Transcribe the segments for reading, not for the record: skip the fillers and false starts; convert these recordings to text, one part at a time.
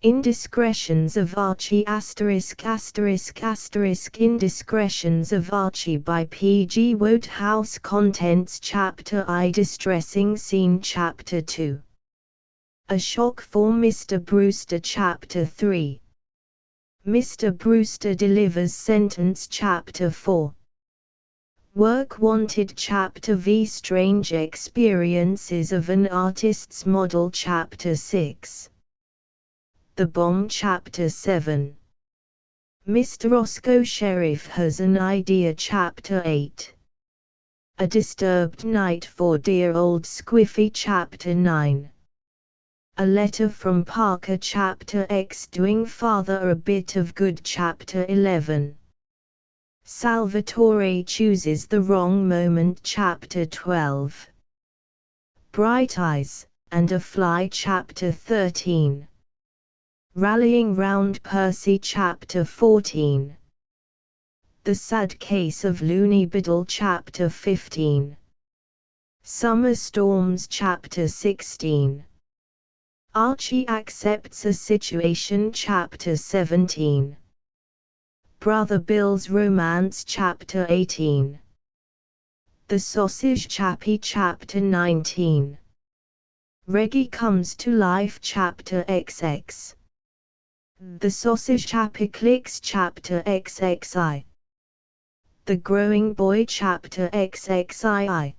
Indiscretions of Archie Indiscretions of Archie by P.G. Wodehouse. Contents Chapter I Distressing Scene Chapter 2 A Shock for Mr. Brewster Chapter 3 Mr. Brewster Delivers Sentence Chapter 4 Work Wanted Chapter V Strange Experiences of an Artist's Model Chapter 6 The Bomb Chapter 7 Mr. Roscoe Sheriff Has an Idea Chapter 8 A Disturbed Night for Dear Old Squiffy Chapter 9 A Letter from Parker Chapter X Doing Father a Bit of Good Chapter 11 Salvatore Chooses the Wrong Moment Chapter 12 Bright Eyes and a Fly Chapter 13 Rallying Round Percy Chapter 14 The Sad Case of Looney Biddle Chapter 15 Summer Storms Chapter 16 Archie Accepts a Situation Chapter 17 Brother Bill's Romance Chapter 18 The Sausage Chappie Chapter 19 Reggie Comes to Life Chapter XX The Sausage Chappie Clicks Chapter XXI The Growing Boy Chapter XXII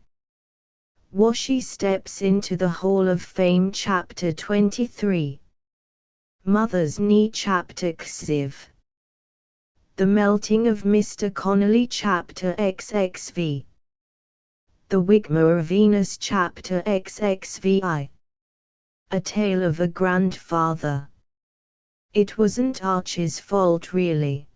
Washi Steps into the Hall of Fame Chapter 23 Mother's Knee Chapter XIV The Melting of Mr. Connolly Chapter XXV The Wigmore of Venus Chapter XXVI A Tale of a Grandfather It wasn't Archie's fault really.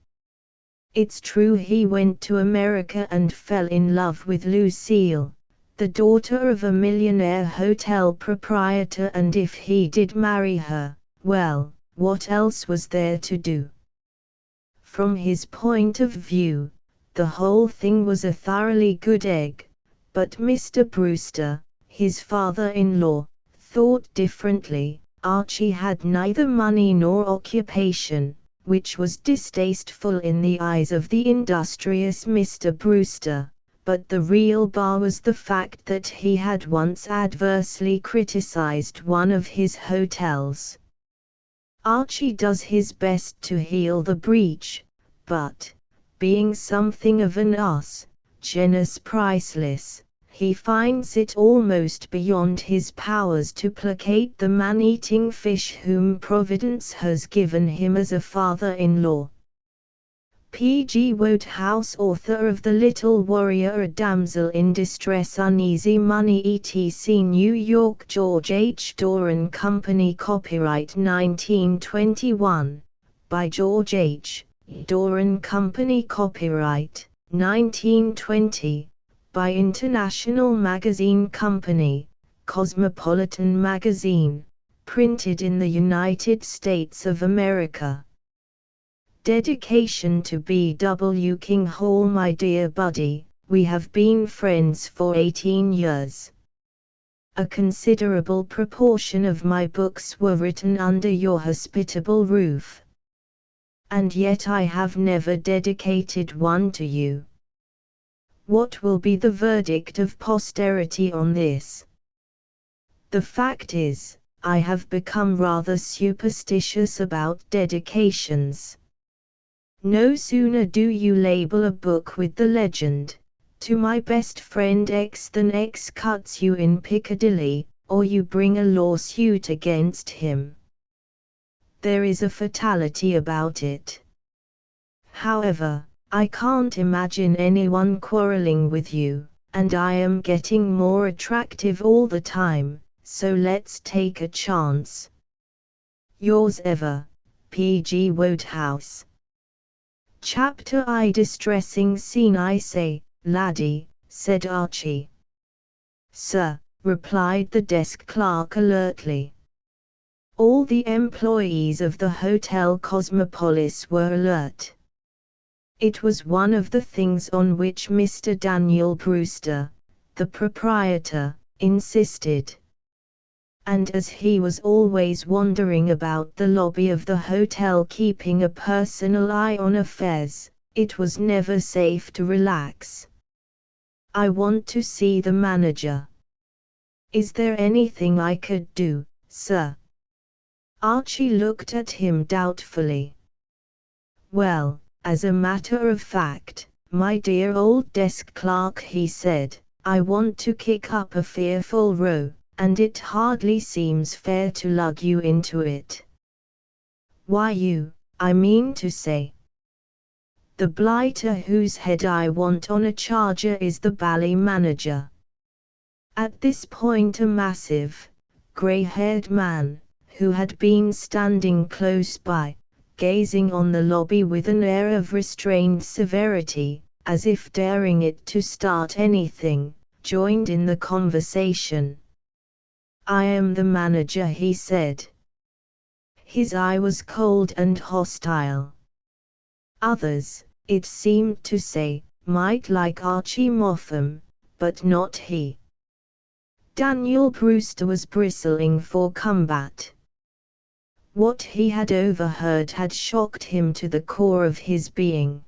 It's true he went to America and fell in love with Lucille, the daughter of a millionaire hotel proprietor, and if he did marry her, well, what else was there to do? From his point of view, the whole thing was a thoroughly good egg, but Mr. Brewster, his father-in-law, thought differently. Archie had neither money nor occupation, which was distasteful in the eyes of the industrious Mr. Brewster, but the real bar was the fact that he had once adversely criticized one of his hotels. Archie does his best to heal the breach, but, being something of an ass, genus priceless, he finds it almost beyond his powers to placate the man-eating fish whom Providence has given him as a father-in-law. P.G. Wodehouse, author of The Little Warrior, A Damsel in Distress, Uneasy Money etc. New York, George H. Doran Company. Copyright 1921, by George H. Doran Company. Copyright 1920, by International Magazine Company, Cosmopolitan Magazine, printed in the United States of America. Dedication to B.W. King Hall. My dear buddy, we have been friends for 18 years. A considerable proportion of my books were written under your hospitable roof. And yet I have never dedicated one to you. What will be the verdict of posterity on this? The fact is, I have become rather superstitious about dedications. No sooner do you label a book with the legend, "To my best friend X," than X cuts you in Piccadilly, or you bring a lawsuit against him. There is a fatality about it. However, I can't imagine anyone quarreling with you, and I am getting more attractive all the time, so let's take a chance. Yours ever, P.G. Wodehouse. Chapter I Distressing Scene. I say, laddie, said Archie. Sir, replied the desk clerk alertly. All the employees of the Hotel Cosmopolis were alert. It was one of the things on which Mr. Daniel Brewster, the proprietor, insisted. and as he was always wandering about the lobby of the hotel keeping a personal eye on affairs, it was never safe to relax. "I want to see the manager. Is there anything I could do, sir?" Archie looked at him doubtfully. "Well, as a matter of fact, my dear old desk clerk," he said, "I want to kick up a fearful row, and it hardly seems fair to lug you into it." "Why you, I mean to say?" "The blighter whose head I want on a charger is the bally manager." At this point a massive, grey-haired man, who had been standing close by, gazing on the lobby with an air of restrained severity, as if daring it to start anything, joined in the conversation. "I am the manager," he said. His eye was cold and hostile. Others, it seemed to say, might like Archie Moffam, but not he. Daniel Brewster was bristling for combat. What he had overheard had shocked him to the core of his being.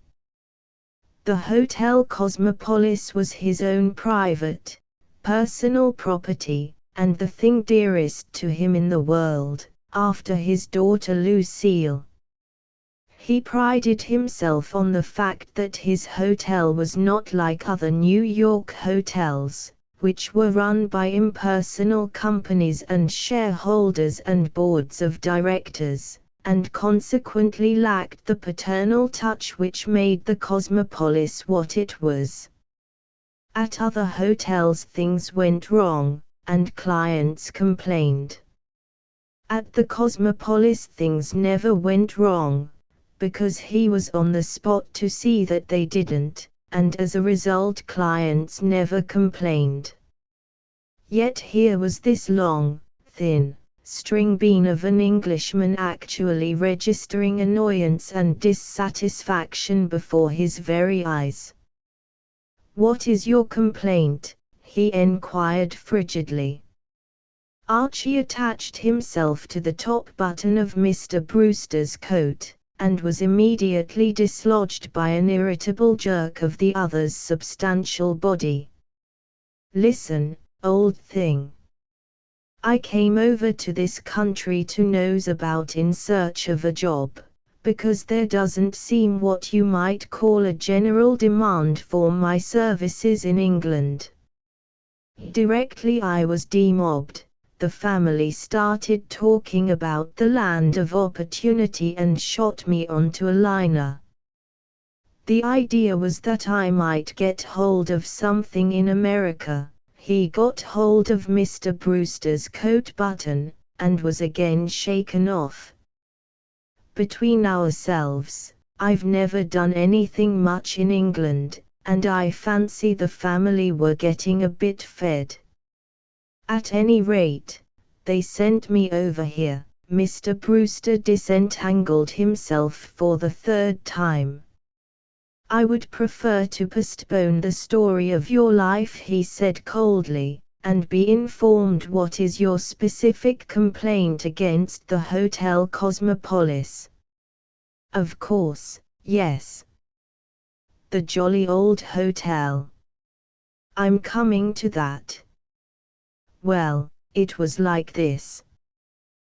The Hotel Cosmopolis was his own private, personal property, and the thing dearest to him in the world, after his daughter Lucille. He prided himself on the fact that his hotel was not like other New York hotels, which were run by impersonal companies and shareholders and boards of directors, and consequently lacked the paternal touch which made the Cosmopolis what it was. At other hotels things went wrong, and clients complained. At the Cosmopolis things never went wrong, because he was on the spot to see that they didn't, and as a result clients never complained. Yet here was this long, thin, string bean of an Englishman actually registering annoyance and dissatisfaction before his very eyes. "What is your complaint?" he enquired frigidly. Archie attached himself to the top button of Mr. Brewster's coat, and was immediately dislodged by an irritable jerk of the other's substantial body. "Listen, old thing. I came over to this country to nose about in search of a job, because there doesn't seem what you might call a general demand for my services in England. Directly I was demobbed, the family started talking about the land of opportunity and shot me onto a liner. The idea was that I might get hold of something in America." He got hold of Mr. Brewster's coat button, and was again shaken off. "Between ourselves, I've never done anything much in England, and I fancy the family were getting a bit fed. At any rate, they sent me over here." Mr. Brewster disentangled himself for the third time. "I would prefer to postpone the story of your life," he said coldly, "and be informed what is your specific complaint against the Hotel Cosmopolis." "Of course, yes. The jolly old hotel. I'm coming to that. Well, it was like this.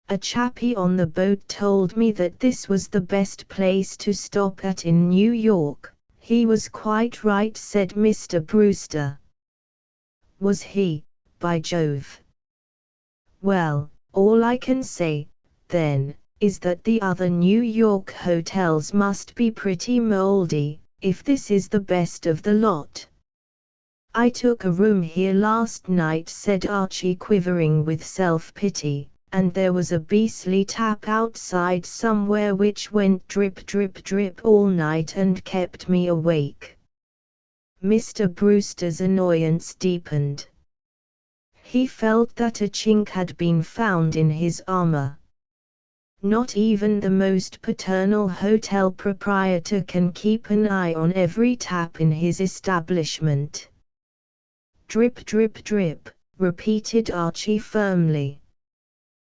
A chappie on the boat told me that this was the best place to stop at in New York." "He was quite right," said Mr. Brewster. "Was he, by Jove? Well, all I can say, then, is that the other New York hotels must be pretty moldy, if this is the best of the lot." "I took a room here last night," said Archie, quivering with self-pity, "and there was a beastly tap outside somewhere which went drip drip drip all night and kept me awake." Mr. Brewster's annoyance deepened. He felt that a chink had been found in his armor. Not even the most paternal hotel proprietor can keep an eye on every tap in his establishment. "Drip drip drip," repeated Archie firmly.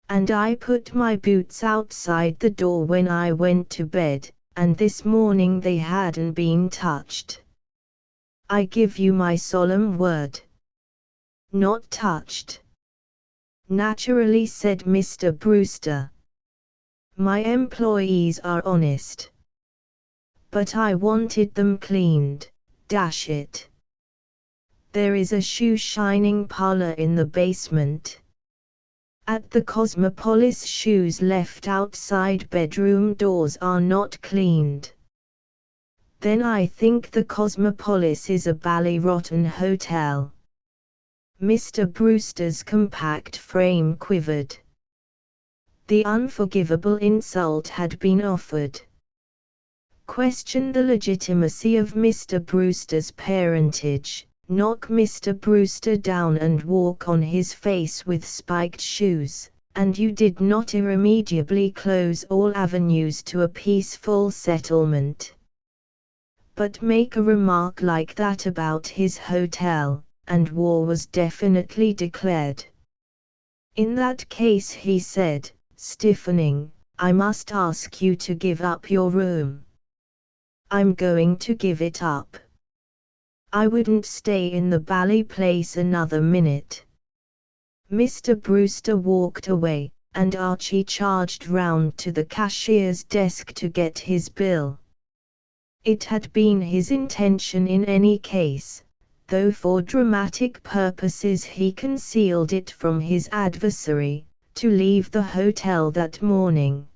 and I put my boots outside the door when I went to bed, and this morning they hadn't been touched. I give you my solemn word. Not touched. Naturally, said Mr. Brewster. My employees are honest. But I wanted them cleaned, dash it. There is a shoe-shining parlor in the basement. At the Cosmopolis, shoes left outside bedroom doors are not cleaned. Then I think the Cosmopolis is a bally-rotten hotel. Mr. Brewster's compact frame quivered. The unforgivable insult had been offered. Question the legitimacy of Mr. Brewster's parentage, knock Mr. Brewster down and walk on his face with spiked shoes, and you did not irremediably close all avenues to a peaceful settlement. But make a remark like that about his hotel, and war was definitely declared. In that case, he said, stiffening, I must ask you to give up your room. I'm going to give it up. I wouldn't stay in the bally place another minute. Mr. Brewster walked away, and Archie charged round to the cashier's desk to get his bill. It had been his intention in any case, though for dramatic purposes he concealed it from his adversary, to leave the hotel that morning.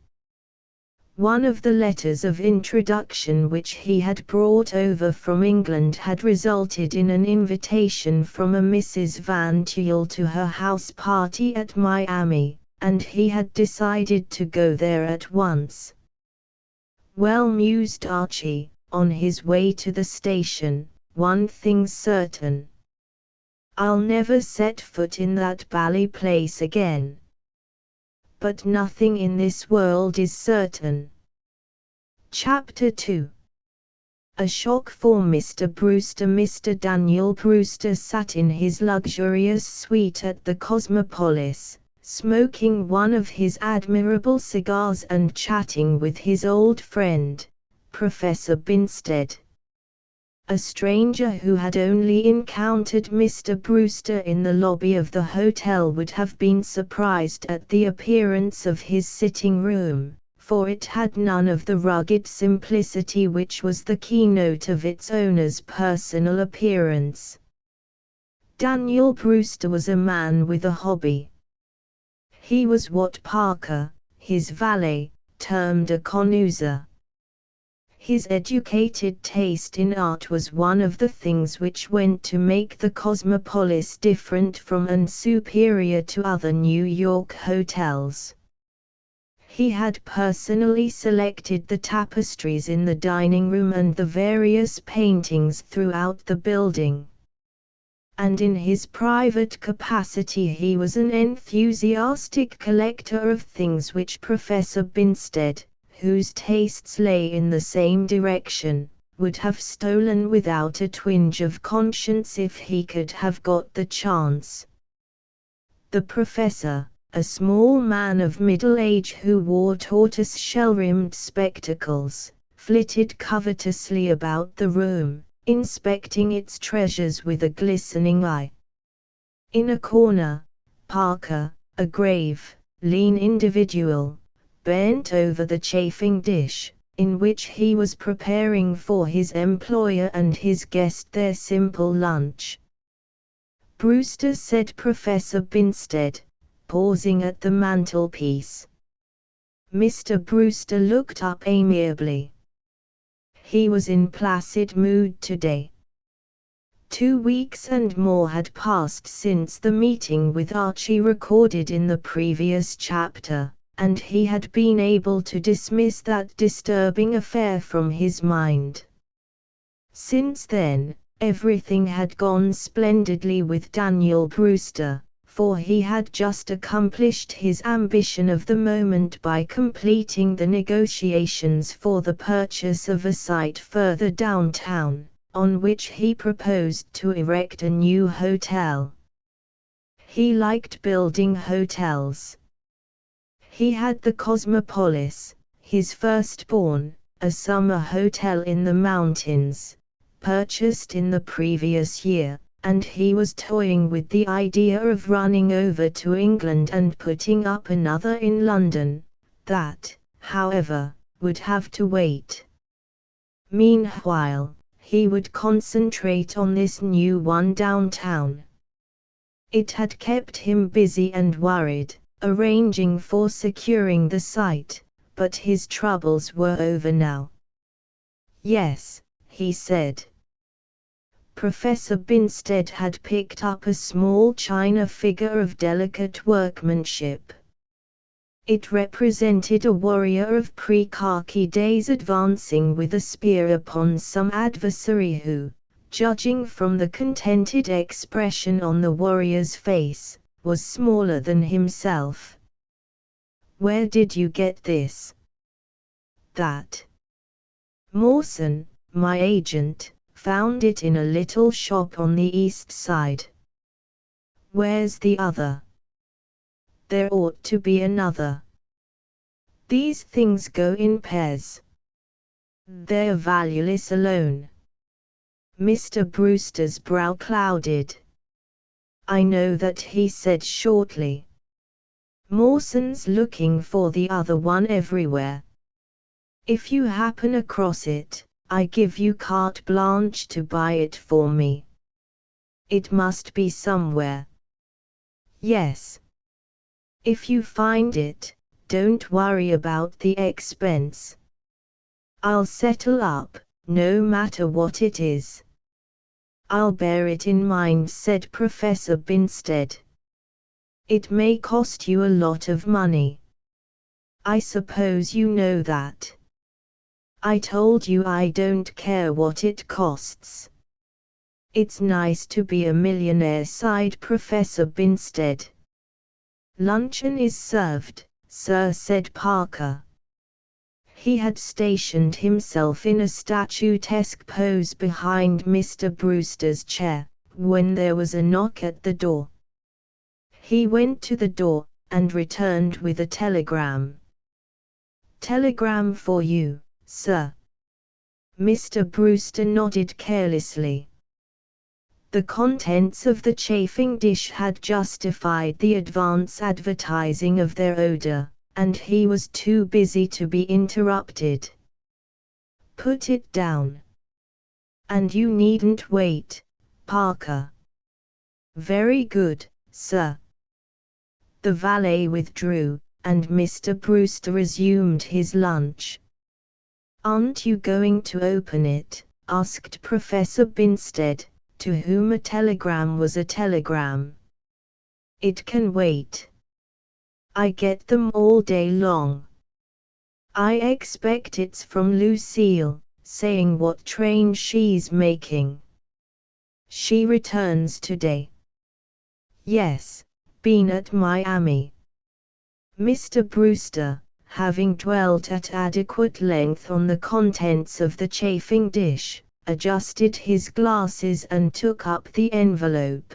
One of the letters of introduction which he had brought over from England had resulted in an invitation from a Mrs. Van Tuyl to her house party at Miami, and he had decided to go there at once. Well, mused Archie, on his way to the station, one thing's certain. I'll never set foot in that bally place again. But nothing in this world is certain. Chapter 2. A shock for Mr. Brewster. Mr. Daniel Brewster sat in his luxurious suite at the Cosmopolis, smoking one of his admirable cigars and chatting with his old friend, Professor Binstead. A stranger who had only encountered Mr. Brewster in the lobby of the hotel would have been surprised at the appearance of his sitting room, for it had none of the rugged simplicity which was the keynote of its owner's personal appearance. Daniel Brewster was a man with a hobby. He was what Parker, his valet, termed a connoisseur. His educated taste in art was one of the things which went to make the Cosmopolis different from and superior to other New York hotels. He had personally selected the tapestries in the dining room and the various paintings throughout the building. And in his private capacity he was an enthusiastic collector of things which Professor Binstead, whose tastes lay in the same direction, would have stolen without a twinge of conscience if he could have got the chance. The professor, a small man of middle age who wore tortoise-shell-rimmed spectacles, flitted covetously about the room, inspecting its treasures with a glistening eye. In a corner, Parker, a grave, lean individual, bent over the chafing dish, in which he was preparing for his employer and his guest their simple lunch. Brewster, said Professor Binstead, pausing at the mantelpiece. Mr. Brewster looked up amiably. He was in placid mood today. 2 weeks and more had passed since the meeting with Archie recorded in the previous chapter, and he had been able to dismiss that disturbing affair from his mind. Since then, everything had gone splendidly with Daniel Brewster, for he had just accomplished his ambition of the moment by completing the negotiations for the purchase of a site further downtown, on which he proposed to erect a new hotel. He liked building hotels. He had the Cosmopolis, his firstborn, a summer hotel in the mountains, purchased in the previous year, and he was toying with the idea of running over to England and putting up another in London. That, however, would have to wait. Meanwhile, he would concentrate on this new one downtown. It had kept him busy and worried, arranging for securing the site, but his troubles were over now. Yes, he said. Professor Binstead had picked up a small china figure of delicate workmanship. It represented a warrior of pre-khaki days advancing with a spear upon some adversary who, judging from the contented expression on the warrior's face, was smaller than himself. "Where did you get this?" "That. Mawson, my agent, found it in a little shop on the east side." "Where's the other?" "There ought to be another. These things go in pairs. They're valueless alone." Mr. Brewster's brow clouded. "I know that," he said shortly. "Mawson's looking for the other one everywhere. If you happen across it, I give you carte blanche to buy it for me. It must be somewhere." "Yes. If you find it, don't worry about the expense. I'll settle up, no matter what it is." "I'll bear it in mind," said Professor Binstead. "It may cost you a lot of money. I suppose you know that." "I told you I don't care what it costs." "It's nice to be a millionaire," sighed Professor Binstead. "Luncheon is served, sir," said Parker. He had stationed himself in a statuesque pose behind Mr. Brewster's chair, when there was a knock at the door. He went to the door, and returned with a telegram. "Telegram for you, sir." Mr. Brewster nodded carelessly. The contents of the chafing dish had justified the advance advertising of their odor, and he was too busy to be interrupted. "Put it down. And you needn't wait, Parker." "Very good, sir." The valet withdrew, and Mr. Brewster resumed his lunch. "Aren't you going to open it?" asked Professor Binstead, to whom a telegram was a telegram. "It can wait. I get them all day long. I expect it's from Lucille, saying what train she's making." "She returns today." "Yes, been at Miami." Mr. Brewster, having dwelt at adequate length on the contents of the chafing dish, adjusted his glasses and took up the envelope.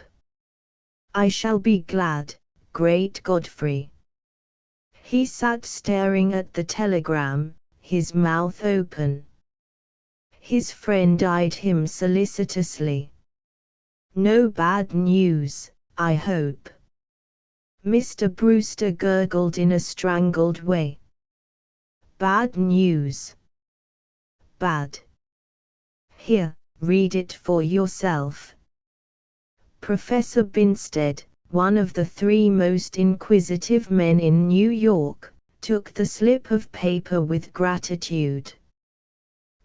"I shall be glad, great Godfrey." He sat staring at the telegram, his mouth open. His friend eyed him solicitously. "No bad news, I hope?" Mr. Brewster gurgled in a strangled way. "Bad news. Bad. Here, read it for yourself." Professor Binstead, one of the three most inquisitive men in New York, took the slip of paper with gratitude.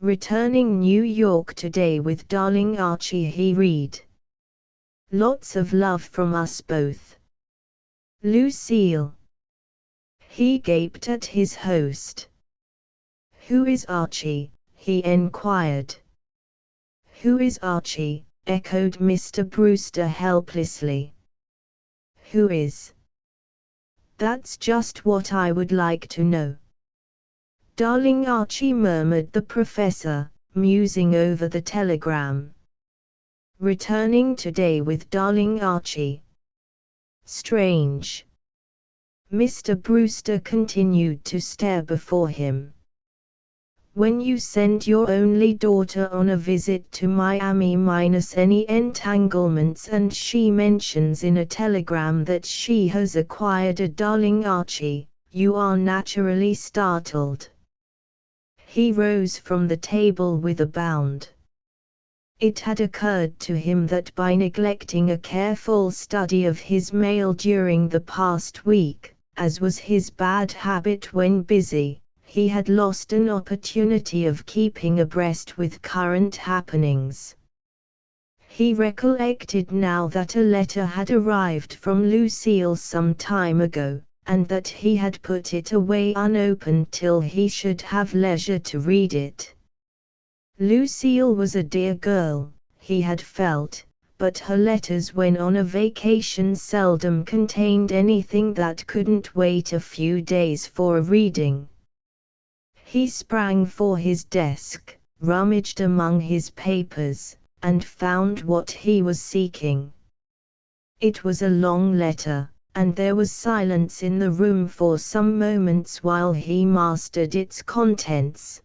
"Returning New York today with darling Archie," he read. "Lots of love from us both. Lucille." He gaped at his host. "Who is Archie?" he enquired. "Who is Archie?" echoed Mr. Brewster helplessly. "Who is?" "That's just what I would like to know." "Darling Archie," murmured the professor, musing over the telegram. "Returning today with darling Archie. Strange. Mr. Brewster continued to stare before him. When you send your only daughter on a visit to Miami minus any entanglements and she mentions in a telegram that she has acquired a darling Archie, you are naturally startled. He rose from the table with a bound. It had occurred to him that by neglecting a careful study of his mail during the past week, as was his bad habit when busy, he had lost an opportunity of keeping abreast with current happenings. He recollected now that a letter had arrived from Lucille some time ago, and that he had put it away unopened till he should have leisure to read it. Lucille was a dear girl, he had felt, but her letters when on a vacation seldom contained anything that couldn't wait a few days for a reading. He sprang for his desk, rummaged among his papers, and found what he was seeking. It was a long letter, and there was silence in the room for some moments while he mastered its contents.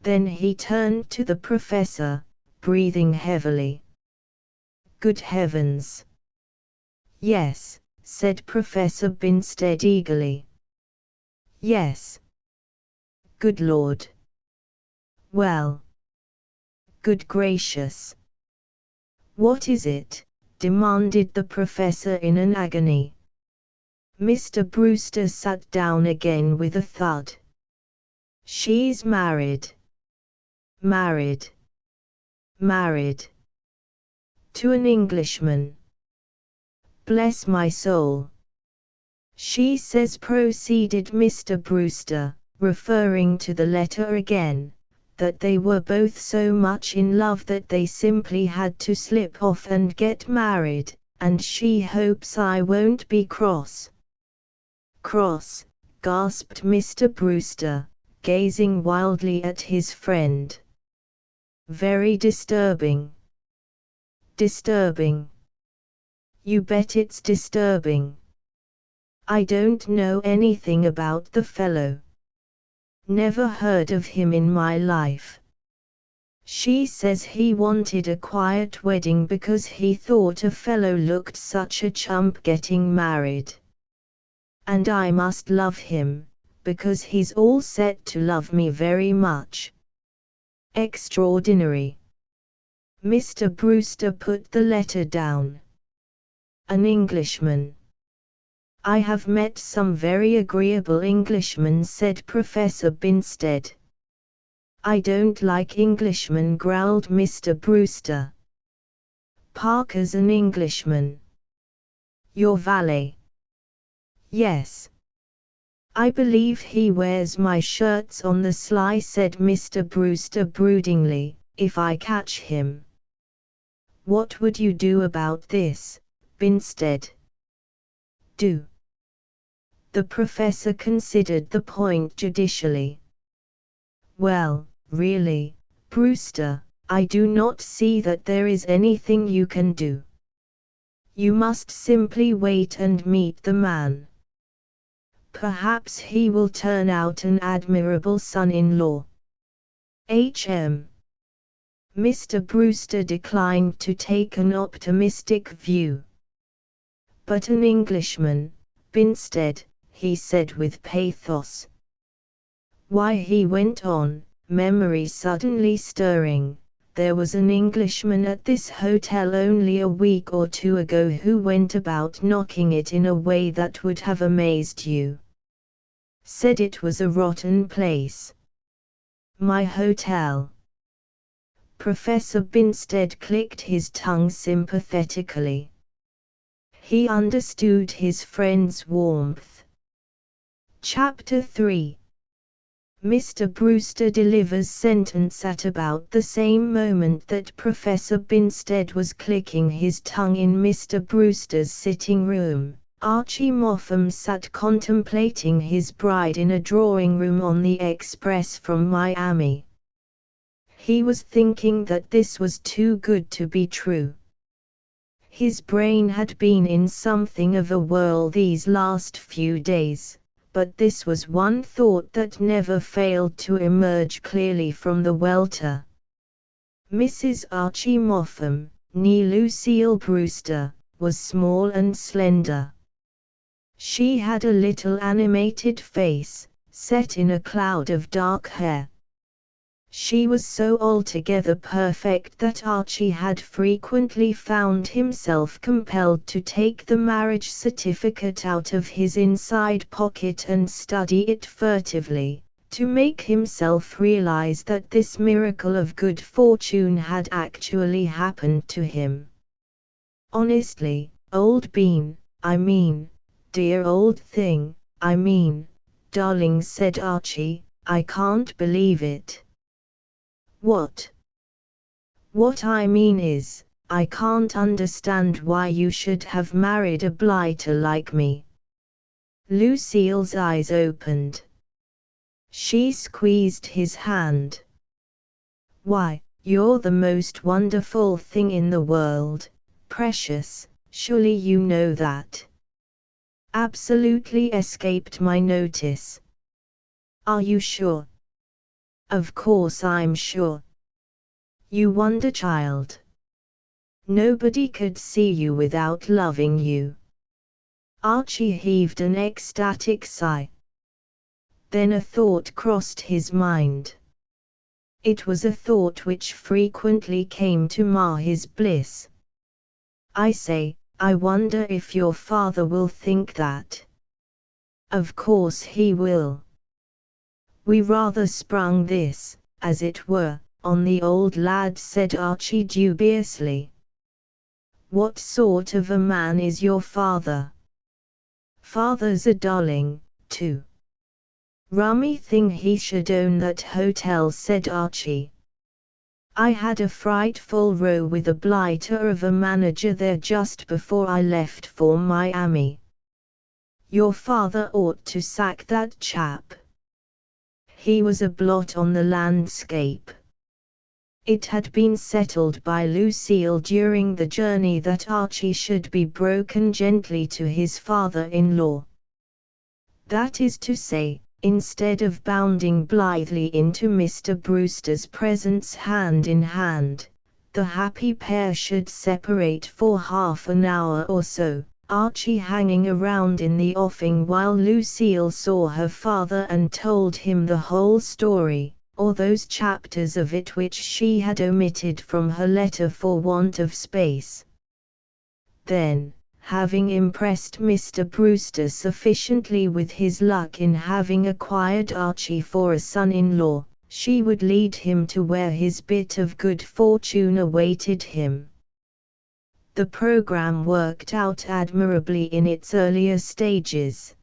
Then he turned to the professor, breathing heavily. Good heavens! Yes, said Professor Binstead eagerly. Yes. Good Lord! Well! Good gracious! What is it? Demanded the professor in an agony. Mr. Brewster sat down again with a thud. She's married. Married. Married. To an Englishman. Bless my soul! She says, proceeded Mr. Brewster, referring to the letter again, that they were both so much in love that they simply had to slip off and get married, and she hopes I won't be cross. Cross, gasped Mr. Brewster, gazing wildly at his friend. Very disturbing. Disturbing. You bet it's disturbing. I don't know anything about the fellow. Never heard of him in my life. She says he wanted a quiet wedding because he thought a fellow looked such a chump getting married. And I must love him, because he's all set to love me very much. Extraordinary. Mr. Brewster put the letter down. An Englishman. I have met some very agreeable Englishmen, said Professor Binstead. I don't like Englishmen, growled Mr. Brewster. Parker's an Englishman. Your valet? Yes. I believe he wears my shirts on the sly, said Mr. Brewster broodingly, if I catch him. What would you do about this, Binstead? Do. The professor considered the point judicially. Well, really, Brewster, I do not see that there is anything you can do. You must simply wait and meet the man. Perhaps he will turn out an admirable son-in-law. H.M. Mr. Brewster declined to take an optimistic view. But an Englishman, Binstead, he said with pathos. Why, he went on, memory suddenly stirring, there was an Englishman at this hotel only a week or two ago who went about knocking it in a way that would have amazed you. Said it was a rotten place. My hotel. Professor Binstead clicked his tongue sympathetically. He understood his friend's warmth. Chapter 3. Mr. Brewster delivers sentence at about the same moment that Professor Binstead was clicking his tongue in Mr. Brewster's sitting room. Archie Moffam sat contemplating his bride in a drawing room on the express from Miami. He was thinking that this was too good to be true. His brain had been in something of a whirl these last few days, but this was one thought that never failed to emerge clearly from the welter. Mrs. Archie Moffam, née Lucille Brewster, was small and slender. She had a little animated face, set in a cloud of dark hair. She was so altogether perfect that Archie had frequently found himself compelled to take the marriage certificate out of his inside pocket and study it furtively, to make himself realize that this miracle of good fortune had actually happened to him. Honestly, old bean, I mean, dear old thing, I mean, darling, said Archie, I can't believe it. What? What I mean is, I can't understand why you should have married a blighter like me. Lucille's eyes opened. She squeezed his hand. Why, you're the most wonderful thing in the world, precious, surely you know that. Absolutely escaped my notice. Are you sure? Of course I'm sure. You wonder child. Nobody could see you without loving you. Archie heaved an ecstatic sigh. Then a thought crossed his mind. It was a thought which frequently came to mar his bliss. I say, I wonder if your father will think that. Of course he will. We rather sprung this, as it were, on the old lad, said Archie dubiously. What sort of a man is your father? Father's a darling, too. Rummy thing he should own that hotel, said Archie. I had a frightful row with a blighter of a manager there just before I left for Miami. Your father ought to sack that chap. He was a blot on the landscape. It had been settled by Lucille during the journey that Archie should be broken gently to his father-in-law. That is to say, instead of bounding blithely into Mr. Brewster's presence hand in hand, the happy pair should separate for half an hour or so, Archie hanging around in the offing while Lucille saw her father and told him the whole story, or those chapters of it which she had omitted from her letter for want of space. Then, having impressed Mr. Brewster sufficiently with his luck in having acquired Archie for a son-in-law, she would lead him to where his bit of good fortune awaited him. The program worked out admirably in its earlier stages.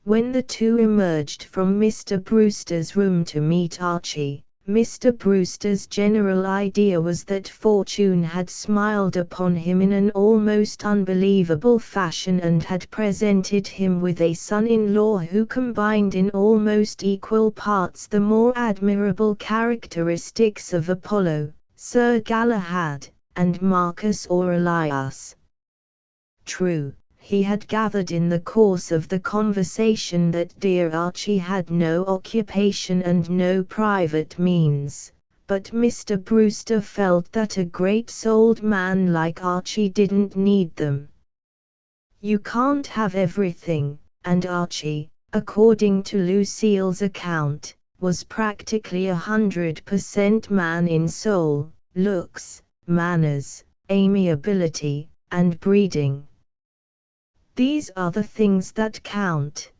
When the two emerged from Mr. Brewster's room to meet Archie, Mr. Brewster's general idea was that fortune had smiled upon him in an almost unbelievable fashion and had presented him with a son-in-law who combined in almost equal parts the more admirable characteristics of Apollo, Sir Galahad, and Marcus Aurelius. True, he had gathered in the course of the conversation that dear Archie had no occupation and no private means, but Mr. Brewster felt that a great-souled man like Archie didn't need them. You can't have everything, and Archie, according to Lucille's account, was practically 100% man in soul, looks, manners, amiability, and breeding. These are the things that count.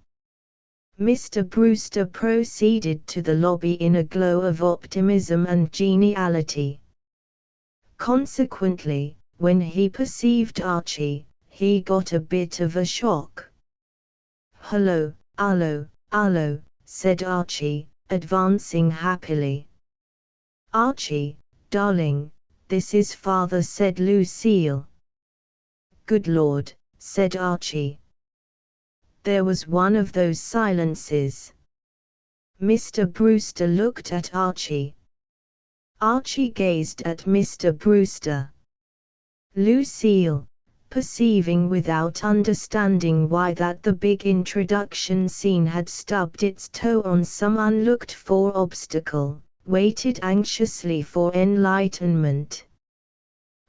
Mr. Brewster proceeded to the lobby in a glow of optimism and geniality. Consequently, when he perceived Archie, he got a bit of a shock. "Hello, allo, allo," said Archie, advancing happily. "Archie, darling, this is father," said Lucille. "Good Lord," said Archie. There was one of those silences. Mr. Brewster looked at Archie. Archie gazed at Mr. Brewster. Lucille, perceiving without understanding why that the big introduction scene had stubbed its toe on some unlooked-for obstacle, waited anxiously for enlightenment.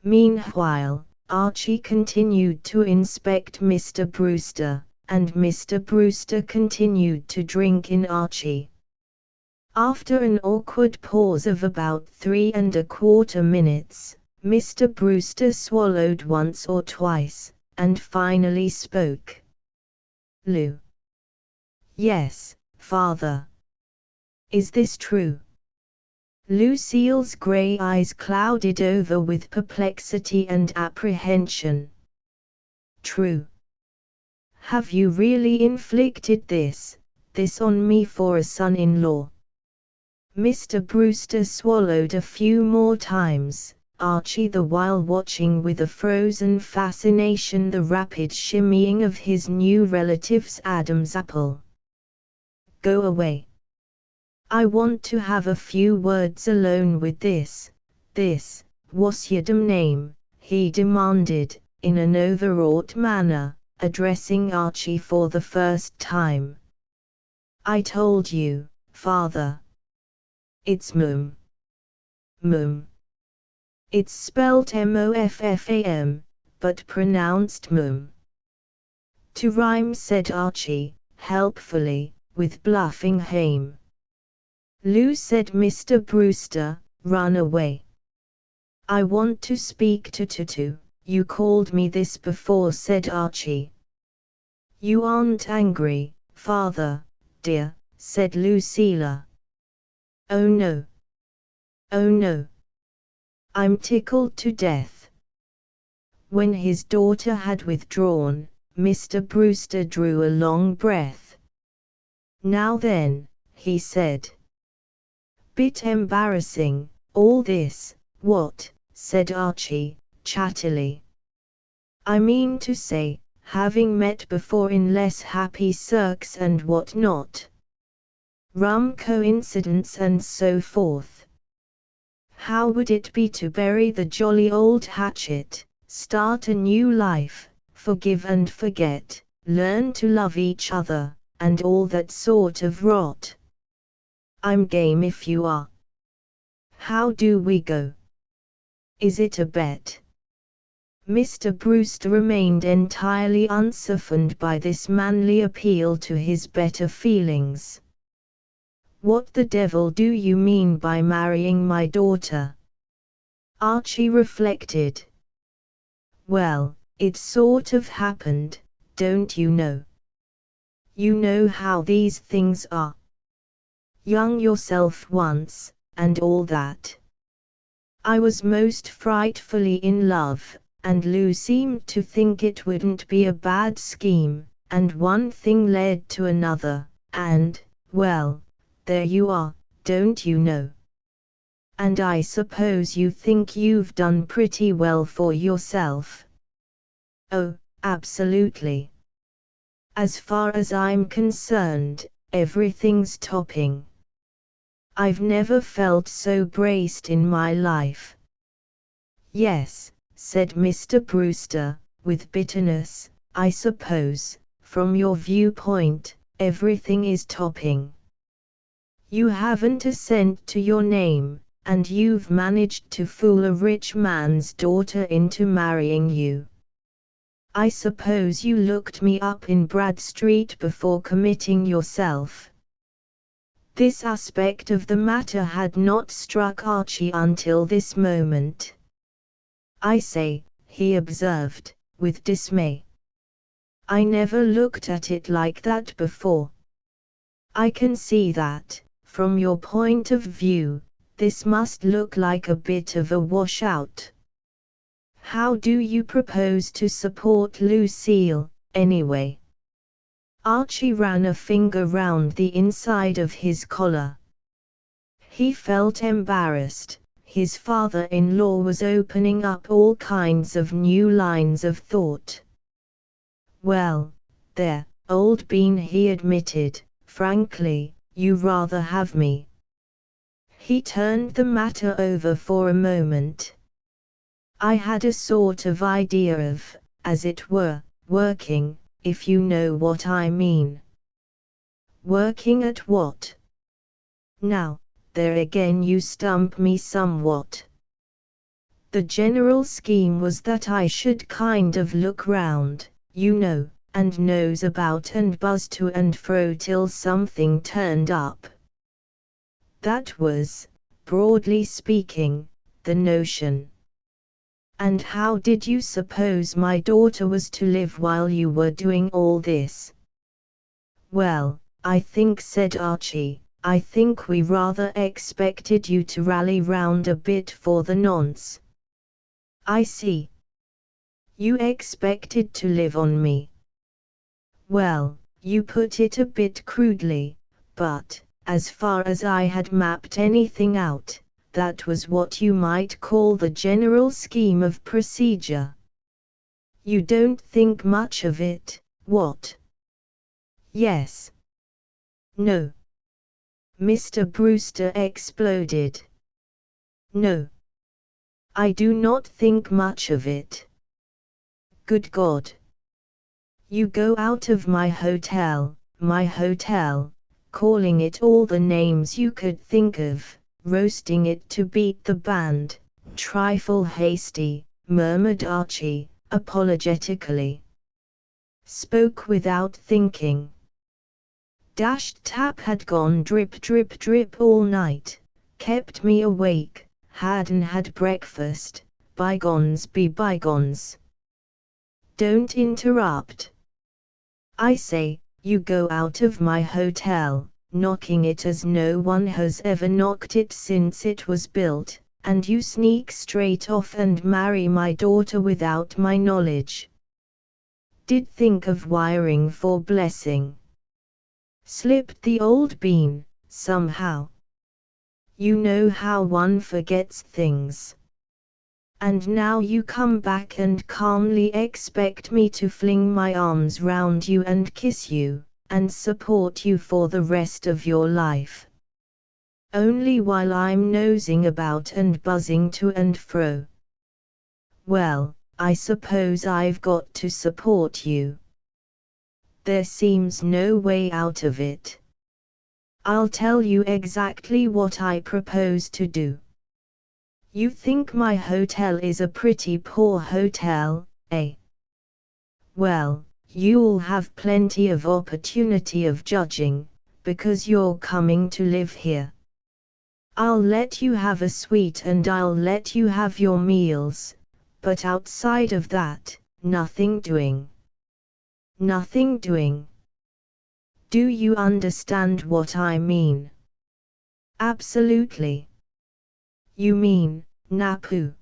Meanwhile, Archie continued to inspect Mr. Brewster, and Mr. Brewster continued to drink in Archie. After an awkward pause of about 3¼ minutes, Mr. Brewster swallowed once or twice, and finally spoke. "Lou." "Yes, father." "Is this true?" Lucille's grey eyes clouded over with perplexity and apprehension. "True. Have you really inflicted this on me for a son-in-law?" Mr. Brewster swallowed a few more times, Archie the while watching with a frozen fascination the rapid shimmying of his new relative's Adam's apple. "Go away. I want to have a few words alone with this, what's your damn name?" he demanded, in an overwrought manner, addressing Archie for the first time. "I told you, father. It's Mum." "Mum." It's spelt Moffam, but pronounced Mum. "To rhyme," said Archie, helpfully, with bluffing hame. "Lou," said Mr. Brewster, "run away. I want to speak to Tutu." "You called me this before," said Archie. "You aren't angry, father, dear," said Lucilla. "Oh no. Oh no. I'm tickled to death." When his daughter had withdrawn, Mr. Brewster drew a long breath. "Now then," he said. "Bit embarrassing, all this, what?" said Archie, chattily. "I mean to say, having met before in less happy cirques and what not. Rum coincidence and so forth. How would it be to bury the jolly old hatchet, start a new life, forgive and forget, learn to love each other, and all that sort of rot? I'm game if you are. How do we go? Is it a bet?" Mr. Brewster remained entirely unsoftened by this manly appeal to his better feelings. "What the devil do you mean by marrying my daughter?" Archie reflected. "Well, it sort of happened, don't you know? You know how these things are. Young yourself once, and all that. I was most frightfully in love, and Lou seemed to think it wouldn't be a bad scheme, and one thing led to another, and, well, there you are, don't you know? And I suppose you think you've done pretty well for yourself." "Oh, absolutely. As far as I'm concerned, everything's topping. I've never felt so braced in my life." "Yes," said Mr. Brewster, with bitterness, "I suppose, from your viewpoint, everything is topping. You haven't a cent to your name, and you've managed to fool a rich man's daughter into marrying you. I suppose you looked me up in Brad Street before committing yourself." This aspect of the matter had not struck Archie until this moment. "I say," he observed, with dismay. "I never looked at it like that before. I can see that, from your point of view, this must look like a bit of a washout. How do you propose to support Lucille, anyway?" Archie ran a finger round the inside of his collar. He felt embarrassed. His father-in-law was opening up all kinds of new lines of thought. "Well, there, old bean," he admitted, frankly, "you rather have me." He turned the matter over for a moment. I had a sort of idea of, as it were, working, if you know what I mean. Working at what? Now, there again you stump me somewhat. The general scheme was that I should kind of look round, you know, and nose about and buzz to and fro till something turned up. That was, broadly speaking, the notion. And how did you suppose my daughter was to live while you were doing all this? Well, I think, said Archie, I think we rather expected you to rally round a bit for the nonce. I see. You expected to live on me. Well, you put it a bit crudely, but, as far as I had mapped anything out, that was what you might call the general scheme of procedure. You don't think much of it, what? Yes. No. Mr. Brewster exploded. No. I do not think much of it. Good God. You go out of my hotel, calling it all the names you could think of, roasting it to beat the band, trifle hasty, murmured Archie, apologetically. Spoke without thinking. Dashed tap had gone drip drip drip all night, kept me awake, hadn't had breakfast, bygones be bygones. Don't interrupt. I say, you go out of my hotel, knocking it as no one has ever knocked it since it was built, and you sneak straight off and marry my daughter without my knowledge. Did think of wiring for blessing. Slipped the old bean, somehow. You know how one forgets things. And now you come back and calmly expect me to fling my arms round you and kiss you, and support you for the rest of your life. Only while I'm nosing about and buzzing to and fro. Well, I suppose I've got to support you. There seems no way out of it. I'll tell you exactly what I propose to do. You think my hotel is a pretty poor hotel, eh? Well, you'll have plenty of opportunity of judging, because you're coming to live here. I'll let you have a suite and I'll let you have your meals, but outside of that, nothing doing. Nothing doing. Do you understand what I mean? Absolutely. You mean, Napu.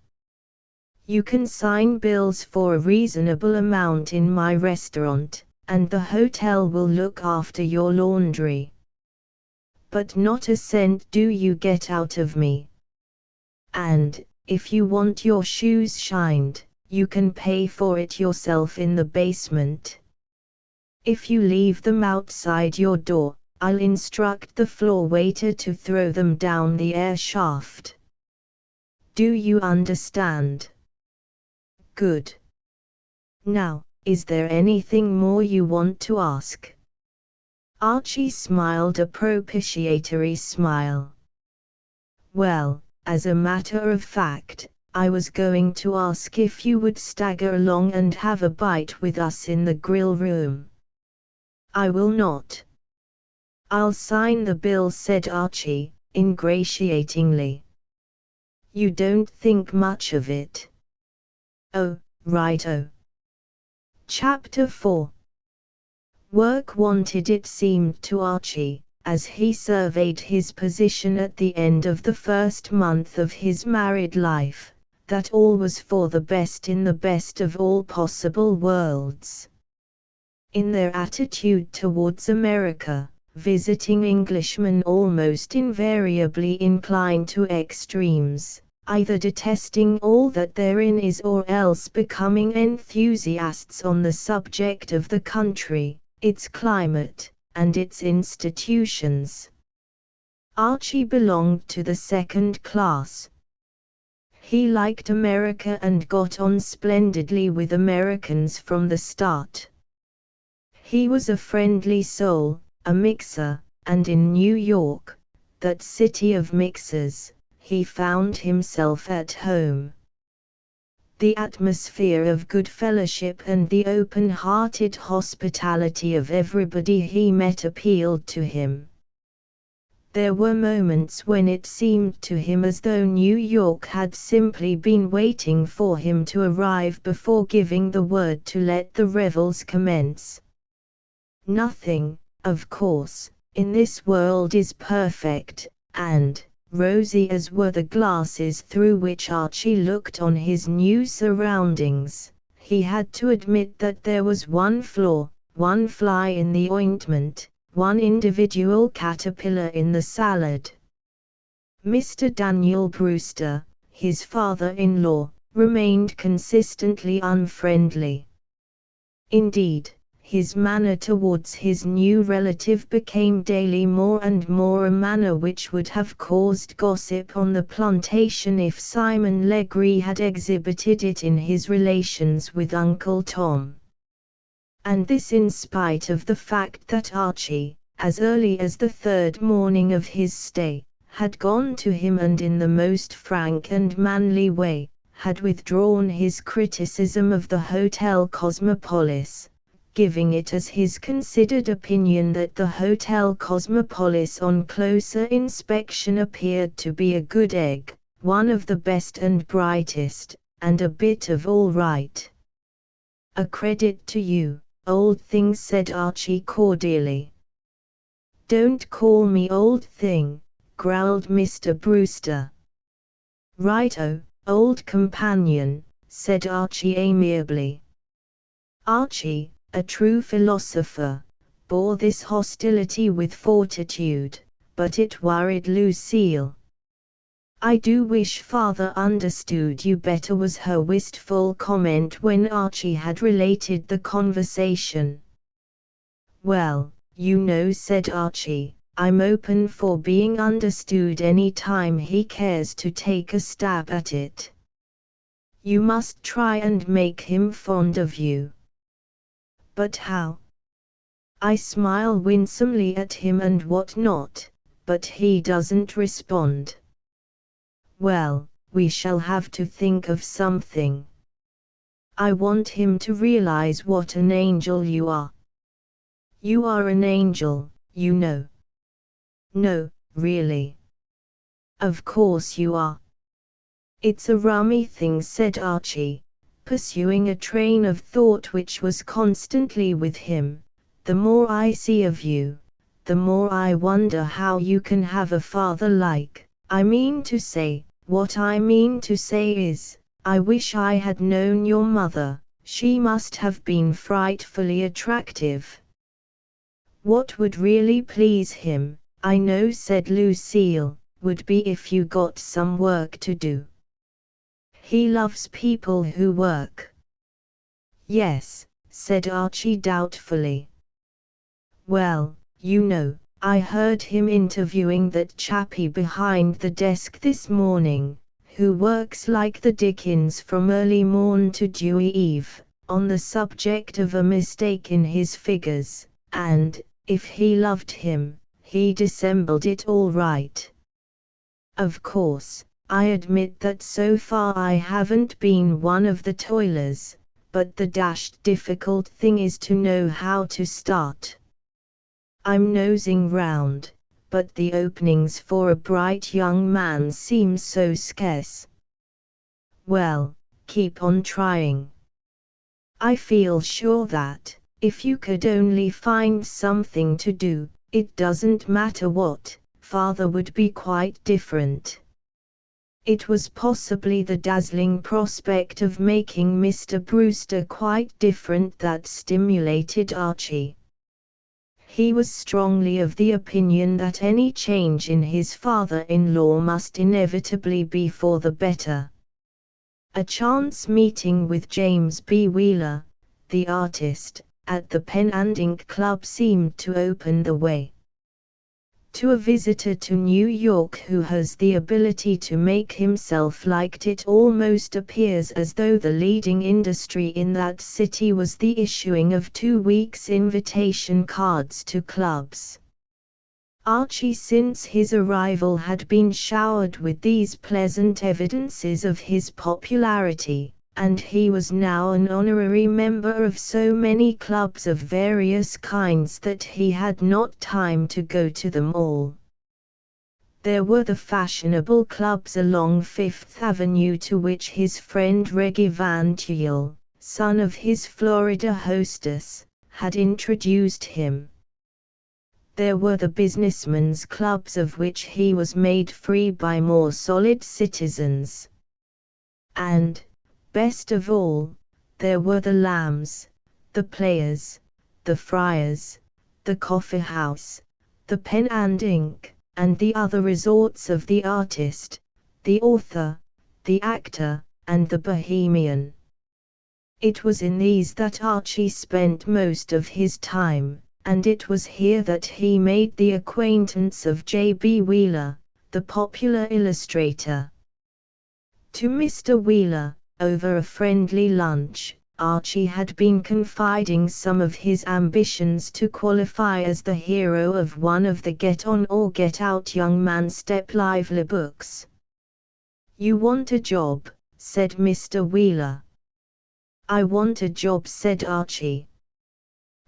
You can sign bills for a reasonable amount in my restaurant, and the hotel will look after your laundry. But not a cent do you get out of me. And, if you want your shoes shined, you can pay for it yourself in the basement. If you leave them outside your door, I'll instruct the floor waiter to throw them down the air shaft. Do you understand? Good. Now, is there anything more you want to ask? Archie smiled a propitiatory smile. Well, as a matter of fact, I was going to ask if you would stagger along and have a bite with us in the grill room. I will not. I'll sign the bill, said Archie, ingratiatingly. You don't think much of it. Oh, righto. Chapter 4. Work wanted, it seemed to Archie, as he surveyed his position at the end of the first month of his married life, that all was for the best in the best of all possible worlds. In their attitude towards America, visiting Englishmen almost invariably incline to extremes, either detesting all that therein is or else becoming enthusiasts on the subject of the country, its climate, and its institutions. Archie belonged to the second class. He liked America and got on splendidly with Americans from the start. He was a friendly soul, a mixer, and in New York, that city of mixers, he found himself at home. The atmosphere of good fellowship and the open-hearted hospitality of everybody he met appealed to him. There were moments when it seemed to him as though New York had simply been waiting for him to arrive before giving the word to let the revels commence. Nothing, of course, in this world is perfect, and, rosy as were the glasses through which Archie looked on his new surroundings, he had to admit that there was one flaw, one fly in the ointment, one individual caterpillar in the salad. Mr. Daniel Brewster, his father-in-law, remained consistently unfriendly. Indeed, his manner towards his new relative became daily more and more a manner which would have caused gossip on the plantation if Simon Legree had exhibited it in his relations with Uncle Tom. And this in spite of the fact that Archie, as early as the third morning of his stay, had gone to him and in the most frank and manly way, had withdrawn his criticism of the Hotel Cosmopolis, giving it as his considered opinion that the Hotel Cosmopolis on closer inspection appeared to be a good egg, one of the best and brightest, and a bit of all right. "A credit to you, old thing," said Archie cordially. "Don't call me old thing," growled Mr. Brewster. "Righto, old companion," said Archie amiably. Archie, a true philosopher, bore this hostility with fortitude, but it worried Lucille. "I do wish father understood you better," was her wistful comment when Archie had related the conversation. "Well, you know," said Archie, "I'm open for being understood any time he cares to take a stab at it. You must try and make him fond of you." "But how?" I smile winsomely at him and what not, but he doesn't respond. "Well, we shall have to think of something. I want him to realize what an angel you are." "You are an angel, you know." "No, really." "Of course you are." "It's a rummy thing," said Archie, pursuing a train of thought which was constantly with him. "The more I see of you, the more I wonder how you can have a father like, what I mean to say is, I wish I had known your mother. She must have been frightfully attractive." "What would really please him, I know," said Lucille, "would be if you got some work to do. He loves people who work." "Yes," said Archie doubtfully. "Well, you know, I heard him interviewing that chappie behind the desk this morning, who works like the dickens from early morn to dewy eve, on the subject of a mistake in his figures, and, if he loved him, he dissembled it all right. Of course, I admit that so far I haven't been one of the toilers, but the dashed difficult thing is to know how to start. I'm nosing round, but the openings for a bright young man seem so scarce." "Well, keep on trying. I feel sure that, if you could only find something to do, it doesn't matter what, father would be quite different." It was possibly the dazzling prospect of making Mr. Brewster quite different that stimulated Archie. He was strongly of the opinion that any change in his father-in-law must inevitably be for the better. A chance meeting with James B. Wheeler, the artist, at the Pen and Ink Club seemed to open the way. To a visitor to New York who has the ability to make himself liked, it almost appears as though the leading industry in that city was the issuing of 2 weeks' invitation cards to clubs. Archie since his arrival had been showered with these pleasant evidences of his popularity, and he was now an honorary member of so many clubs of various kinds that he had not time to go to them all. There were the fashionable clubs along Fifth Avenue to which his friend Reggie Van Tuyl, son of his Florida hostess, had introduced him. There were the businessmen's clubs of which he was made free by more solid citizens. And, best of all, there were the Lambs, the Players, the Friars, the Coffee House, the Pen and Ink, and the other resorts of the artist, the author, the actor, and the bohemian. It was in these that Archie spent most of his time, and it was here that he made the acquaintance of J.B. Wheeler, the popular illustrator. To Mr. Wheeler, over a friendly lunch, Archie had been confiding some of his ambitions to qualify as the hero of one of the Get On or Get Out Young Man Step Lively books. "You want a job," said Mr. Wheeler. "I want a job," said Archie.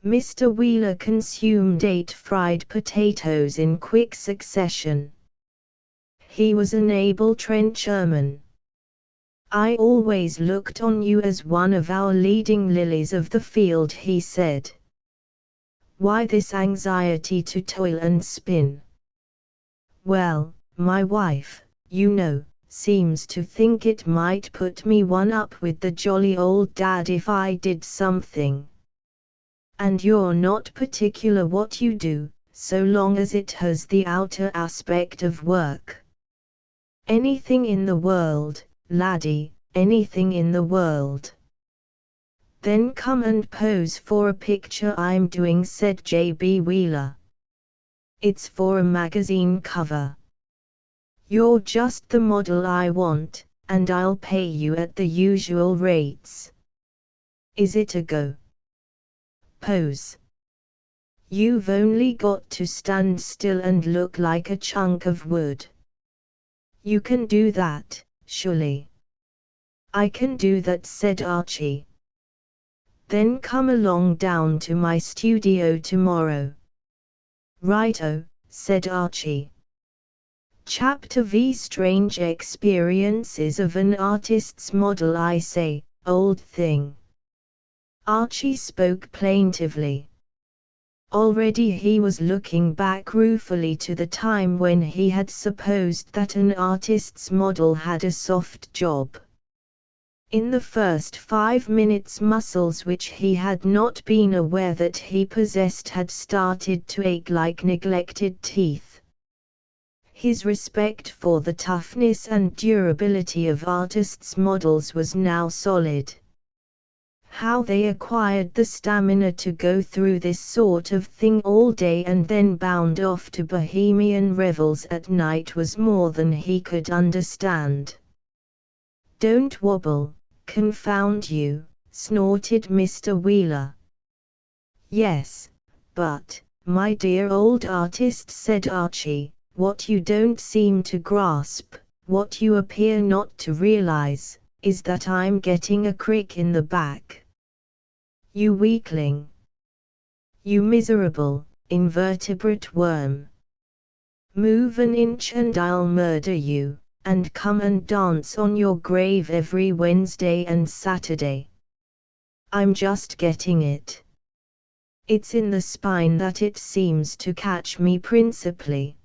Mr. Wheeler consumed 8 fried potatoes in quick succession. He was an able trencherman. "I always looked on you as one of our leading lilies of the field," he said. "Why this anxiety to toil and spin?" "Well, my wife, you know, seems to think it might put me one up with the jolly old dad if I did something. And you're not particular what you do, so long as it has the outer aspect of work." "Anything in the world, laddie, anything in the world." "Then come and pose for a picture I'm doing," said J.B. Wheeler. "It's for a magazine cover. You're just the model I want, and I'll pay you at the usual rates. Is it a go?" "Pose. You've only got to stand still and look like a chunk of wood." "You can do that, surely?" "I can do that," said Archie. "Then come along down to my studio tomorrow." "Righto," said Archie. Chapter V. Strange Experiences of an Artist's Model. "I say, old thing." Archie spoke plaintively. Already he was looking back ruefully to the time when he had supposed that an artist's model had a soft job. In the first 5 minutes muscles which he had not been aware that he possessed had started to ache like neglected teeth. His respect for the toughness and durability of artists' models was now solid. How they acquired the stamina to go through this sort of thing all day and then bound off to bohemian revels at night was more than he could understand. "Don't wobble, confound you," snorted Mr. Wheeler. "Yes, but, my dear old artist," said Archie, "what you don't seem to grasp, what you appear not to realize, is that I'm getting a crick in the back. You weakling. You miserable, invertebrate worm. Move an inch and I'll murder you, and come and dance on your grave every Wednesday and Saturday. I'm just getting it. It's in the spine that it seems to catch me principally."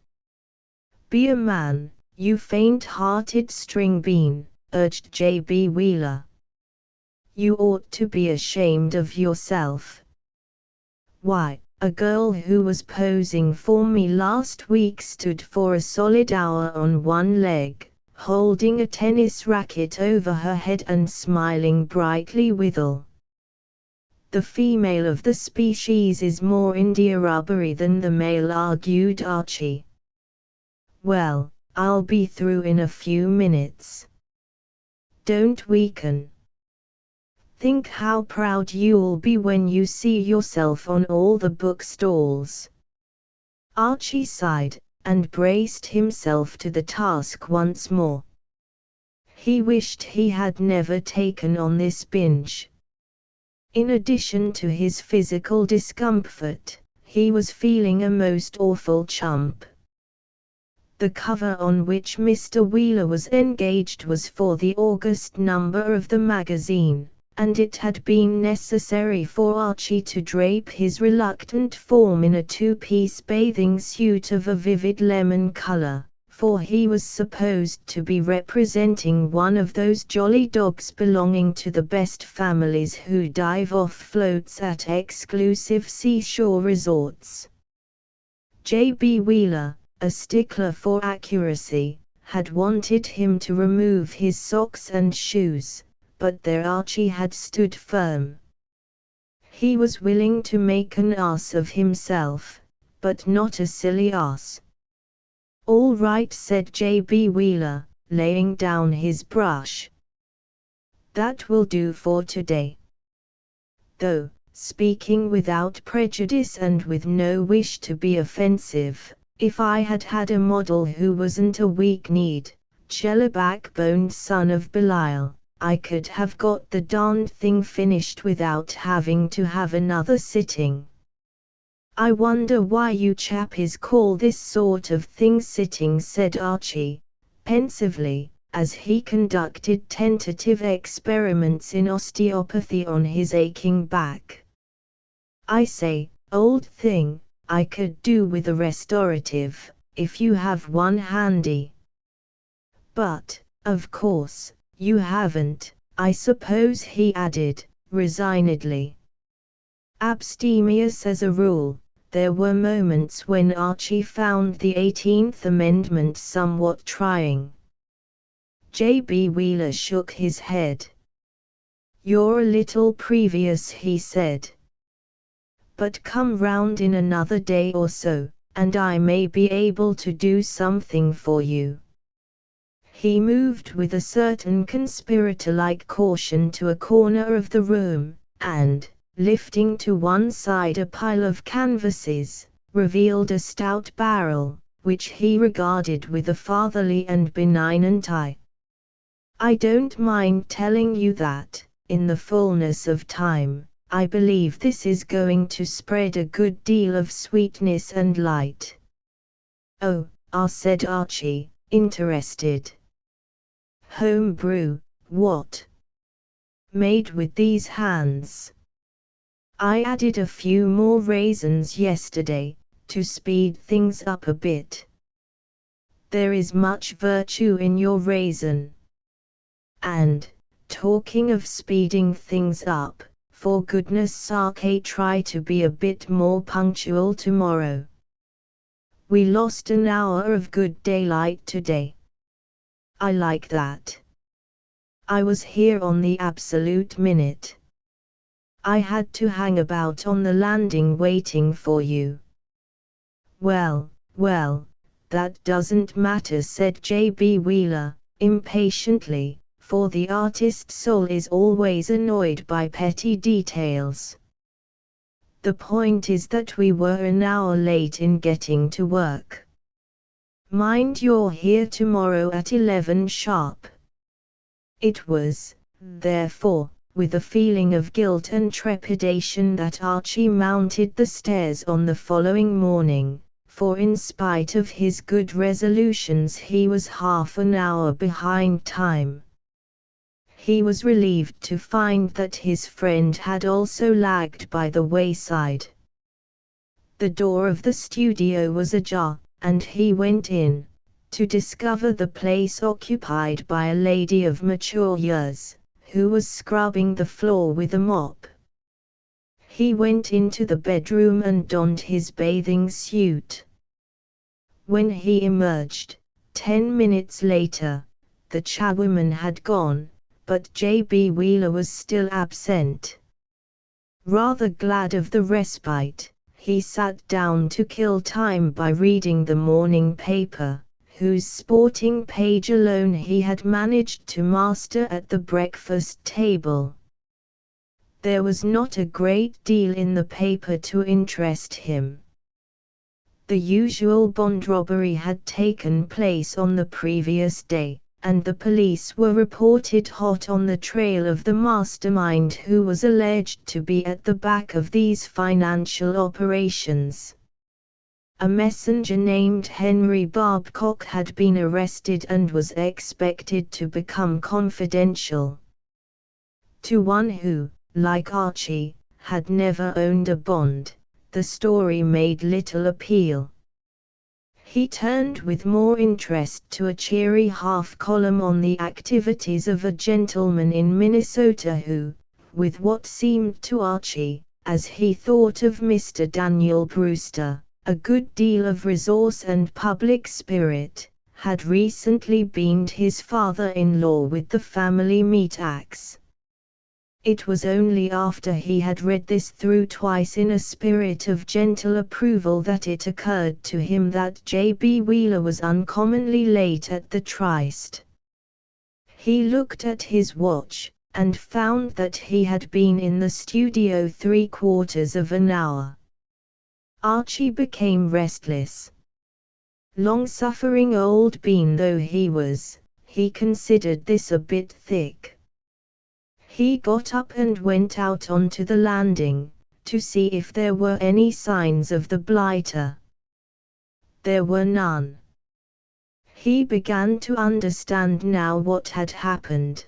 "Be a man, you faint-hearted string bean," urged J.B. Wheeler. "You ought to be ashamed of yourself. Why, a girl who was posing for me last week stood for a solid hour on one leg, holding a tennis racket over her head and smiling brightly withal." "The female of the species is more India rubbery than the male," argued Archie. Well, I'll be through in a few minutes. Don't weaken. Think how proud you'll be when you see yourself on all the bookstalls. Archie sighed, and braced himself to the task once more. He wished he had never taken on this binge. In addition to his physical discomfort, he was feeling a most awful chump. The cover on which Mr. Wheeler was engaged was for the August number of the magazine, and it had been necessary for Archie to drape his reluctant form in a two-piece bathing suit of a vivid lemon color, for he was supposed to be representing one of those jolly dogs belonging to the best families who dive off floats at exclusive seashore resorts. J.B. Wheeler, a stickler for accuracy, had wanted him to remove his socks and shoes, but there Archie had stood firm. He was willing to make an ass of himself, but not a silly ass. "All right," said J.B. Wheeler, laying down his brush. "That will do for today." Though, speaking without prejudice and with no wish to be offensive, if I had had a model who wasn't a weak-kneed, jelly-backboned son of Belial, I could have got the darned thing finished without having to have another sitting. "I wonder why you chappies call this sort of thing sitting," said Archie, pensively, as he conducted tentative experiments in osteopathy on his aching back. "I say, old thing, I could do with a restorative, if you have one handy. But, of course, you haven't, I suppose," he added, resignedly. Abstemious as a rule, there were moments when Archie found the 18th Amendment somewhat trying. J.B. Wheeler shook his head. "You're a little previous," he said. "But come round in another day or so, and I may be able to do something for you." He moved with a certain conspirator-like caution to a corner of the room, and, lifting to one side a pile of canvases, revealed a stout barrel, which he regarded with a fatherly and benignant eye. "I don't mind telling you that, in the fullness of time, I believe this is going to spread a good deal of sweetness and light." "Oh," said Archie, interested. "Home brew, what? Made with these hands?" "I added a few more raisins yesterday, to speed things up a bit." "There is much virtue in your raisin. And, talking of speeding things up, for goodness sake try to be a bit more punctual tomorrow. We lost an hour of good daylight today." "I like that. I was here on the absolute minute. I had to hang about on the landing waiting for you." Well, that doesn't matter," said J.B. Wheeler, impatiently, for the artist soul is always annoyed by petty details. "The point is that we were an hour late in getting to work. Mind you're here tomorrow at 11 sharp." It was, therefore, with a feeling of guilt and trepidation that Archie mounted the stairs on the following morning, for in spite of his good resolutions he was half an hour behind time. He was relieved to find that his friend had also lagged by the wayside. The door of the studio was ajar, and he went in, to discover the place occupied by a lady of mature years, who was scrubbing the floor with a mop. He went into the bedroom and donned his bathing suit. When he emerged, 10 minutes later, the charwoman had gone, but J.B. Wheeler was still absent. Rather glad of the respite, he sat down to kill time by reading the morning paper, whose sporting page alone he had managed to master at the breakfast table. There was not a great deal in the paper to interest him. The usual bond robbery had taken place on the previous day, and the police were reported hot on the trail of the mastermind who was alleged to be at the back of these financial operations. A messenger named Henry Babcock had been arrested and was expected to become confidential. To one who, like Archie, had never owned a bond, the story made little appeal. He turned with more interest to a cheery half-column on the activities of a gentleman in Minnesota who, with what seemed to Archie, as he thought of Mr. Daniel Brewster, a good deal of resource and public spirit, had recently beamed his father-in-law with the family meat axe. It was only after he had read this through twice in a spirit of gentle approval that it occurred to him that J.B. Wheeler was uncommonly late at the tryst. He looked at his watch, and found that he had been in the studio 3/4 of an hour. Archie became restless. Long-suffering old bean though he was, he considered this a bit thick. He got up and went out onto the landing, to see if there were any signs of the blighter. There were none. He began to understand now what had happened.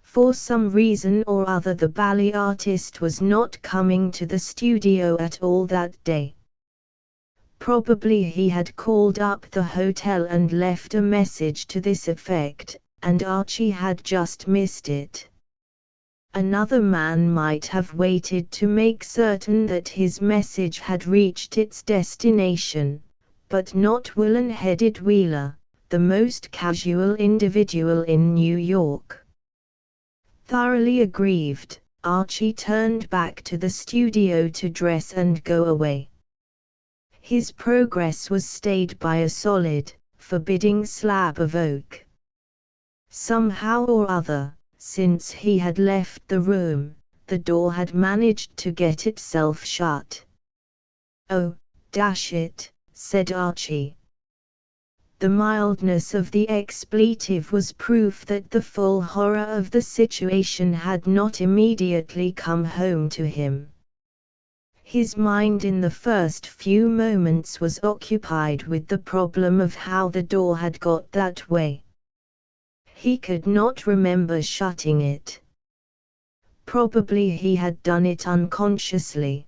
For some reason or other the ballet artist was not coming to the studio at all that day. Probably he had called up the hotel and left a message to this effect, and Archie had just missed it. Another man might have waited to make certain that his message had reached its destination, but not woolen-headed Wheeler, the most casual individual in New York. Thoroughly aggrieved, Archie turned back to the studio to dress and go away. His progress was stayed by a solid, forbidding slab of oak. Somehow or other, since he had left the room, the door had managed to get itself shut. "Oh, dash it," said Archie. The mildness of the expletive was proof that the full horror of the situation had not immediately come home to him. His mind in the first few moments was occupied with the problem of how the door had got that way. He could not remember shutting it. Probably he had done it unconsciously.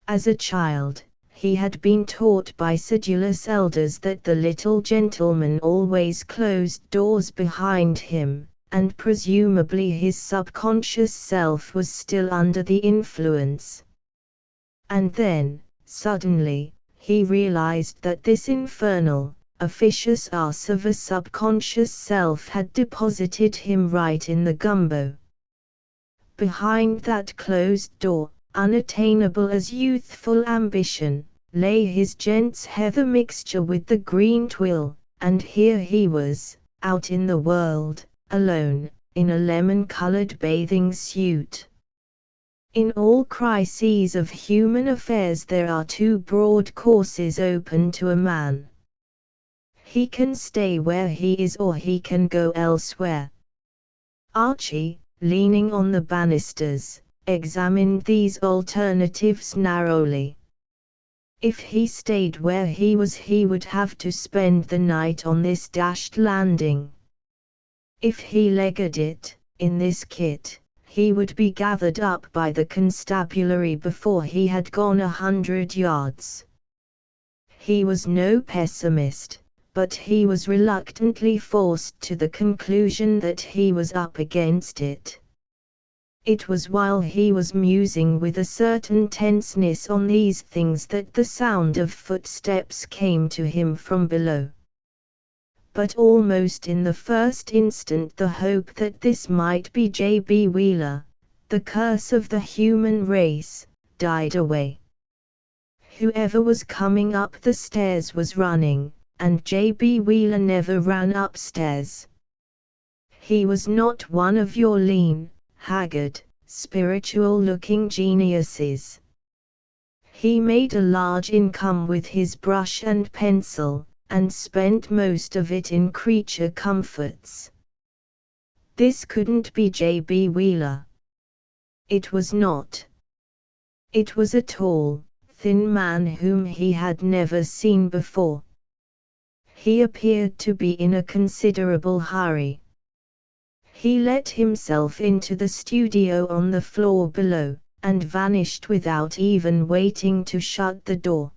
As a child, he had been taught by sedulous elders that the little gentleman always closed doors behind him, and presumably his subconscious self was still under the influence. And then, suddenly, he realized that this infernal, officious ass of a subconscious self had deposited him right in the gumbo. Behind that closed door, unattainable as youthful ambition, lay his gents' heather mixture with the green twill, and here he was, out in the world, alone, in a lemon-colored bathing suit. In all crises of human affairs there are two broad courses open to a man. He can stay where he is or he can go elsewhere. Archie, leaning on the banisters, examined these alternatives narrowly. If he stayed where he was he would have to spend the night on this dashed landing. If he legged it, in this kit, he would be gathered up by the constabulary before he had gone 100 yards. He was no pessimist, but he was reluctantly forced to the conclusion that he was up against it. It was while he was musing with a certain tenseness on these things that the sound of footsteps came to him from below. But almost in the first instant the hope that this might be J.B. Wheeler, the curse of the human race, died away. Whoever was coming up the stairs was running, and J.B. Wheeler never ran upstairs. He was not one of your lean, haggard, spiritual-looking geniuses. He made a large income with his brush and pencil, and spent most of it in creature comforts. This couldn't be J.B. Wheeler. It was not. It was a tall, thin man whom he had never seen before. He appeared to be in a considerable hurry. He let himself into the studio on the floor below, and vanished without even waiting to shut the door.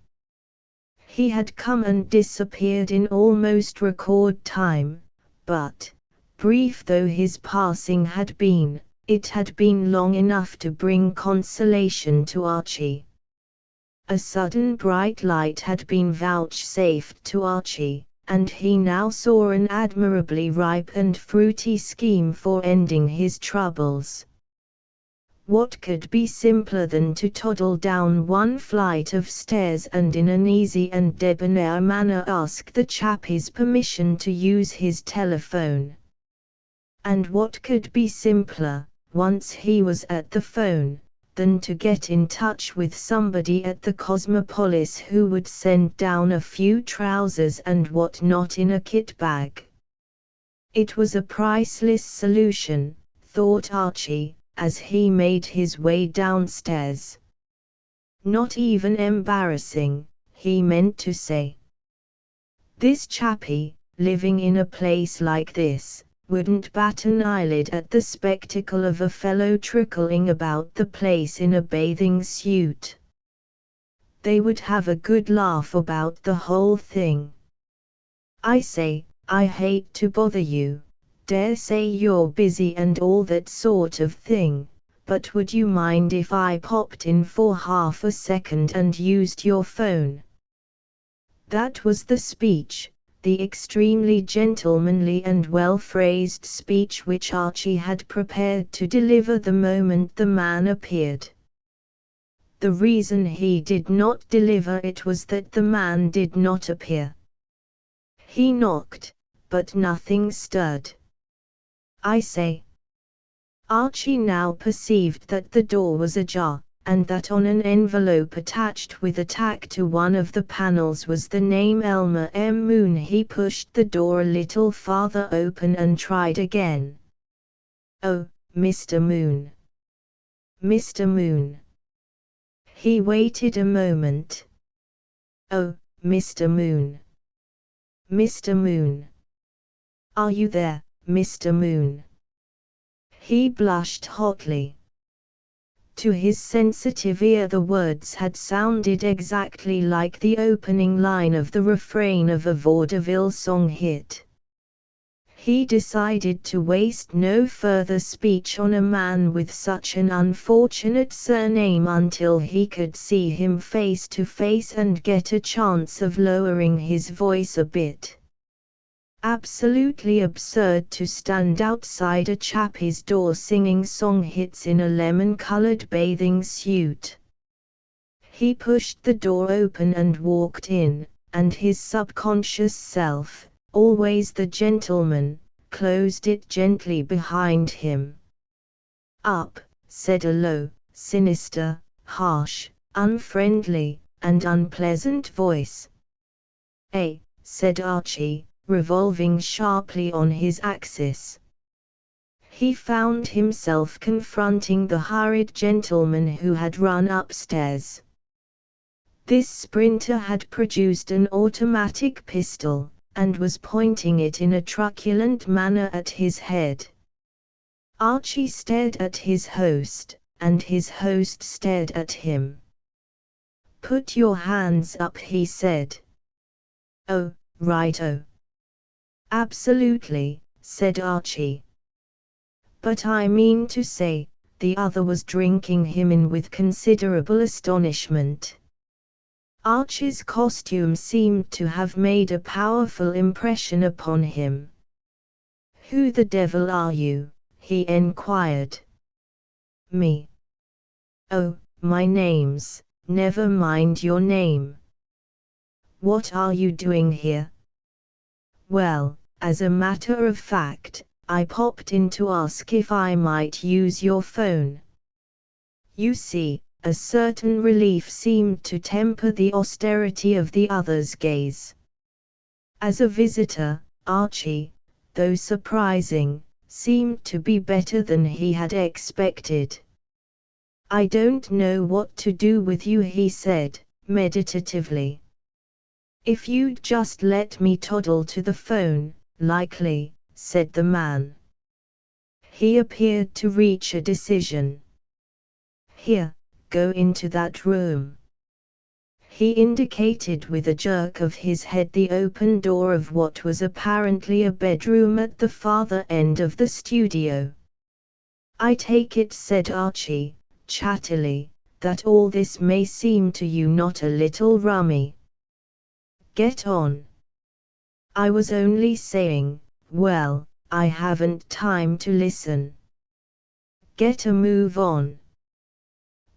He had come and disappeared in almost record time, but, brief though his passing had been, it had been long enough to bring consolation to Archie. A sudden bright light had been vouchsafed to Archie, and he now saw an admirably ripe and fruity scheme for ending his troubles. What could be simpler than to toddle down one flight of stairs and in an easy and debonair manner ask the chappie's permission to use his telephone? And what could be simpler, once he was at the phone, than to get in touch with somebody at the Cosmopolis who would send down a few trousers and what not in a kit bag? It was a priceless solution, thought Archie, as he made his way downstairs. Not even embarrassing, he meant to say. This chappie, living in a place like this, wouldn't bat an eyelid at the spectacle of a fellow trickling about the place in a bathing suit. They would have a good laugh about the whole thing. I say, I hate to bother you. Dare say you're busy and all that sort of thing, but would you mind if I popped in for half a second and used your phone? That was the speech, the extremely gentlemanly and well-phrased speech which Archie had prepared to deliver the moment the man appeared. The reason he did not deliver it was that the man did not appear. He knocked, but nothing stirred. I say. Archie now perceived that the door was ajar, and that on an envelope attached with a tack to one of the panels was the name Elmer M. Moon. He pushed the door a little farther open and tried again. Oh, Mr. Moon. Mr. Moon. He waited a moment. Oh, Mr. Moon. Mr. Moon. Are you there, Mr. Moon? He blushed hotly. To his sensitive ear the words had sounded exactly like the opening line of the refrain of a vaudeville song hit. He decided to waste no further speech on a man with such an unfortunate surname until he could see him face to face and get a chance of lowering his voice a bit. Absolutely absurd to stand outside a chappie's door singing song hits in a lemon-colored bathing suit. He pushed the door open and walked in, and his subconscious self, always the gentleman, closed it gently behind him. Up, said a low, sinister, harsh, unfriendly, and unpleasant voice. Said Archie, revolving sharply on his axis. He found himself confronting the hurried gentleman who had run upstairs. This sprinter had produced an automatic pistol, and was pointing it in a truculent manner at his head. Archie stared at his host, and his host stared at him. "Put your hands up," he said. "Oh, righto." "Absolutely," said Archie. "But I mean to say," the other was drinking him in with considerable astonishment. Archie's costume seemed to have made a powerful impression upon him. "Who the devil are you?" he enquired. "Me. Oh, my name's..." "Never mind your name. What are you doing here?" Well, as a matter of fact, I popped in to ask if I might use your phone. You see, a certain relief seemed to temper the austerity of the other's gaze. As a visitor, Archie, though surprising, seemed to be better than he had expected. I don't know what to do with you, he said, meditatively. If you'd just let me toddle to the phone, likely, said the man. He appeared to reach a decision. Here, go into that room. He indicated with a jerk of his head the open door of what was apparently a bedroom at the farther end of the studio. I take it, said Archie, chattily, that all this may seem to you not a little rummy. Get on. I was only saying, well, I haven't time to listen. Get a move on.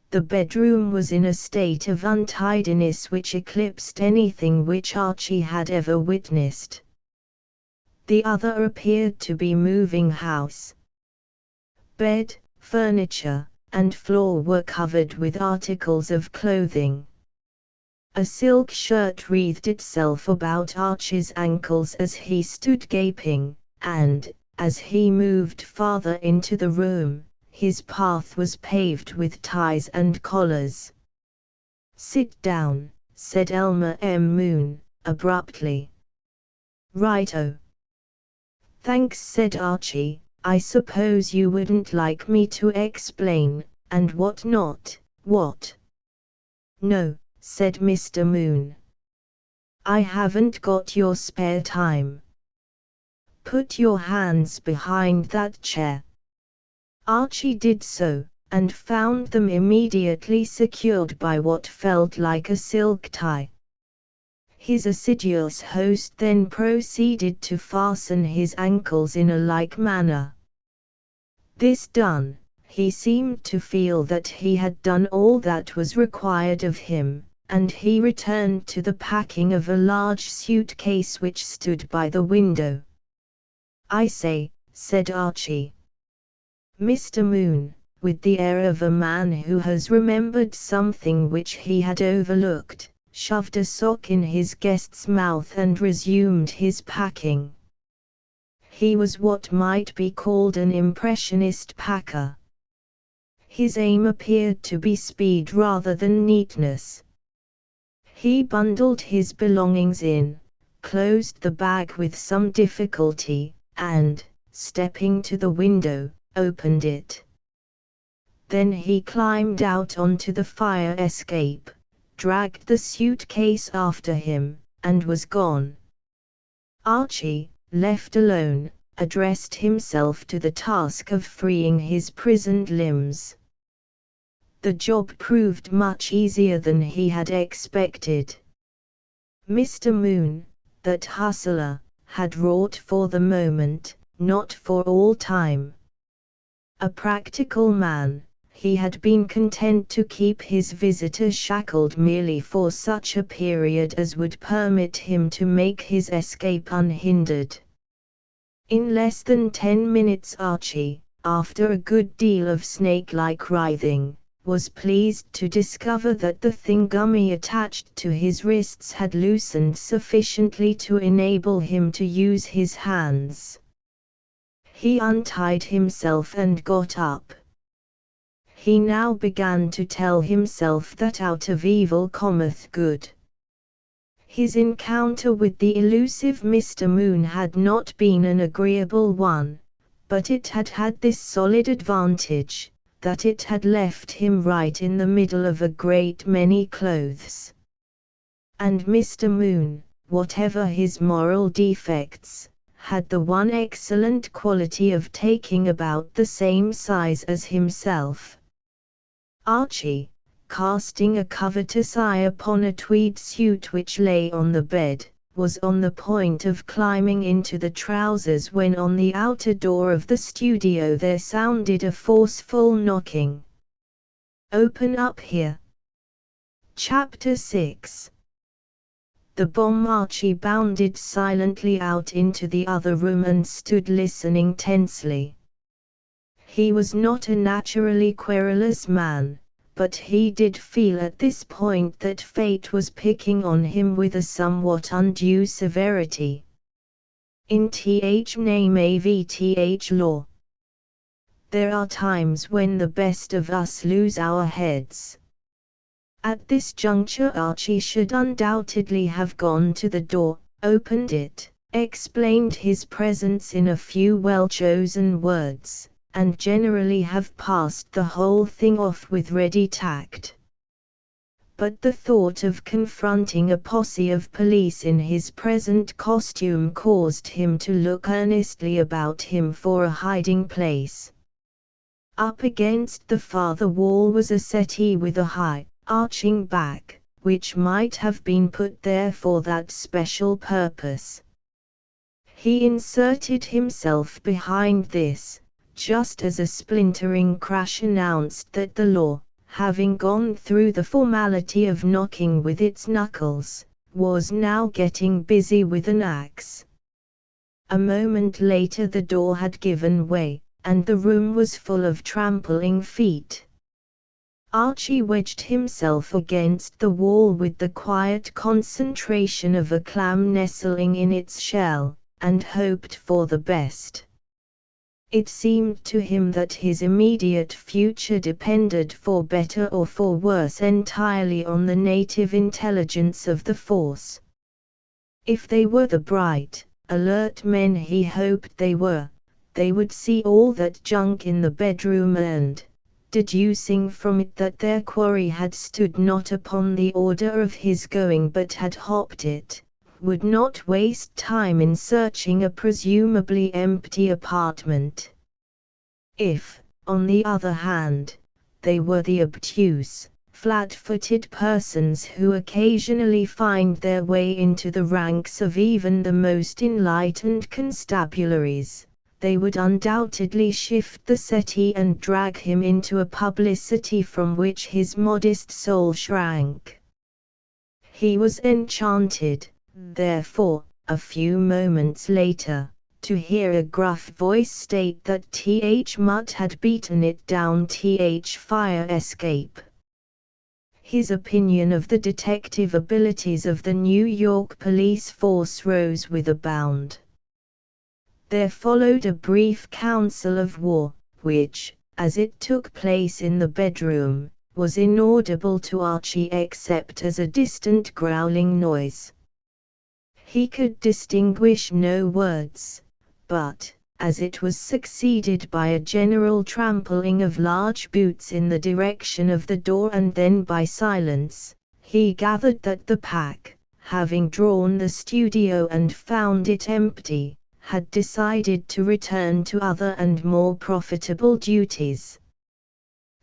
The bedroom was in a state of untidiness which eclipsed anything which Archie had ever witnessed. The other appeared to be moving house. Bed, furniture, and floor were covered with articles of clothing. A silk shirt wreathed itself about Archie's ankles as he stood gaping, and, as he moved farther into the room, his path was paved with ties and collars. Sit down, said Elmer M. Moon, abruptly. Righto. Thanks, said Archie. I suppose you wouldn't like me to explain, and what not, what? No, said Mr. Moon. I haven't got your spare time. Put your hands behind that chair. Archie did so, and found them immediately secured by what felt like a silk tie. His assiduous host then proceeded to fasten his ankles in a like manner. This done, he seemed to feel that he had done all that was required of him, and he returned to the packing of a large suitcase which stood by the window. I say, said Archie. Mr. Moon, with the air of a man who has remembered something which he had overlooked, shoved a sock in his guest's mouth and resumed his packing. He was what might be called an impressionist packer. His aim appeared to be speed rather than neatness. He bundled his belongings in, closed the bag with some difficulty, and, stepping to the window, opened it. Then he climbed out onto the fire escape, dragged the suitcase after him, and was gone. Archie, left alone, addressed himself to the task of freeing his prisoned limbs. The job proved much easier than he had expected. Mr. Moon, that hustler, had wrought for the moment, not for all time. A practical man, he had been content to keep his visitor shackled merely for such a period as would permit him to make his escape unhindered. In less than 10 minutes Archie, after a good deal of snake-like writhing, was pleased to discover that the thingummy attached to his wrists had loosened sufficiently to enable him to use his hands. He untied himself and got up. He now began to tell himself that out of evil cometh good. His encounter with the elusive Mr. Moon had not been an agreeable one, but it had had this solid advantage, that it had left him right in the middle of a great many clothes. And Mr. Moon, whatever his moral defects, had the one excellent quality of taking about the same size as himself. Archie, casting a covetous eye upon a tweed suit which lay on the bed, was on the point of climbing into the trousers when on the outer door of the studio there sounded a forceful knocking. Open up here. Chapter 6. the bomb. Archie bounded silently out into the other room and stood listening tensely. He was not a naturally querulous man, but he did feel at this point that fate was picking on him with a somewhat undue severity. In th name avth law. There are times when the best of us lose our heads. At this juncture Archie should undoubtedly have gone to the door, opened it, explained his presence in a few well-chosen words, and generally have passed the whole thing off with ready tact. But the thought of confronting a posse of police in his present costume caused him to look earnestly about him for a hiding place. Up against the farther wall was a settee with a high, arching back, which might have been put there for that special purpose. He inserted himself behind this, just as a splintering crash announced that the law, having gone through the formality of knocking with its knuckles, was now getting busy with an axe. A moment later the door had given way, and the room was full of trampling feet. Archie wedged himself against the wall with the quiet concentration of a clam nestling in its shell, and hoped for the best. It seemed to him that his immediate future depended for better or for worse entirely on the native intelligence of the force. If they were the bright, alert men he hoped they were, they would see all that junk in the bedroom and, deducing from it that their quarry had stood not upon the order of his going but had hopped it, would not waste time in searching a presumably empty apartment. If, on the other hand, they were the obtuse, flat-footed persons who occasionally find their way into the ranks of even the most enlightened constabularies, they would undoubtedly shift the settee and drag him into a publicity from which his modest soul shrank. He was enchanted, therefore, a few moments later, to hear a gruff voice state that Th Mutt had beaten it down Th fire escape. His opinion of the detective abilities of the New York police force rose with a bound. There followed a brief council of war, which, as it took place in the bedroom, was inaudible to Archie except as a distant growling noise. He could distinguish no words, but, as it was succeeded by a general trampling of large boots in the direction of the door and then by silence, he gathered that the pack, having drawn the studio and found it empty, had decided to return to other and more profitable duties.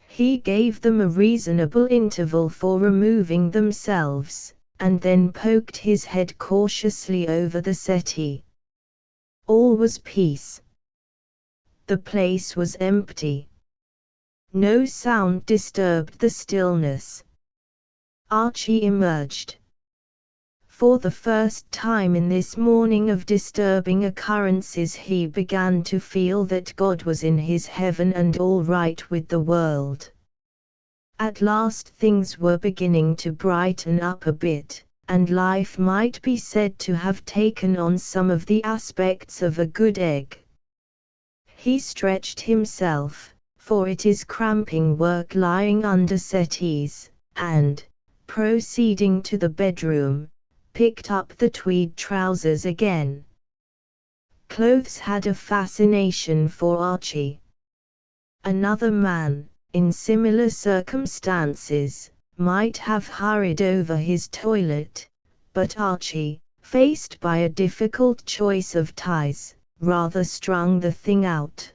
He gave them a reasonable interval for removing themselves, and then poked his head cautiously over the settee. All was peace. The place was empty. No sound disturbed the stillness. Archie emerged. For the first time in this morning of disturbing occurrences he began to feel that God was in his heaven and all right with the world. At last things were beginning to brighten up a bit, and life might be said to have taken on some of the aspects of a good egg. He stretched himself, for it is cramping work lying under settees, and, proceeding to the bedroom, picked up the tweed trousers again. Clothes had a fascination for Archie. Another man, in similar circumstances, might have hurried over his toilet, but Archie, faced by a difficult choice of ties, rather strung the thing out.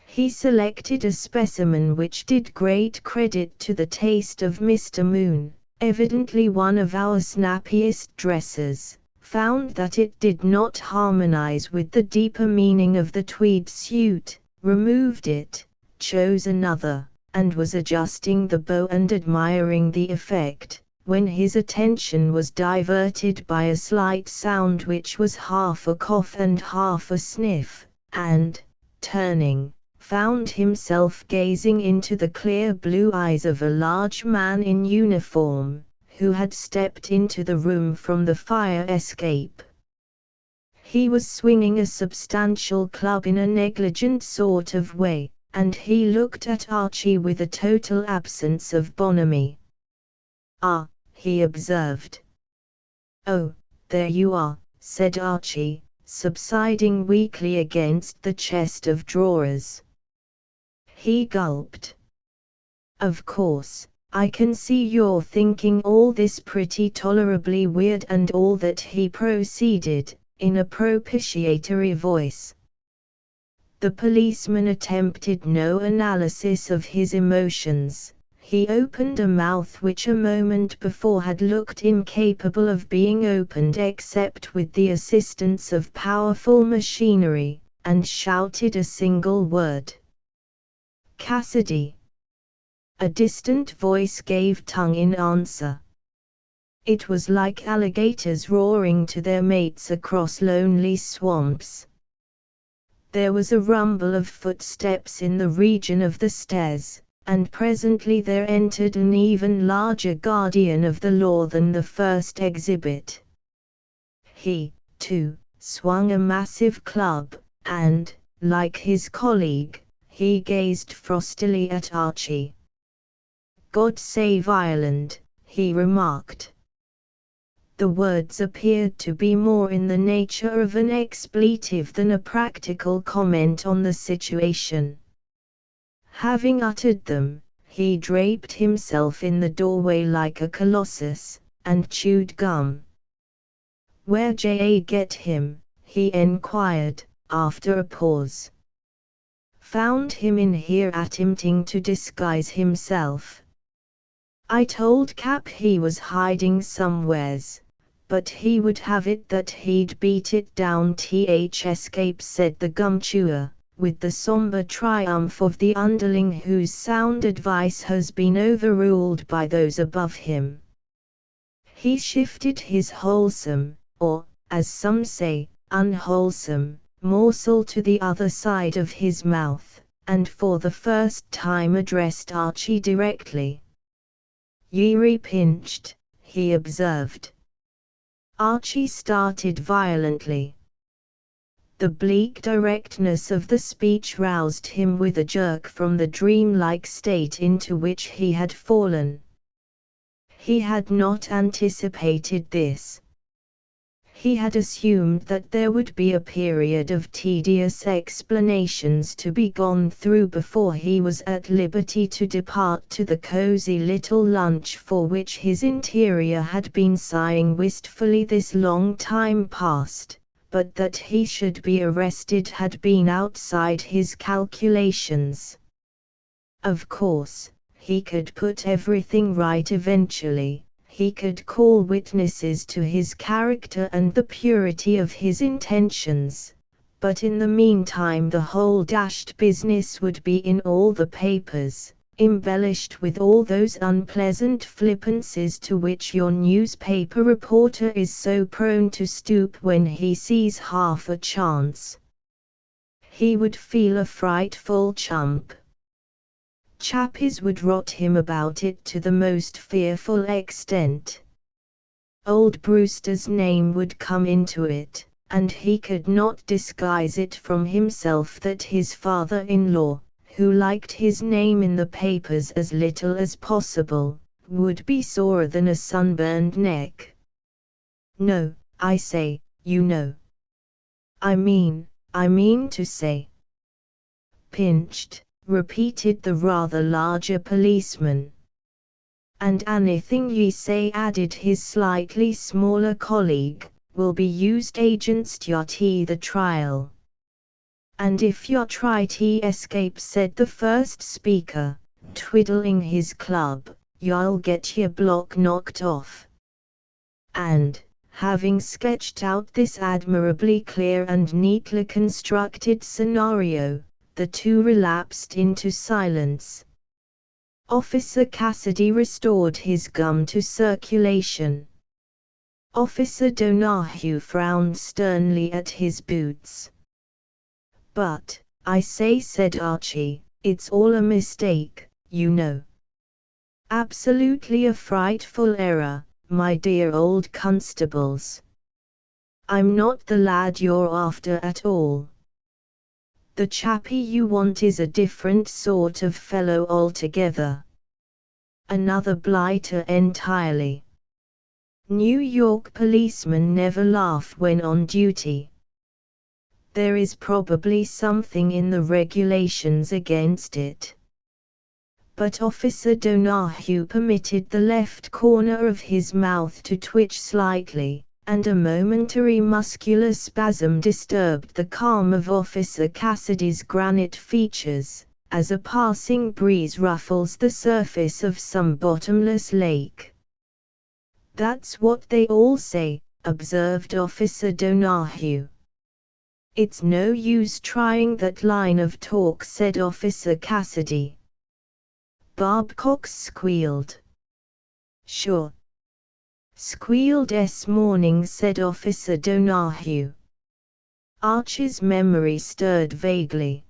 He selected a specimen which did great credit to the taste of Mr. Moon, evidently one of our snappiest dressers, found that it did not harmonize with the deeper meaning of the tweed suit, removed it, chose another, and was adjusting the bow and admiring the effect, when his attention was diverted by a slight sound which was half a cough and half a sniff, and, turning, found himself gazing into the clear blue eyes of a large man in uniform, who had stepped into the room from the fire escape. He was swinging a substantial club in a negligent sort of way, and he looked at Archie with a total absence of bonhomie. "Ah," he observed. "Oh, there you are," said Archie, subsiding weakly against the chest of drawers. He gulped. "Of course, I can see you're thinking all this pretty tolerably weird and all that," he proceeded, in a propitiatory voice. The policeman attempted no analysis of his emotions. He opened a mouth which a moment before had looked incapable of being opened except with the assistance of powerful machinery, and shouted a single word. "Cassidy!" A distant voice gave tongue in answer. It was like alligators roaring to their mates across lonely swamps. There was a rumble of footsteps in the region of the stairs, and presently there entered an even larger guardian of the law than the first exhibit. He, too, swung a massive club, and, like his colleague, he gazed frostily at Archie. "God save Ireland," he remarked. The words appeared to be more in the nature of an expletive than a practical comment on the situation. Having uttered them, he draped himself in the doorway like a colossus, and chewed gum. "Where'd J.A. get him?" he enquired, after a pause. "Found him in here attempting to disguise himself. I told Cap he was hiding somewheres, but he would have it that he'd beat it down escape," said the gum chewer, with the somber triumph of the underling whose sound advice has been overruled by those above him. He shifted his wholesome, or, as some say, unwholesome, morsel to the other side of his mouth, and for the first time addressed Archie directly. "Ye pinched," he observed. Archie started violently. The bleak directness of the speech roused him with a jerk from the dreamlike state into which he had fallen. He had not anticipated this. He had assumed that there would be a period of tedious explanations to be gone through before he was at liberty to depart to the cozy little lunch for which his interior had been sighing wistfully this long time past, but that he should be arrested had been outside his calculations. Of course, he could put everything right eventually. He could call witnesses to his character and the purity of his intentions, but in the meantime the whole dashed business would be in all the papers, embellished with all those unpleasant flippancies to which your newspaper reporter is so prone to stoop when he sees half a chance. He would feel a frightful chump. Chappies would rot him about it to the most fearful extent. Old Brewster's name would come into it, and he could not disguise it from himself that his father-in-law, who liked his name in the papers as little as possible, would be sorer than a sunburned neck. "No, I say, you know. I mean to say." "Pinched," repeated the rather larger policeman. "And anything ye say," added his slightly smaller colleague, "will be used against you at the trial. And if you try to escape," said the first speaker, twiddling his club, "you'll get your block knocked off." And, having sketched out this admirably clear and neatly constructed scenario, the two relapsed into silence. Officer Cassidy restored his gum to circulation. Officer Donahue frowned sternly at his boots. "But, I say," said Archie, "it's all a mistake, you know. Absolutely a frightful error, my dear old constables. I'm not the lad you're after at all. The chappie you want is a different sort of fellow altogether. Another blighter entirely. New York policemen never laugh when on duty. There is probably something in the regulations against it." But Officer Donahue permitted the left corner of his mouth to twitch slightly, and a momentary muscular spasm disturbed the calm of Officer Cassidy's granite features, as a passing breeze ruffles the surface of some bottomless lake. "That's what they all say," observed Officer Donahue. "It's no use trying that line of talk," said Officer Cassidy. Babcock squealed. "Sure. Squealed s morning," said Officer Donahue. Archie's memory stirred vaguely.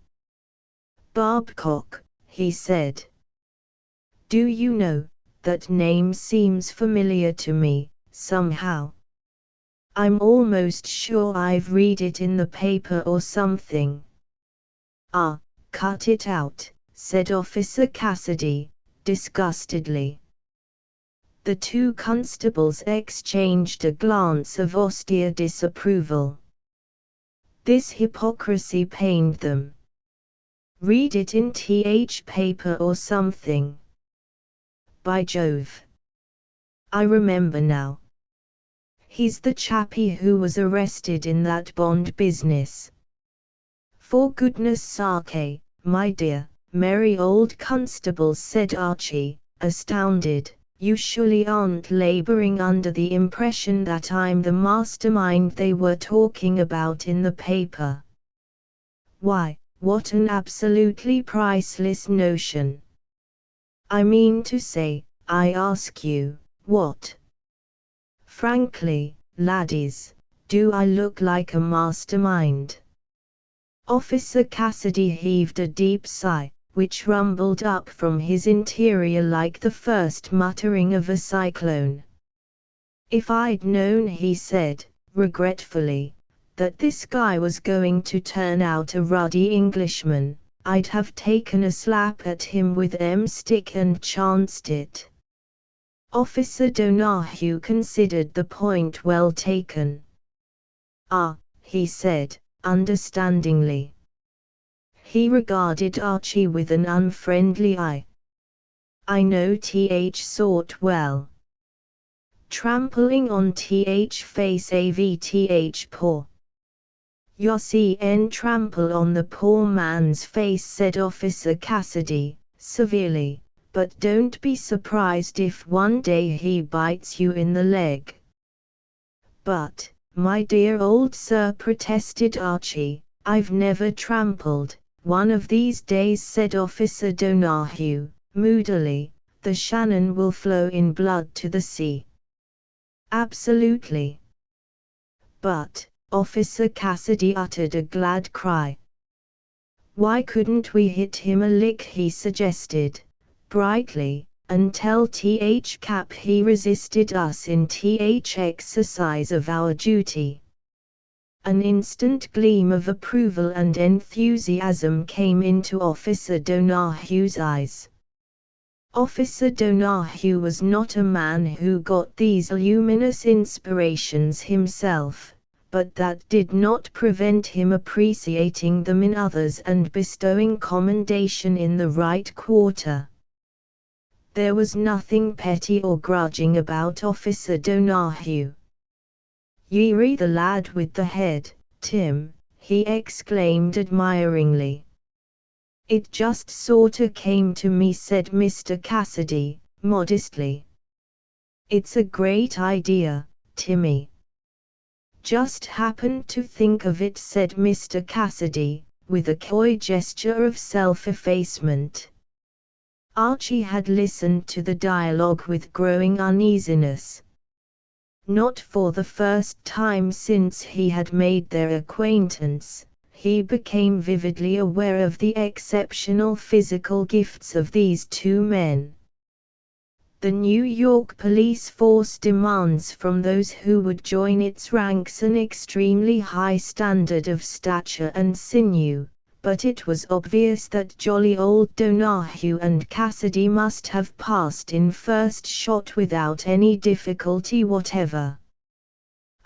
"Babcock," he said. "Do you know, that name seems familiar to me, somehow. I'm almost sure I've read it in the paper or something." "Ah, cut it out," said Officer Cassidy, disgustedly. The two constables exchanged a glance of austere disapproval. This hypocrisy pained them. "Read it in paper or something. By Jove! I remember now. He's the chappie who was arrested in that bond business." "For goodness sake, my dear, merry old constables," said Archie, astounded, "you surely aren't laboring under the impression that I'm the mastermind they were talking about in the paper? Why, what an absolutely priceless notion! I mean to say, I ask you, what? Frankly, laddies, do I look like a mastermind?" Officer Cassidy heaved a deep sigh, which rumbled up from his interior like the first muttering of a cyclone. "If I'd known," he said, regretfully, "that this guy was going to turn out a ruddy Englishman, I'd have taken a slap at him with stick and chanced it." Officer Donahue considered the point well taken. "Ah," he said, understandingly. He regarded Archie with an unfriendly eye. "I know sort well. Trampling on face avth paw." "You trample on the poor man's face," said Officer Cassidy, severely, "but don't be surprised if one day he bites you in the leg." "But, my dear old sir," protested Archie, "I've never trampled." "One of these days," said Officer Donahue, moodily, "the Shannon will flow in blood to the sea." "Absolutely." "But," Officer Cassidy uttered a glad cry. "Why couldn't we hit him a lick?" he suggested, brightly, "and tell Cap he resisted us in exercise of our duty." An instant gleam of approval and enthusiasm came into Officer Donahue's eyes. Officer Donahue was not a man who got these luminous inspirations himself, but that did not prevent him appreciating them in others and bestowing commendation in the right quarter. There was nothing petty or grudging about Officer Donahue. "Ye're the lad with the head, Tim," he exclaimed admiringly. "It just sorta came to me," said Mr. Cassidy, modestly. "It's a great idea, Timmy." "Just happened to think of it," said Mr. Cassidy, with a coy gesture of self-effacement. Archie had listened to the dialogue with growing uneasiness. Not for the first time since he had made their acquaintance, he became vividly aware of the exceptional physical gifts of these two men. The New York police force demands from those who would join its ranks an extremely high standard of stature and sinew, but it was obvious that jolly old Donahue and Cassidy must have passed in first shot without any difficulty whatever.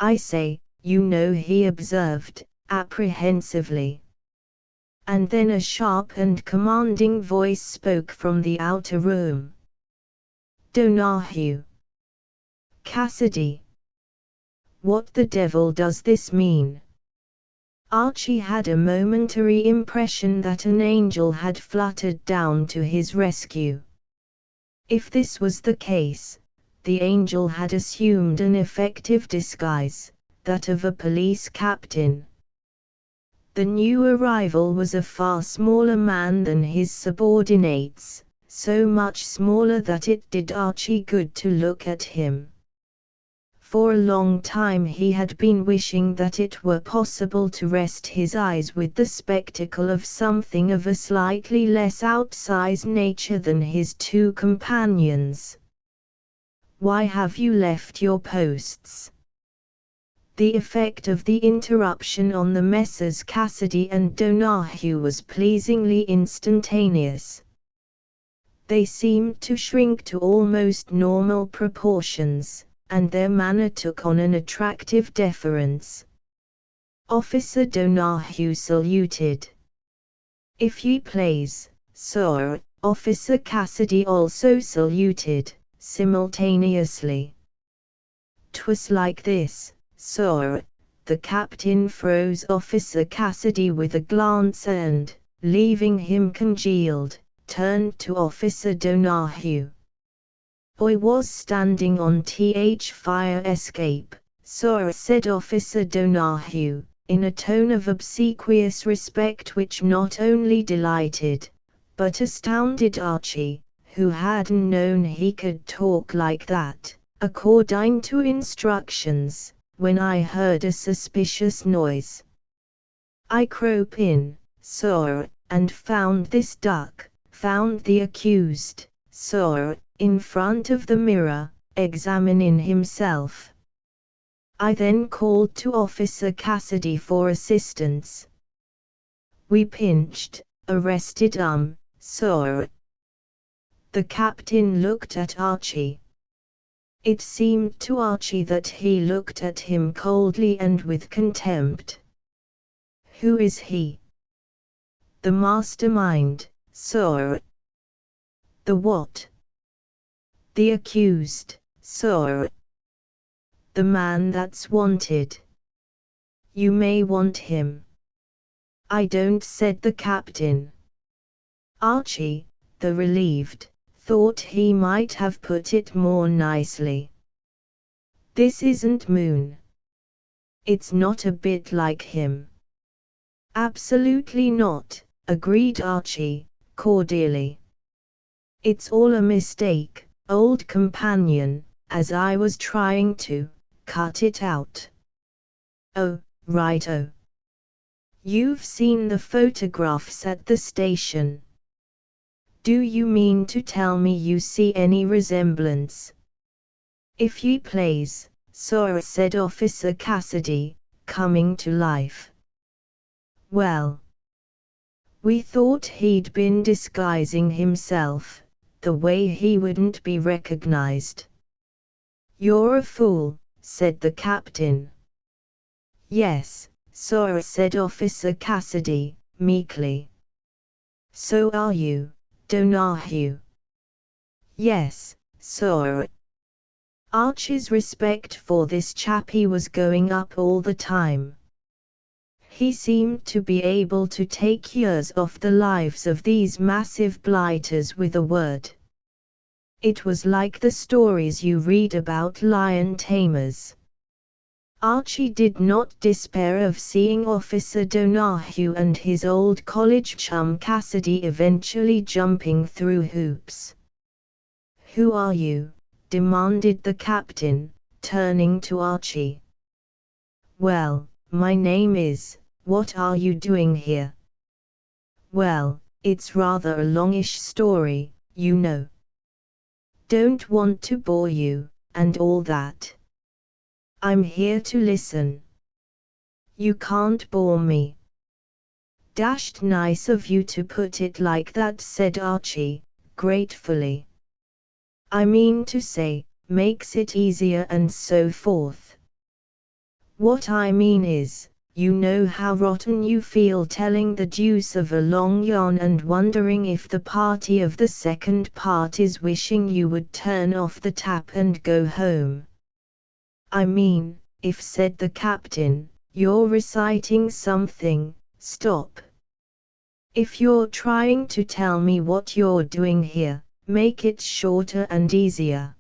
"I say, you know," he observed, apprehensively. And then a sharp and commanding voice spoke from the outer room. "Donahue. Cassidy. What the devil does this mean?" Archie had a momentary impression that an angel had fluttered down to his rescue. If this was the case, the angel had assumed an effective disguise, that of a police captain. The new arrival was a far smaller man than his subordinates, so much smaller that it did Archie good to look at him. For a long time he had been wishing that it were possible to rest his eyes with the spectacle of something of a slightly less outsized nature than his two companions. "Why have you left your posts?" The effect of the interruption on the Messrs. Cassidy and Donahue was pleasingly instantaneous. They seemed to shrink to almost normal proportions, and their manner took on an attractive deference. Officer Donahue saluted. "If ye please, sir." Officer Cassidy also saluted, simultaneously. "'Twas like this, sir." The captain froze Officer Cassidy with a glance and, leaving him congealed, turned to Officer Donahue. "I was standing on fire escape, sir," said Officer Donahue, in a tone of obsequious respect which not only delighted, but astounded Archie, who hadn't known he could talk like that, "according to instructions, when I heard a suspicious noise. I crope in, sir, and found this duck," found the accused, sir, in front of the mirror, examining himself. "I then called to Officer Cassidy for assistance. We pinched, arrested sir." The captain looked at Archie. It seemed to Archie that he looked at him coldly and with contempt. "Who is he?" "The mastermind, sir." "The what?" "The accused, sir. The man that's wanted." "You may want him." "I don't," said the captain. Archie, the relieved, thought he might have put it more nicely. "This isn't Moon." "It's not a bit like him." "Absolutely not," agreed Archie, cordially. "It's all a mistake, old companion, as I was trying to cut it out." "Oh, righto. You've seen the photographs at the station. Do you mean to tell me you see any resemblance?" "If ye please, sir," said Officer Cassidy, coming to life. "Well, we thought he'd been disguising himself, the way he wouldn't be recognized." "You're a fool," said the captain. "Yes, sir," said Officer Cassidy, meekly. "So are you, Donahue." "Yes, sir." Archie's respect for this chappie was going up all the time. He seemed to be able to take years off the lives of these massive blighters with a word. It was like the stories you read about lion tamers. Archie did not despair of seeing Officer Donahue and his old college chum Cassidy eventually jumping through hoops. "Who are you?" demanded the captain, turning to Archie. "Well, my name is. What are you doing here?" "Well, it's rather a longish story, you know. Don't want to bore you, and all that. I'm here to listen." "You can't bore me." "Dashed nice of you to put it like that," said Archie, gratefully. "I mean to say, makes it easier and so forth. What I mean is, you know how rotten you feel telling the deuce of a long yarn and wondering if the party of the second part is wishing you would turn off the tap and go home. I mean, if," said the captain, "you're reciting something, stop. If you're trying to tell me what you're doing here, make it shorter and easier."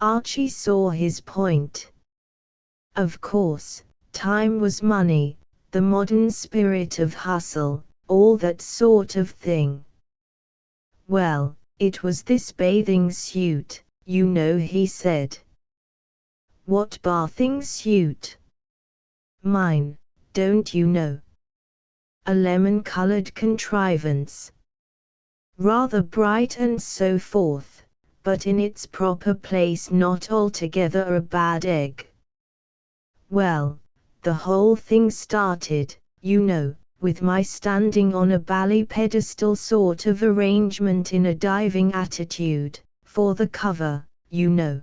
Archie saw his point. Of course, time was money, the modern spirit of hustle, all that sort of thing. "Well, it was this bathing suit, you know," he said. "What bathing suit?" "Mine, don't you know? A lemon-colored contrivance. Rather bright and so forth, but in its proper place not altogether a bad egg. Well, the whole thing started, you know, with my standing on a bally pedestal sort of arrangement in a diving attitude, for the cover, you know.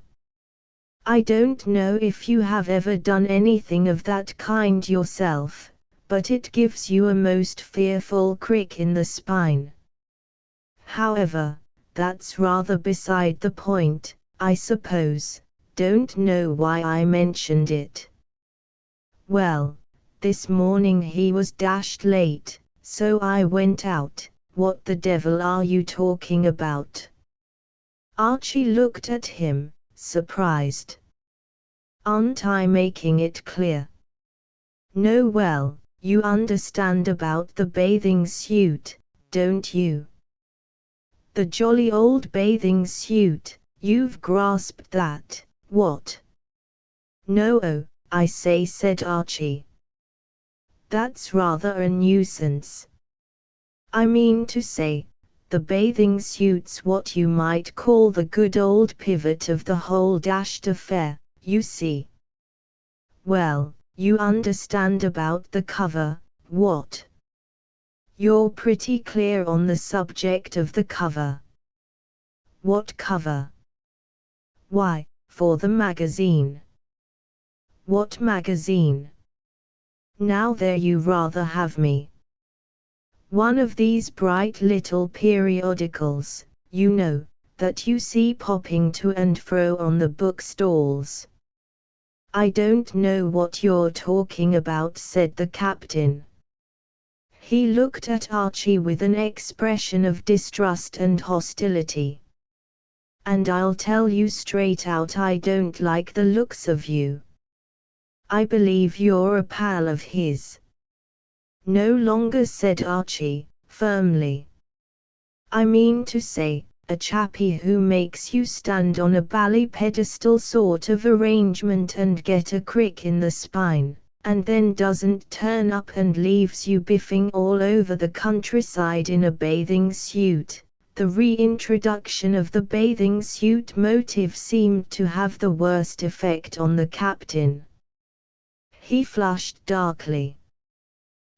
I don't know if you have ever done anything of that kind yourself, but it gives you a most fearful crick in the spine. However, that's rather beside the point, I suppose. Don't know why I mentioned it. Well, this morning he was dashed late, so I went out. What the devil are you talking about?" Archie looked at him, surprised. "Aren't I making it clear?" "No, well, you understand about the bathing suit, don't you? The jolly old bathing suit, you've grasped that, what?" "No, oh, I say," said Archie. "That's rather a nuisance. I mean to say, the bathing suit's what you might call the good old pivot of the whole dashed affair, you see. Well, you understand about the cover, what? You're pretty clear on the subject of the cover." "What cover?" "Why, for the magazine." "What magazine?" "Now there you rather have me. One of these bright little periodicals, you know, that you see popping to and fro on the bookstalls." "I don't know what you're talking about," said the captain. He looked at Archie with an expression of distrust and hostility. "And I'll tell you straight out, I don't like the looks of you. I believe you're a pal of his." "No longer," said Archie, firmly. "I mean to say, a chappie who makes you stand on a bally pedestal sort of arrangement and get a crick in the spine, and then doesn't turn up and leaves you biffing all over the countryside in a bathing suit." The reintroduction of the bathing suit motive seemed to have the worst effect on the captain. He flushed darkly.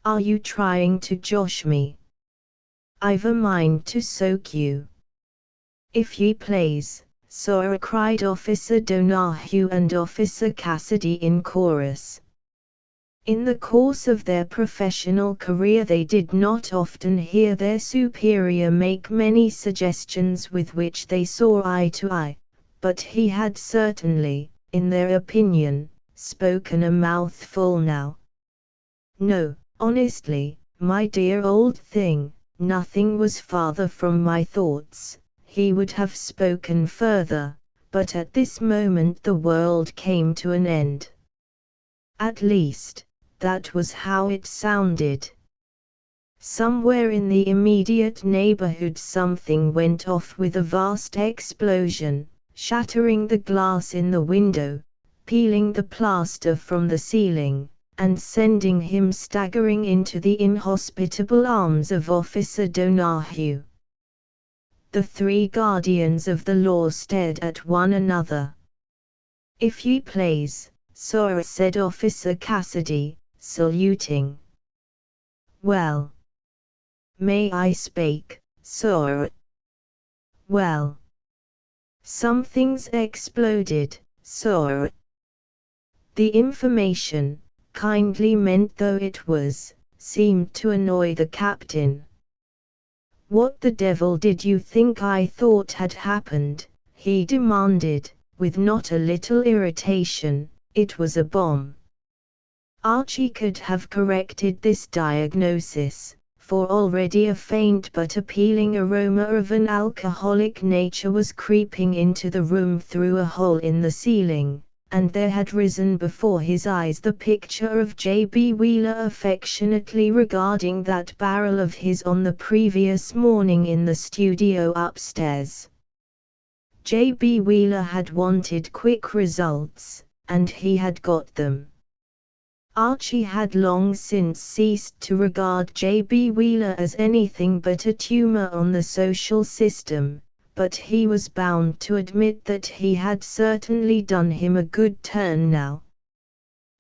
"Are you trying to josh me?" "I've a mind to soak you." "If ye plaze, sir," cried Officer Donahue and Officer Cassidy in chorus. In the course of their professional career they did not often hear their superior make many suggestions with which they saw eye to eye, but he had certainly, in their opinion, spoken a mouthful now. "No, honestly, my dear old thing, nothing was farther from my thoughts." He would have spoken further, but at this moment the world came to an end. At least, that was how it sounded. Somewhere in the immediate neighborhood something went off with a vast explosion, shattering the glass in the window, peeling the plaster from the ceiling, and sending him staggering into the inhospitable arms of Officer Donahue. The three guardians of the law stared at one another. "If ye please, sir," said Officer Cassidy, saluting. "Well. May I speak, sir?" "Well. Something's exploded, sir." The information, kindly meant though it was, seemed to annoy the captain. "What the devil did you think I thought had happened?" he demanded, with not a little irritation. "It was a bomb." Archie could have corrected this diagnosis, for already a faint but appealing aroma of an alcoholic nature was creeping into the room through a hole in the ceiling, and there had risen before his eyes the picture of J.B. Wheeler affectionately regarding that barrel of his on the previous morning in the studio upstairs. J.B. Wheeler had wanted quick results, and he had got them. Archie had long since ceased to regard J.B. Wheeler as anything but a tumor on the social system, but he was bound to admit that he had certainly done him a good turn now.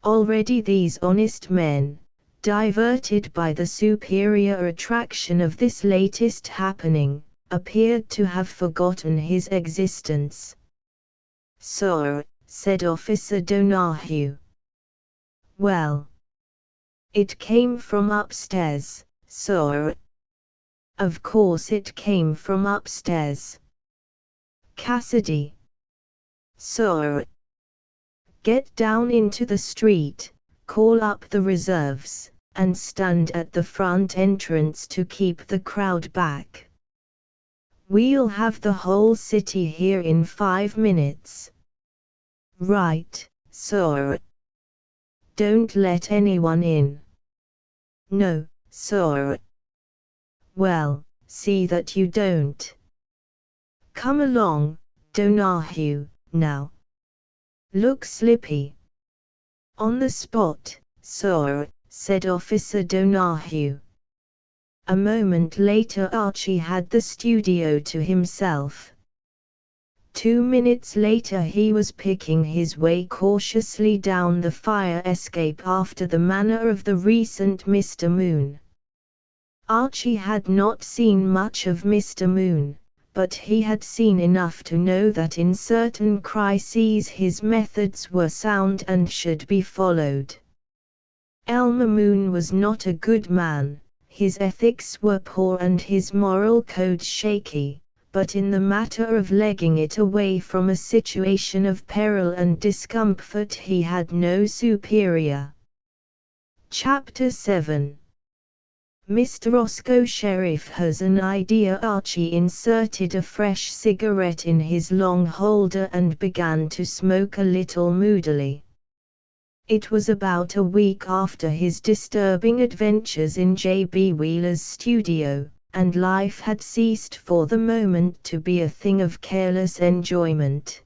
Already these honest men, diverted by the superior attraction of this latest happening, appeared to have forgotten his existence. "Sir," said Officer Donahue. "Well. It came from upstairs, sir." "Of course it came from upstairs." "Cassidy." "Sir." "Get down into the street, call up the reserves, and stand at the front entrance to keep the crowd back. We'll have the whole city here in 5 minutes." "Right, sir." "Don't let anyone in." "No, sir." "Well, see that you don't. Come along, Donahue, now. Look slippy." "On the spot, sir," said Officer Donahue. A moment later Archie had the studio to himself. 2 minutes later he was picking his way cautiously down the fire escape after the manner of the recent Mr. Moon. Archie had not seen much of Mr. Moon, but he had seen enough to know that in certain crises his methods were sound and should be followed. Elmer Moon was not a good man, his ethics were poor and his moral code shaky, but in the matter of legging it away from a situation of peril and discomfort he had no superior. Chapter 7. Mr. Roscoe Sheriff has an idea. Archie inserted a fresh cigarette in his long holder and began to smoke a little moodily. It was about a week after his disturbing adventures in J.B. Wheeler's studio, and life had ceased for the moment to be a thing of careless enjoyment.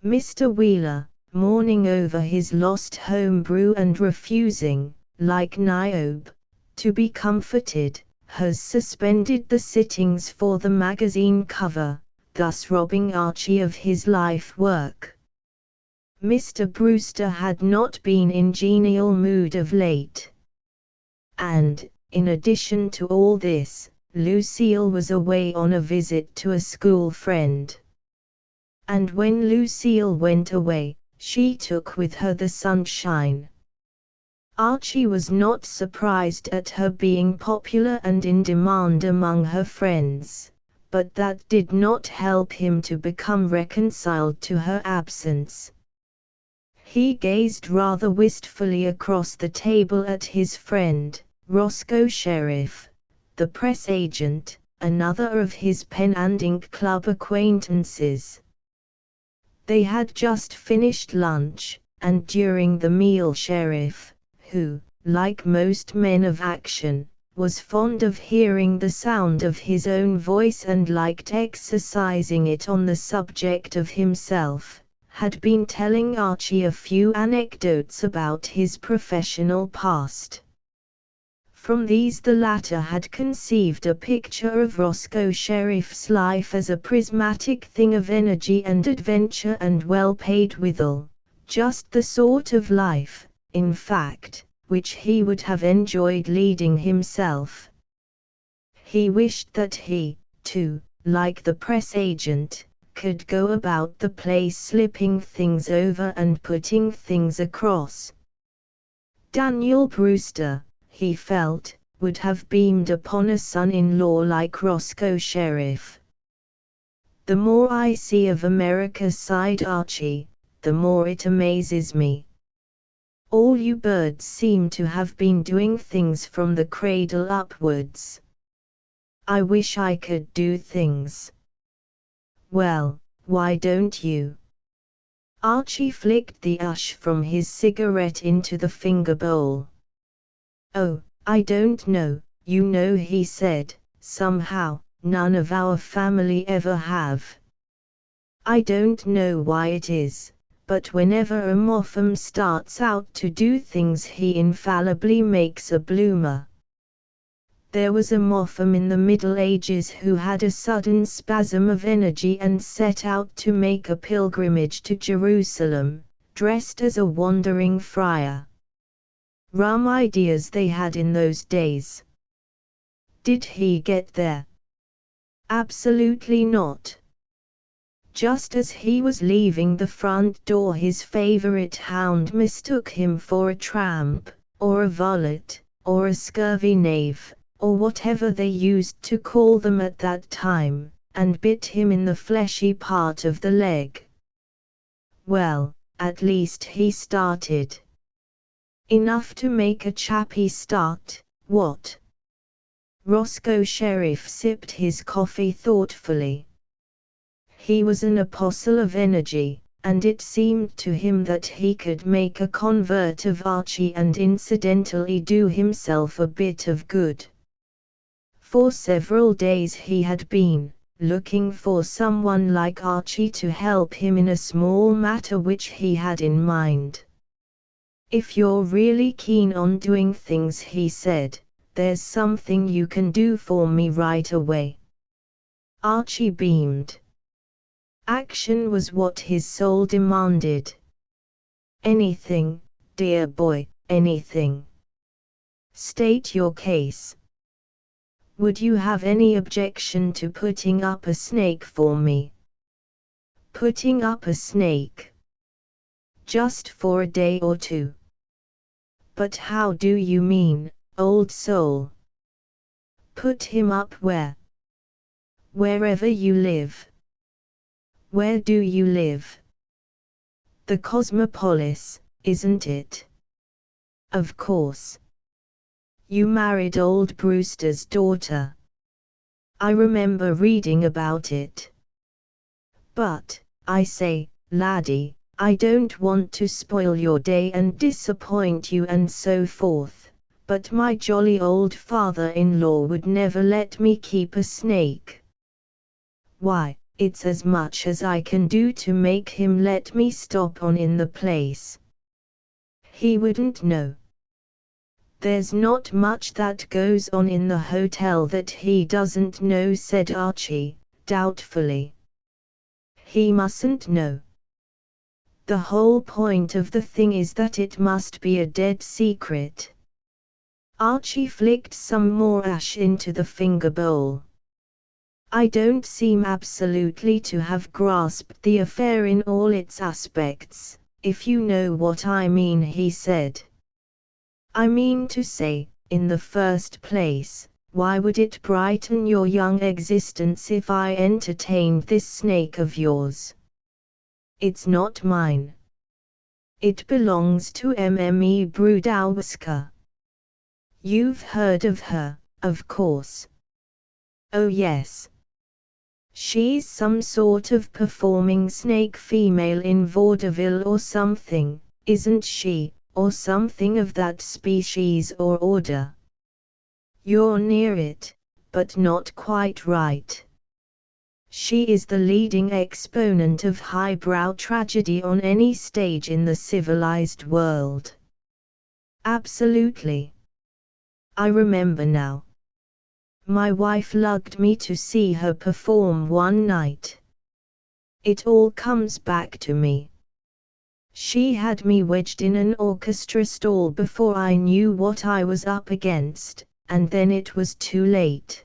Mr. Wheeler, mourning over his lost home brew and refusing, like Niobe, to be comforted, has suspended the sittings for the magazine cover, thus robbing Archie of his life work. Mr. Brewster had not been in genial mood of late. And, in addition to all this, Lucille was away on a visit to a school friend. And when Lucille went away, she took with her the sunshine. Archie was not surprised at her being popular and in demand among her friends, but that did not help him to become reconciled to her absence. He gazed rather wistfully across the table at his friend, Roscoe Sheriff, the press agent, another of his pen and ink club acquaintances. They had just finished lunch, and during the meal Sheriff, who, like most men of action, was fond of hearing the sound of his own voice and liked exercising it on the subject of himself, had been telling Archie a few anecdotes about his professional past. From these the latter had conceived a picture of Roscoe Sheriff's life as a prismatic thing of energy and adventure and well paid withal, just the sort of life, in fact, which he would have enjoyed leading himself. He wished that he, too, like the press agent, could go about the place slipping things over and putting things across. Daniel Brewster, he felt, would have beamed upon a son-in-law like Roscoe Sheriff. "The more I see of America," sighed Archie, "the more it amazes me. All you birds seem to have been doing things from the cradle upwards. I wish I could do things." "Well, why don't you?" Archie flicked the ash from his cigarette into the finger bowl. "Oh, I don't know, you know," he said, "somehow, none of our family ever have. I don't know why it is, but whenever a Moffam starts out to do things he infallibly makes a bloomer. There was a Moffam in the Middle Ages who had a sudden spasm of energy and set out to make a pilgrimage to Jerusalem, dressed as a wandering friar. Rum ideas they had in those days. Did he get there? Absolutely not. Just as he was leaving the front door his favorite hound mistook him for a tramp, or a varlet, or a scurvy knave, or whatever they used to call them at that time, and bit him in the fleshy part of the leg. Well, at least he started. Enough to make a chappie start, what? Roscoe Sheriff sipped his coffee thoughtfully. He was an apostle of energy, and it seemed to him that he could make a convert of Archie and incidentally do himself a bit of good. For several days he had been looking for someone like Archie to help him in a small matter which he had in mind. "If you're really keen on doing things," he said, "there's something you can do for me right away." Archie beamed. Action was what his soul demanded. "Anything, dear boy, anything. State your case. Would you have any objection to putting up a snake for me?" "Putting up a snake? Just for a day or two?" "But how do you mean, old soul?" "Put him up where?" "Wherever you live." "Where do you live?" "The Cosmopolis, isn't it?" "Of course. You married old Brewster's daughter. I remember reading about it. But, I say, laddie, I don't want to spoil your day and disappoint you and so forth, but my jolly old father-in-law would never let me keep a snake. Why, it's as much as I can do to make him let me stop on in the place. He wouldn't know. There's not much that goes on in the hotel that he doesn't know," said Archie, doubtfully. "He mustn't know. The whole point of the thing is that it must be a dead secret." Archie flicked some more ash into the finger bowl. "I don't seem absolutely to have grasped the affair in all its aspects, if you know what I mean," he said. "I mean to say, in the first place, why would it brighten your young existence if I entertained this snake of yours? It's not mine. It belongs to Mme Brudowska. You've heard of her, of course." "Oh yes. She's some sort of performing snake female in vaudeville or something, isn't she, or something of that species or order? You're near it, but not quite right. She is the leading exponent of highbrow tragedy on any stage in the civilized world. Absolutely. I remember now. My wife lugged me to see her perform one night. It all comes back to me. She had me wedged in an orchestra stall before I knew what I was up against, and then it was too late.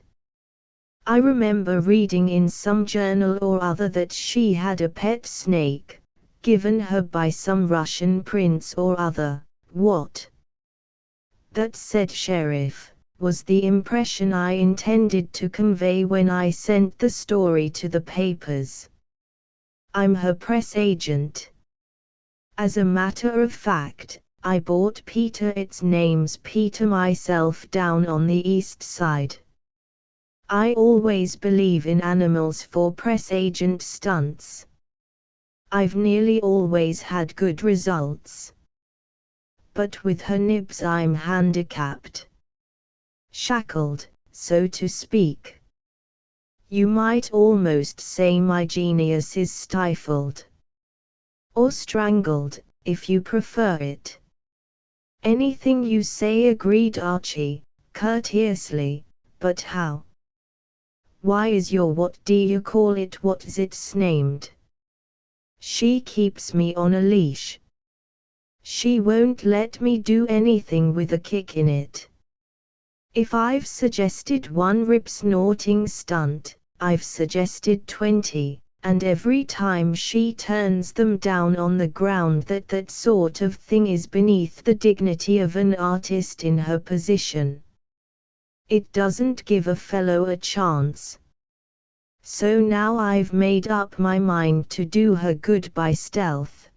I remember reading in some journal or other that she had a pet snake, given her by some Russian prince or other. What? That, said Sheriff, was the impression I intended to convey when I sent the story to the papers. I'm her press agent. As a matter of fact, I bought Peter, its name's Peter, myself down on the east side. I always believe in animals for press agent stunts. I've nearly always had good results. But with her nibs I'm handicapped. Shackled, so to speak. You might almost say my genius is stifled. Or strangled, if you prefer it. Anything you say, agreed Archie, courteously, but how? Why is your what do you call it what's it's named? She keeps me on a leash. She won't let me do anything with a kick in it. If I've suggested one rip-snorting stunt, I've suggested 20. And every time she turns them down on the ground that sort of thing is beneath the dignity of an artist in her position. It doesn't give a fellow a chance. So now I've made up my mind to do her good by stealth.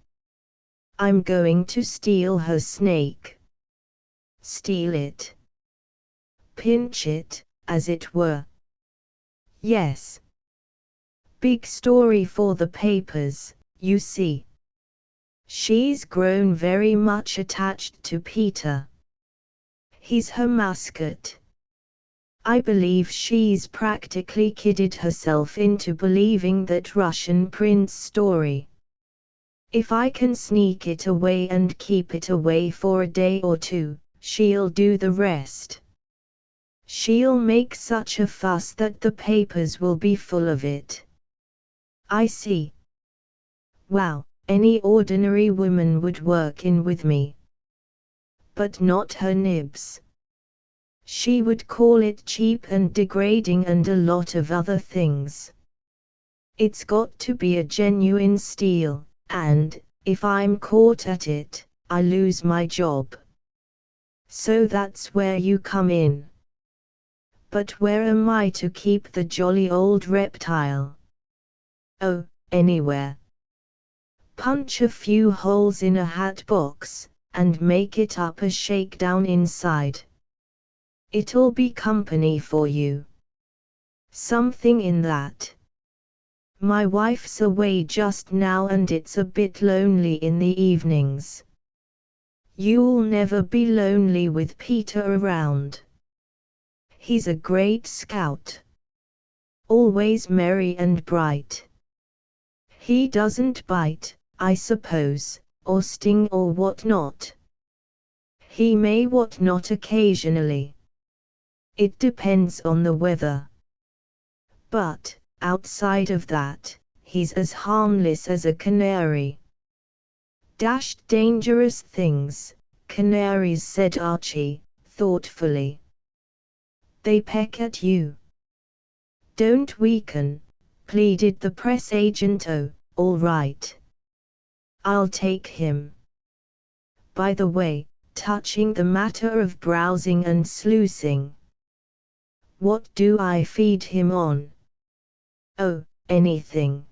I'm going to steal her snake. Steal it. Pinch it, as it were. Yes. Big story for the papers, you see. She's grown very much attached to Peter. He's her mascot. I believe she's practically kidded herself into believing that Russian prince story. If I can sneak it away and keep it away for a day or two, she'll do the rest. She'll make such a fuss that the papers will be full of it. I see. Wow, any ordinary woman would work in with me. But not her nibs. She would call it cheap and degrading and a lot of other things. It's got to be a genuine steal, and, if I'm caught at it, I lose my job. So that's where you come in. But where am I to keep the jolly old reptile? Oh, anywhere. Punch a few holes in a hat box, and make it up a shakedown inside. It'll be company for you. Something in that. My wife's away just now and it's a bit lonely in the evenings. You'll never be lonely with Peter around. He's a great scout. Always merry and bright. He doesn't bite, I suppose, or sting or what not. He may what not occasionally. It depends on the weather. But, outside of that, he's as harmless as a canary. Dashed dangerous things, canaries, said Archie, thoughtfully. They peck at you. Don't weaken, pleaded the press agent. Oh, all right. I'll take him. By the way, touching the matter of browsing and sluicing. What do I feed him on? Oh, anything.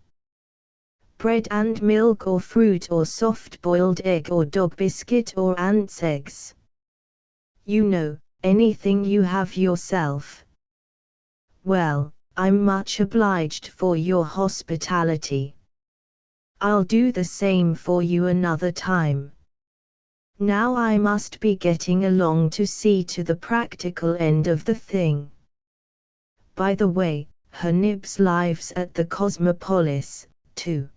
Bread and milk or fruit or soft-boiled egg or dog biscuit or ants' eggs. You know, anything you have yourself. Well, I'm much obliged for your hospitality. I'll do the same for you another time. Now I must be getting along to see to the practical end of the thing. By the way, her nibs lives at the Cosmopolis, too.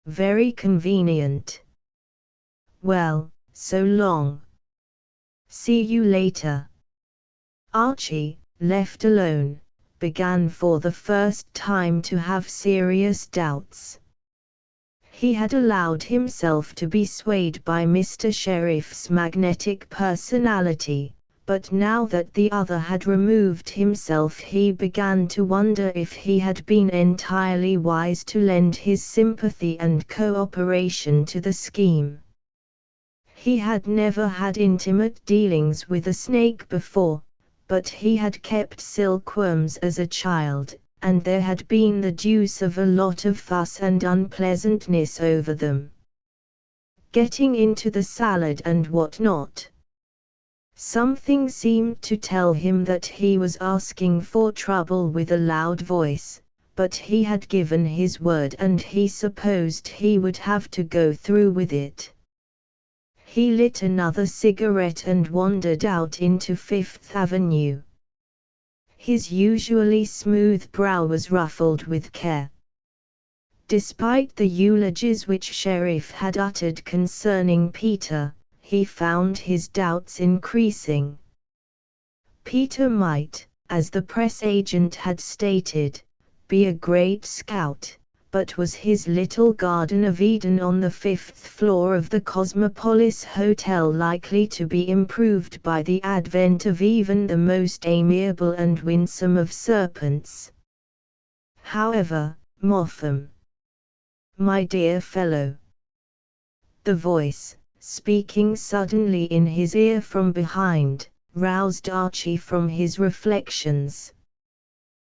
Very convenient. Well, so long. See you later. Archie, left alone, began for the first time to have serious doubts. He had allowed himself to be swayed by Mr. Sheriff's magnetic personality, but now that the other had removed himself he began to wonder if he had been entirely wise to lend his sympathy and cooperation to the scheme. He had never had intimate dealings with a snake before, but he had kept silkworms as a child, and there had been the deuce of a lot of fuss and unpleasantness over them. Getting into the salad and what not. Something seemed to tell him that he was asking for trouble with a loud voice, but he had given his word and he supposed he would have to go through with it. He lit another cigarette and wandered out into Fifth Avenue. His usually smooth brow was ruffled with care. Despite the eulogies which Sheriff had uttered concerning Peter, he found his doubts increasing. Peter might, as the press agent had stated, be a great scout, but was his little Garden of Eden on the 5th floor of the Cosmopolis Hotel likely to be improved by the advent of even the most amiable and winsome of serpents? However, Motham. My dear fellow. The voice, speaking suddenly in his ear from behind, roused Archie from his reflections.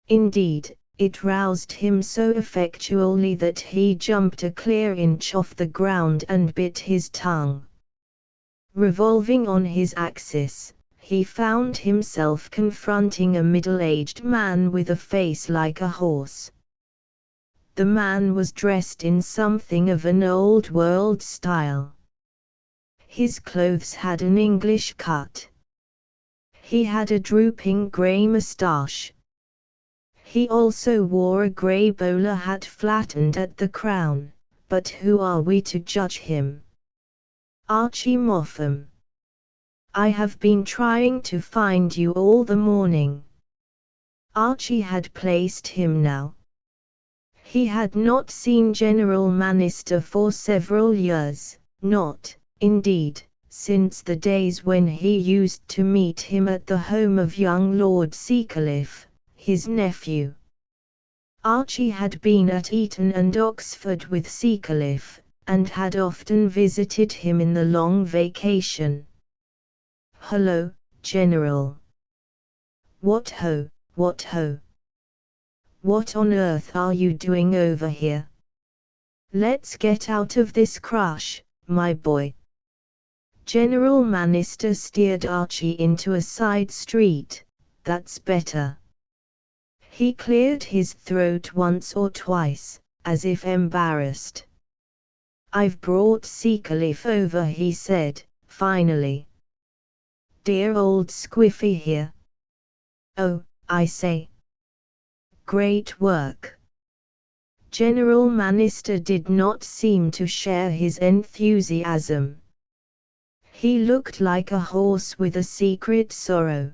Indeed, it roused him so effectually that he jumped a clear inch off the ground and bit his tongue. Revolving on his axis, he found himself confronting a middle-aged man with a face like a horse. The man was dressed in something of an old-world style. His clothes had an English cut. He had a drooping grey moustache. He also wore a grey bowler hat flattened at the crown, but who are we to judge him? Archie Motham. I have been trying to find you all the morning. Archie had placed him now. He had not seen General Manister for several years, not, indeed, since the days when he used to meet him at the home of young Lord Seacliff, his nephew. Archie had been at Eton and Oxford with Seacliff, and had often visited him in the long vacation. Hello, General. What ho, what ho. What on earth are you doing over here? Let's get out of this crush, my boy. General Manister steered Archie into a side street. That's better. He cleared his throat once or twice, as if embarrassed. I've brought Seacliff over, he said, finally. Dear old Squiffy here. Oh, I say. Great work. General Manister did not seem to share his enthusiasm. He looked like a horse with a secret sorrow.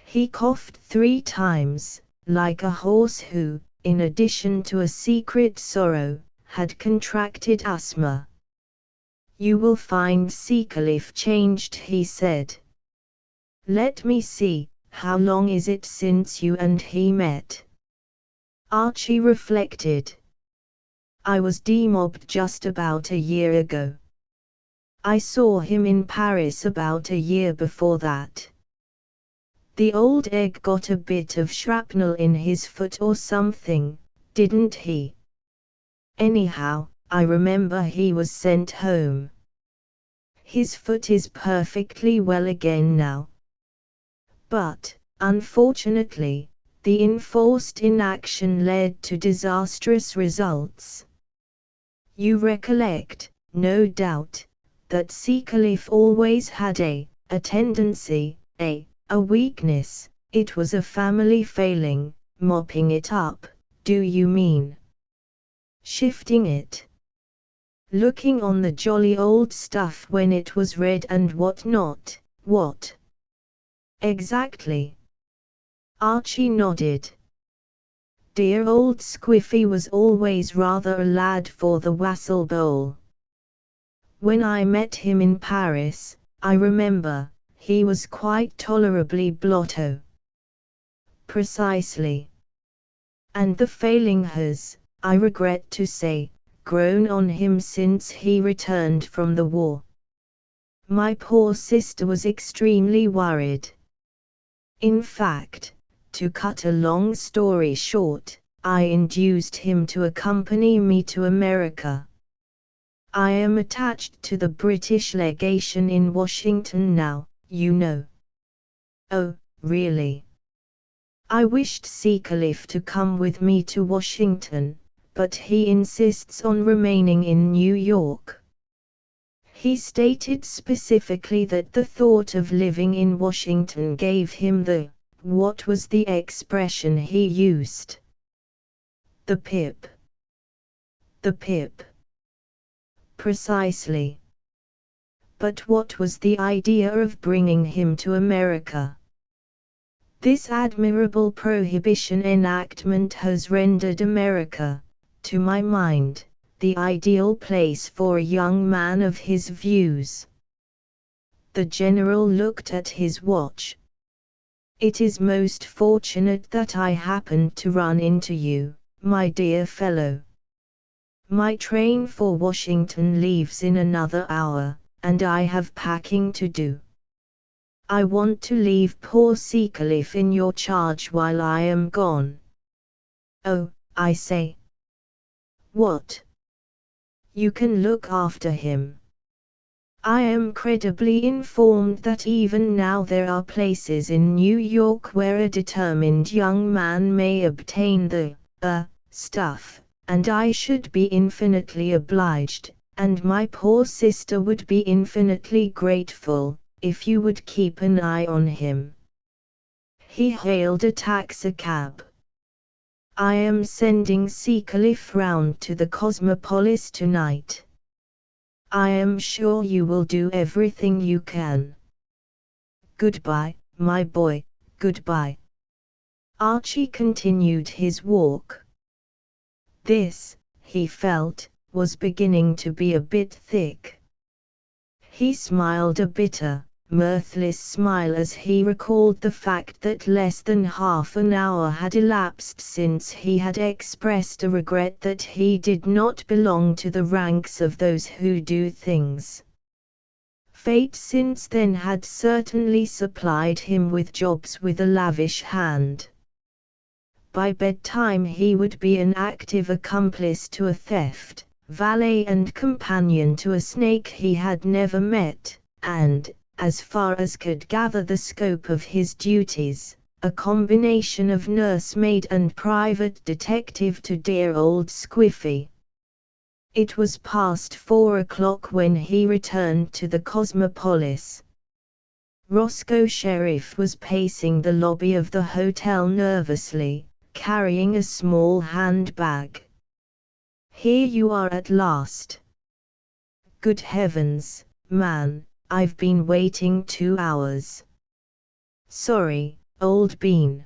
He coughed 3 times, like a horse who, in addition to a secret sorrow, had contracted asthma. You will find Seacliff changed, he said. Let me see, how long is it since you and he met? Archie reflected. I was demobbed just about a year ago. I saw him in Paris about a year before that. The old egg got a bit of shrapnel in his foot or something, didn't he? Anyhow, I remember he was sent home. His foot is perfectly well again now. But, unfortunately, the enforced inaction led to disastrous results. You recollect, no doubt, that Seacliff always had a tendency, a weakness. It was a family failing. Mopping it up, do you mean? Shifting it. Looking on the jolly old stuff when it was red and what not, what? Exactly. Archie nodded. Dear old Squiffy was always rather a lad for the wassail bowl. When I met him in Paris, I remember, he was quite tolerably blotto. Precisely. And the failing has, I regret to say, grown on him since he returned from the war. My poor sister was extremely worried. In fact, to cut a long story short, I induced him to accompany me to America. I am attached to the British legation in Washington now, you know. Oh, really? I wished Seacliff to come with me to Washington, but he insists on remaining in New York. He stated specifically that the thought of living in Washington gave him the, what was the expression he used? The pip. The pip. Precisely. But what was the idea of bringing him to America? This admirable prohibition enactment has rendered America, to my mind, the ideal place for a young man of his views. The general looked at his watch. It is most fortunate that I happened to run into you, my dear fellow. My train for Washington leaves in another hour, and I have packing to do. I want to leave poor Seacliff in your charge while I am gone. Oh, I say. What? You can look after him. I am credibly informed that even now there are places in New York where a determined young man may obtain the, stuff, and I should be infinitely obliged, and my poor sister would be infinitely grateful, if you would keep an eye on him. He hailed a taxicab. I am sending Seacliff round to the Cosmopolis tonight. I am sure you will do everything you can. Goodbye, my boy, goodbye. Archie continued his walk. This, he felt, was beginning to be a bit thick. He smiled a bitter, mirthless smile as he recalled the fact that less than half an hour had elapsed since he had expressed a regret that he did not belong to the ranks of those who do things. Fate since then had certainly supplied him with jobs with a lavish hand. By bedtime he would be an active accomplice to a theft, valet and companion to a snake he had never met, and, as far as could gather the scope of his duties, a combination of nursemaid and private detective to dear old Squiffy. It was past 4 o'clock when he returned to the Cosmopolis. Roscoe Sheriff was pacing the lobby of the hotel nervously, carrying a small handbag. Here you are at last. Good heavens, man, I've been waiting 2 hours. Sorry, old bean.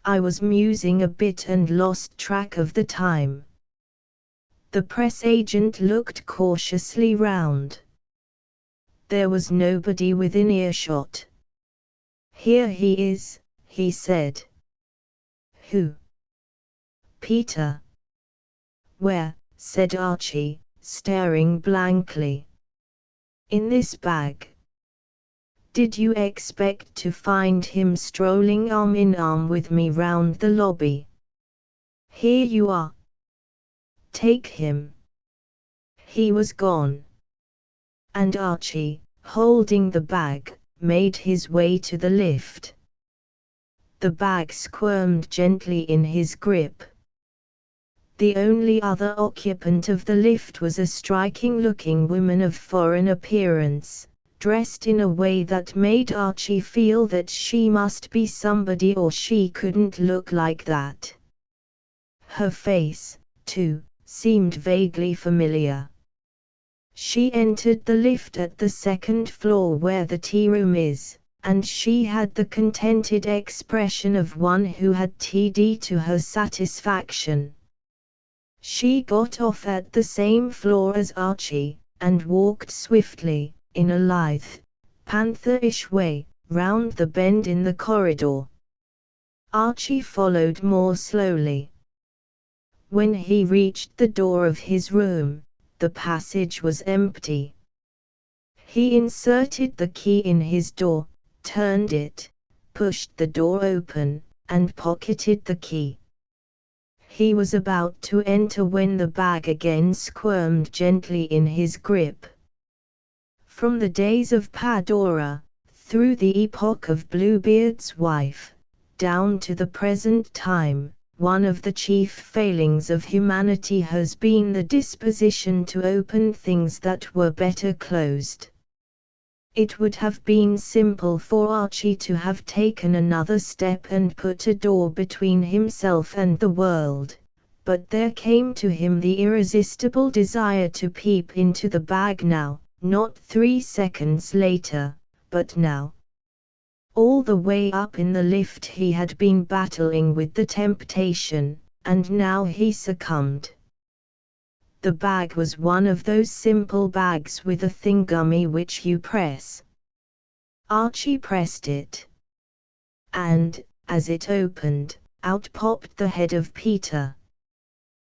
I was musing a bit and lost track of the time. The press agent looked cautiously round. There was nobody within earshot. Here he is, he said. Who? Peter. Where? Said Archie, staring blankly. In this bag. Did you expect to find him strolling arm in arm with me round the lobby? Here you are. Take him. He was gone. And Archie, holding the bag, made his way to the lift. The bag squirmed gently in his grip. The only other occupant of the lift was a striking-looking woman of foreign appearance, dressed in a way that made Archie feel that she must be somebody or she couldn't look like that. Her face, too, seemed vaguely familiar. She entered the lift at the second floor where the tea room is, and she had the contented expression of one who had TD to her satisfaction. She got off at the same floor as Archie, and walked swiftly, in a lithe, panther-ish way, round the bend in the corridor. Archie followed more slowly. When he reached the door of his room, the passage was empty. He inserted the key in his door, turned it, pushed the door open, and pocketed the key. He was about to enter when the bag again squirmed gently in his grip. From the days of Pandora, through the epoch of Bluebeard's wife, down to the present time, one of the chief failings of humanity has been the disposition to open things that were better closed. It would have been simple for Archie to have taken another step and put a door between himself and the world, but there came to him the irresistible desire to peep into the bag now, not 3 seconds later, but now. All the way up in the lift he had been battling with the temptation, and now he succumbed. The bag was one of those simple bags with a thingummy which you press. Archie pressed it. And, as it opened, out popped the head of Peter.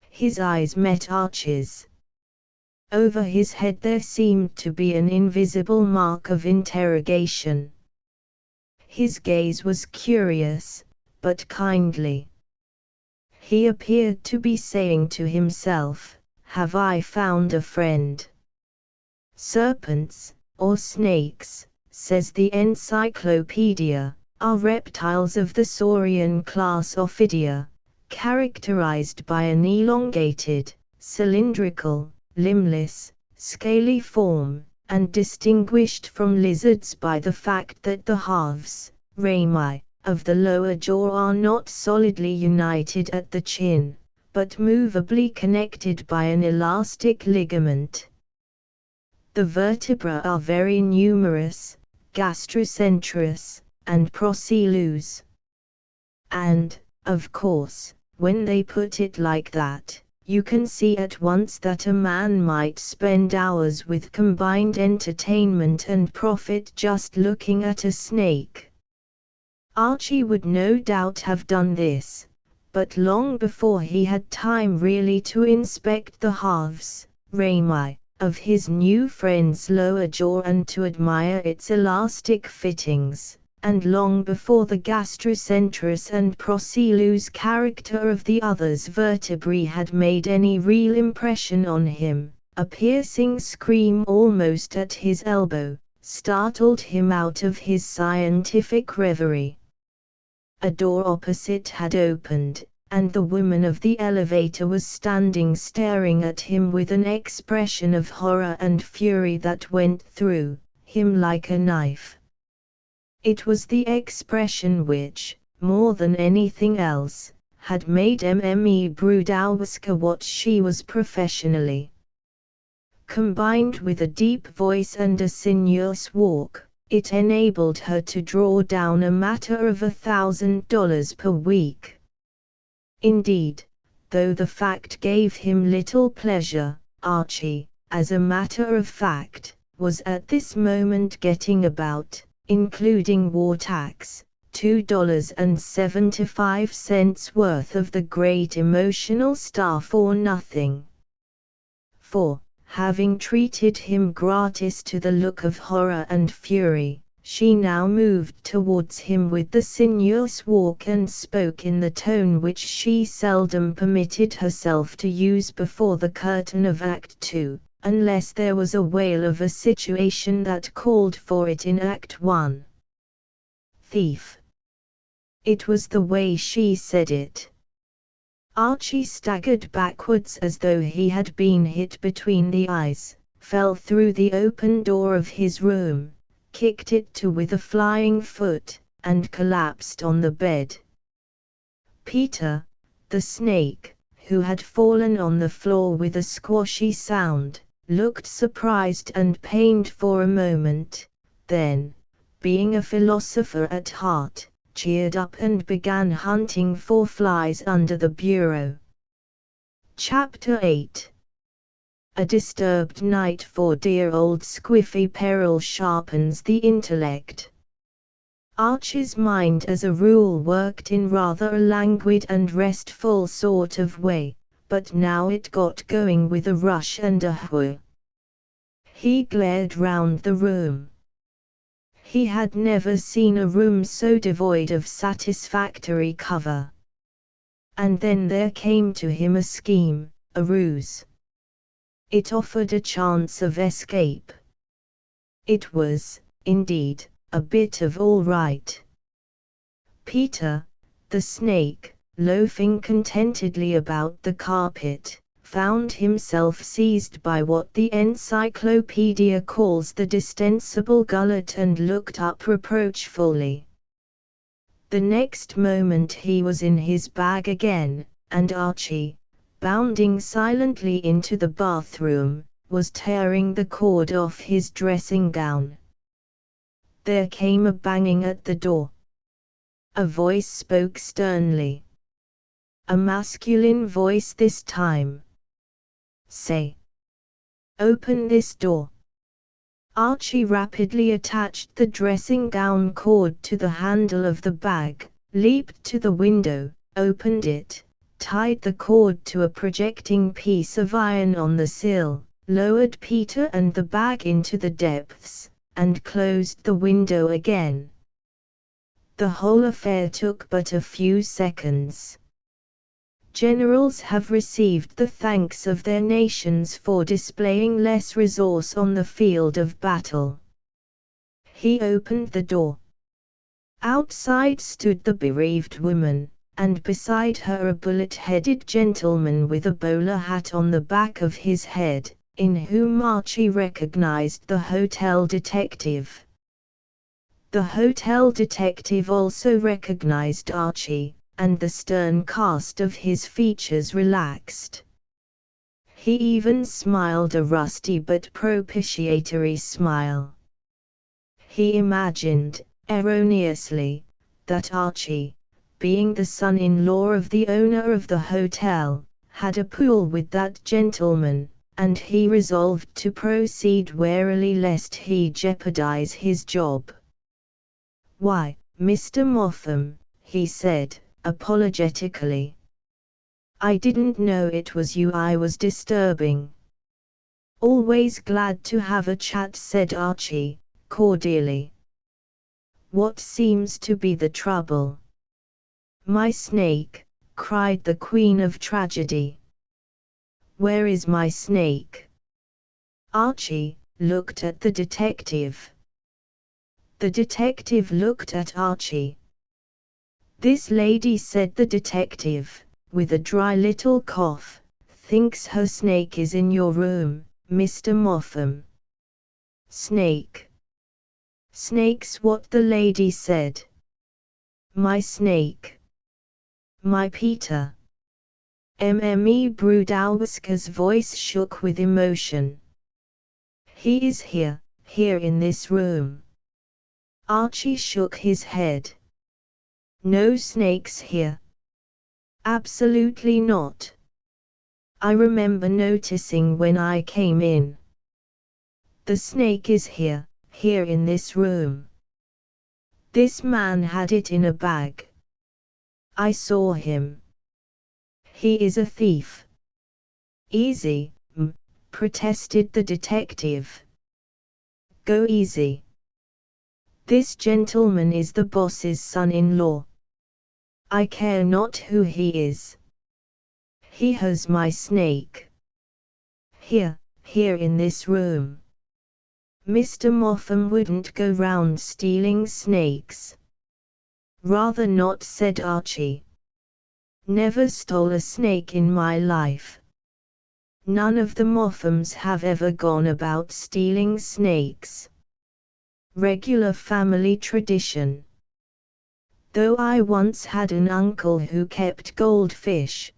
His eyes met Archie's. Over his head there seemed to be an invisible mark of interrogation. His gaze was curious, but kindly. He appeared to be saying to himself, "Have I found a friend?" Serpents, or snakes, says the encyclopedia, are reptiles of the saurian class Ophidia, characterized by an elongated, cylindrical, limbless, scaly form, and distinguished from lizards by the fact that the halves, rami, of the lower jaw are not solidly united at the chin, but movably connected by an elastic ligament. The vertebrae are very numerous, gastrocentrous, and procellus. And, of course, when they put it like that, you can see at once that a man might spend hours with combined entertainment and profit just looking at a snake. Archie would no doubt have done this, but long before he had time really to inspect the halves, rami, of his new friend's lower jaw and to admire its elastic fittings, and long before the gastrocentrus and procellus character of the other's vertebrae had made any real impression on him, a piercing scream almost at his elbow startled him out of his scientific reverie. A door opposite had opened, and the woman of the elevator was standing staring at him with an expression of horror and fury that went through him like a knife. It was the expression which, more than anything else, had made Mme Brudowska what she was professionally. Combined with a deep voice and a sinuous walk, it enabled her to draw down a matter of $1,000 per week. Indeed, though the fact gave him little pleasure, Archie, as a matter of fact, was at this moment getting about, including war tax, $2.75 worth of the great emotional stuff for nothing. For, having treated him gratis to the look of horror and fury, she now moved towards him with the sinuous walk and spoke in the tone which she seldom permitted herself to use before the curtain of Act 2. Unless there was a whale of a situation that called for it in Act 1. Thief. It was the way she said it. Archie staggered backwards as though he had been hit between the eyes, fell through the open door of his room, kicked it to with a flying foot, and collapsed on the bed. Peter, the snake, who had fallen on the floor with a squashy sound, looked surprised and pained for a moment, then, being a philosopher at heart, cheered up and began hunting for flies under the bureau. Chapter 8. A disturbed night for dear old Squiffy. Peril sharpens the intellect. Archie's mind as a rule worked in rather a languid and restful sort of way, but now it got going with a rush and a whir. He glared round the room. He had never seen a room so devoid of satisfactory cover. And then there came to him a scheme, a ruse. It offered a chance of escape. It was, indeed, a bit of all right. Peter, the snake, loafing contentedly about the carpet, found himself seized by what the encyclopedia calls the distensible gullet and looked up reproachfully. The next moment he was in his bag again, and Archie, bounding silently into the bathroom, was tearing the cord off his dressing gown. There came a banging at the door. A voice spoke sternly. A masculine voice this time. Say. Open this door. Archie rapidly attached the dressing gown cord to the handle of the bag, leaped to the window, opened it, tied the cord to a projecting piece of iron on the sill, lowered Peter and the bag into the depths, and closed the window again. The whole affair took but a few seconds. Generals have received the thanks of their nations for displaying less resource on the field of battle. He opened the door. Outside stood the bereaved woman, and beside her a bullet-headed gentleman with a bowler hat on the back of his head, in whom Archie recognized the hotel detective. The hotel detective also recognized Archie, and the stern cast of his features relaxed. He even smiled a rusty but propitiatory smile. He imagined, erroneously, that Archie, being the son-in-law of the owner of the hotel, had a pool with that gentleman, and he resolved to proceed warily lest he jeopardize his job. "Why, Mr. Motham," he said, apologetically. "I didn't know it was you I was disturbing." "Always glad to have a chat," said Archie, cordially. "What seems to be the trouble?" "My snake," cried the Queen of Tragedy. "Where is my snake?" Archie looked at the detective. The detective looked at Archie. "This lady," said the detective, with a dry little cough, "thinks her snake is in your room, Mr. Motham." "Snake? Snake's what the lady said." "My snake. My Peter." Mme. Brudowska's voice shook with emotion. "He is here, here in this room." Archie shook his head. "No snakes here." "Absolutely not. I remember noticing when I came in." "The snake is here, here in this room." "This man had it in a bag. I saw him." "He is a thief." "Easy, protested the detective. "Go easy. This gentleman is the boss's son-in-law. I care not who he is. He has my snake. Here, here in this room." Mr. Motham wouldn't go round stealing snakes. "Rather not," said Archie. Never stole a snake in my life. None of the Moffams have ever gone about stealing snakes. Regular family tradition. Though I once had an uncle who kept goldfish.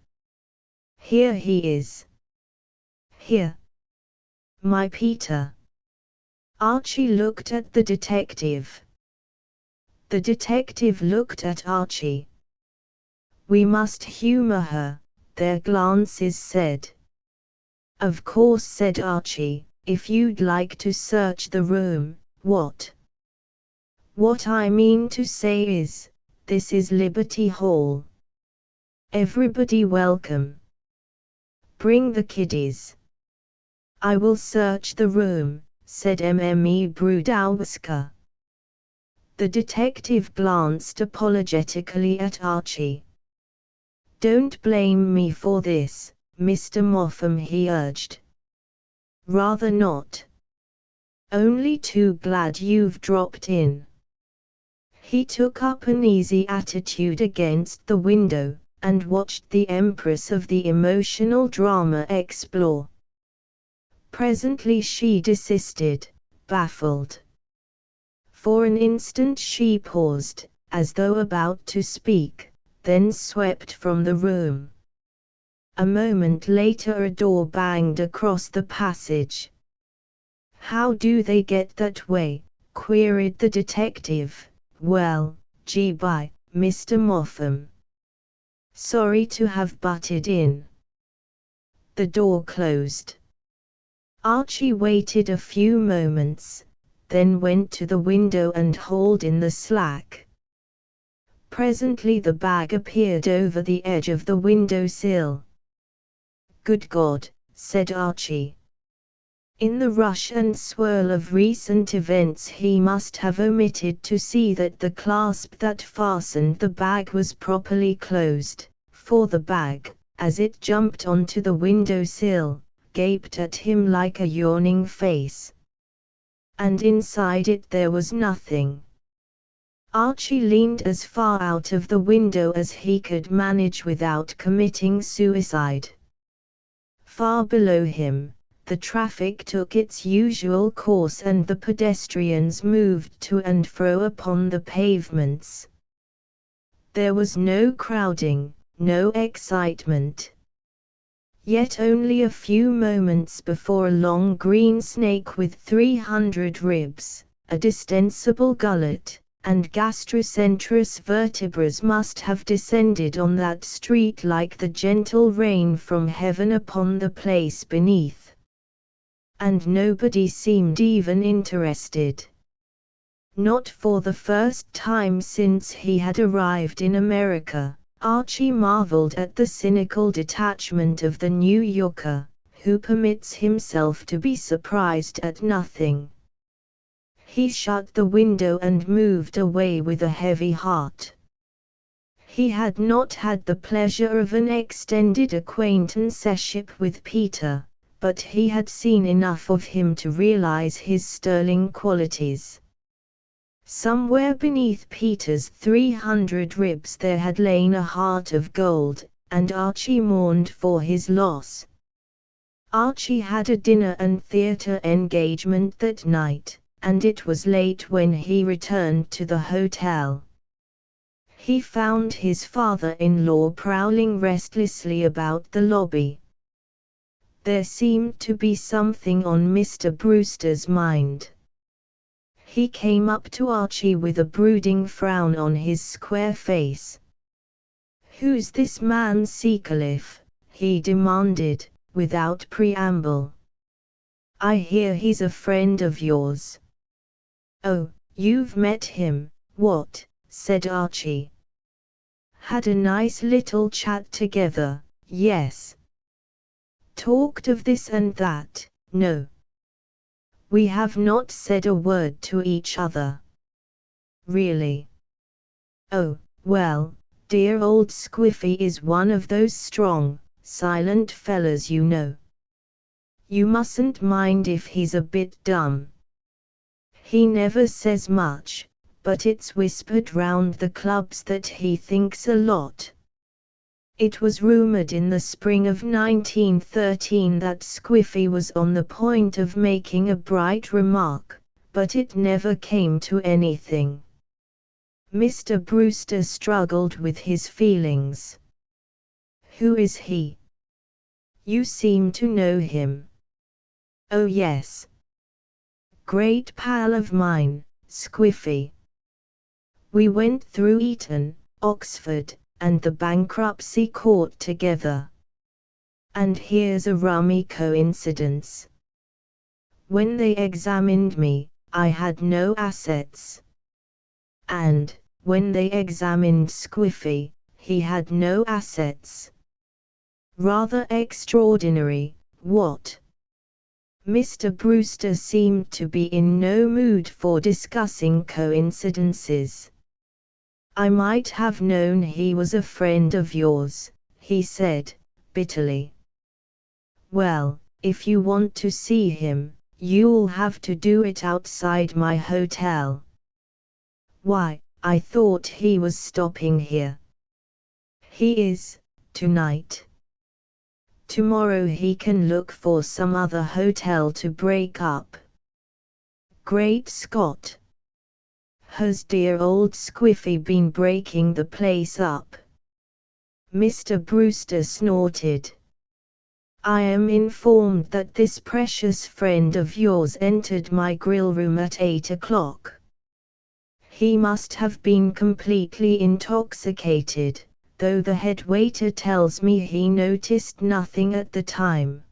Here he is. Here. My Peter. Archie looked at the detective. The detective looked at Archie. We must humor her, their glances said. Of course, said Archie, if you'd like to search the room. What I mean to say is, this is Liberty Hall. Everybody welcome. Bring the kiddies. I will search the room, said Mme Brudowska. The detective glanced apologetically at Archie. Don't blame me for this, Mr. Moffam, he urged. Rather not. Only too glad you've dropped in. He took up an easy attitude against the window, and watched the Empress of the emotional drama explore. Presently she desisted, baffled. For an instant she paused, as though about to speak, then swept from the room. A moment later a door banged across the passage. How do they get that way? Queried the detective. Well, gee bye, Mr. Moffam. Sorry to have butted in. The door closed. Archie waited a few moments, then went to the window and hauled in the slack. Presently the bag appeared over the edge of the window sill. Good God, said Archie. In the rush and swirl of recent events he must have omitted to see that the clasp that fastened the bag was properly closed, for the bag, as it jumped onto the window sill, gaped at him like a yawning face. And inside it there was nothing. Archie leaned as far out of the window as he could manage without committing suicide. Far below him, the traffic took its usual course and the pedestrians moved to and fro upon the pavements. There was no crowding, no excitement. Yet only a few moments before a long green snake with 300 ribs, a distensible gullet, and gastrocentrous vertebrae must have descended on that street like the gentle rain from heaven upon the place beneath. And nobody seemed even interested. Not for the first time since he had arrived in America, Archie marveled at the cynical detachment of the New Yorker, who permits himself to be surprised at nothing. He shut the window and moved away with a heavy heart. He had not had the pleasure of an extended acquaintanceship with Peter, but he had seen enough of him to realize his sterling qualities. Somewhere beneath Peter's 300 ribs there had lain a heart of gold, and Archie mourned for his loss. Archie had a dinner and theatre engagement that night, and it was late when he returned to the hotel. He found his father-in-law prowling restlessly about the lobby. There seemed to be something on Mr. Brewster's mind. He came up to Archie with a brooding frown on his square face. "Who's this man Seacliff?" he demanded, without preamble. "I hear he's a friend of yours." "Oh, you've met him, what?" said Archie. "Had a nice little chat together, yes. Talked of this and that, no. We have not said a word to each other." "Really? Oh, well, dear old Squiffy is one of those strong, silent fellas you know. You mustn't mind if he's a bit dumb. He never says much, but it's whispered round the clubs that he thinks a lot." It was rumored in the spring of 1913 that Squiffy was on the point of making a bright remark, but it never came to anything. Mr. Brewster struggled with his feelings. "Who is he? You seem to know him." "Oh yes. Great pal of mine, Squiffy. We went through Eton, Oxford, and the bankruptcy court together. And here's a rummy coincidence. When they examined me, I had no assets. And, when they examined Squiffy, he had no assets. Rather extraordinary, what?" Mr. Brewster seemed to be in no mood for discussing coincidences. "I might have known he was a friend of yours," he said, bitterly. "Well, if you want to see him, you'll have to do it outside my hotel." "Why, I thought he was stopping here." "He is, tonight. Tomorrow he can look for some other hotel to break up." "Great Scott! Has dear old Squiffy been breaking the place up?" Mr. Brewster snorted. "I am informed that this precious friend of yours entered my grill room at 8 o'clock. He must have been completely intoxicated, though the head waiter tells me he noticed nothing at the time."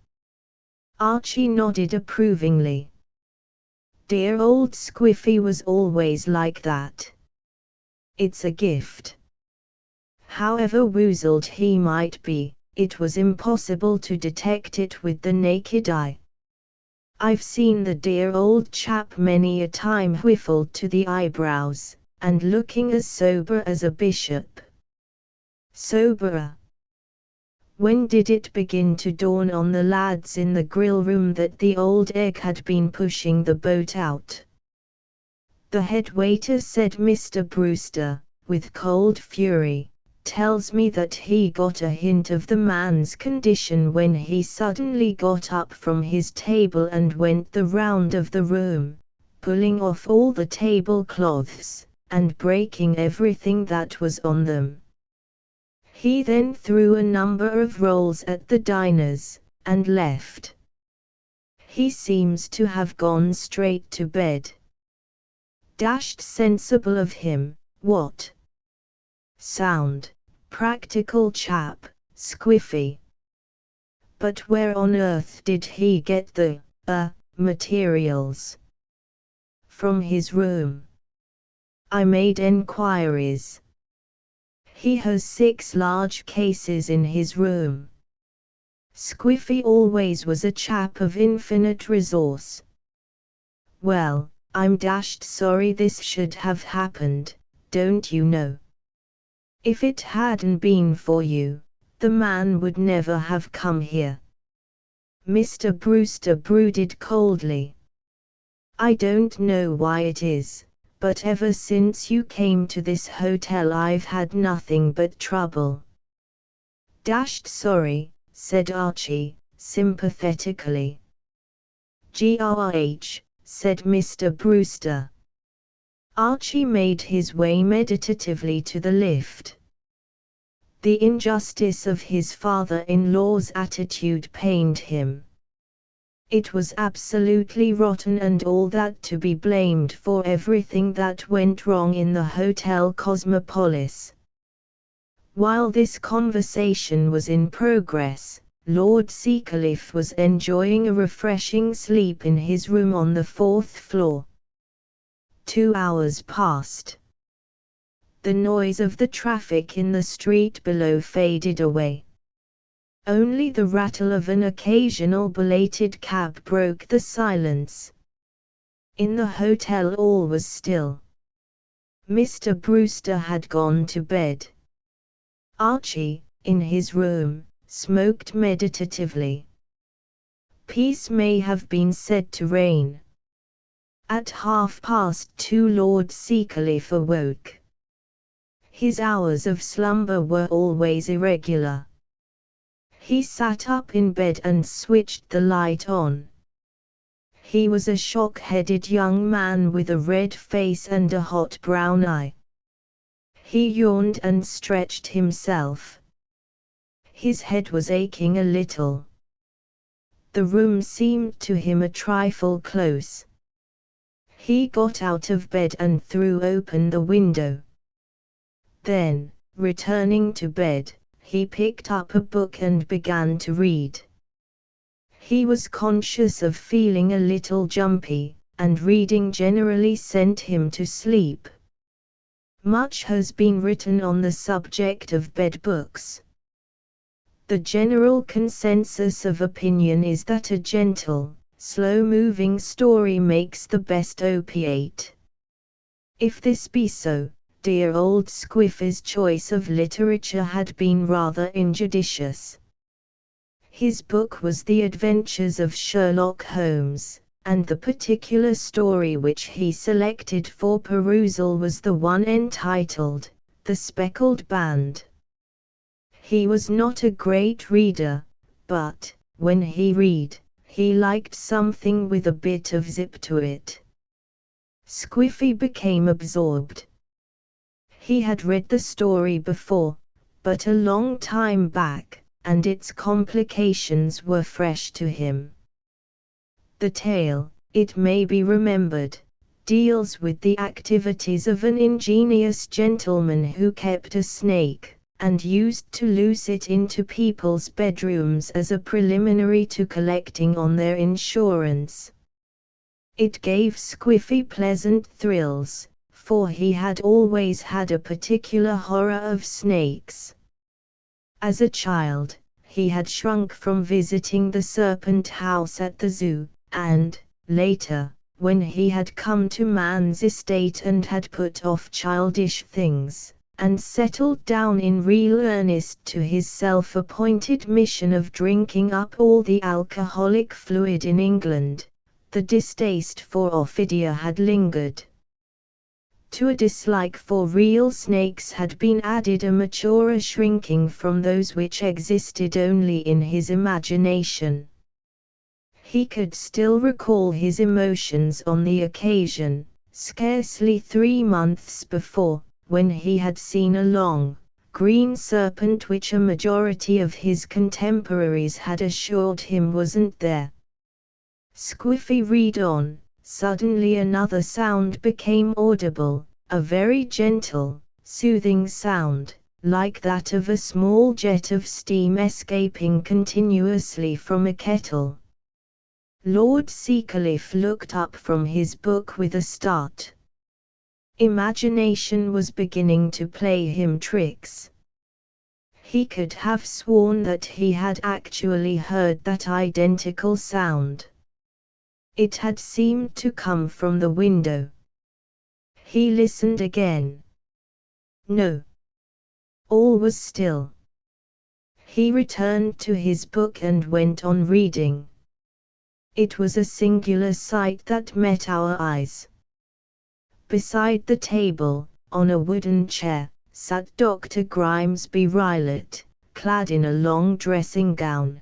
Archie nodded approvingly. "Dear old Squiffy was always like that. It's a gift. However woozled he might be, it was impossible to detect it with the naked eye. I've seen the dear old chap many a time whiffled to the eyebrows, and looking as sober as a bishop." "Soberer? When did it begin to dawn on the lads in the grill room that the old egg had been pushing the boat out?" "The head waiter," said Mr. Brewster, with cold fury, "tells me that he got a hint of the man's condition when he suddenly got up from his table and went the round of the room, pulling off all the tablecloths, and breaking everything that was on them. He then threw a number of rolls at the diners, and left. He seems to have gone straight to bed. Dashed sensible of him, what? Sound, practical chap, Squiffy. But where on earth did he get the materials?" "From his room. I made enquiries. He has 6 large cases in his room. Squiffy always was a chap of infinite resource. Well, I'm dashed sorry this should have happened, don't you know? If it hadn't been for you, the man would never have come here." Mr. Brewster brooded coldly. "I don't know why it is, but ever since you came to this hotel I've had nothing but trouble." "Dashed sorry," said Archie, sympathetically. "Grh," said Mr. Brewster. Archie made his way meditatively to the lift. The injustice of his father-in-law's attitude pained him. It was absolutely rotten and all that to be blamed for everything that went wrong in the Hotel Cosmopolis. While this conversation was in progress, Lord Seacliff was enjoying a refreshing sleep in his room on the 4th floor. 2 hours passed. The noise of the traffic in the street below faded away. Only the rattle of an occasional belated cab broke the silence. In the hotel all was still. Mr. Brewster had gone to bed. Archie, in his room, smoked meditatively. Peace may have been said to reign. At 2:30 Lord Seacliff awoke. His hours of slumber were always irregular. He sat up in bed and switched the light on. He was a shock-headed young man with a red face and a hot brown eye. He yawned and stretched himself. His head was aching a little. The room seemed to him a trifle close. He got out of bed and threw open the window. Then, returning to bed, he picked up a book and began to read. He was conscious of feeling a little jumpy, and reading generally sent him to sleep. Much has been written on the subject of bed books. The general consensus of opinion is that a gentle, slow-moving story makes the best opiate. If this be so, dear old Squiffy's choice of literature had been rather injudicious. His book was The Adventures of Sherlock Holmes, and the particular story which he selected for perusal was the one entitled, The Speckled Band. He was not a great reader, but, when he read, he liked something with a bit of zip to it. Squiffy became absorbed. He had read the story before, but a long time back, and its complications were fresh to him. The tale, it may be remembered, deals with the activities of an ingenious gentleman who kept a snake, and used to loose it into people's bedrooms as a preliminary to collecting on their insurance. It gave Squiffy pleasant thrills, for he had always had a particular horror of snakes. As a child, he had shrunk from visiting the serpent house at the zoo, and, later, when he had come to man's estate and had put off childish things, and settled down in real earnest to his self-appointed mission of drinking up all the alcoholic fluid in England, the distaste for Ophidia had lingered. To a dislike for real snakes had been added a maturer shrinking from those which existed only in his imagination. He could still recall his emotions on the occasion, scarcely 3 months before, when he had seen a long, green serpent which a majority of his contemporaries had assured him wasn't there. Squiffy read on. Suddenly another sound became audible, a very gentle, soothing sound, like that of a small jet of steam escaping continuously from a kettle. Lord Seacliff looked up from his book with a start. Imagination was beginning to play him tricks. He could have sworn that he had actually heard that identical sound. It had seemed to come from the window. He listened again. No. All was still. He returned to his book and went on reading. It was a singular sight that met our eyes. Beside the table, on a wooden chair, sat Dr. Grimesby Rylott, clad in a long dressing gown.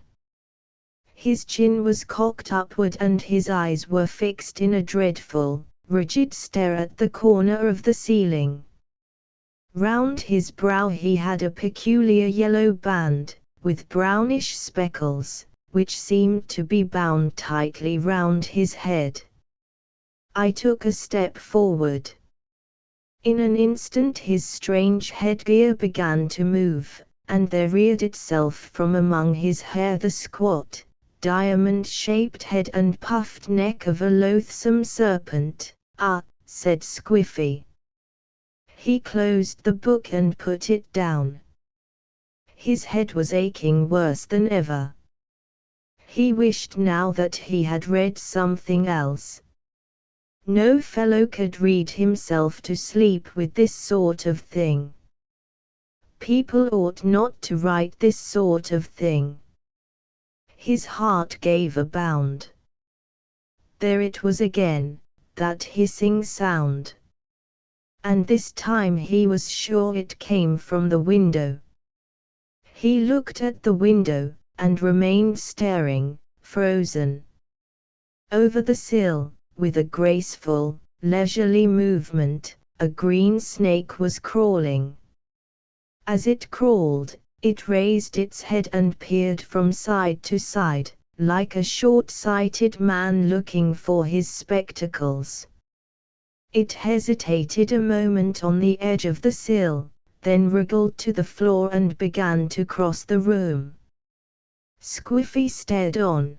His chin was cocked upward and his eyes were fixed in a dreadful, rigid stare at the corner of the ceiling. Round his brow he had a peculiar yellow band, with brownish speckles, which seemed to be bound tightly round his head. I took a step forward. In an instant his strange headgear began to move, and there reared itself from among his hair the squat, diamond-shaped head and puffed neck of a loathsome serpent. "Ah," said Squiffy. He closed the book and put it down. His head was aching worse than ever. He wished now that he had read something else. No fellow could read himself to sleep with this sort of thing. People ought not to write this sort of thing. His heart gave a bound. There it was again, that hissing sound. and this time he was sure it came from the window. He looked at the window, and remained staring, frozen. Over the sill, with a graceful, leisurely movement, a green snake was crawling. As it crawled, it raised its head and peered from side to side, like a short-sighted man looking for his spectacles. It hesitated a moment on the edge of the sill, then wriggled to the floor and began to cross the room. Squiffy stared on.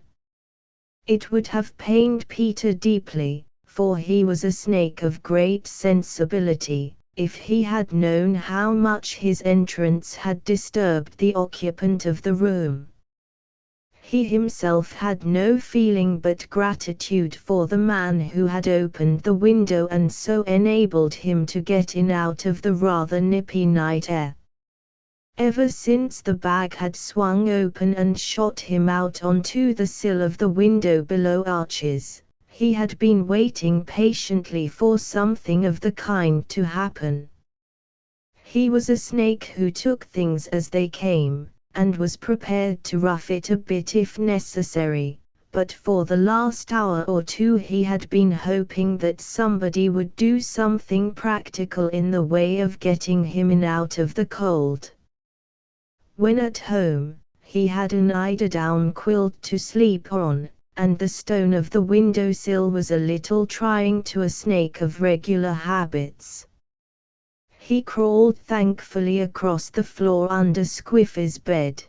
It would have pained Peter deeply, for he was a snake of great sensibility, if he had known how much his entrance had disturbed the occupant of the room. He himself had no feeling but gratitude for the man who had opened the window and so enabled him to get in out of the rather nippy night air. Ever since the bag had swung open and shot him out onto the sill of the window below Archie's, he had been waiting patiently for something of the kind to happen. He was a snake who took things as they came, and was prepared to rough it a bit if necessary, but for the last hour or two he had been hoping that somebody would do something practical in the way of getting him in out of the cold. When at home, he had an eiderdown quilt to sleep on, and the stone of the windowsill was a little trying to a snake of regular habits. He crawled thankfully across the floor under Squiffy's bed.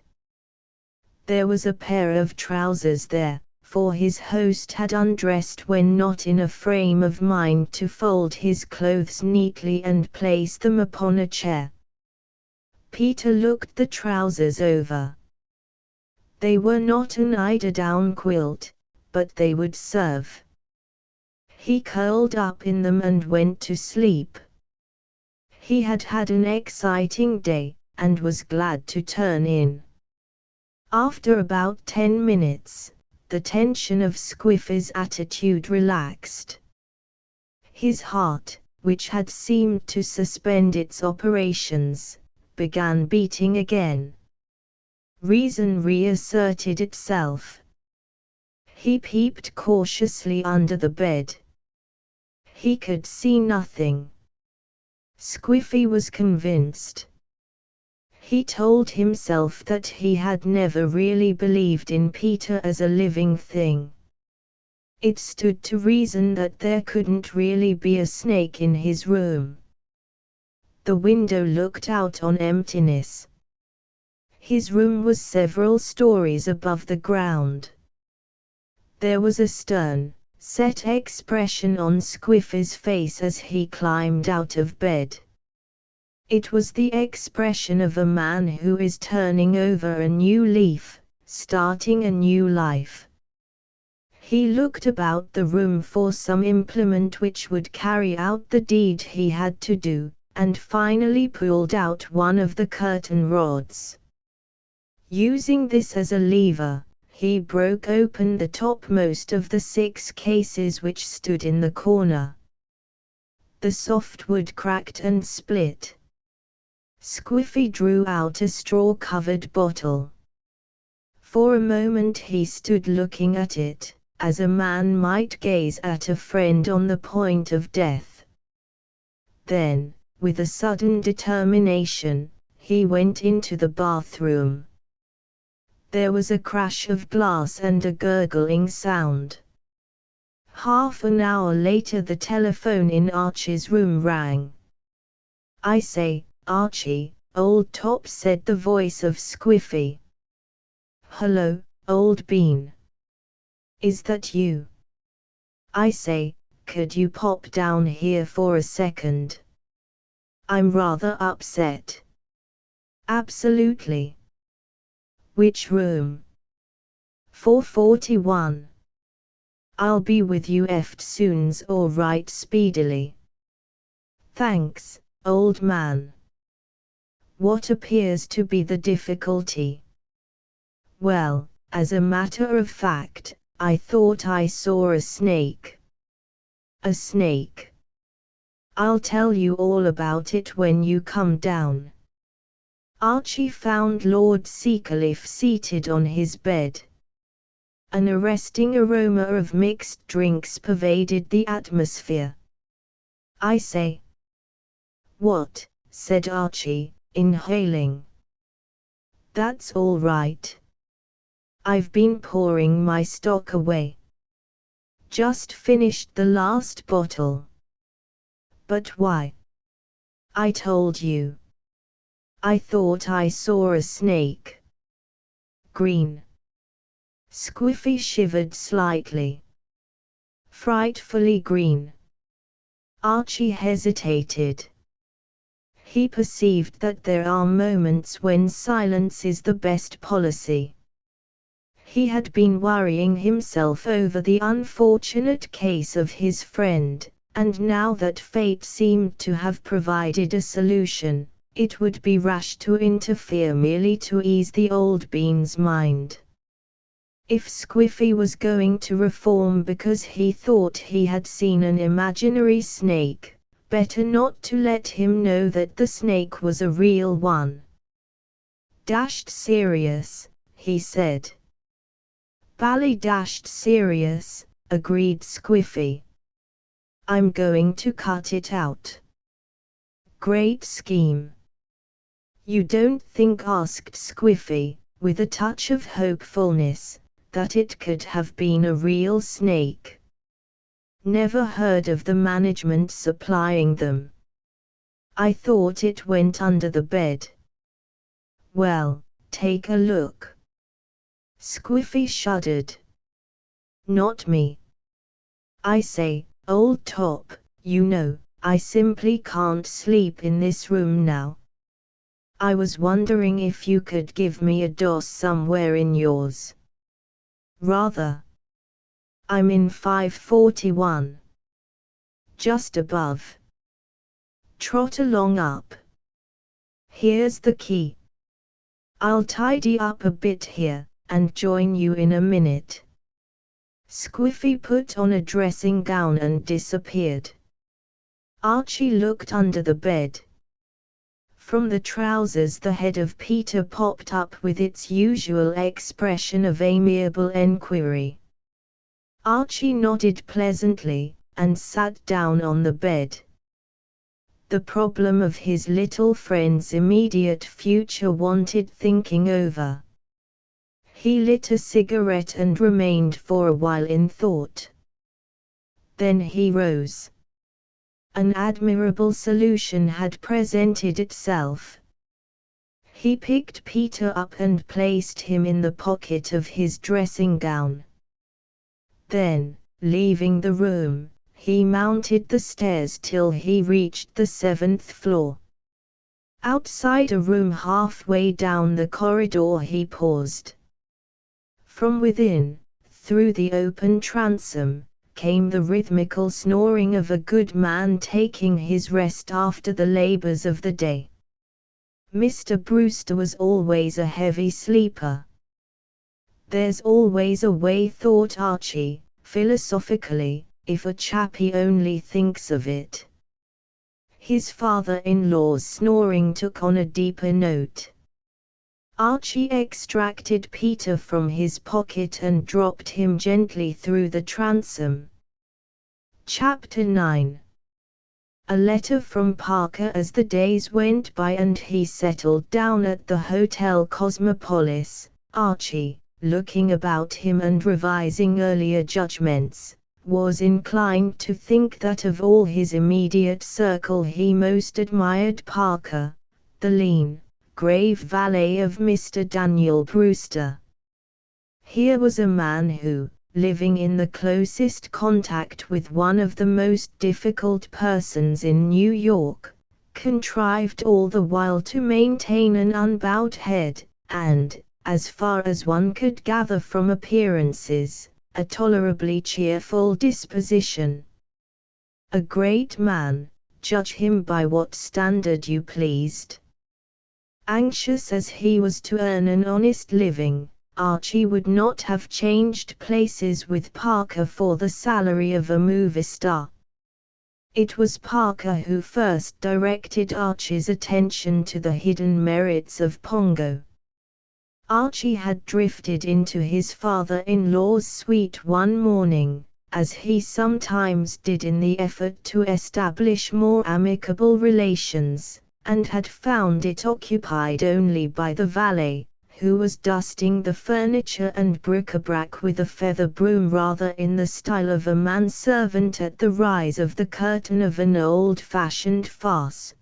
There was a pair of trousers there, for his host had undressed when not in a frame of mind to fold his clothes neatly and place them upon a chair. Peter looked the trousers over. They were not an eiderdown quilt, but they would serve. He curled up in them and went to sleep. He had had an exciting day, and was glad to turn in. After about 10 minutes, the tension of Squiffy's attitude relaxed. His heart, which had seemed to suspend its operations, began beating again. Reason reasserted itself. He peeped cautiously under the bed. He could see nothing. Squiffy was convinced. He told himself that he had never really believed in Peter as a living thing. It stood to reason that there couldn't really be a snake in his room. The window looked out on emptiness. His room was several stories above the ground. There was a stern, set expression on Squiffy's face as he climbed out of bed. It was the expression of a man who is turning over a new leaf, starting a new life. He looked about the room for some implement which would carry out the deed he had to do, and finally pulled out one of the curtain rods. Using this as a lever, he broke open the topmost of the 6 cases which stood in the corner. The softwood cracked and split. Squiffy drew out a straw-covered bottle. For a moment he stood looking at it, as a man might gaze at a friend on the point of death. Then, with a sudden determination, he went into the bathroom. There was a crash of glass and a gurgling sound. Half an hour later the telephone in Archie's room rang. "I say, Archie," old top said the voice of Squiffy. "Hello, old bean. Is that you? I say, could you pop down here for a second? I'm rather upset." "Absolutely. Which room?" "441. I'll be with you soon's or right speedily." "Thanks, old man. What appears to be the difficulty?" "Well, as a matter of fact, I thought I saw a snake." "A snake?" I'll tell you all about it when you come down. Archie found Lord Seacliff seated on his bed. An arresting aroma of mixed drinks pervaded the atmosphere. "I say." "What?" said Archie, inhaling. "That's all right. I've been pouring my stock away. Just finished the last bottle." "But why?" "I told you. I thought I saw a snake." "Green?" Squiffy shivered slightly. "Frightfully green." Archie hesitated. He perceived that there are moments when silence is the best policy. He had been worrying himself over the unfortunate case of his friend, and now that fate seemed to have provided a solution, it would be rash to interfere merely to ease the old bean's mind. If Squiffy was going to reform because he thought he had seen an imaginary snake, better not to let him know that the snake was a real one. "Dashed serious," he said. "Bally dashed serious," agreed Squiffy. "I'm going to cut it out." "Great scheme." "You don't think," asked Squiffy, with a touch of hopefulness, "that it could have been a real snake?" "Never heard of the management supplying them. I thought it went under the bed." "Well, take a look." Squiffy shuddered. "Not me. I say, old top, you know, I simply can't sleep in this room now. I was wondering if you could give me a dose somewhere in yours." "Rather. I'm in 541. Just above." "Trot along up. Here's the key. I'll tidy up a bit here, and join you in a minute." Squiffy put on a dressing gown and disappeared. Archie looked under the bed. From the trousers the head of Peter popped up with its usual expression of amiable enquiry. Archie nodded pleasantly, and sat down on the bed. The problem of his little friend's immediate future wanted thinking over. He lit a cigarette and remained for a while in thought. Then he rose. An admirable solution had presented itself. He picked Peter up and placed him in the pocket of his dressing gown. Then, leaving the room, he mounted the stairs till he reached the 7th floor. Outside a room halfway down the corridor he paused. From within, through the open transom, came the rhythmical snoring of a good man taking his rest after the labors of the day. Mr. Brewster was always a heavy sleeper. There's always a way, thought Archie, philosophically, if a chappie only thinks of it. His father-in-law's snoring took on a deeper note. Archie extracted Peter from his pocket and dropped him gently through the transom. Chapter 9. A letter from Parker. As the days went by and he settled down at the Hotel Cosmopolis, Archie, looking about him and revising earlier judgments, was inclined to think that of all his immediate circle he most admired Parker, the lean, grave valet of Mr. Daniel Brewster. Here was a man who, living in the closest contact with one of the most difficult persons in New York, contrived all the while to maintain an unbowed head, and, as far as one could gather from appearances, a tolerably cheerful disposition. A great man, judge him by what standard you pleased. Anxious as he was to earn an honest living, Archie would not have changed places with Parker for the salary of a movie star. It was Parker who first directed Archie's attention to the hidden merits of Pongo. Archie had drifted into his father-in-law's suite one morning, as he sometimes did in the effort to establish more amicable relations, and had found it occupied only by the valet, who was dusting the furniture and bric-a-brac with a feather broom rather in the style of a manservant at the rise of the curtain of an old-fashioned farce.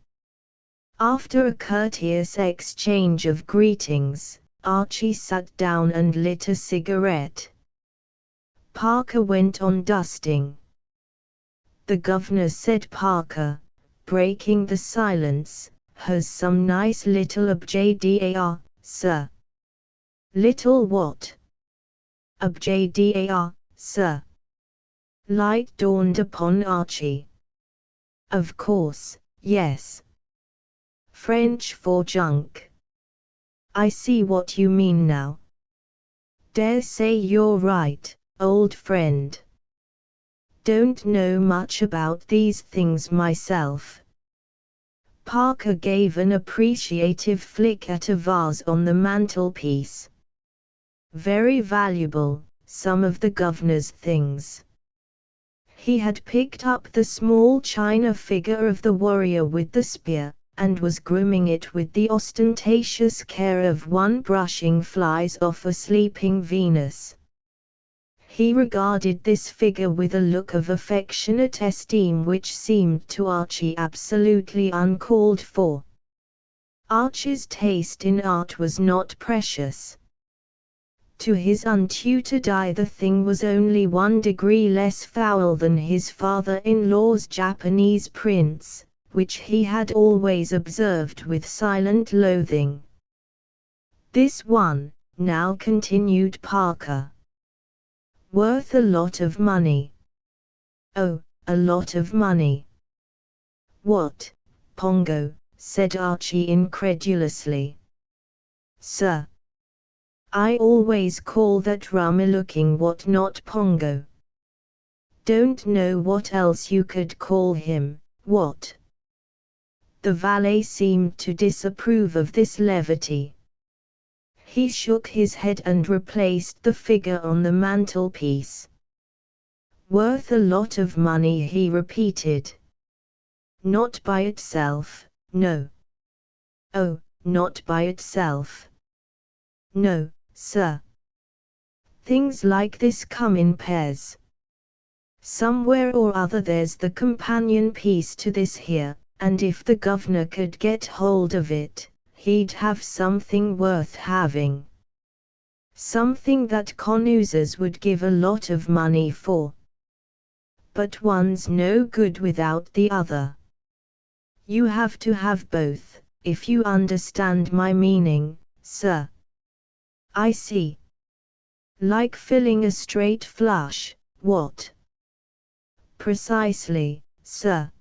After a courteous exchange of greetings, Archie sat down and lit a cigarette. Parker went on dusting. "The governor," said Parker, breaking the silence, "has some nice little abjadar, sir." "Little what?" "Abjadar, sir." Light dawned upon Archie. "Of course, yes. French for junk. I see what you mean now. Dare say you're right, old friend. Don't know much about these things myself." Parker gave an appreciative flick at a vase on the mantelpiece. "Very valuable, some of the governor's things." He had picked up the small china figure of the warrior with the spear, and was grooming it with the ostentatious care of one brushing flies off a sleeping Venus. He regarded this figure with a look of affectionate esteem which seemed to Archie absolutely uncalled for. Archie's taste in art was not precious. To his untutored eye the thing was only 1 degree less foul than his father-in-law's Japanese prints, which he had always observed with silent loathing. "This one," now continued Parker. "Worth a lot of money." "Oh, a lot of money. What, Pongo?" said Archie incredulously. "Sir, I always call that rummy-looking what-not Pongo. Don't know what else you could call him, what?" The valet seemed to disapprove of this levity. He shook his head and replaced the figure on the mantelpiece. "Worth a lot of money," he repeated. "Not by itself, no." "Oh, not by itself." "No, sir. Things like this come in pairs. Somewhere or other there's the companion piece to this here, and if the governor could get hold of it, he'd have something worth having. Something that connoisseurs would give a lot of money for. But one's no good without the other. You have to have both, if you understand my meaning, sir." "I see. Like filling a straight flush, what?" "Precisely, sir."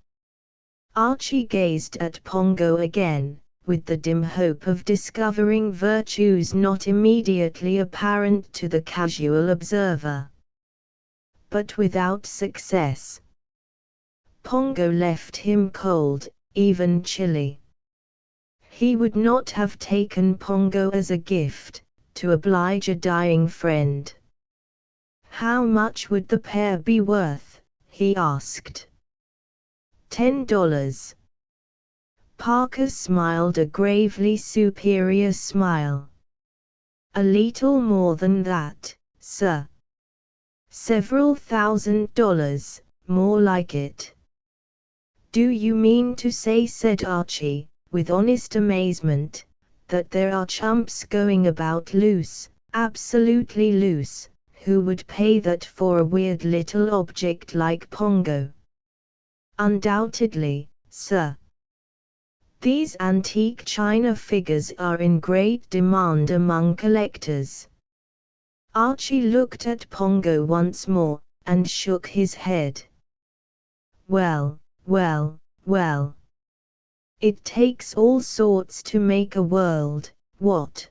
Archie gazed at Pongo again, with the dim hope of discovering virtues not immediately apparent to the casual observer. But without success. Pongo left him cold, even chilly. He would not have taken Pongo as a gift, to oblige a dying friend. "How much would the pair be worth?" he asked. $10. Parker smiled a gravely superior smile. "A little more than that, sir. Several $1,000, more like it." "Do you mean to say," said Archie, with honest amazement, "that there are chumps going about loose, absolutely loose, who would pay that for a weird little object like Pongo?" "Undoubtedly, sir. These antique china figures are in great demand among collectors." Archie looked at Pongo once more, and shook his head. "Well, well, well. It takes all sorts to make a world, what?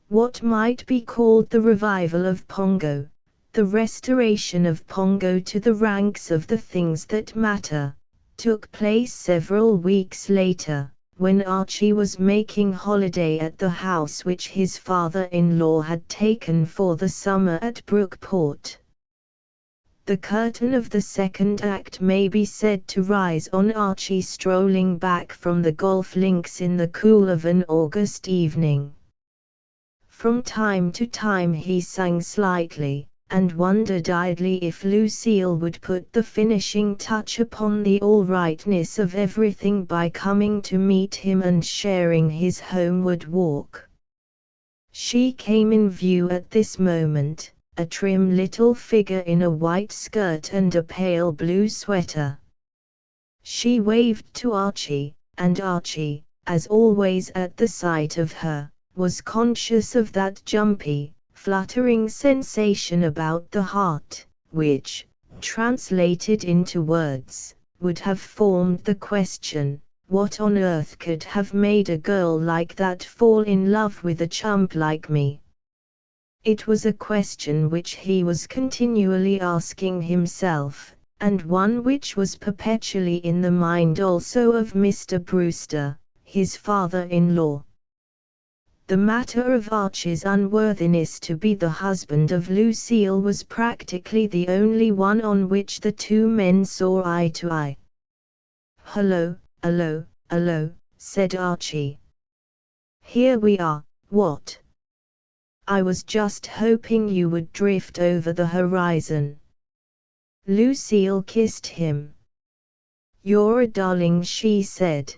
What might be called the revival of Pongo, The restoration of Pongo to the ranks of the things that matter took place several weeks later, when Archie was making holiday at the house which his father-in-law had taken for the summer at Brookport. The curtain of the second act may be said to rise on Archie strolling back from the golf links in the cool of an August evening. From time to time he sang slightly, and wondered idly if Lucille would put the finishing touch upon the all-rightness of everything by coming to meet him and sharing his homeward walk. She came in view at this moment, a trim little figure in a white skirt and a pale blue sweater. She waved to Archie, and Archie, as always at the sight of her, was conscious of that jumpy, fluttering sensation about the heart, which, translated into words, would have formed the question, what on earth could have made a girl like that fall in love with a chump like me? It was a question which he was continually asking himself, and one which was perpetually in the mind also of Mr. Brewster, his father-in-law. The matter of Archie's unworthiness to be the husband of Lucille was practically the only one on which the two men saw eye to eye. "Hello, hello, hello," said Archie. "Here we are, what? I was just hoping you would drift over the horizon." Lucille kissed him. "You're a darling," she said.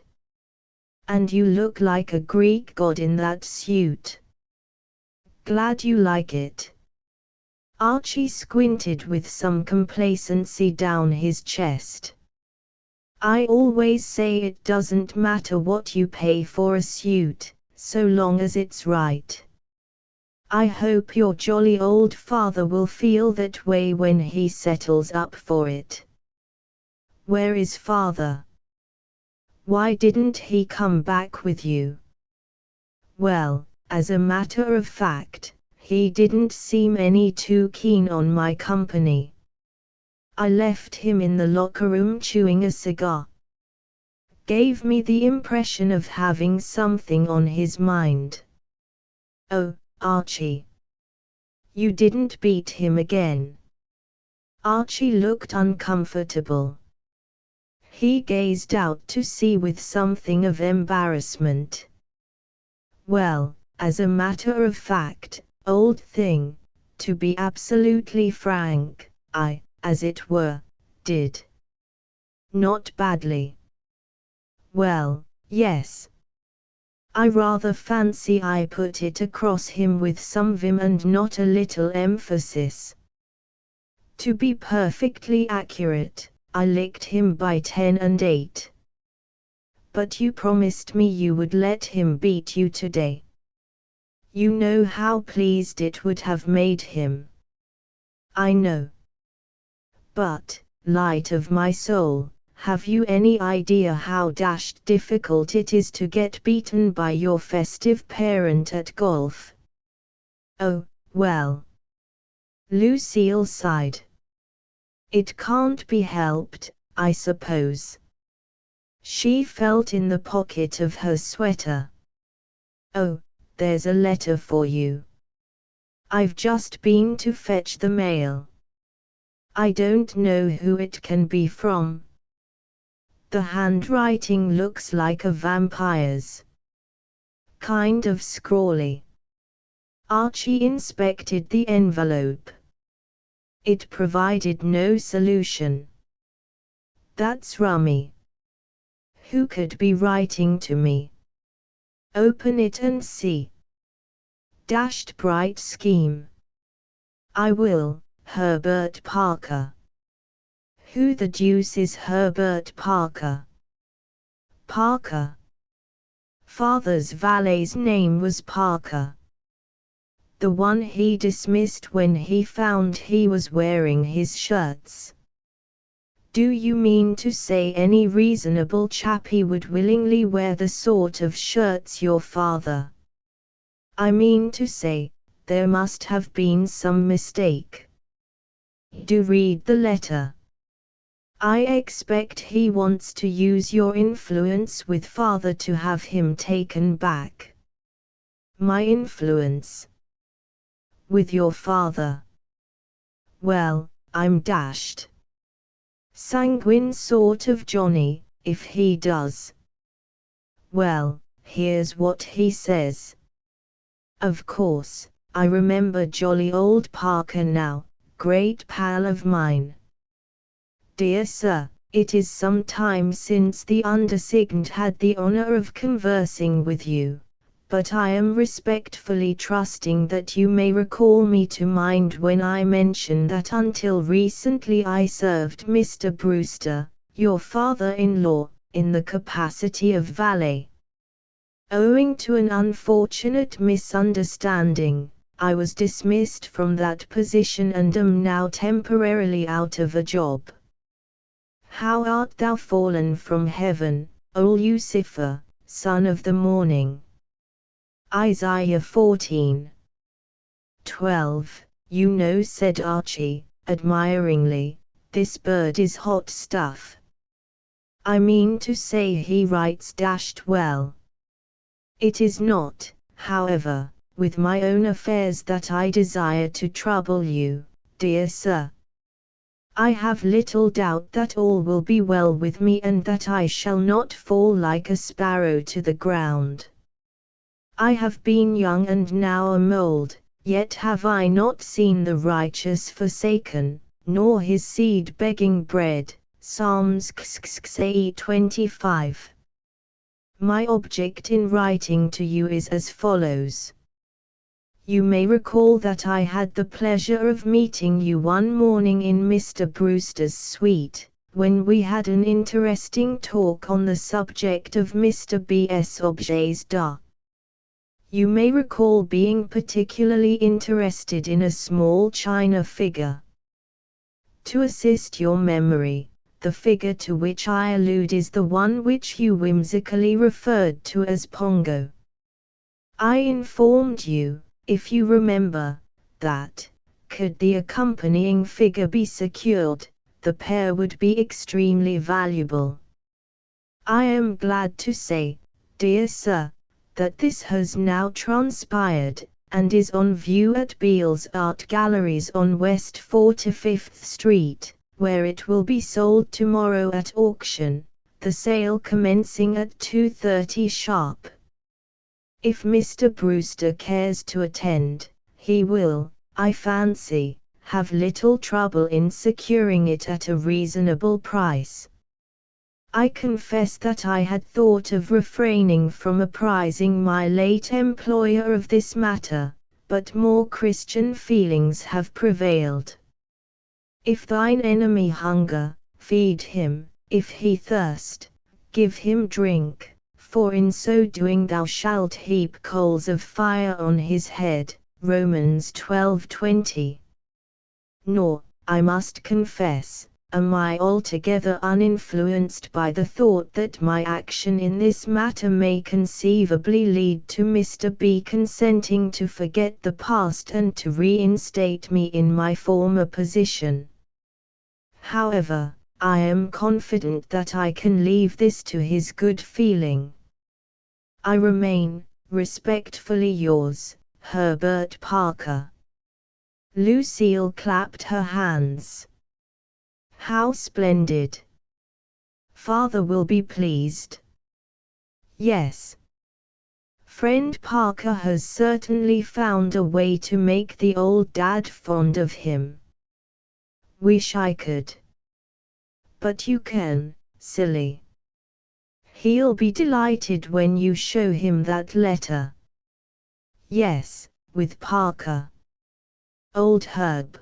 "And you look like a Greek god in that suit. Glad you like it." Archie squinted with some complacency down his chest. "I always say it doesn't matter what you pay for a suit, so long as it's right. I hope your jolly old father will feel that way when he settles up for it." "Where is father? Why didn't he come back with you?" "Well, as a matter of fact, he didn't seem any too keen on my company. I left him in the locker room chewing a cigar. Gave me the impression of having something on his mind." "Oh, Archie. You didn't beat him again?" Archie looked uncomfortable. He gazed out to sea with something of embarrassment. "Well, as a matter of fact, old thing, to be absolutely frank, I, as it were, did. Not badly." "Well, yes. I rather fancy I put it across him with some vim and not a little emphasis. To be perfectly accurate, I licked him by 10 and 8. But you promised me you would let him beat you today. You know how pleased it would have made him." "I know. But, light of my soul, have you any idea how dashed difficult it is to get beaten by your festive parent at golf?" "Oh, well." Lucille sighed. "It can't be helped, I suppose." She felt in the pocket of her sweater. "Oh, there's a letter for you. I've just been to fetch the mail. I don't know who it can be from. The handwriting looks like a vampire's. Kind of scrawly." Archie inspected the envelope. It provided no solution. "That's rummy. Who could be writing to me? Open it and see." Dashed bright scheme. "I will, Herbert Parker." "Who the deuce is Herbert Parker?" "Parker. Father's valet's name was Parker. The one he dismissed when he found he was wearing his shirts." "Do you mean to say any reasonable chappie would willingly wear the sort of shirts your father?" "I mean to say, there must have been some mistake. Do read the letter. I expect he wants to use your influence with father to have him taken back. My influence? With your father? Well, I'm dashed sanguine sort of Johnny, if he does. Well, here's what he says. Of course, I remember jolly old Parker now, great pal of mine. Dear Sir, it is some time since the undersigned had the honor of conversing with you, but I am respectfully trusting that you may recall me to mind when I mention that until recently I served Mr. Brewster, your father-in-law, in the capacity of valet. Owing to an unfortunate misunderstanding, I was dismissed from that position and am now temporarily out of a job. How art thou fallen from heaven, O Lucifer, son of the morning? Isaiah 14:12. You know, said Archie, admiringly, this bird is hot stuff. I mean to say he writes dashed well. It is not, however, with my own affairs that I desire to trouble you, dear sir. I have little doubt that all will be well with me and that I shall not fall like a sparrow to the ground. I have been young and now am old, yet have I not seen the righteous forsaken, nor his seed begging bread. Psalms 25. My object in writing to you is as follows. You may recall that I had the pleasure of meeting you one morning in Mr. Brewster's suite, when we had an interesting talk on the subject of Mr. B.S. objets d'art. You may recall being particularly interested in a small china figure. To assist your memory, the figure to which I allude is the one which you whimsically referred to as Pongo. I informed you, if you remember, that, could the accompanying figure be secured, the pair would be extremely valuable. I am glad to say, dear sir, that this has now transpired, and is on view at Beale's Art Galleries on West 45th Street, where it will be sold tomorrow at auction, the sale commencing at 2:30 sharp. If Mr. Brewster cares to attend, he will, I fancy, have little trouble in securing it at a reasonable price. I confess that I had thought of refraining from apprising my late employer of this matter, but more Christian feelings have prevailed. If thine enemy hunger, feed him, if he thirst, give him drink, for in so doing thou shalt heap coals of fire on his head. Romans 12:20. Nor, I must confess, am I altogether uninfluenced by the thought that my action in this matter may conceivably lead to Mr. B consenting to forget the past and to reinstate me in my former position. However, I am confident that I can leave this to his good feeling. I remain, respectfully yours, Herbert Parker. Lucille clapped her hands. How splendid! Father will be pleased. Yes. Friend Parker has certainly found a way to make the old dad fond of him. Wish I could. But you can, silly. He'll be delighted when you show him that letter. Yes, with Parker. Old Herb.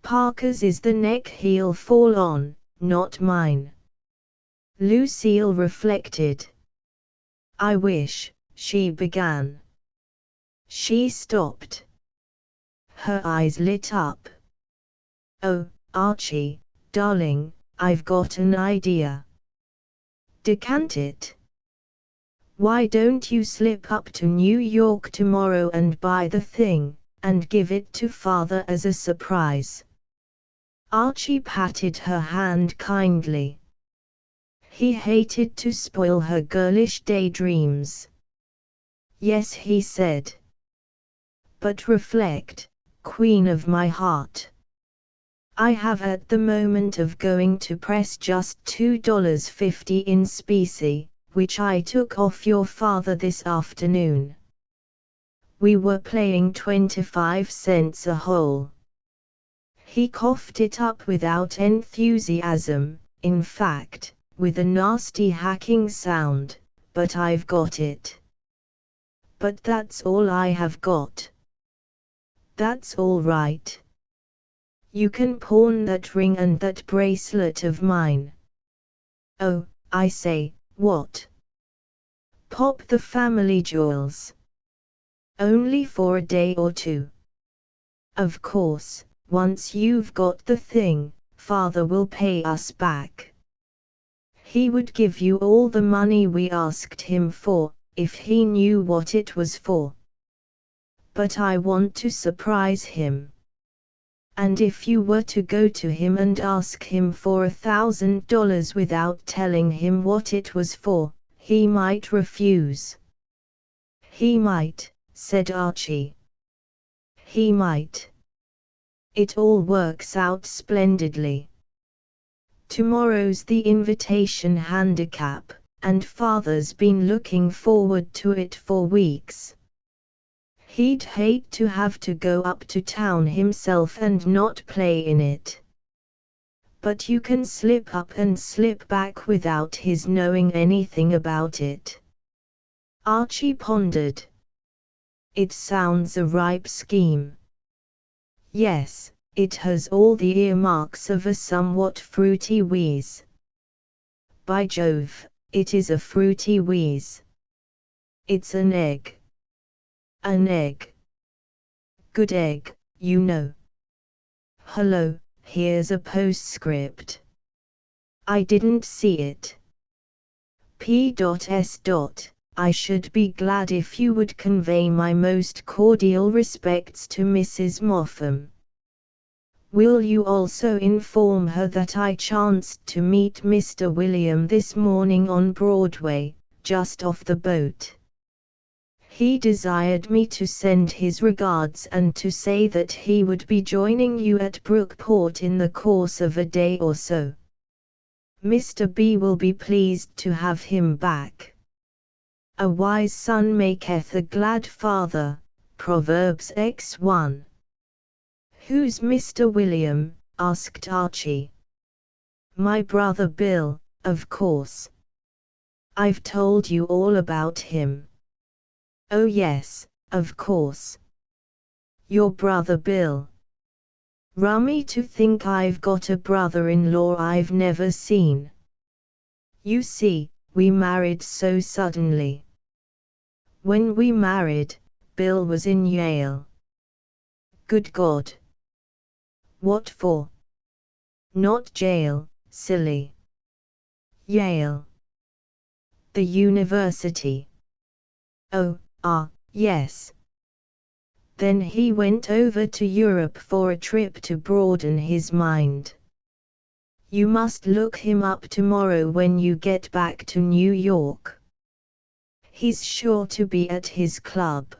Parker's is the neck he'll fall on, not mine. Lucille reflected. I wish, she began. She stopped. Her eyes lit up. Oh, Archie, darling, I've got an idea. Decant it. Why don't you slip up to New York tomorrow and buy the thing, and give it to father as a surprise? Archie patted her hand kindly. He hated to spoil her girlish daydreams. Yes, he said. But reflect, queen of my heart. I have at the moment of going to press just $2.50 in specie, which I took off your father this afternoon. We were playing 25 cents a hole. He coughed it up without enthusiasm, in fact, with a nasty hacking sound, but I've got it. But that's all I have got. That's all right. You can pawn that ring and that bracelet of mine. Oh, I say, what? Pop the family jewels. Only for a day or two. Of course, once you've got the thing, father will pay us back. He would give you all the money we asked him for, if he knew what it was for. But I want to surprise him. And if you were to go to him and ask him for $1,000 without telling him what it was for, he might refuse. He might, said Archie. He might. It all works out splendidly. Tomorrow's the invitation handicap, and father's been looking forward to it for weeks. He'd hate to have to go up to town himself and not play in it. But you can slip up and slip back without his knowing anything about it. Archie pondered. It sounds a ripe scheme. Yes, it has all the earmarks of a somewhat fruity wheeze. By Jove, it is a fruity wheeze. It's an egg. An egg. Good egg, you know. Hello, here's a postscript. I didn't see it. P.S. I should be glad if you would convey my most cordial respects to Mrs. Moffam. Will you also inform her that I chanced to meet Mr. William this morning on Broadway, just off the boat? He desired me to send his regards and to say that he would be joining you at Brookport in the course of a day or so. Mr. B will be pleased to have him back. A wise son maketh a glad father, Proverbs X1. Who's Mr. William? Asked Archie. My brother Bill, of course. I've told you all about him. Oh yes, of course. Your brother Bill. Rummy to think I've got a brother-in-law I've never seen. You see, we married so suddenly. When we married, Bill was in Yale. Good God. What for? Not jail, silly. Yale. The university. Oh, yes. Then he went over to Europe for a trip to broaden his mind. You must look him up tomorrow when you get back to New York. He's sure to be at his club.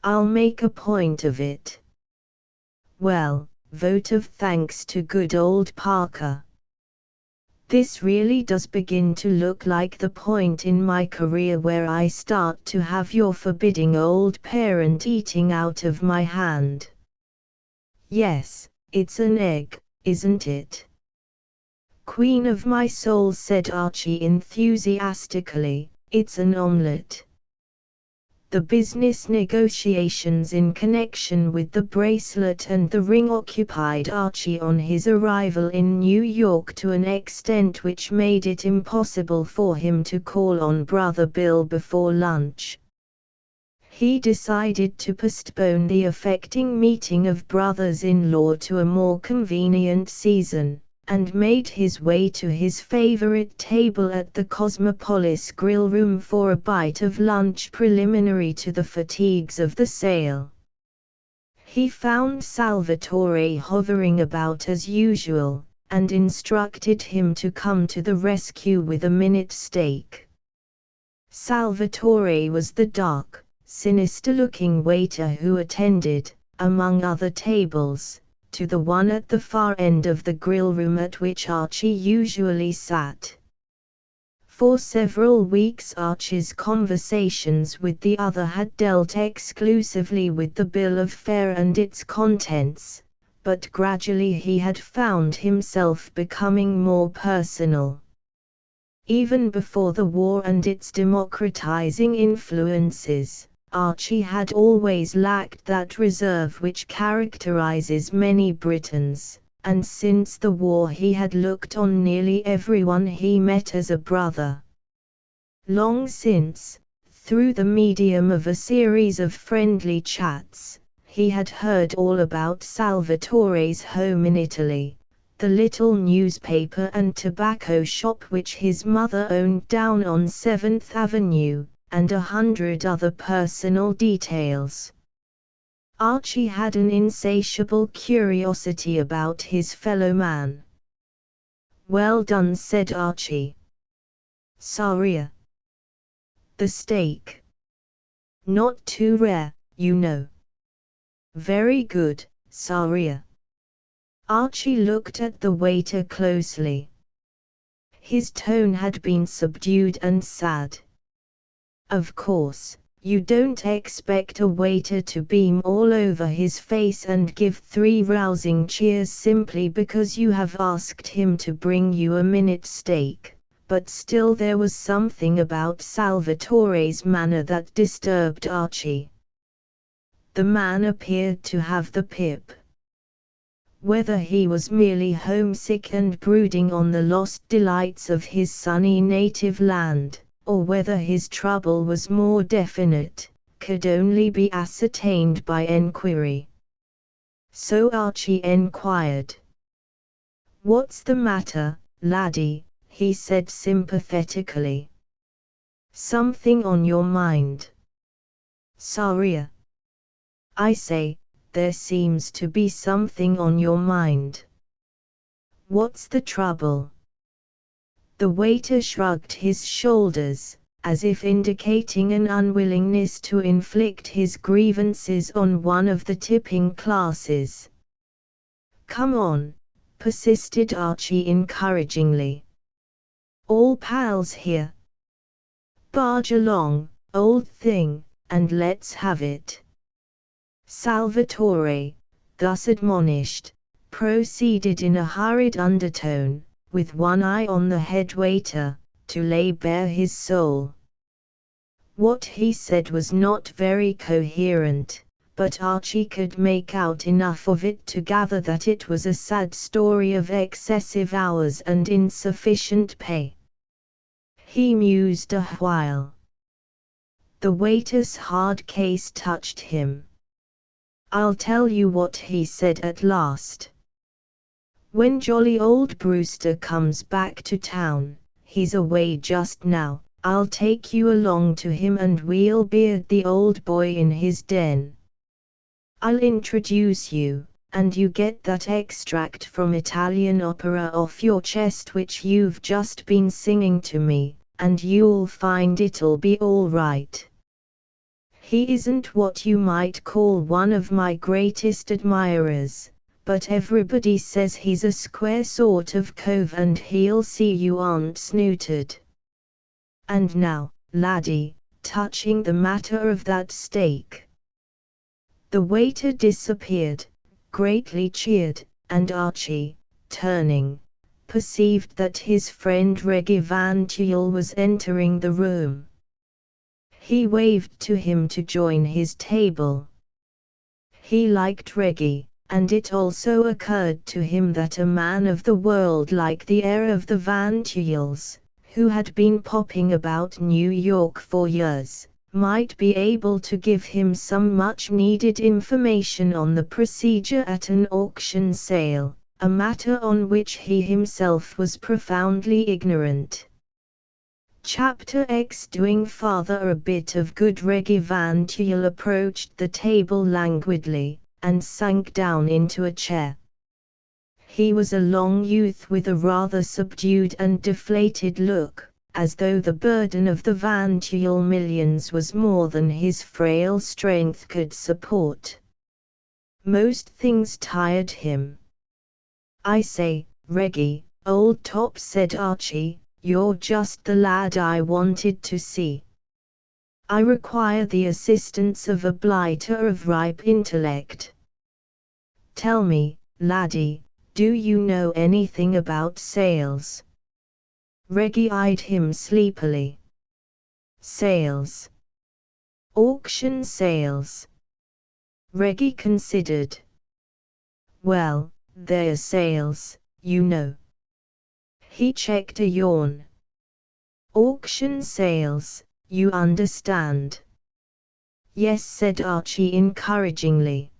I'll make a point of it. Well, vote of thanks to good old Parker. This really does begin to look like the point in my career where I start to have your forbidding old parent eating out of my hand. Yes, it's an egg, isn't it? Queen of my soul, said Archie enthusiastically, it's an omelette. The business negotiations in connection with the bracelet and the ring occupied Archie on his arrival in New York to an extent which made it impossible for him to call on Brother Bill before lunch. He decided to postpone the affecting meeting of brothers-in-law to a more convenient season, and made his way to his favorite table at the Cosmopolis Grill Room for a bite of lunch preliminary to the fatigues of the sale. He found Salvatore hovering about as usual, and instructed him to come to the rescue with a minute stake. Salvatore was the dark, sinister-looking waiter who attended, among other tables, to the one at the far end of the grill room at which Archie usually sat. For several weeks Archie's conversations with the other had dealt exclusively with the bill of fare and its contents, but gradually he had found himself becoming more personal. Even before the war and its democratizing influences, Archie had always lacked that reserve which characterizes many Britons, and since the war he had looked on nearly everyone he met as a brother. Long since, through the medium of a series of friendly chats, he had heard all about Salvatore's home in Italy, the little newspaper and tobacco shop which his mother owned down on 7th Avenue, and 100 other personal details. Archie had an insatiable curiosity about his fellow man. "Well done," said Archie. "Sorry. The steak. Not too rare, you know." "Very good, Saria." Archie looked at the waiter closely. His tone had been subdued and sad. "Of course, you don't expect a waiter to beam all over his face and give 3 rousing cheers simply because you have asked him to bring you a minute steak, but still there was something about Salvatore's manner that disturbed Archie. The man appeared to have the pip. Whether he was merely homesick and brooding on the lost delights of his sunny native land, or whether his trouble was more definite, could only be ascertained by enquiry. So Archie enquired. "What's the matter, laddie?" he said sympathetically. "Something on your mind?" "Sorry. I say, there seems to be something on your mind. What's the trouble?" The waiter shrugged his shoulders, as if indicating an unwillingness to inflict his grievances on one of the tipping classes. "Come on," persisted Archie encouragingly. "All pals here. Barge along, old thing, and let's have it." Salvatore, thus admonished, proceeded in a hurried undertone, with one eye on the head waiter, to lay bare his soul. What he said was not very coherent, but Archie could make out enough of it to gather that it was a sad story of excessive hours and insufficient pay. He mused a while. The waiter's hard case touched him. "I'll tell you what," he said at last. "When jolly old Brewster comes back to town, he's away just now, I'll take you along to him and we'll beard the old boy in his den. I'll introduce you, and you get that extract from Italian opera off your chest which you've just been singing to me, and you'll find it'll be all right. He isn't what you might call one of my greatest admirers, but everybody says he's a square sort of cove and he'll see you aren't snooted. And now, laddie, touching the matter of that steak." The waiter disappeared, greatly cheered, and Archie, turning, perceived that his friend Reggie Van Tuyl was entering the room. He waved to him to join his table. He liked Reggie, and it also occurred to him that a man of the world like the heir of the Van Tuyls, who had been popping about New York for years, might be able to give him some much-needed information on the procedure at an auction sale, a matter on which he himself was profoundly ignorant. Chapter X. Doing father a bit of good. Reggie Van Tuyl approached the table languidly, and sank down into a chair. He was a long youth with a rather subdued and deflated look, as though the burden of the Van Tuyl millions was more than his frail strength could support. Most things tired him. "I say, Reggie, old top," said Archie, "you're just the lad I wanted to see. I require the assistance of a blighter of ripe intellect. Tell me, laddie, do you know anything about sales?" Reggie eyed him sleepily. "Sales? Auction sales?" Reggie considered. "Well, they're sales, you know." He checked a yawn. "Auction sales, you understand." "Yes," said Archie encouragingly.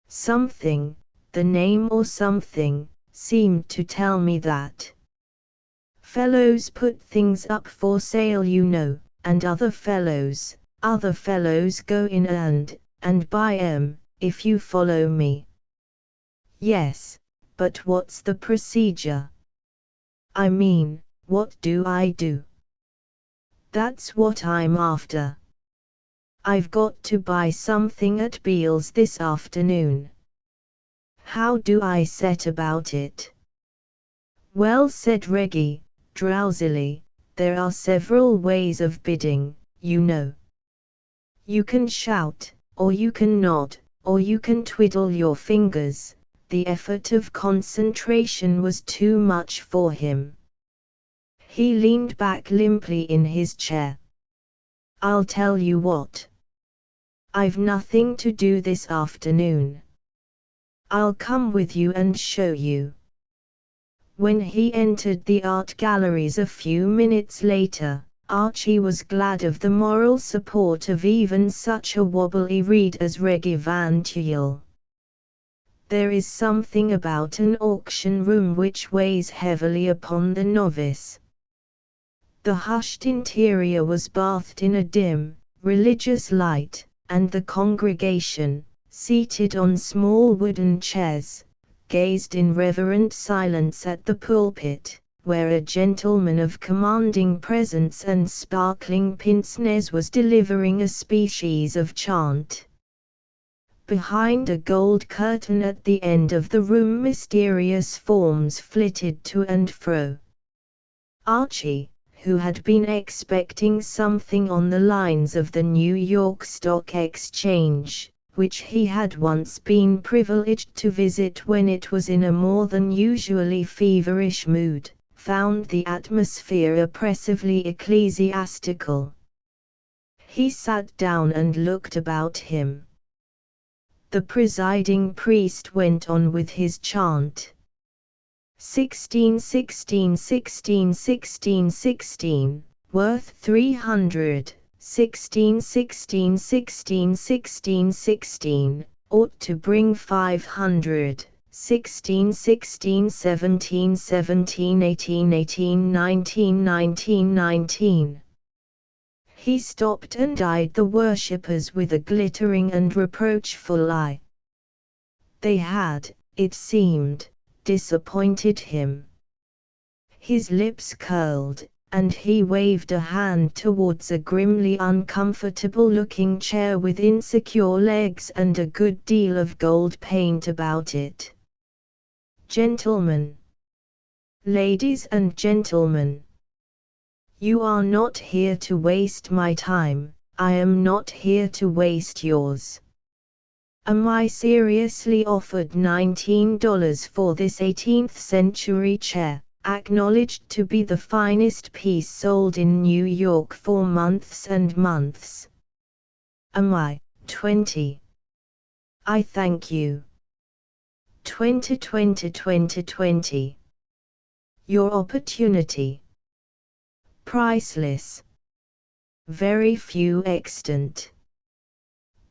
"Something, the name or something, seemed to tell me that. Fellows put things up for sale, you know, and other fellows go in and buy 'em, if you follow me." "Yes, but what's the procedure? I mean, what do I do?" "That's what I'm after. I've got to buy something at Beale's this afternoon. How do I set about it?" "Well," said Reggie, drowsily, "there are several ways of bidding, you know. You can shout, or you can nod, or you can twiddle your fingers." The effort of concentration was too much for him. He leaned back limply in his chair. "I'll tell you what. I've nothing to do this afternoon. I'll come with you and show you." When he entered the art galleries a few minutes later, Archie was glad of the moral support of even such a wobbly reed as Reggie Van Tuyl. There is something about an auction room which weighs heavily upon the novice. The hushed interior was bathed in a dim, religious light, and the congregation, seated on small wooden chairs, gazed in reverent silence at the pulpit, where a gentleman of commanding presence and sparkling pince-nez was delivering a species of chant. Behind a gold curtain at the end of the room mysterious forms flitted to and fro. Archie, who had been expecting something on the lines of the New York Stock Exchange, which he had once been privileged to visit when it was in a more than usually feverish mood, found the atmosphere oppressively ecclesiastical. He sat down and looked about him. The presiding priest went on with his chant. 16, 16, 16, 16, 16, worth 300, 16, 16, 16, 16, 16, ought to bring 500, 16, 16, 17, 17, 18, 18, 19, 19, 19. He stopped and eyed the worshippers with a glittering and reproachful eye. They had, it seemed, disappointed him. His lips curled, and he waved a hand towards a grimly uncomfortable-looking chair with insecure legs and a good deal of gold paint about it. "Gentlemen, ladies and gentlemen, you are not here to waste my time, I am not here to waste yours. Am I seriously offered $19 for this 18th century chair, acknowledged to be the finest piece sold in New York for months and months? Am I, 20? I thank you. 2020. Your opportunity. Priceless. Very few extant.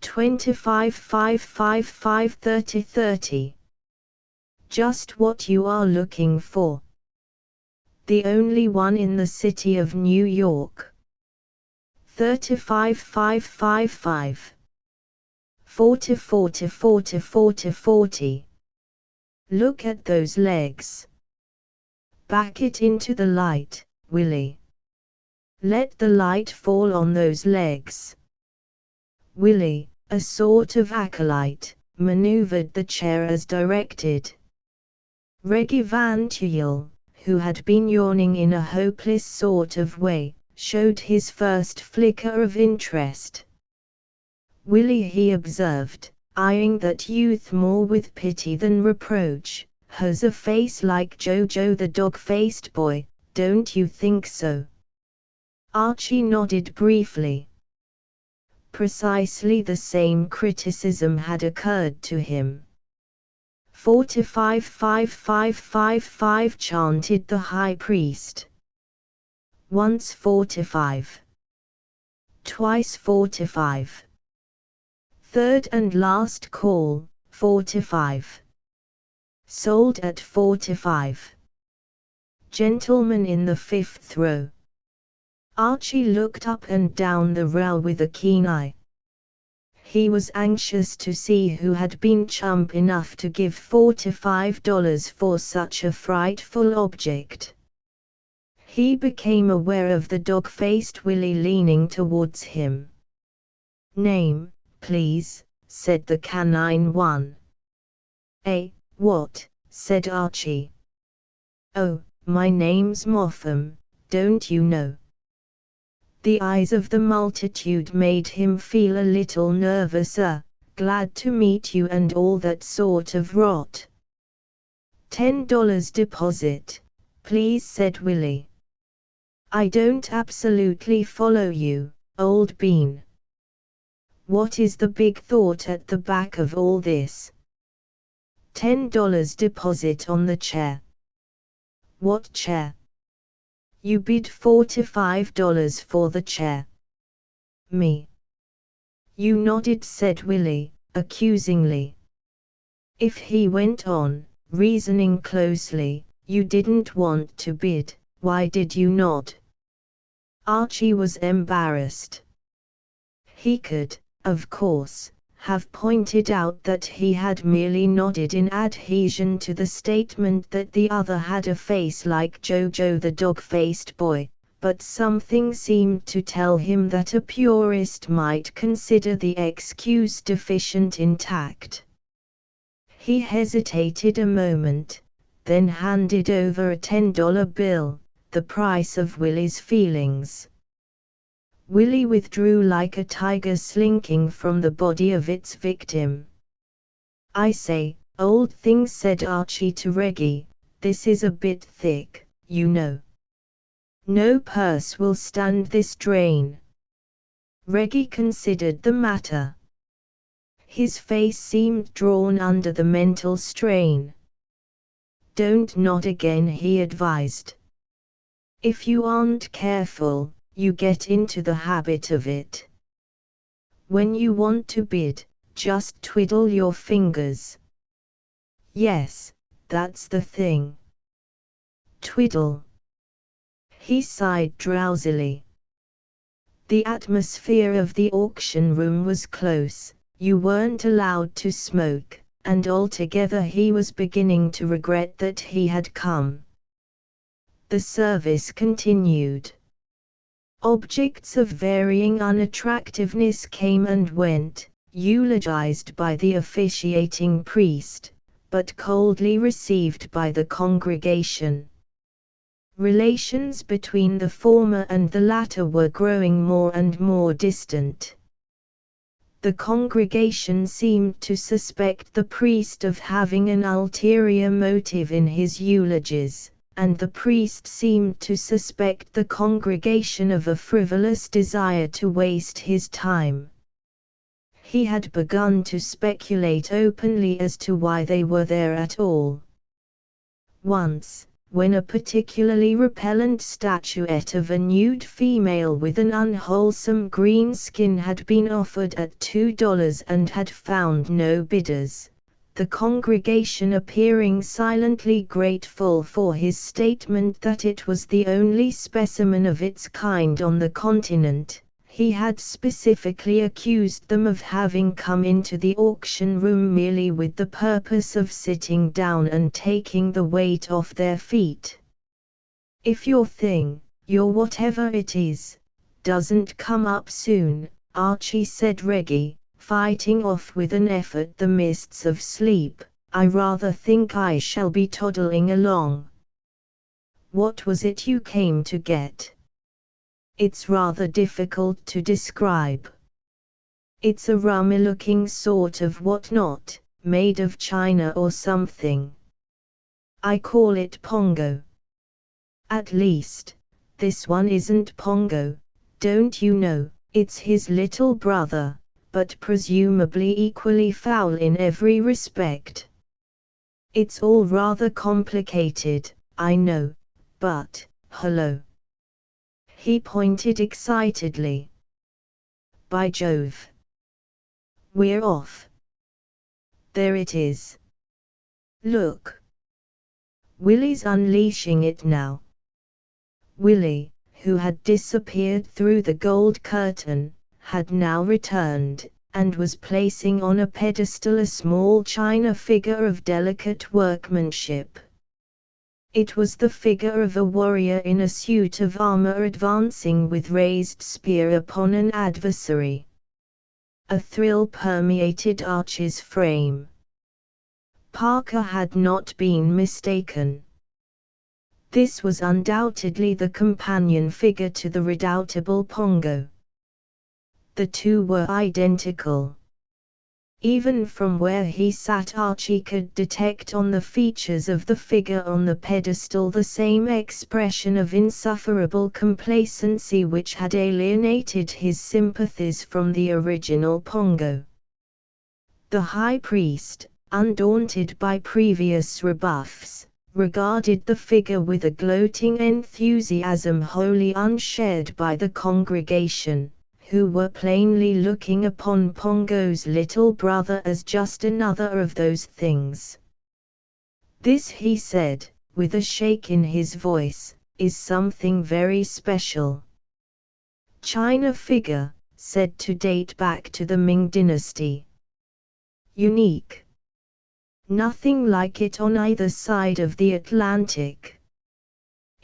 25, 5, 5, 5, 30, 30. Just what you are looking for. The only one in the city of New York. 35, 5, 5, 5. 40 40 40 40 40. Look at those legs. Back it into the light, Willie. Let the light fall on those legs. Willie, a sort of acolyte, maneuvered the chair as directed. Reggie Van Tuyl, who had been yawning in a hopeless sort of way, showed his first flicker of interest. Willie, he observed, eyeing that youth more with pity than reproach, has a face like Jojo the dog-faced boy, don't you think so? Archie nodded briefly. Precisely the same criticism had occurred to him. 45 5 5 5 5 chanted the high priest. Once 45. Twice 45. Third and last call, 45. Sold at 45. Gentleman in the fifth row. Archie looked up and down the row with a keen eye. He was anxious to see who had been chump enough to give $45 for such a frightful object. He became aware of the dog-faced Willie leaning towards him. "Name, please," said the canine one. What?" said Archie. "Oh, my name's Motham, don't you know?" The eyes of the multitude made him feel a little nervous. "Glad to meet you and all that sort of rot." $10 deposit, please, said Willie. "I don't absolutely follow you, old bean. What is the big thought at the back of all this?" $10 deposit on the chair." "What chair?" "You bid $45 for the chair." "Me?" "You nodded," said Willie, accusingly. If he went on, reasoning closely, "You didn't want to bid, why did you not?" Archie was embarrassed. He could, of course, have pointed out that he had merely nodded in adhesion to the statement that the other had a face like Jojo the dog-faced boy, but something seemed to tell him that a purist might consider the excuse deficient in tact. He hesitated a moment, then handed over a $10 bill, the price of Willie's feelings. Willie withdrew like a tiger slinking from the body of its victim. "I say, old thing," said Archie to Reggie, "this is a bit thick, you know. No purse will stand this drain." Reggie considered the matter. His face seemed drawn under the mental strain. "Don't nod again," he advised. "If you aren't careful, you get into the habit of it. When you want to bid, just twiddle your fingers." "Yes, that's the thing. Twiddle." He sighed drowsily. The atmosphere of the auction room was close, you weren't allowed to smoke, and altogether he was beginning to regret that he had come. The service continued. Objects of varying unattractiveness came and went, eulogized by the officiating priest, but coldly received by the congregation. Relations between the former and the latter were growing more and more distant. The congregation seemed to suspect the priest of having an ulterior motive in his eulogies, and the priest seemed to suspect the congregation of a frivolous desire to waste his time. He had begun to speculate openly as to why they were there at all. Once, when a particularly repellent statuette of a nude female with an unwholesome green skin had been offered at $2 and had found no bidders, the congregation, appearing silently grateful for his statement that it was the only specimen of its kind on the continent, He had specifically accused them of having come into the auction room merely with the purpose of sitting down and taking the weight off their feet. If your thing, your whatever it is, doesn't come up soon, Archie said Reggie, fighting off with an effort the mists of sleep, I rather think I shall be toddling along. What was it you came to get? It's rather difficult to describe. It's a rummy-looking sort of whatnot, made of china or something. I call it Pongo. At least, this one isn't Pongo, don't you know, it's his little brother, but presumably equally foul in every respect. It's all rather complicated, I know, but, hello. He pointed excitedly. By Jove! We're off. There it is. Look. Willie's unleashing it now. Willie, who had disappeared through the gold curtain, had now returned, and was placing on a pedestal a small china figure of delicate workmanship. It was the figure of a warrior in a suit of armor advancing with raised spear upon an adversary. A thrill permeated Archie's frame. Parker had not been mistaken. This was undoubtedly the companion figure to the redoubtable Pongo. The two were identical. Even from where he sat, Archie could detect on the features of the figure on the pedestal the same expression of insufferable complacency which had alienated his sympathies from the original Pongo. The high priest, undaunted by previous rebuffs, regarded the figure with a gloating enthusiasm wholly unshared by the congregation, who were plainly looking upon Pongo's little brother as just another of those things. This, he said, with a shake in his voice, is something very special. China figure, said to date back to the Ming dynasty. Unique. Nothing like it on either side of the Atlantic.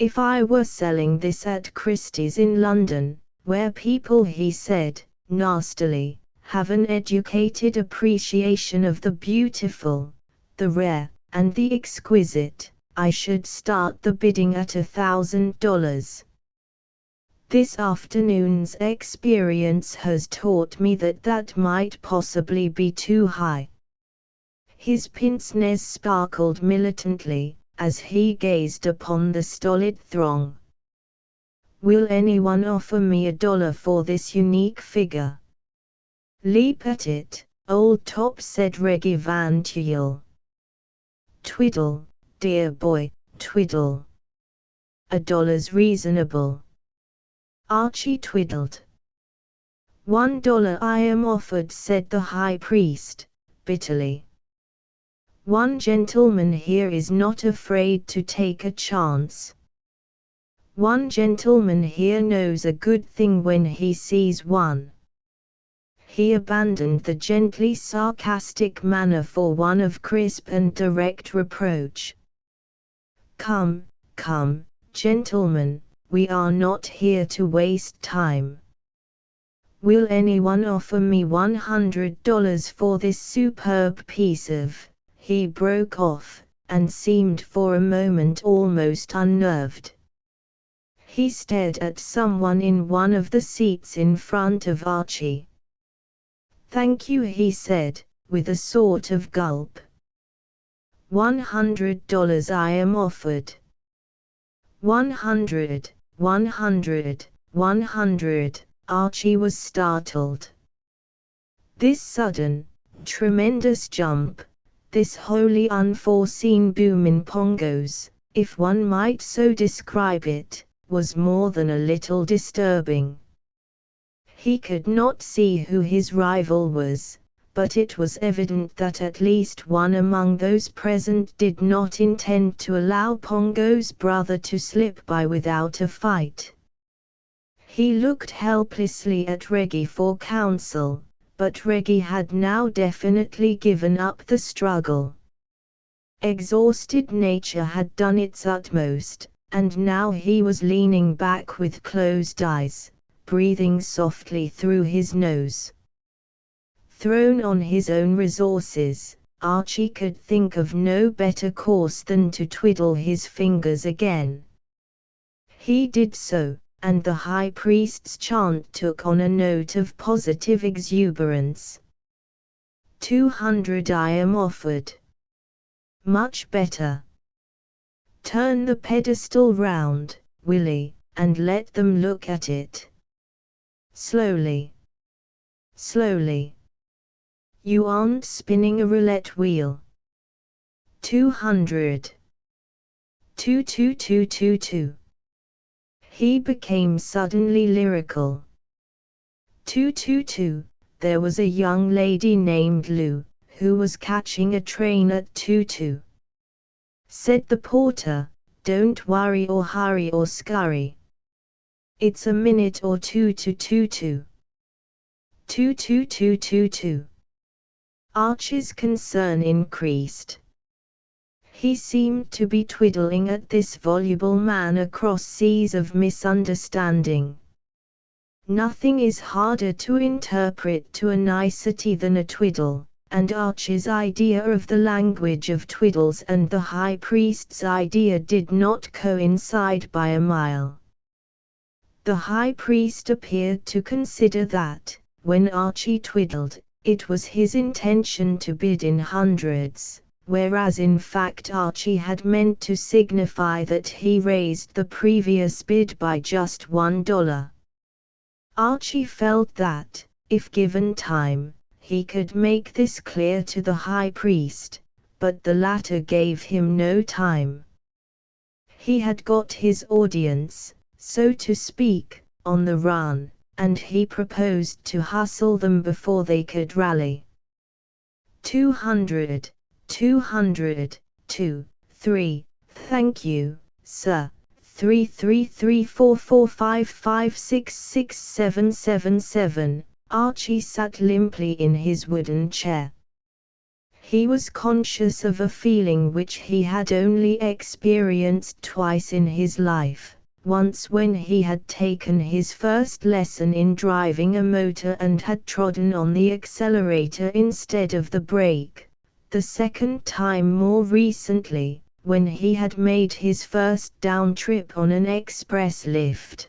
If I were selling this at Christie's in London, where people, he said, nastily, have an educated appreciation of the beautiful, the rare, and the exquisite, I should start the bidding at $1,000. This afternoon's experience has taught me that that might possibly be too high. His pince-nez sparkled militantly, as he gazed upon the stolid throng. Will anyone offer me $1 for this unique figure? Leap at it, old top, said Reggie Van Tuyl. Twiddle, dear boy, twiddle. $1's reasonable. Archie twiddled. $1 I am offered, said the high priest, bitterly. One gentleman here is not afraid to take a chance. One gentleman here knows a good thing when he sees one. He abandoned the gently sarcastic manner for one of crisp and direct reproach. Come, come, gentlemen, we are not here to waste time. Will anyone offer me $100 for this superb piece of... He broke off, and seemed for a moment almost unnerved. He stared at someone in one of the seats in front of Archie. Thank you, he said, with a sort of gulp. $100 I am offered. 100, 100, 100, Archie was startled. This sudden, tremendous jump, this wholly unforeseen boom in Pongos, if one might so describe it, was more than a little disturbing. He could not see who his rival was, but it was evident that at least one among those present did not intend to allow Pongo's brother to slip by without a fight. He looked helplessly at Reggie for counsel, but Reggie had now definitely given up the struggle. Exhausted nature had done its utmost, and now he was leaning back with closed eyes, breathing softly through his nose. Thrown on his own resources, Archie could think of no better course than to twiddle his fingers again. He did so, and the high priest's chant took on a note of positive exuberance. 200 I am offered. Much better. Turn the pedestal round, Willie, and let them look at it. Slowly. Slowly. You aren't spinning a roulette wheel. 200. 22222. He became suddenly lyrical. 222. There was a young lady named Lou, who was catching a train at 22. Said the porter, don't worry or hurry or scurry. It's a minute or two to 22. 22222. Archie's concern increased. He seemed to be twiddling at this voluble man across seas of misunderstanding. Nothing is harder to interpret to a nicety than a twiddle, and Archie's idea of the language of twiddles and the high priest's idea did not coincide by a mile. The high priest appeared to consider that, when Archie twiddled, it was his intention to bid in hundreds, whereas in fact Archie had meant to signify that he raised the previous bid by just $1. Archie felt that, if given time, he could make this clear to the high priest, but the latter gave him no time. He had got his audience, so to speak, on the run, and he proposed to hustle them before they could rally. 200, 200, 2, 3, thank you, sir. 3334455667777. Archie sat limply in his wooden chair. He was conscious of a feeling which he had only experienced twice in his life. Once when he had taken his first lesson in driving a motor and had trodden on the accelerator instead of the brake. The second time more recently, when he had made his first down trip on an express lift.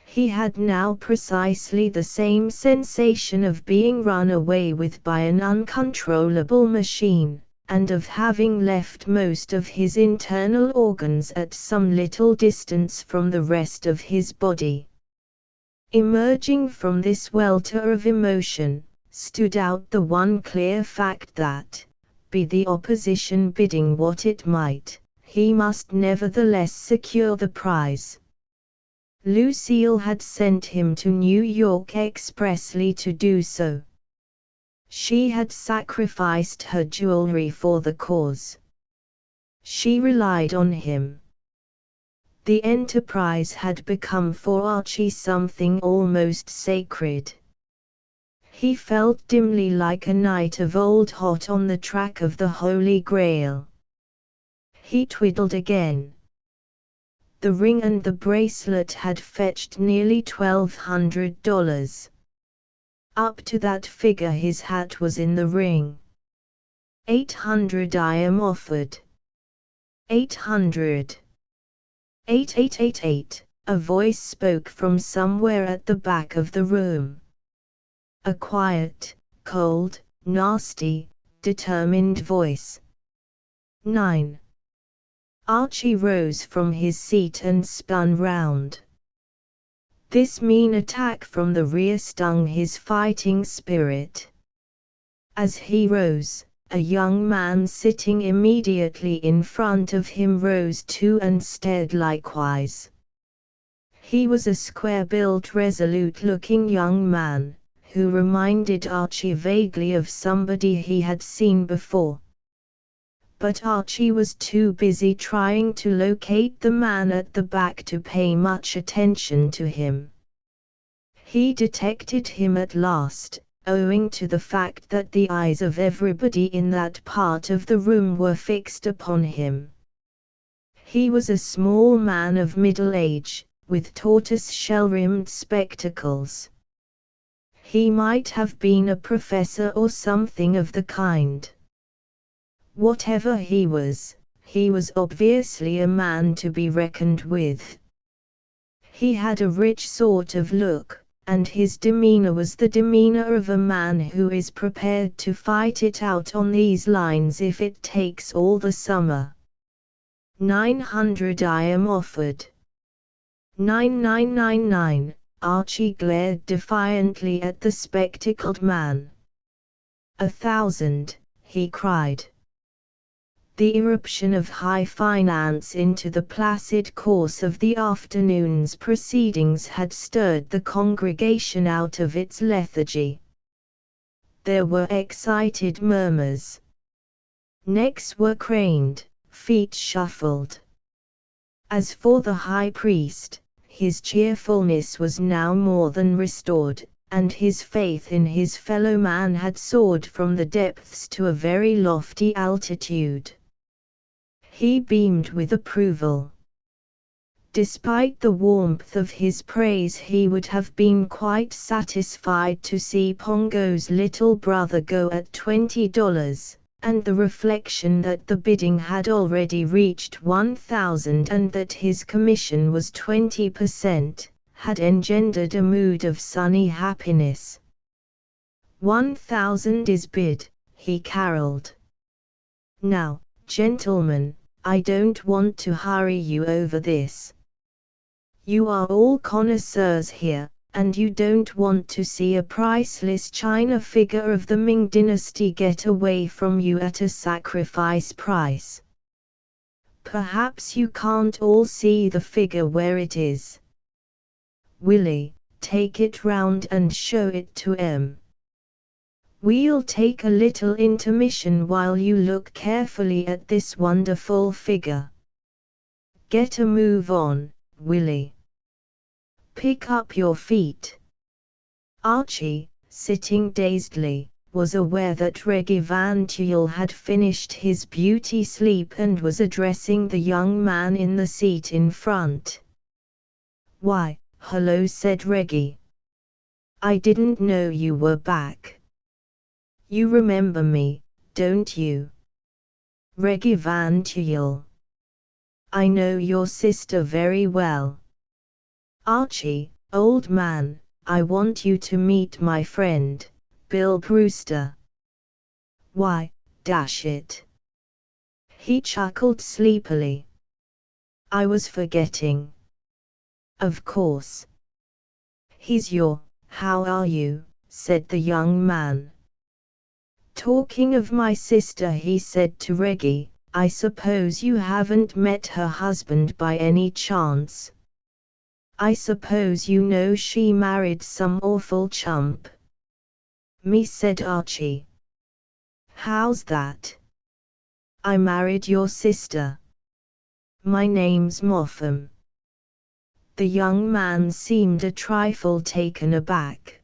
He had now precisely the same sensation of being run away with by an uncontrollable machine, and of having left most of his internal organs at some little distance from the rest of his body. Emerging from this welter of emotion, stood out the one clear fact that, be the opposition bidding what it might, he must nevertheless secure the prize. Lucille had sent him to New York expressly to do so. She had sacrificed her jewelry for the cause. She relied on him. The enterprise had become for Archie something almost sacred. He felt dimly like a knight of old hot on the track of the Holy Grail. He twiddled again. The ring and the bracelet had fetched nearly $1,200. Up to that figure his hat was in the ring. 800 I am offered. 800. 8888, a voice spoke from somewhere at the back of the room. A quiet, cold, nasty, determined voice. 9. Archie rose from his seat and spun round. This mean attack from the rear stung his fighting spirit. As he rose, a young man sitting immediately in front of him rose too and stared likewise. He was a square-built, resolute-looking young man, who reminded Archie vaguely of somebody he had seen before. but Archie was too busy trying to locate the man at the back to pay much attention to him. He detected him at last, owing to the fact that the eyes of everybody in that part of the room were fixed upon him. He was a small man of middle age, with tortoise-shell-rimmed spectacles. He might have been a professor or something of the kind. Whatever he was obviously a man to be reckoned with. He had a rich sort of look, and his demeanor was the demeanor of a man who is prepared to fight it out on these lines if it takes all the summer. 900 I am offered. 9999, Archie glared defiantly at the spectacled man. 1,000, he cried. The irruption of high finance into the placid course of the afternoon's proceedings had stirred the congregation out of its lethargy. There were excited murmurs. Necks were craned, feet shuffled. As for the high priest, his cheerfulness was now more than restored, and his faith in his fellow man had soared from the depths to a very lofty altitude. He beamed with approval. Despite the warmth of his praise, he would have been quite satisfied to see Pongo's little brother go at $20, and the reflection that the bidding had already reached 1,000 and that his commission was 20%, had engendered a mood of sunny happiness. 1,000 is bid, he caroled. Now, gentlemen, I don't want to hurry you over this. You are all connoisseurs here, and you don't want to see a priceless china figure of the Ming dynasty get away from you at a sacrifice price. Perhaps you can't all see the figure where it is. Willie, take it round and show it to em. We'll take a little intermission while you look carefully at this wonderful figure. Get a move on, Willie. Pick up your feet. Archie, sitting dazedly, was aware that Reggie Van Tuyl had finished his beauty sleep and was addressing the young man in the seat in front. Why, hello, said Reggie. I didn't know you were back. You remember me, don't you? Reggie Van Tuyl. I know your sister very well. Archie, old man, I want you to meet my friend, Bill Brewster. Why, dash it. He chuckled sleepily. I was forgetting. Of course. How are you, said the young man. Talking of my sister, he said to Reggie, I suppose you haven't met her husband by any chance? I suppose you know she married some awful chump. Me, said Archie. How's that? I married your sister. My name's Moffam. The young man seemed a trifle taken aback.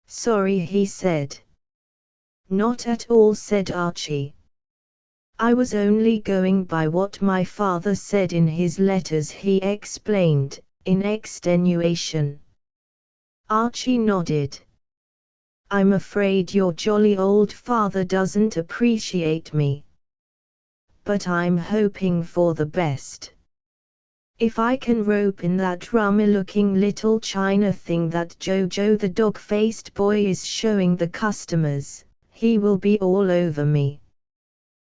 Sorry, he said. Not at all, said Archie. I was only going by what my father said in his letters, he explained, in extenuation. Archie nodded. I'm afraid your jolly old father doesn't appreciate me. But I'm hoping for the best. If I can rope in that rummy-looking little china thing that Jojo the dog-faced boy is showing the customers, he will be all over me.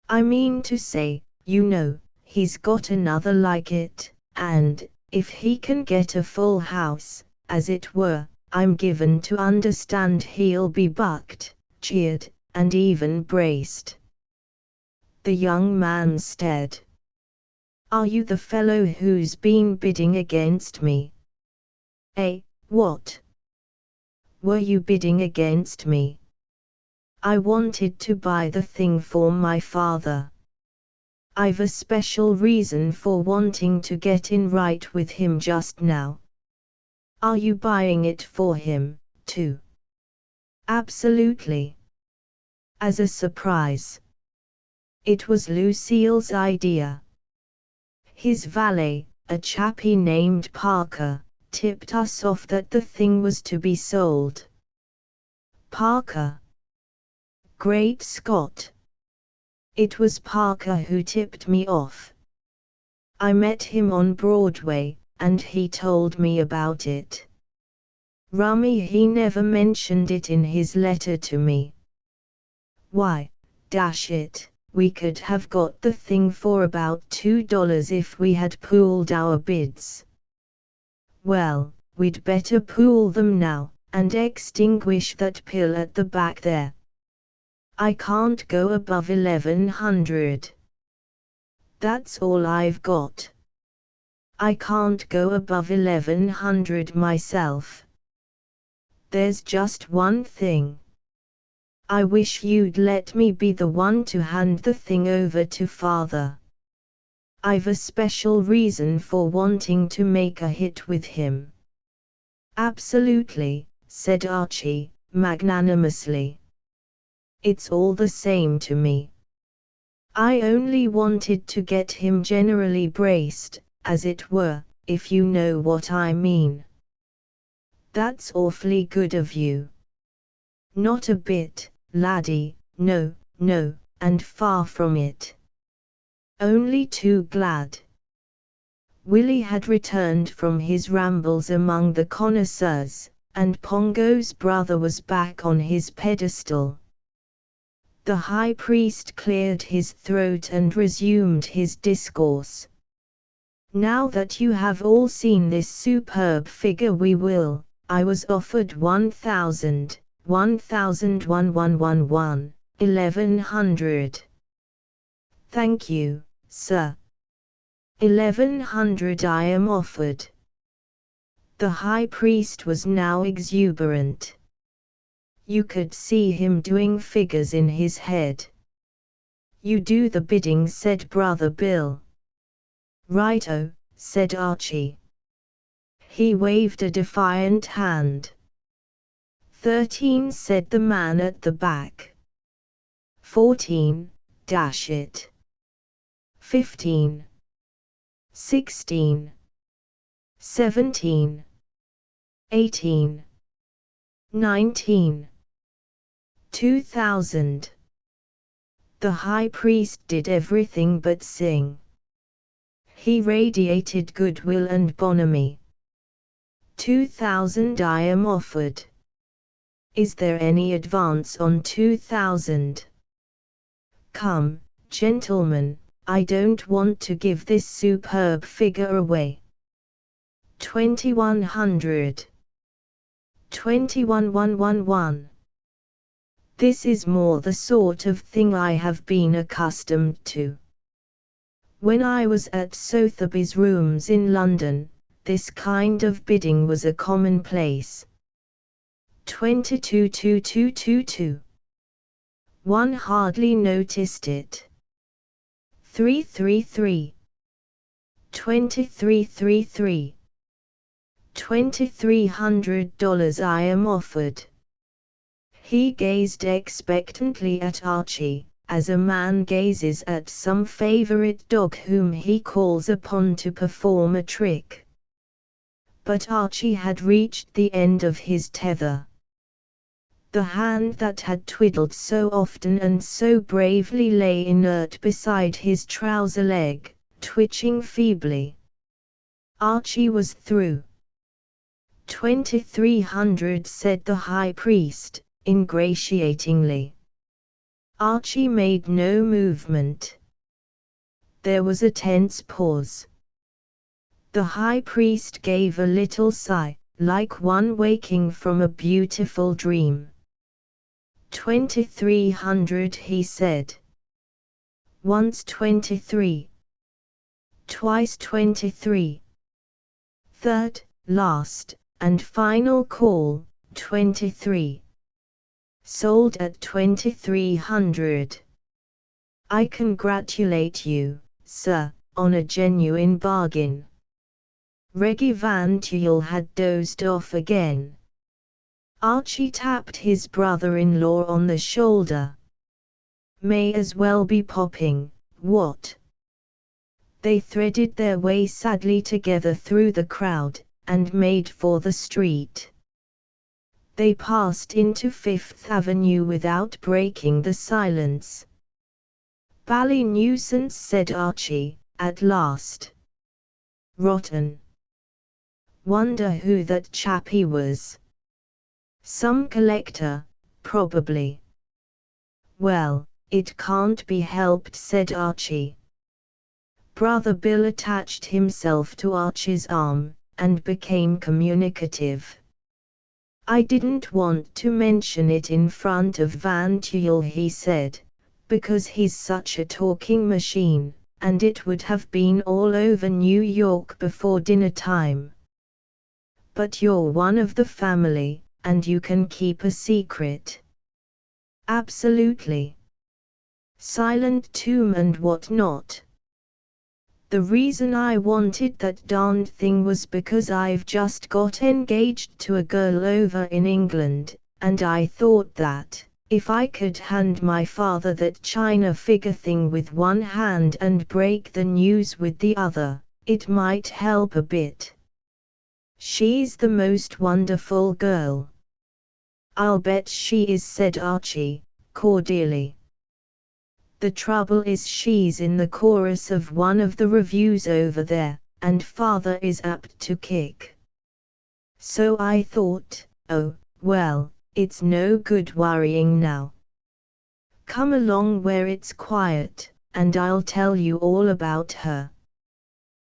I mean to say, you know, he's got another like it, and, if he can get a full house, as it were, I'm given to understand he'll be bucked, cheered, and even braced. The young man stared. Are you the fellow who's been bidding against me? Eh, what? Were you bidding against me? I wanted to buy the thing for my father. I've a special reason for wanting to get in right with him just now. Are you buying it for him, too? Absolutely. As a surprise. It was Lucille's idea. His valet, a chappie named Parker, tipped us off that the thing was to be sold. Parker? Great Scott! It was Parker who tipped me off. I met him on Broadway, and he told me about it. Rummy he never mentioned it in his letter to me. Why, dash it, we could have got the thing for about $2 if we had pooled our bids. Well, we'd better pool them now, and extinguish that pill at the back there. I can't go above 1100. That's all I've got. I can't go above 1100 myself. There's just one thing. I wish you'd let me be the one to hand the thing over to Father. I've a special reason for wanting to make a hit with him. Absolutely, said Archie, magnanimously. It's all the same to me. I only wanted to get him generally braced, as it were, if you know what I mean. That's awfully good of you. Not a bit, laddie, no, and far from it. Only too glad. Willie had returned from his rambles among the connoisseurs, and Pongo's brother was back on his pedestal. The high priest cleared his throat and resumed his discourse. Now that you have all seen this superb figure I was offered 1100. Thank you, sir. 1100 I am offered. The high priest was now exuberant. You could see him doing figures in his head. You do the bidding, said Brother Bill. Righto, said Archie. He waved a defiant hand. 13, said the man at the back. 14, dash it. 15. 16. 17. 18. 19. 2000. The high priest did everything but sing. He radiated goodwill and bonhomie. 2000 I am offered. Is there any advance on 2000? Come, gentlemen, I don't want to give this superb figure away. 2100. 21111. This is more the sort of thing I have been accustomed to. When I was at Sotheby's rooms in London, this kind of bidding was a commonplace. 222222. One hardly noticed it. 333. 2333. $2,300 I am offered. He gazed expectantly at Archie, as a man gazes at some favorite dog whom he calls upon to perform a trick. But Archie had reached the end of his tether. The hand that had twiddled so often and so bravely lay inert beside his trouser leg, twitching feebly. Archie was through. 2300, said the high priest, ingratiatingly. Archie made no movement. There was a tense pause. The high priest gave a little sigh, like one waking from a beautiful dream. 2300, he said. Once 23. Twice 23. Third, last, and final call, 23. Sold at 2300. I congratulate you. sir, on a genuine bargain." Reggie Van Tuyl had dozed off again. Archie tapped his brother-in-law on the shoulder. "May as well be popping, what?" They threaded their way sadly together through the crowd, and made for the street. They passed into Fifth Avenue without breaking the silence. "Bally nuisance," said Archie, at last. "Rotten. Wonder who that chappie was. Some collector, probably." "Well, it can't be helped," said Archie. Brother Bill attached himself to Archie's arm, and became communicative. "I didn't want to mention it in front of Van Tuyl," he said, "because he's such a talking machine, and it would have been all over New York before dinner time. But you're one of the family, and you can keep a secret." "Absolutely. Silent tomb and what not. The reason I wanted that darned thing was because I've just got engaged to a girl over in England, and I thought that, if I could hand my father that china figure thing with one hand and break the news with the other, it might help a bit. She's the most wonderful girl." "I'll bet she is," said Archie, cordially. "The trouble is she's in the chorus of one of the revues over there, and father is apt to kick. So I thought, oh, well, it's no good worrying now. Come along where it's quiet, and I'll tell you all about her."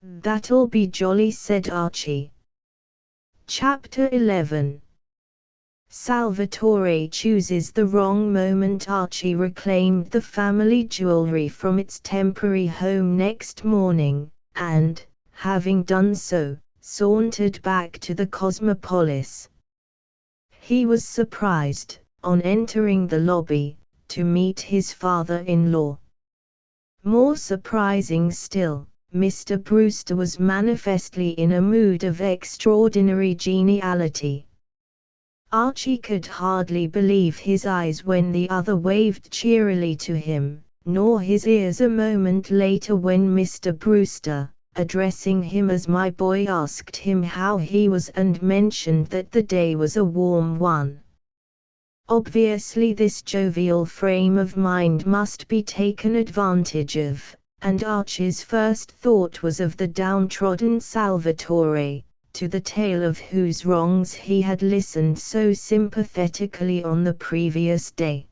"That'll be jolly," said Archie. Chapter 11. Salvatore chooses the wrong moment. Archie reclaimed the family jewelry from its temporary home next morning, and, having done so, sauntered back to the Cosmopolis. He was surprised, on entering the lobby, to meet his father-in-law. More surprising still, Mr. Brewster was manifestly in a mood of extraordinary geniality. Archie could hardly believe his eyes when the other waved cheerily to him, nor his ears a moment later when Mr. Brewster, addressing him as "my boy," asked him how he was and mentioned that the day was a warm one. Obviously this jovial frame of mind must be taken advantage of, and Archie's first thought was of the downtrodden Salvatore, to the tale of whose wrongs he had listened so sympathetically on the previous day.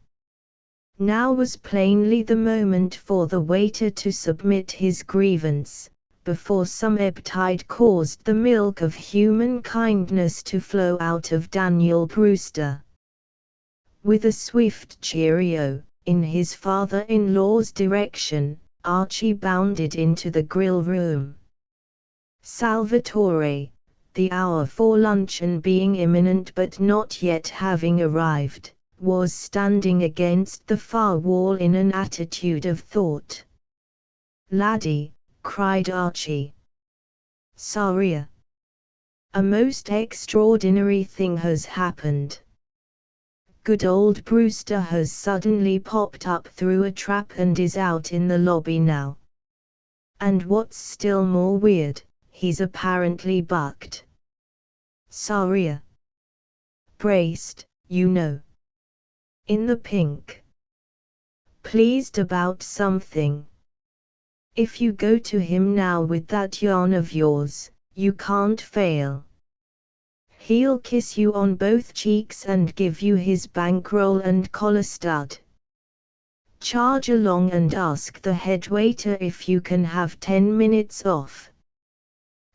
Now was plainly the moment for the waiter to submit his grievance, before some ebb tide caused the milk of human kindness to flow out of Daniel Brewster. With a swift cheerio, in his father-in-law's direction, Archie bounded into the grill room. Salvatore, the hour for luncheon being imminent but not yet having arrived, was standing against the far wall in an attitude of thought. "Laddie," cried Archie. "Sorry. A most extraordinary thing has happened. Good old Brewster has suddenly popped up through a trap and is out in the lobby now. And what's still more weird, he's apparently bucked. Sorry. Braced, you know. In the pink. Pleased about something. If you go to him now with that yarn of yours, you can't fail. He'll kiss you on both cheeks and give you his bankroll and collar stud. Charge along and ask the headwaiter if you can have 10 minutes off."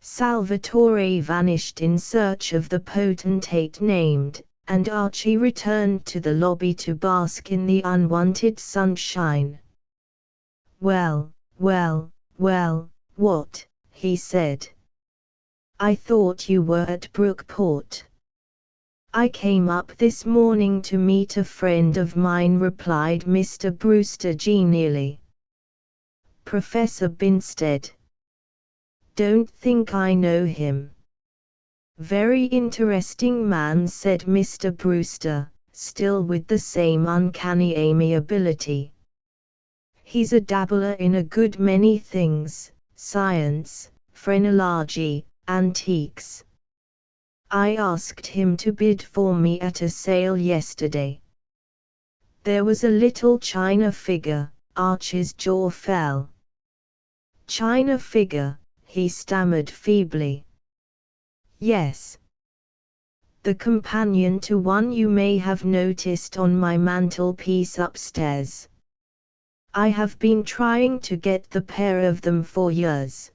Salvatore vanished in search of the potentate named, and Archie returned to the lobby to bask in the unwanted sunshine. Well, what?" he said. "I thought you were at Brookport." "I came up this morning to meet a friend of mine," replied Mr. Brewster genially. Professor Binstead. Don't think I know him. Very interesting man, said Mr. Brewster, still with the same uncanny amiability. He's a dabbler in a good many things, science, phrenology, antiques. I asked him to bid for me at a sale yesterday. There was a little china figure. Archie's jaw fell. China figure, he stammered feebly. Yes. The companion to one you may have noticed on my mantelpiece upstairs. I have been trying to get the pair of them for years.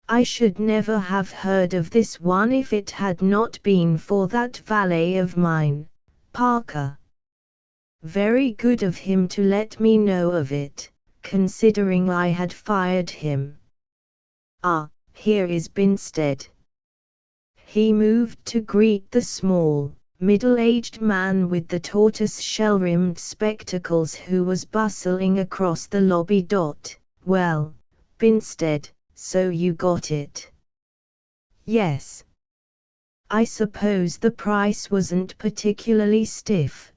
I should never have heard of this one if it had not been for that valet of mine, Parker. Very good of him to let me know of it, considering I had fired him. Ah, here is Binstead. He moved to greet the small, middle-aged man with the tortoise-shell-rimmed spectacles who was bustling across the lobby. Well, Binstead, so you got it. Yes. I suppose the price wasn't particularly stiff.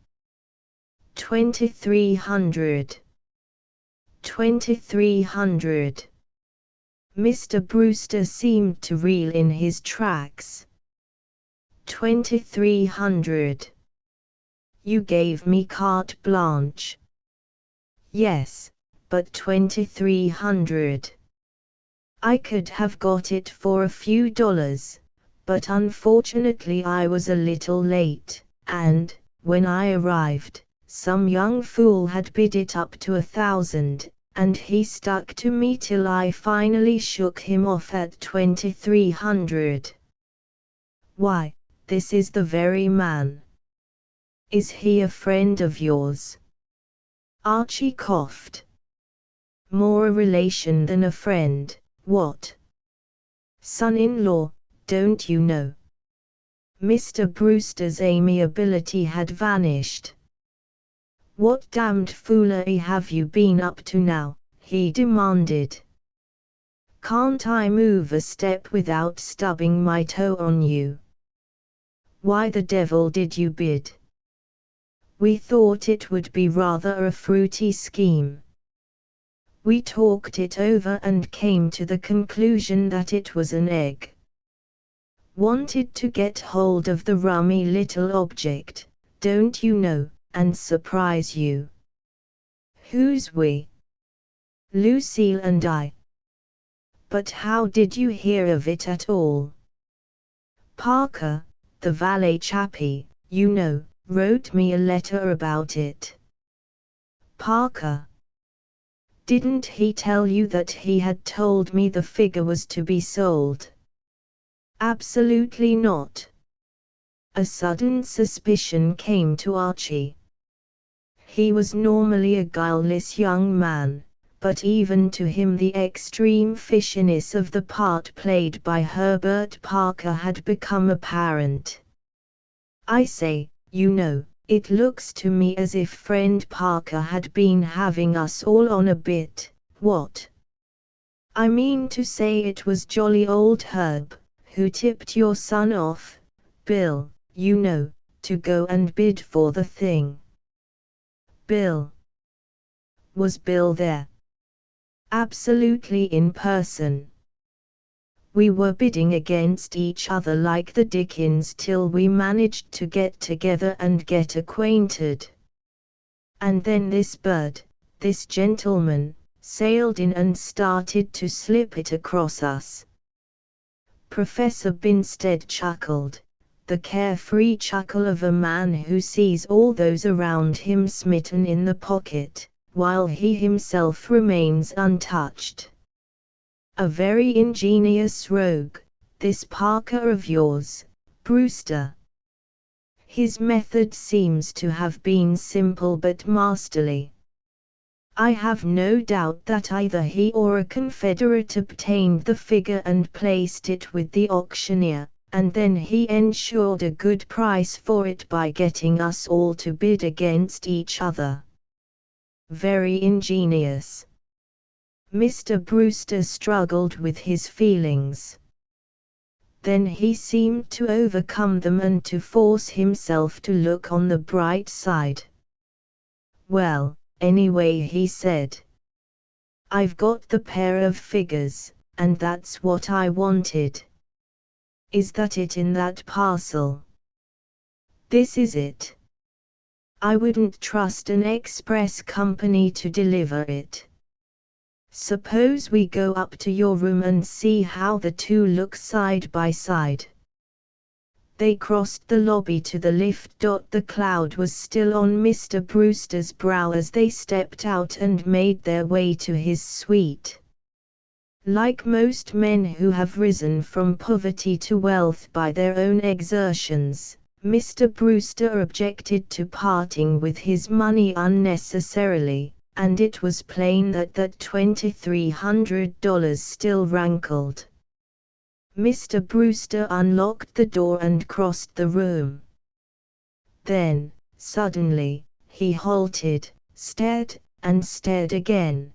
2,300. 2,300. Mr. Brewster seemed to reel in his tracks. 2,300. You gave me carte blanche. Yes, but 2,300. I could have got it for a few dollars, but unfortunately I was a little late, and, when I arrived, some young fool had bid it up to 1,000, and he stuck to me till I finally shook him off at 2,300. Why, this is the very man. Is he a friend of yours? Archie coughed. More a relation than a friend. What? Son-in-law, don't you know? Mr. Brewster's amiability had vanished. What damned foolery have you been up to now? He demanded. Can't I move a step without stubbing my toe on you? Why the devil did you bid? We thought it would be rather a fruity scheme. We talked it over and came to the conclusion that it was an egg. Wanted to get hold of the rummy little object, don't you know, and surprise you. Who's we? Lucille and I. But how did you hear of it at all? Parker, the valet chappie, you know, wrote me a letter about it. Parker. Didn't he tell you that he had told me the figure was to be sold? Absolutely not. A sudden suspicion came to Archie. He was normally a guileless young man, but even to him the extreme fishiness of the part played by Herbert Parker had become apparent. I say, you know, it looks to me as if friend Parker had been having us all on a bit. What? I mean to say it was jolly old Herb, who tipped your son off, Bill, you know, to go and bid for the thing. Bill. Was Bill there? Absolutely in person. We were bidding against each other like the dickens till we managed to get together and get acquainted. And then this bird, this gentleman, sailed in and started to slip it across us. Professor Binstead chuckled, the carefree chuckle of a man who sees all those around him smitten in the pocket, while he himself remains untouched. A very ingenious rogue, this Parker of yours, Brewster. His method seems to have been simple but masterly. I have no doubt that either he or a confederate obtained the figure and placed it with the auctioneer, and then he ensured a good price for it by getting us all to bid against each other. Very ingenious. Mr. Brewster struggled with his feelings. Then he seemed to overcome them and to force himself to look on the bright side. "Well, anyway," he said, "I've got the pair of figures, and that's what I wanted." "Is that it in that parcel?" "This is it. I wouldn't trust an express company to deliver it. Suppose we go up to your room and see how the two look side by side." They crossed the lobby to the lift. The cloud was still on Mr. Brewster's brow as they stepped out and made their way to his suite. Like most men who have risen from poverty to wealth by their own exertions, Mr. Brewster objected to parting with his money unnecessarily, and it was plain that that $2,300 still rankled. Mr. Brewster unlocked the door and crossed the room. Then, suddenly, he halted, stared, and stared again.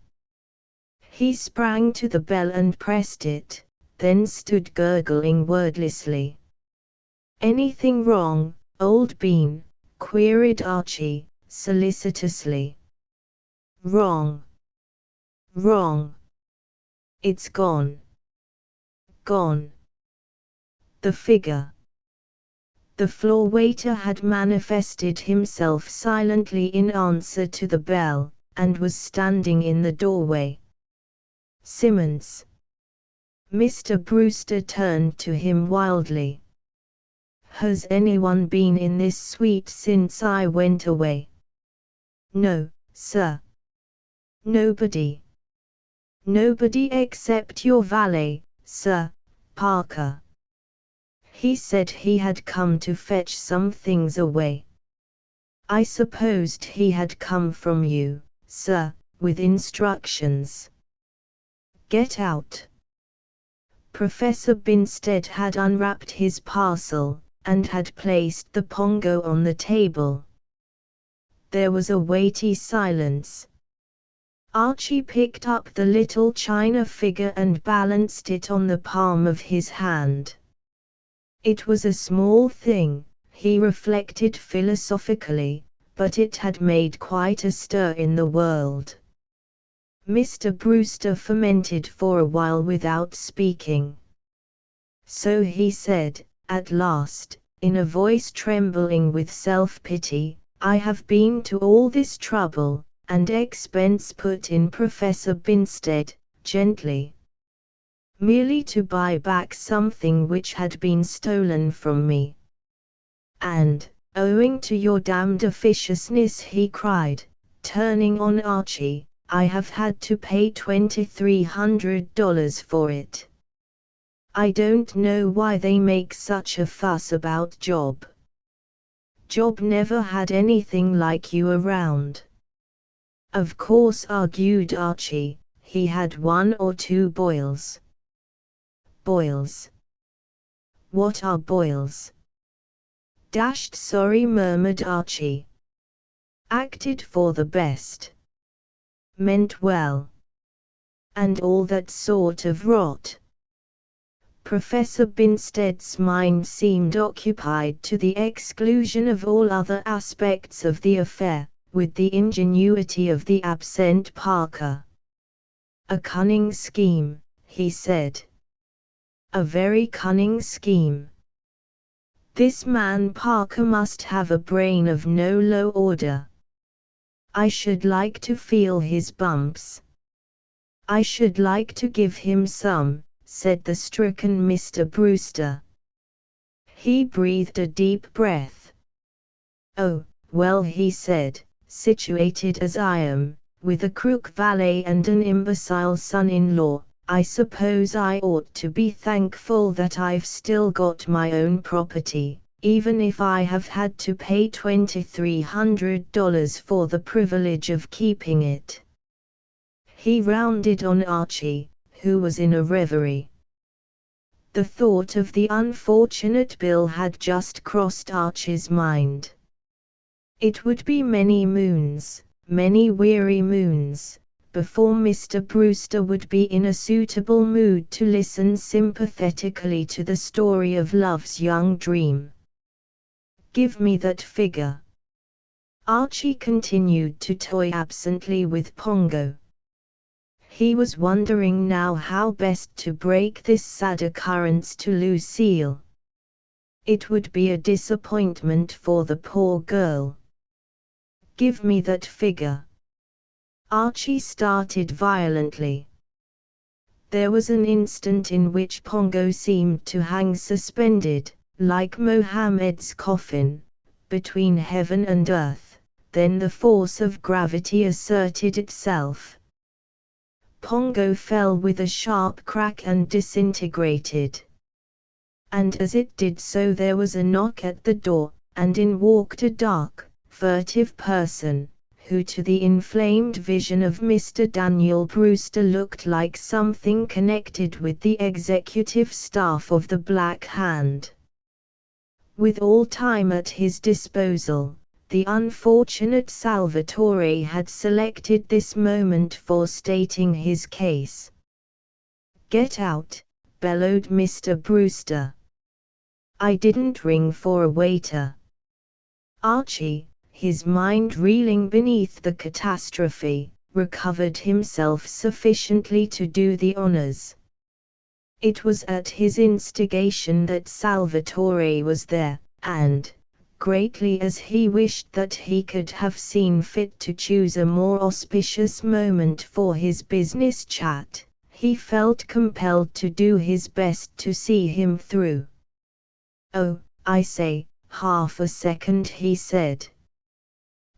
He sprang to the bell and pressed it, then stood gurgling wordlessly. "Anything wrong, old bean?" queried Archie, solicitously. "Wrong. Wrong. It's gone. Gone. The figure." The floor waiter had manifested himself silently in answer to the bell, and was standing in the doorway. "Simmons." Mr. Brewster turned to him wildly. "Has anyone been in this suite since I went away?" "No, sir." "Nobody?" "Nobody except your valet, Sir Parker. He said he had come to fetch some things away." "I supposed he had come from you, sir, with instructions." "Get out." Professor Binstead had unwrapped his parcel, and had placed the pongo on the table. There was a weighty silence. Archie picked up the little china figure and balanced it on the palm of his hand. It was a small thing, he reflected philosophically, but it had made quite a stir in the world. Mr. Brewster fermented for a while without speaking. "So," he said, at last, in a voice trembling with self-pity, "I have been to all this trouble and expense," put in Professor Binstead, gently, "merely to buy back something which had been stolen from me. And, owing to your damned officiousness," he cried, turning on Archie, "I have had to pay $2,300 for it. I don't know why they make such a fuss about Job. Job never had anything like you around." "Of course," argued Archie, "he had one or two boils." "Boils? What are boils?" "Dashed sorry," murmured Archie. "Acted for the best. Meant well. And all that sort of rot." Professor Binstead's mind seemed occupied to the exclusion of all other aspects of the affair, with the ingenuity of the absent Parker. "A cunning scheme," he said. "A very cunning scheme. This man Parker must have a brain of no low order. I should like to feel his bumps." "I should like to give him some," said the stricken Mr. Brewster. He breathed a deep breath. "Oh, well," he said, "situated as I am, with a crook valet and an imbecile son-in-law, I suppose I ought to be thankful that I've still got my own property, even if I have had to pay $2,300 for the privilege of keeping it." He rounded on Archie, who was in a reverie. The thought of the unfortunate Bill had just crossed Archie's mind. It would be many moons, many weary moons, before Mr. Brewster would be in a suitable mood to listen sympathetically to the story of love's young dream. "Give me that figure." Archie continued to toy absently with Pongo. He was wondering now how best to break this sad occurrence to Lucille. It would be a disappointment for the poor girl. "Give me that figure." Archie started violently. There was an instant in which Pongo seemed to hang suspended, like Mohammed's coffin, between heaven and earth. Then the force of gravity asserted itself. Pongo fell with a sharp crack and disintegrated. And as it did so there was a knock at the door, and in walked a dark, furtive person, who to the inflamed vision of Mr. Daniel Brewster looked like something connected with the executive staff of the Black Hand. With all time at his disposal, the unfortunate Salvatore had selected this moment for stating his case. "Get out," bellowed Mr. Brewster. "I didn't ring for a waiter." Archie, his mind reeling beneath the catastrophe, recovered himself sufficiently to do the honors. It was at his instigation that Salvatore was there, and, greatly as he wished that he could have seen fit to choose a more auspicious moment for his business chat, he felt compelled to do his best to see him through. "Oh, I say, half a second," he said.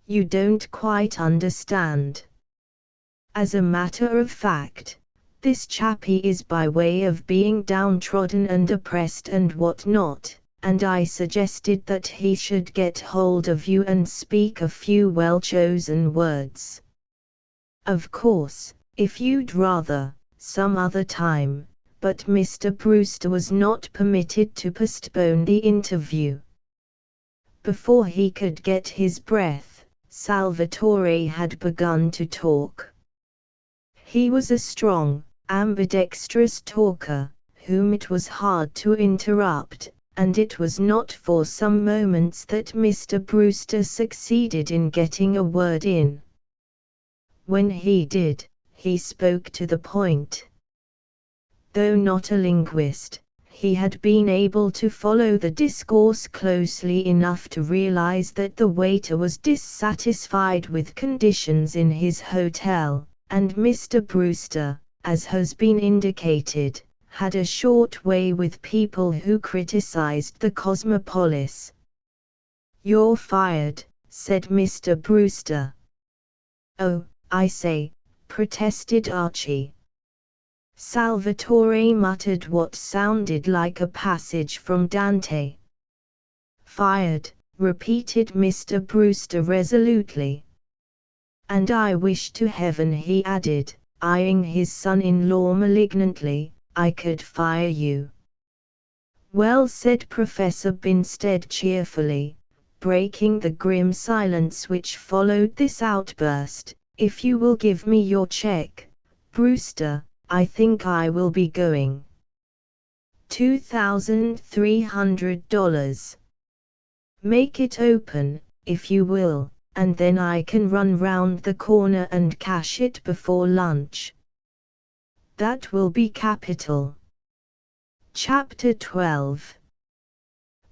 "You don't quite understand. As a matter of fact, this chappie is by way of being downtrodden and oppressed and what not, and I suggested that he should get hold of you and speak a few well-chosen words. Of course, if you'd rather, some other time," but Mr. Brewster was not permitted to postpone the interview. Before he could get his breath, Salvatore had begun to talk. He was a strong, ambidextrous talker, whom it was hard to interrupt, and it was not for some moments that Mr. Brewster succeeded in getting a word in. When he did, he spoke to the point. Though not a linguist, he had been able to follow the discourse closely enough to realize that the waiter was dissatisfied with conditions in his hotel, and Mr. Brewster, as has been indicated, had a short way with people who criticized the cosmopolis. "You're fired," said Mr. Brewster. "Oh, I say," protested Archie. Salvatore muttered what sounded like a passage from Dante. "Fired," repeated Mr. Brewster resolutely. "And I wish to heaven," he added, eyeing his son-in-law malignantly, "I could fire you." "Well," said Professor Binstead cheerfully, breaking the grim silence which followed this outburst, "if you will give me your check, Brewster, I think I will be going. $2,300. Make it open, if you will, and then I can run round the corner and cash it before lunch." "That will be capital." Chapter 12.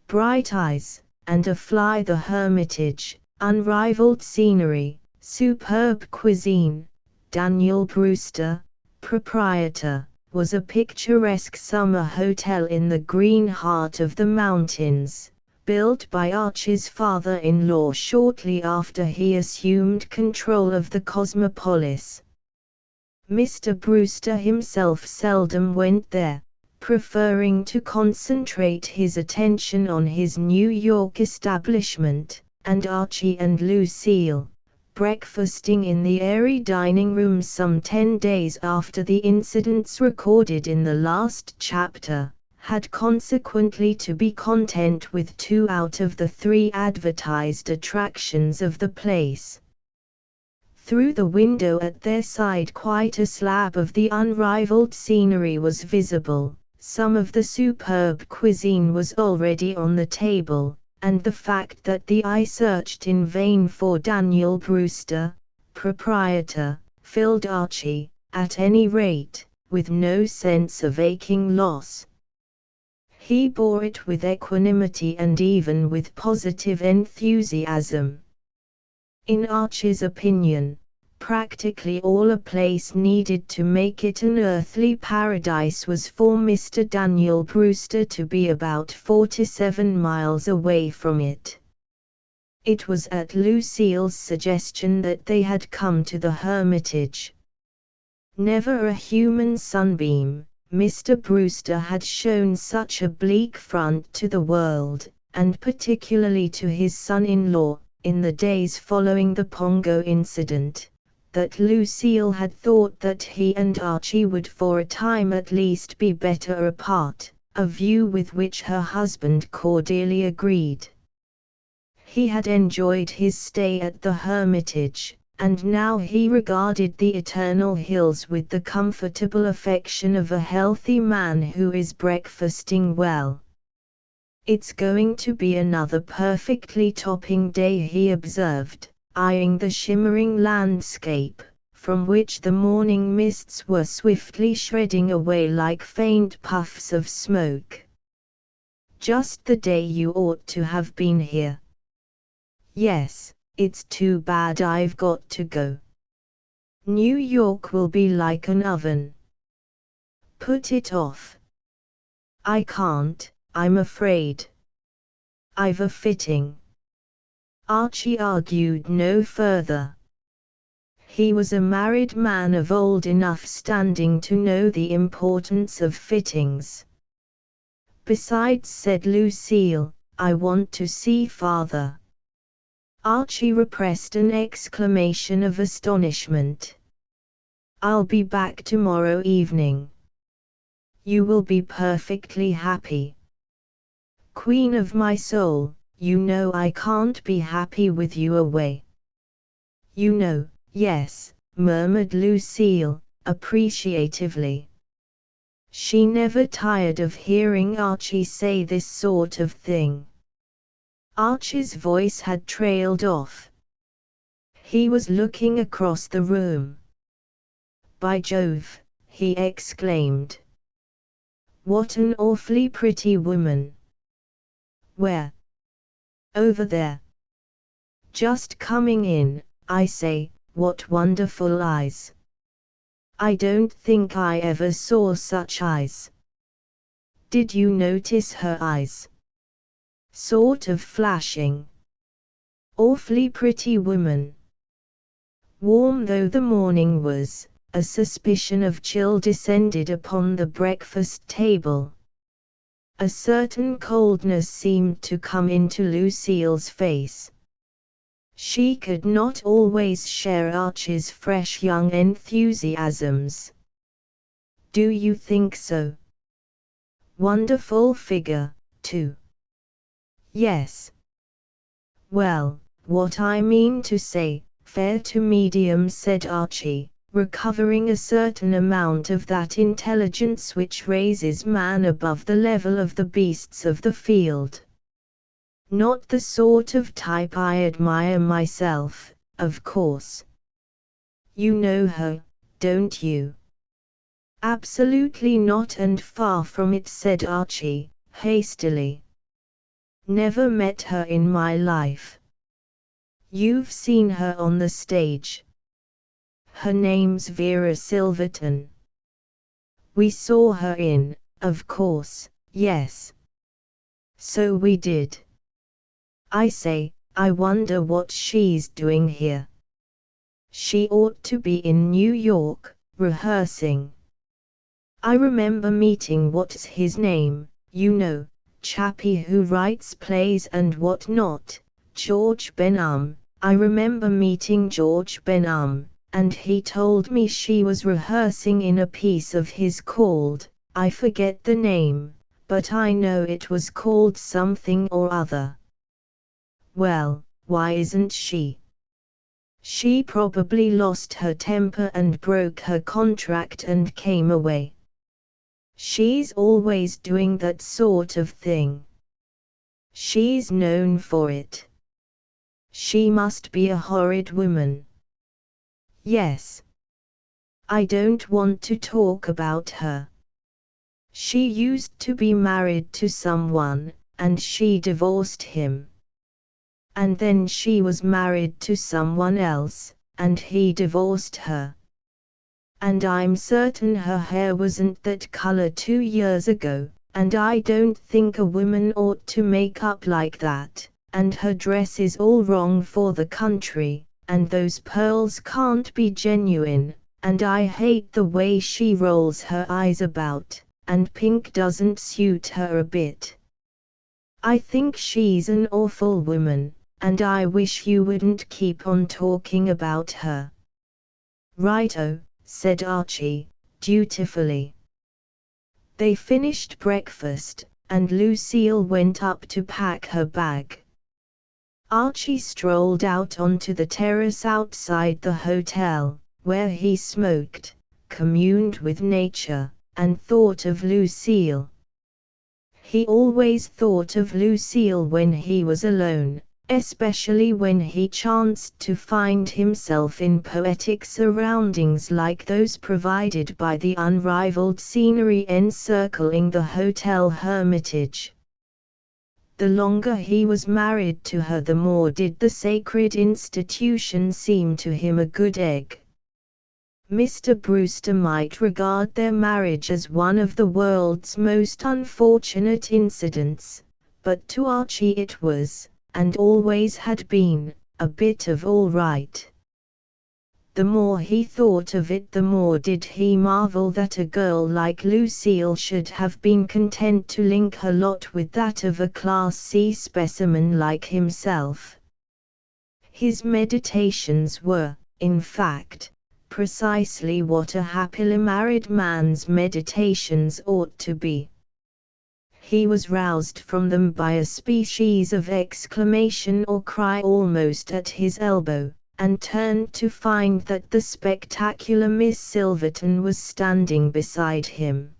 Bright eyes, and a fly. The Hermitage, unrivaled scenery, superb cuisine. Daniel Brewster, proprietor, was a picturesque summer hotel in the green heart of the mountains, built by Archie's father-in-law shortly after he assumed control of the cosmopolis. Mr. Brewster himself seldom went there, preferring to concentrate his attention on his New York establishment, and Archie and Lucille, breakfasting in the airy dining room some 10 days after the incidents recorded in the last chapter, had consequently to be content with 2 out of the 3 advertised attractions of the place. Through the window at their side quite a slab of the unrivaled scenery was visible. Some of the superb cuisine was already on the table, and the fact that the eye searched in vain for Daniel Brewster, proprietor, filled Archie, at any rate, with no sense of aching loss. He bore it with equanimity and even with positive enthusiasm. In Archie's opinion, practically all a place needed to make it an earthly paradise was for Mr. Daniel Brewster to be about 4 to 7 miles away from it. It was at Lucille's suggestion that they had come to the Hermitage. Never a human sunbeam, Mr. Brewster had shown such a bleak front to the world, and particularly to his son-in-law, in the days following the Pongo incident, that Lucille had thought that he and Archie would for a time at least be better apart, a view with which her husband cordially agreed. He had enjoyed his stay at the Hermitage, and now he regarded the eternal hills with the comfortable affection of a healthy man who is breakfasting well. "It's going to be another perfectly topping day," he observed, eyeing the shimmering landscape, from which the morning mists were swiftly shredding away like faint puffs of smoke. "Just the day you ought to have been here." "Yes, it's too bad I've got to go. New York will be like an oven." "Put it off." "I can't, I'm afraid. I've a fitting." Archie argued no further. He was a married man of old enough standing to know the importance of fittings. "Besides," said Lucille, "I want to see Father." Archie repressed an exclamation of astonishment. "I'll be back tomorrow evening." "You will be perfectly happy." "Queen of my soul, you know I can't be happy with you away." "You know, yes," murmured Lucille, appreciatively. She never tired of hearing Archie say this sort of thing. Archie's voice had trailed off. He was looking across the room. "By Jove," he exclaimed. "What an awfully pretty woman." "Where?" "Over there. Just coming in. I say, what wonderful eyes." "I don't think I ever saw such eyes." "Did you notice her eyes? Sort of flashing. Awfully pretty woman." Warm though the morning was, a suspicion of chill descended upon the breakfast table. A certain coldness seemed to come into Lucille's face. She could not always share Archie's fresh young enthusiasms. "Do you think so? Wonderful figure, too." "Yes. Well, what I mean to say, fair to medium," said Archie, recovering a certain amount of that intelligence which raises man above the level of the beasts of the field. "Not the sort of type I admire myself, of course." "You know her, don't you?" "Absolutely not, and far from it," said Archie, hastily. "Never met her in my life." "You've seen her on the stage." "Her name's Vera Silverton." "We saw her in, of course, yes." "So we did. I say, I wonder what she's doing here." "She ought to be in New York, rehearsing." "I remember meeting what's his name, you know, chappie who writes plays and what not, George Benham. I remember meeting George Benham, and he told me she was rehearsing in a piece of his called, I forget the name, but I know it was called something or other." "Well, why isn't she?" She probably lost her temper and broke her contract and came away. She's always doing that sort of thing. She's known for it. She must be a horrid woman. Yes. I don't want to talk about her. She used to be married to someone, and she divorced him. And then she was married to someone else, and he divorced her. And I'm certain her hair wasn't that color 2 years ago, and I don't think a woman ought to make up like that, and her dress is all wrong for the country, and those pearls can't be genuine, and I hate the way she rolls her eyes about, and pink doesn't suit her a bit. I think she's an awful woman, and I wish you wouldn't keep on talking about her. Righto, said Archie, dutifully. They finished breakfast, and Lucille went up to pack her bag. Archie strolled out onto the terrace outside the hotel, where he smoked, communed with nature, and thought of Lucille. He always thought of Lucille when he was alone, especially when he chanced to find himself in poetic surroundings like those provided by the unrivaled scenery encircling the hotel Hermitage. The longer he was married to her, the more did the sacred institution seem to him a good egg. Mr. Brewster might regard their marriage as one of the world's most unfortunate incidents, but to Archie it was, and always had been, a bit of all right. The more he thought of it, the more did he marvel that a girl like Lucille should have been content to link her lot with that of a Class C specimen like himself. His meditations were, in fact, precisely what a happily married man's meditations ought to be. He was roused from them by a species of exclamation or cry almost at his elbow, and turned to find that the spectacular Miss Silverton was standing beside him.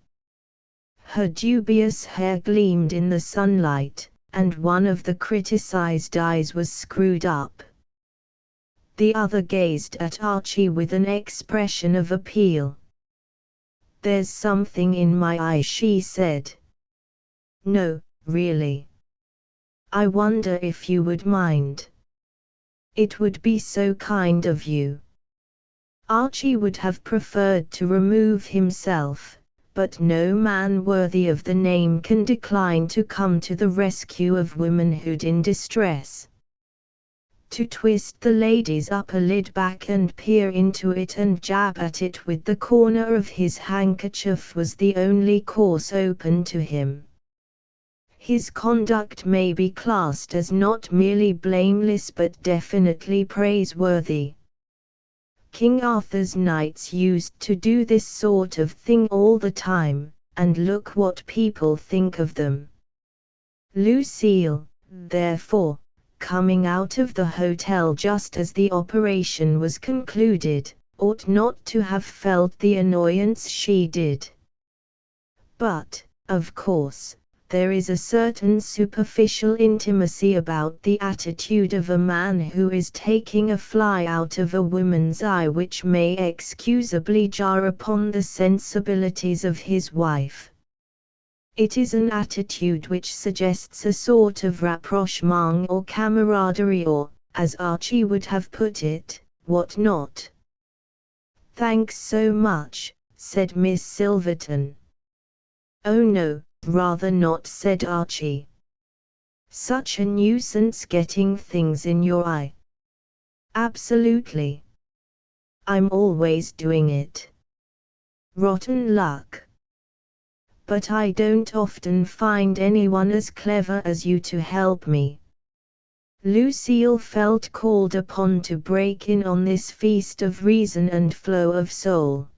Her dubious hair gleamed in the sunlight, and one of the criticized eyes was screwed up. The other gazed at Archie with an expression of appeal. "There's something in my eye," she said. "No, really. I wonder if you would mind." "It would be so kind of you." Archie would have preferred to remove himself, but no man worthy of the name can decline to come to the rescue of womanhood in distress. To twist the lady's upper lid back and peer into it and jab at it with the corner of his handkerchief was the only course open to him. His conduct may be classed as not merely blameless but definitely praiseworthy. King Arthur's knights used to do this sort of thing all the time, and look what people think of them. Lucille, therefore, coming out of the hotel just as the operation was concluded, ought not to have felt the annoyance she did. But, of course, there is a certain superficial intimacy about the attitude of a man who is taking a fly out of a woman's eye which may excusably jar upon the sensibilities of his wife. It is an attitude which suggests a sort of rapprochement or camaraderie or, as Archie would have put it, what not. "Thanks so much," said Miss Silverton. "Oh no, rather not," said Archie. "Such a nuisance getting things in your eye." "Absolutely. I'm always doing it. Rotten luck. But I don't often find anyone as clever as you to help me." Lucille felt called upon to break in on this feast of reason and flow of soul.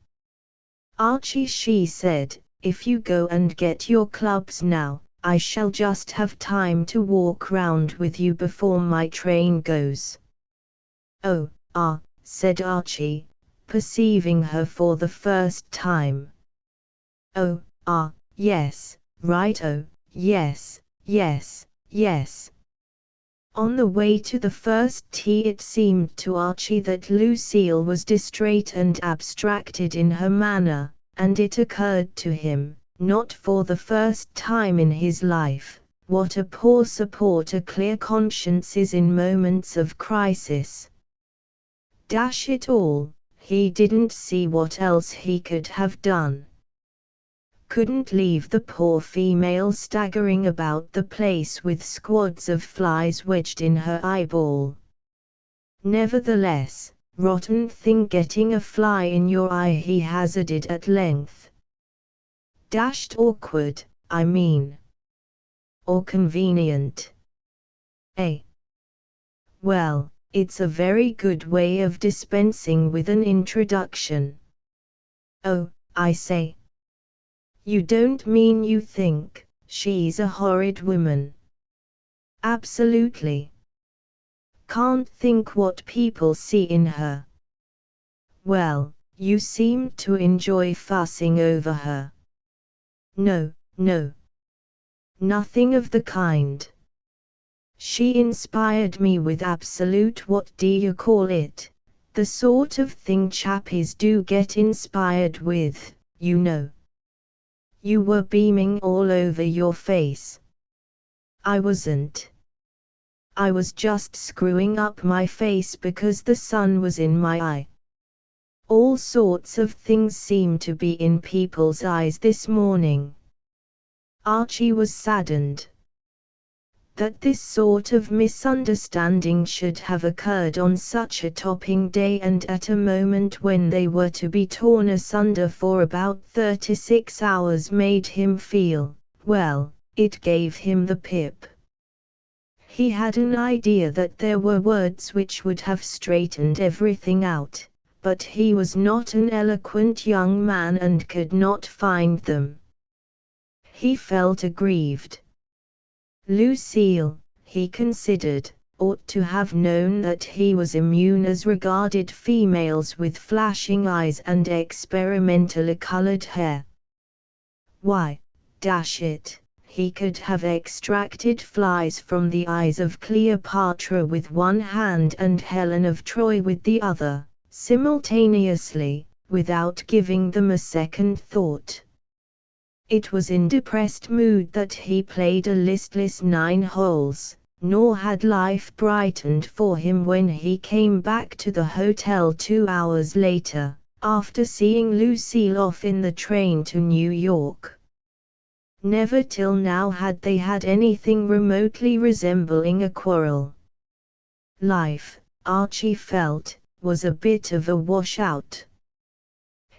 "Archie," she said, "if you go and get your clubs now, I shall just have time to walk round with you before my train goes." "Oh, said Archie, perceiving her for the first time. Oh, yes, right, oh, yes, yes, yes. On the way to the first tee it seemed to Archie that Lucille was distrait and abstracted in her manner, and it occurred to him, not for the first time in his life, what a poor support a clear conscience is in moments of crisis. Dash it all, he didn't see what else he could have done. Couldn't leave the poor female staggering about the place with squads of flies wedged in her eyeball. Nevertheless, rotten thing getting a fly in your eye, he hazarded at length. Dashed awkward, I mean. Or convenient. Eh? Well, it's a very good way of dispensing with an introduction. Oh, I say. You don't mean you think she's a horrid woman? Absolutely. Can't think what people see in her. Well, you seem to enjoy fussing over her. No, no. Nothing of the kind. She inspired me with absolute what do you call it, the sort of thing chappies do get inspired with, you know. You were beaming all over your face. I wasn't. I was just screwing up my face because the sun was in my eye. All sorts of things seem to be in people's eyes this morning. Archie was saddened. That this sort of misunderstanding should have occurred on such a topping day and at a moment when they were to be torn asunder for about 36 hours made him feel, well, it gave him the pip. He had an idea that there were words which would have straightened everything out, but he was not an eloquent young man and could not find them. He felt aggrieved. Lucille, he considered, ought to have known that he was immune as regarded females with flashing eyes and experimentally colored hair. Why, dash it, he could have extracted flies from the eyes of Cleopatra with one hand and Helen of Troy with the other, simultaneously, without giving them a second thought. It was in depressed mood that he played a listless 9 holes, nor had life brightened for him when he came back to the hotel 2 hours later, after seeing Lucille off in the train to New York. Never till now had they had anything remotely resembling a quarrel. Life, Archie felt, was a bit of a washout.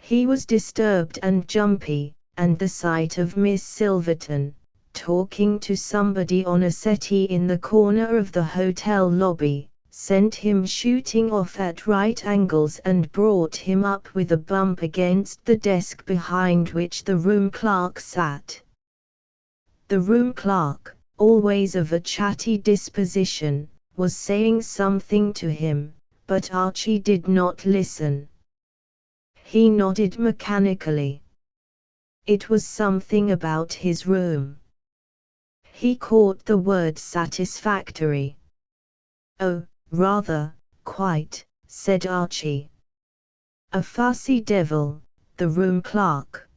He was disturbed and jumpy, and the sight of Miss Silverton, talking to somebody on a settee in the corner of the hotel lobby, sent him shooting off at right angles and brought him up with a bump against the desk behind which the room clerk sat. The room clerk, always of a chatty disposition, was saying something to him, but Archie did not listen. He nodded mechanically. It was something about his room. He caught the word satisfactory. Oh, rather, quite, said Archie. A fussy devil, the room clerk.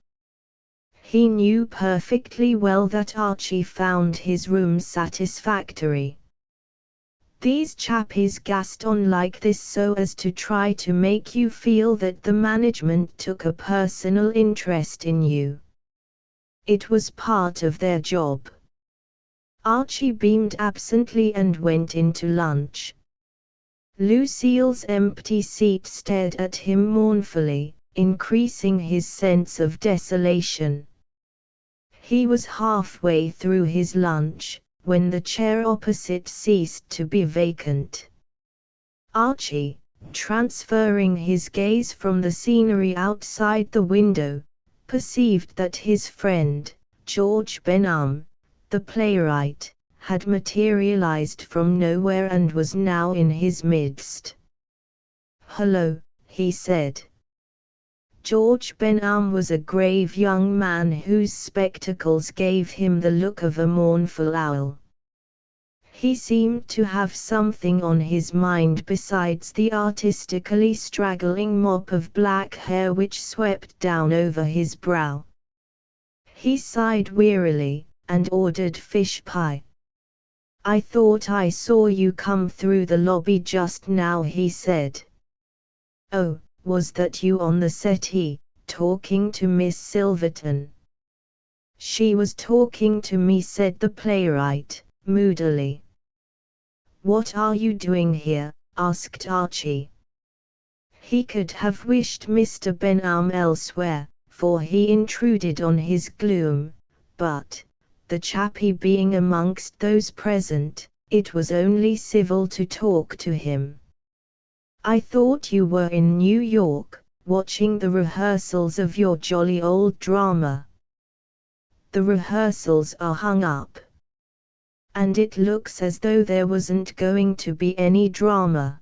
He knew perfectly well that Archie found his room satisfactory. These chappies gassed on like this so as to try to make you feel that the management took a personal interest in you. It was part of their job. Archie beamed absently and went into lunch. Lucille's empty seat stared at him mournfully, increasing his sense of desolation. He was halfway through his lunch, when the chair opposite ceased to be vacant. Archie, transferring his gaze from the scenery outside the window, perceived that his friend, George Benham, the playwright, had materialized from nowhere and was now in his midst. "Hello," he said. George Benham was a grave young man whose spectacles gave him the look of a mournful owl. He seemed to have something on his mind besides the artistically straggling mop of black hair which swept down over his brow. He sighed wearily, and ordered fish pie. "I thought I saw you come through the lobby just now," he said. "Oh, was that you on the settee, talking to Miss Silverton?" "She was talking to me," said the playwright, moodily. "What are you doing here?" asked Archie. He could have wished Mr. Benham elsewhere, for he intruded on his gloom, but, the chappie being amongst those present, it was only civil to talk to him. "I thought you were in New York, watching the rehearsals of your jolly old drama." "The rehearsals are hung up. And it looks as though there wasn't going to be any drama."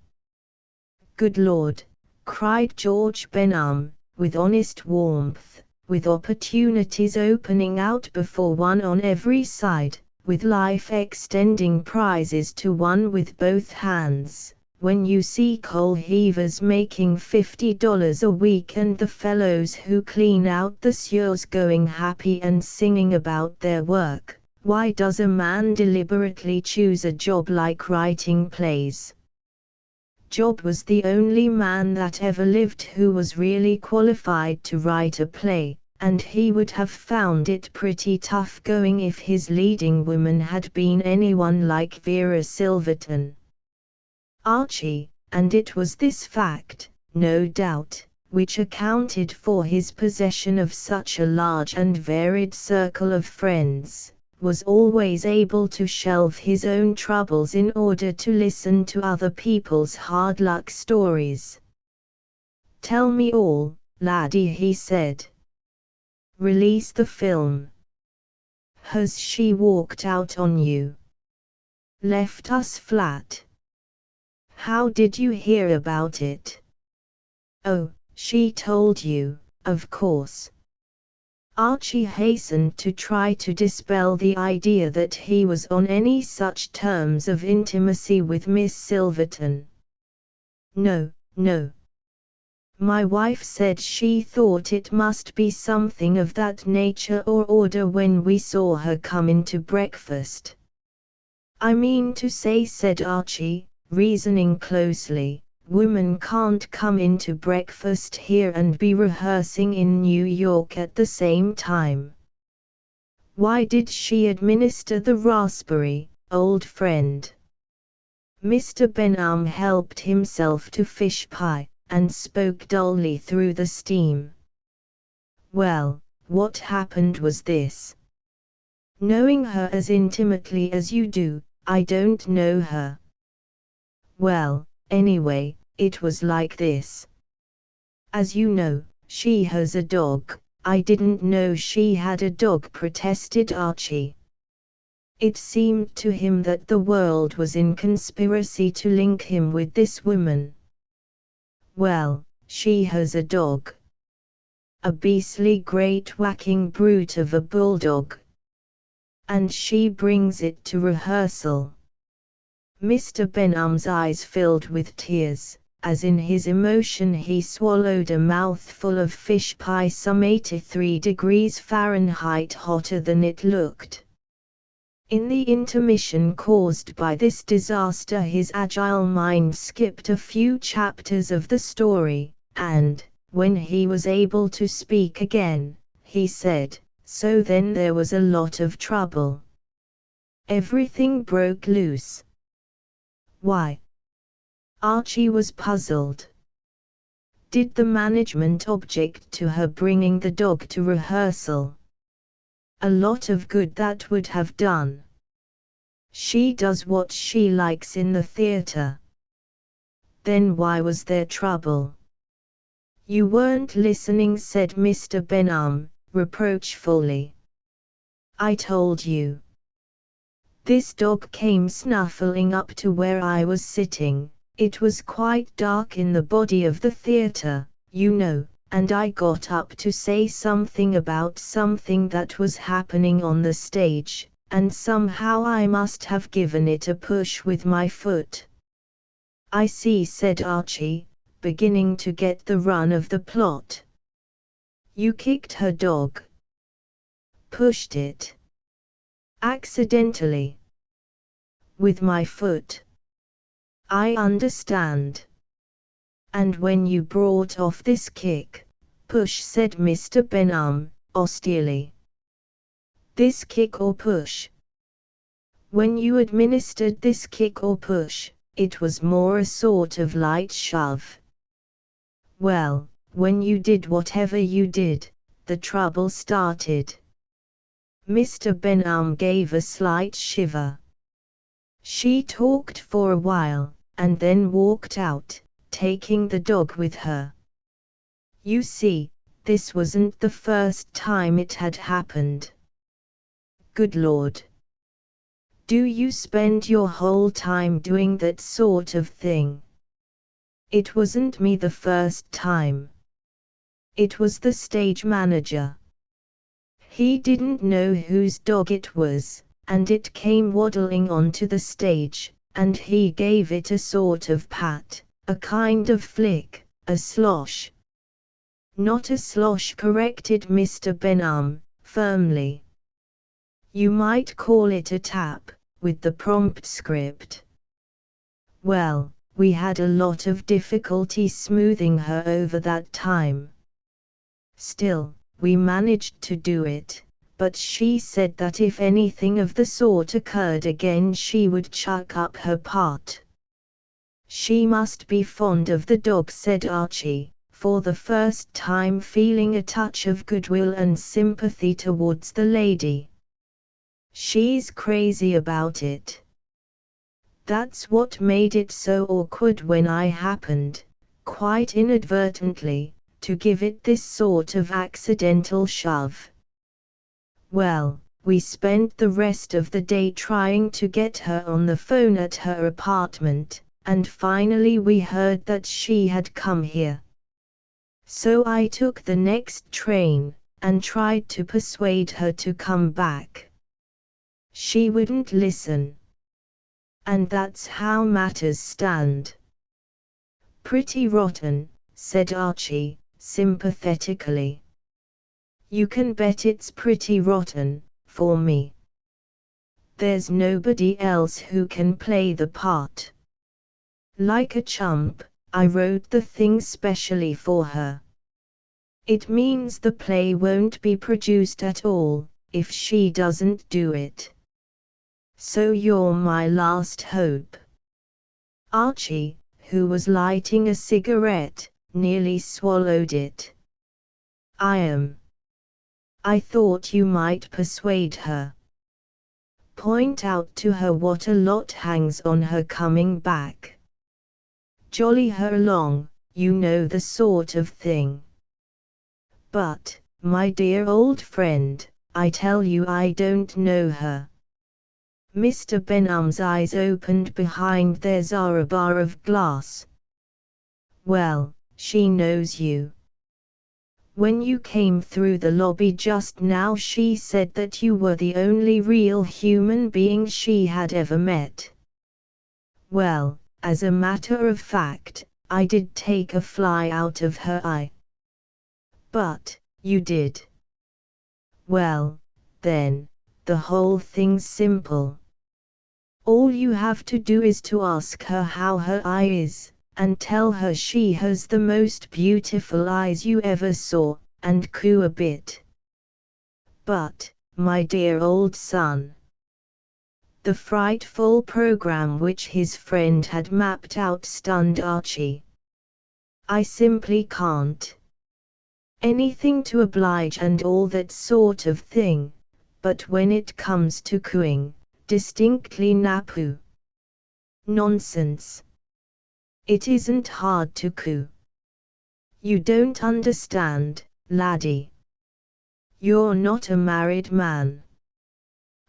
"Good Lord!" cried George Benham, with honest warmth, with opportunities opening out before one on every side, with life extending prizes to one with both hands. "When you see coal heavers making $50 a week and the fellows who clean out the sewers going happy and singing about their work, why does a man deliberately choose a job like writing plays?" Job was the only man that ever lived who was really qualified to write a play, and he would have found it pretty tough going if his leading woman had been anyone like Vera Silverton. Archie, and it was this fact, no doubt, which accounted for his possession of such a large and varied circle of friends, was always able to shelve his own troubles in order to listen to other people's hard luck stories. "Tell me all, laddie," he said. "Release the film. Has she walked out on you? Left us flat? How did you hear about it?" "Oh, she told you, of course." Archie hastened to try to dispel the idea that he was on any such terms of intimacy with Miss Silverton. "No, no. My wife said she thought it must be something of that nature or order when we saw her come in to breakfast." "I mean to say," said Archie, reasoning closely, "women can't come in to breakfast here and be rehearsing in New York at the same time." "Why did she administer the raspberry, old friend?" Mr. Benham helped himself to fish pie, and spoke dully through the steam. "Well, what happened was this. Knowing her as intimately as you do, I don't know her. Well, anyway, it was like this. As you know, she has a dog." "I didn't know she had a dog," protested Archie. It seemed to him that the world was in conspiracy to link him with this woman. "Well, she has a dog. A beastly great whacking brute of a bulldog. And she brings it to rehearsal." Mr. Benham's eyes filled with tears, as in his emotion he swallowed a mouthful of fish pie some 83 degrees Fahrenheit hotter than it looked. In the intermission caused by this disaster his agile mind skipped a few chapters of the story, and, when he was able to speak again, he said, "So then there was a lot of trouble. Everything broke loose." "Why?" Archie was puzzled. "Did the management object to her bringing the dog to rehearsal?" "A lot of good that would have done. She does what she likes in the theater." "Then why was there trouble?" "You weren't listening," said Mr. Benham, reproachfully. "I told you. This dog came snuffling up to where I was sitting, It was quite dark in the body of the theatre, you know, and I got up to say something about something that was happening on the stage, and somehow I must have given it a push with my foot. I see, said Archie, beginning to get the run of the plot. You kicked her dog. Pushed it. Accidentally. With my foot. I understand. And when you brought off this kick, push, said Mr. Benham, austerely. This kick or push? When you administered this kick or push, it was more a sort of light shove. Well, when you did whatever you did, the trouble started. Mr. Benham gave a slight shiver. She talked for a while, and then walked out, taking the dog with her. You see, this wasn't the first time it had happened. Good Lord! Do you spend your whole time doing that sort of thing? It wasn't me the first time. It was the stage manager. He didn't know whose dog it was, and it came waddling onto the stage, and he gave it a sort of pat, a kind of flick, a slosh. Not a slosh, corrected Mr. Benham, firmly. You might call it a tap, with the prompt script. Well, we had a lot of difficulty smoothing her over that time. Still, we managed to do it, but she said that if anything of the sort occurred again she would chuck up her part. She must be fond of the dog, said Archie, for the first time feeling a touch of goodwill and sympathy towards the lady. She's crazy about it. That's what made it so awkward when I happened, quite inadvertently, to give it this sort of accidental shove. Well, we spent the rest of the day trying to get her on the phone at her apartment, and finally we heard that she had come here. So I took the next train, and tried to persuade her to come back. She wouldn't listen. And that's how matters stand. Pretty rotten, said Archie, sympathetically. You can bet it's pretty rotten, for me. There's nobody else who can play the part. Like a chump, I wrote the thing specially for her. It means the play won't be produced at all, if she doesn't do it. So you're my last hope. Archie, who was lighting a cigarette, nearly swallowed it. I am. I thought you might persuade her. Point out to her what a lot hangs on her coming back. Jolly her along, you know, the sort of thing. But, my dear old friend, I tell you I don't know her. Mr. Benham's eyes opened behind their Zara bar of glass. Well, she knows you. When you came through the lobby just now she said that you were the only real human being she had ever met. Well, as a matter of fact, I did take a fly out of her eye. But, you did. Well, then, the whole thing's simple. All you have to do is to ask her how her eye is, and tell her she has the most beautiful eyes you ever saw, and coo a bit. But, my dear old son. The frightful program which his friend had mapped out stunned Archie. I simply can't. Anything to oblige and all that sort of thing, but when it comes to cooing, distinctly napu. Nonsense. It isn't hard to coo. You don't understand, laddie. You're not a married man.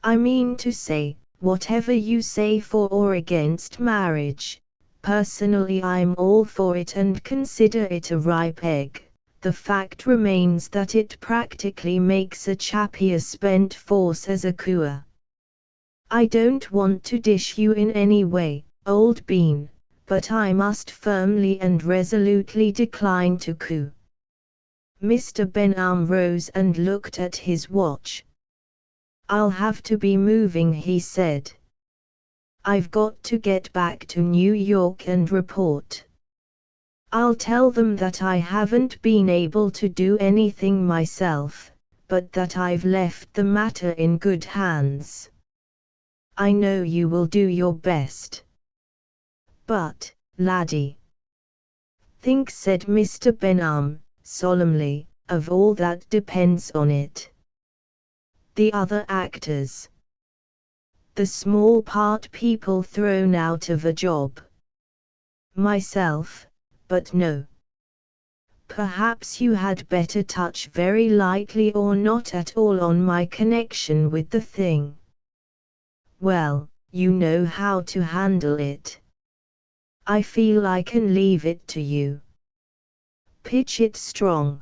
I mean to say, whatever you say for or against marriage, Personally, I'm all for it and consider it a ripe egg. The fact remains that it practically makes a chappie a spent force as a cooer. I don't want to dish you in any way, old bean, but I must firmly and resolutely decline to coo. Mr. Benham rose and looked at his watch. I'll have to be moving, he said. I've got to get back to New York and report. I'll tell them that I haven't been able to do anything myself, but that I've left the matter in good hands. I know you will do your best. But, laddie, think, said Mr. Benham, solemnly, of all that depends on it. The other actors. The small part people thrown out of a job. Myself, but no. Perhaps you had better touch very lightly or not at all on my connection with the thing. Well, you know how to handle it. I feel I can leave it to you. Pitch it strong.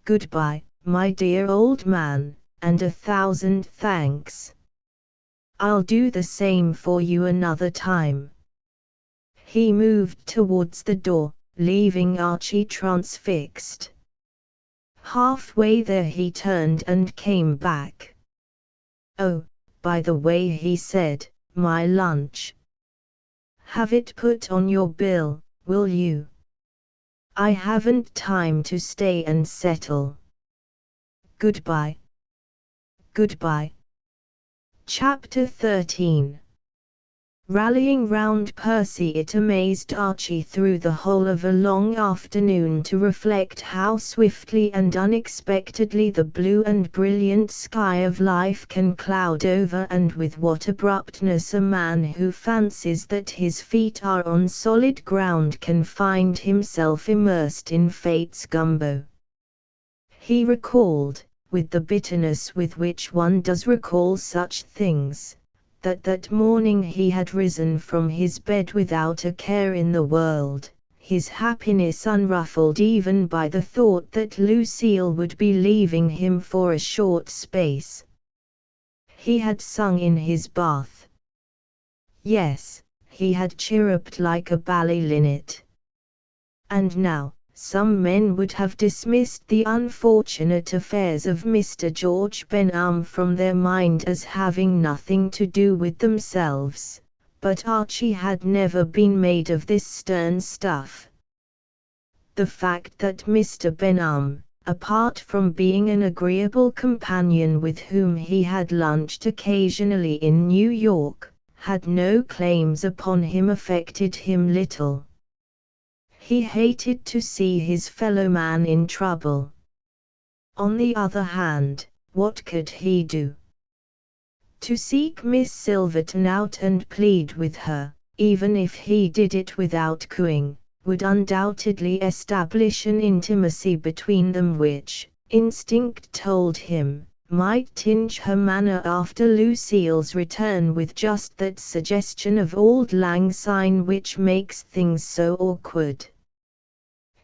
Goodbye, my dear old man, and 1,000 thanks. I'll do the same for you another time. He moved towards the door, leaving Archie transfixed. Halfway there he turned and came back. Oh, by the way, he said, my lunch. Have it put on your bill, will you? I haven't time to stay and settle. Goodbye. Goodbye. Chapter 13. Rallying round Percy, it amazed Archie through the whole of a long afternoon to reflect how swiftly and unexpectedly the blue and brilliant sky of life can cloud over, and with what abruptness a man who fancies that his feet are on solid ground can find himself immersed in fate's gumbo. He recalled, with the bitterness with which one does recall such things, that morning he had risen from his bed without a care in the world, his happiness unruffled even by the thought that Lucille would be leaving him for a short space. He had sung in his bath. Yes, he had chirruped like a bally linnet. And now, some men would have dismissed the unfortunate affairs of Mr. George Benham from their mind as having nothing to do with themselves, but Archie had never been made of this stern stuff. The fact that Mr. Benham, apart from being an agreeable companion with whom he had lunched occasionally in New York, had no claims upon him affected him little. He hated to see his fellow man in trouble. On the other hand, what could he do? To seek Miss Silverton out and plead with her, even if he did it without cooing, would undoubtedly establish an intimacy between them which, instinct told him, might tinge her manner after Lucille's return with just that suggestion of auld lang syne which makes things so awkward.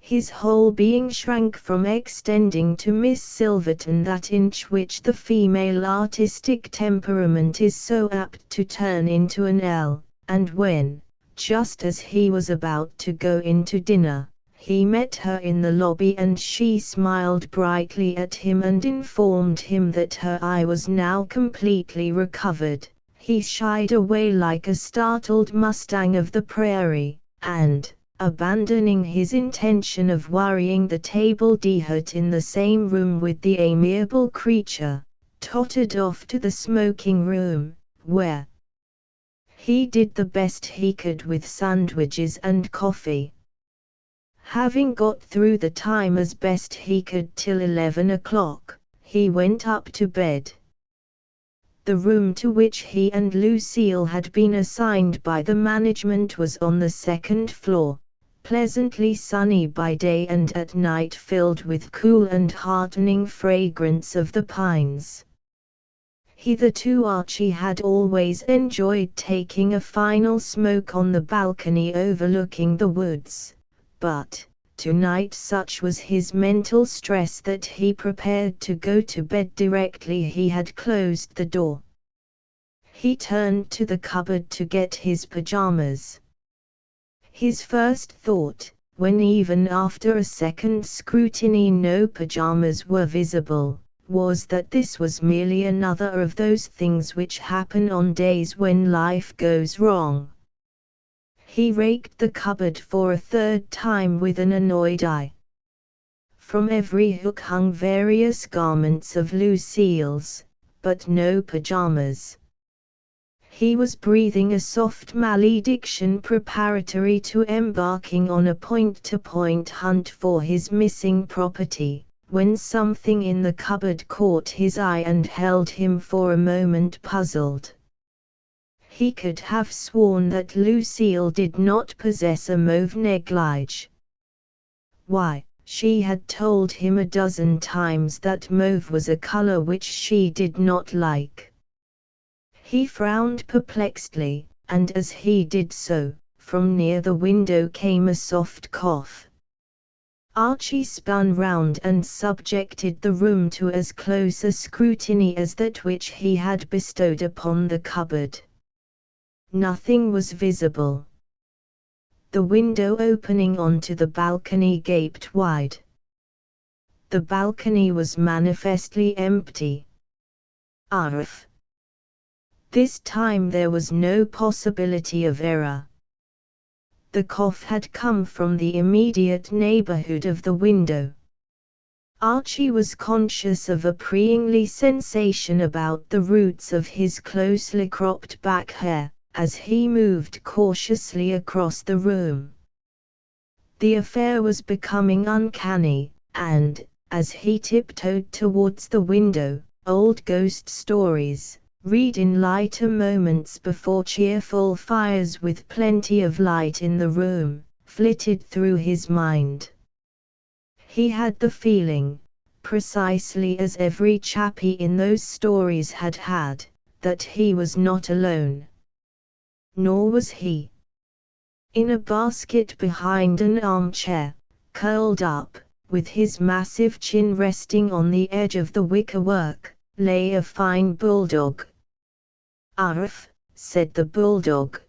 His whole being shrank from extending to Miss Silverton that inch which the female artistic temperament is so apt to turn into an L, and when, just as he was about to go in to dinner, he met her in the lobby and she smiled brightly at him and informed him that her eye was now completely recovered, he shied away like a startled mustang of the prairie, and, abandoning his intention of worrying the table d'hote in the same room with the amiable creature, tottered off to the smoking room, where he did the best he could with sandwiches and coffee. Having got through the time as best he could till 11 o'clock, he went up to bed. The room to which he and Lucille had been assigned by the management was on the second floor, pleasantly sunny by day and at night filled with cool and heartening fragrance of the pines. Hitherto Archie had always enjoyed taking a final smoke on the balcony overlooking the woods, but tonight such was his mental stress that he prepared to go to bed directly he had closed the door. He turned to the cupboard to get his pajamas. His first thought, when even after a second scrutiny no pajamas were visible, was that this was merely another of those things which happen on days when life goes wrong. He raked the cupboard for a third time with an annoyed eye. From every hook hung various garments of Lucille's, but no pajamas. He was breathing a soft malediction preparatory to embarking on a point-to-point hunt for his missing property, when something in the cupboard caught his eye and held him for a moment puzzled. He could have sworn that Lucille did not possess a mauve negligee. Why, she had told him a dozen times that mauve was a color which she did not like. He frowned perplexedly, and as he did so, from near the window came a soft cough. Archie spun round and subjected the room to as close a scrutiny as that which he had bestowed upon the cupboard. Nothing was visible. The window opening onto the balcony gaped wide. The balcony was manifestly empty. Arf! This time there was no possibility of error. The cough had come from the immediate neighborhood of the window. Archie was conscious of a prickly sensation about the roots of his closely cropped back hair, as he moved cautiously across the room. The affair was becoming uncanny, and, as he tiptoed towards the window, old ghost stories, read in lighter moments before cheerful fires with plenty of light in the room, flitted through his mind. He had the feeling, precisely as every chappie in those stories had had, that he was not alone. Nor was he. In a basket behind an armchair, curled up, with his massive chin resting on the edge of the wickerwork, lay a fine bulldog. "Arf," said the bulldog.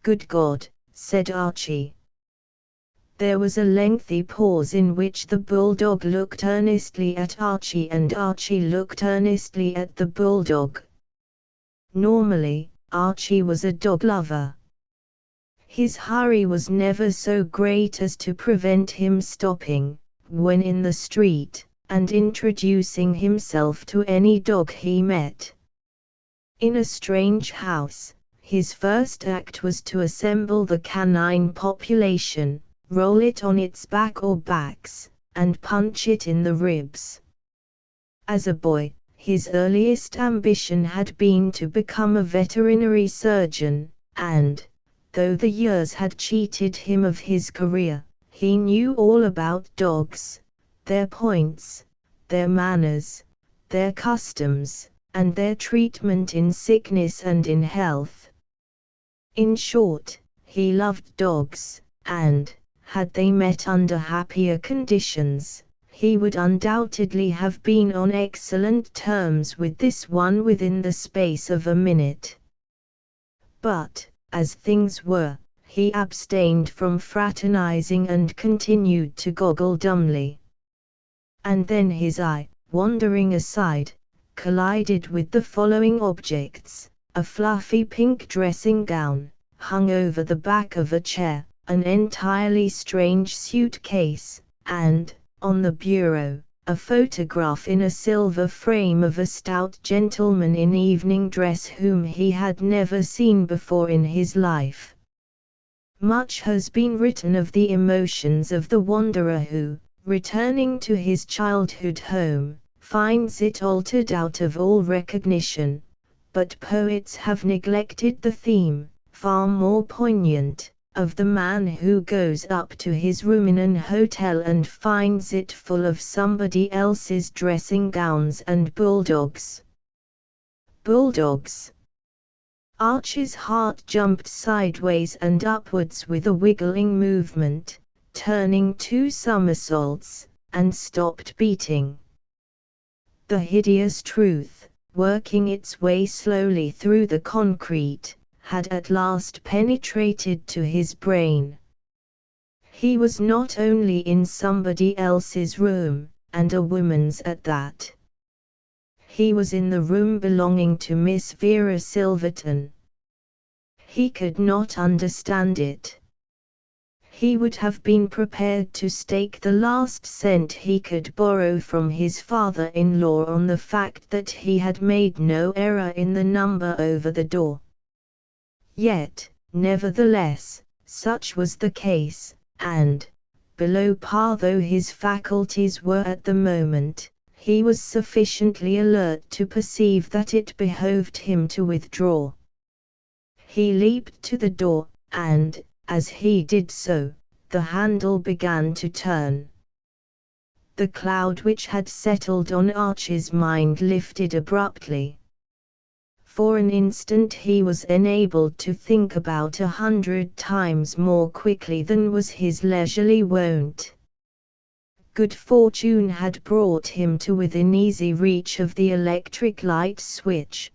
"Good God," said Archie. There was a lengthy pause in which the bulldog looked earnestly at Archie and Archie looked earnestly at the bulldog. Normally, Archie was a dog lover. His hurry was never so great as to prevent him stopping, when in the street, and introducing himself to any dog he met. In a strange house, his first act was to assemble the canine population, roll it on its back or backs, and punch it in the ribs. As a boy, his earliest ambition had been to become a veterinary surgeon, and, though the years had cheated him of his career, he knew all about dogs, their points, their manners, their customs, and their treatment in sickness and in health. In short, he loved dogs, and, had they met under happier conditions, he would undoubtedly have been on excellent terms with this one within the space of a minute. But, as things were, he abstained from fraternizing and continued to goggle dumbly. And then his eye, wandering aside, collided with the following objects: a fluffy pink dressing gown, hung over the back of a chair, an entirely strange suitcase, and, on the bureau, a photograph in a silver frame of a stout gentleman in evening dress whom he had never seen before in his life. Much has been written of the emotions of the wanderer who, returning to his childhood home, finds it altered out of all recognition, but poets have neglected the theme, far more poignant, of the man who goes up to his room in an hotel and finds it full of somebody else's dressing gowns and bulldogs. Bulldogs. Archie's heart jumped sideways and upwards with a wiggling movement, turning 2 somersaults, and stopped beating. The hideous truth, working its way slowly through the concrete, had at last penetrated to his brain. He was not only in somebody else's room, and a woman's at that. He was in the room belonging to Miss Vera Silverton. He could not understand it. He would have been prepared to stake the last cent he could borrow from his father-in-law on the fact that he had made no error in the number over the door. Yet, nevertheless, such was the case, and, below par though his faculties were at the moment, he was sufficiently alert to perceive that it behoved him to withdraw. He leaped to the door, and, as he did so, the handle began to turn. The cloud which had settled on Archie's mind lifted abruptly. For an instant he was enabled to think about 100 times more quickly than was his leisurely wont. Good fortune had brought him to within easy reach of the electric light switch.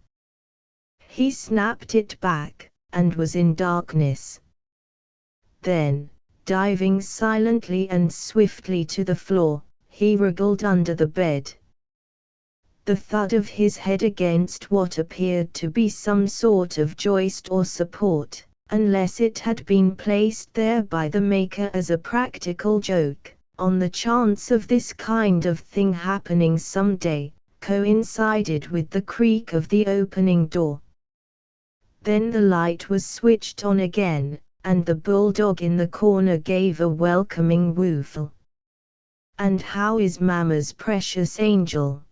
He snapped it back, and was in darkness. Then, diving silently and swiftly to the floor, he wriggled under the bed. The thud of his head against what appeared to be some sort of joist or support, unless it had been placed there by the maker as a practical joke, on the chance of this kind of thing happening some day, coincided with the creak of the opening door. Then the light was switched on again, and the bulldog in the corner gave a welcoming woof. "And how is Mamma's precious angel?"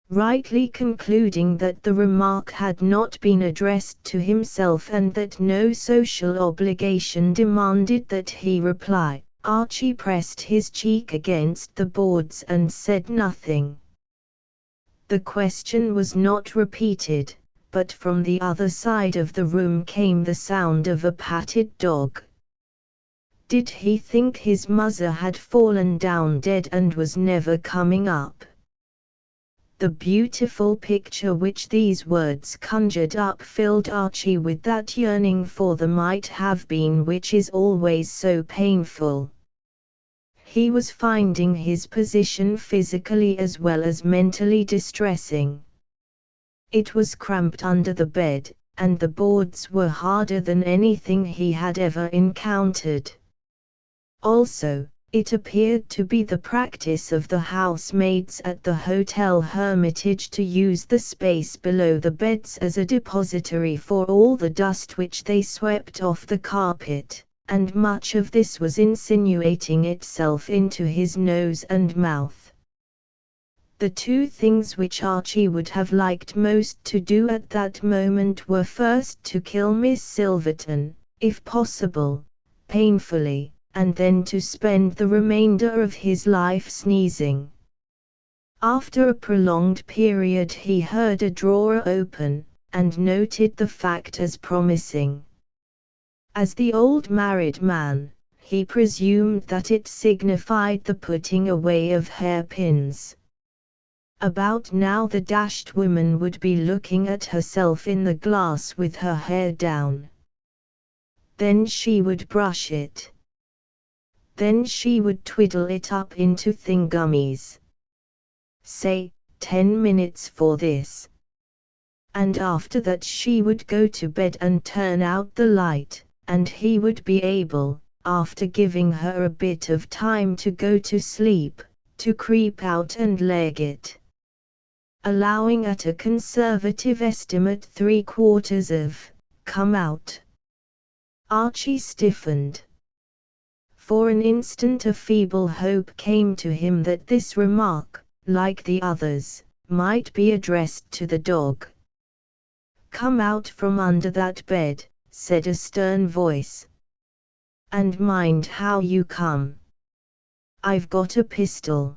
Rightly concluding that the remark had not been addressed to himself and that no social obligation demanded that he reply, Archie pressed his cheek against the boards and said nothing. The question was not repeated, but from the other side of the room came the sound of a patted dog. Did he think his mother had fallen down dead and was never coming up? The beautiful picture which these words conjured up filled Archie with that yearning for the might have been which is always so painful. He was finding his position physically as well as mentally distressing. It was cramped under the bed, and the boards were harder than anything he had ever encountered. Also, it appeared to be the practice of the housemaids at the Hotel Hermitage to use the space below the beds as a depository for all the dust which they swept off the carpet, and much of this was insinuating itself into his nose and mouth. The 2 things which Archie would have liked most to do at that moment were first to kill Miss Silverton, if possible, painfully, and then to spend the remainder of his life sneezing. After a prolonged period he heard a drawer open, and noted the fact as promising. As the old married man, he presumed that it signified the putting away of hairpins. About now the dashed woman would be looking at herself in the glass with her hair down. Then she would brush it. Then she would twiddle it up into thingummies. Say, 10 minutes for this. And after that she would go to bed and turn out the light, and he would be able, after giving her a bit of time to go to sleep, to creep out and leg it. Allowing at a conservative estimate 3/4 of, come out. Archie stiffened. For an instant a feeble hope came to him that this remark, like the others, might be addressed to the dog. "Come out from under that bed," said a stern voice. "And mind how you come. I've got a pistol."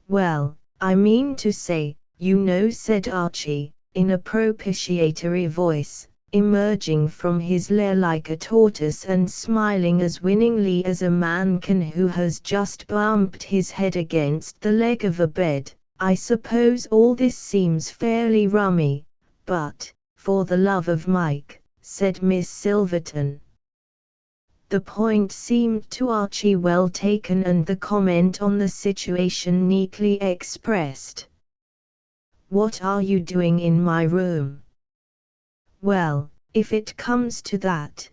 "Well, I mean to say, you know," said Archie, in a propitiatory voice, emerging from his lair like a tortoise and smiling as winningly as a man can who has just bumped his head against the leg of a bed. "I suppose all this seems fairly rummy, but, for the love of Mike," said Miss Silverton. The point seemed to Archie well taken and the comment on the situation neatly expressed. "What are you doing in my room?" "Well, if it comes to that,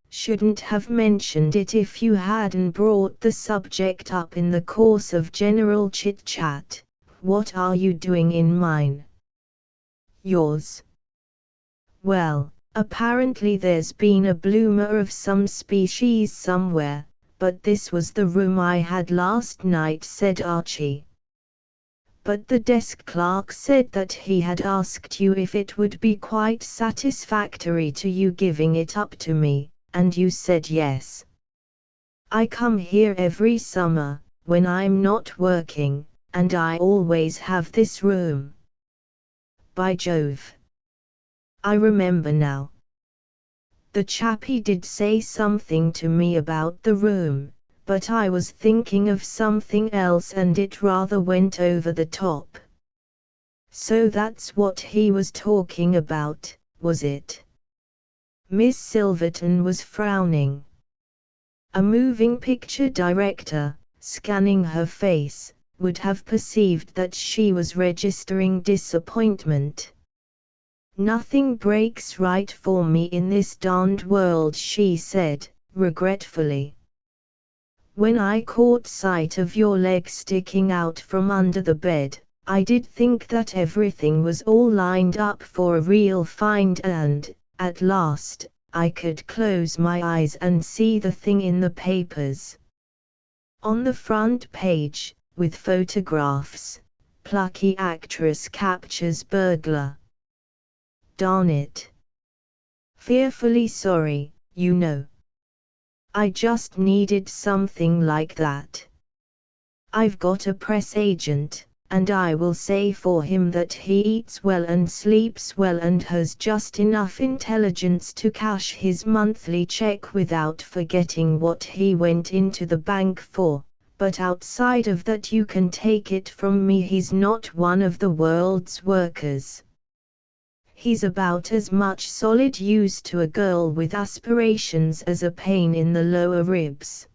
shouldn't have mentioned it if you hadn't brought the subject up in the course of general chit-chat. What are you doing in mine?" "Yours?" "Well, apparently there's been a bloomer of some species somewhere, but this was the room I had last night," said Archie. "But the desk clerk said that he had asked you if it would be quite satisfactory to you giving it up to me, and you said yes." "I come here every summer, when I'm not working, and I always have this room." "By Jove! I remember now. The chappie did say something to me about the room, but I was thinking of something else and it rather went over the top." "So that's what he was talking about, was it?" Miss Silverton was frowning. A moving picture director, scanning her face, would have perceived that she was registering disappointment. "Nothing breaks right for me in this darned world," she said, regretfully. "When I caught sight of your leg sticking out from under the bed, I did think that everything was all lined up for a real find and, at last, I could close my eyes and see the thing in the papers. On the front page, with photographs, 'Plucky actress captures burglar.' Darn it. Fearfully sorry, I just needed something like that. I've got a press agent, and I will say for him that he eats well and sleeps well and has just enough intelligence to cash his monthly check without forgetting what he went into the bank for, but outside of that you can take it from me, he's not one of the world's workers. He's about as much solid use to a girl with aspirations as a pain in the lower ribs.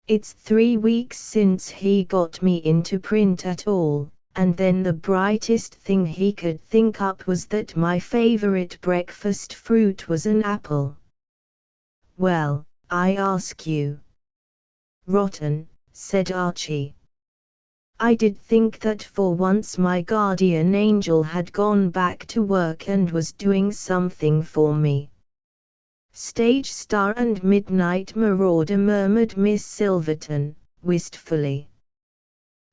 It's 3 weeks since he got me into print at all, and then the brightest thing he could think up was that my favorite breakfast fruit was an apple. Well, I ask you." "Rotten," said Archie. "I did think that for once my guardian angel had gone back to work and was doing something for me." "Stage star and midnight marauder," murmured Miss Silverton, wistfully.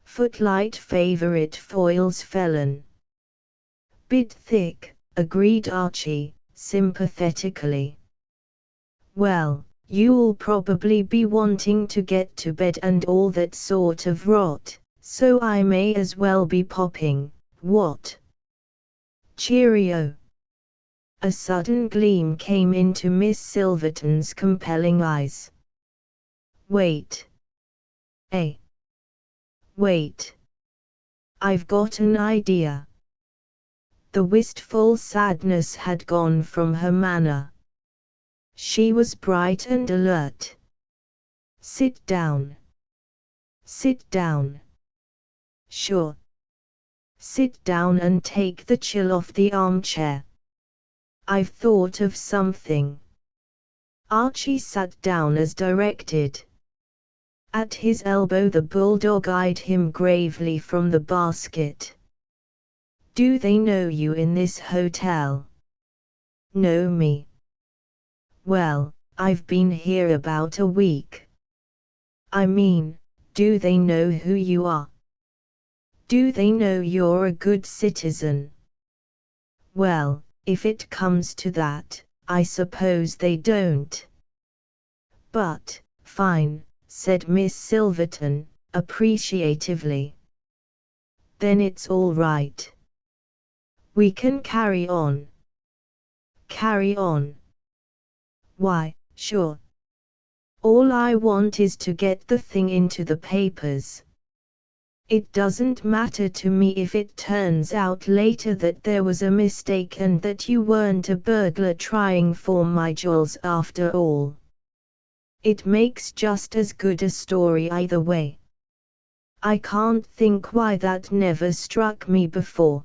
"Footlight favorite foils felon." "Bit thick," agreed Archie, sympathetically. "Well, you'll probably be wanting to get to bed and all that sort of rot, so I may as well be popping, what?" "Cheerio." A sudden gleam came into Miss Silverton's compelling eyes. "Wait. Wait. I've got an idea." The wistful sadness had gone from her manner. She was bright and alert. "Sit down. Sit down." "Sure. Sit down and take the chill off the armchair. I've thought of something." Archie sat down as directed. At his elbow the bulldog eyed him gravely from the basket. "Do they know you in this hotel?" "Know me? Well, I've been here about a week." "I mean, do they know who you are? Do they know you're a good citizen?" "Well, if it comes to that, I suppose they don't." "But, fine," said Miss Silverton, appreciatively. "Then it's all right." We can carry on. Carry on. Why, sure. All I want is to get the thing into the papers. It doesn't matter to me if it turns out later that there was a mistake and that you weren't a burglar trying for my jewels after all. It makes just as good a story either way. I can't think why that never struck me before.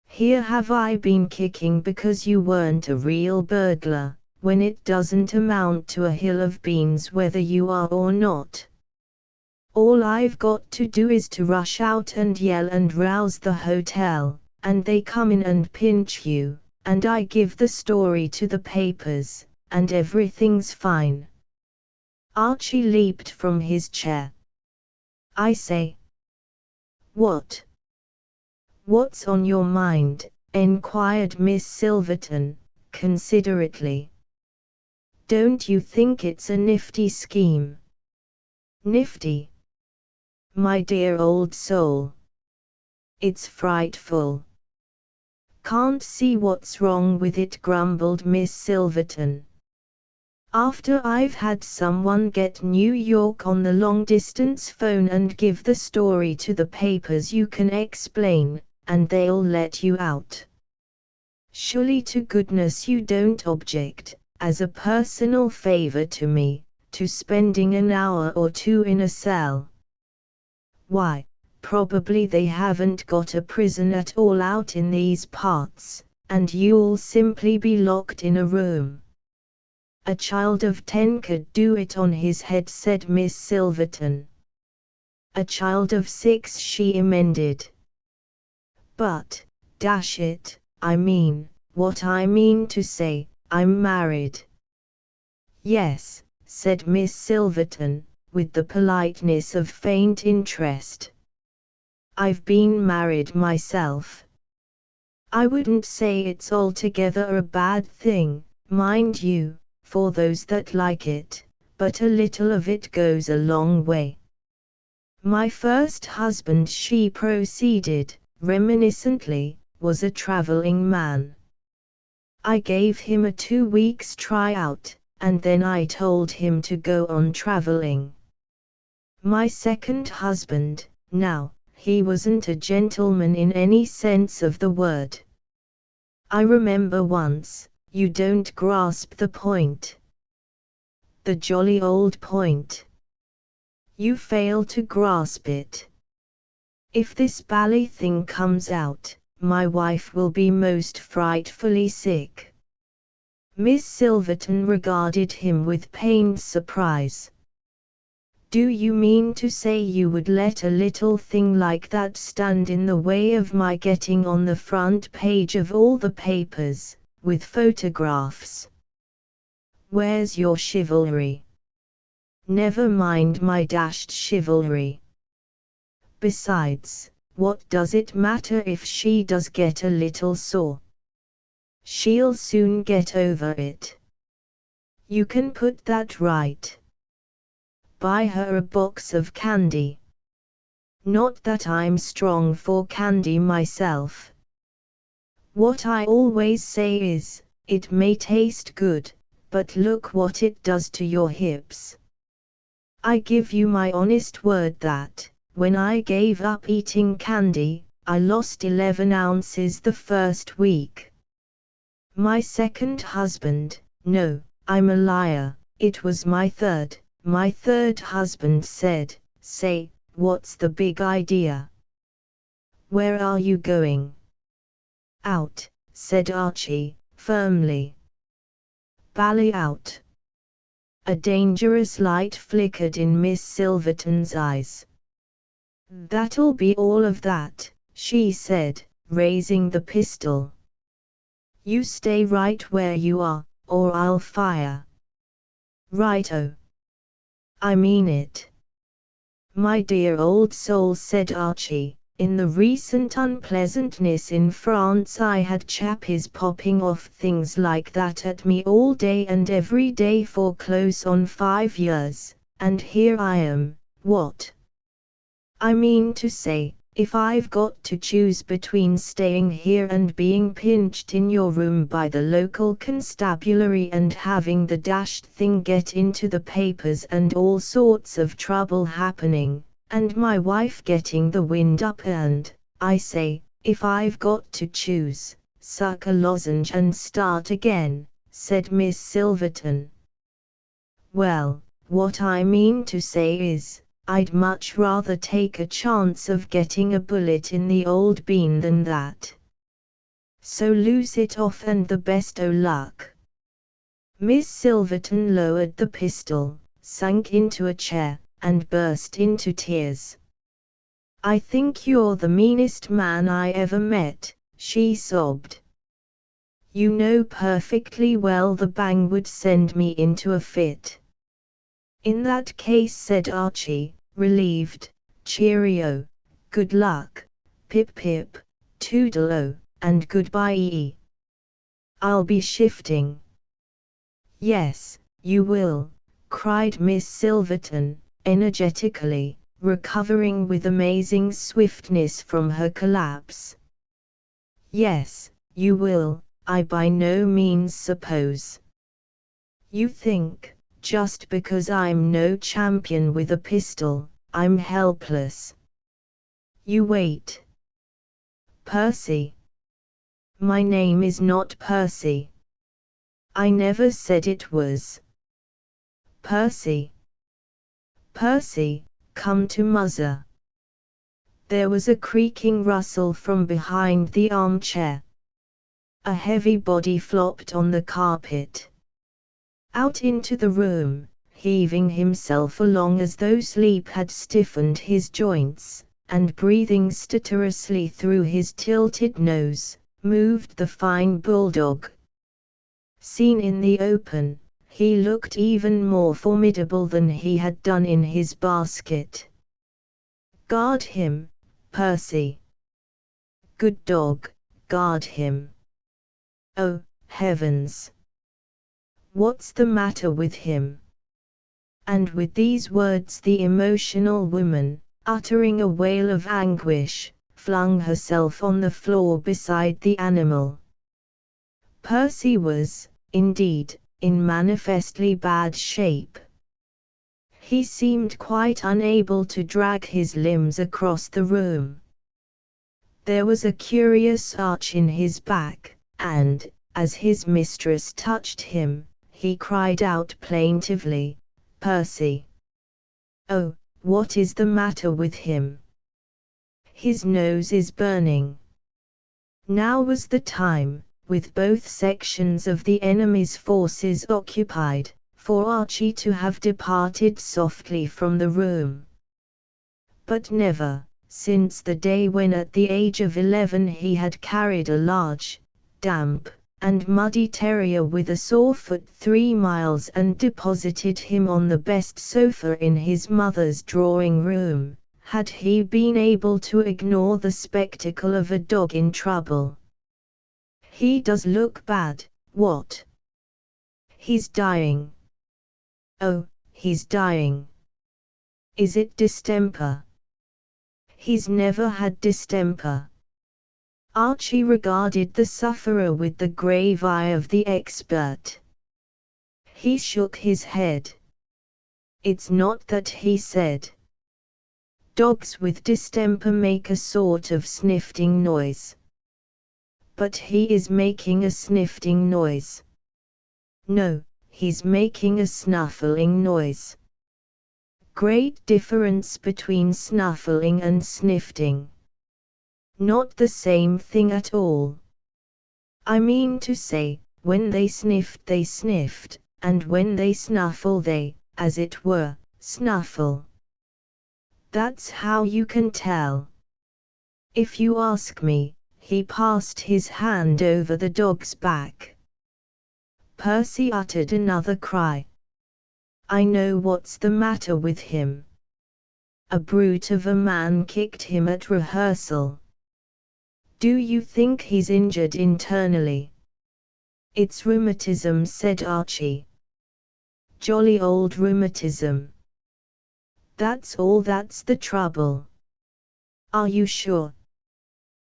Here have I been kicking because you weren't a real burglar, when it doesn't amount to a hill of beans whether you are or not. All I've got to do is to rush out and yell and rouse the hotel, and they come in and pinch you, and I give the story to the papers, and everything's fine. Archie leaped from his chair. I say. What? What's on your mind? Enquired Miss Silverton, considerately. Don't you think it's a nifty scheme? Nifty? My dear old soul. It's frightful. Can't see what's wrong with it, grumbled Miss Silverton. After I've had someone get New York on the long-distance phone and give the story to the papers, you can explain, and they'll let you out. Surely to goodness you don't object, as a personal favor to me, to spending an hour or two in a cell. Why, probably they haven't got a prison at all out in these parts, and you'll simply be locked in a room. A child of 10 could do it on his head, said Miss Silverton. A child of 6, she amended. But, dash it, what I mean to say, I'm married. Yes, said Miss Silverton, with the politeness of faint interest. I've been married myself. I wouldn't say it's altogether a bad thing, mind you, for those that like it, but a little of it goes a long way. My first husband, she proceeded, reminiscently, was a traveling man. I gave him a 2 weeks tryout, and then I told him to go on traveling. My second husband, now, he wasn't a gentleman in any sense of the word. I remember once, you don't grasp the point. The jolly old point. You fail to grasp it. If this bally thing comes out, my wife will be most frightfully sick. Miss Silverton regarded him with pained surprise. Do you mean to say you would let a little thing like that stand in the way of my getting on the front page of all the papers, with photographs? Where's your chivalry? Never mind my dashed chivalry. Besides, what does it matter if she does get a little sore? She'll soon get over it. You can put that right. Buy her a box of candy. Not that I'm strong for candy myself. What I always say is, it may taste good, but look what it does to your hips. I give you my honest word that, when I gave up eating candy, I lost 11 ounces the first week. My second husband, no, I'm a liar, it was my third husband said, say, what's the big idea? Where are you going? Out, said Archie, firmly. Bally out. A dangerous light flickered in Miss Silverton's eyes. That'll be all of that, she said, raising the pistol. You stay right where you are, or I'll fire. Righto. I mean it. My dear old soul, said Archie, in the recent unpleasantness in France I had chappies popping off things like that at me all day and every day for close on 5 years, and here I am, what? I mean to say, if I've got to choose between staying here and being pinched in your room by the local constabulary and having the dashed thing get into the papers and all sorts of trouble happening, and my wife getting the wind up, and, I say, if I've got to choose, suck a lozenge and start again, said Miss Silverton. Well, what I mean to say is, I'd much rather take a chance of getting a bullet in the old bean than that. So lose it off and the best o' luck. Miss Silverton lowered the pistol, sank into a chair, and burst into tears. I think you're the meanest man I ever met, she sobbed. You know perfectly well the bang would send me into a fit. In that case, said Archie, relieved, cheerio, good luck, pip pip, toodle-o, and goodbye. I'll be shifting. Yes, you will, cried Miss Silverton, energetically, recovering with amazing swiftness from her collapse. Yes, you will, I by no means suppose. You think, just because I'm no champion with a pistol, I'm helpless. You wait. Percy. My name is not Percy. I never said it was. Percy. Percy, come to muzzer. There was a creaking rustle from behind the armchair. A heavy body flopped on the carpet. Out into the room, heaving himself along as though sleep had stiffened his joints, and breathing stertorously through his tilted nose, moved the fine bulldog. Seen in the open, he looked even more formidable than he had done in his basket. Guard him, Percy. Good dog, guard him. Oh, heavens! What's the matter with him? And with these words the emotional woman, uttering a wail of anguish, flung herself on the floor beside the animal. Percy was, indeed, in manifestly bad shape. He seemed quite unable to drag his limbs across the room. There was a curious arch in his back, and, as his mistress touched him, he cried out plaintively, Percy! Oh, what is the matter with him? His nose is burning. Now was the time, with both sections of the enemy's forces occupied, for Archie to have departed softly from the room. But never, since the day when at the age of 11 he had carried a large, damp, and muddy terrier with a sore foot 3 miles and deposited him on the best sofa in his mother's drawing room, had he been able to ignore the spectacle of a dog in trouble. He does look bad, what? He's dying. Oh, he's dying. Is it distemper? He's never had distemper. Archie regarded the sufferer with the grave eye of the expert. He shook his head. It's not that, he said. Dogs with distemper make a sort of sniffing noise. But he is making a sniffing noise. No, he's making a snuffling noise. Great difference between snuffling and sniffing. Not the same thing at all. I mean to say, when they sniffed, and when they snuffle they, as it were, snuffle. That's how you can tell. If you ask me, he passed his hand over the dog's back. Percy uttered another cry. I know what's the matter with him. A brute of a man kicked him at rehearsal. Do you think he's injured internally? It's rheumatism, said Archie. Jolly old rheumatism. That's all, that's the trouble. Are you sure?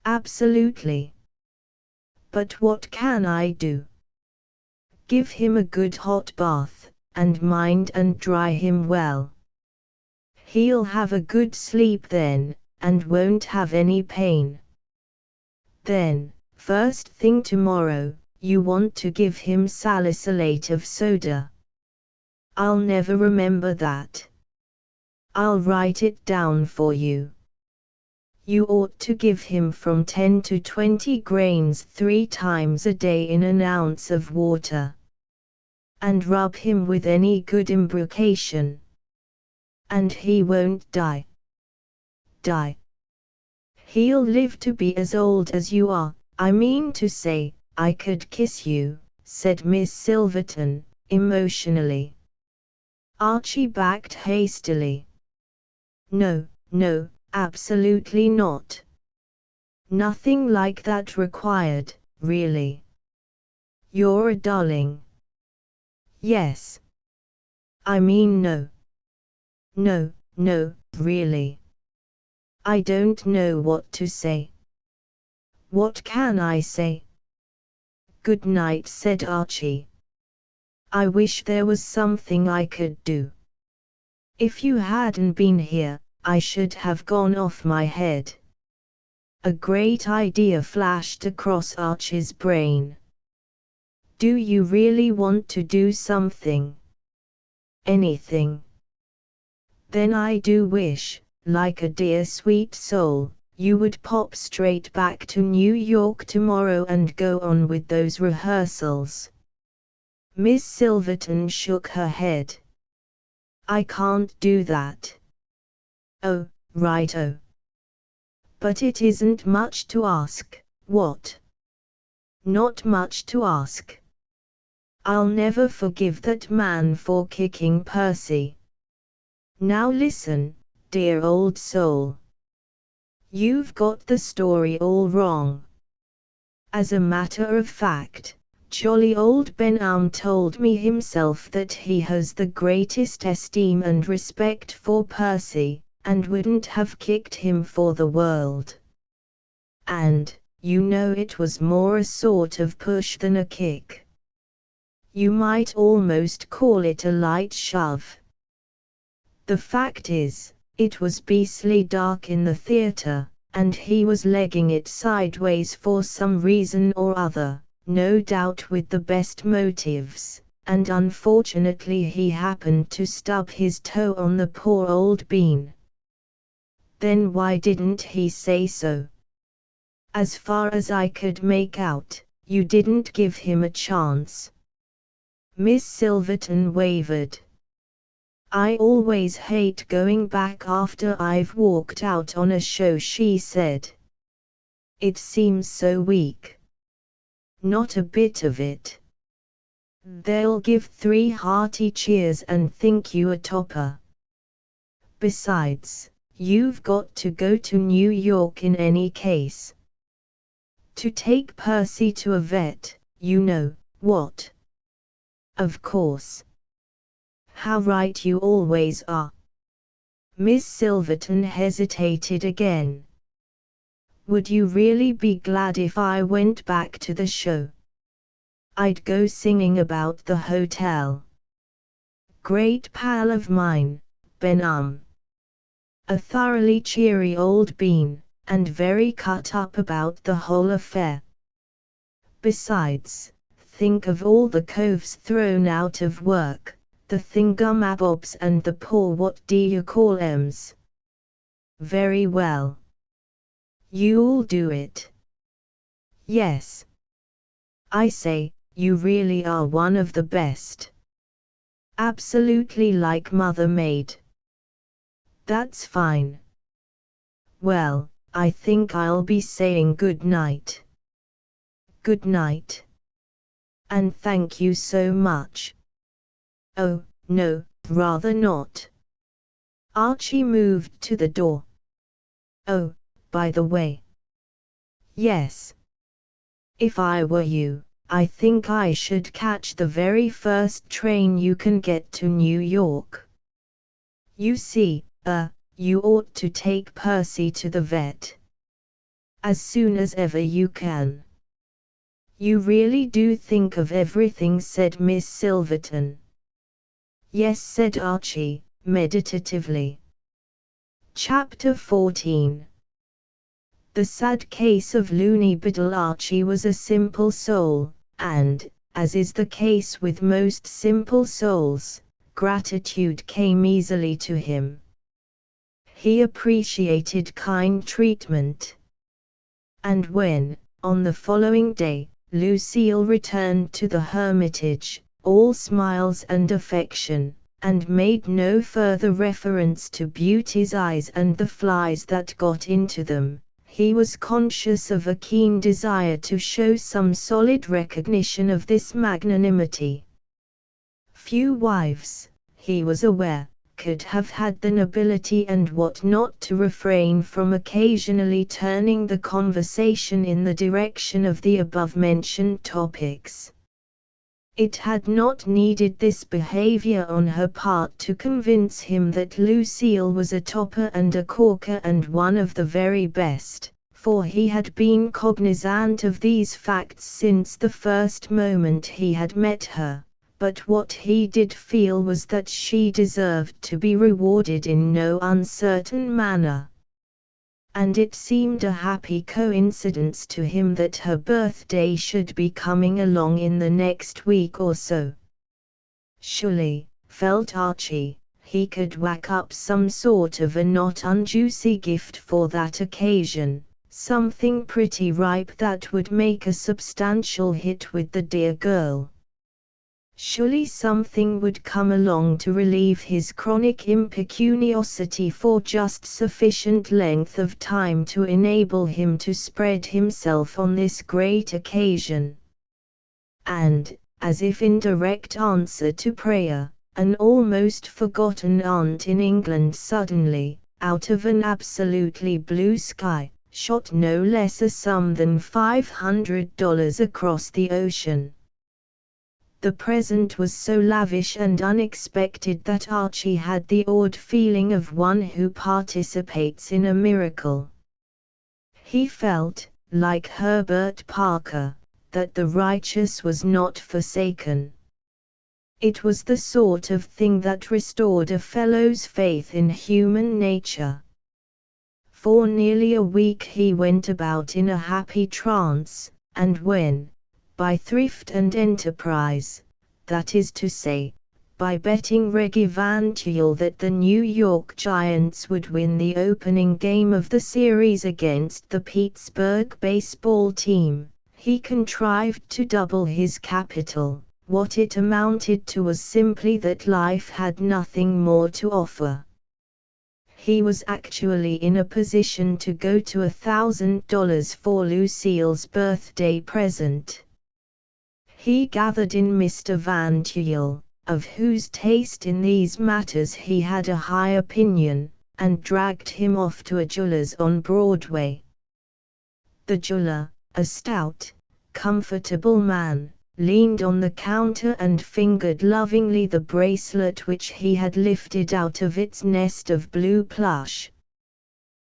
Absolutely. But what can I do? Give him a good hot bath, and mind and dry him well. He'll have a good sleep then, and won't have any pain. Then, first thing tomorrow, you want to give him salicylate of soda. I'll never remember that. I'll write it down for you. You ought to give him from 10 to 20 grains 3 times a day in an ounce of water. And rub him with any good embrocation. And he won't die. He'll live to be as old as you are. I mean to say, I could kiss you, said Miss Silverton, emotionally. Archie backed hastily. No, absolutely not. Nothing like that required, really. You're a darling. Yes. I mean no. No, really. I don't know what to say. What can I say? Good night, said Archie. I wish there was something I could do. If you hadn't been here, I should have gone off my head. A great idea flashed across Archie's brain. Do you really want to do something? Anything? Then I do wish, like a dear sweet soul, you would pop straight back to New York tomorrow and go on with those rehearsals. Miss Silverton shook her head. I can't do that. Oh, righto. But it isn't much to ask, what? Not much to ask. I'll never forgive that man for kicking Percy. Now listen, dear old soul. You've got the story all wrong. As a matter of fact, jolly old Benham told me himself that he has the greatest esteem and respect for Percy, and wouldn't have kicked him for the world. And, you know, it was more a sort of push than a kick. You might almost call it a light shove. The fact is, it was beastly dark in the theatre, and he was legging it sideways for some reason or other, no doubt with the best motives, and unfortunately he happened to stub his toe on the poor old bean. Then why didn't he say so? As far as I could make out, you didn't give him a chance. Miss Silverton wavered. I always hate going back after I've walked out on a show, she said. It seems so weak. Not a bit of it. They'll give 3 hearty cheers and think you a topper. Besides, you've got to go to New York in any case. To take Percy to a vet, you know, what? Of course. How right you always are. Miss Silverton hesitated again. Would you really be glad if I went back to the show? I'd go singing about the hotel. Great pal of mine, Benham. A thoroughly cheery old bean, and very cut up about the whole affair. Besides, think of all the coves thrown out of work, the thingamabobs and the poor what-do-you-call-ems. Very well. You'll do it. Yes. I say, you really are one of the best. Absolutely like Mother Maid. That's fine. Well, I think I'll be saying good night. Good night. And thank you so much. Oh, no, rather not. Archie moved to the door. Oh, by the way. Yes. If I were you, I think I should catch the very first train you can get to New York. You see, you ought to take Percy to the vet. As soon as ever you can. You really do think of everything, said Miss Silverton. Yes, said Archie, meditatively. Chapter 14. The sad case of Looney Biddle. Archie was a simple soul, and, as is the case with most simple souls, gratitude came easily to him. He appreciated kind treatment. And when, on the following day, Lucille returned to the Hermitage, all smiles and affection, and made no further reference to Beauty's eyes and the flies that got into them, he was conscious of a keen desire to show some solid recognition of this magnanimity. Few wives, he was aware, could have had the nobility and what not to refrain from occasionally turning the conversation in the direction of the above-mentioned topics. It had not needed this behavior on her part to convince him that Lucille was a topper and a corker and one of the very best, for he had been cognizant of these facts since the first moment he had met her. But what he did feel was that she deserved to be rewarded in no uncertain manner. And it seemed a happy coincidence to him that her birthday should be coming along in the next week or so. Surely, felt Archie, he could whack up some sort of a not unjuicy gift for that occasion, something pretty ripe that would make a substantial hit with the dear girl. Surely something would come along to relieve his chronic impecuniosity for just sufficient length of time to enable him to spread himself on this great occasion. And, as if in direct answer to prayer, an almost forgotten aunt in England suddenly, out of an absolutely blue sky, shot no less a sum than $500 across the ocean. The present was so lavish and unexpected that Archie had the odd feeling of one who participates in a miracle. He felt, like Herbert Parker, that the righteous was not forsaken. It was the sort of thing that restored a fellow's faith in human nature. For nearly a week he went about in a happy trance, and when, by thrift and enterprise, that is to say, by betting Reggie Van Tuyl that the New York Giants would win the opening game of the series against the Pittsburgh baseball team, he contrived to double his capital. What it amounted to was simply that life had nothing more to offer. He was actually in a position to go to $1,000 for Lucille's birthday present. He gathered in Mr. Van Tuyl, of whose taste in these matters he had a high opinion, and dragged him off to a jeweler's on Broadway. The jeweler, a stout, comfortable man, leaned on the counter and fingered lovingly the bracelet which he had lifted out of its nest of blue plush.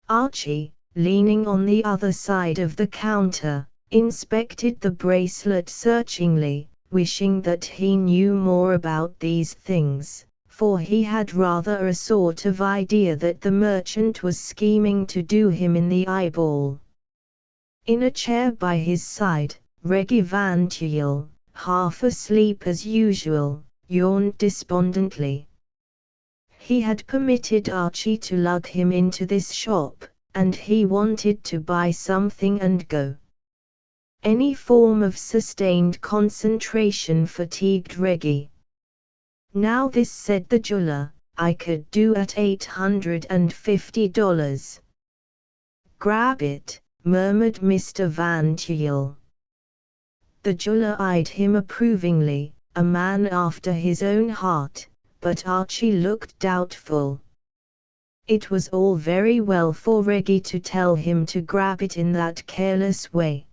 Archie, leaning on the other side of the counter, inspected the bracelet searchingly, wishing that he knew more about these things, for he had rather a sort of idea that the merchant was scheming to do him in the eyeball. In a chair by his side, Reggie Van Tuyl, half asleep as usual, yawned despondently. He had permitted Archie to lug him into this shop, and he wanted to buy something and go. Any form of sustained concentration fatigued Reggie. Now this, said the jeweler, I could do at $850. Grab it, murmured Mr. Van Tuyl. The jeweler eyed him approvingly, a man after his own heart, but Archie looked doubtful. It was all very well for Reggie to tell him to grab it in that careless way.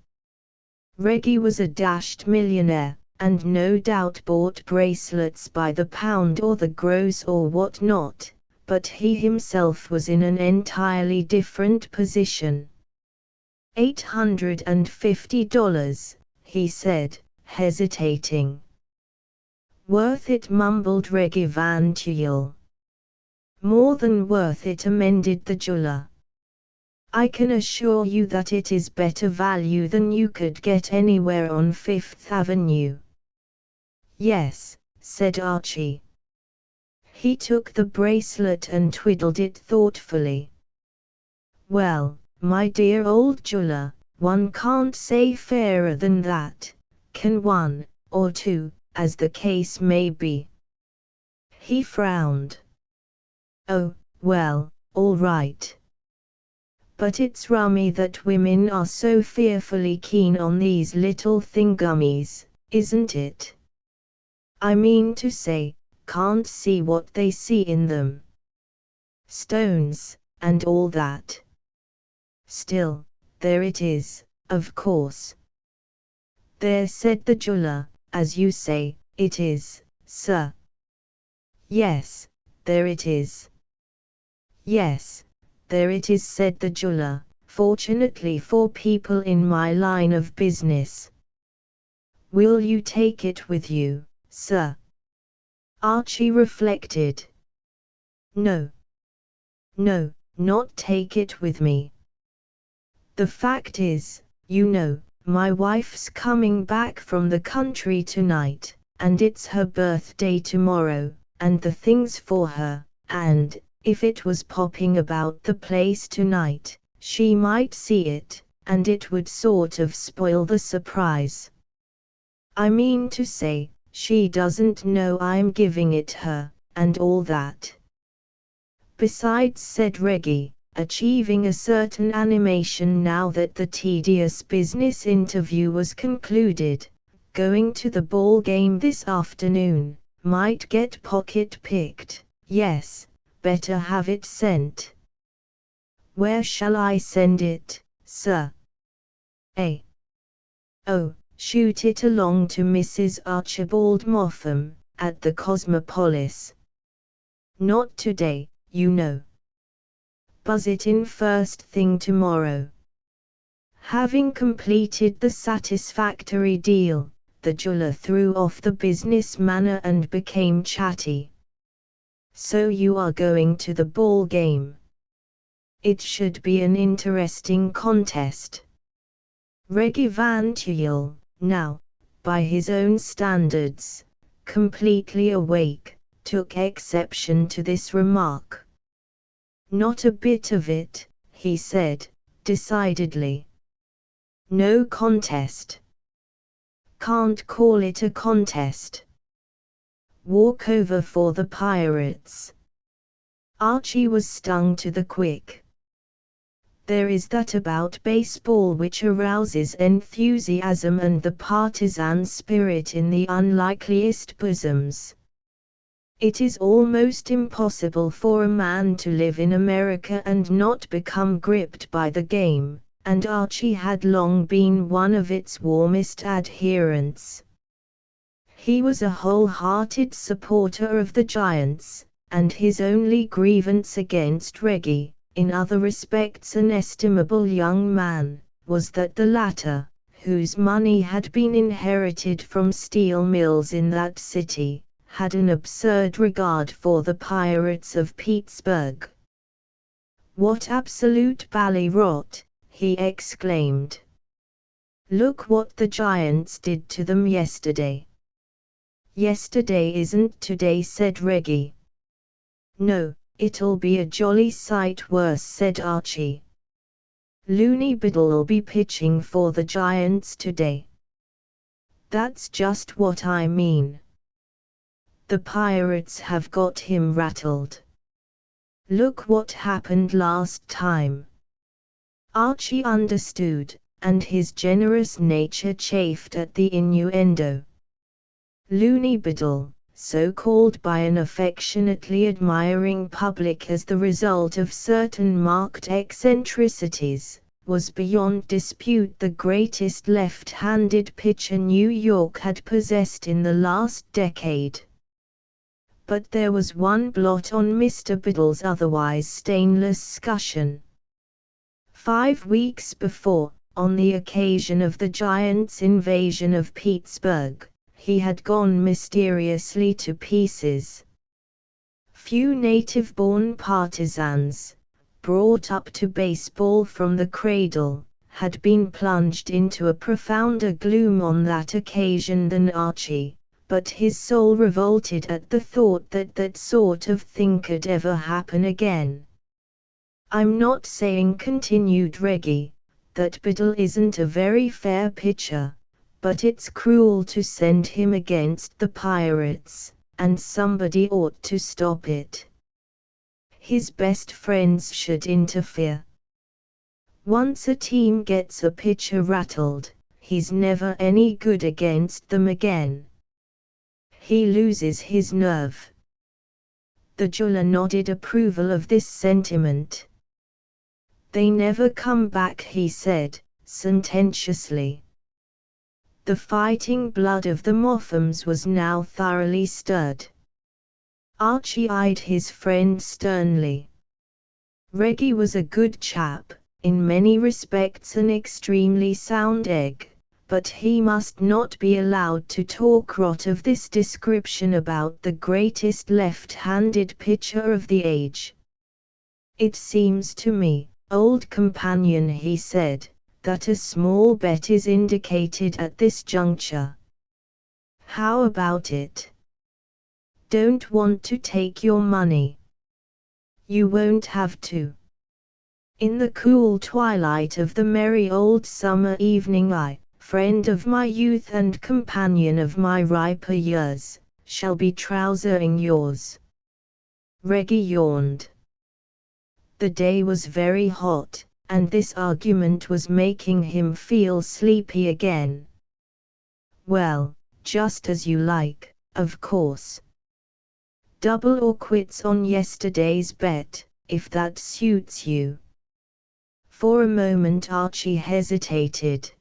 Reggie was a dashed millionaire, and no doubt bought bracelets by the pound or the gross or what not, but he himself was in an entirely different position. $850, he said, hesitating. Worth it, mumbled Reggie Van Tuyl. More than worth it, amended the jeweler. I can assure you that it is better value than you could get anywhere on Fifth Avenue. Yes, said Archie. He took the bracelet and twiddled it thoughtfully. Well, my dear old jeweler, one can't say fairer than that, can one, or two, as the case may be. He frowned. Oh, well, all right. But it's rummy that women are so fearfully keen on these little thingummies, isn't it? I mean to say, can't see what they see in them. Stones, and all that. Still, there it is, of course. There, said the jeweler, as you say, it is, sir. Yes, there it is. Yes, there it is, said the jeweler, fortunately for people in my line of business. Will you take it with you, sir? Archie reflected. No. No, not take it with me. The fact is, you know, my wife's coming back from the country tonight, and it's her birthday tomorrow, and the thing's for her, and, if it was popping about the place tonight, she might see it, and it would sort of spoil the surprise. I mean to say, she doesn't know I'm giving it her, and all that. Besides, said Reggie, achieving a certain animation now that the tedious business interview was concluded, going to the ball game this afternoon, might get pocket-picked. Yes, better have it sent. Where shall I send it, sir? Oh, shoot it along to Mrs. Archibald Moffam, at the Cosmopolis. Not today, you know. Buzz it in first thing tomorrow. Having completed the satisfactory deal, the jeweler threw off the business manner and became chatty. So you are going to the ball game? It should be an interesting contest. Reggie Van Tuyl, now, by his own standards, completely awake, took exception to this remark. Not a bit of it, he said, decidedly. No contest. Can't call it a contest. Walkover for the Pirates. Archie was stung to the quick. There is that about baseball which arouses enthusiasm and the partisan spirit in the unlikeliest bosoms. It is almost impossible for a man to live in America and not become gripped by the game, and Archie had long been one of its warmest adherents. He was a whole-hearted supporter of the Giants, and his only grievance against Reggie, in other respects an estimable young man, was that the latter, whose money had been inherited from steel mills in that city, had an absurd regard for the Pirates of Pittsburgh. What absolute bally-rot, he exclaimed. Look what the Giants did to them yesterday. Yesterday isn't today, said Reggie. No, it'll be a jolly sight worse, said Archie. Looney Biddle'll be pitching for the Giants today. That's just what I mean. The Pirates have got him rattled. Look what happened last time. Archie understood, and his generous nature chafed at the innuendo. Looney Biddle, so called by an affectionately admiring public as the result of certain marked eccentricities, was beyond dispute the greatest left-handed pitcher New York had possessed in the last decade. but there was one blot on Mr. Biddle's otherwise stainless scutcheon. 5 weeks before, on the occasion of the Giants' invasion of Pittsburgh, he had gone mysteriously to pieces. Few native-born partisans, brought up to baseball from the cradle, had been plunged into a profounder gloom on that occasion than Archie, but his soul revolted at the thought that that sort of thing could ever happen again. "I'm not saying," continued Reggie, "that Biddle isn't a very fair pitcher, but it's cruel to send him against the Pirates, and somebody ought to stop it. His best friends should interfere. Once a team gets a pitcher rattled, he's never any good against them again. He loses his nerve." The jeweler nodded approval of this sentiment. "They never come back," he said, sententiously. The fighting blood of the Moffams was now thoroughly stirred. Archie eyed his friend sternly. Reggie was a good chap, in many respects an extremely sound egg, but he must not be allowed to talk rot of this description about the greatest left-handed pitcher of the age. "It seems to me, old companion," he said, "that a small bet is indicated at this juncture. How about it? Don't want to take your money. You won't have to." In the cool twilight of the merry old summer evening I, friend of my youth and companion of my riper years, shall be trousering yours. Reggie yawned. The day was very hot, and this argument was making him feel sleepy again. "Well, just as you like, of course. Double or quits on yesterday's bet, if that suits you." For a moment Archie hesitated.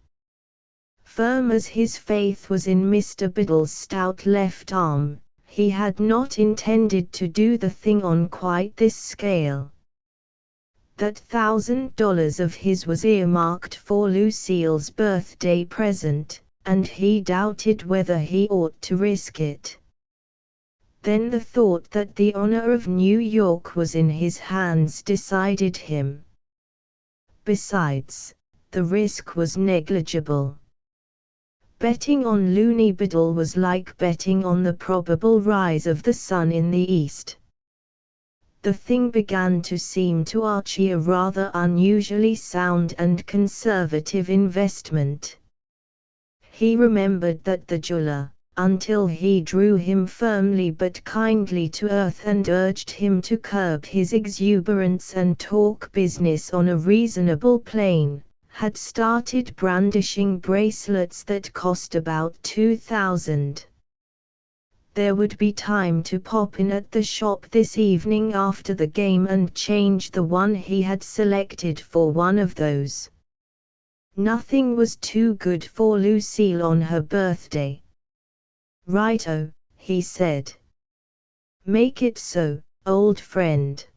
Firm as his faith was in Mr. Biddle's stout left arm, he had not intended to do the thing on quite this scale. That $1,000 of his was earmarked for Lucille's birthday present, and he doubted whether he ought to risk it. Then the thought that the honor of New York was in his hands decided him. Besides, the risk was negligible. Betting on Looney Biddle was like betting on the probable rise of the sun in the east. The thing began to seem to Archie a rather unusually sound and conservative investment. He remembered that the jeweler, until he drew him firmly but kindly to earth and urged him to curb his exuberance and talk business on a reasonable plane, had started brandishing bracelets that cost about $2,000. There would be time to pop in at the shop this evening after the game and change the one he had selected for one of those. Nothing was too good for Lucille on her birthday. "Righto," he said. "Make it so, old friend."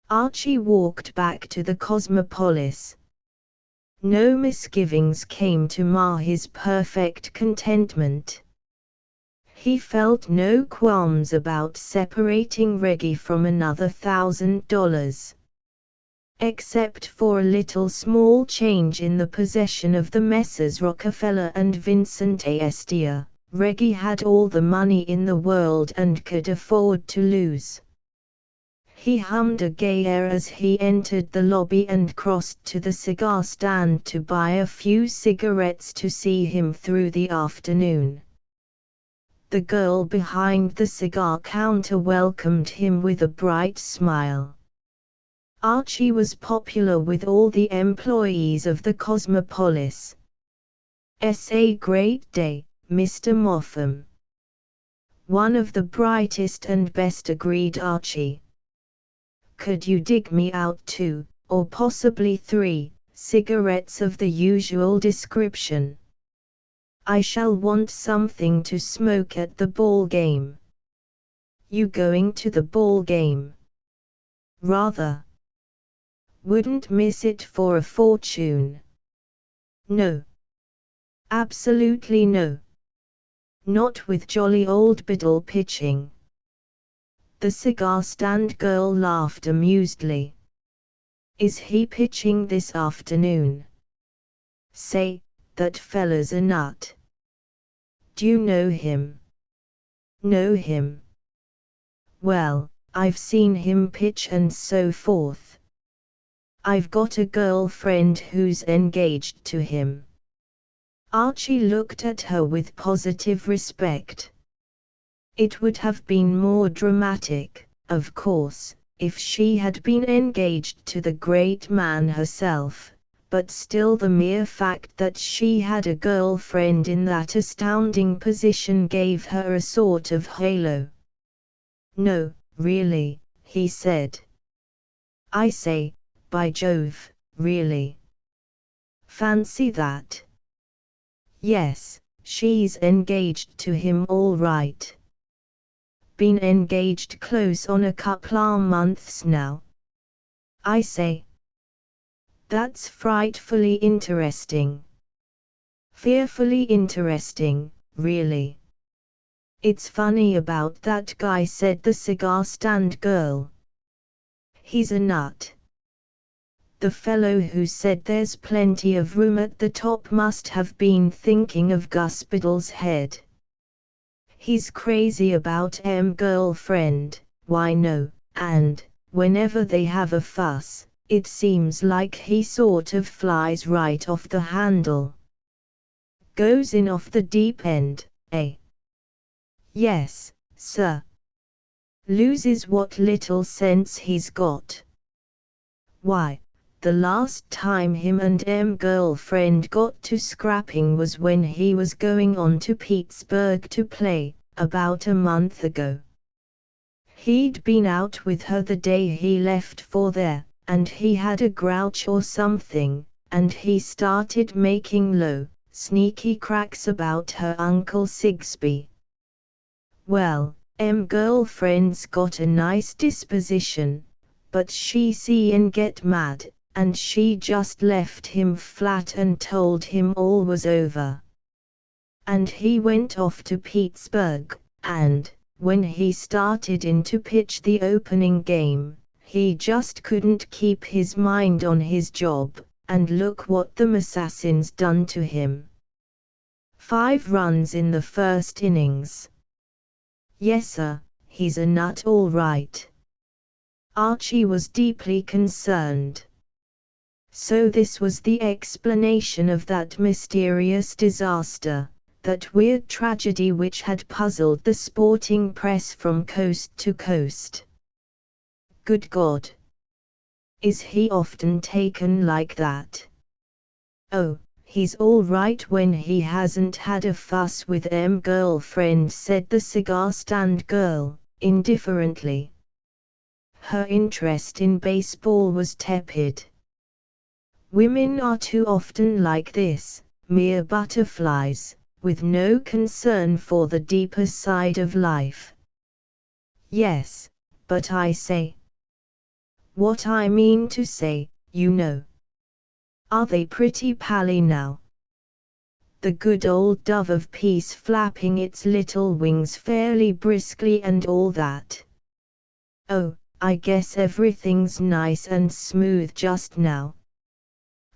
Archie walked back to the Cosmopolis. No misgivings came to mar his perfect contentment. He felt no qualms about separating Reggie from another $1,000. Except for a little small change in the possession of the Messrs. Rockefeller and Vincent Astor, Reggie had all the money in the world and could afford to lose. He hummed a gay air as he entered the lobby and crossed to the cigar stand to buy a few cigarettes to see him through the afternoon. The girl behind the cigar counter welcomed him with a bright smile. Archie was popular with all the employees of the Cosmopolis. "A great day, Mr. Moffam." "One of the brightest and best," agreed Archie. "Could you dig me out 2, or possibly 3, cigarettes of the usual description? I shall want something to smoke at the ball game." You going to the ball game? Rather. Wouldn't miss it for a fortune. No. Absolutely no. Not with jolly old Biddle pitching. The cigar stand girl laughed amusedly. Is he pitching this afternoon? Say, that fella's a nut. Do you know him? Know him? Well, I've seen him pitch and so forth. I've got a girlfriend who's engaged to him. Archie looked at her with positive respect. It would have been more dramatic, of course, if she had been engaged to the great man herself, but still the mere fact that she had a girlfriend in that astounding position gave her a sort of halo. No, really, he said. I say, by Jove, really. Fancy that. Yes, she's engaged to him all right. Been engaged close on a couple months now. I say. That's frightfully interesting. Fearfully interesting, really. It's funny about that guy, said the cigar stand girl. He's a nut. The fellow who said there's plenty of room at the top must have been thinking of Gus Biddle's head. He's crazy about girlfriend, why no, and, whenever they have a fuss, it seems like he sort of flies right off the handle. Goes in off the deep end, eh? Yes, sir. Loses what little sense he's got. Why, the last time him and girlfriend got to scrapping was when he was going on to Pittsburgh to play, about a month ago. He'd been out with her the day he left for there, and he had a grouch or something, and he started making low, sneaky cracks about her Uncle Sigsby. Well, girlfriend's got a nice disposition, but she seen get mad, and she just left him flat and told him all was over. And he went off to Pittsburgh, and, when he started in to pitch the opening game, he just couldn't keep his mind on his job, and look what the Assassins done to him. 5 runs in the first innings. Yes sir, he's a nut all right. Archie was deeply concerned. So this was the explanation of that mysterious disaster, that weird tragedy which had puzzled the sporting press from coast to coast. Good God! Is he often taken like that? Oh, he's all right when he hasn't had a fuss with girlfriend, said the cigar stand girl, indifferently. Her interest in baseball was tepid. Women are too often like this, mere butterflies, with no concern for the deeper side of life. Yes, but I say. What I mean to say, you know. Are they pretty pally now? The good old dove of peace flapping its little wings fairly briskly and all that. Oh, I guess everything's nice and smooth just now.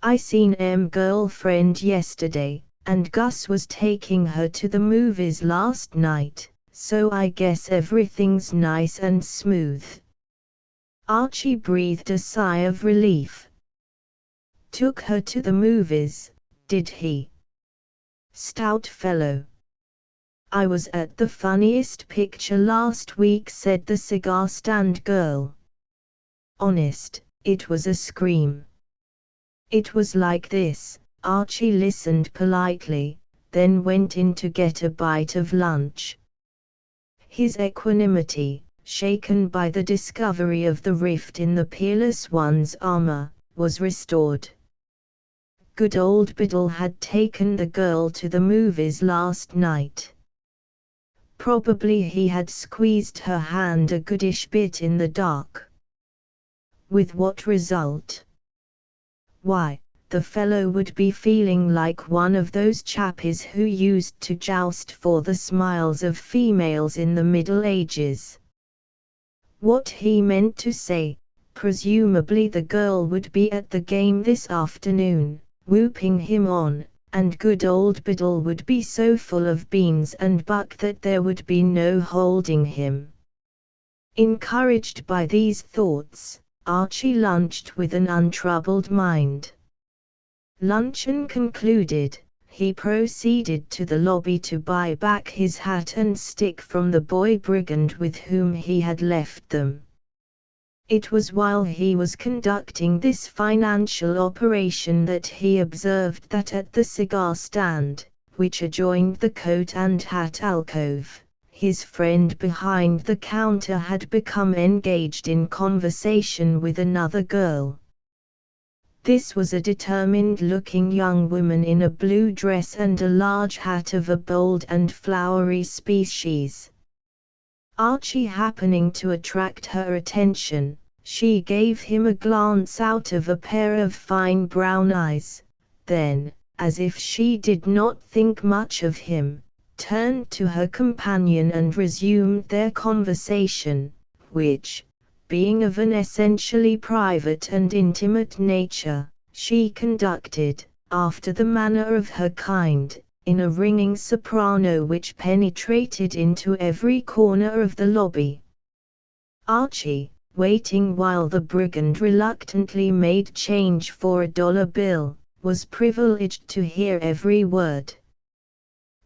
I seen girlfriend yesterday, and Gus was taking her to the movies last night, so I guess everything's nice and smooth. Archie breathed a sigh of relief. Took her to the movies, did he? Stout fellow. I was at the funniest picture last week, said the cigar stand girl. Honest, it was a scream. It was like this. Archie listened politely, then went in to get a bite of lunch. His equanimity, shaken by the discovery of the rift in the Peerless One's armor, was restored. Good old Biddle had taken the girl to the movies last night. Probably he had squeezed her hand a goodish bit in the dark. With what result? Why, the fellow would be feeling like one of those chappies who used to joust for the smiles of females in the Middle Ages. What he meant to say, presumably the girl would be at the game this afternoon, whooping him on, and good old Biddle would be so full of beans and buck that there would be no holding him. Encouraged by these thoughts, Archie lunched with an untroubled mind. Luncheon concluded, he proceeded to the lobby to buy back his hat and stick from the boy brigand with whom he had left them. It was while he was conducting this financial operation that he observed that at the cigar stand, which adjoined the coat and hat alcove, his friend behind the counter had become engaged in conversation with another girl. This was a determined-looking young woman in a blue dress and a large hat of a bold and flowery species. Archie happening to attract her attention, she gave him a glance out of a pair of fine brown eyes, then, as if she did not think much of him, turned to her companion and resumed their conversation, which, being of an essentially private and intimate nature, she conducted, after the manner of her kind, in a ringing soprano which penetrated into every corner of the lobby. Archie, waiting while the brigand reluctantly made change for $1 bill, was privileged to hear every word.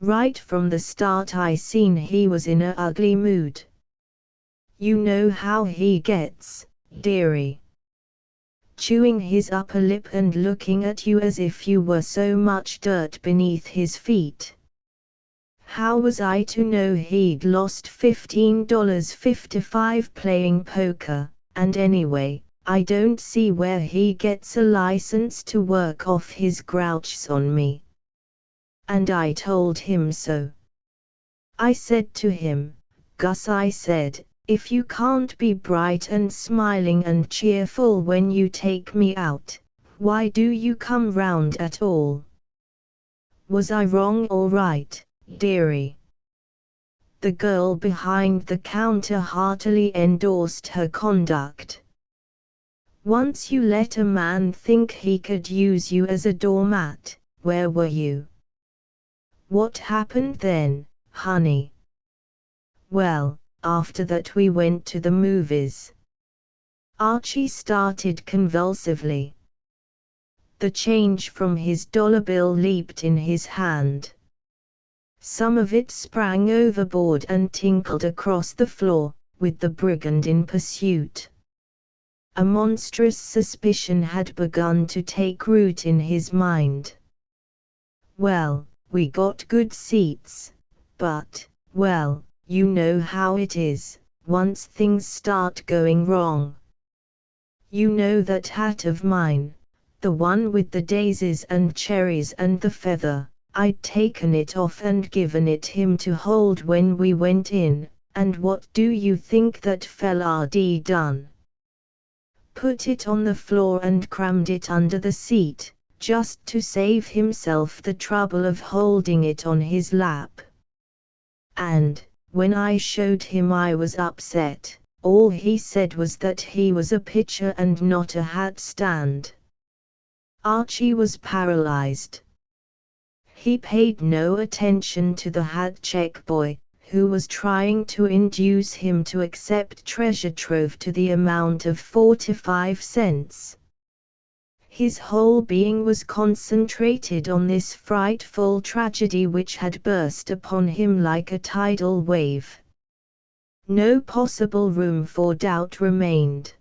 Right from the start I seen he was in a ugly mood. You know how he gets, dearie. Chewing his upper lip and looking at you as if you were so much dirt beneath his feet. How was I to know he'd lost $15.55 playing poker, and anyway, I don't see where he gets a license to work off his grouches on me. And I told him so. I said to him, Gus, I said, if you can't be bright and smiling and cheerful when you take me out, why do you come round at all? Was I wrong or right, dearie? The girl behind the counter heartily endorsed her conduct. Once you let a man think he could use you as a doormat, where were you? What happened then, honey? Well, after that we went to the movies. Archie started convulsively. The change from his dollar bill leaped in his hand. Some of it sprang overboard and tinkled across the floor, with the brigand in pursuit. A monstrous suspicion had begun to take root in his mind. Well, we got good seats, but, well, you know how it is, once things start going wrong. You know that hat of mine, the one with the daisies and cherries and the feather, I'd taken it off and given it him to hold when we went in, and what do you think that fellardy done? Put it on the floor and crammed it under the seat, just to save himself the trouble of holding it on his lap. And, when I showed him I was upset, all he said was that he was a pitcher and not a hat stand. Archie was paralyzed. He paid no attention to the hat check boy, who was trying to induce him to accept treasure trove to the amount of 45 cents. His whole being was concentrated on this frightful tragedy which had burst upon him like a tidal wave. No possible room for doubt remained.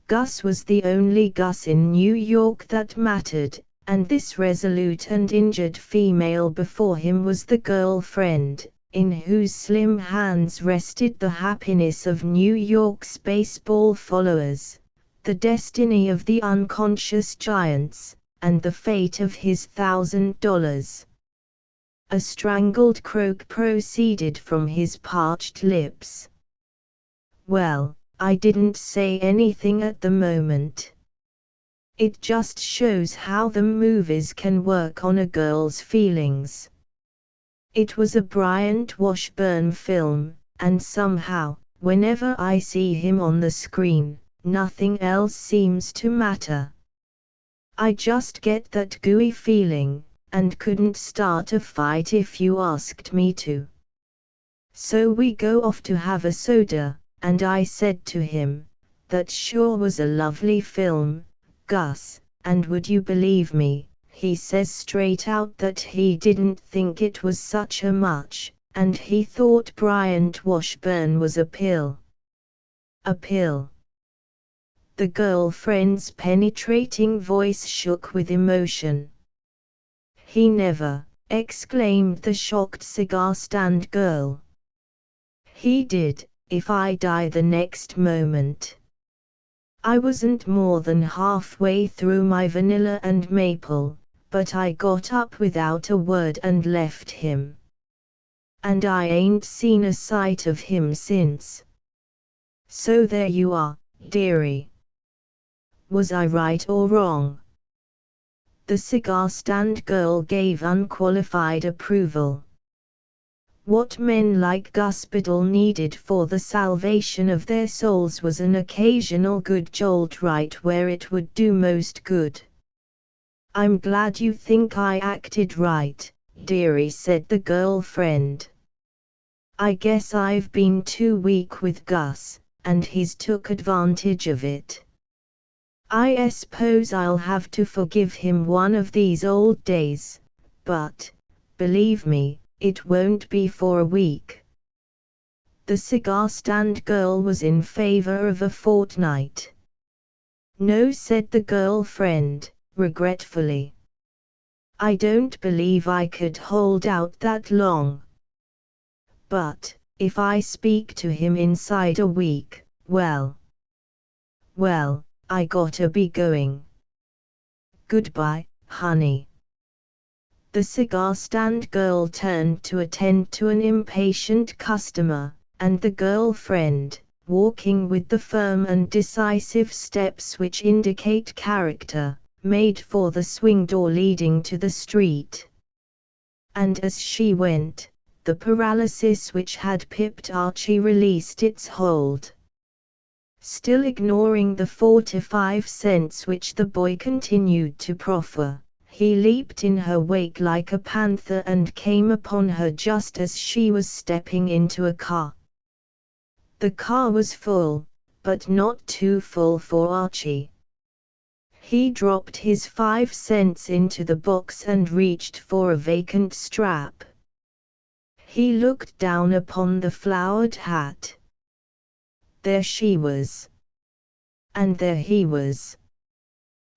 Gus was the only Gus in New York that mattered, and this resolute and injured female before him was the girl-friend, in whose slim hands rested the happiness of New York's baseball followers, the destiny of the unconscious Giants, and the fate of his $1,000. A strangled croak proceeded from his parched lips. Well, I didn't say anything at the moment. It just shows how the movies can work on a girl's feelings. It was a Bryant Washburn film, and somehow, whenever I see him on the screen, nothing else seems to matter. I just get that gooey feeling, and couldn't start a fight if you asked me to. So we go off to have a soda, and I said to him, that sure was a lovely film, Gus, and would you believe me, he says straight out that he didn't think it was such a much, and he thought Bryant Washburn was a pill. A pill. The girlfriend's penetrating voice shook with emotion. He never, exclaimed the shocked cigar stand girl. He did, if I die the next moment. I wasn't more than halfway through my vanilla and maple, but I got up without a word and left him. And I ain't seen a sight of him since. So there you are, dearie. Was I right or wrong? The cigar stand girl gave unqualified approval. What men like Gus Biddle needed for the salvation of their souls was an occasional good jolt right where it would do most good. I'm glad you think I acted right, dearie, said the girlfriend. I guess I've been too weak with Gus, and he's took advantage of it. I suppose I'll have to forgive him one of these old days, but, believe me, it won't be for a week. The cigar stand girl was in favor of a fortnight. No, said the girlfriend, regretfully. I don't believe I could hold out that long. But, if I speak to him inside a week, well, I gotta be going. Goodbye, honey. The cigar stand girl turned to attend to an impatient customer, and the girlfriend, walking with the firm and decisive steps which indicate character, made for the swing door leading to the street. And as she went, the paralysis which had pipped Archie released its hold. Still ignoring the 45 cents which the boy continued to proffer, he leaped in her wake like a panther and came upon her just as she was stepping into a car. The car was full, but not too full for Archie. He dropped his 5 cents into the box and reached for a vacant strap. He looked down upon the flowered hat. There she was. And there he was.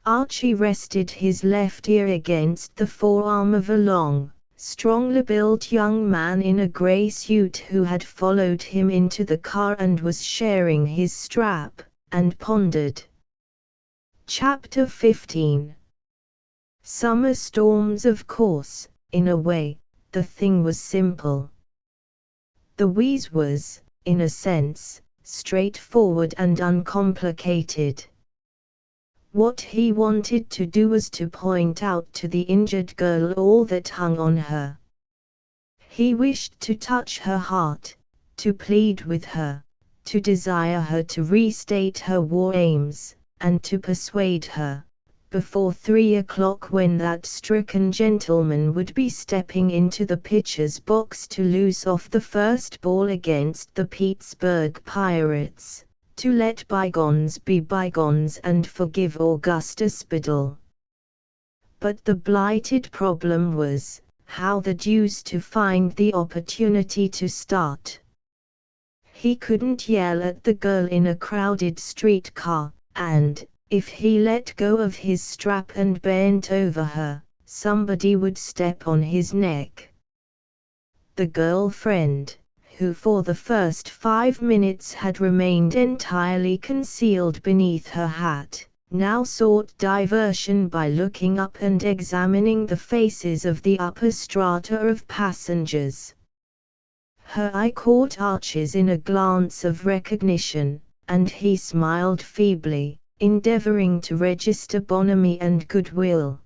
Archie rested his left ear against the forearm of a long, strongly built young man in a grey suit who had followed him into the car and was sharing his strap, and pondered. Chapter 15. Summer storms. Of course, in a way, the thing was simple. The wheeze was, in a sense, straightforward and uncomplicated. What he wanted to do was to point out to the injured girl all that hung on her. He wished to touch her heart, to plead with her, to desire her to restate her war aims, and to persuade her, before 3 o'clock when that stricken gentleman would be stepping into the pitcher's box to loose off the first ball against the Pittsburgh Pirates, to let bygones be bygones and forgive Augustus Biddle. But the blighted problem was, how the deuce to find the opportunity to start. He couldn't yell at the girl in a crowded streetcar, and, if he let go of his strap and bent over her, somebody would step on his neck. The girlfriend, who for the first 5 minutes had remained entirely concealed beneath her hat, now sought diversion by looking up and examining the faces of the upper strata of passengers. Her eye caught Archie's in a glance of recognition, and he smiled feebly, endeavoring to register bonhomie and goodwill.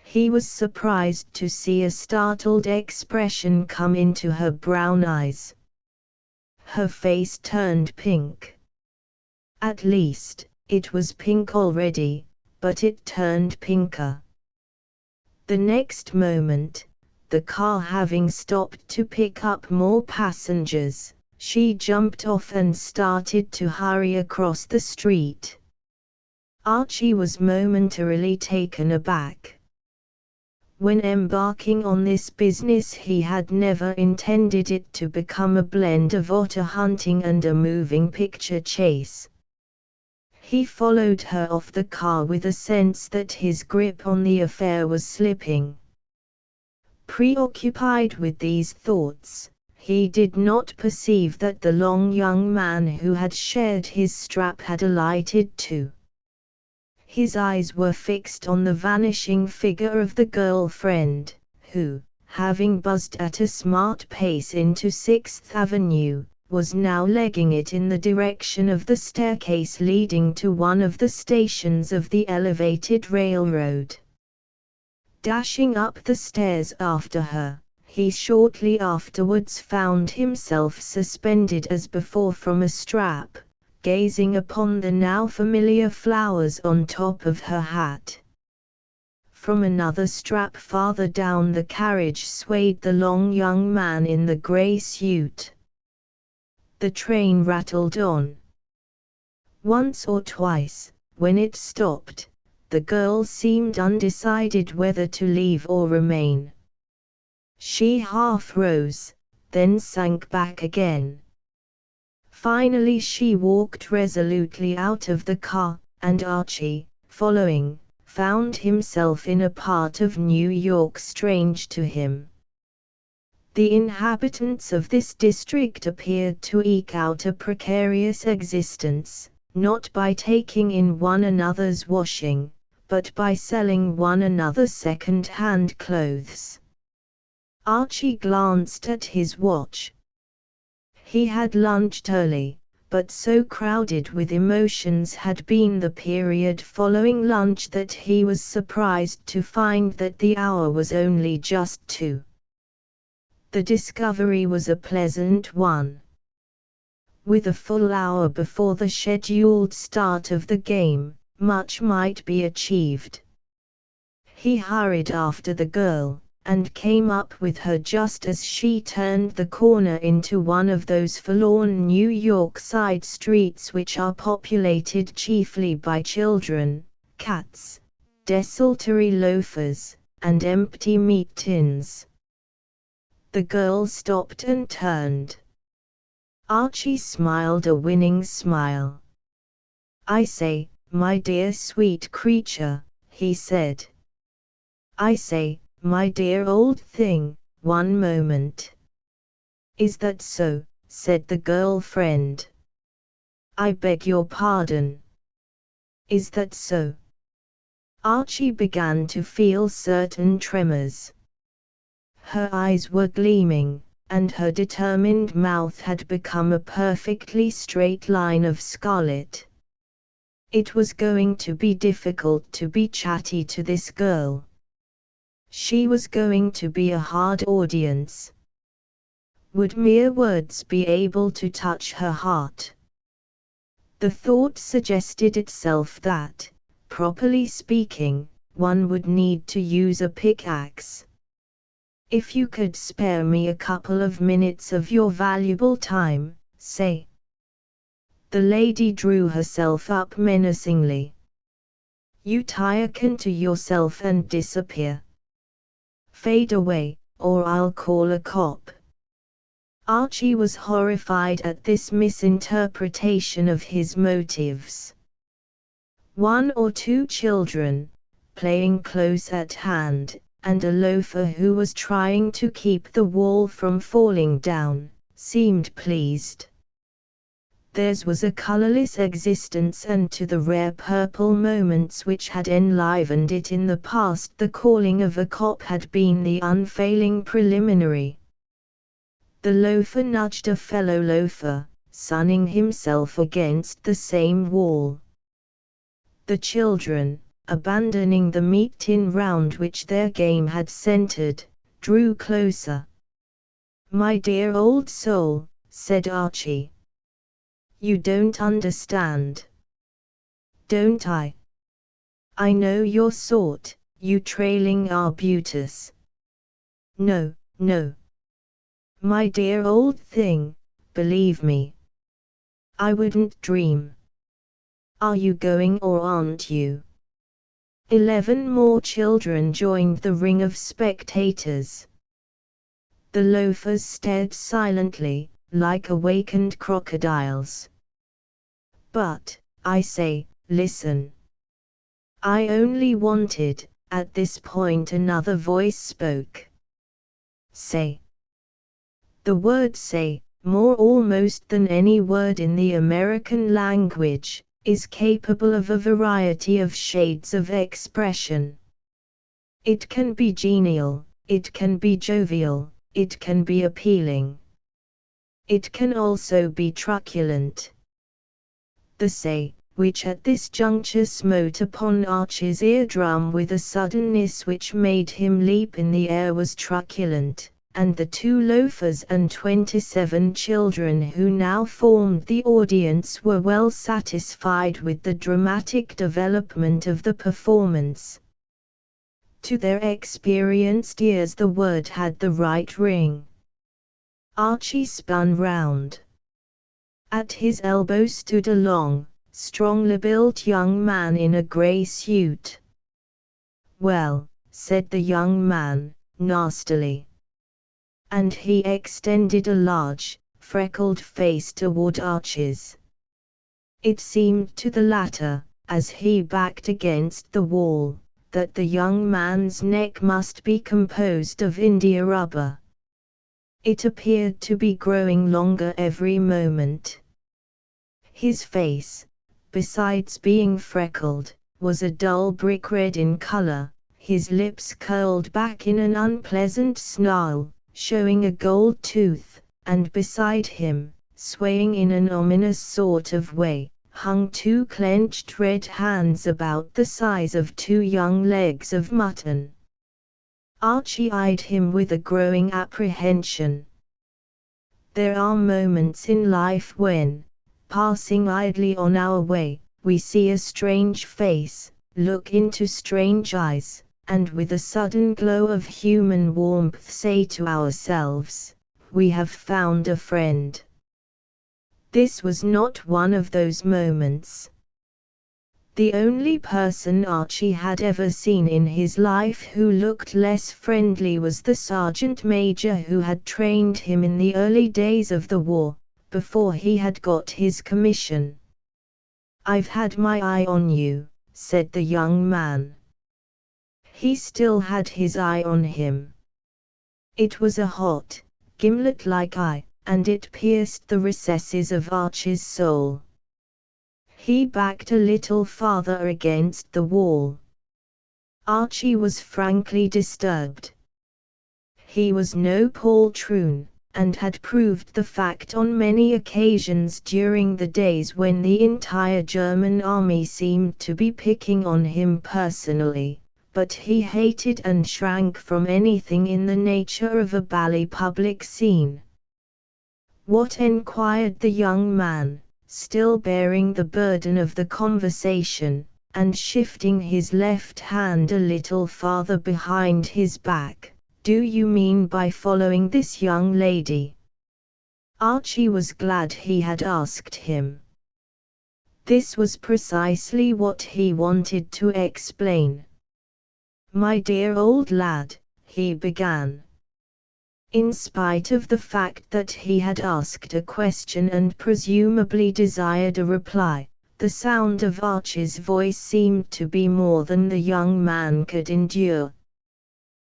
He was surprised to see a startled expression come into her brown eyes. Her face turned pink. At least, it was pink already, but it turned pinker. The next moment, the car having stopped to pick up more passengers, she jumped off and started to hurry across the street. Archie was momentarily taken aback. When embarking on this business, he had never intended it to become a blend of otter hunting and a moving picture chase. He followed her off the car with a sense that his grip on the affair was slipping. Preoccupied with these thoughts, he did not perceive that the long young man who had shared his strap had alighted too. His eyes were fixed on the vanishing figure of the girlfriend, who, having buzzed at a smart pace into 6th Avenue, was now legging it in the direction of the staircase leading to one of the stations of the elevated railroad. Dashing up the stairs after her, he shortly afterwards found himself suspended as before from a strap, gazing upon the now familiar flowers on top of her hat. From another strap farther down the carriage swayed the long young man in the grey suit. The train rattled on. Once or twice, when it stopped, the girl seemed undecided whether to leave or remain. She half rose, then sank back again. Finally she walked resolutely out of the car, and Archie, following, found himself in a part of New York strange to him. The inhabitants of this district appeared to eke out a precarious existence, not by taking in one another's washing, but by selling one another second-hand clothes. Archie glanced at his watch. He had lunched early, but so crowded with emotions had been the period following lunch that he was surprised to find that the hour was only just 2. The discovery was a pleasant one. With a full hour before the scheduled start of the game, much might be achieved. He hurried after the girl, and came up with her just as she turned the corner into one of those forlorn New York side streets which are populated chiefly by children, cats, desultory loafers, and empty meat tins. The girl stopped and turned. Archie smiled a winning smile. "I say, my dear sweet creature," he said. "I say, my dear old thing, one moment." "Is that so?" said the girlfriend. "I beg your pardon. Is that so?" Archie began to feel certain tremors. Her eyes were gleaming, and her determined mouth had become a perfectly straight line of scarlet. It was going to be difficult to be chatty to this girl. She was going to be a hard audience. Would mere words be able to touch her heart? The thought suggested itself that, properly speaking, one would need to use a pickaxe. "If you could spare me a couple of minutes of your valuable time, say." The lady drew herself up menacingly. "You tirekin to yourself and disappear. Fade away, or I'll call a cop." Archie was horrified at this misinterpretation of his motives. One or two children, playing close at hand, and a loafer who was trying to keep the wall from falling down, seemed pleased. Theirs was a colourless existence, and to the rare purple moments which had enlivened it in the past the calling of a cop had been the unfailing preliminary. The loafer nudged a fellow loafer, sunning himself against the same wall. The children, abandoning the meat tin round which their game had centered, drew closer. "My dear old soul," said Archie. "You don't understand." "Don't I? I know your sort, you trailing arbutus." "No, no. My dear old thing, believe me. I wouldn't dream." "Are you going or aren't you?" 11 more children joined the ring of spectators. The loafers stared silently, like awakened crocodiles. "But, I say, listen. I only wanted," at this point another voice spoke. "Say." The word say, more almost than any word in the American language, is capable of a variety of shades of expression. It can be genial, it can be jovial, it can be appealing. It can also be truculent. The say, which at this juncture smote upon Archie's eardrum with a suddenness which made him leap in the air, was truculent, and the 2 loafers and 27 children who now formed the audience were well satisfied with the dramatic development of the performance. To their experienced ears the word had the right ring. Archie spun round. At his elbow stood a long, strongly built young man in a grey suit. "Well," said the young man, nastily. And he extended a large, freckled face toward Archie's. It seemed to the latter, as he backed against the wall, that the young man's neck must be composed of india rubber. It appeared to be growing longer every moment. His face, besides being freckled, was a dull brick red in color, his lips curled back in an unpleasant snarl, showing a gold tooth, and beside him, swaying in an ominous sort of way, hung 2 clenched red hands about the size of 2 young legs of mutton. Archie eyed him with a growing apprehension. There are moments in life when, passing idly on our way, we see a strange face, look into strange eyes, and with a sudden glow of human warmth say to ourselves, "We have found a friend." This was not one of those moments. The only person Archie had ever seen in his life who looked less friendly was the sergeant major who had trained him in the early days of the war, before he had got his commission. "I've had my eye on you," said the young man. He still had his eye on him. It was a hot, gimlet-like eye, and it pierced the recesses of Archie's soul. He backed a little farther against the wall. Archie was frankly disturbed. He was no poltroon, and had proved the fact on many occasions during the days when the entire German army seemed to be picking on him personally, but he hated and shrank from anything in the nature of a bally public scene. "What?" enquired the young man, still bearing the burden of the conversation, and shifting his left hand a little farther behind his back. "Do you mean by following this young lady?" Archie was glad he had asked him. This was precisely what he wanted to explain. "My dear old lad," he began. In spite of the fact that he had asked a question and presumably desired a reply, the sound of Archie's voice seemed to be more than the young man could endure.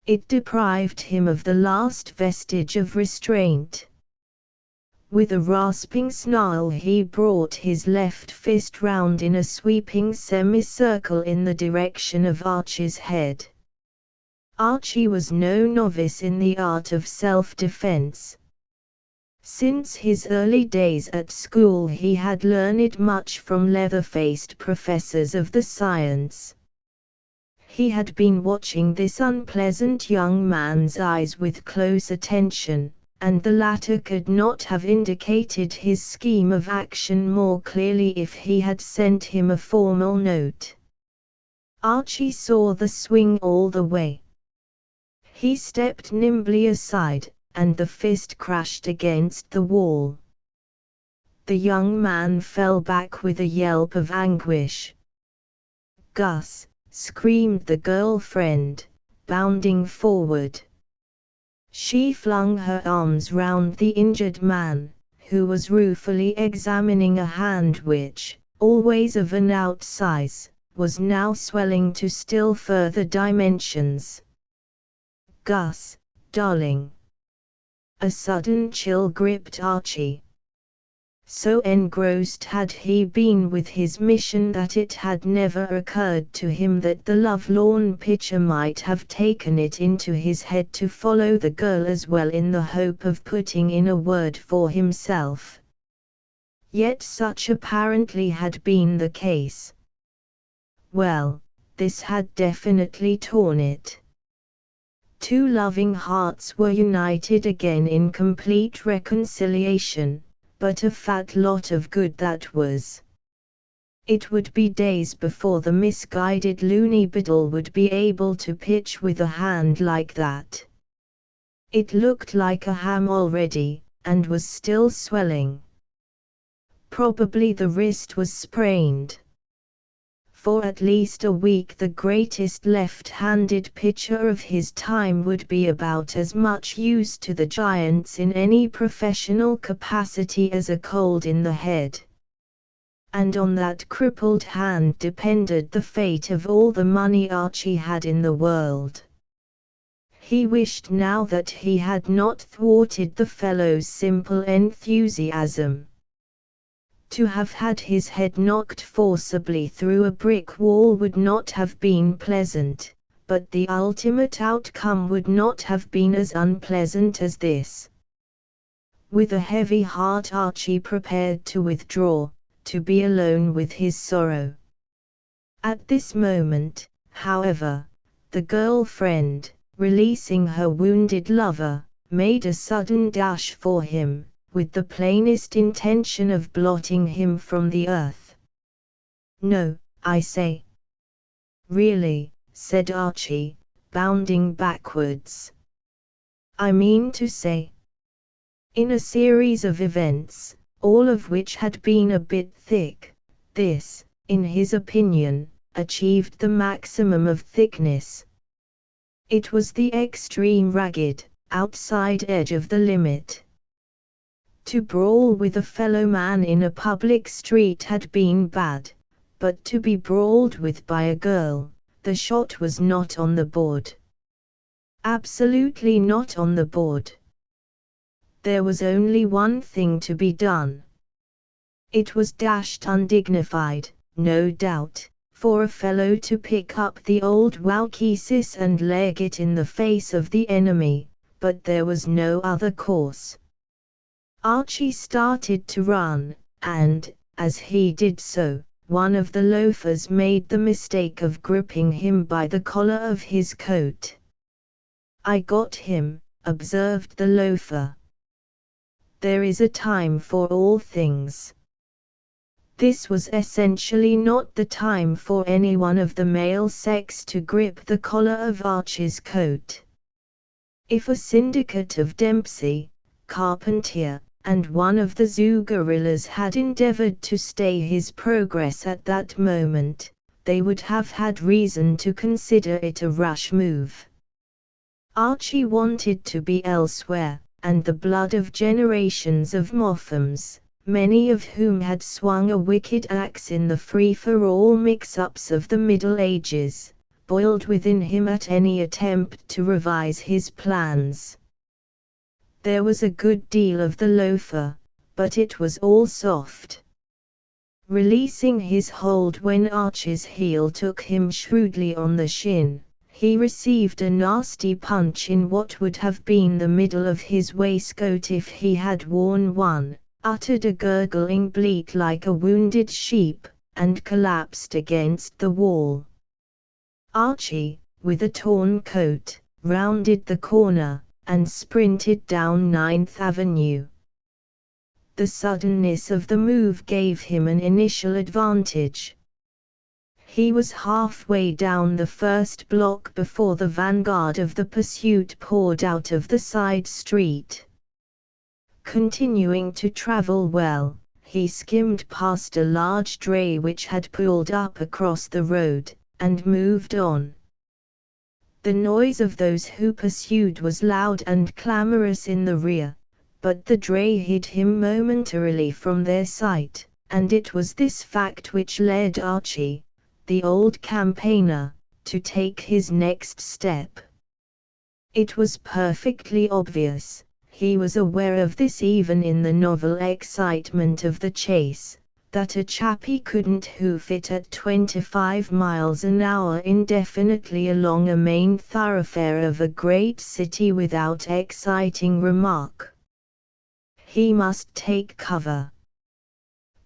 It deprived him of the last vestige of restraint. With a rasping snarl he brought his left fist round in a sweeping semicircle in the direction of Archie's head. Archie was no novice in the art of self-defense. Since his early days at school he had learned much from leather-faced professors of the science. He had been watching this unpleasant young man's eyes with close attention, and the latter could not have indicated his scheme of action more clearly if he had sent him a formal note. Archie saw the swing all the way. He stepped nimbly aside, and the fist crashed against the wall. The young man fell back with a yelp of anguish. "Gus!" screamed the girlfriend, bounding forward. She flung her arms round the injured man, who was ruefully examining a hand which, always of an out size, was now swelling to still further dimensions. "Gus, darling!" A sudden chill gripped Archie. So engrossed had he been with his mission that it had never occurred to him that the lovelorn pitcher might have taken it into his head to follow the girl as well in the hope of putting in a word for himself. Yet such apparently had been the case. Well, this had definitely torn it. Two loving hearts were united again in complete reconciliation, but a fat lot of good that was. It would be days before the misguided loony biddle would be able to pitch with a hand like that. It looked like a ham already, and was still swelling. Probably the wrist was sprained. For at least a week the greatest left-handed pitcher of his time would be about as much use to the Giants in any professional capacity as a cold in the head. And on that crippled hand depended the fate of all the money Archie had in the world. He wished now that he had not thwarted the fellow's simple enthusiasm. To have had his head knocked forcibly through a brick wall would not have been pleasant, but the ultimate outcome would not have been as unpleasant as this. With a heavy heart Archie prepared to withdraw, to be alone with his sorrow. At this moment, however, the girlfriend, releasing her wounded lover, made a sudden dash for him, with the plainest intention of blotting him from the earth. "No, I say." "Really," said Archie, bounding backwards. "I mean to say." In a series of events, all of which had been a bit thick, this, in his opinion, achieved the maximum of thickness. It was the extreme ragged, outside edge of the limit. To brawl with a fellow man in a public street had been bad, but to be brawled with by a girl, the shot was not on the board. Absolutely not on the board. There was only one thing to be done. It was dashed undignified, no doubt, for a fellow to pick up the old Waukesis and leg it in the face of the enemy, but there was no other course. Archie started to run, and, as he did so, one of the loafers made the mistake of gripping him by the collar of his coat. "I got him," observed the loafer. "There is a time for all things." This was essentially not the time for anyone of the male sex to grip the collar of Archie's coat. If a syndicate of Dempsey, Carpentier, and one of the zoo gorillas had endeavored to stay his progress at that moment, they would have had reason to consider it a rash move. Archie wanted to be elsewhere, and the blood of generations of Moffams, many of whom had swung a wicked axe in the free-for-all mix-ups of the Middle Ages, boiled within him at any attempt to revise his plans. There was a good deal of the loafer, but it was all soft. Releasing his hold when Archie's heel took him shrewdly on the shin, he received a nasty punch in what would have been the middle of his waistcoat if he had worn one, uttered a gurgling bleat like a wounded sheep, and collapsed against the wall. Archie, with a torn coat, rounded the corner, and sprinted down 9th Avenue. The suddenness of the move gave him an initial advantage. He was halfway down the first block before the vanguard of the pursuit poured out of the side street. Continuing to travel well, he skimmed past a large dray which had pulled up across the road, and moved on. The noise of those who pursued was loud and clamorous in the rear, but the dray hid him momentarily from their sight, and it was this fact which led Archie, the old campaigner, to take his next step. It was perfectly obvious, he was aware of this even in the novel excitement of the chase, that a chappie couldn't hoof it at 25 miles an hour indefinitely along a main thoroughfare of a great city without exciting remark. He must take cover.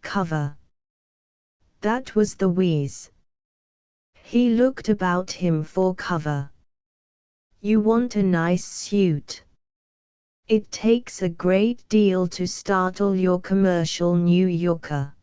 Cover. That was the wheeze. He looked about him for cover. You want a nice suit. It takes a great deal to startle your commercial New Yorker.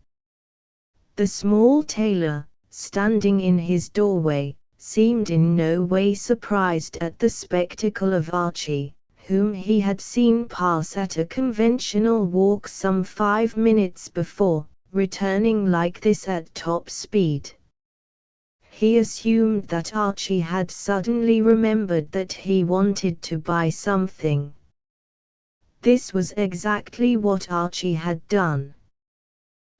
The small tailor, standing in his doorway, seemed in no way surprised at the spectacle of Archie, whom he had seen pass at a conventional walk some 5 minutes before, returning like this at top speed. He assumed that Archie had suddenly remembered that he wanted to buy something. This was exactly what Archie had done.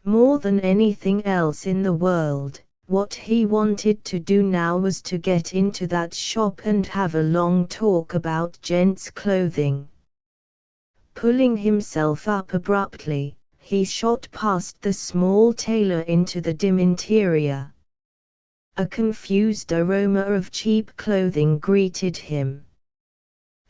More than anything else in the world, what he wanted to do now was to get into that shop and have a long talk about gents' clothing. Pulling himself up abruptly, he shot past the small tailor into the dim interior. A confused aroma of cheap clothing greeted him.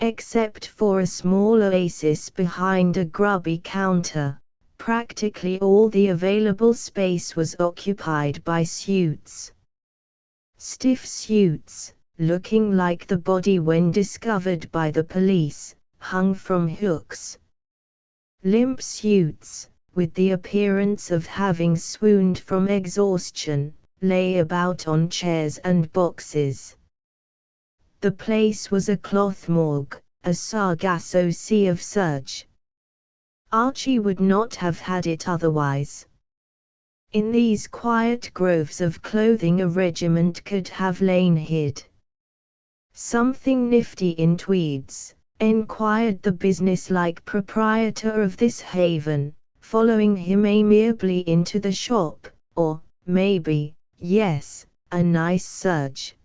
Except for a small oasis behind a grubby counter, practically all the available space was occupied by suits. Stiff suits, looking like the body when discovered by the police, hung from hooks. Limp suits, with the appearance of having swooned from exhaustion, lay about on chairs and boxes. The place was a cloth morgue, a Sargasso Sea of serge. Archie would not have had it otherwise. In these quiet groves of clothing a regiment could have lain hid. "Something nifty in tweeds?" enquired the business-like proprietor of this haven, following him amiably into the shop, "or, maybe, yes, a nice serge.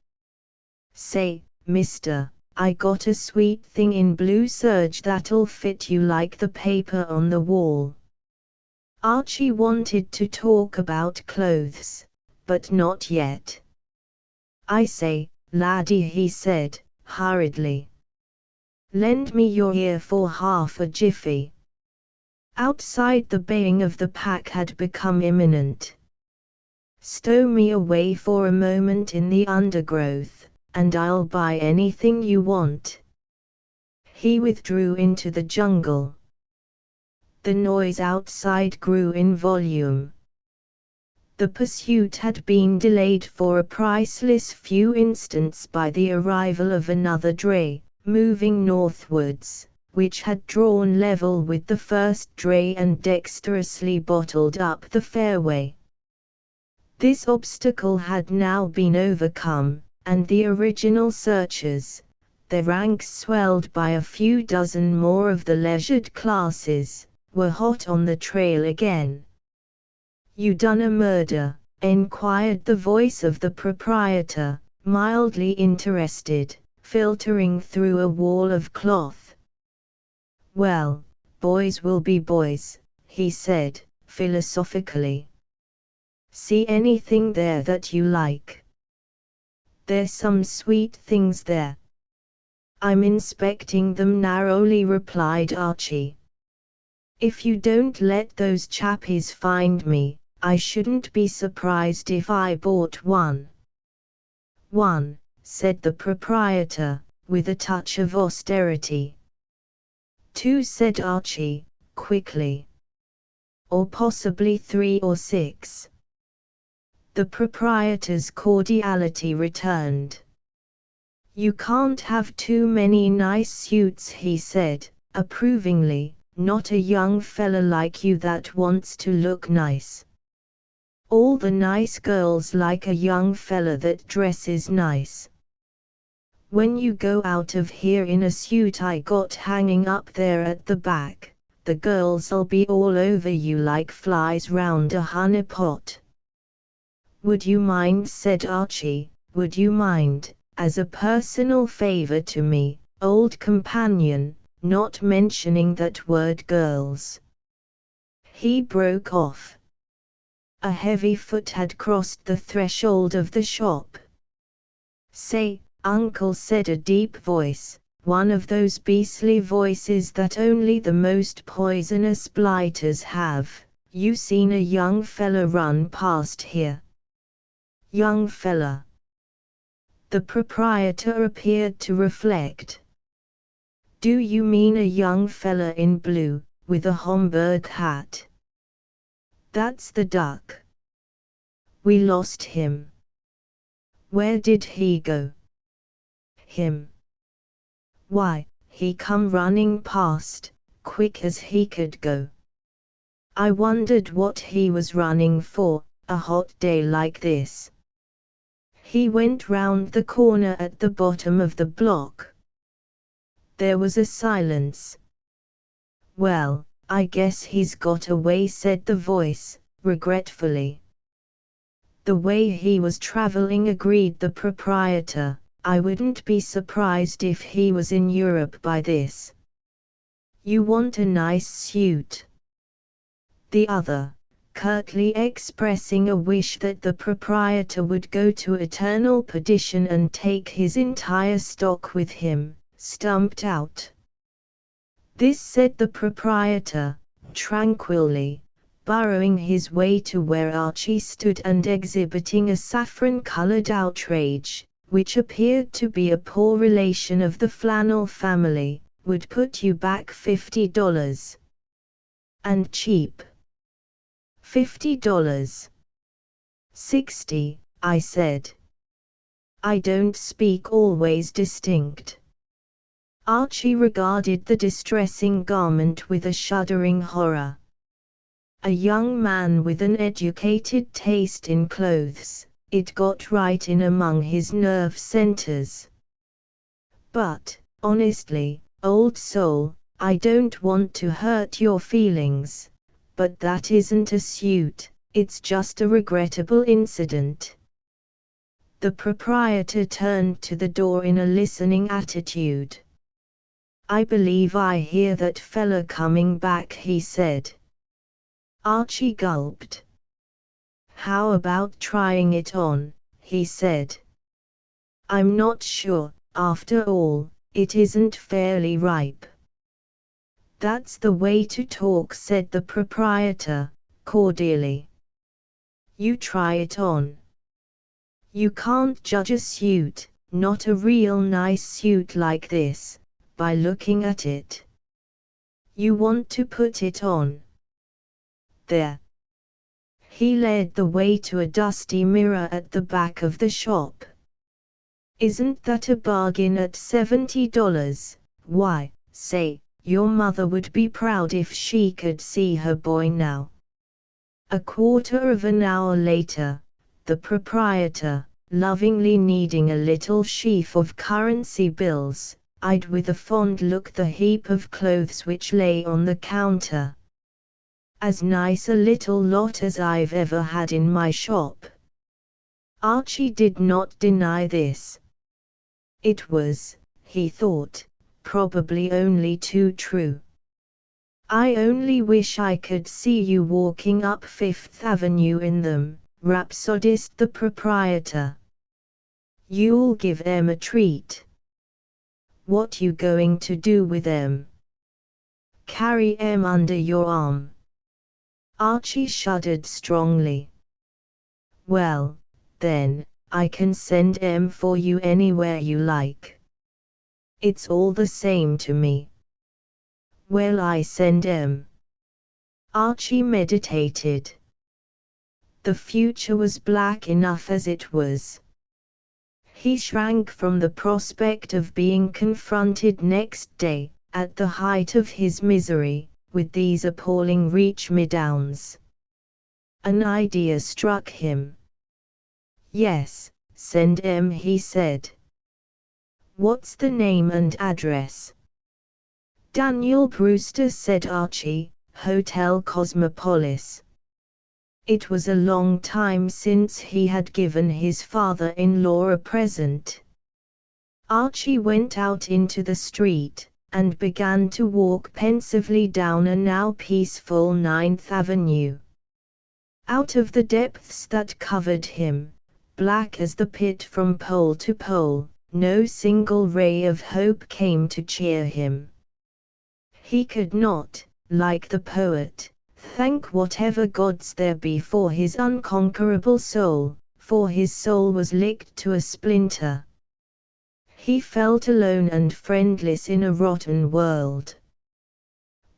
Say, mister, I got a sweet thing in blue serge that'll fit you like the paper on the wall." Archie wanted to talk about clothes, but not yet. "I say, laddie," he said, hurriedly. "Lend me your ear for half a jiffy." Outside the baying of the pack had become imminent. "Stow me away for a moment in the undergrowth, and I'll buy anything you want." He withdrew into the jungle. The noise outside grew in volume. The pursuit had been delayed for a priceless few instants by the arrival of another dray, moving northwards, which had drawn level with the first dray and dexterously bottled up the fairway. This obstacle had now been overcome, and the original searchers, their ranks swelled by a few dozen more of the leisured classes, were hot on the trail again. "You done a murder?" enquired the voice of the proprietor, mildly interested, filtering through a wall of cloth. "Well, boys will be boys," he said, philosophically. See anything there that you like? There's some sweet things there. I'm inspecting them narrowly, replied Archie. If you don't let those chappies find me, I shouldn't be surprised if I bought one. One, said the proprietor, with a touch of austerity. Two, said Archie, quickly. Or possibly 3 or 6. The proprietor's cordiality returned. You can't have too many nice suits, he said, approvingly, not a young fella like you that wants to look nice. All the nice girls like a young fella that dresses nice. When you go out of here in a suit I got hanging up there at the back, the girls'll be all over you like flies round a honey pot. Would you mind, said Archie, would you mind, as a personal favor to me, old companion, not mentioning that word girls? He broke off. A heavy foot had crossed the threshold of the shop. Say, uncle, said a deep voice, one of those beastly voices that only the most poisonous blighters have, you seen a young fella run past here? Young fella. The proprietor appeared to reflect. Do you mean a young fella in blue, with a Homburg hat? That's the duck. We lost him. Where did he go? Him. Why, he come running past, quick as he could go. I wondered what he was running for, a hot day like this. He went round the corner at the bottom of the block. There was a silence. Well, I guess he's got away, said the voice, regretfully. The way he was traveling, agreed the proprietor. I wouldn't be surprised if he was in Europe by this. You want a nice suit? The other, curtly expressing a wish that the proprietor would go to eternal perdition and take his entire stock with him, stumped out. This, said the proprietor, tranquilly, burrowing his way to where Archie stood and exhibiting a saffron-colored outrage, which appeared to be a poor relation of the flannel family, would put you back $50. And cheap. $50. 60, I said. I don't speak always distinct. Archie regarded the distressing garment with a shuddering horror. A young man with an educated taste in clothes, it got right in among his nerve centers. But, honestly, old soul, I don't want to hurt your feelings, but that isn't a suit, it's just a regrettable incident. The proprietor turned to the door in a listening attitude. I believe I hear that fella coming back, he said. Archie gulped. How about trying it on, he said. I'm not sure, after all, it isn't fairly ripe. That's the way to talk, said the proprietor, cordially. You try it on. You can't judge a suit, not a real nice suit like this, by looking at it. You want to put it on. There. He led the way to a dusty mirror at the back of the shop. Isn't that a bargain at $70? Why, say, your mother would be proud if she could see her boy now. A quarter of an hour later, the proprietor, lovingly kneading a little sheaf of currency bills, eyed with a fond look the heap of clothes which lay on the counter. As nice a little lot as I've ever had in my shop. Archie did not deny this. It was, he thought, probably only too true. I only wish I could see you walking up Fifth Avenue in them, rhapsodized the proprietor. You'll give em a treat. What you going to do with em? Carry em under your arm. Archie shuddered strongly. Well, then, I can send em for you anywhere you like. It's all the same to me. Well, I send em. Archie meditated. The future was black enough as it was. He shrank from the prospect of being confronted next day, at the height of his misery, with these appalling reach-me-downs. An idea struck him. Yes, send em, he said. What's the name and address? Daniel Brewster, said Archie, Hotel Cosmopolis. It was a long time since he had given his father-in-law a present. Archie went out into the street, and began to walk pensively down a now peaceful 9th Avenue. Out of the depths that covered him, black as the pit from pole to pole, no single ray of hope came to cheer him. He could not, like the poet, thank whatever gods there be for his unconquerable soul, for his soul was licked to a splinter. He felt alone and friendless in a rotten world.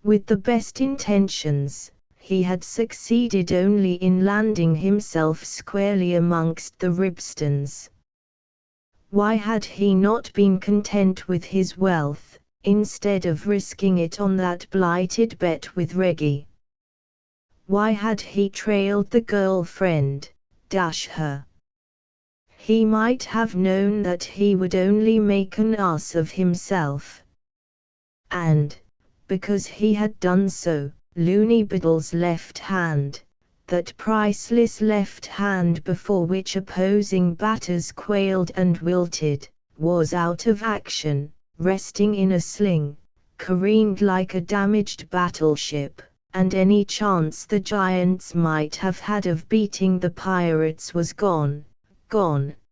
With the best intentions, he had succeeded only in landing himself squarely amongst the Ribstons. Why had he not been content with his wealth, instead of risking it on that blighted bet with Reggie? Why had he trailed the girlfriend, dash her? He might have known that he would only make an ass of himself. And, because he had done so, Looney Biddle's left hand, that priceless left hand before which opposing batters quailed and wilted, was out of action, resting in a sling, careened like a damaged battleship, and any chance the Giants might have had of beating the Pirates was gone,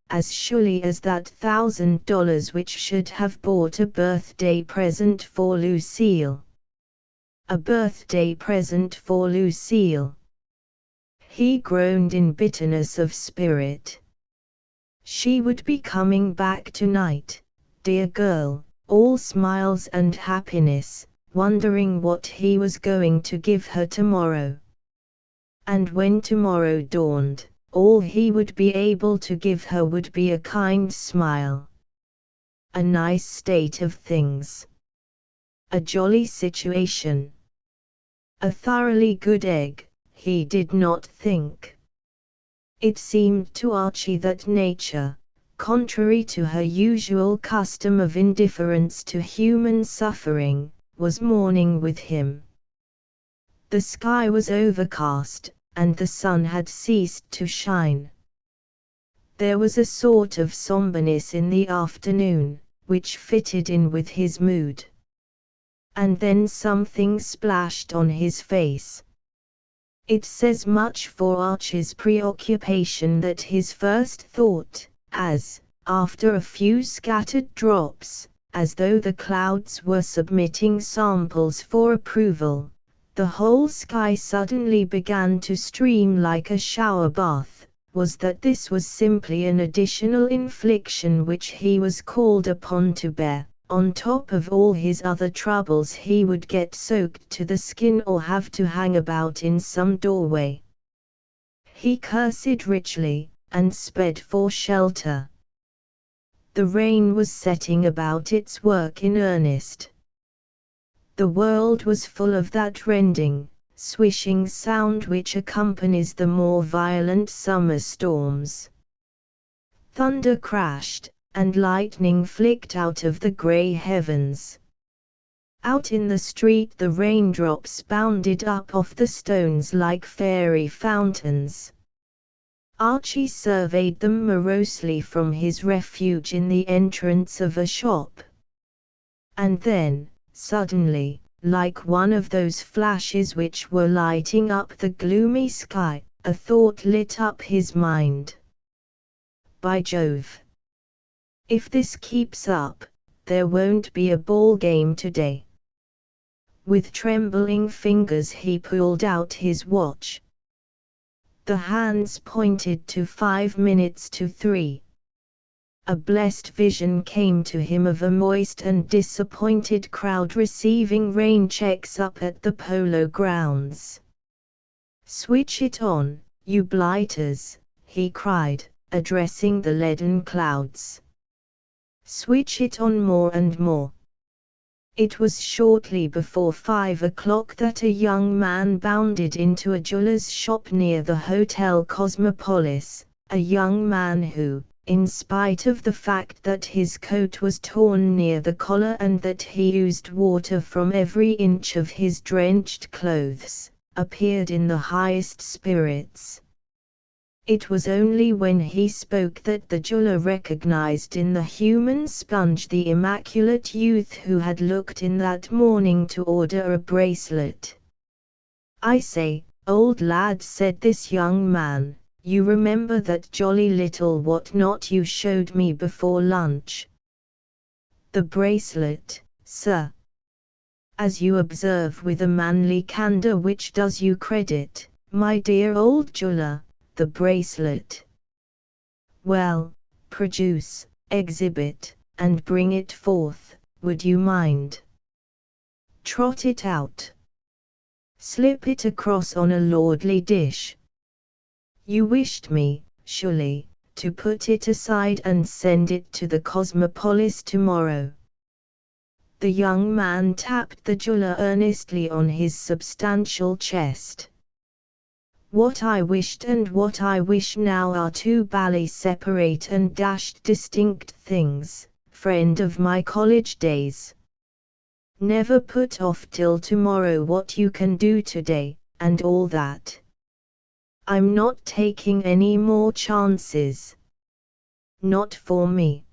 as surely as that $1,000 which should have bought a birthday present for Lucille. A birthday present for Lucille. He groaned in bitterness of spirit. She would be coming back tonight, dear girl, all smiles and happiness, wondering what he was going to give her tomorrow. And when tomorrow dawned, all he would be able to give her would be a kind smile. A nice state of things. A jolly situation. A thoroughly good egg, he did not think. It seemed to Archie that nature, contrary to her usual custom of indifference to human suffering, was mourning with him. The sky was overcast, and the sun had ceased to shine. There was a sort of somberness in the afternoon, which fitted in with his mood. And then something splashed on his face. It says much for Archie's preoccupation that his first thought, after a few scattered drops, as though the clouds were submitting samples for approval, the whole sky suddenly began to stream like a shower bath, was that this was simply an additional infliction which he was called upon to bear. On top of all his other troubles, he would get soaked to the skin or have to hang about in some doorway. He cursed richly, and sped for shelter. The rain was setting about its work in earnest. The world was full of that rending, swishing sound which accompanies the more violent summer storms. Thunder crashed, and lightning flicked out of the grey heavens. Out in the street the raindrops bounded up off the stones like fairy fountains. Archie surveyed them morosely from his refuge in the entrance of a shop. And then, suddenly, like one of those flashes which were lighting up the gloomy sky. A thought lit up his mind. By Jove! If this keeps up, there won't be a ball game today. With trembling fingers he pulled out his watch. The hands pointed to 5 minutes to 3. A blessed vision came to him of a moist and disappointed crowd receiving rain checks up at the polo grounds. "Switch it on, you blighters," he cried, addressing the leaden clouds. "Switch it on more and more." It was shortly before 5 o'clock that a young man bounded into a jeweller's shop near the Hotel Cosmopolis, a young man who, in spite of the fact that his coat was torn near the collar and that he used water from every inch of his drenched clothes, appeared in the highest spirits. It was only when he spoke that the jeweller recognized in the human sponge the immaculate youth who had looked in that morning to order a bracelet. "I say, old lad," said this young man, "you remember that jolly little what-not you showed me before lunch?" "The bracelet, sir?" "As you observe with a manly candor which does you credit, my dear old jeweller, the bracelet." "Well, produce, exhibit, and bring it forth, would you mind? Trot it out. Slip it across on a lordly dish. You wished me, surely, to put it aside and send it to the Cosmopolis tomorrow." The young man tapped the jeweller earnestly on his substantial chest. "What I wished and what I wish now are two bally separate and dashed distinct things, friend of my college days. Never put off till tomorrow what you can do today, and all that. I'm not taking any more chances. Not for me.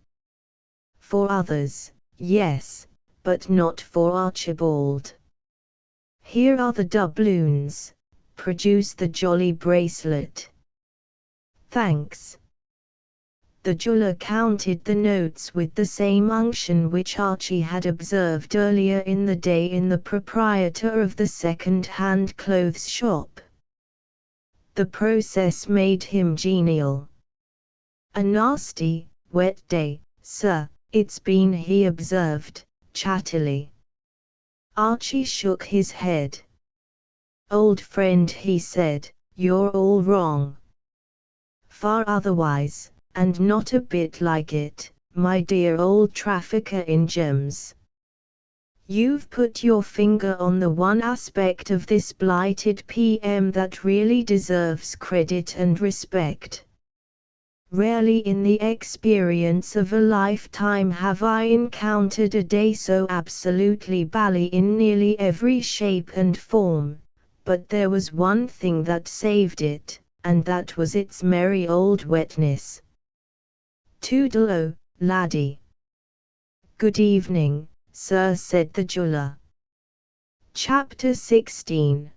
For others, yes, but not for Archibald. Here are the doubloons. Produce the jolly bracelet." "Thanks." The jeweller counted the notes with the same unction which Archie had observed earlier in the day in the proprietor of the second-hand clothes shop. The process made him genial. "A nasty, wet day, sir, it's been," he observed, chattily. Archie shook his head. "Old friend," he said, "you're all wrong. Far otherwise, and not a bit like it, my dear old trafficker in gems. You've put your finger on the one aspect of this blighted PM that really deserves credit and respect. Rarely in the experience of a lifetime have I encountered a day so absolutely bally in nearly every shape and form, but there was one thing that saved it, and that was its merry old wetness. Toodle-o, laddie." "Good evening, sir," said the jeweller. Chapter 16.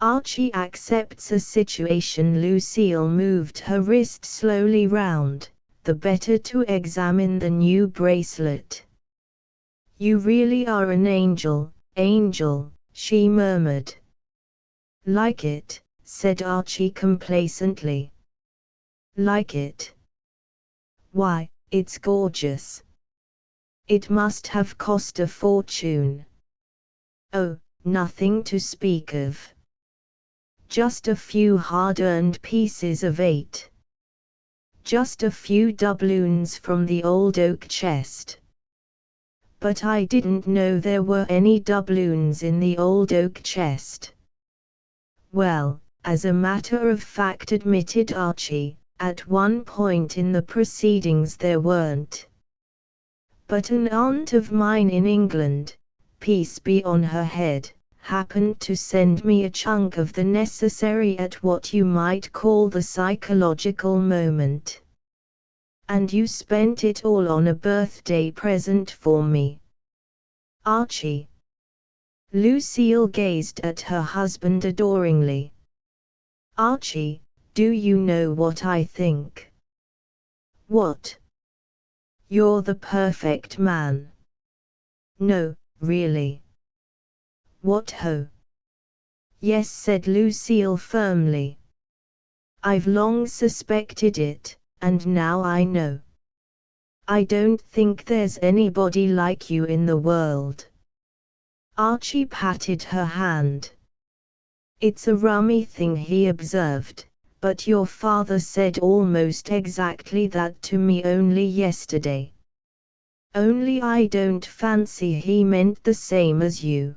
Archie accepts a situation. Lucille moved her wrist slowly round, the better to examine the new bracelet. "You really are an angel, Angel," she murmured. "Like it," said Archie complacently. "Like it? Why, it's gorgeous. It must have cost a fortune." "Oh, nothing to speak of. Just a few hard-earned pieces of 8. Just a few doubloons from the old oak chest." "But I didn't know there were any doubloons in the old oak chest." "Well, as a matter of fact," admitted Archie, "at one point in the proceedings there weren't. But an aunt of mine in England, peace be on her head, happened to send me a chunk of the necessary at what you might call the psychological moment. And you spent it all on a birthday present for me." "Archie." Lucille gazed at her husband adoringly. Archie, do you know what I think? What? You're the perfect man. No, really. What ho? Yes, said Lucille firmly. I've long suspected it, and now I know. I don't think there's anybody like you in the world. Archie patted her hand. It's a rummy thing, he observed, but your father said almost exactly that to me only yesterday. Only I don't fancy he meant the same as you.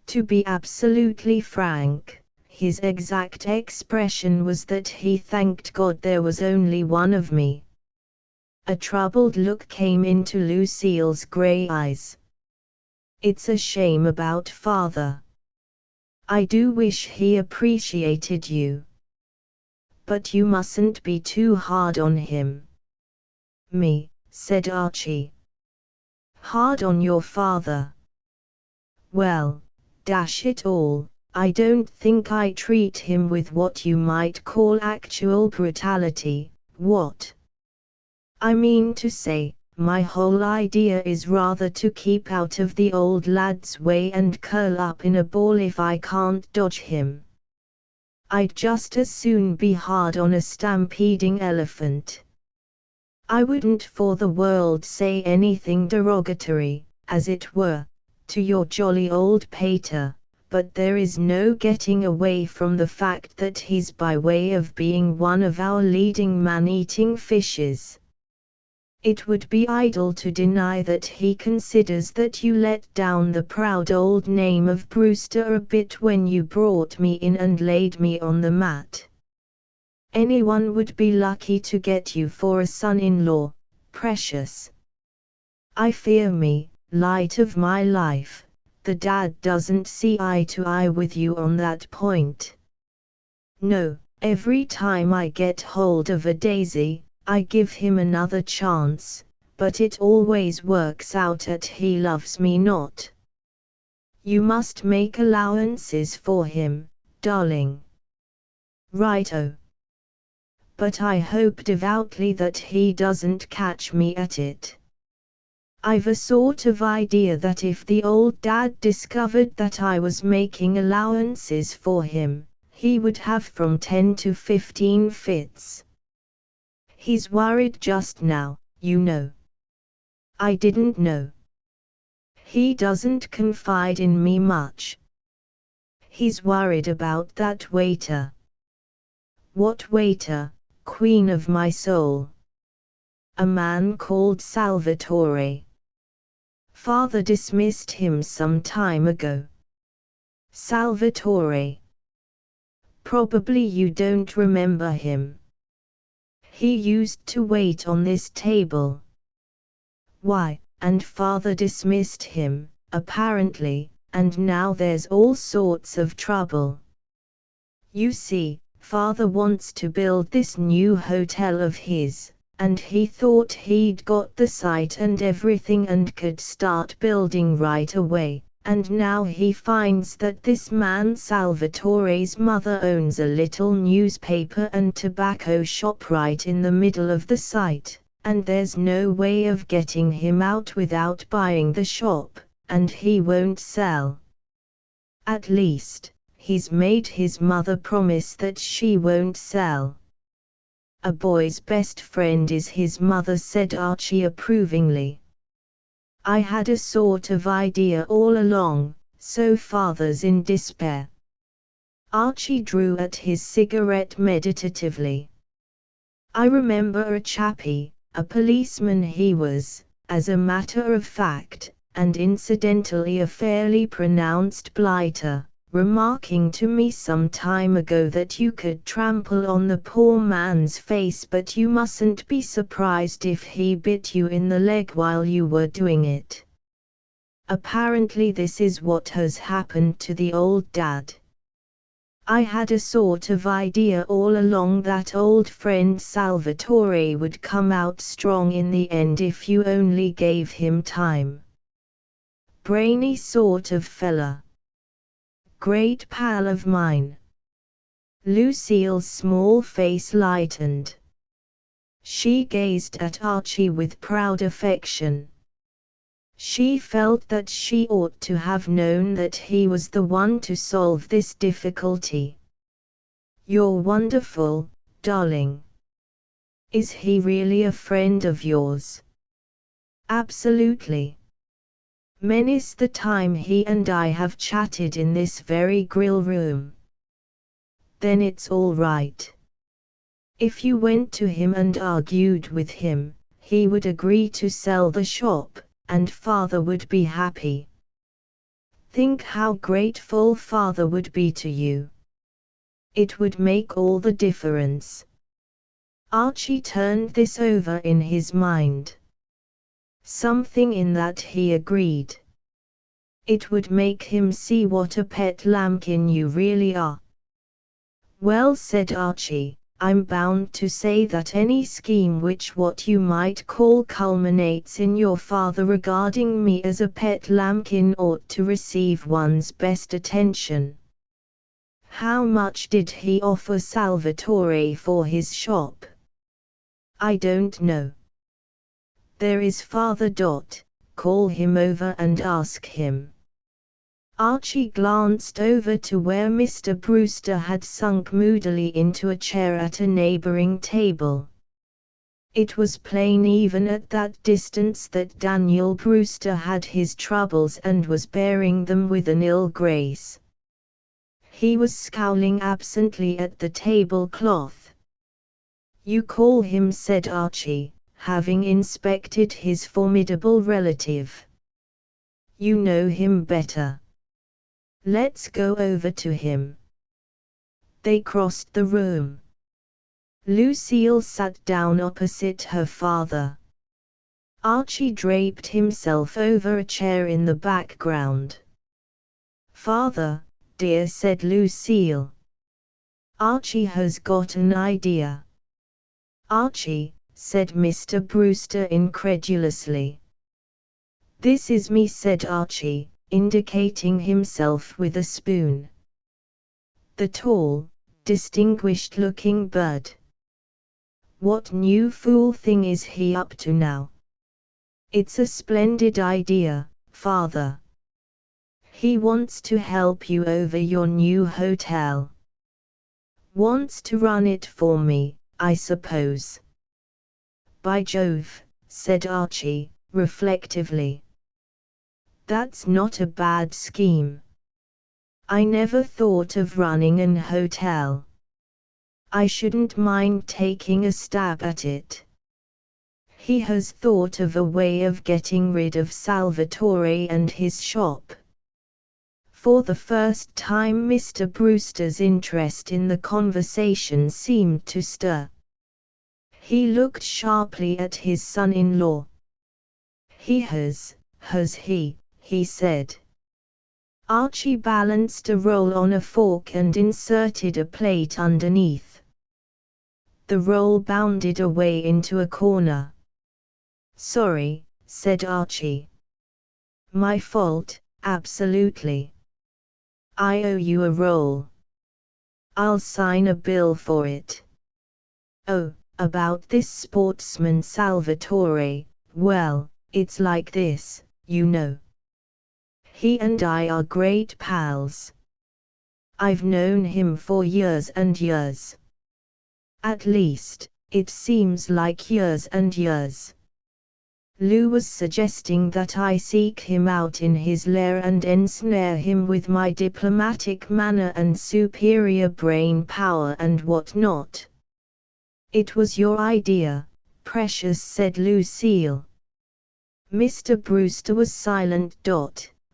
To be absolutely frank, his exact expression was that he thanked God there was only one of me. A troubled look came into Lucille's grey eyes. It's a shame about father. I do wish he appreciated you. But you mustn't be too hard on him. Me, said Archie. Hard on your father? Well, dash it all, I don't think I treat him with what you might call actual brutality. What? I mean to say, my whole idea is rather to keep out of the old lad's way and curl up in a ball if I can't dodge him. I'd just as soon be hard on a stampeding elephant. I wouldn't for the world say anything derogatory, as it were, to your jolly old pater, but there is no getting away from the fact that he's by way of being one of our leading man-eating fishes. It would be idle to deny that he considers that you let down the proud old name of Brewster a bit when you brought me in and laid me on the mat. Anyone would be lucky to get you for a son-in-law, precious. I fear me, light of my life, the dad doesn't see eye to eye with you on that point. No, every time I get hold of a daisy, I give him another chance, but it always works out at he loves me not. You must make allowances for him, darling. Righto. But I hope devoutly that he doesn't catch me at it. I've a sort of idea that if the old dad discovered that I was making allowances for him, he would have from 10 to 15 fits. He's worried just now, you know. I didn't know. He doesn't confide in me much. He's worried about that waiter. What waiter, queen of my soul? A man called Salvatore. Father dismissed him some time ago. Salvatore. Probably you don't remember him. He used to wait on this table. Why, and father dismissed him, apparently, and now there's all sorts of trouble. You see, father wants to build this new hotel of his, and he thought he'd got the site and everything and could start building right away, and now he finds that this man Salvatore's mother owns a little newspaper and tobacco shop right in the middle of the site, and there's no way of getting him out without buying the shop, and he won't sell. At least, he's made his mother promise that she won't sell. A boy's best friend is his mother, said Archie approvingly. I had a sort of idea all along, so father's in despair. Archie drew at his cigarette meditatively. I remember a chappie, a policeman he was, as a matter of fact, and incidentally a fairly pronounced blighter, remarking to me some time ago that you could trample on the poor man's face but you mustn't be surprised if he bit you in the leg while you were doing it. Apparently this is what has happened to the old dad. I had a sort of idea all along that old friend Salvatore would come out strong in the end if you only gave him time. Brainy sort of fella. Great pal of mine. Lucille's small face lightened. She gazed at Archie with proud affection. She felt that she ought to have known that he was the one to solve this difficulty. You're wonderful, darling. Is he really a friend of yours? Absolutely. Many's the time he and I have chatted in this very grill room. Then it's all right. If you went to him and argued with him, he would agree to sell the shop, and Father would be happy. Think how grateful Father would be to you. It would make all the difference. Archie turned this over in his mind. Something in that he agreed. It would make him see what a pet lambkin you really are. Well, said Archie, I'm bound to say that any scheme which what you might call culminates in your father regarding me as a pet lambkin ought to receive one's best attention. How much did he offer Salvatore for his shop? I don't know. There is Father. Call him over and ask him. Archie glanced over to where Mr. Brewster had sunk moodily into a chair at a neighboring table. It was plain even at that distance that Daniel Brewster had his troubles and was bearing them with an ill grace. He was scowling absently at the tablecloth. You call him, said Archie, having inspected his formidable relative. You know him better. Let's go over to him. They crossed the room. Lucille sat down opposite her father. Archie draped himself over a chair in the background. Father, dear, said Lucille. Archie has got an idea. Archie, said Mr. Brewster incredulously. This is me, said Archie, indicating himself with a spoon. The tall, distinguished-looking bud. What new fool thing is he up to now? It's a splendid idea, Father. He wants to help you over your new hotel. Wants to run it for me, I suppose. By Jove, said Archie, reflectively. That's not a bad scheme. I never thought of running an hotel. I shouldn't mind taking a stab at it. He has thought of a way of getting rid of Salvatore and his shop. For the first time Mr. Brewster's interest in the conversation seemed to stir. He looked sharply at his son-in-law. Has he? He said. Archie balanced a roll on a fork and inserted a plate underneath. The roll bounded away into a corner. Sorry, said Archie. My fault, absolutely. I owe you a roll. I'll sign a bill for it. Oh, about this sportsman Salvatore, well, it's like this, you know. He and I are great pals. I've known him for years and years. At least, it seems like years and years. Lou was suggesting that I seek him out in his lair and ensnare him with my diplomatic manner and superior brain power and what not. It was your idea, precious, said Lucille. Mr. Brewster was silent.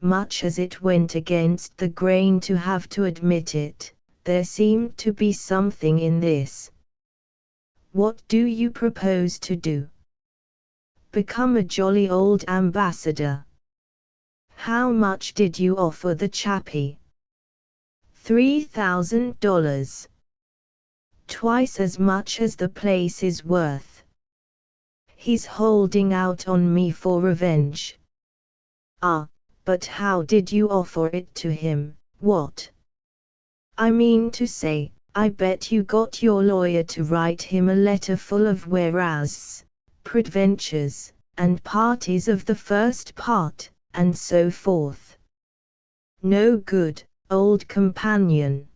Much as it went against the grain to have to admit it, there seemed to be something in this. What do you propose to do? Become a jolly old ambassador. How much did you offer the chappie? $3,000. Twice as much as the place is worth. He's holding out on me for revenge. Ah, But how did you offer it to him? What? I mean to say, I bet you got your lawyer to write him a letter full of whereas, peradventures, and parties of the first part, and so forth. No good, old companion.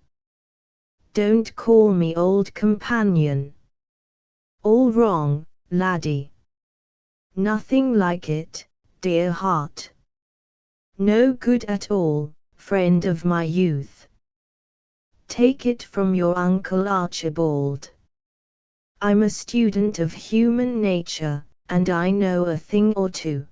Don't call me old companion. All wrong, laddie. Nothing like it, dear heart. No good at all, friend of my youth. Take it from your Uncle Archibald. I'm a student of human nature, and I know a thing or two.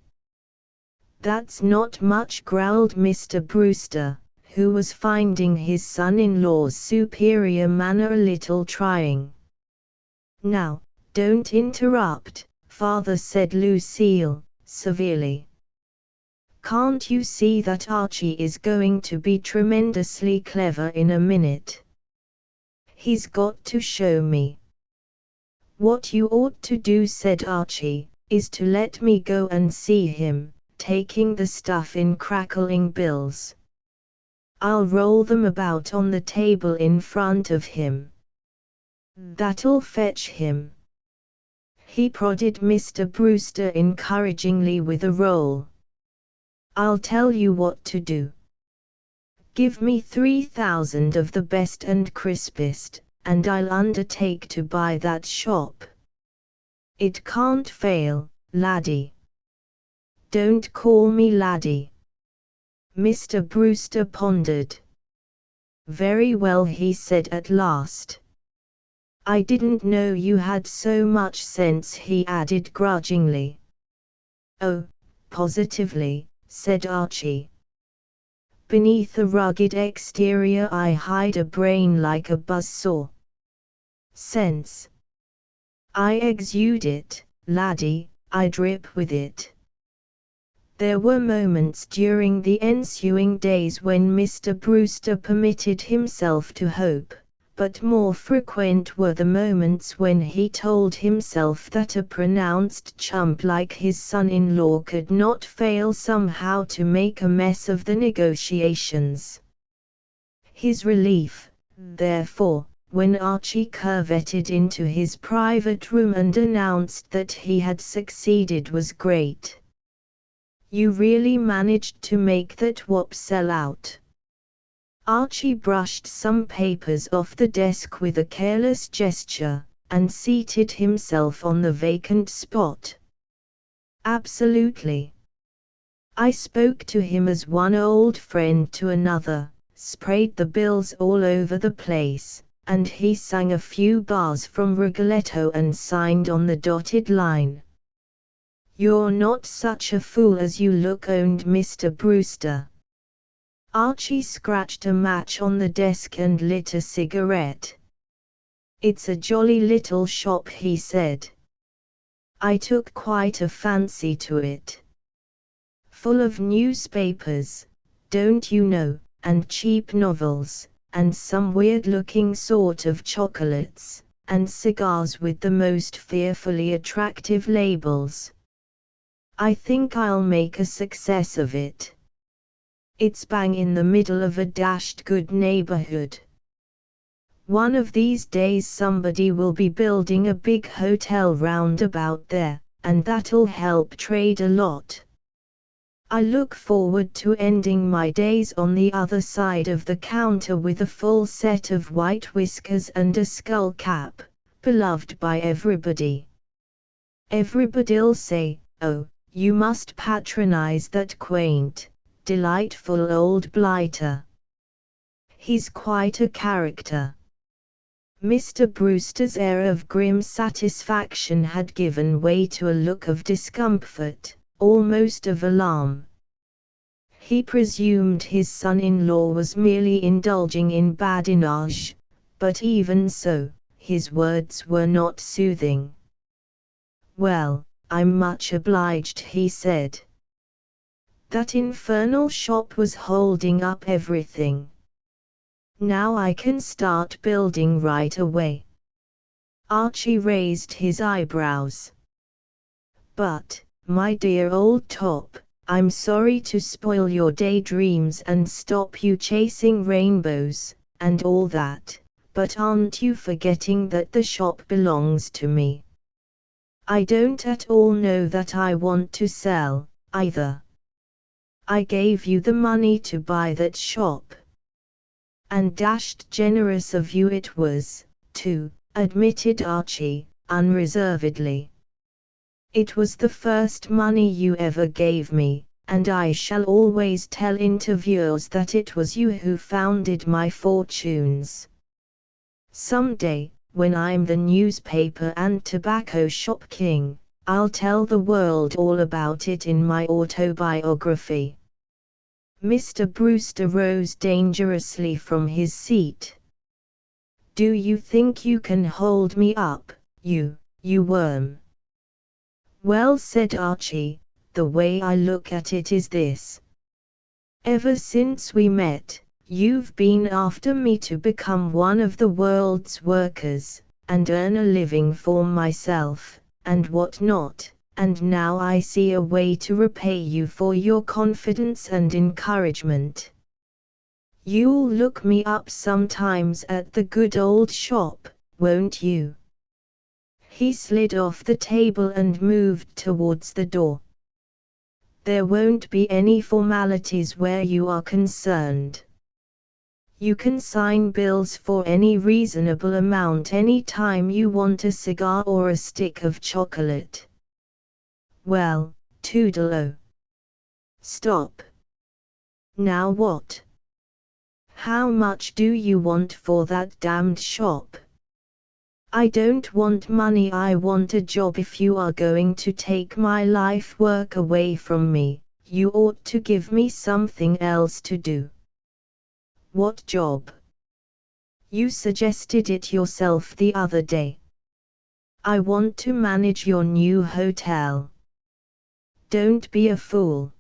That's not much, growled Mr. Brewster, who was finding his son-in-law's superior manner a little trying. Now, don't interrupt, father, said Lucille, severely. Can't you see that Archie is going to be tremendously clever in a minute? He's got to show me. What you ought to do, said Archie, is to let me go and see him, taking the stuff in crackling bills. I'll roll them about on the table in front of him. That'll fetch him. He prodded Mr. Brewster encouragingly with a roll. I'll tell you what to do. Give me 3,000 of the best and crispest, and I'll undertake to buy that shop. It can't fail, laddie. Don't call me laddie. Mr. Brewster pondered. Very well, he said at last. I didn't know you had so much sense, he added grudgingly. Oh, positively, said Archie. Beneath a rugged exterior I hide a brain like a buzzsaw. Sense. I exude it, laddie, I drip with it. There were moments during the ensuing days when Mr. Brewster permitted himself to hope, but more frequent were the moments when he told himself that a pronounced chump like his son-in-law could not fail somehow to make a mess of the negotiations. His relief, therefore, when Archie curveted into his private room and announced that he had succeeded, was great. You really managed to make that wop sell out. Archie brushed some papers off the desk with a careless gesture, and seated himself on the vacant spot. Absolutely. I spoke to him as one old friend to another, sprayed the bills all over the place, and he sang a few bars from Rigoletto and signed on the dotted line. You're not such a fool as you look, owned Mr. Brewster. Archie scratched a match on the desk and lit a cigarette. It's a jolly little shop, he said. I took quite a fancy to it. Full of newspapers, don't you know, and cheap novels, and some weird-looking sort of chocolates, and cigars with the most fearfully attractive labels. I think I'll make a success of it. It's bang in the middle of a dashed good neighborhood. One of these days somebody will be building a big hotel round about there, and that'll help trade a lot. I look forward to ending my days on the other side of the counter with a full set of white whiskers and a skull cap, beloved by everybody. Everybody'll say, oh, you must patronize that quaint, delightful old blighter. He's quite a character. Mr. Brewster's air of grim satisfaction had given way to a look of discomfort, almost of alarm. He presumed his son-in-law was merely indulging in badinage, but even so, his words were not soothing. Well, I'm much obliged, he said. That infernal shop was holding up everything. Now I can start building right away. Archie raised his eyebrows. But, my dear old top, I'm sorry to spoil your daydreams and stop you chasing rainbows, and all that, but aren't you forgetting that the shop belongs to me? I don't at all know that I want to sell, either. I gave you the money to buy that shop. And dashed generous of you it was, too, admitted Archie, unreservedly. It was the first money you ever gave me, and I shall always tell interviewers that it was you who founded my fortunes. Someday, when I'm the newspaper and tobacco shop king, I'll tell the world all about it in my autobiography. Mr. Brewster rose dangerously from his seat. Do you think you can hold me up, you worm? Well, said Archie, the way I look at it is this. Ever since we met, you've been after me to become one of the world's workers, and earn a living for myself, and what not, and now I see a way to repay you for your confidence and encouragement. You'll look me up sometimes at the good old shop, won't you? He slid off the table and moved towards the door. There won't be any formalities where you are concerned. You can sign bills for any reasonable amount any time you want a cigar or a stick of chocolate. Well, toodle-o. Stop. Now what? How much do you want for that damned shop? I don't want money, I want a job. If you are going to take my life work away from me, you ought to give me something else to do. What job? You suggested it yourself the other day. I want to manage your new hotel. Don't be a fool.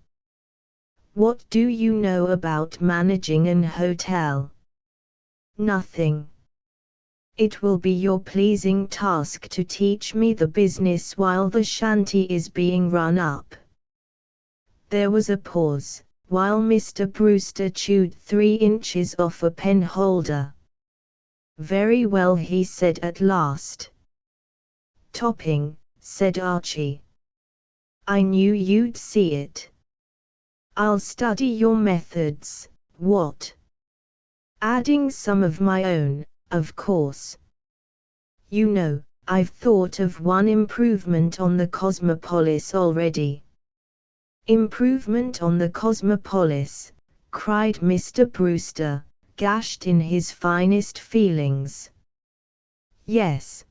What do you know about managing an hotel? Nothing. It will be your pleasing task to teach me the business while the shanty is being run up. There was a pause, while Mr. Brewster chewed 3 inches off a pen holder. Very well, he said at last. Topping, said Archie. I knew you'd see it. I'll study your methods. What? Adding some of my own, of course. You know, I've thought of one improvement on the Cosmopolis already. Improvement on the Cosmopolis, cried Mr. Brewster, gashed in his finest feelings. Yes.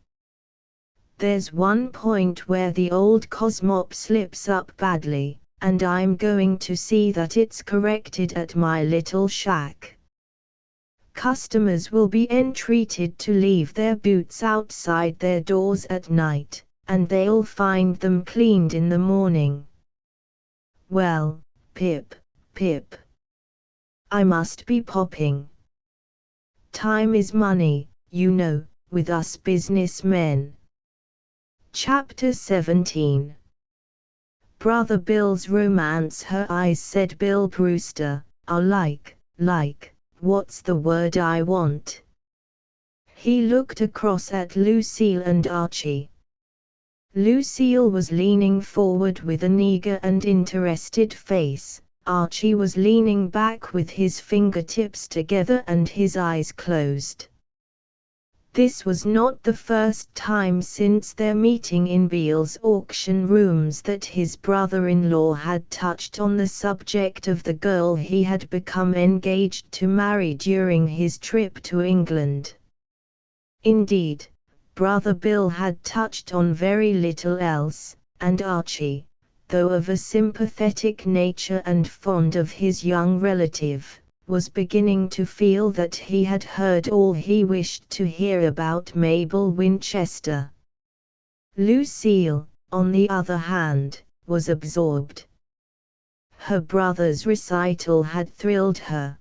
There's one point where the old Cosmop slips up badly, and I'm going to see that it's corrected at my little shack. Customers will be entreated to leave their boots outside their doors at night, and they'll find them cleaned in the morning. Well, Pip. I must be popping. Time is money, you know, with us businessmen. Chapter 17. Brother Bill's romance. Her eyes, said Bill Brewster, are like, what's the word I want? He looked across at Lucille and Archie. Lucille was leaning forward with an eager and interested face. Archie was leaning back with his fingertips together and his eyes closed. This was not the first time since their meeting in Beale's auction rooms that his brother-in-law had touched on the subject of the girl he had become engaged to marry during his trip to England. Indeed, Brother Bill had touched on very little else, and Archie, though of a sympathetic nature and fond of his young relative, was beginning to feel that he had heard all he wished to hear about Mabel Winchester. Lucille, on the other hand, was absorbed. Her brother's recital had thrilled her.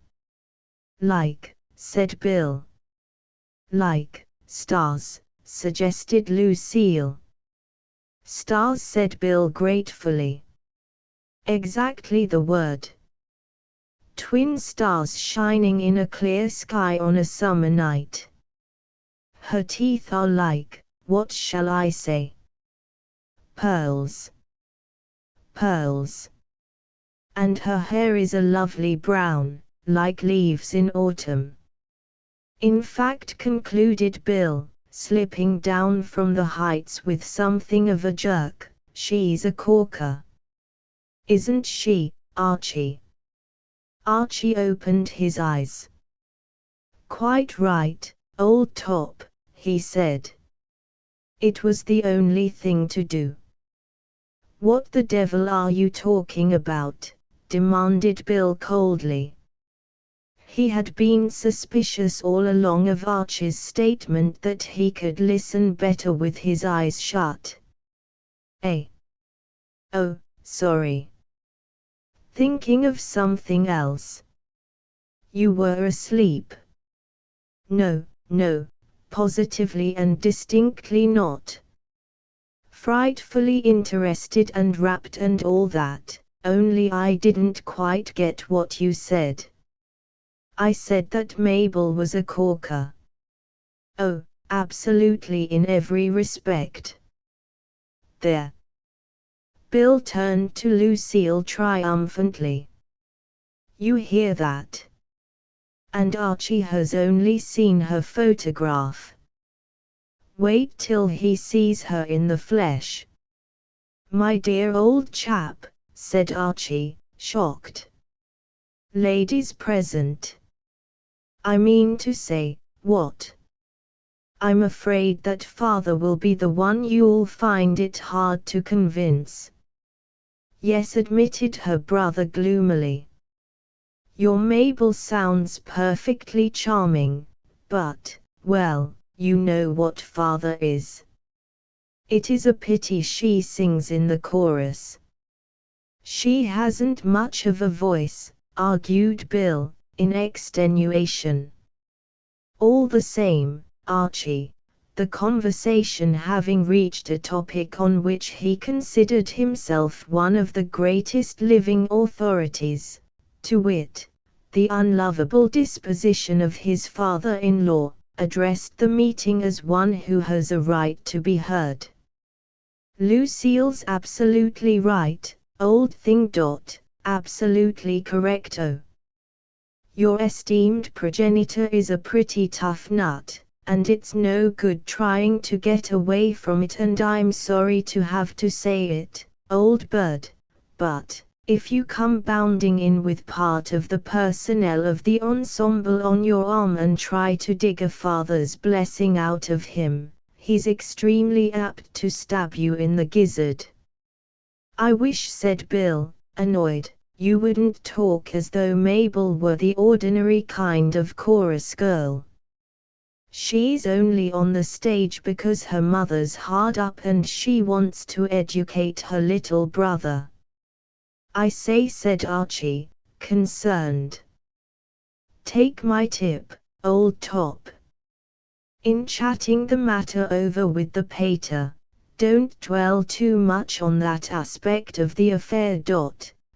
Like, said Bill. Like, stars, suggested Lucille. Stars, said Bill gratefully. Exactly the word. Twin stars shining in a clear sky on a summer night. Her teeth are like, what shall I say? Pearls. Pearls. And her hair is a lovely brown, like leaves in autumn. In fact, concluded Bill, slipping down from the heights with something of a jerk, she's a corker. Isn't she, Archie? Archie opened his eyes. Quite right, old top, he said. It was the only thing to do. What the devil are you talking about? Demanded Bill coldly. He had been suspicious all along of Archie's statement that he could listen better with his eyes shut. Eh? Oh, sorry. Thinking of something else. You were asleep. No, no, positively and distinctly not. Frightfully interested and rapt and all that, only I didn't quite get what you said. I said that Mabel was a corker. Oh, absolutely in every respect. There. Bill turned to Lucille triumphantly. You hear that? And Archie has only seen her photograph. Wait till he sees her in the flesh. My dear old chap, said Archie, shocked. Ladies present. I mean to say, what? I'm afraid that father will be the one you'll find it hard to convince. Yes, admitted her brother gloomily. Your Mabel sounds perfectly charming, but, well, you know what father is. It is a pity she sings in the chorus. She hasn't much of a voice, argued Bill, in extenuation. All the same, Archie, the conversation having reached a topic on which he considered himself one of the greatest living authorities, to wit, the unlovable disposition of his father-in-law, addressed the meeting as one who has a right to be heard. Lucille's absolutely right, old thing. Absolutely correcto. Your esteemed progenitor is a pretty tough nut, and it's no good trying to get away from it, and I'm sorry to have to say it, old bird, but if you come bounding in with part of the personnel of the ensemble on your arm and try to dig a father's blessing out of him, he's extremely apt to stab you in the gizzard. I wish, said Bill, annoyed, you wouldn't talk as though Mabel were the ordinary kind of chorus girl. She's only on the stage because her mother's hard up and she wants to educate her little brother. I say, said Archie, concerned. Take my tip, old top. In chatting the matter over with the pater, don't dwell too much on that aspect of the affair.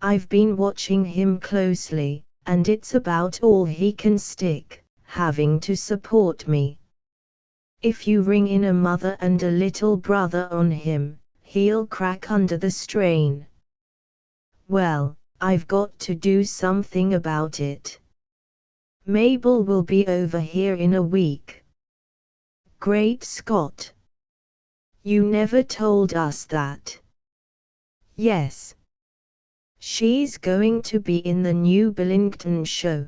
I've been watching him closely, and it's about all he can stick, having to support me. If you ring in a mother and a little brother on him, he'll crack under the strain. Well, I've got to do something about it. Mabel will be over here in a week. Great Scott! You never told us that. Yes. She's going to be in the new Billington show.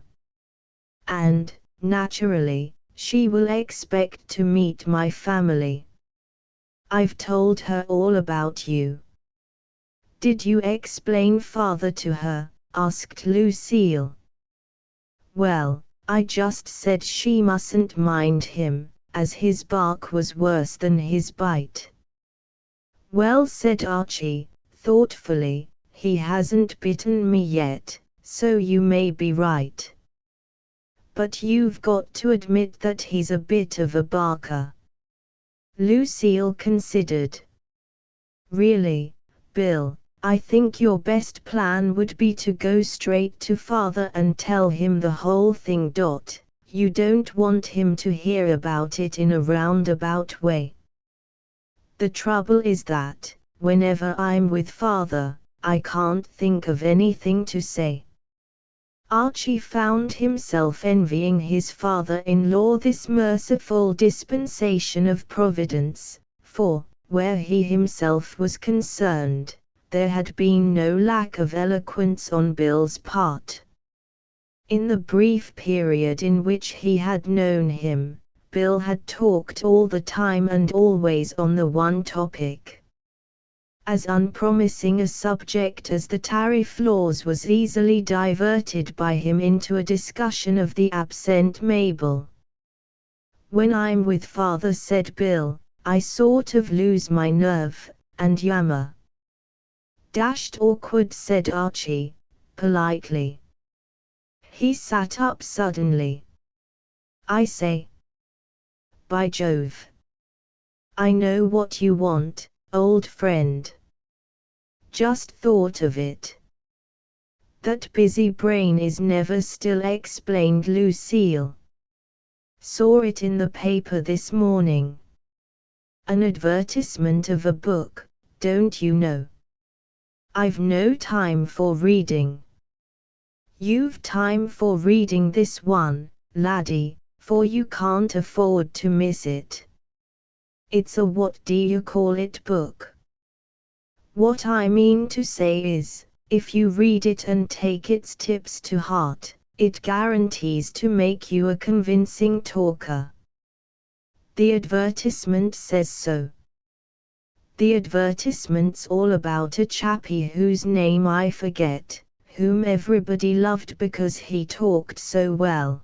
And, naturally, she will expect to meet my family. I've told her all about you. Did you explain father to her? Asked Lucille. Well, I just said she mustn't mind him, as his bark was worse than his bite. Well, said Archie, thoughtfully, he hasn't bitten me yet, so you may be right. But you've got to admit that he's a bit of a barker. Lucille considered. Really, Bill, I think your best plan would be to go straight to father and tell him the whole thing. You don't want him to hear about it in a roundabout way. The trouble is that, whenever I'm with father, I can't think of anything to say. Archie found himself envying his father-in-law this merciful dispensation of Providence, for, where he himself was concerned, there had been no lack of eloquence on Bill's part. In the brief period in which he had known him, Bill had talked all the time and always on the one topic. As unpromising a subject as the tariff laws was easily diverted by him into a discussion of the absent Mabel. "When I'm with father," said Bill, "I sort of lose my nerve, and yammer." "Dashed awkward," said Archie, politely. He sat up suddenly. "I say. By Jove. I know what you want, old friend. Just thought of it. That busy brain is never still," explained Lucille. "Saw it in the paper this morning. An advertisement of a book, don't you know? I've no time for reading." "You've time for reading this one, laddie, for you can't afford to miss it. It's a what do you call it book. What I mean to say is, if you read it and take its tips to heart, it guarantees to make you a convincing talker." "The advertisement says so." "The advertisement's all about a chappie whose name I forget, whom everybody loved because he talked so well.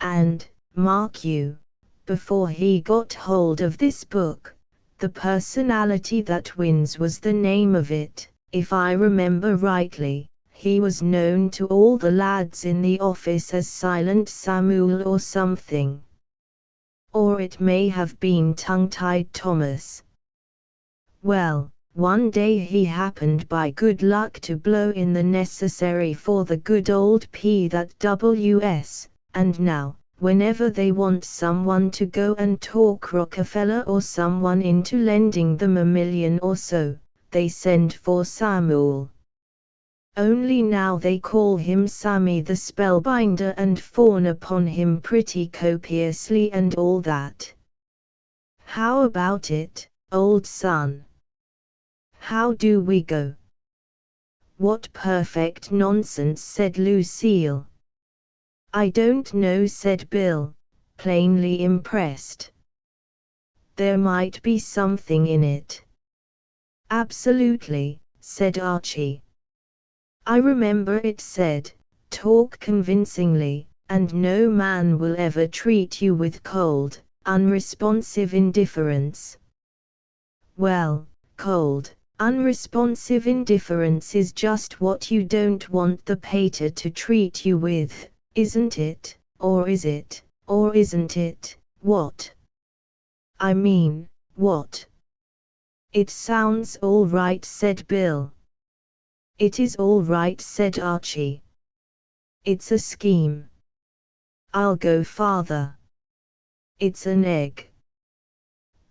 And, mark you, before he got hold of this book, The Personality That Wins was the name of it. If I remember rightly, he was known to all the lads in the office as Silent Samuel or something. Or it may have been Tongue-Tied Thomas. Well, one day he happened by good luck to blow in the necessary for the good old P that WS, and now, whenever they want someone to go and talk Rockefeller or someone into lending them $1 million or so, they send for Samuel. Only now they call him Sammy the Spellbinder and fawn upon him pretty copiously and all that. How about it, old son? How do we go?" "What perfect nonsense," said Lucille. "I don't know," said Bill, plainly impressed. "There might be something in it." "Absolutely," said Archie. "I remember it said, 'Talk convincingly, and no man will ever treat you with cold, unresponsive indifference.' Well, cold, unresponsive indifference is just what you don't want the pater to treat you with, isn't it? Or is it, or isn't it, what? I mean, what?" "It sounds all right," said Bill. "It is all right," said Archie. "It's a scheme. I'll go farther. It's an egg.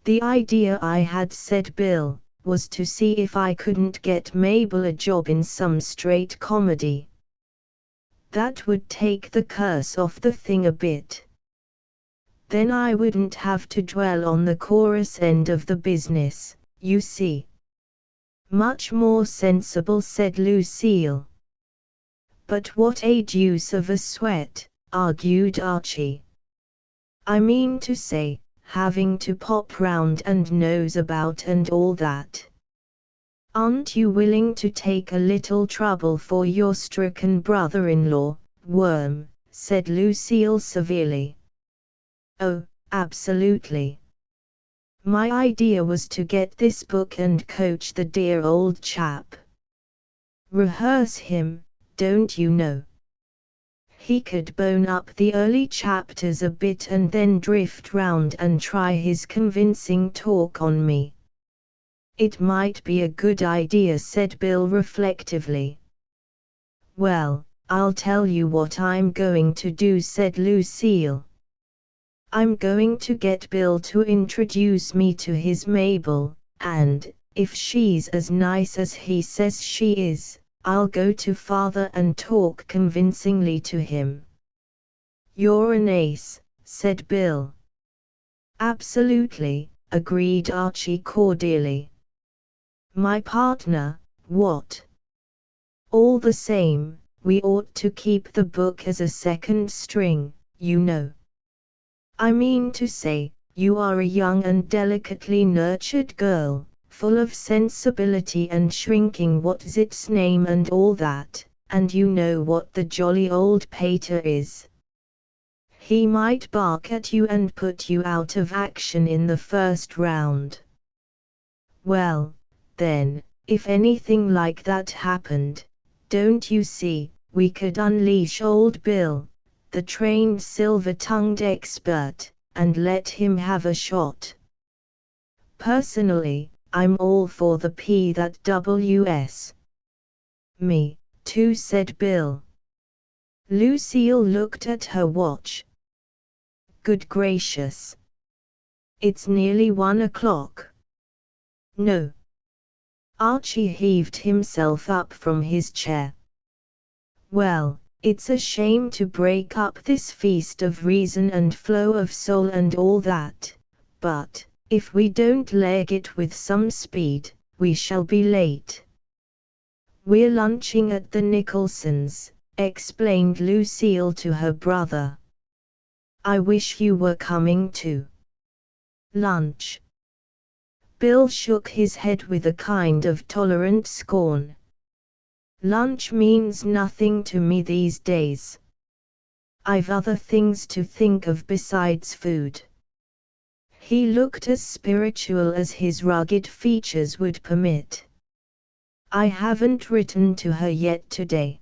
The idea I had," said Bill, "was to see if I couldn't get Mabel a job in some straight comedy. That would take the curse off the thing a bit. Then I wouldn't have to dwell on the chorus end of the business, you see." "Much more sensible," said Lucille. "But what a deuce of a sweat," argued Archie. "I mean to say, having to pop round and nose about and all that. Aren't you willing to take a little trouble for your stricken brother-in-law, Worm?" said Lucille severely. "Oh, absolutely. My idea was to get this book and coach the dear old chap. Rehearse him, don't you know. He could bone up the early chapters a bit and then drift round and try his convincing talk on me. It might be a good idea, said Bill reflectively. Well, I'll tell you what I'm going to do, said Lucille. I'm going to get Bill to introduce me to his Mabel, and, if she's as nice as he says she is, I'll go to Father and talk convincingly to him. You're an ace, said Bill. Absolutely, agreed Archie cordially. My partner, what? All the same, we ought to keep the book as a second string, you know. I mean to say, you are a young and delicately nurtured girl, full of sensibility and shrinking what's its name and all that, and you know what the jolly old pater is. He might bark at you and put you out of action in the first round. Well, then, if anything like that happened, don't you see, we could unleash old Bill, the trained silver-tongued expert, and let him have a shot. Personally, I'm all for the PWS. Me, too, said Bill. Lucille looked at her watch. Good gracious. It's nearly 1 o'clock. No. Archie heaved himself up from his chair. Well, it's a shame to break up this feast of reason and flow of soul and all that, but, if we don't leg it with some speed, we shall be late. We're lunching at the Nicholsons', explained Lucille to her brother. I wish you were coming too. Lunch. Bill shook his head with a kind of tolerant scorn. Lunch means nothing to me these days. I've other things to think of besides food. He looked as spiritual as his rugged features would permit. I haven't written to her yet today.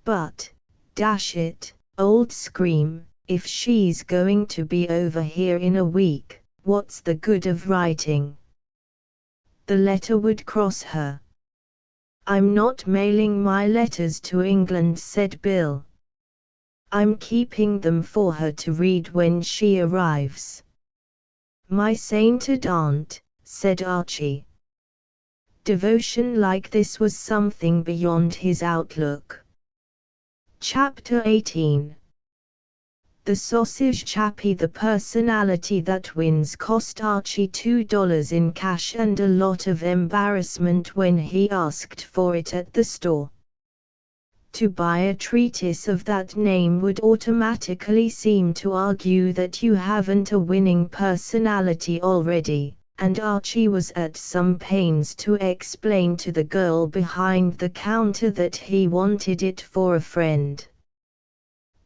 But, dash it, old Scream, if she's going to be over here in a week, what's the good of writing? The letter would cross her. I'm not mailing my letters to England, said Bill. I'm keeping them for her to read when she arrives. My sainted aunt, said Archie. Devotion like this was something beyond his outlook. Chapter 18. The sausage chappie. The personality that wins cost Archie $2 in cash and a lot of embarrassment when he asked for it at the store. To buy a treatise of that name would automatically seem to argue that you haven't a winning personality already, and Archie was at some pains to explain to the girl behind the counter that he wanted it for a friend.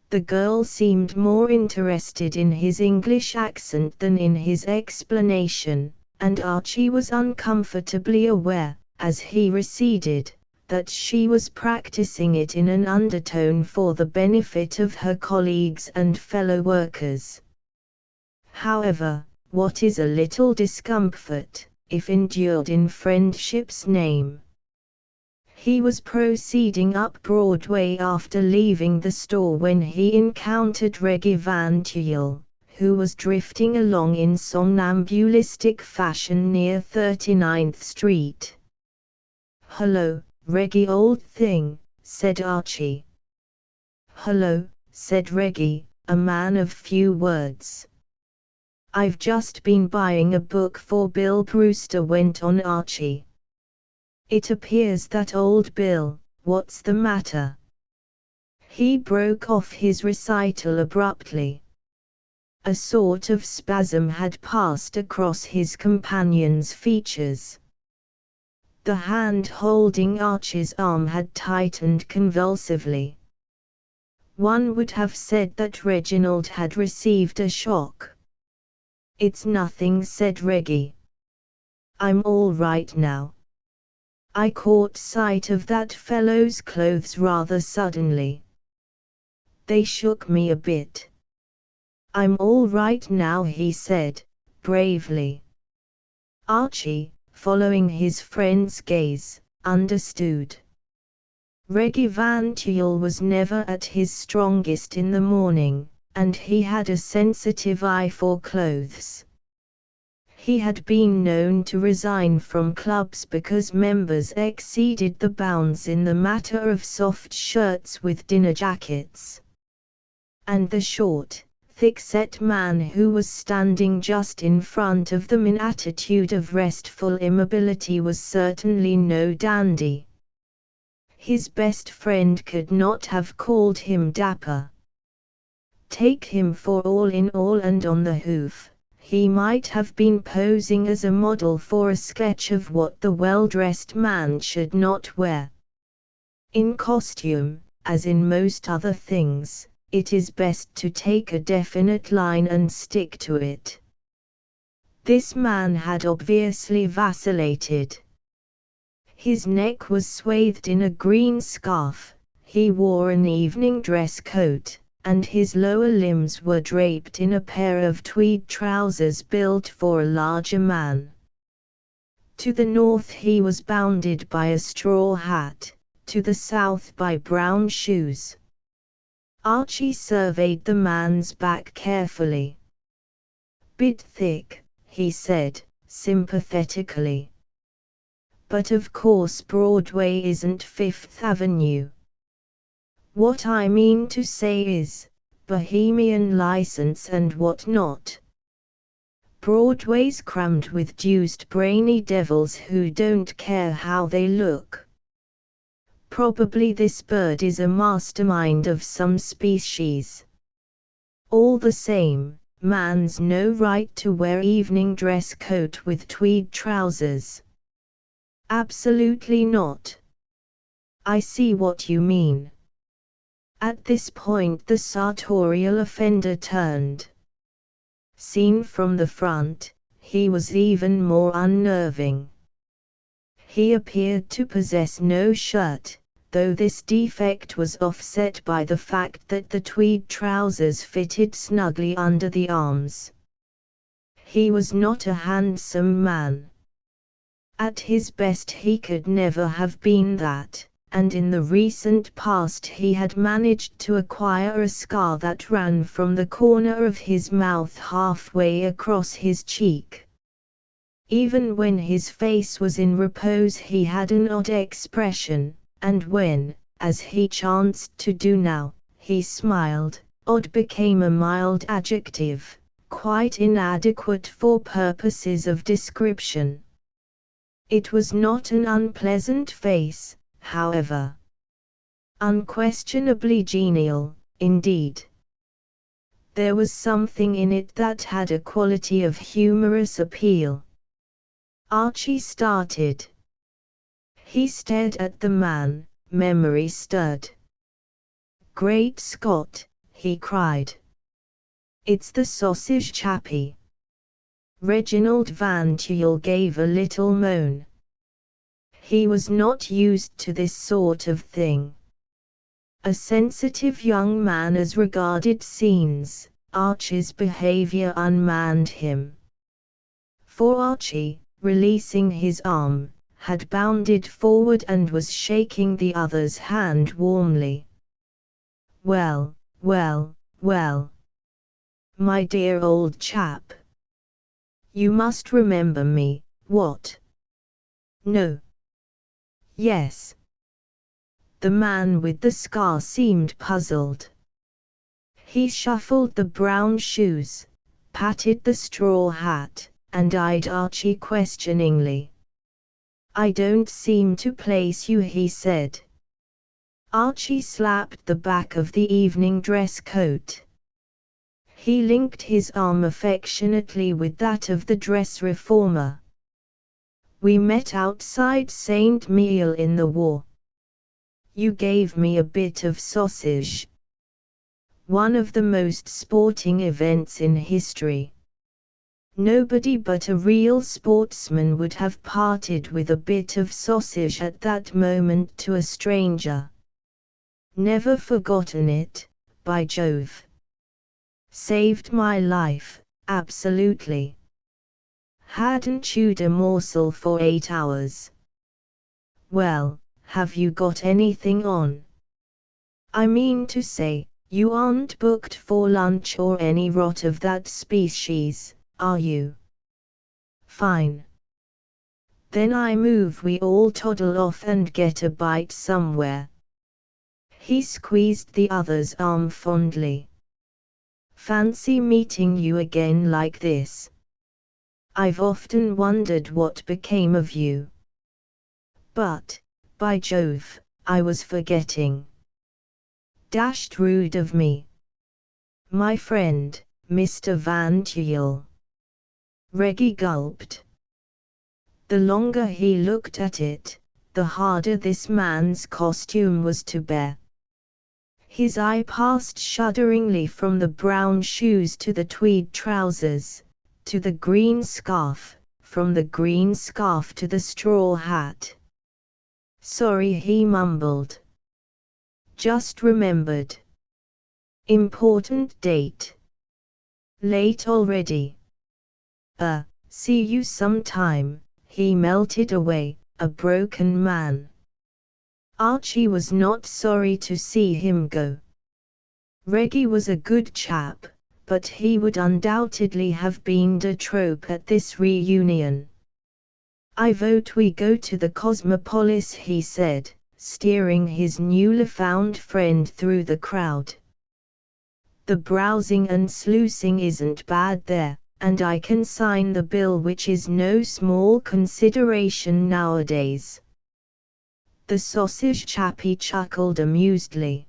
The girl seemed more interested in his English accent than in his explanation, and Archie was uncomfortably aware, as he receded, that she was practicing it in an undertone for the benefit of her colleagues and fellow workers. However, what is a little discomfort, if endured in friendship's name? He was proceeding up Broadway after leaving the store when he encountered Reggie Van Tuyl, who was drifting along in somnambulistic fashion near 39th Street. "Hello, Reggie, old thing," said Archie. "Hello," said Reggie, a man of few words. "I've just been buying a book for Bill Brewster," went on Archie. "It appears that old Bill, what's the matter?" He broke off his recital abruptly. A sort of spasm had passed across his companion's features. The hand holding Archie's arm had tightened convulsively. One would have said that Reginald had received a shock. "It's nothing," said Reggie. "I'm all right now. I caught sight of that fellow's clothes rather suddenly. They shook me a bit." "I'm all right now," he said, bravely. Archie, following his friend's gaze, understood. Reggie Van Tuyl was never at his strongest in the morning, and he had a sensitive eye for clothes. He had been known to resign from clubs because members exceeded the bounds in the matter of soft shirts with dinner jackets. And the short, thick-set man who was standing just in front of them in attitude of restful immobility was certainly no dandy. His best friend could not have called him dapper. Take him for all in all, and on the hoof, he might have been posing as a model for a sketch of what the well-dressed man should not wear. In costume, as in most other things, it is best to take a definite line and stick to it. This man had obviously vacillated. His neck was swathed in a green scarf, he wore an evening dress coat, and his lower limbs were draped in a pair of tweed trousers built for a larger man. To the north he was bounded by a straw hat, to the south by brown shoes. Archie surveyed the man's back carefully. "Bit thick," he said, sympathetically. "But of course Broadway isn't Fifth Avenue. What I mean to say is, Bohemian license and what not. Broadway's crammed with deuced brainy devils who don't care how they look. Probably this bird is a mastermind of some species. All the same, man's no right to wear evening dress coat with tweed trousers. Absolutely not. I see what you mean." At this point the sartorial offender turned. Seen from the front, he was even more unnerving. He appeared to possess no shirt, though this defect was offset by the fact that the tweed trousers fitted snugly under the arms. He was not a handsome man. At his best he could never have been that, and in the recent past he had managed to acquire a scar that ran from the corner of his mouth halfway across his cheek. Even when his face was in repose he had an odd expression, and when, as he chanced to do now, he smiled, odd became a mild adjective, quite inadequate for purposes of description. It was not an unpleasant face, however. Unquestionably genial, indeed. There was something in it that had a quality of humorous appeal. Archie started. He stared at the man, memory stirred. "Great Scott," he cried. "It's the sausage chappie." Reginald Van Tuyl gave a little moan. He was not used to this sort of thing. A sensitive young man as regarded scenes, Archie's behavior unmanned him. For Archie, releasing his arm, had bounded forward and was shaking the other's hand warmly. "Well, well, well. My dear old chap. You must remember me, what? No. Yes." The man with the scar seemed puzzled. He shuffled the brown shoes, patted the straw hat, and eyed Archie questioningly. "I don't seem to place you," he said. Archie slapped the back of the evening dress coat. He linked his arm affectionately with that of the dress reformer. "We met outside St. Mihiel in the war. You gave me a bit of sausage. One of the most sporting events in history. Nobody but a real sportsman would have parted with a bit of sausage at that moment to a stranger. Never forgotten it, by Jove. Saved my life, absolutely. Hadn't chewed a morsel for 8 hours. Well, have you got anything on? I mean to say, you aren't booked for lunch or any rot of that species, are you? Fine. Then I move we all toddle off and get a bite somewhere. He squeezed the other's arm fondly. Fancy meeting you again like this. I've often wondered what became of you. But, by Jove, I was forgetting. Dashed rude of me. My friend, Mr. Van Tuyl. Reggie gulped. The longer he looked at it, the harder this man's costume was to bear. His eye passed shudderingly from the brown shoes to the tweed trousers, to the green scarf, from the green scarf to the straw hat. Sorry, he mumbled. Just remembered. Important date. Late already. See you sometime. He melted away, a broken man. Archie was not sorry to see him go. Reggie was a good chap, but he would undoubtedly have been de trop at this reunion. I vote we go to the Cosmopolis, he said, steering his newly found friend through the crowd. The browsing and sluicing isn't bad there, and I can sign the bill, which is no small consideration nowadays. The sausage chappie chuckled amusedly.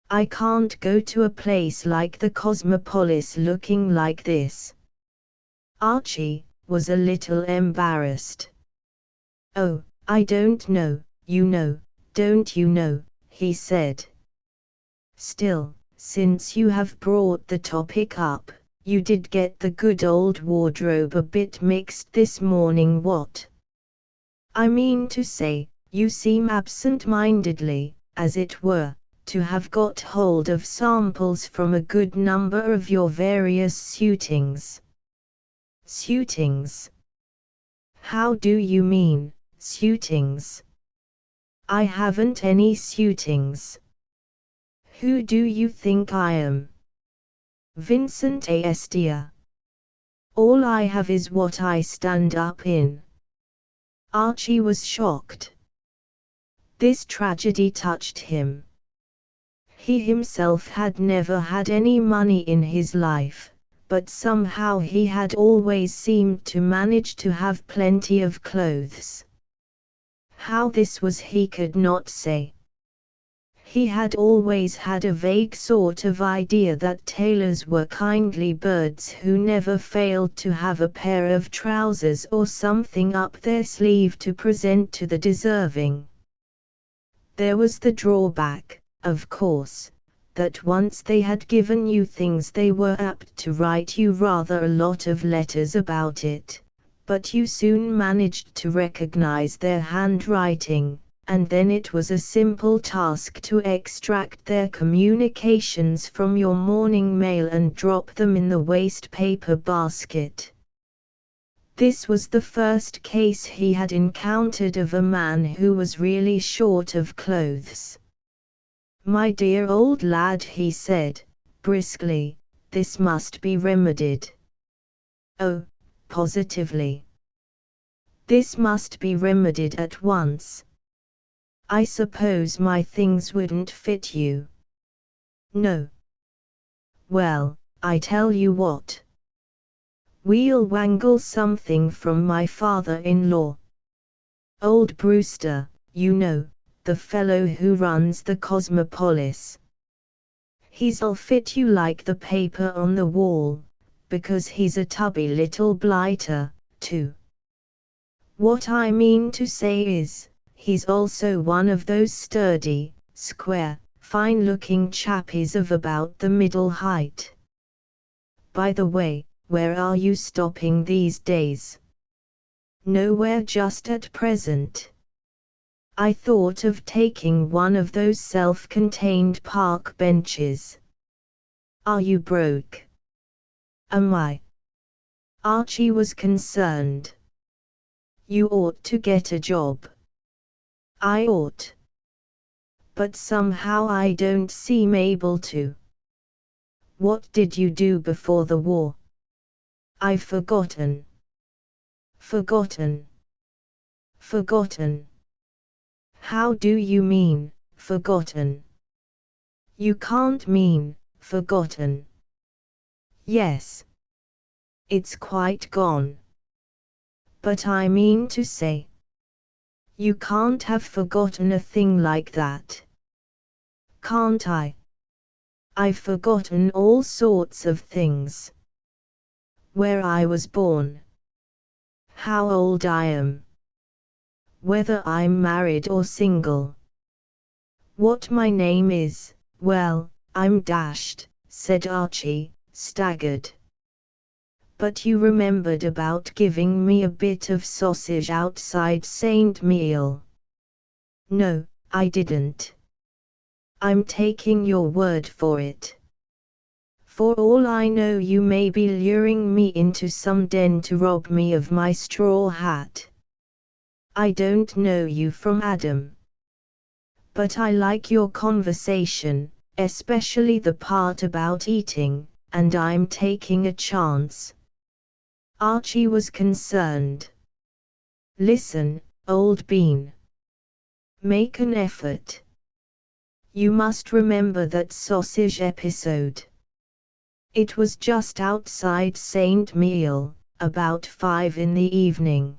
I can't go to a place like the Cosmopolis looking like this. Archie was a little embarrassed. Oh, I don't know, you know, don't you know, he said. Still, since you have brought the topic up, you did get the good old wardrobe a bit mixed this morning, what? I mean to say, you seem absent-mindedly, as it were, to have got hold of samples from a good number of your various suitings. Suitings? How do you mean, suitings? I haven't any suitings. Who do you think I am? Vincent Astia. All I have is what I stand up in. Archie was shocked. This tragedy touched him. He himself had never had any money in his life, but somehow he had always seemed to manage to have plenty of clothes. How this was he could not say. He had always had a vague sort of idea that tailors were kindly birds who never failed to have a pair of trousers or something up their sleeve to present to the deserving. There was the drawback, of course, that once they had given you things they were apt to write you rather a lot of letters about it, but you soon managed to recognize their handwriting, and then it was a simple task to extract their communications from your morning mail and drop them in the waste paper basket. This was the first case he had encountered of a man who was really short of clothes. My dear old lad, he said, briskly, this must be remedied. Oh, positively. This must be remedied at once. I suppose my things wouldn't fit you. No. Well, I tell you what. We'll wangle something from my father-in-law. Old Brewster, you know, the fellow who runs the Cosmopolis. He'll fit you like the paper on the wall, because he's a tubby little blighter, too. What I mean to say is, he's also one of those sturdy, square, fine-looking chappies of about the middle height. By the way, where are you stopping these days? Nowhere just at present. I thought of taking one of those self-contained park benches. Are you broke? Am I? Archie was concerned. You ought to get a job. I ought. But somehow I don't seem able to. What did you do before the war? I've forgotten. Forgotten. Forgotten. How do you mean, forgotten? You can't mean, forgotten. Yes. It's quite gone. But I mean to say, you can't have forgotten a thing like that. Can't I? I've forgotten all sorts of things. Where I was born. How old I am. Whether I'm married or single. What my name is. Well, I'm dashed, said Archie, staggered. But you remembered about giving me a bit of sausage outside St. Meal. No, I didn't. I'm taking your word for it. For all I know, you may be luring me into some den to rob me of my straw hat. I don't know you from Adam. But I like your conversation, especially the part about eating, and I'm taking a chance. Archie was concerned. Listen, old bean. Make an effort. You must remember that sausage episode. It was just outside St. Meal, about 5 in the evening.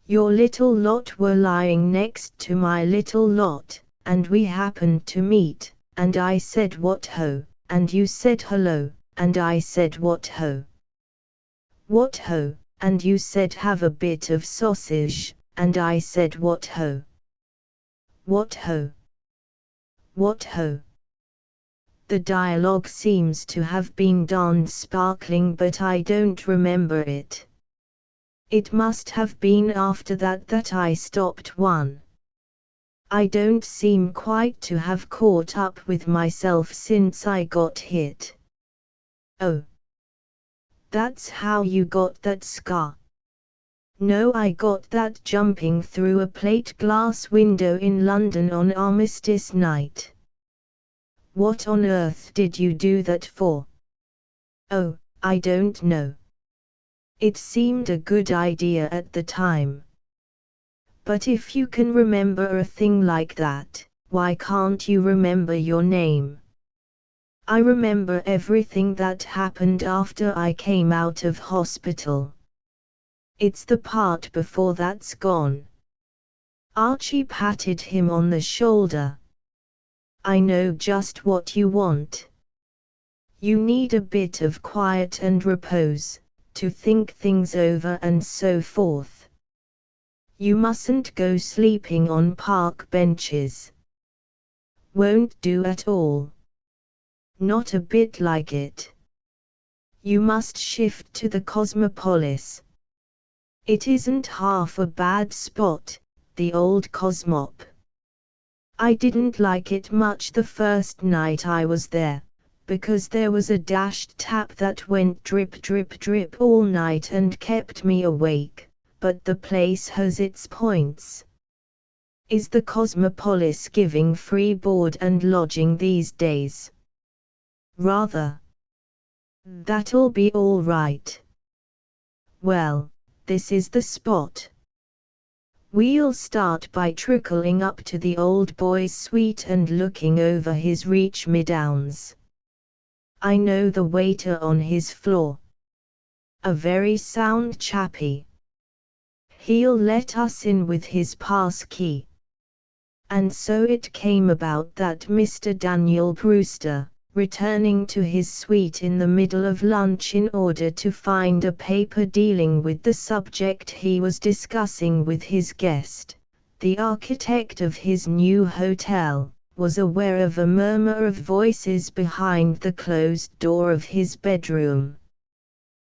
Your little lot were lying next to my little lot, and we happened to meet, and I said what ho, and you said hello, and I said what ho. What ho, and you said have a bit of sausage, and I said what ho. What ho. What ho. The dialogue seems to have been darned sparkling, but I don't remember it. It must have been after that I stopped one. I don't seem quite to have caught up with myself since I got hit. Oh. That's how you got that scar. No, I got that jumping through a plate glass window in London on Armistice night. What on earth did you do that for? Oh, I don't know. It seemed a good idea at the time. But if you can remember a thing like that, why can't you remember your name? I remember everything that happened after I came out of hospital. It's the part before that's gone. Archie patted him on the shoulder. I know just what you want. You need a bit of quiet and repose, to think things over and so forth. You mustn't go sleeping on park benches. Won't do at all. Not a bit like it. You must shift to the Cosmopolis. It isn't half a bad spot, the old Cosmop. I didn't like it much the first night I was there, because there was a dashed tap that went drip drip drip all night and kept me awake, but the place has its points. Is the Cosmopolis giving free board and lodging these days? Rather. That'll be all right. Well, this is the spot. We'll start by trickling up to the old boy's suite and looking over his reach-me-downs. I know the waiter on his floor. A very sound chappie. He'll let us in with his pass key. And so it came about that Mr. Daniel Brewster, returning to his suite in the middle of lunch in order to find a paper dealing with the subject he was discussing with his guest, the architect of his new hotel, was aware of a murmur of voices behind the closed door of his bedroom.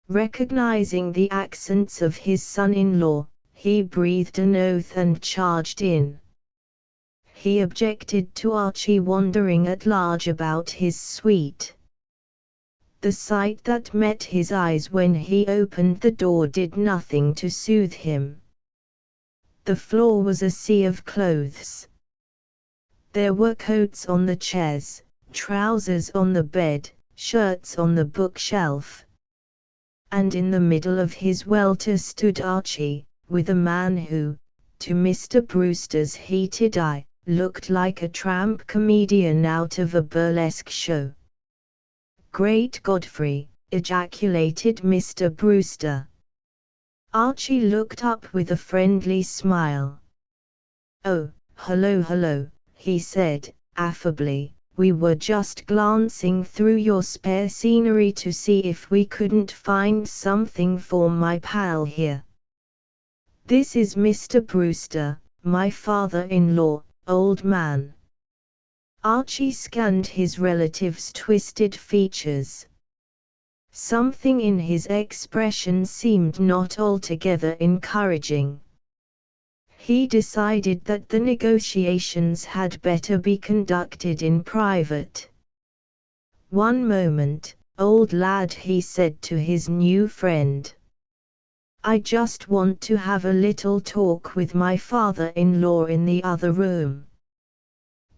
Recognizing the accents of his son-in-law, he breathed an oath and charged in. He objected to Archie wandering at large about his suite. The sight that met his eyes when he opened the door did nothing to soothe him. The floor was a sea of clothes. There were coats on the chairs, trousers on the bed, shirts on the bookshelf. And in the middle of his welter stood Archie, with a man who, to Mr. Brewster's heated eye, looked like a tramp comedian out of a burlesque show. "Great Godfrey!" ejaculated Mr. Brewster. Archie looked up with a friendly smile. "Oh, hello," he said, affably. "We were just glancing through your spare scenery to see if we couldn't find something for my pal here. This is Mr. Brewster, my father-in-law, old man." Archie scanned his relative's twisted features. Something in his expression seemed not altogether encouraging. He decided that the negotiations had better be conducted in private. "One moment, old lad," he said to his new friend. "I just want to have a little talk with my father-in-law in the other room.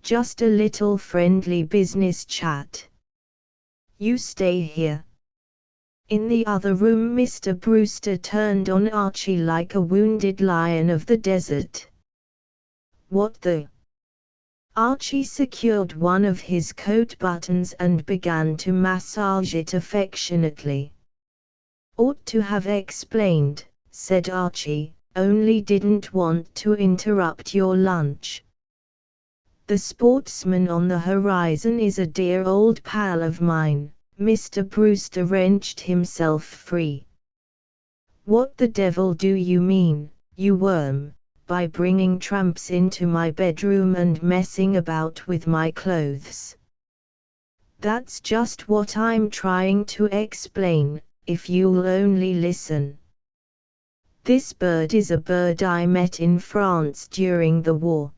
Just a little friendly business chat. You stay here." In the other room Mr. Brewster turned on Archie like a wounded lion of the desert. "What the?" Archie secured one of his coat buttons and began to massage it affectionately. "Ought to have explained," said Archie, "only didn't want to interrupt your lunch. The sportsman on the horizon is a dear old pal of mine." Mr. Brewster wrenched himself free. "What the devil do you mean, you worm, by bringing tramps into my bedroom and messing about with my clothes?" "That's just what I'm trying to explain, if you'll only listen. This bird is a bird I met in France during the war.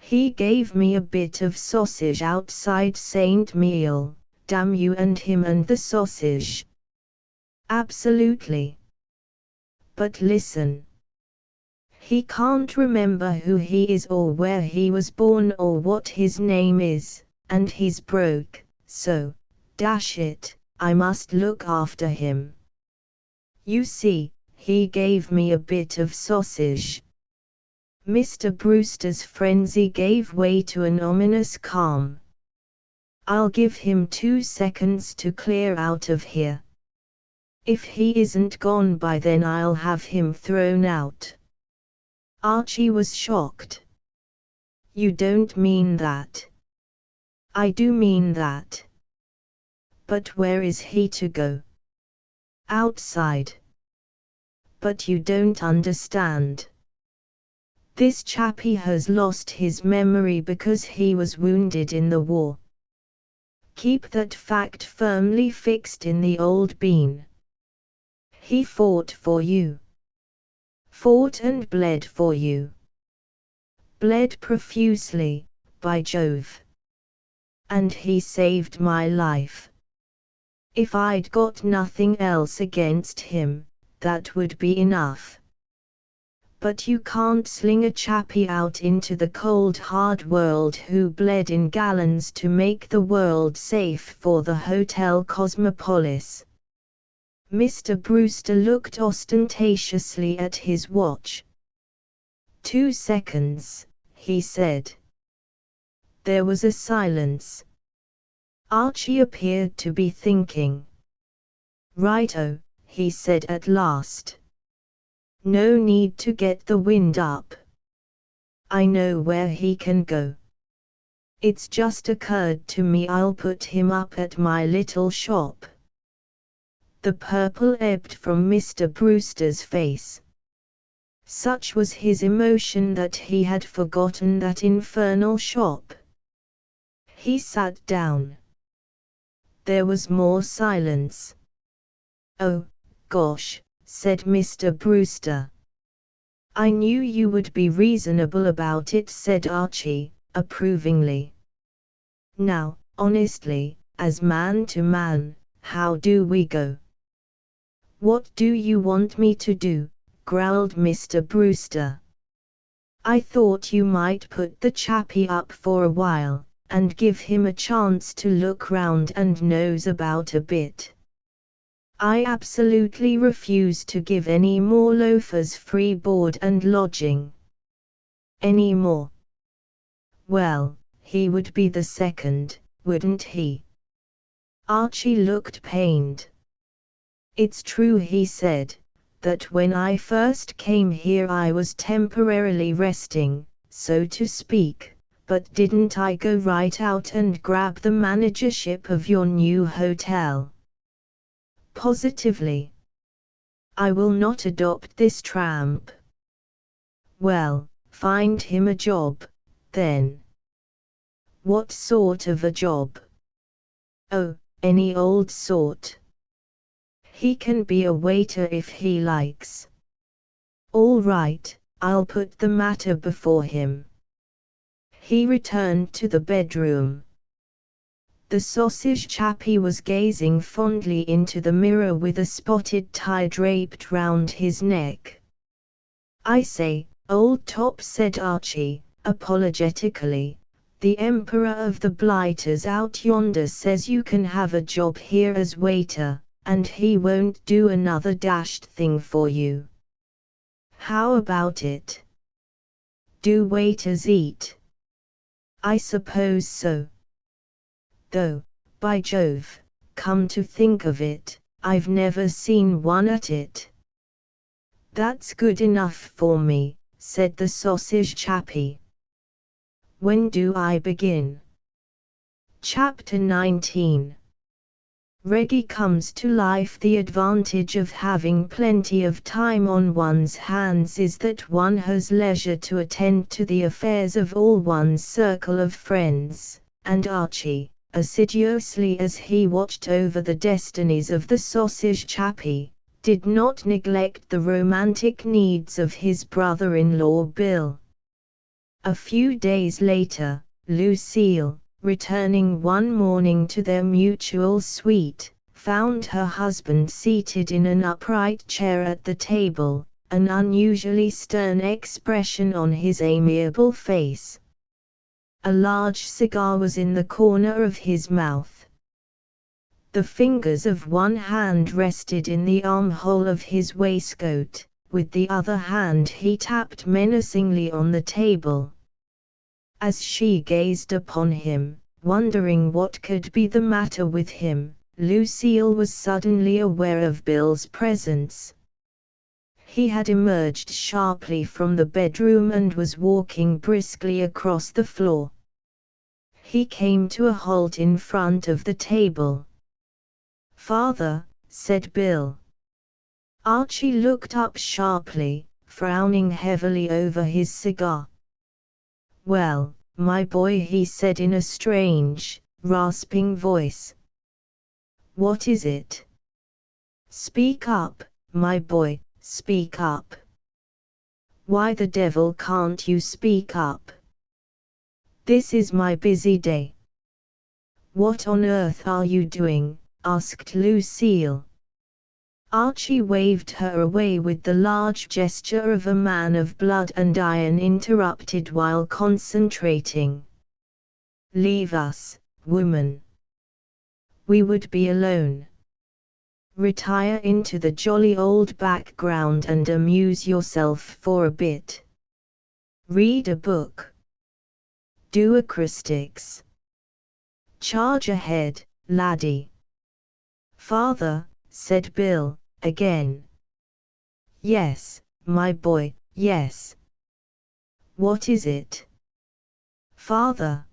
He gave me a bit of sausage outside Saint Mihiel. Damn you and him and the sausage." "Absolutely. But listen. He can't remember who he is or where he was born or what his name is, and he's broke, so, dash it, I must look after him. You see, he gave me a bit of sausage." Mr. Brewster's frenzy gave way to an ominous calm. "I'll give him 2 seconds to clear out of here. If he isn't gone by then I'll have him thrown out." Archie was shocked. "You don't mean that?" "I do mean that. But where is he to go?" "Outside." "But you don't understand. This chappie has lost his memory because he was wounded in the war. Keep that fact firmly fixed in the old bean. He fought for you. Fought and bled for you. Bled profusely, by Jove. And he saved my life. If I'd got nothing else against him, that would be enough. But you can't sling a chappie out into the cold hard world who bled in gallons to make the world safe for the Hotel Cosmopolis." Mr. Brewster looked ostentatiously at his watch. 2 seconds, he said. There was a silence. Archie appeared to be thinking. "Righto," he said at last. "No need to get the wind up. I know where he can go. It's just occurred to me I'll put him up at my little shop." The purple ebbed from Mr. Brewster's face. Such was his emotion that he had forgotten that infernal shop. He sat down. There was more silence. "Oh, gosh," said Mr. Brewster. "I knew you would be reasonable about it," said Archie, approvingly. "Now, honestly, as man to man, how do we go?" "What do you want me to do?" growled Mr. Brewster. "I thought you might put the chappie up for a while, and give him a chance to look round and nose about a bit. I absolutely refuse to give any more loafers free board and lodging. Any more. Well, he would be the second, wouldn't he?" Archie looked pained. "It's true," he said, "that when I first came here I was temporarily resting, so to speak, but didn't I go right out and grab the managership of your new hotel?" "Positively. I will not adopt this tramp." "Well, find him a job, then." "What sort of a job?" "Oh, any old sort. He can be a waiter if he likes." "All right, I'll put the matter before him." He returned to the bedroom. The sausage chappie was gazing fondly into the mirror with a spotted tie draped round his neck. "I say, old top," said Archie, apologetically, "the Emperor of the Blighters out yonder says you can have a job here as waiter, and he won't do another dashed thing for you. How about it?" "Do waiters eat?" "I suppose so. Though, by Jove, come to think of it, I've never seen one at it." "That's good enough for me," said the sausage chappie. "When do I begin?" Chapter 19. Reggie comes to life. The advantage of having plenty of time on one's hands is that one has leisure to attend to the affairs of all one's circle of friends, and Archie, assiduously as he watched over the destinies of the sausage chappie, did not neglect the romantic needs of his brother-in-law Bill. A few days later, Lucille, returning one morning to their mutual suite, found her husband seated in an upright chair at the table, an unusually stern expression on his amiable face. A large cigar was in the corner of his mouth. The fingers of one hand rested in the armhole of his waistcoat, with the other hand he tapped menacingly on the table. As she gazed upon him, wondering what could be the matter with him, Lucille was suddenly aware of Bill's presence. He had emerged sharply from the bedroom and was walking briskly across the floor. He came to a halt in front of the table. "Father," said Bill. Archie looked up sharply, frowning heavily over his cigar. "Well, my boy," he said in a strange, rasping voice. "What is it? Speak up, my boy, speak up." "Why the devil can't you speak up?" "This is my busy day." "What on earth are you doing?" asked Lucille. Archie waved her away with the large gesture of a man of blood and iron interrupted while concentrating. "Leave us, woman. We would be alone. Retire into the jolly old background and amuse yourself for a bit. Read a book. Do acrostics. Charge ahead, laddie." "Father," said Bill, again. "Yes, my boy, yes." "What is it?" "Father."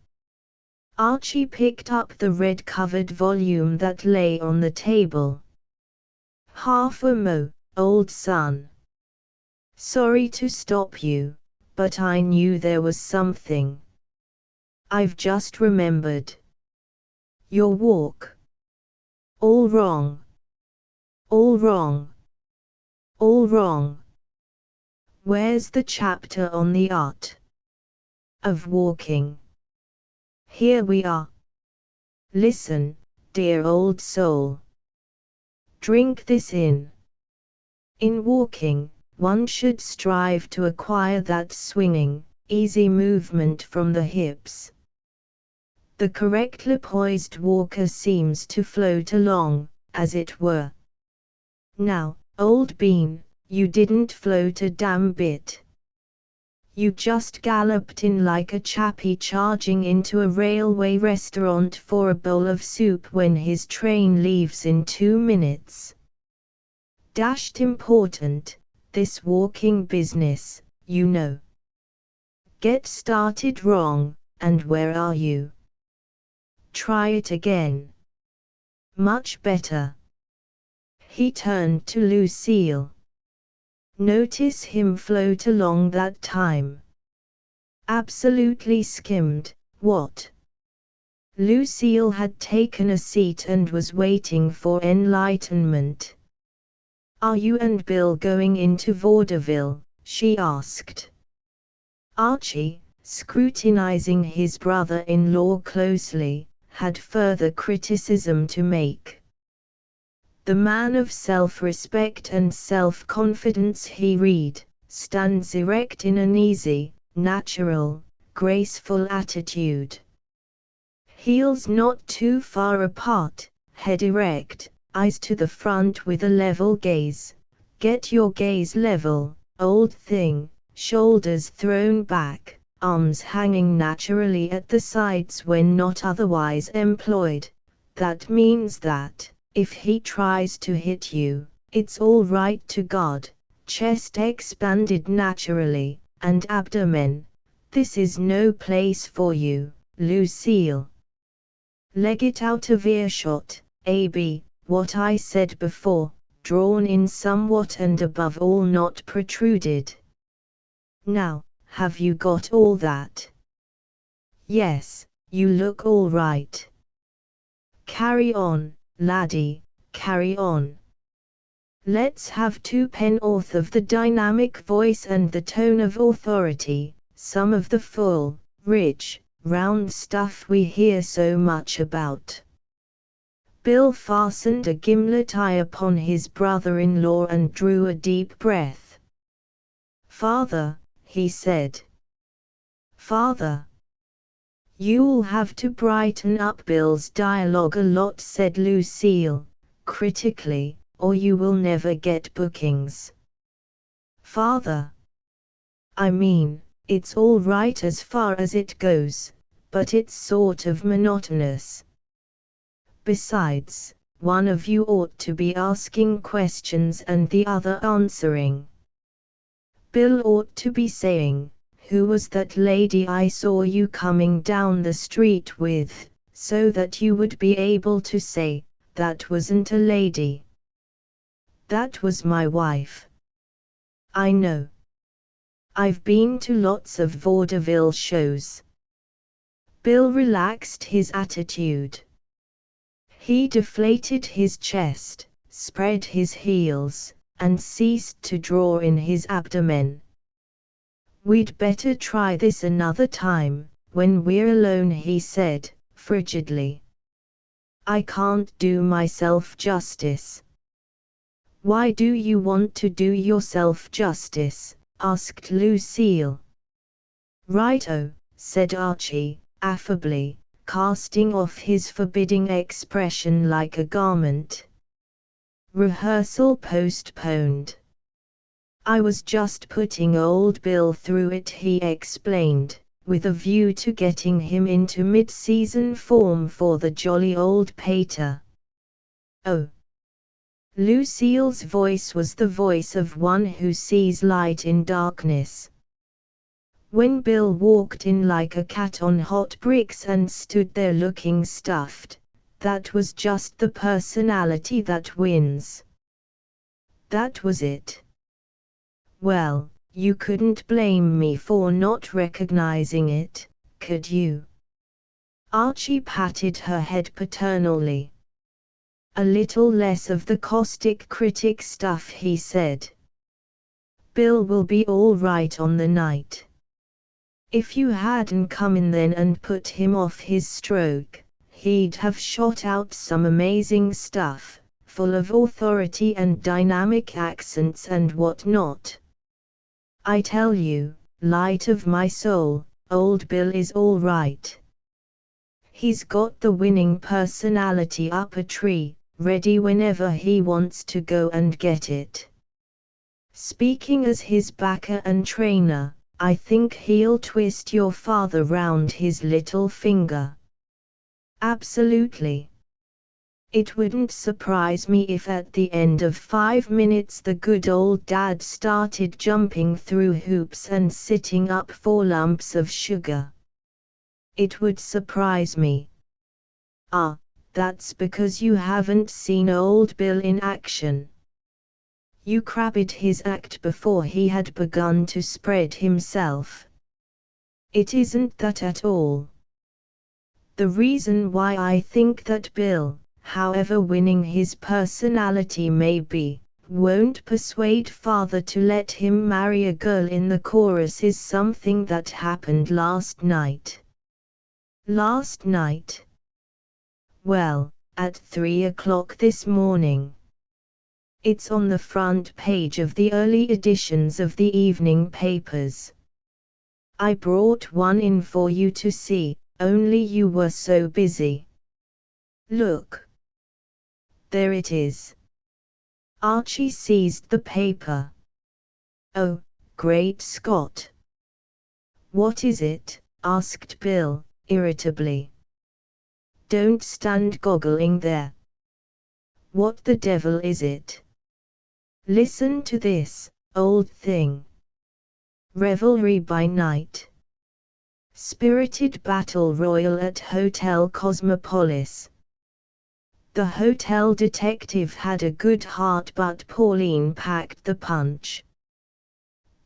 Archie picked up the red-covered volume that lay on the table. "Half a mo, old son. Sorry to stop you, but I knew there was something. I've just remembered. Your walk. All wrong. All wrong. All wrong. Where's the chapter on the art of walking? Here we are. Listen, dear old soul. Drink this in. In walking, one should strive to acquire that swinging, easy movement from the hips. The correctly poised walker seems to float along, as it were. Now, old bean, you didn't float a damn bit. You just galloped in like a chappie charging into a railway restaurant for a bowl of soup when his train leaves in 2 minutes. Dashed important, this walking business, you know. Get started wrong, and where are you? Try it again. Much better. He turned to Lucille. Notice him float along that time. Absolutely skimmed, what? Lucille had taken a seat and was waiting for enlightenment. Are you and Bill going into vaudeville? She asked. Archie, scrutinizing his brother-in-law closely, had further criticism to make. The man of self-respect and self-confidence, he read, stands erect in an easy, natural, graceful attitude. Heels not too far apart, head erect, eyes to the front with a level gaze. Get your gaze level, old thing, shoulders thrown back, arms hanging naturally at the sides when not otherwise employed. That means that, if he tries to hit you, it's all right to God. Chest expanded naturally, and abdomen. This is no place for you, Lucille. Leg it out of earshot, AB, what I said before, drawn in somewhat and above all not protruded. Now, have you got all that? Yes, you look all right. Carry on, laddie, carry on. Let's have 2/10 of the dynamic voice and the tone of authority, some of the full, rich, round stuff we hear so much about. Bill fastened a gimlet eye upon his brother-in-law and drew a deep breath. Father, he said. Father. You'll have to brighten up Bill's dialogue a lot, said Lucille, critically, or you will never get bookings. Father. I mean, it's all right as far as it goes, but it's sort of monotonous. Besides, one of you ought to be asking questions and the other answering. Bill ought to be saying, who was that lady I saw you coming down the street with, so that you would be able to say, that wasn't a lady. That was my wife. I know. I've been to lots of vaudeville shows. Bill relaxed his attitude. He deflated his chest, spread his heels, and ceased to draw in his abdomen. We'd better try this another time, when we're alone, he said, frigidly. I can't do myself justice. Why do you want to do yourself justice? Asked Lucille. Righto, said Archie, affably, casting off his forbidding expression like a garment. Rehearsal postponed. I was just putting old Bill through it, he explained, with a view to getting him into mid-season form for the jolly old pater. Oh. Lucille's voice was the voice of one who sees light in darkness. When Bill walked in like a cat on hot bricks and stood there looking stuffed, that was just the personality that wins. That was it. Well, you couldn't blame me for not recognizing it, could you? Archie patted her head paternally. A little less of the caustic critic stuff, he said. Bill will be all right on the night. If you hadn't come in then and put him off his stroke, he'd have shot out some amazing stuff, full of authority and dynamic accents and what not. I tell you, light of my soul, old Bill is all right. He's got the winning personality up a tree, ready whenever he wants to go and get it. Speaking as his backer and trainer, I think he'll twist your father round his little finger. Absolutely. It wouldn't surprise me if at the end of 5 minutes the good old dad started jumping through hoops and sitting up for lumps of sugar. It would surprise me. Ah, that's because you haven't seen old Bill in action. You crabbed his act before he had begun to spread himself. It isn't that at all. The reason why I think that Bill, however winning his personality may be, won't persuade father to let him marry a girl in the chorus is something that happened last night. Last night? Well, at 3 o'clock this morning. It's on the front page of the early editions of the evening papers. I brought one in for you to see, only you were so busy. Look. There it is. Archie seized the paper. Oh, great Scott! What is it? Asked Bill, irritably. Don't stand goggling there. What the devil is it? Listen to this, old thing. Revelry by night. Spirited battle royal at Hotel Cosmopolis. The hotel detective had a good heart, but Pauline packed the punch.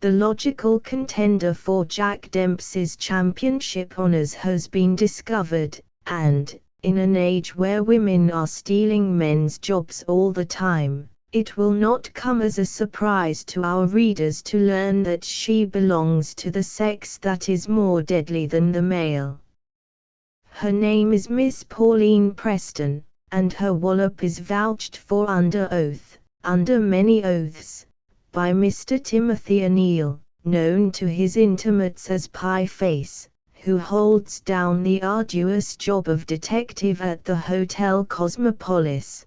The logical contender for Jack Dempsey's championship honors has been discovered, and, in an age where women are stealing men's jobs all the time, it will not come as a surprise to our readers to learn that she belongs to the sex that is more deadly than the male. Her name is Miss Pauline Preston, and her wallop is vouched for under oath, under many oaths, by Mr. Timothy O'Neill, known to his intimates as Pie Face, who holds down the arduous job of detective at the Hotel Cosmopolis.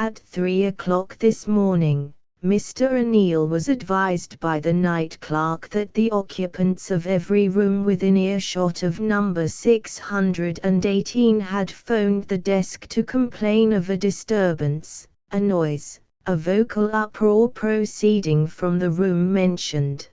At 3 o'clock this morning, Mr. O'Neill was advised by the night clerk that the occupants of every room within earshot of number 618 had phoned the desk to complain of a disturbance, a noise, a vocal uproar proceeding from the room mentioned.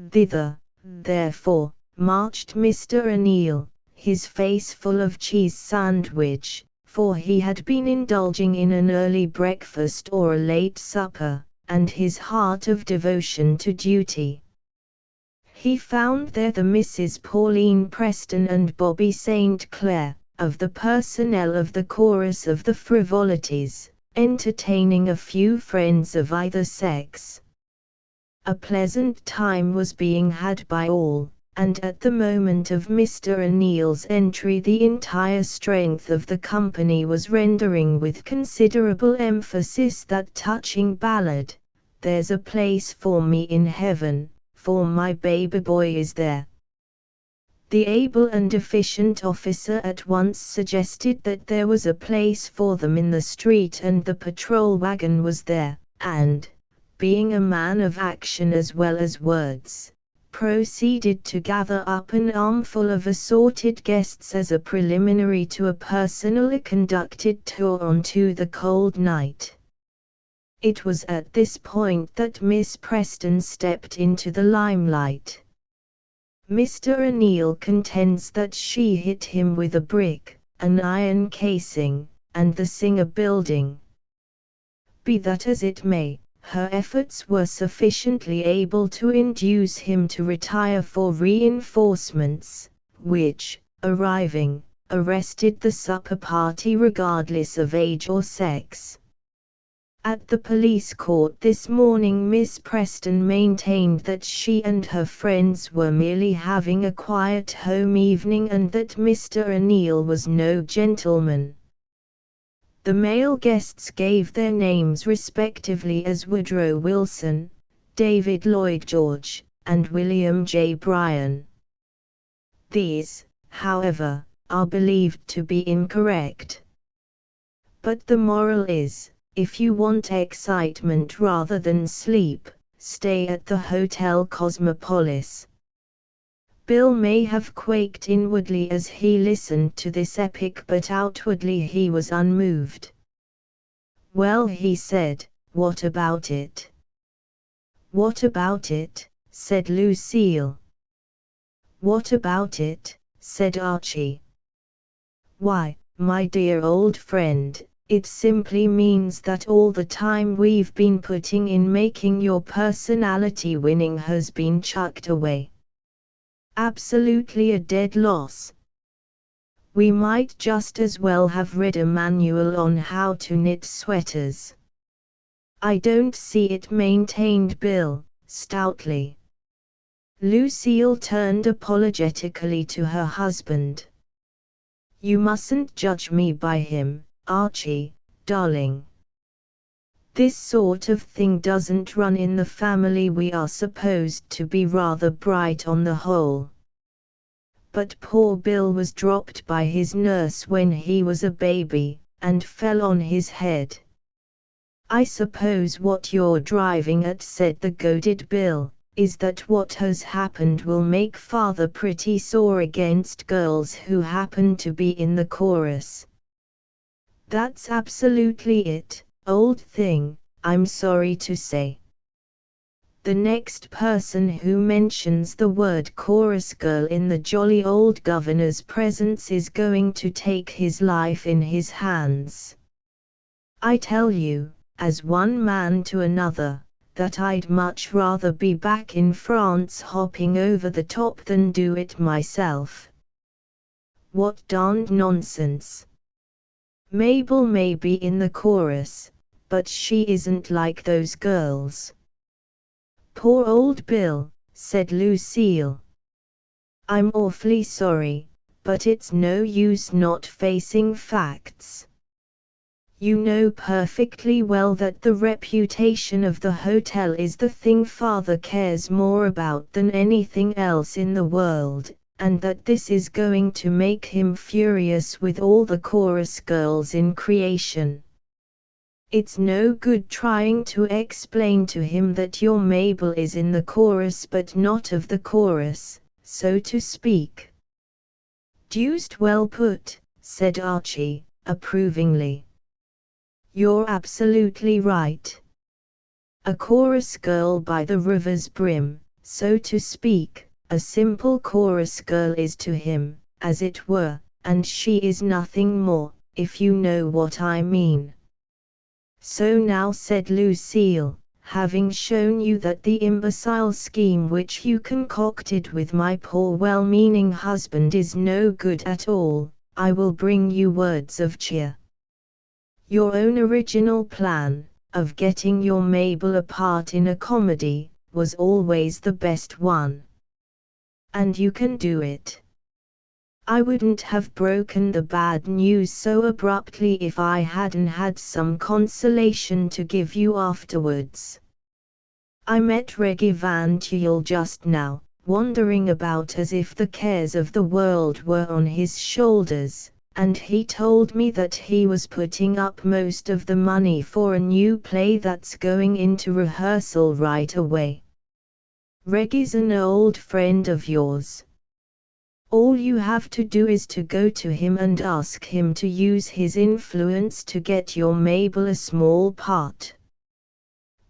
Thither, therefore, marched Mr. O'Neill, his face full of cheese sandwich, for he had been indulging in an early breakfast or a late supper, and his heart of devotion to duty. He found there the Mrs. Pauline Preston and Bobby St. Clair, of the personnel of the chorus of the Frivolities, entertaining a few friends of either sex. A pleasant time was being had by all, and at the moment of Mr. O'Neill's entry the entire strength of the company was rendering with considerable emphasis that touching ballad, "There's a place for me in heaven, for my baby boy is there." The able and efficient officer at once suggested that there was a place for them in the street, and the patrol wagon was there, and, being a man of action as well as words, proceeded to gather up an armful of assorted guests as a preliminary to a personally conducted tour onto the cold night. It was at this point that Miss Preston stepped into the limelight. Mr. O'Neill contends that she hit him with a brick, an iron casing, and the Singer building. Be that as it may, her efforts were sufficiently able to induce him to retire for reinforcements, which, arriving, arrested the supper party regardless of age or sex. At the police court this morning Miss Preston maintained that she and her friends were merely having a quiet home evening and that Mr. O'Neill was no gentleman. The male guests gave their names respectively as Woodrow Wilson, David Lloyd George, and William J. Bryan. These, however, are believed to be incorrect. But the moral is, if you want excitement rather than sleep, stay at the Hotel Cosmopolis. Bill may have quaked inwardly as he listened to this epic, but outwardly he was unmoved. "Well," he said, "what about it?" "What about it?" said Lucille. "What about it?" said Archie. "Why, my dear old friend, it simply means that all the time we've been putting in making your personality winning has been chucked away. Absolutely a dead loss. We might just as well have read a manual on how to knit sweaters." "I don't see it," maintained Bill, stoutly. Lucille turned apologetically to her husband. "You mustn't judge me by him, Archie, darling. This sort of thing doesn't run in the family. We are supposed to be rather bright on the whole. But poor Bill was dropped by his nurse when he was a baby, and fell on his head." "I suppose what you're driving at," said the goaded Bill, "is that what has happened will make father pretty sore against girls who happen to be in the chorus." "That's absolutely it, old thing, I'm sorry to say. The next person who mentions the word chorus girl in the jolly old governor's presence is going to take his life in his hands. I tell you, as one man to another, that I'd much rather be back in France hopping over the top than do it myself." "What darned nonsense. Mabel may be in the chorus, but she isn't like those girls." "Poor old Bill," said Lucille. "I'm awfully sorry, but it's no use not facing facts. You know perfectly well that the reputation of the hotel is the thing father cares more about than anything else in the world, and that this is going to make him furious with all the chorus girls in creation. It's no good trying to explain to him that your Mabel is in the chorus but not of the chorus, so to speak." "Deuced well put," said Archie, approvingly. "You're absolutely right. A chorus girl by the river's brim, so to speak, a simple chorus girl is to him, as it were, and she is nothing more, if you know what I mean." "So now," said Lucille, "having shown you that the imbecile scheme which you concocted with my poor well-meaning husband is no good at all, I will bring you words of cheer. Your own original plan, of getting your Mabel a part in a comedy, was always the best one. And you can do it. I wouldn't have broken the bad news so abruptly if I hadn't had some consolation to give you afterwards. I met Reggie Van Tuyl just now, wandering about as if the cares of the world were on his shoulders, and he told me that he was putting up most of the money for a new play that's going into rehearsal right away. Reggie's an old friend of yours. All you have to do is to go to him and ask him to use his influence to get your Mabel a small part.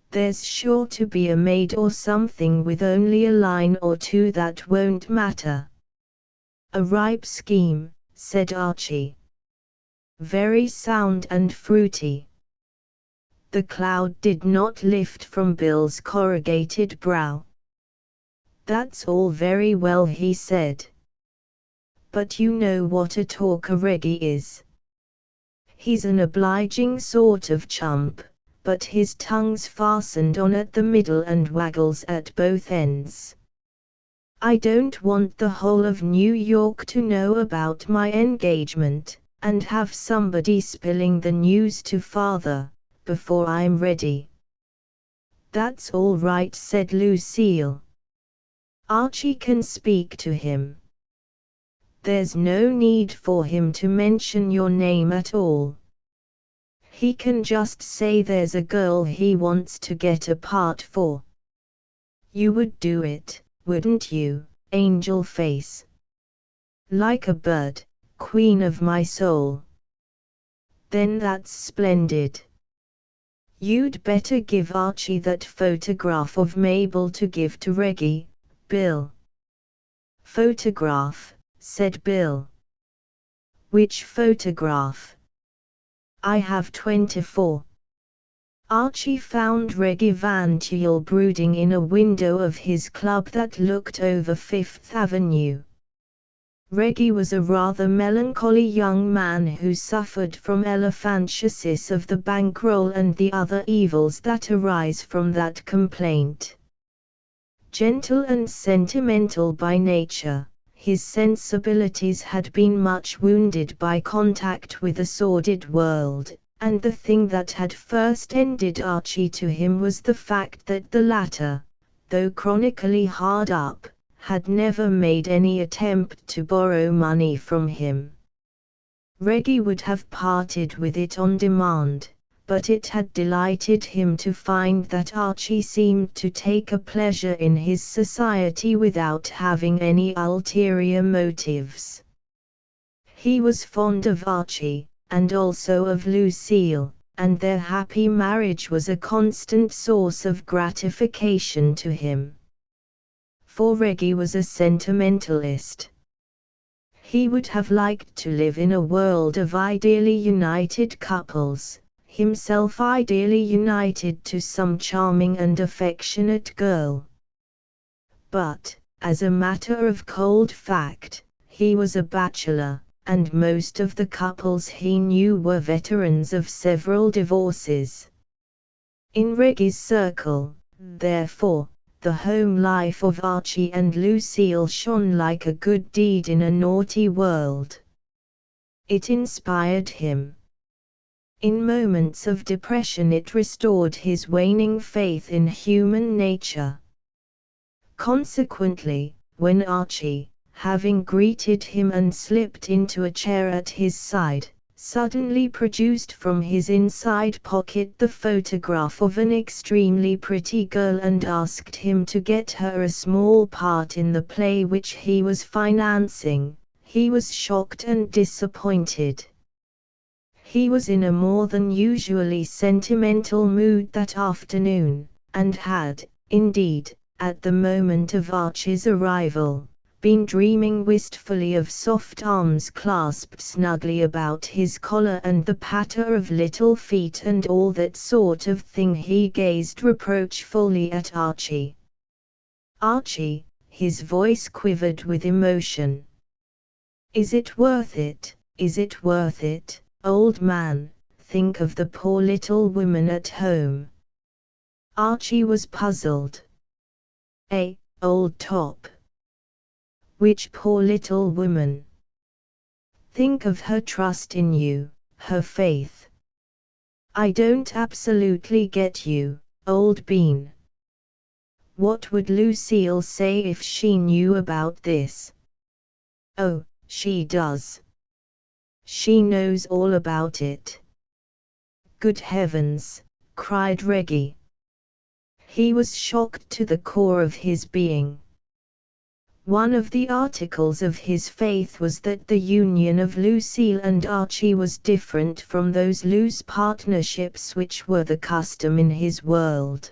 There's sure to be a maid or something with only a line or two that won't matter." "A ripe scheme," said Archie. "Very sound and fruity." The cloud did not lift from Bill's corrugated brow. "That's all very well," he said. "But you know what a talker Reggie is. He's an obliging sort of chump, but his tongue's fastened on at the middle and waggles at both ends. I don't want the whole of New York to know about my engagement, and have somebody spilling the news to father, before I'm ready." "That's all right," said Lucille. "Archie can speak to him. There's no need for him to mention your name at all. He can just say there's a girl he wants to get a part for. You would do it, wouldn't you, angel face? Like a bird, queen of my soul." "Then that's splendid. You'd better give Archie that photograph of Mabel to give to Reggie, Bill." "Photograph," said Bill. "Which photograph? I have 24. Archie found Reggie Van Tuyl brooding in a window of his club that looked over Fifth Avenue. Reggie was a rather melancholy young man who suffered from elephantiasis of the bankroll and the other evils that arise from that complaint. Gentle and sentimental by nature, his sensibilities had been much wounded by contact with a sordid world, and the thing that had first ended Archie to him was the fact that the latter, though chronically hard up, had never made any attempt to borrow money from him. Reggie would have parted with it on demand, but it had delighted him to find that Archie seemed to take a pleasure in his society without having any ulterior motives. He was fond of Archie, and also of Lucille, and their happy marriage was a constant source of gratification to him. For Reggie was a sentimentalist. He would have liked to live in a world of ideally united couples, himself ideally united to some charming and affectionate girl. But, as a matter of cold fact, he was a bachelor, and most of the couples he knew were veterans of several divorces. In Reggie's circle, therefore, the home life of Archie and Lucille shone like a good deed in a naughty world. It inspired him. In moments of depression it restored his waning faith in human nature. Consequently, when Archie, having greeted him and slipped into a chair at his side, suddenly produced from his inside pocket the photograph of an extremely pretty girl and asked him to get her a small part in the play which he was financing, he was shocked and disappointed. He was in a more than usually sentimental mood that afternoon, and had, indeed, at the moment of Archie's arrival, been dreaming wistfully of soft arms clasped snugly about his collar and the patter of little feet and all that sort of thing. He gazed reproachfully at Archie. "Archie," his voice quivered with emotion. "Is it worth it, is it worth it, old man? Think of the poor little woman at home." Archie was puzzled. Old top. Which poor little woman? Think of her trust in you, her faith." "I don't absolutely get you, old bean. What would Lucille say if she knew about this?" "Oh, she does. She knows all about it." "Good heavens," cried Reggie. He was shocked to the core of his being. One of the articles of his faith was that the union of Lucille and Archie was different from those loose partnerships which were the custom in his world.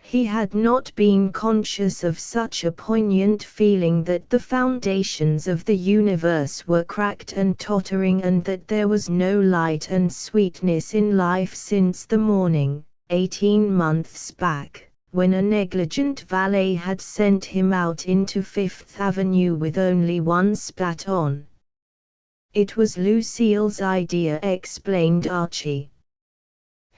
He had not been conscious of such a poignant feeling that the foundations of the universe were cracked and tottering and that there was no light and sweetness in life since the morning, 18 months back, when a negligent valet had sent him out into Fifth Avenue with only one splat on. "It was Lucille's idea," explained Archie.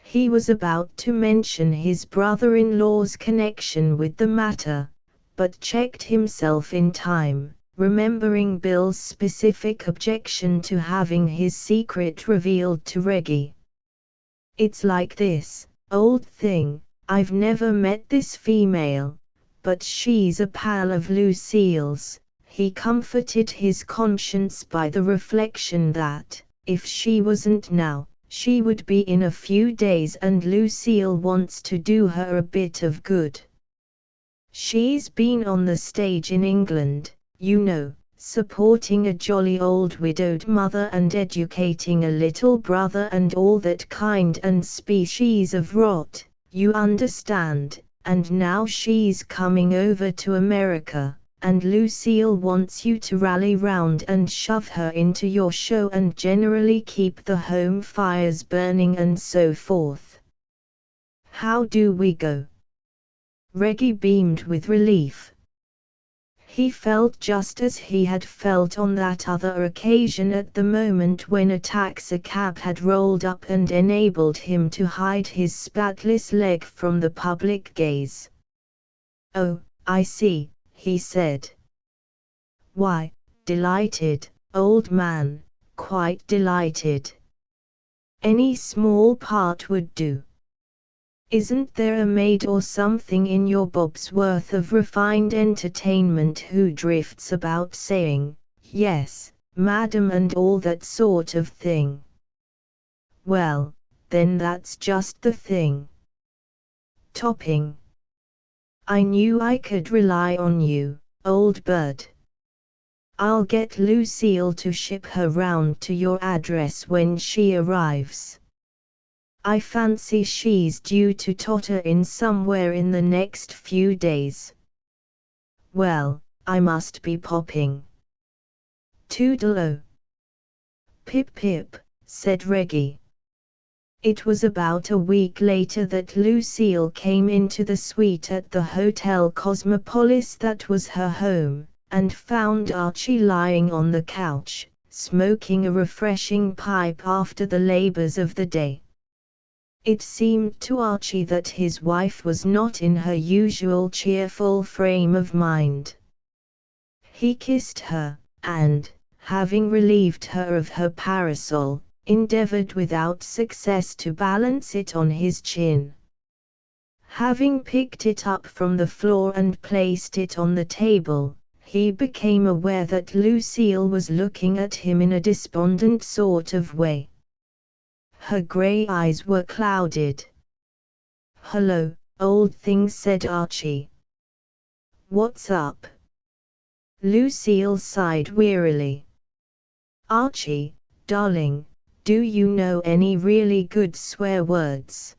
He was about to mention his brother-in-law's connection with the matter, but checked himself in time, remembering Bill's specific objection to having his secret revealed to Reggie. "It's like this, old thing, I've never met this female, but she's a pal of Lucille's." He comforted his conscience by the reflection that, if she wasn't now, she would be in a few days, and Lucille wants to do her a bit of good. "She's been on the stage in England, you know, supporting a jolly old widowed mother and educating a little brother and all that kind and species of rot, you understand, and now she's coming over to America, and Lucille wants you to rally round and shove her into your show and generally keep the home fires burning and so forth. How do we go?" Reggie beamed with relief. He felt just as he had felt on that other occasion at the moment when a taxicab had rolled up and enabled him to hide his spatless leg from the public gaze. "Oh, I see," he said. "Why, delighted, old man, quite delighted. Any small part would do. Isn't there a maid or something in your bob's worth of refined entertainment who drifts about saying, 'Yes, madam,' and all that sort of thing?" "Well, then that's just the thing. Topping. I knew I could rely on you, old bird. I'll get Lucille to ship her round to your address when she arrives. I fancy she's due to totter in somewhere in the next few days. Well, I must be popping. Toodle-o." "Pip pip," said Reggie. It was about a week later that Lucille came into the suite at the Hotel Cosmopolis that was her home, and found Archie lying on the couch, smoking a refreshing pipe after the labors of the day. It seemed to Archie that his wife was not in her usual cheerful frame of mind. He kissed her, and, having relieved her of her parasol, endeavored without success to balance it on his chin. Having picked it up from the floor and placed it on the table, he became aware that Lucille was looking at him in a despondent sort of way. Her grey eyes were clouded. "Hello, old thing," said Archie. "What's up?" Lucille sighed wearily. "Archie, darling, do you know any really good swear words?"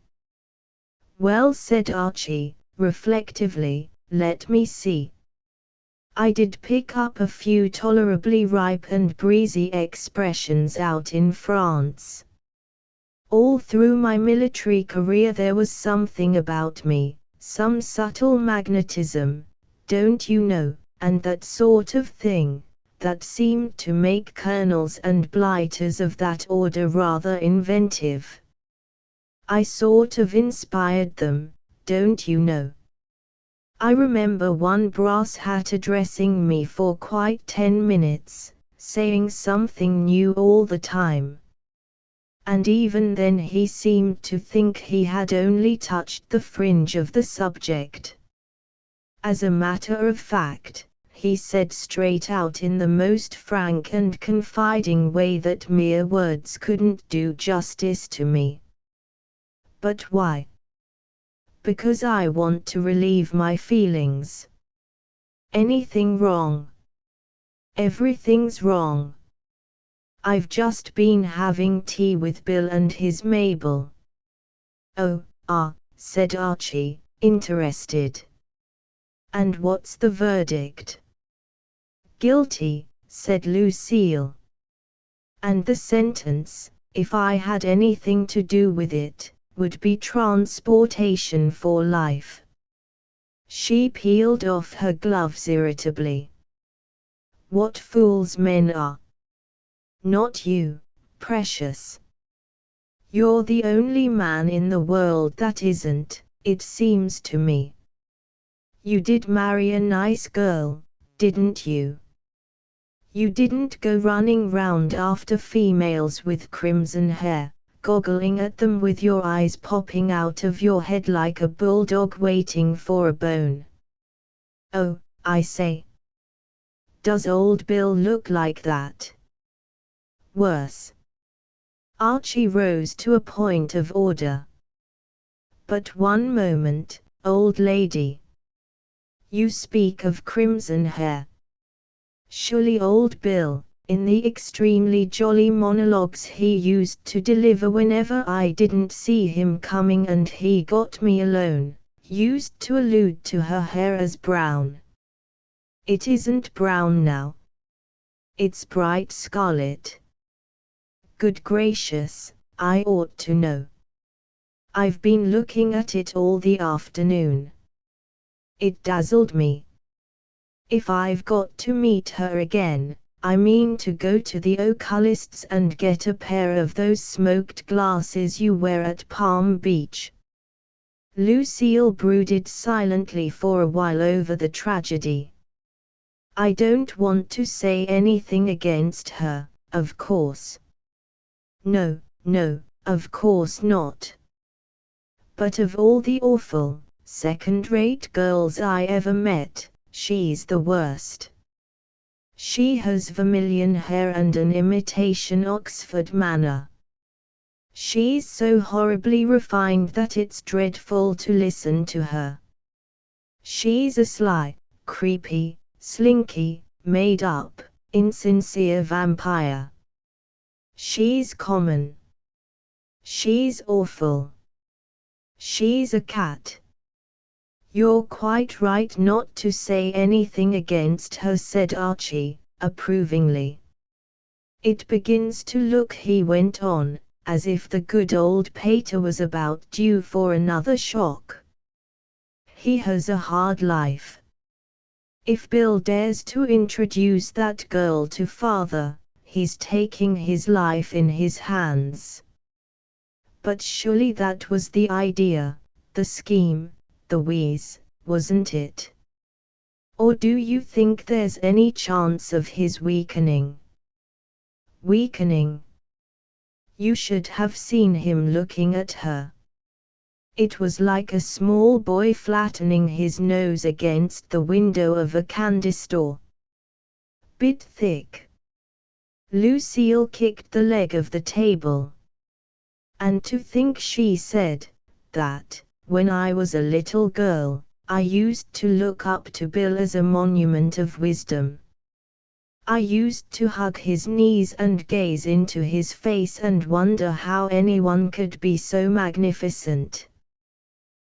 "Well," said Archie, reflectively, "let me see. I did pick up a few tolerably ripe and breezy expressions out in France. All through my military career there was something about me, some subtle magnetism, don't you know, and that sort of thing, that seemed to make colonels and blighters of that order rather inventive. I sort of inspired them, don't you know. I remember one brass hat addressing me for quite 10 minutes, saying something new all the time. And even then he seemed to think he had only touched the fringe of the subject. As a matter of fact, he said straight out in the most frank and confiding way that mere words couldn't do justice to me. But why? Because I want to relieve my feelings. Anything wrong? Everything's wrong. I've just been having tea with Bill and his Mabel." "Oh, said Archie, interested. "And what's the verdict?" "Guilty," said Lucille. "And the sentence, if I had anything to do with it, would be transportation for life." She peeled off her gloves irritably. "What fools men are! Not you, precious. You're the only man in the world that isn't, it seems to me. You did marry a nice girl, didn't you?" You didn't go running round after females with crimson hair, goggling at them with your eyes popping out of your head like a bulldog waiting for a bone. Oh, I say. Does old Bill look like that? Worse. Archie rose to a point of order. But one moment, old lady. You speak of crimson hair. Surely old Bill, in the extremely jolly monologues he used to deliver whenever I didn't see him coming and he got me alone, used to allude to her hair as brown. It isn't brown now. It's bright scarlet. Good gracious, I ought to know. I've been looking at it all the afternoon. It dazzled me. If I've got to meet her again, I mean to go to the oculist's and get a pair of those smoked glasses you wear at Palm Beach. Lucille brooded silently for a while over the tragedy. I don't want to say anything against her, of course. No, no, of course not. But of all the awful, second-rate girls I ever met, she's the worst. She has vermilion hair and an imitation Oxford manner. She's so horribly refined that it's dreadful to listen to her. She's a sly, creepy, slinky, made-up, insincere vampire. She's common. She's awful. She's a cat. You're quite right not to say anything against her, said Archie, approvingly. It begins to look, he went on, as if the good old pater was about due for another shock. He has a hard life. If Bill dares to introduce that girl to father, he's taking his life in his hands. But surely that was the idea, the scheme, the wheeze, wasn't it? Or do you think there's any chance of his weakening? Weakening? You should have seen him looking at her. It was like a small boy flattening his nose against the window of a candy store. Bit thick. Lucille kicked the leg of the table. And to think she said that. When I was a little girl, I used to look up to Bill as a monument of wisdom. I used to hug his knees and gaze into his face and wonder how anyone could be so magnificent.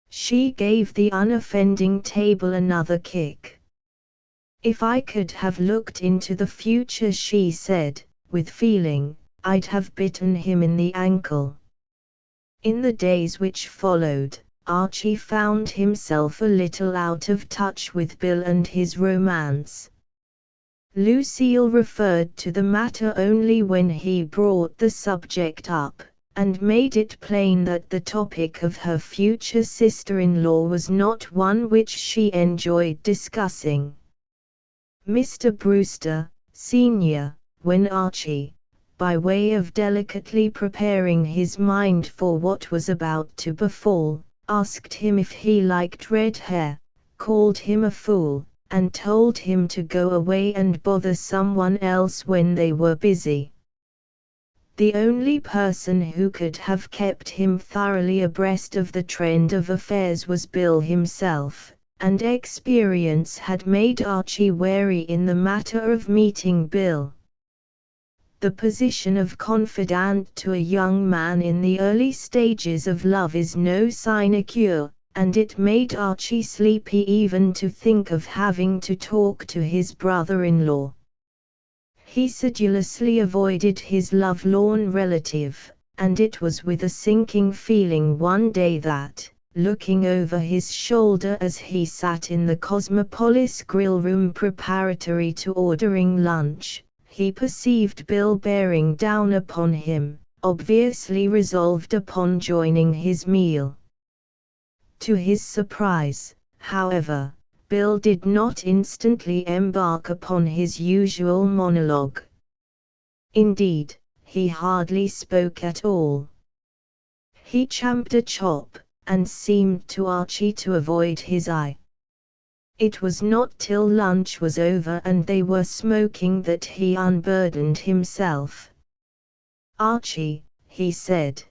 She gave the unoffending table another kick. If I could have looked into the future, she said, with feeling, I'd have bitten him in the ankle. In the days which followed, Archie found himself a little out of touch with Bill and his romance. Lucille referred to the matter only when he brought the subject up, and made it plain that the topic of her future sister-in-law was not one which she enjoyed discussing. Mr. Brewster, Sr., when Archie, by way of delicately preparing his mind for what was about to befall, asked him if he liked red hair, called him a fool, and told him to go away and bother someone else when they were busy. The only person who could have kept him thoroughly abreast of the trend of affairs was Bill himself, and experience had made Archie wary in the matter of meeting Bill. The position of confidant to a young man in the early stages of love is no sinecure, and it made Archie sleepy even to think of having to talk to his brother-in-law. He sedulously avoided his lovelorn relative, and it was with a sinking feeling one day that, looking over his shoulder as he sat in the Cosmopolis grill room preparatory to ordering lunch, he perceived Bill bearing down upon him, obviously resolved upon joining his meal. To his surprise, however, Bill did not instantly embark upon his usual monologue. Indeed, he hardly spoke at all. He champed a chop, and seemed to Archie to avoid his eye. It was not till lunch was over and they were smoking that he unburdened himself. "Archie," he said.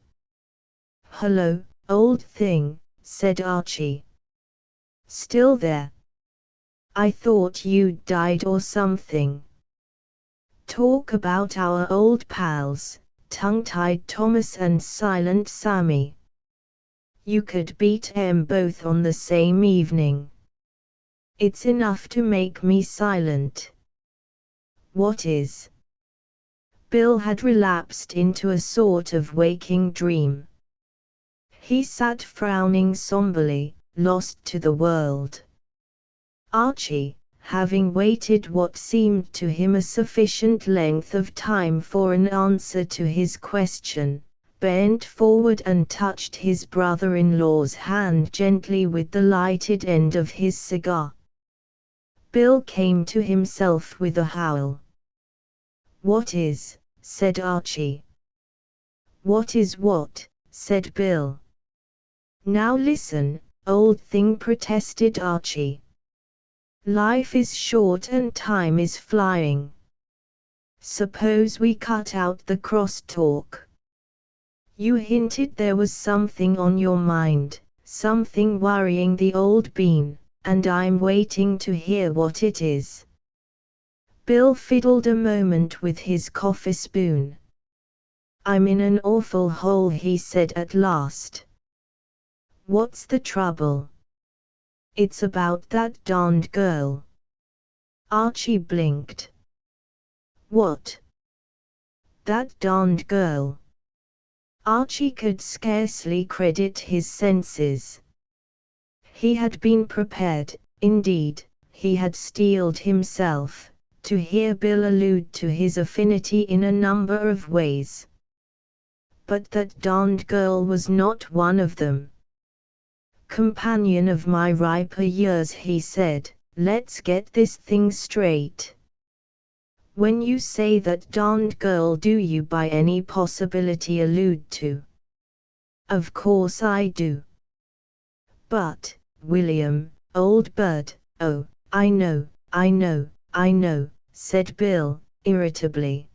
"Hello, old thing," said Archie. "Still there? I thought you'd died or something." "Talk about our old pals, tongue-tied Thomas and Silent Sammy. You could beat 'em both on the same evening. It's enough to make me silent." "What is?" Bill had relapsed into a sort of waking dream. He sat frowning somberly, lost to the world. Archie, having waited what seemed to him a sufficient length of time for an answer to his question, bent forward and touched his brother-in-law's hand gently with the lighted end of his cigar. Bill came to himself with a howl. "What is?" said Archie. "What is what?" said Bill. "Now listen, old thing," protested Archie. "Life is short and time is flying. Suppose we cut out the cross-talk. You hinted there was something on your mind, something worrying the old bean, and I'm waiting to hear what it is." Bill fiddled a moment with his coffee spoon. "I'm in an awful hole," he said at last. "What's the trouble?" "It's about that darned girl." Archie blinked. "What?" "That darned girl." Archie could scarcely credit his senses. He had been prepared, indeed, he had steeled himself, to hear Bill allude to his affinity in a number of ways. But that darned girl was not one of them. "Companion of my riper years," he said, "let's get this thing straight. When you say that darned girl, do you by any possibility allude to—" "Of course I do." "But, William, old bird—" "Oh, I know, said Bill, irritably.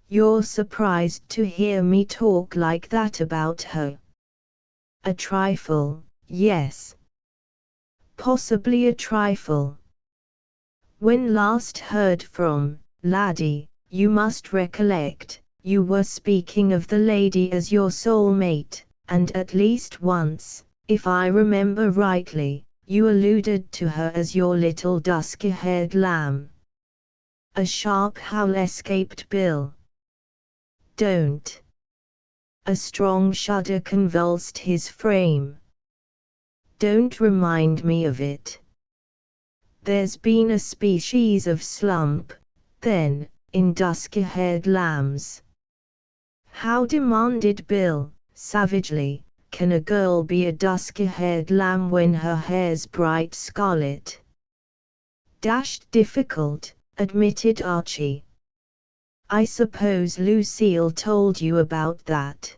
"You're surprised to hear me talk like that about her?" "A trifle, yes. Possibly a trifle. When last heard from, laddie, you must recollect, you were speaking of the lady as your soulmate, and at least once, if I remember rightly, you alluded to her as your little dusky-haired lamb." A sharp howl escaped Bill. "Don't." A strong shudder convulsed his frame. "Don't remind me of it. There's been a species of slump, then, in dusky-haired lambs." "How," demanded Bill, savagely, "can a girl be a dusky-haired lamb when her hair's bright scarlet?" "Dashed difficult," admitted Archie. "I suppose Lucille told you about that."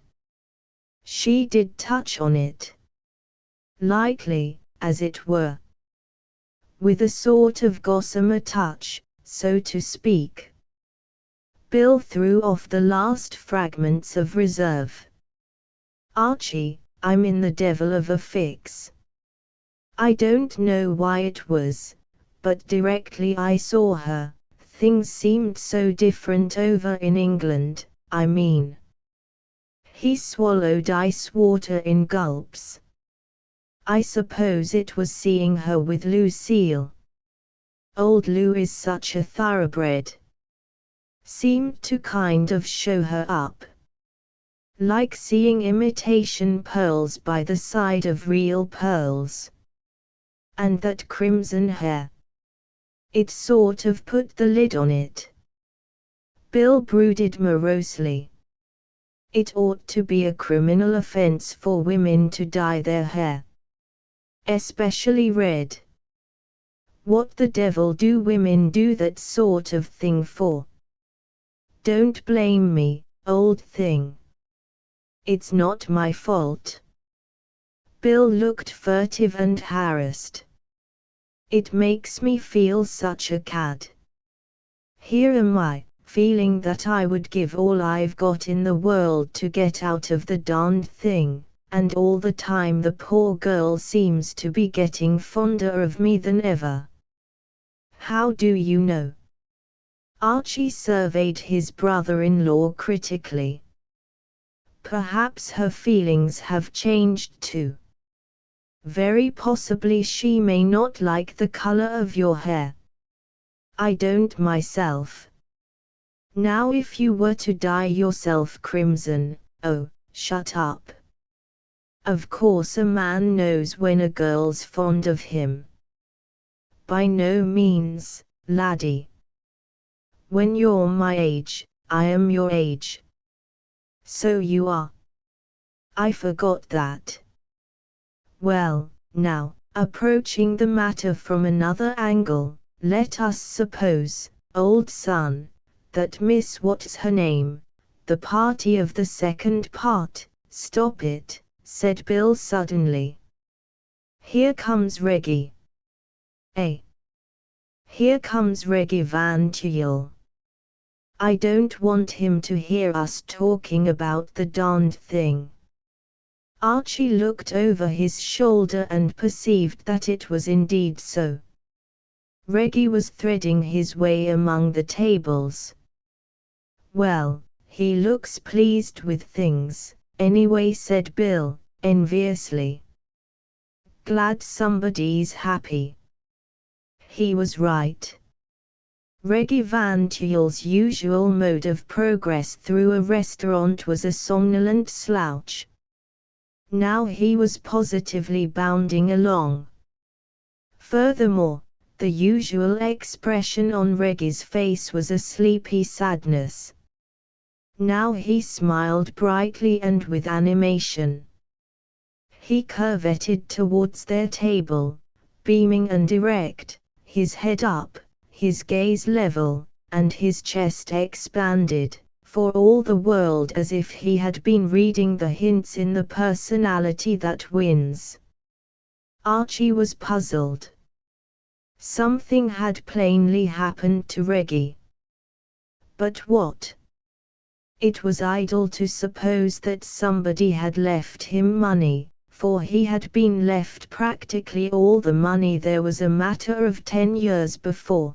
"She did touch on it. Lightly, as it were. With a sort of gossamer touch, so to speak." Bill threw off the last fragments of reserve. "Archie, I'm in the devil of a fix. I don't know why it was, but directly I saw her, things seemed so different over in England, I mean." He swallowed ice water in gulps. "I suppose it was seeing her with Lucille. Old Lou is such a thoroughbred. Seemed to kind of show her up. Like seeing imitation pearls by the side of real pearls. And that crimson hair. It sort of put the lid on it." Bill brooded morosely. "It ought to be a criminal offense for women to dye their hair. Especially red." What the devil do women do that sort of thing for? Don't blame me, old thing. It's not my fault. Bill looked furtive and harassed. It makes me feel such a cad. Here am I, feeling that I would give all I've got in the world to get out of the darned thing, and all the time the poor girl seems to be getting fonder of me than ever. How do you know? Archie surveyed his brother-in-law critically. Perhaps her feelings have changed too. Very possibly she may not like the color of your hair. I don't myself. Now if you were to dye yourself crimson, oh, shut up. Of course a man knows when a girl's fond of him. By no means, laddie. When you're my age, I am your age. So you are. I forgot that. Well, now, approaching the matter from another angle, let us suppose, old son, that Miss What's her name, the party of the second part. Stop it, said Bill suddenly. Here comes Reggie. Here comes Reggie Van Tuyl. I don't want him to hear us talking about the darned thing. Archie looked over his shoulder and perceived that it was indeed so. Reggie was threading his way among the tables. Well, he looks pleased with things, anyway, said Bill, enviously. Glad somebody's happy. He was right. Reggie Van Tuyl's usual mode of progress through a restaurant was a somnolent slouch. Now he was positively bounding along. Furthermore, the usual expression on Reggie's face was a sleepy sadness. Now he smiled brightly and with animation. He curveted towards their table, beaming and erect, his head up, his gaze level, and his chest expanded, for all the world as if he had been reading the hints in The Personality That Wins. Archie was puzzled. Something had plainly happened to Reggie. But what? It was idle to suppose that somebody had left him money, for he had been left practically all the money there was a matter of 10 years before.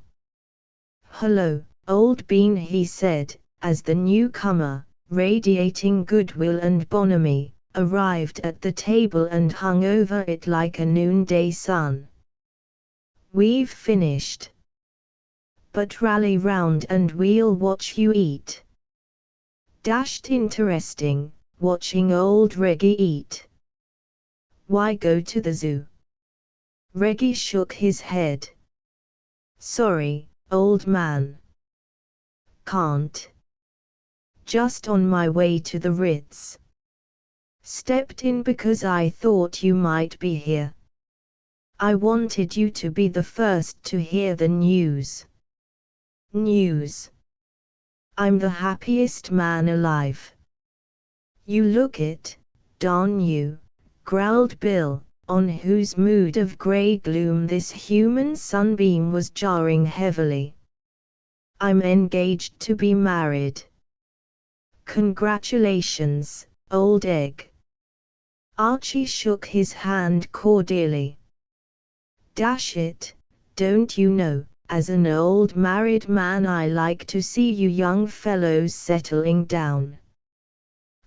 Hello, old bean, he said, as the newcomer, radiating goodwill and bonhomie, arrived at the table and hung over it like a noonday sun. We've finished. But rally round and we'll watch you eat. Dashed interesting, watching old Reggie eat. Why go to the zoo? Reggie shook his head. Sorry, old man. Can't. Just on my way to the Ritz. Stepped in because I thought you might be here. I wanted you to be the first to hear the news. News. I'm the happiest man alive. You look it, darn you, growled Bill, on whose mood of grey gloom this human sunbeam was jarring heavily. I'm engaged to be married. Congratulations, old egg. Archie shook his hand cordially. Dash it, don't you know, as an old married man I like to see you young fellows settling down.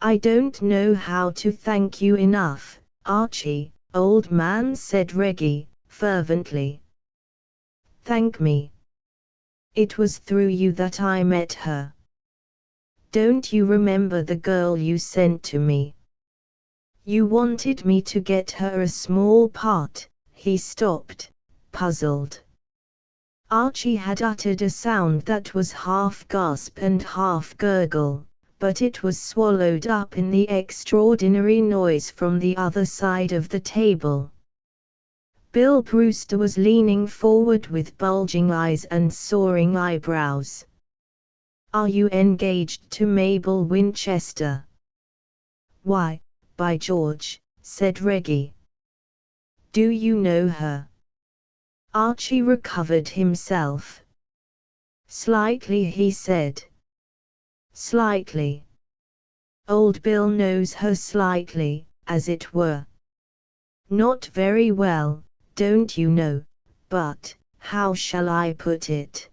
I don't know how to thank you enough, Archie, old man, said Reggie, fervently. Thank me. It was through you that I met her. Don't you remember the girl you sent to me? You wanted me to get her a small part. He stopped, puzzled. Archie had uttered a sound that was half gasp and half gurgle, but it was swallowed up in the extraordinary noise from the other side of the table. Bill Brewster was leaning forward with bulging eyes and soaring eyebrows. "Are you engaged to Mabel Winchester?" "Why, by George," said Reggie. "Do you know her?" Archie recovered himself. "Slightly," he said. "Slightly. Old Bill knows her slightly, as it were. Not very well, don't you know, but, how shall I put it?"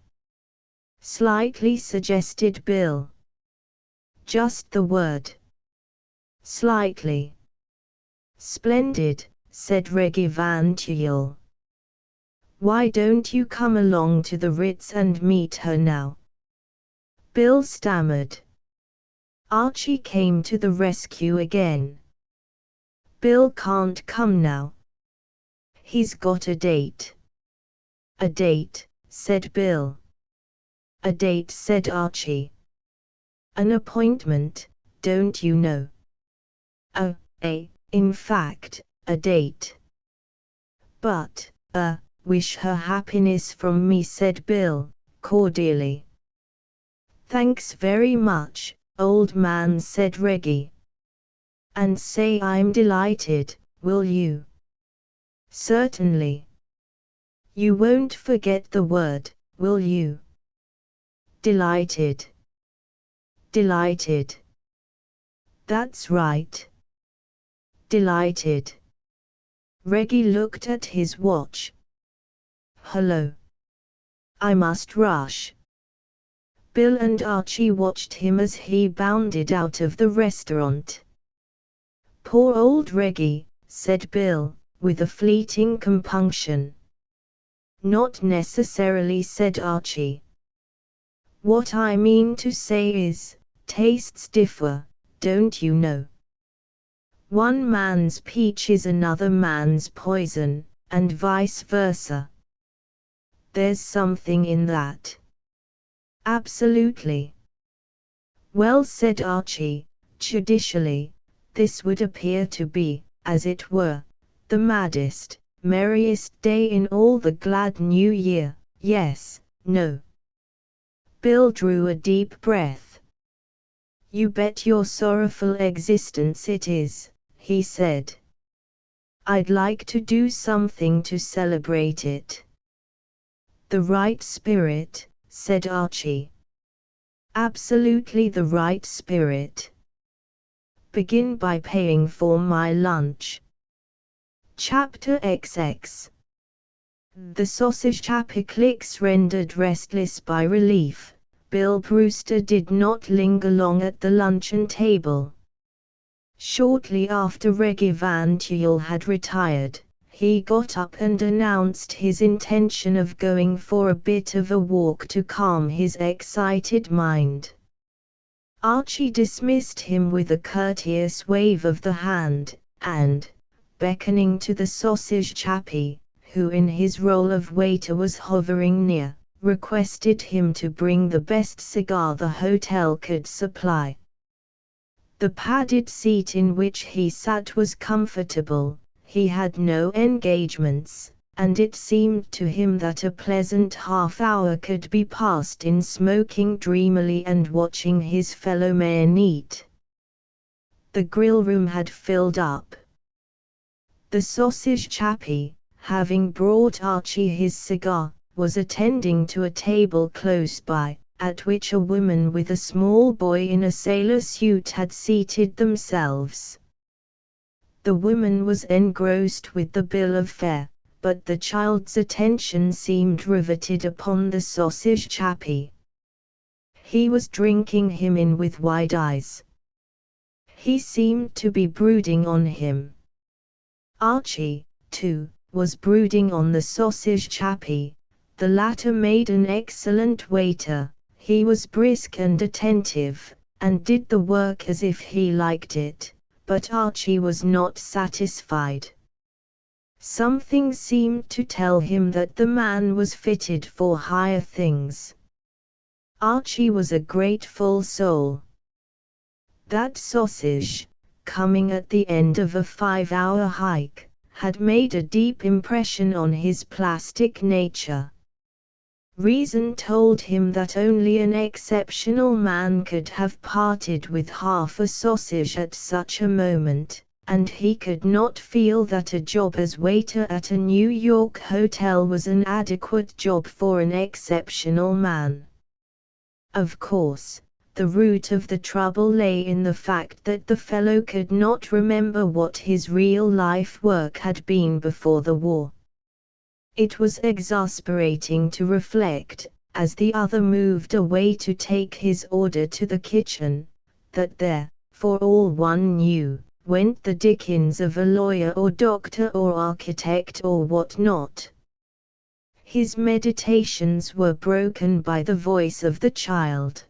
"Slightly," suggested Bill. "Just the word. Slightly." "Splendid," said Reggie Van Tuyl. "Why don't you come along to the Ritz and meet her now?" Bill stammered. Archie came to the rescue again. "Bill can't come now. He's got a date." "A date," said Bill. "A date," said Archie. "An appointment, don't you know?" "Oh, in fact, a date." "But, wish her happiness from me," said Bill, cordially. "Thanks very much, old man," said Reggie. "And say I'm delighted, will you?" "Certainly. You won't forget the word, will you?" "Delighted. Delighted. That's right. Delighted." Reggie looked at his watch. "Hello. I must rush." Bill and Archie watched him as he bounded out of the restaurant. "Poor old Reggie," said Bill, with a fleeting compunction. "Not necessarily," said Archie. "What I mean to say is, tastes differ, don't you know? One man's peach is another man's poison, and vice versa. There's something in that." "Absolutely." "Well," said Archie, judicially, "this would appear to be, as it were, the maddest, merriest day in all the glad new year, yes, no?" Bill drew a deep breath. "You bet your sorrowful existence it is," he said. "I'd like to do something to celebrate it." "The right spirit," said Archie. "Absolutely the right spirit. Begin by paying for my lunch." Chapter XX. The sausage chapiclix rendered restless by relief, Bill Brewster did not linger long at the luncheon table. Shortly after Reggie Van Tuyl had retired, he got up and announced his intention of going for a bit of a walk to calm his excited mind. Archie dismissed him with a courteous wave of the hand, and, beckoning to the sausage chappie, who in his role of waiter was hovering near, requested him to bring the best cigar the hotel could supply. The padded seat in which he sat was comfortable. He had no engagements, and it seemed to him that a pleasant half-hour could be passed in smoking dreamily and watching his fellow men eat. The grill room had filled up. The sausage chappie, having brought Archie his cigar, was attending to a table close by, at which a woman with a small boy in a sailor suit had seated themselves. The woman was engrossed with the bill of fare, but the child's attention seemed riveted upon the sausage chappie. He was drinking him in with wide eyes. He seemed to be brooding on him. Archie, too, was brooding on the sausage chappie. The latter made an excellent waiter. He was brisk and attentive, and did the work as if he liked it. But Archie was not satisfied. Something seemed to tell him that the man was fitted for higher things. Archie was a grateful soul. That sausage, coming at the end of a 5-hour hike, had made a deep impression on his plastic nature. Reason told him that only an exceptional man could have parted with half a sausage at such a moment, and he could not feel that a job as waiter at a New York hotel was an adequate job for an exceptional man. Of course, the root of the trouble lay in the fact that the fellow could not remember what his real-life work had been before the war. It was exasperating to reflect, as the other moved away to take his order to the kitchen, that there, for all one knew, went the dickens of a lawyer or doctor or architect or what not. His meditations were broken by the voice of the child.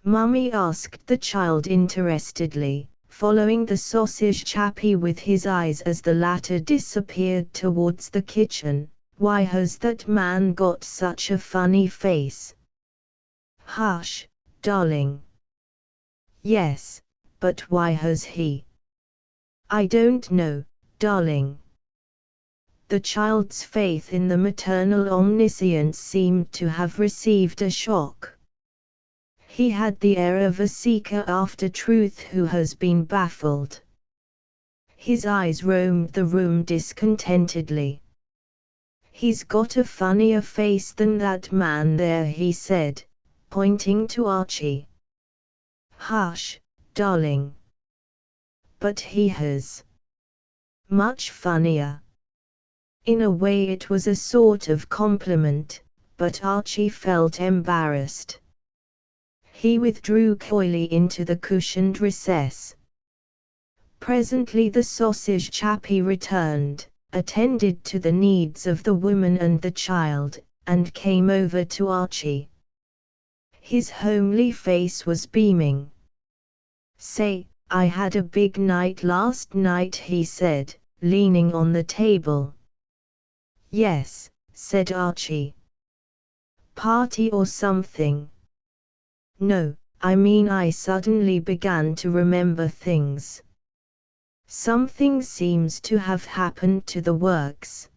"Mummy?" asked the child interestedly, following the sausage chappie with his eyes as the latter disappeared towards the kitchen. "Why has that man got such a funny face?" "Hush, darling." "Yes, but why has he?" "I don't know, darling." The child's faith in the maternal omniscience seemed to have received a shock. He had the air of a seeker after truth who has been baffled. His eyes roamed the room discontentedly. "He's got a funnier face than that man there," he said, pointing to Archie. "Hush, darling." "But he has." "Much funnier." In a way it was a sort of compliment, but Archie felt embarrassed. He withdrew coyly into the cushioned recess. Presently the sausage chappie returned, attended to the needs of the woman and the child, and came over to Archie. His homely face was beaming. "Say, I had a big night last night," he said, leaning on the table. "Yes," said Archie. "Party or something?" "No, I mean I suddenly began to remember things. Something seems to have happened to the works."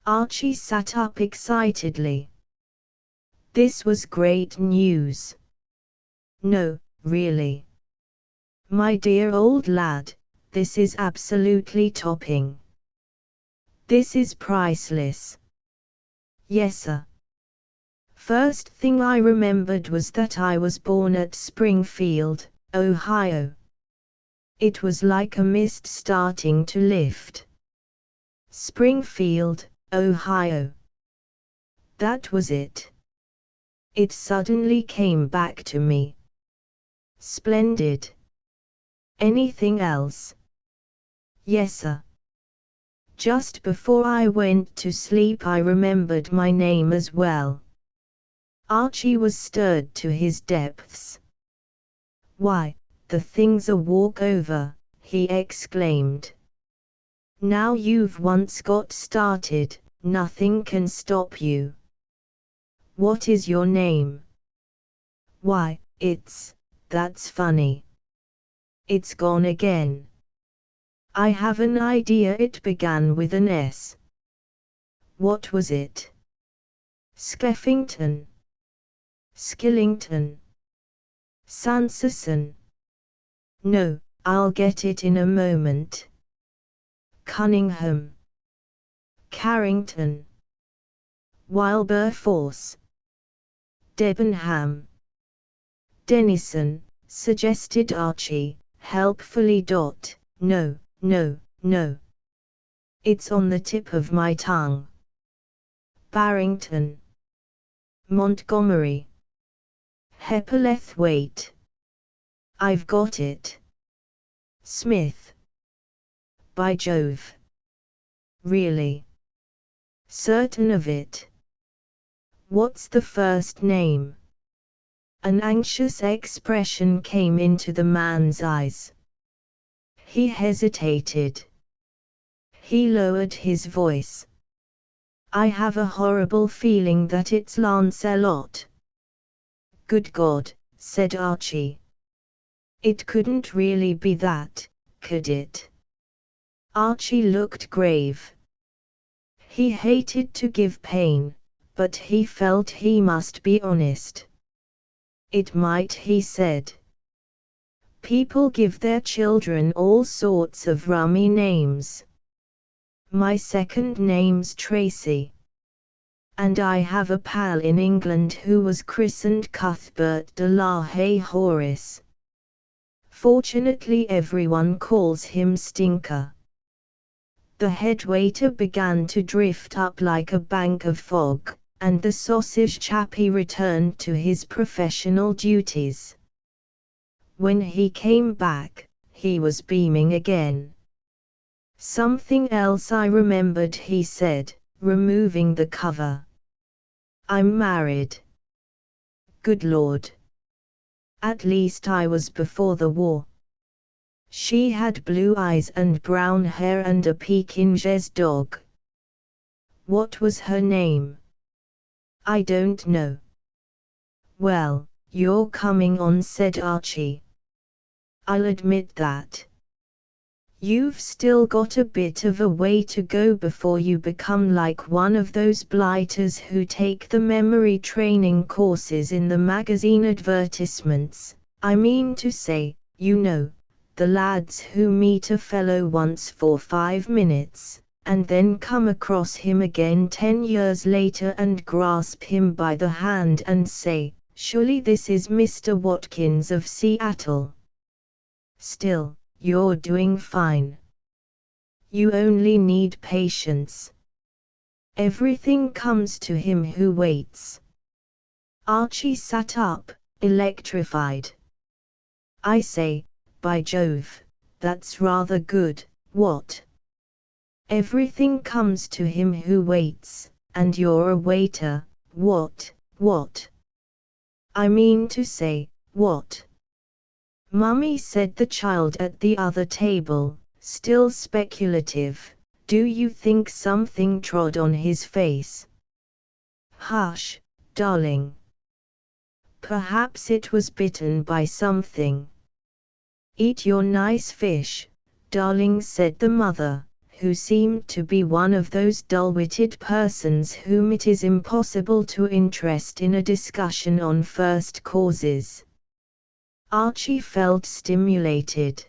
Archie sat up excitedly. This was great news. "No, really. My dear old lad, this is absolutely topping. This is priceless." "Yes'er. First thing I remembered was that I was born at Springfield, Ohio. It was like a mist starting to lift. Springfield, Ohio. That was it. It suddenly came back to me. Splendid. Anything else?" "Yes'er. Just before I went to sleep I remembered my name as well." Archie was stirred to his depths. "Why, the thing's a walkover," he exclaimed. "Now you've once got started, nothing can stop you." "What is your name?" "Why, that's funny. It's gone again. I have an idea it began with an S." "What was it?" "Skeffington." "Skillington." "Sanderson." "No, I'll get it in a moment." "Cunningham." "Carrington." "Wilberforce." "Debenham." "Denison," suggested Archie, helpfully. "No, no, no. It's on the tip of my tongue." "Barrington." "Montgomery." "Hepplethwaite." "I've got it." "Smith." "By Jove." "Really?" "Certain of it." "What's the first name?" An anxious expression came into the man's eyes. He hesitated. He lowered his voice. "I have a horrible feeling that it's Lancelot." "Good God," said Archie. "It couldn't really be that, could it?" Archie looked grave. He hated to give pain, but he felt he must be honest. It might, he said. People give their children all sorts of rummy names. My second name's Tracy. And I have a pal in England who was christened Cuthbert de la Haye Horace. Fortunately everyone calls him Stinker. The headwaiter began to drift up like a bank of fog, and the sausage chappie returned to his professional duties. When he came back, he was beaming again. Something else I remembered, he said, removing the cover. I'm married. Good Lord. At least I was before the war. She had blue eyes and brown hair and a Pekingese dog. What was her name? I don't know. Well, you're coming on, said Archie. I'll admit that. You've still got a bit of a way to go before you become like one of those blighters who take the memory training courses in the magazine advertisements. I mean to say, you know, the lads who meet a fellow once for 5 minutes, and then come across him again 10 years later and grasp him by the hand and say, surely this is Mr. Watkins of Seattle. Still, you're doing fine. You only need patience. Everything comes to him who waits. Archie sat up, electrified. I say, by Jove, that's rather good. What? Everything comes to him who waits, and you're a waiter. What? I mean to say, what? Mummy, said the child at the other table, still speculative. Do you think something trod on his face? Hush, darling. Perhaps it was bitten by something. Eat your nice fish, darling, said the mother, who seemed to be one of those dull-witted persons whom it is impossible to interest in a discussion on first causes. Archie felt stimulated.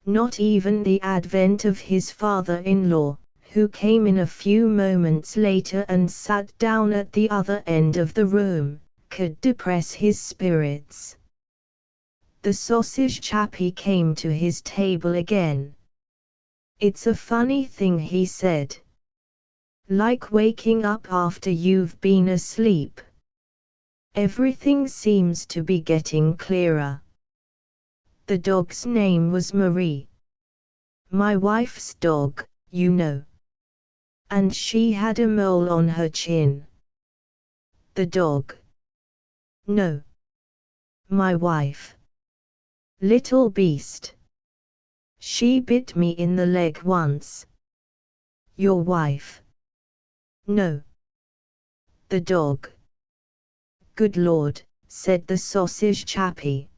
Not even the advent of his father-in-law, who came in a few moments later and sat down at the other end of the room, could depress his spirits. The sausage chappie came to his table again. It's a funny thing, he said. Like waking up after you've been asleep. Everything seems to be getting clearer. The dog's name was Marie. My wife's dog, you know. And she had a mole on her chin. The dog. No. My wife. Little beast. She bit me in the leg once. Your wife? No. The dog. Good Lord, said the sausage chappie.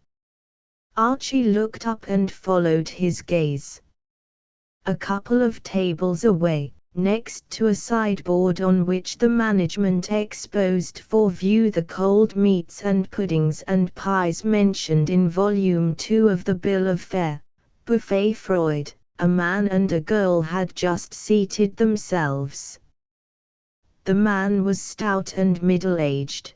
Archie looked up and followed his gaze. A couple of tables away, next to a sideboard on which the management exposed for view the cold meats and puddings and pies mentioned in Volume 2 of the Bill of Fare, Buffet Freud, a man and a girl had just seated themselves. The man was stout and middle-aged.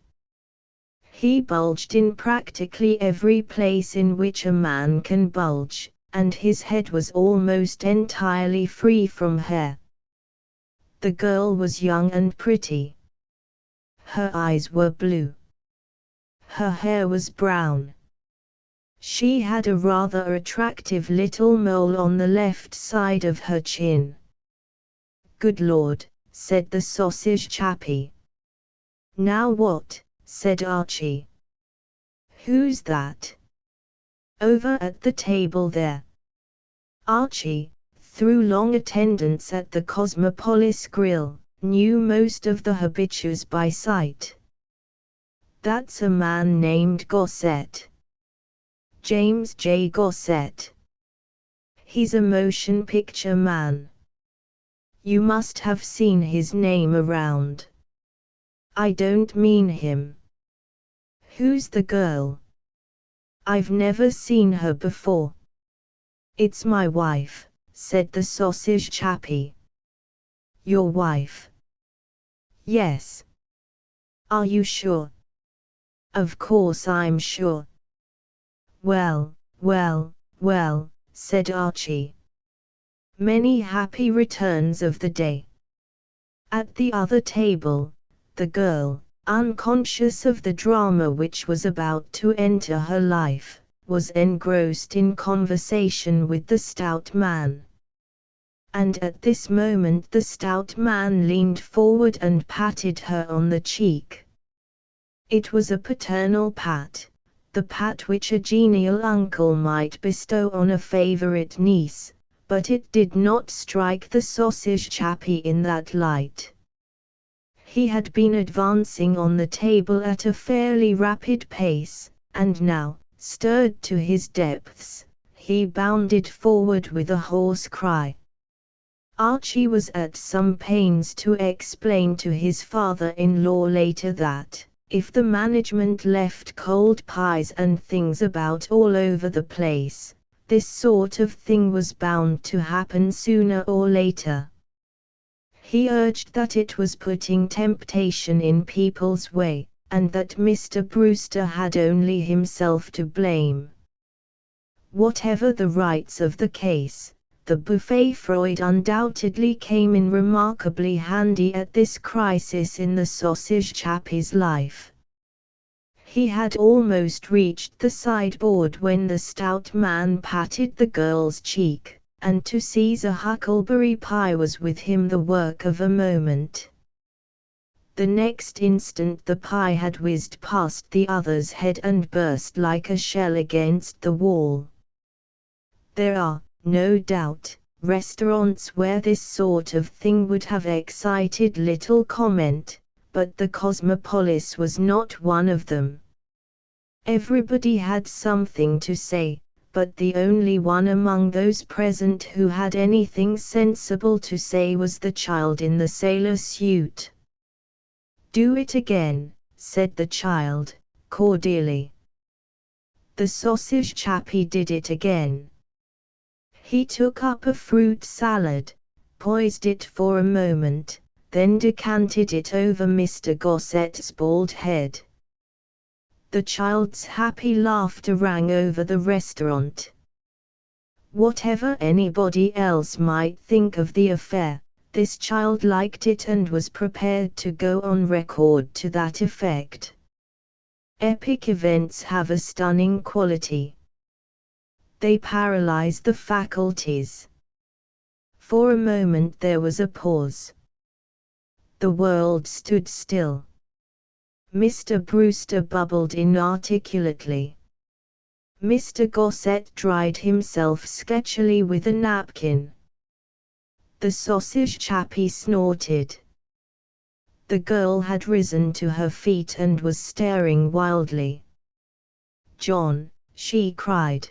He bulged in practically every place in which a man can bulge, and his head was almost entirely free from hair. The girl was young and pretty. Her eyes were blue. Her hair was brown. She had a rather attractive little mole on the left side of her chin. Good Lord, said the sausage chappie. Now what? Said Archie. Who's that? Over at the table there. Archie, through long attendance at the Cosmopolis Grill, knew most of the habitués by sight. That's a man named Gossett. James J. Gossett. He's a motion picture man. You must have seen his name around. I don't mean him. Who's the girl? I've never seen her before. It's my wife, said the sausage chappie. Your wife? Yes. Are you sure? Of course I'm sure. Well, said Archie. Many happy returns of the day. At the other table, the girl, unconscious of the drama which was about to enter her life, was engrossed in conversation with the stout man. And at this moment the stout man leaned forward and patted her on the cheek. It was a paternal pat, the pat which a genial uncle might bestow on a favorite niece, but it did not strike the sausage chappie in that light. He had been advancing on the table at a fairly rapid pace, and now, stirred to his depths, he bounded forward with a hoarse cry. Archie was at some pains to explain to his father-in-law later that, if the management left cold pies and things about all over the place, this sort of thing was bound to happen sooner or later. He urged that it was putting temptation in people's way, and that Mr. Brewster had only himself to blame. Whatever the rights of the case, the buffet Freud undoubtedly came in remarkably handy at this crisis in the sausage chappie's life. He had almost reached the sideboard when the stout man patted the girl's cheek, and to seize a huckleberry pie was with him the work of a moment. The next instant the pie had whizzed past the other's head and burst like a shell against the wall. There are, no doubt, restaurants where this sort of thing would have excited little comment, but the Cosmopolis was not one of them. Everybody had something to say, but the only one among those present who had anything sensible to say was the child in the sailor suit. "Do it again," said the child, cordially. The sausage chappie did it again. He took up a fruit salad, poised it for a moment, then decanted it over Mr. Gosset's bald head. The child's happy laughter rang over the restaurant. Whatever anybody else might think of the affair, this child liked it and was prepared to go on record to that effect. Epic events have a stunning quality. They paralyze the faculties. For a moment there was a pause. The world stood still. Mr. Brewster bubbled inarticulately. Mr. Gosset dried himself sketchily with a napkin. The sausage chappie snorted. The girl had risen to her feet and was staring wildly. "John," she cried.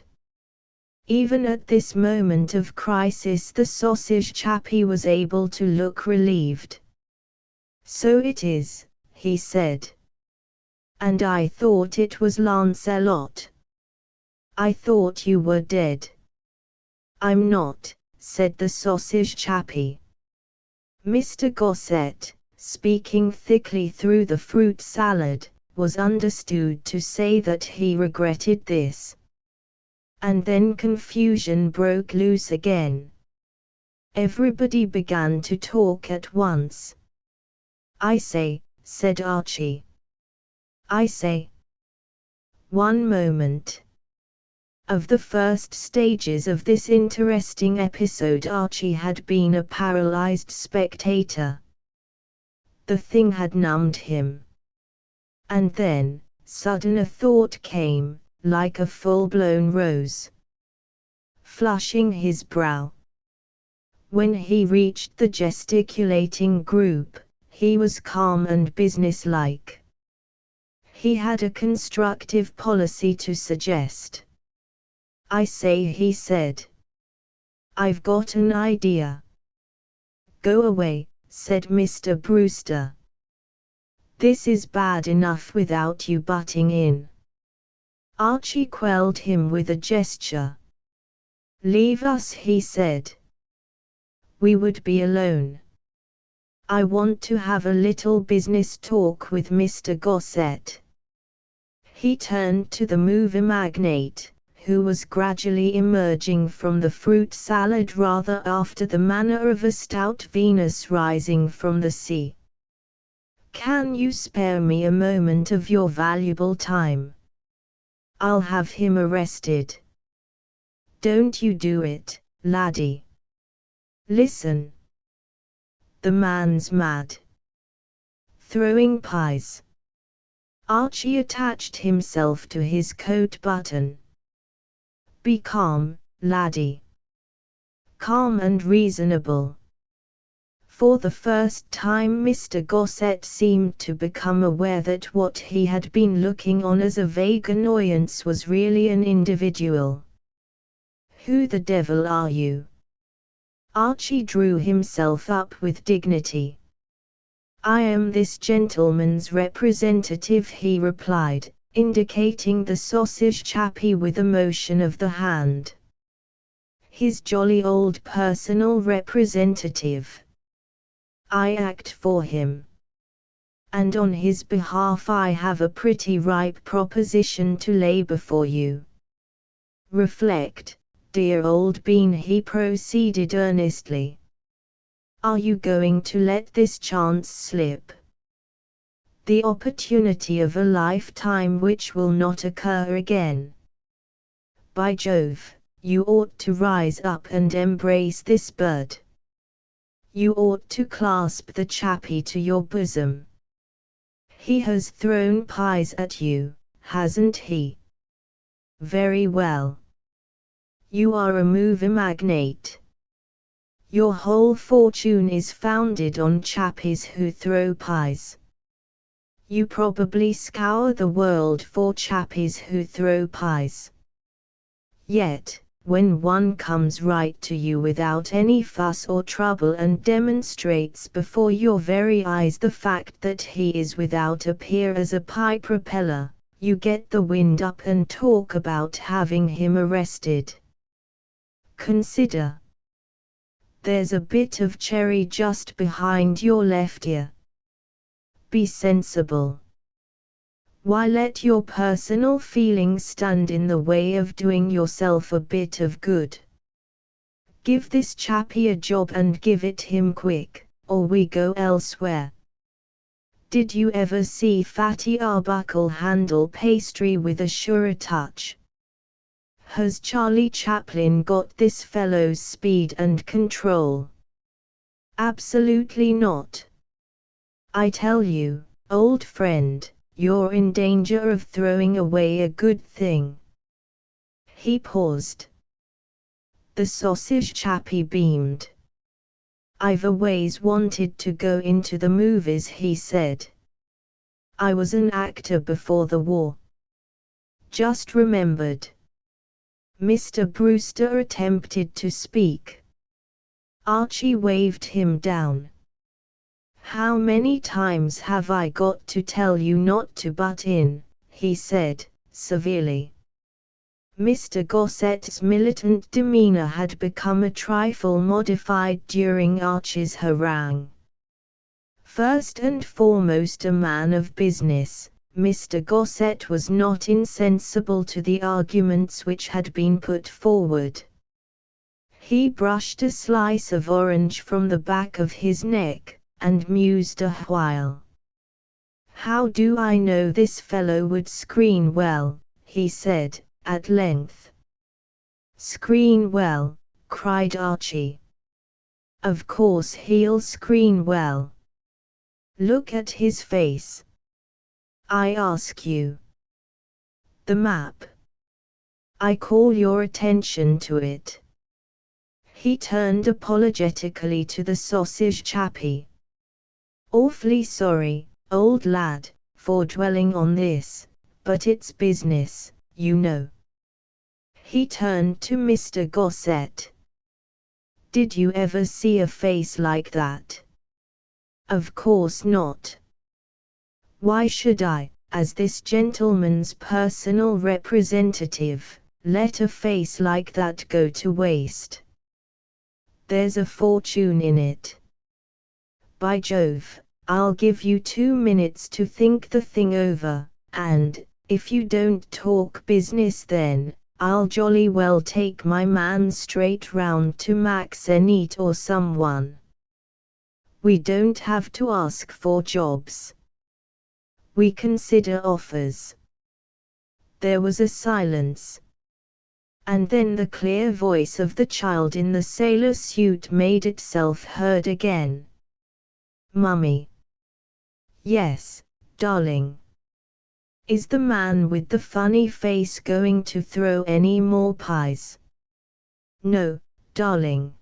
Even at this moment of crisis the sausage chappie was able to look relieved. "So it is," he said. "And I thought it was Lancelot. I thought you were dead." "I'm not," said the sausage chappie. Mr. Gosset, speaking thickly through the fruit salad, was understood to say that he regretted this. And then confusion broke loose again. Everybody began to talk at once. "I say," said Archie. "I say." One moment. Of the first stages of this interesting episode Archie had been a paralyzed spectator. The thing had numbed him. And then, sudden a thought came, like a full-blown rose, flushing his brow. When he reached the gesticulating group, he was calm and businesslike. He had a constructive policy to suggest. "I say," he said. I've got an idea. Go away, said Mr. Brewster. This is bad enough without you butting in. Archie quelled him with a gesture. Leave us, he said. We would be alone. I want to have a little business talk with Mr. Gossett. He turned to the movie magnate, who was gradually emerging from the fruit salad rather after the manner of a stout Venus rising from the sea. Can you spare me a moment of your valuable time? I'll have him arrested. Don't you do it, laddie. Listen. The man's mad. Throwing pies. Archie attached himself to his coat button. Be calm, laddie. Calm and reasonable. For the first time Mr. Gossett seemed to become aware that what he had been looking on as a vague annoyance was really an individual. Who the devil are you? Archie drew himself up with dignity. I am this gentleman's representative, he replied, indicating the sausage chappie with a motion of the hand. His jolly old personal representative. I act for him. And on his behalf I have a pretty ripe proposition to lay before you. Reflect, dear old bean, he proceeded earnestly. Are you going to let this chance slip? The opportunity of a lifetime which will not occur again. By Jove, you ought to rise up and embrace this bird. You ought to clasp the chappie to your bosom. He has thrown pies at you, hasn't he? Very well. You are a movie magnate. Your whole fortune is founded on chappies who throw pies. You probably scour the world for chappies who throw pies. Yet, when one comes right to you without any fuss or trouble and demonstrates before your very eyes the fact that he is without a peer as a pie propeller, you get the wind up and talk about having him arrested. Consider. There's a bit of cherry just behind your left ear. Be sensible. Why let your personal feelings stand in the way of doing yourself a bit of good? Give this chappie a job and give it him quick, or we go elsewhere. Did you ever see Fatty Arbuckle handle pastry with a surer touch? Has Charlie Chaplin got this fellow's speed and control? Absolutely not. I tell you, old friend, you're in danger of throwing away a good thing. He paused. The sausage chappie beamed. I've always wanted to go into the movies, he said. I was an actor before the war. Just remembered. Mr. Brewster attempted to speak. Archie waved him down. How many times have I got to tell you not to butt in, he said, severely. Mr. Gossett's militant demeanor had become a trifle modified during Archie's harangue. First and foremost a man of business, Mr. Gossett was not insensible to the arguments which had been put forward. He brushed a slice of orange from the back of his neck, and mused a while. How do I know this fellow would screen well, he said, at length. Screen well, cried Archie. Of course he'll screen well. Look at his face. I ask you. The map. I call your attention to it. He turned apologetically to the sausage chappie. Awfully sorry, old lad, for dwelling on this, but it's business, you know. He turned to Mr. Gossett. Did you ever see a face like that? Of course not. Why should I, as this gentleman's personal representative, let a face like that go to waste? There's a fortune in it. By Jove, I'll give you 2 minutes to think the thing over, and, if you don't talk business then, I'll jolly well take my man straight round to Max Enit or someone. We don't have to ask for jobs. We consider offers. There was a silence. And then the clear voice of the child in the sailor suit made itself heard again. Mummy. Yes, darling. Is the man with the funny face going to throw any more pies? No, darling.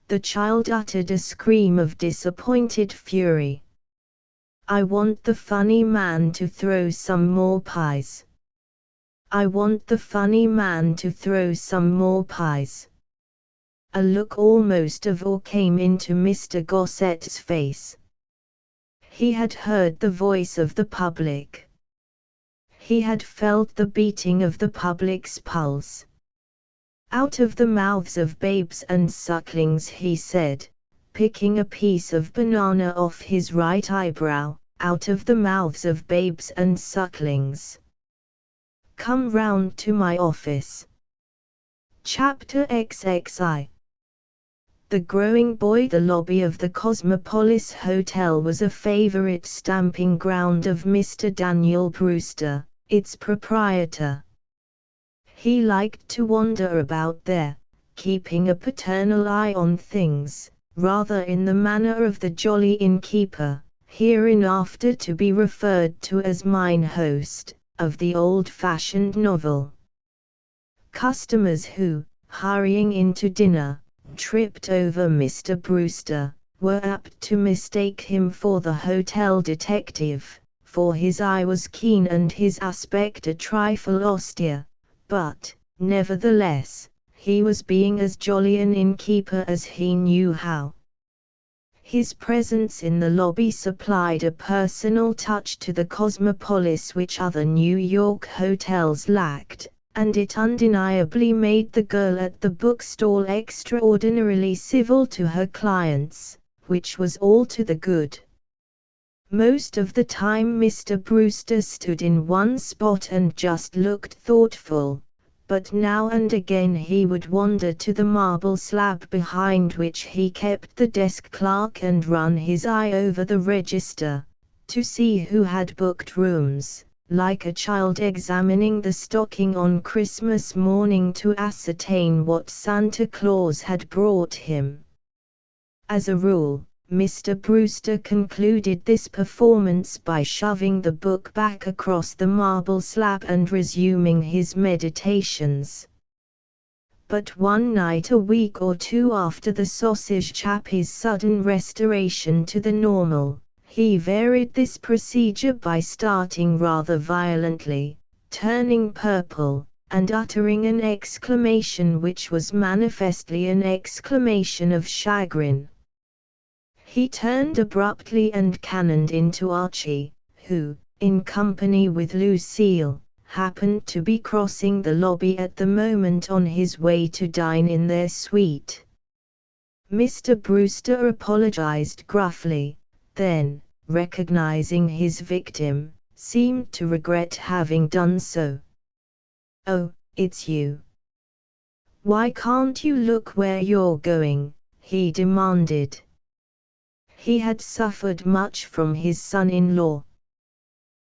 The child uttered a scream of disappointed fury. I want the funny man to throw some more pies. I want the funny man to throw some more pies. A look almost of awe came into Mr. Gosset's face. He had heard the voice of the public. He had felt the beating of the public's pulse. Out of the mouths of babes and sucklings, he said, picking a piece of banana off his right eyebrow, out of the mouths of babes and sucklings. Come round to my office. Chapter XXI. The growing boy. The lobby of the Cosmopolis Hotel was a favorite stamping ground of Mr. Daniel Brewster, its proprietor. He liked to wander about there, keeping a paternal eye on things, rather in the manner of the jolly innkeeper, hereinafter to be referred to as mine host, of the old-fashioned novel. Customers who, hurrying into dinner, tripped over Mr. Brewster, were apt to mistake him for the hotel detective, for his eye was keen and his aspect a trifle austere, but, nevertheless, he was being as jolly an innkeeper as he knew how. His presence in the lobby supplied a personal touch to the Cosmopolis which other New York hotels lacked, and it undeniably made the girl at the bookstall extraordinarily civil to her clients, which was all to the good. Most of the time Mr. Brewster stood in one spot and just looked thoughtful, but now and again he would wander to the marble slab behind which he kept the desk clerk and run his eye over the register, to see who had booked rooms, like a child examining the stocking on Christmas morning to ascertain what Santa Claus had brought him. As a rule, Mr. Brewster concluded this performance by shoving the book back across the marble slab and resuming his meditations. But one night a week or two after the sausage chappie's sudden restoration to the normal, he varied this procedure by starting rather violently, turning purple, and uttering an exclamation which was manifestly an exclamation of chagrin. He turned abruptly and cannoned into Archie, who, in company with Lucille, happened to be crossing the lobby at the moment on his way to dine in their suite. Mr. Brewster apologized gruffly, then, recognizing his victim, seemed to regret having done so. "Oh, it's you. Why can't you look where you're going?" he demanded. He had suffered much from his son-in-law.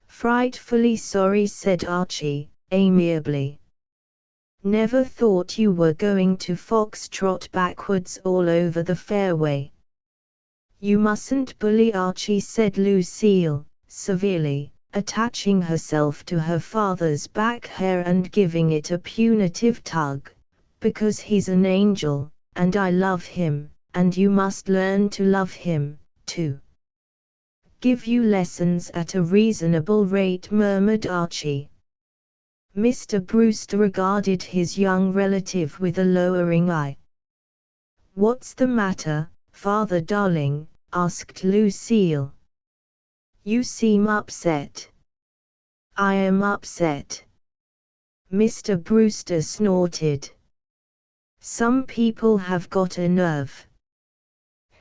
"Frightfully sorry," said Archie, amiably. "Never thought you were going to foxtrot backwards all over the fairway." "You mustn't bully Archie," said Lucille, severely, attaching herself to her father's back hair and giving it a punitive tug, "because he's an angel, and I love him, and you must learn to love him, too." "Give you lessons at a reasonable rate," murmured Archie. Mr. Brewster regarded his young relative with a lowering eye. "What's the matter, father darling?" asked Lucille. "You seem upset." "I am upset," Mr. Brewster snorted. "Some people have got a nerve."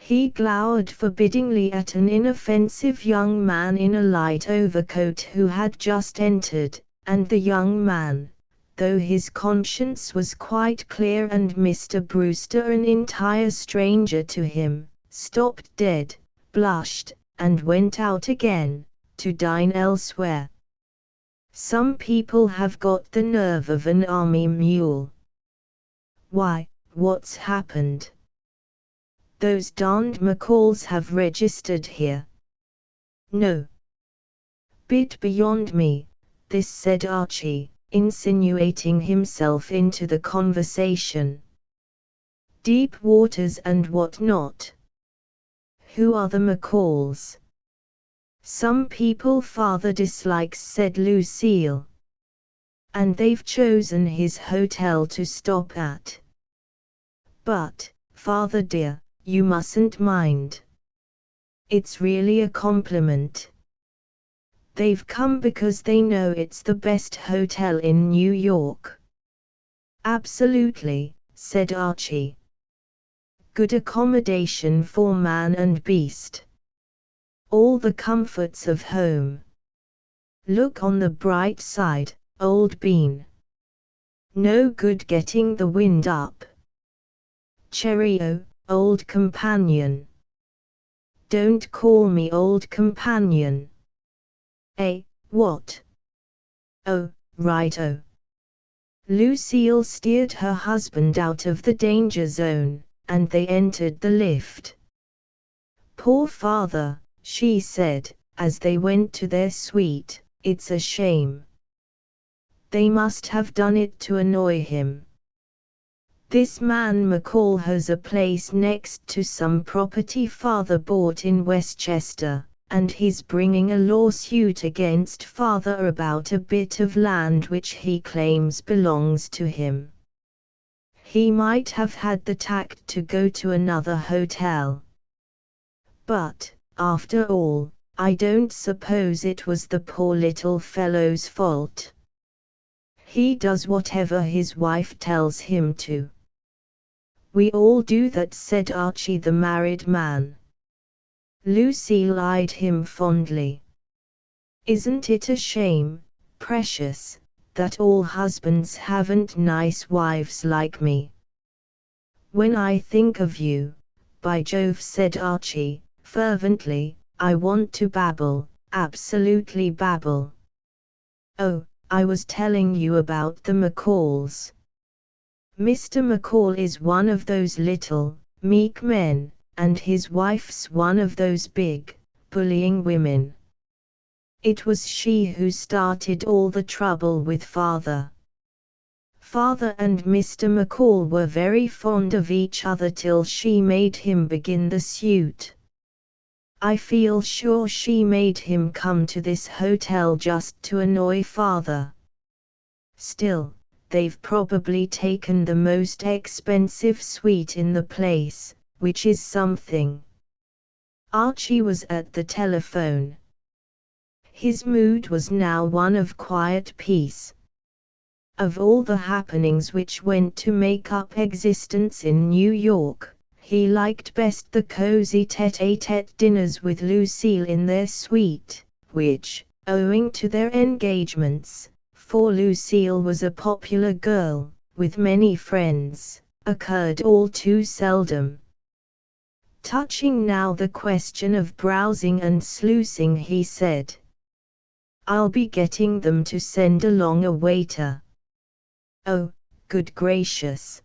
He glowered forbiddingly at an inoffensive young man in a light overcoat who had just entered, and the young man, though his conscience was quite clear and Mr. Brewster an entire stranger to him, stopped dead, blushed, and went out again, to dine elsewhere. "Some people have got the nerve of an army mule." "Why, what's happened?" "Those darned McCalls have registered here." "No." "Bit beyond me, this," said Archie, insinuating himself into the conversation. "Deep waters and what not." "Who are the McCalls?" "Some people father dislikes," said Lucille. "And they've chosen his hotel to stop at." "But, father dear, you mustn't mind. It's really a compliment. They've come because they know it's the best hotel in New York." "Absolutely," said Archie. "Good accommodation for man and beast. All the comforts of home. Look on the bright side, old bean. No good getting the wind up. Cheerio, old companion." "Don't call me old companion." "Eh, what?" "Oh, righto." Lucille steered her husband out of the danger zone, and they entered the lift. "Poor father," she said, as they went to their suite, "it's a shame. They must have done it to annoy him. This man McCall has a place next to some property father bought in Westchester, and he's bringing a lawsuit against father about a bit of land which he claims belongs to him. He might have had the tact to go to another hotel. But, after all, I don't suppose it was the poor little fellow's fault. He does whatever his wife tells him to." "We all do that," said Archie the married man. Lucille eyed him fondly. "Isn't it a shame, precious, that all husbands haven't nice wives like me?" "When I think of you, by Jove," said Archie, fervently, "I want to babble, absolutely babble. Oh, I was telling you about the McCalls. Mr. McCall is one of those little, meek men, and his wife's one of those big, bullying women. It was she who started all the trouble with father. Father and Mr. McCall were very fond of each other till she made him begin the suit. I feel sure she made him come to this hotel just to annoy father. Still, they've probably taken the most expensive suite in the place, which is something." Archie was at the telephone. His mood was now one of quiet peace. Of all the happenings which went to make up existence in New York, he liked best the cozy tête-à-tête dinners with Lucille in their suite, which, owing to their engagements, for Lucille was a popular girl, with many friends, occurred all too seldom. Touching now the question of browsing and sluicing, he said, "I'll be getting them to send along a waiter." "Oh, good gracious.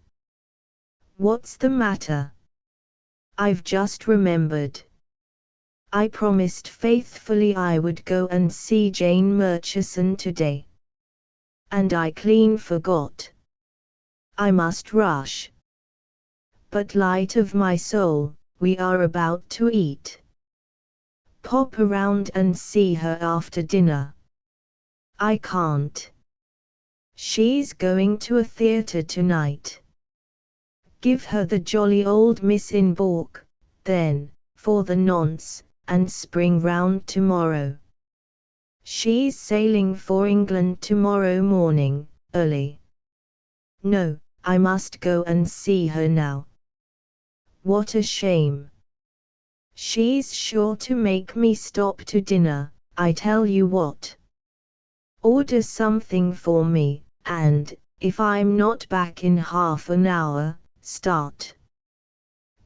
What's the matter?" "I've just remembered. I promised faithfully I would go and see Jane Murchison today. And I clean forgot. I must rush. But light of my soul, we are about to eat. Pop around and see her after dinner." "I can't. She's going to a theater tonight." Give her the jolly old Miss in baulk, then, for the nonce, and spring round tomorrow. She's sailing for England tomorrow morning, early. No, I must go and see her now. What a shame. She's sure to make me stop to dinner. I tell you what. Order something for me, and, if I'm not back in half an hour, start.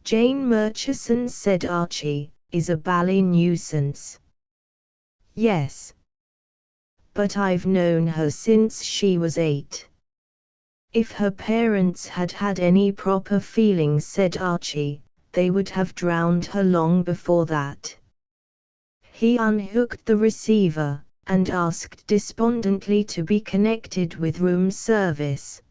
Jane Murchison, said Archie, is a bally nuisance. Yes. But I've known her since she was 8. If her parents had had any proper feelings, said Archie, they would have drowned her long before that. He unhooked the receiver, and asked despondently to be connected with room service.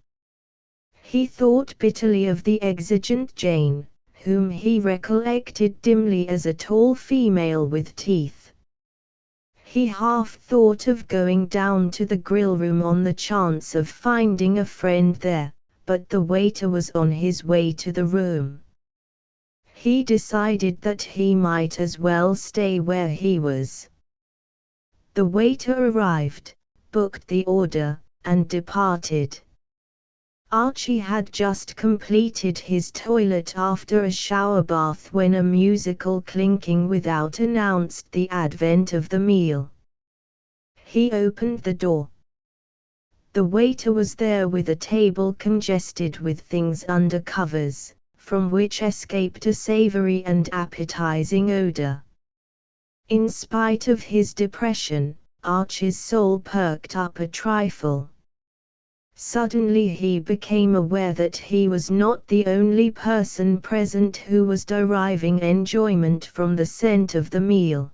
He thought bitterly of the exigent Jane, whom he recollected dimly as a tall female with teeth. He half thought of going down to the grill room on the chance of finding a friend there, but the waiter was on his way to the room. He decided that he might as well stay where he was. The waiter arrived, booked the order, and departed. Archie had just completed his toilet after a shower bath when a musical clinking without announced the advent of the meal. He opened the door. The waiter was there with a table congested with things under covers, from which escaped a savory and appetizing odor. In spite of his depression, Archie's soul perked up a trifle. Suddenly he became aware that he was not the only person present who was deriving enjoyment from the scent of the meal.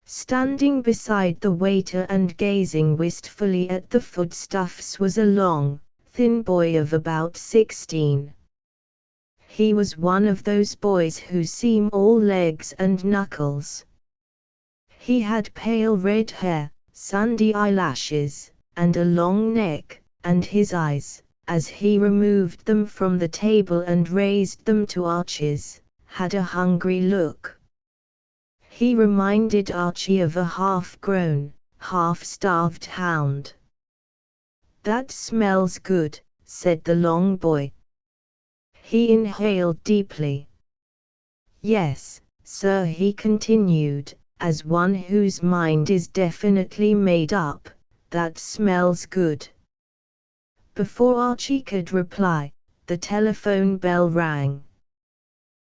Standing beside the waiter and gazing wistfully at the foodstuffs was a long, thin boy of about 16. He was one of those boys who seem all legs and knuckles. He had pale red hair, sandy eyelashes, and a long neck, and his eyes, as he removed them from the table and raised them to Archie's, had a hungry look. He reminded Archie of a half-grown, half-starved hound. "That smells good," said the long boy. He inhaled deeply. "Yes, sir," he continued, as one whose mind is definitely made up, "that smells good." Before Archie could reply, the telephone bell rang.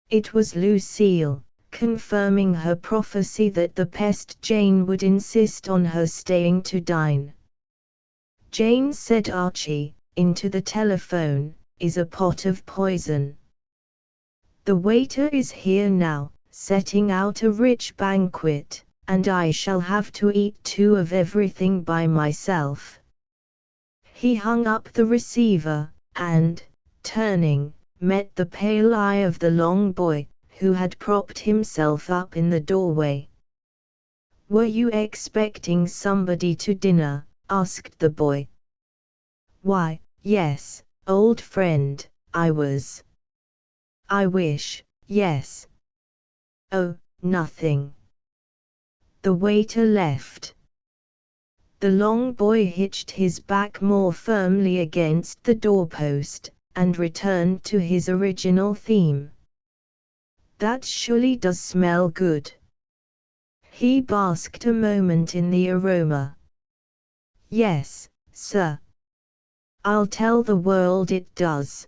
It was Lucille, confirming her prophecy that the pest Jane would insist on her staying to dine. "Jane," said Archie, into the telephone, "is a pot of poison. The waiter is here now, setting out a rich banquet, and I shall have to eat 2 of everything by myself." He hung up the receiver, and, turning, met the pale eye of the long boy, who had propped himself up in the doorway. "Were you expecting somebody to dinner?" asked the boy. "Why, yes, old friend, I was." "I wish, yes." "Oh, nothing." The waiter left. The long boy hitched his back more firmly against the doorpost, and returned to his original theme. "That surely does smell good." He basked a moment in the aroma. "Yes, sir. I'll tell the world it does."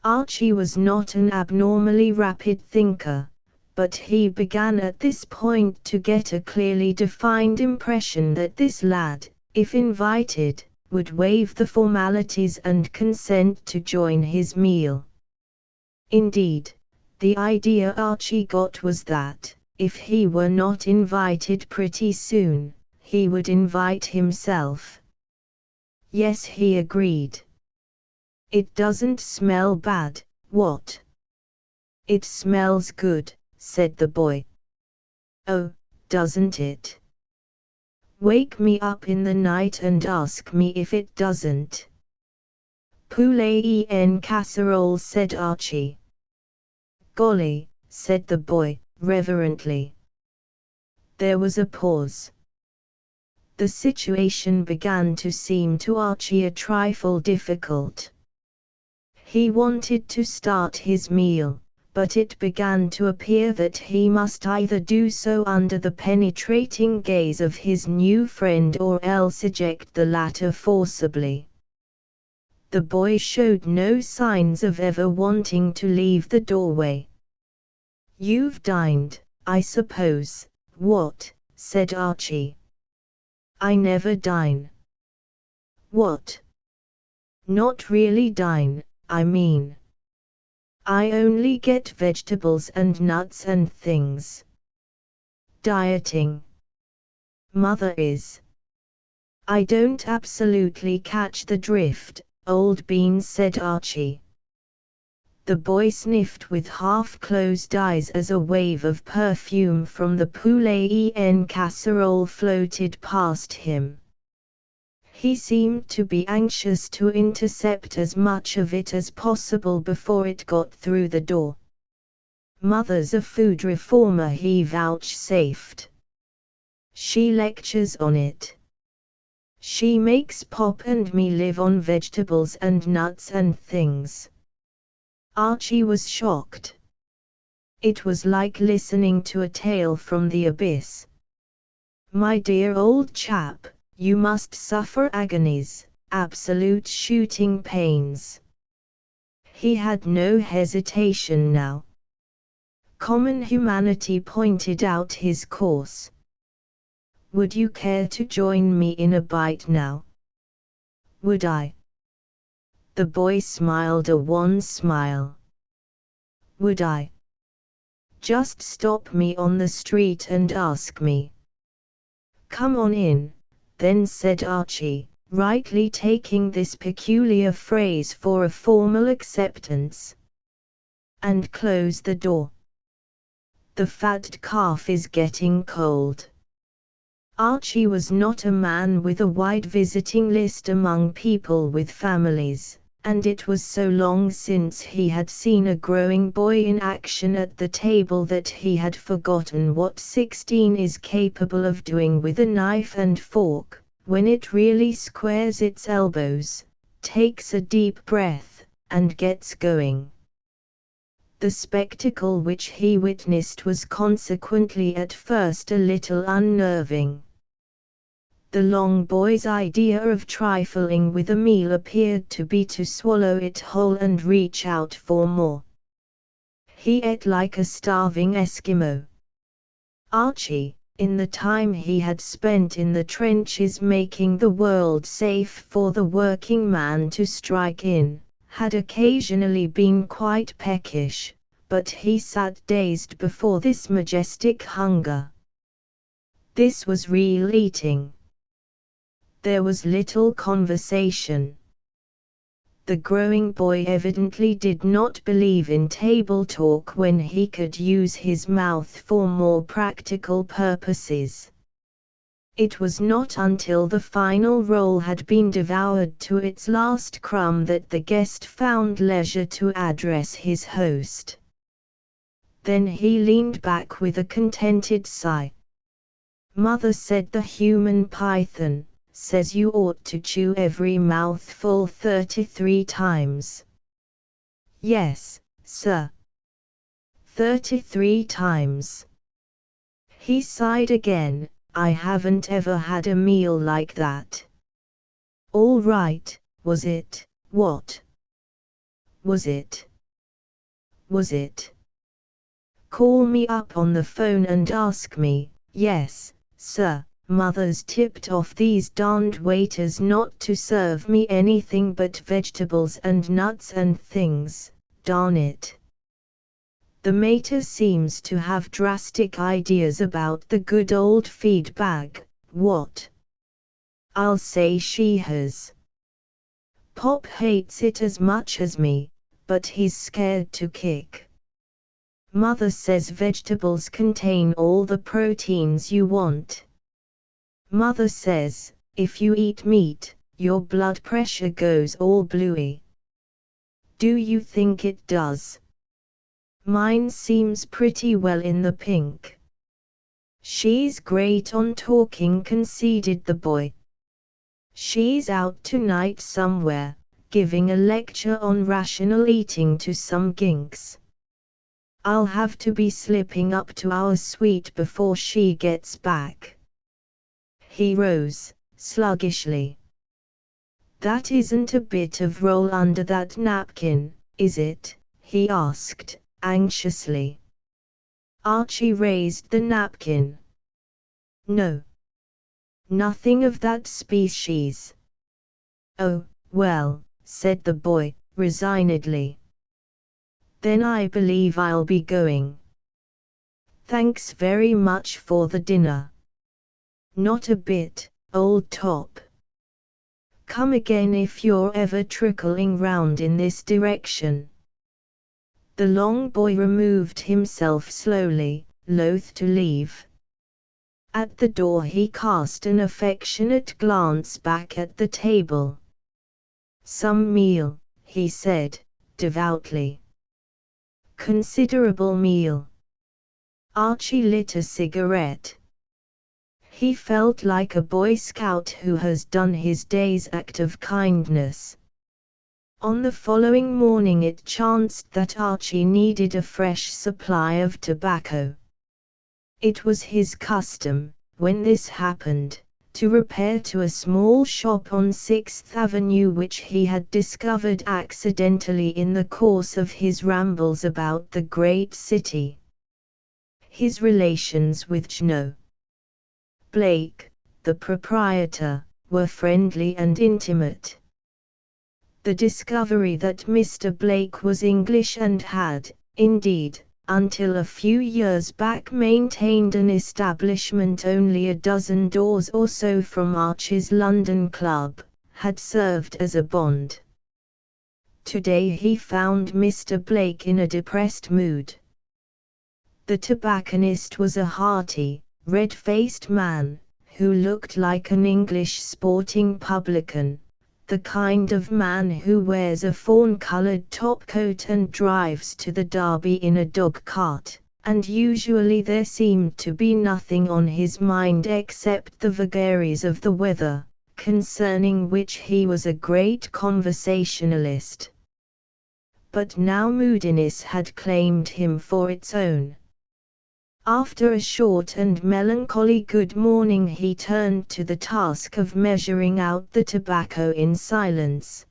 Archie was not an abnormally rapid thinker, but he began at this point to get a clearly defined impression that this lad, if invited, would waive the formalities and consent to join his meal. Indeed, the idea Archie got was that, if he were not invited pretty soon, he would invite himself. Yes, he agreed. "It doesn't smell bad, what?" "It smells good," said the boy. "Oh, doesn't it? Wake me up in the night and ask me if it doesn't." Poulet en casserole, said Archie. Golly, said the boy, reverently. There was a pause. The situation began to seem to Archie a trifle difficult. He wanted to start his meal, but it began to appear that he must either do so under the penetrating gaze of his new friend or else eject the latter forcibly. The boy showed no signs of ever wanting to leave the doorway. "You've dined, I suppose." "What?" said Archie. "I never dine." "What?" "Not really dine, I mean. I only get vegetables and nuts and things." "Dieting." "Mother is." "I don't absolutely catch the drift, old bean," said Archie. The boy sniffed with half-closed eyes as a wave of perfume from the poulet en casserole floated past him. He seemed to be anxious to intercept as much of it as possible before it got through the door. "Mother's a food reformer," he vouchsafed. "She lectures on it. She makes Pop and me live on vegetables and nuts and things." Archie was shocked. It was like listening to a tale from the abyss. "My dear old chap, you must suffer agonies, absolute shooting pains." He had no hesitation now. Common humanity pointed out his course. "Would you care to join me in a bite now?" "Would I?" The boy smiled a wan smile. "Would I? Just stop me on the street and ask me." "Come on in, then," said Archie, rightly taking this peculiar phrase for a formal acceptance. "And close the door. The fatted calf is getting cold." Archie was not a man with a wide visiting list among people with families, and it was so long since he had seen a growing boy in action at the table that he had forgotten what 16 is capable of doing with a knife and fork, when it really squares its elbows, takes a deep breath, and gets going. The spectacle which he witnessed was consequently at first a little unnerving. The long boy's idea of trifling with a meal appeared to be to swallow it whole and reach out for more. He ate like a starving Eskimo. Archie, in the time he had spent in the trenches making the world safe for the working man to strike in, had occasionally been quite peckish, but he sat dazed before this majestic hunger. This was real eating. There was little conversation. The growing boy evidently did not believe in table talk when he could use his mouth for more practical purposes. It was not until the final roll had been devoured to its last crumb that the guest found leisure to address his host. Then he leaned back with a contented sigh. "Mother," said the human python, "says you ought to chew every mouthful 33 times. "Yes, sir. 33 times. He sighed again. "I haven't ever had a meal like that." "All right, was it?" "What? Was it? Was it? Call me up on the phone and ask me." "Yes, sir. Mother's tipped off these darned waiters not to serve me anything but vegetables and nuts and things, darn it." The mater seems to have drastic ideas about the good old feed bag. "What?" "I'll say she has. Pop hates it as much as me, but he's scared to kick. Mother says vegetables contain all the proteins you want. Mother says, if you eat meat, your blood pressure goes all bluey. Do you think it does? Mine seems pretty well in the pink. She's great on talking, conceded the boy. She's out tonight somewhere, giving a lecture on rational eating to some ginks. I'll have to be slipping up to our suite before she gets back. He rose, sluggishly. That isn't a bit of roll under that napkin, is it? He asked, anxiously. Archie raised the napkin. No. Nothing of that species. Oh, well, said the boy, resignedly. Then I believe I'll be going. Thanks very much for the dinner. Not a bit, old top. Come again if you're ever trickling round in this direction. The long boy removed himself slowly, loath to leave. At the door he cast an affectionate glance back at the table. Some meal, he said, devoutly. Considerable meal. Archie lit a cigarette. He felt like a Boy Scout who has done his day's act of kindness. On the following morning it chanced that Archie needed a fresh supply of tobacco. It was his custom, when this happened, to repair to a small shop on 6th Avenue which he had discovered accidentally in the course of his rambles about the great city. His relations with Jno. Blake, the proprietor, were friendly and intimate. The discovery that Mr. Blake was English and had, indeed, until a few years back maintained an establishment only a dozen doors or so from Archie's London club, had served as a bond. Today he found Mr. Blake in a depressed mood. The tobacconist was a hearty, red-faced man, who looked like an English sporting publican, the kind of man who wears a fawn-coloured topcoat and drives to the Derby in a dog-cart, and usually there seemed to be nothing on his mind except the vagaries of the weather, concerning which he was a great conversationalist. But now moodiness had claimed him for its own. After a short and melancholy good morning he turned to the task of measuring out the tobacco in silence.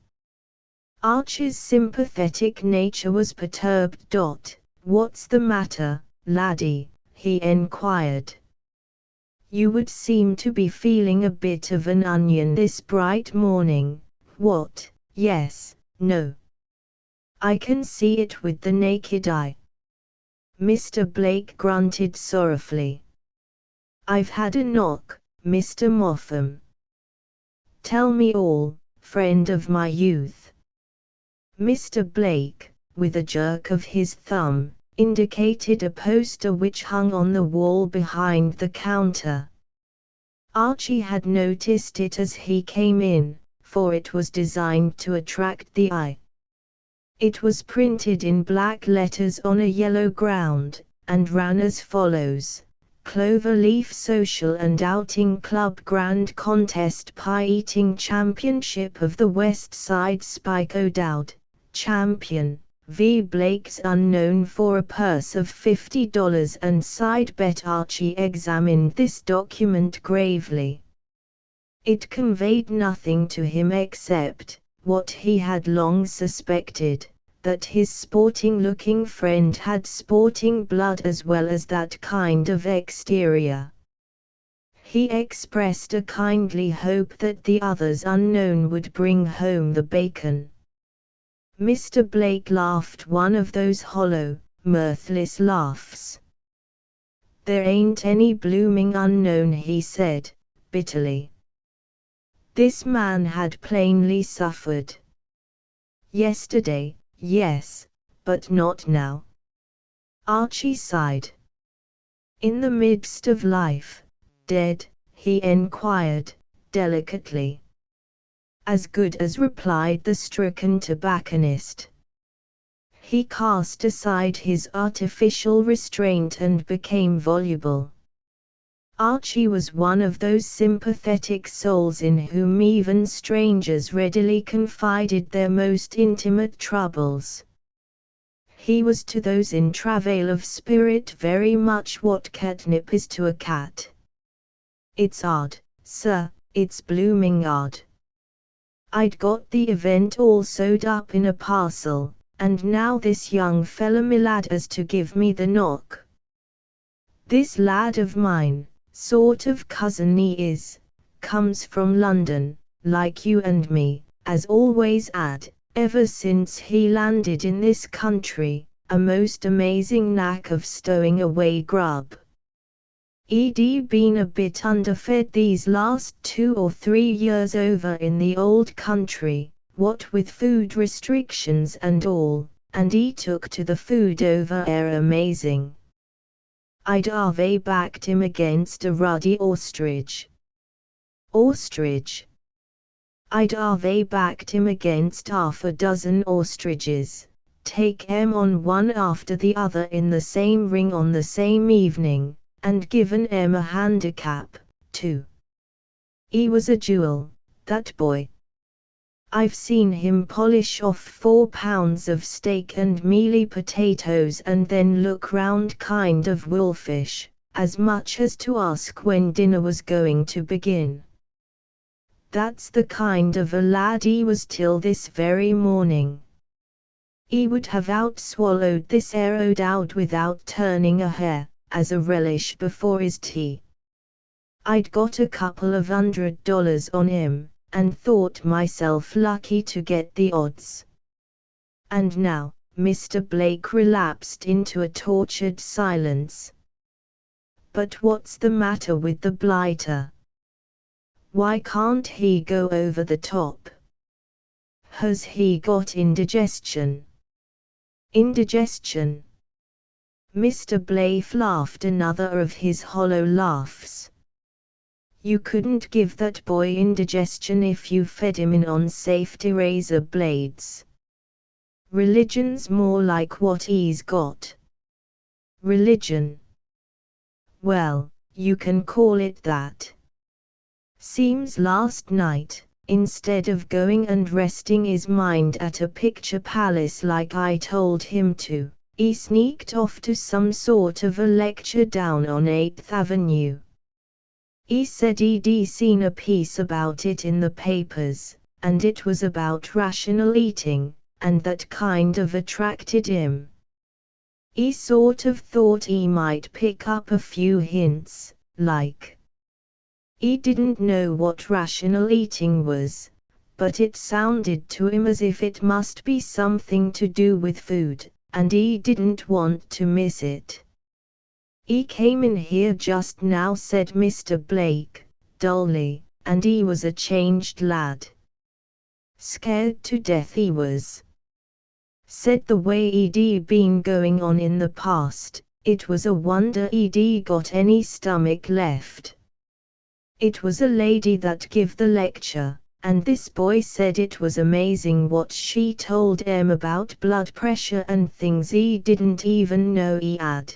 Archie's sympathetic nature was perturbed. What's the matter, laddie? He enquired. You would seem to be feeling a bit of an onion this bright morning. What? Yes, no. I can see it with the naked eye. Mr. Blake grunted sorrowfully. I've had a knock, Mr. Moffam. Tell me all, friend of my youth. Mr. Blake, with a jerk of his thumb, indicated a poster which hung on the wall behind the counter. Archie had noticed it as he came in, for it was designed to attract the eye. It was printed in black letters on a yellow ground, and ran as follows: Cloverleaf Social and Outing Club Grand Contest Pie Eating Championship of the West Side Spike O'Dowd, Champion, V. Blake's unknown for a purse of $50 and side bet. Archie examined this document gravely. It conveyed nothing to him except what he had long suspected, that his sporting-looking friend had sporting blood as well as that kind of exterior. He expressed a kindly hope that the others unknown would bring home the bacon. Mr. Blake laughed one of those hollow, mirthless laughs. There ain't any blooming unknown, he said, bitterly. This man had plainly suffered. Yesterday, yes, but not now. Archie sighed. In the midst of life, dead, he enquired, delicately. As good as, replied the stricken tobacconist. He cast aside his artificial restraint and became voluble. Archie was one of those sympathetic souls in whom even strangers readily confided their most intimate troubles. He was to those in travail of spirit very much what catnip is to a cat. "It's odd, sir, it's blooming odd. I'd got the event all sewed up in a parcel, and now this young fella me lad has to give me the knock. This lad of mine, sort of cousin he is, comes from London, like you and me, as always had, ever since he landed in this country, a most amazing knack of stowing away grub. He'd been a bit underfed these last 2 or 3 years over in the old country, what with food restrictions and all, and he took to the food over there amazing. I'd have backed him against a ruddy ostrich. Ostrich? I'd have backed him against half a dozen ostriches, take 'em on one after the other in the same ring on the same evening, and given 'em a handicap, too. He was a jewel, that boy. I've seen him polish off 4 pounds of steak and mealy potatoes and then look round kind of wolfish, as much as to ask when dinner was going to begin. That's the kind of a lad he was till this very morning. He would have out-swallowed this arrow dowd without turning a hair, as a relish before his tea. I'd got a couple of $100 on him, and thought myself lucky to get the odds. And now, Mr. Blake relapsed into a tortured silence. But what's the matter with the blighter? Why can't he go over the top? Has he got indigestion? Indigestion? Mr. Blake laughed another of his hollow laughs. You couldn't give that boy indigestion if you fed him in on safety razor blades. Religion's more like what he's got. Religion? Well, you can call it that. Seems last night, instead of going and resting his mind at a picture palace like I told him to, he sneaked off to some sort of a lecture down on 8th Avenue. He said he'd seen a piece about it in the papers, and it was about rational eating, and that kind of attracted him. He sort of thought he might pick up a few hints, like. He didn't know what rational eating was, but it sounded to him as if it must be something to do with food, and he didn't want to miss it. "He came in here just now," said Mr. Blake, dully, "and he was a changed lad. Scared to death he was. Said the way he'd been going on in the past, it was a wonder he'd got any stomach left. It was a lady that give the lecture, and this boy said it was amazing what she told him about blood pressure and things he didn't even know he had.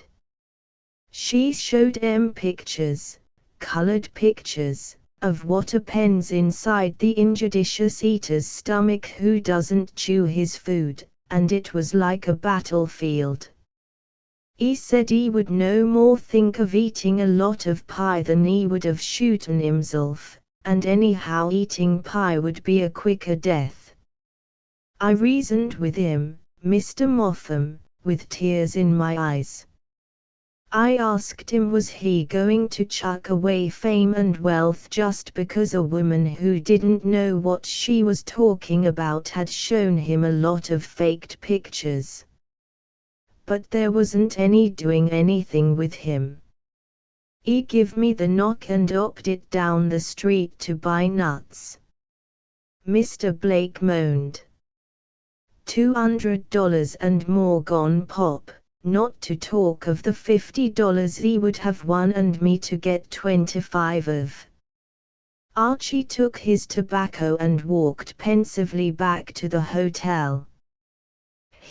She showed him pictures, colored pictures, of what happens inside the injudicious eater's stomach who doesn't chew his food, and it was like a battlefield. He said he would no more think of eating a lot of pie than he would of shooting himself, and anyhow eating pie would be a quicker death. I reasoned with him, Mr. Moffam, with tears in my eyes. I asked him, was he going to chuck away fame and wealth just because a woman who didn't know what she was talking about had shown him a lot of faked pictures? But there wasn't any doing anything with him. He give me the knock and opted down the street to buy nuts. Mr. Blake moaned. $200 and more gone pop. Not to talk of the $50 he would have won and me to get 25 of. Archie took his tobacco and walked pensively back to the hotel.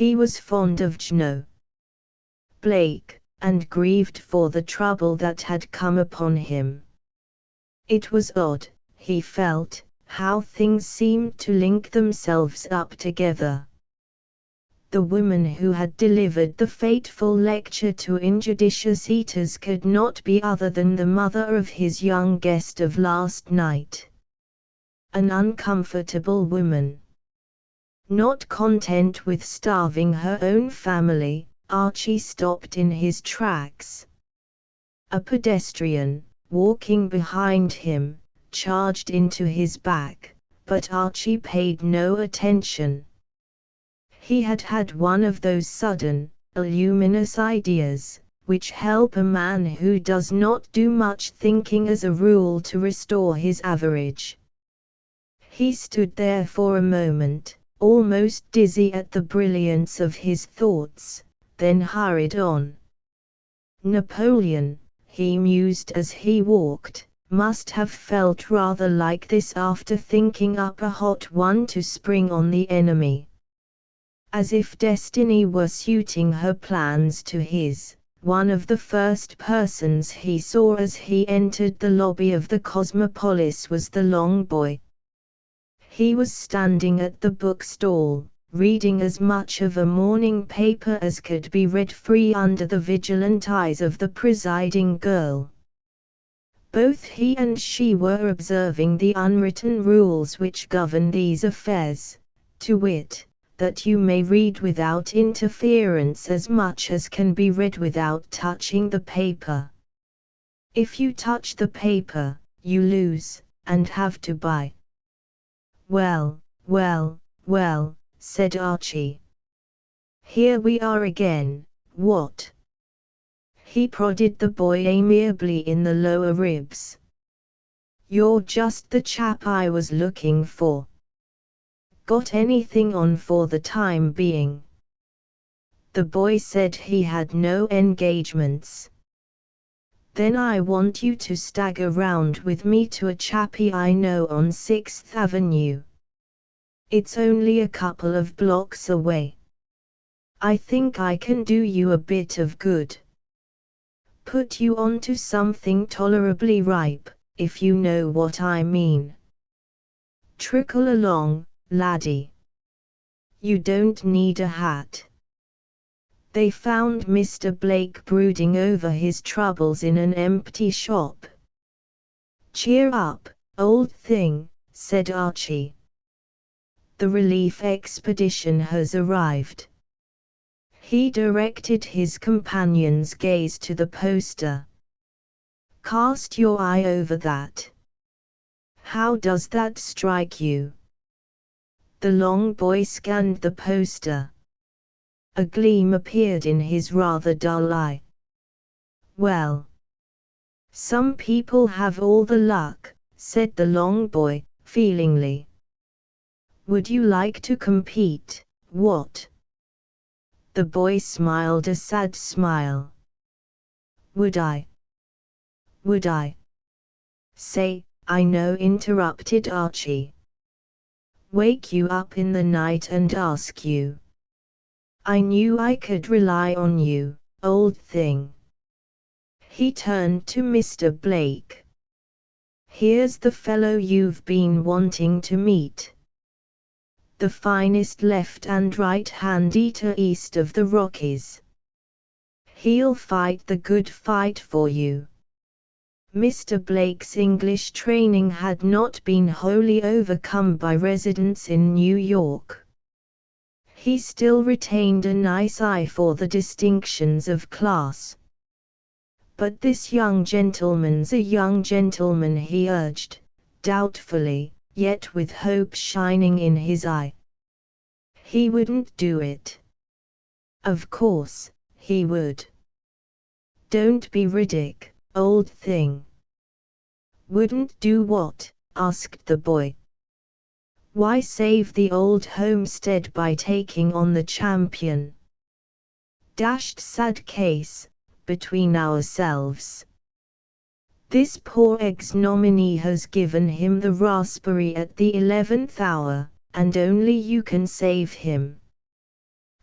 He was fond of Blake, and grieved for the trouble that had come upon him. It was odd, he felt, how things seemed to link themselves up together. The woman who had delivered the fateful lecture to injudicious eaters could not be other than the mother of his young guest of last night. An uncomfortable woman. Not content with starving her own family, Archie stopped in his tracks. A pedestrian, walking behind him, charged into his back, but Archie paid no attention. He had had one of those sudden, luminous ideas, which help a man who does not do much thinking as a rule to restore his average. He stood there for a moment, almost dizzy at the brilliance of his thoughts, then hurried on. Napoleon, he mused as he walked, must have felt rather like this after thinking up a hot one to spring on the enemy. As if destiny were suiting her plans to his, one of the first persons he saw as he entered the lobby of the Cosmopolis was the long boy. He was standing at the bookstall, reading as much of a morning paper as could be read free under the vigilant eyes of the presiding girl. Both he and she were observing the unwritten rules which govern these affairs, to wit, that you may read without interference as much as can be read without touching the paper. If you touch the paper, you lose, and have to buy. Well, well, well, said Archie. Here we are again, what? He prodded the boy amiably in the lower ribs. You're just the chap I was looking for. Got anything on for the time being? The boy said he had no engagements. Then I want you to stagger round with me to a chappie I know on 6th Avenue. It's only a couple of blocks away. I think I can do you a bit of good. Put you onto something tolerably ripe, if you know what I mean. Trickle along, laddie. You don't need a hat. They found Mr. Blake brooding over his troubles in an empty shop. Cheer up, old thing, said Archie. The relief expedition has arrived. He directed his companion's gaze to the poster. Cast your eye over that. How does that strike you? The long boy scanned the poster. A gleam appeared in his rather dull eye. Well, some people have all the luck, said the long boy, feelingly. Would you like to compete, what? The boy smiled a sad smile. Would I? Would I? Say, I know, interrupted Archie. Wake you up in the night and ask you. I knew I could rely on you, old thing. He turned to Mr. Blake. Here's the fellow you've been wanting to meet. The finest left and right hand eater east of the Rockies. He'll fight the good fight for you. Mr. Blake's English training had not been wholly overcome by residence in New York. He still retained a nice eye for the distinctions of class. But this young gentleman's a young gentleman, he urged, doubtfully, yet with hope shining in his eye. He wouldn't do it. Of course, he would. Don't be ridic, old thing. Wouldn't do what? Asked the boy. Why, save the old homestead by taking on the champion. Dashed sad case, between ourselves. This poor ignominy has given him the raspberry at the 11th hour, and only you can save him.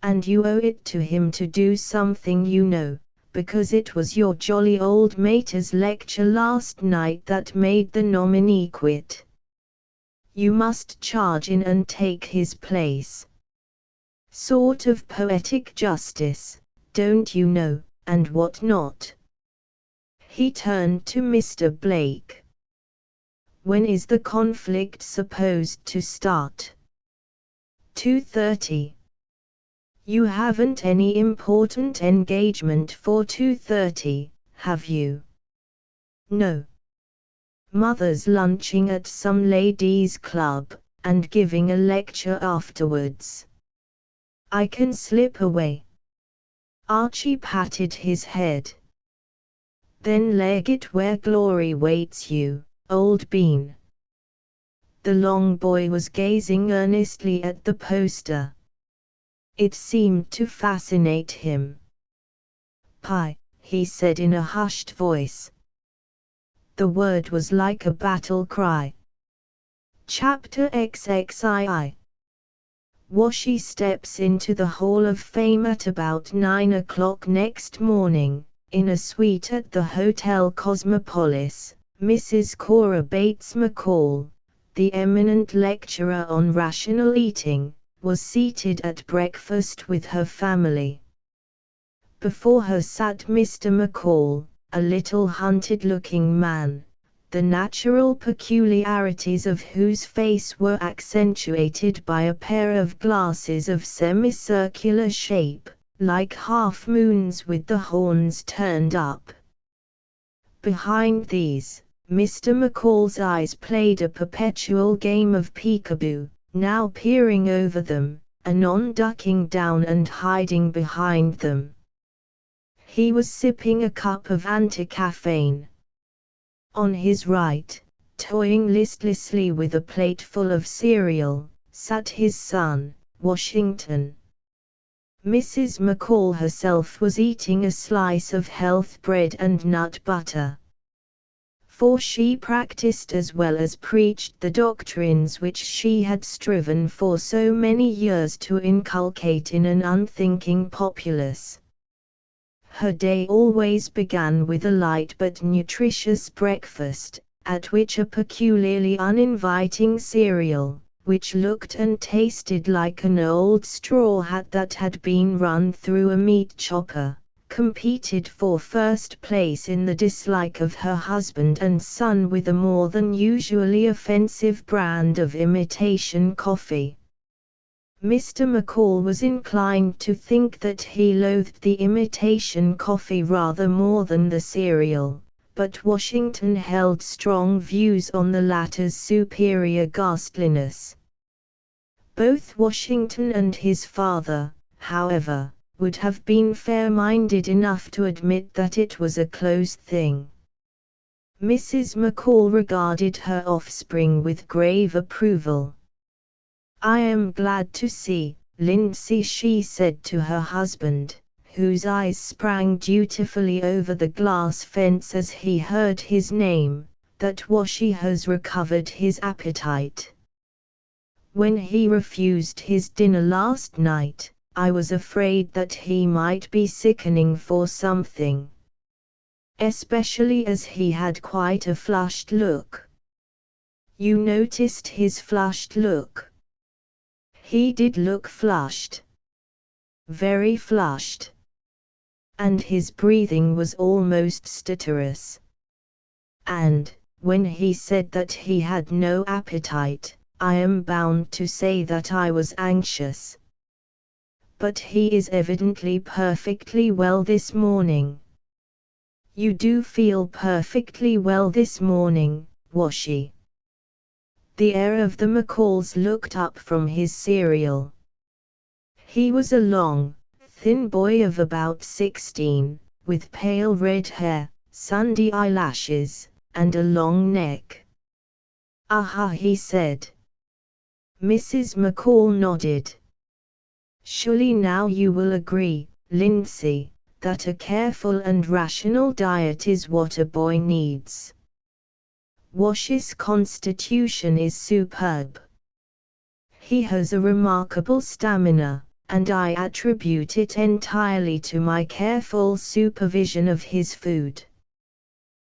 And you owe it to him to do something, you know, because it was your jolly old mater's lecture last night that made the nominee quit. You must charge in and take his place. Sort of poetic justice, don't you know, and what not. He turned to Mr. Blake. When is the conflict supposed to start? 2:30. You haven't any important engagement for 2:30, have you? No. Mother's lunching at some ladies' club, and giving a lecture afterwards. I can slip away. Archie patted his head. Then leg it where glory waits you, old bean. The long boy was gazing earnestly at the poster. It seemed to fascinate him. Pie, he said in a hushed voice. The word was like a battle cry. Chapter XXII. Washi steps into the Hall of Fame at about 9 o'clock next morning, in a suite at the Hotel Cosmopolis. Mrs. Cora Bates McCall, the eminent lecturer on rational eating, was seated at breakfast with her family. Before her sat Mr. McCall, a little hunted-looking man, the natural peculiarities of whose face were accentuated by a pair of glasses of semicircular shape, like half-moons with the horns turned up. Behind these, Mr. McCall's eyes played a perpetual game of peekaboo, now peering over them, anon ducking down and hiding behind them. He was sipping a cup of anticaffeine. On his right, toying listlessly with a plate full of cereal, sat his son, Washington. Mrs. McCall herself was eating a slice of health bread and nut butter. For she practiced as well as preached the doctrines which she had striven for so many years to inculcate in an unthinking populace. Her day always began with a light but nutritious breakfast, at which a peculiarly uninviting cereal, which looked and tasted like an old straw hat that had been run through a meat chopper, competed for first place in the dislike of her husband and son with a more than usually offensive brand of imitation coffee. Mr. McCall was inclined to think that he loathed the imitation coffee rather more than the cereal, but Washington held strong views on the latter's superior ghastliness. Both Washington and his father, however, would have been fair-minded enough to admit that it was a close thing. Mrs. McCall regarded her offspring with grave approval. "I am glad to see, Lindsay," she said to her husband, whose eyes sprang dutifully over the glass fence as he heard his name, "that Washi has recovered his appetite. When he refused his dinner last night, I was afraid that he might be sickening for something. Especially as he had quite a flushed look." "You noticed his flushed look?" "He did look flushed. Very flushed. And his breathing was almost stertorous. And, when he said that he had no appetite, I am bound to say that I was anxious. But he is evidently perfectly well this morning." "You do feel perfectly well this morning, Washi?" The heir of the McCalls looked up from his cereal. He was a long, thin boy of about 16, with pale red hair, sandy eyelashes, and a long neck. "Aha," he said. Mrs. McCall nodded. "Surely now you will agree, Lindsay, that a careful and rational diet is what a boy needs. Wash's constitution is superb. He has a remarkable stamina, and I attribute it entirely to my careful supervision of his food.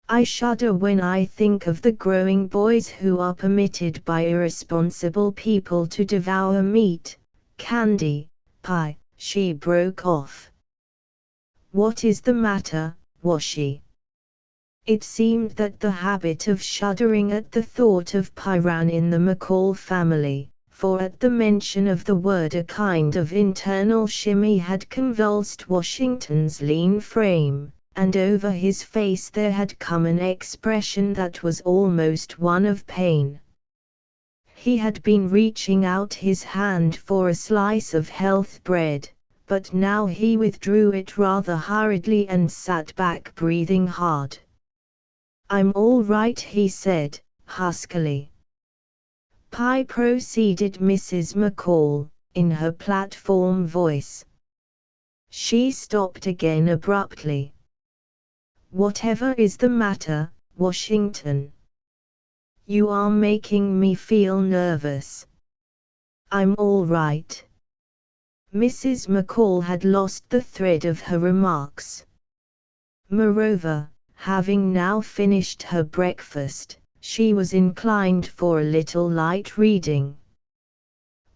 I shudder when I think of the growing boys who are permitted by irresponsible people to devour meat, candy, pie." She broke off. "What is the matter, Washi?" It seemed that the habit of shuddering at the thought of pie ran in the McCall family, for at the mention of the word a kind of internal shimmy had convulsed Washington's lean frame, and over his face there had come an expression that was almost one of pain. He had been reaching out his hand for a slice of health bread, but now he withdrew it rather hurriedly and sat back breathing hard. "I'm all right," he said, huskily. "Pie," proceeded Mrs. McCall, in her platform voice. She stopped again abruptly. "Whatever is the matter, Washington? You are making me feel nervous." "I'm all right." Mrs. McCall had lost the thread of her remarks. Moreover, having now finished her breakfast, she was inclined for a little light reading.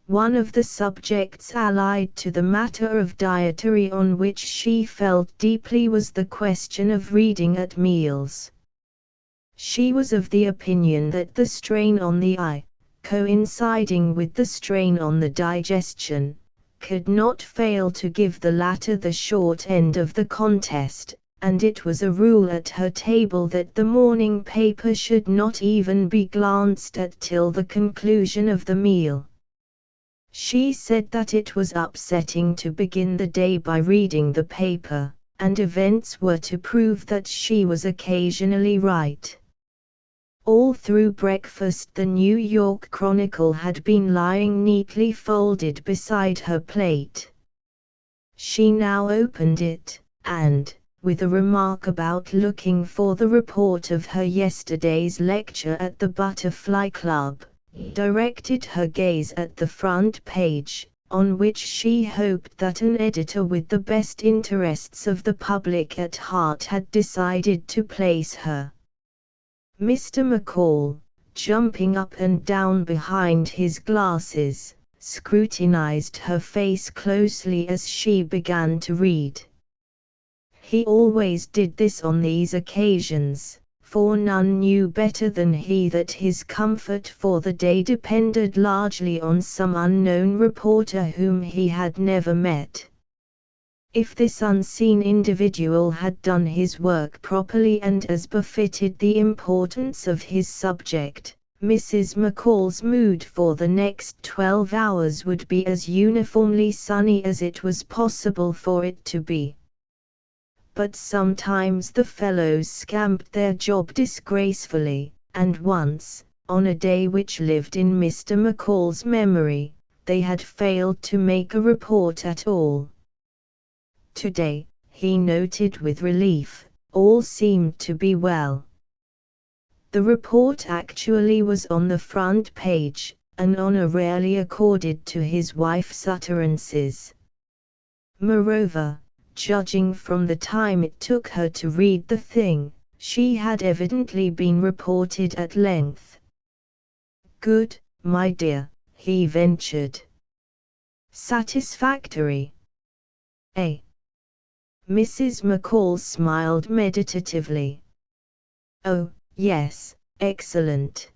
One of the subjects allied to the matter of dietary on which she felt deeply was the question of reading at meals. She was of the opinion that the strain on the eye, coinciding with the strain on the digestion, could not fail to give the latter the short end of the contest, and it was a rule at her table that the morning paper should not even be glanced at till the conclusion of the meal. She said that it was upsetting to begin the day by reading the paper, and events were to prove that she was occasionally right. All through breakfast the New York Chronicle had been lying neatly folded beside her plate. She now opened it, and, with a remark about looking for the report of her yesterday's lecture at the Butterfly Club, directed her gaze at the front page, on which she hoped that an editor with the best interests of the public at heart had decided to place her. Mr. McCall, jumping up and down behind his glasses, scrutinized her face closely as she began to read. He always did this on these occasions, for none knew better than he that his comfort for the day depended largely on some unknown reporter whom he had never met. If this unseen individual had done his work properly and as befitted the importance of his subject, Mrs. McCall's mood for the next 12 hours would be as uniformly sunny as it was possible for it to be. But sometimes the fellows scamped their job disgracefully, and once, on a day which lived in Mr. McCall's memory, they had failed to make a report at all. Today, he noted with relief, all seemed to be well. The report actually was on the front page, an honor rarely accorded to his wife's utterances. Moreover, judging from the time it took her to read the thing, she had evidently been reported at length. "Good, my dear," he ventured. "Satisfactory?" Mrs. McCall smiled meditatively. "Oh, yes, excellent.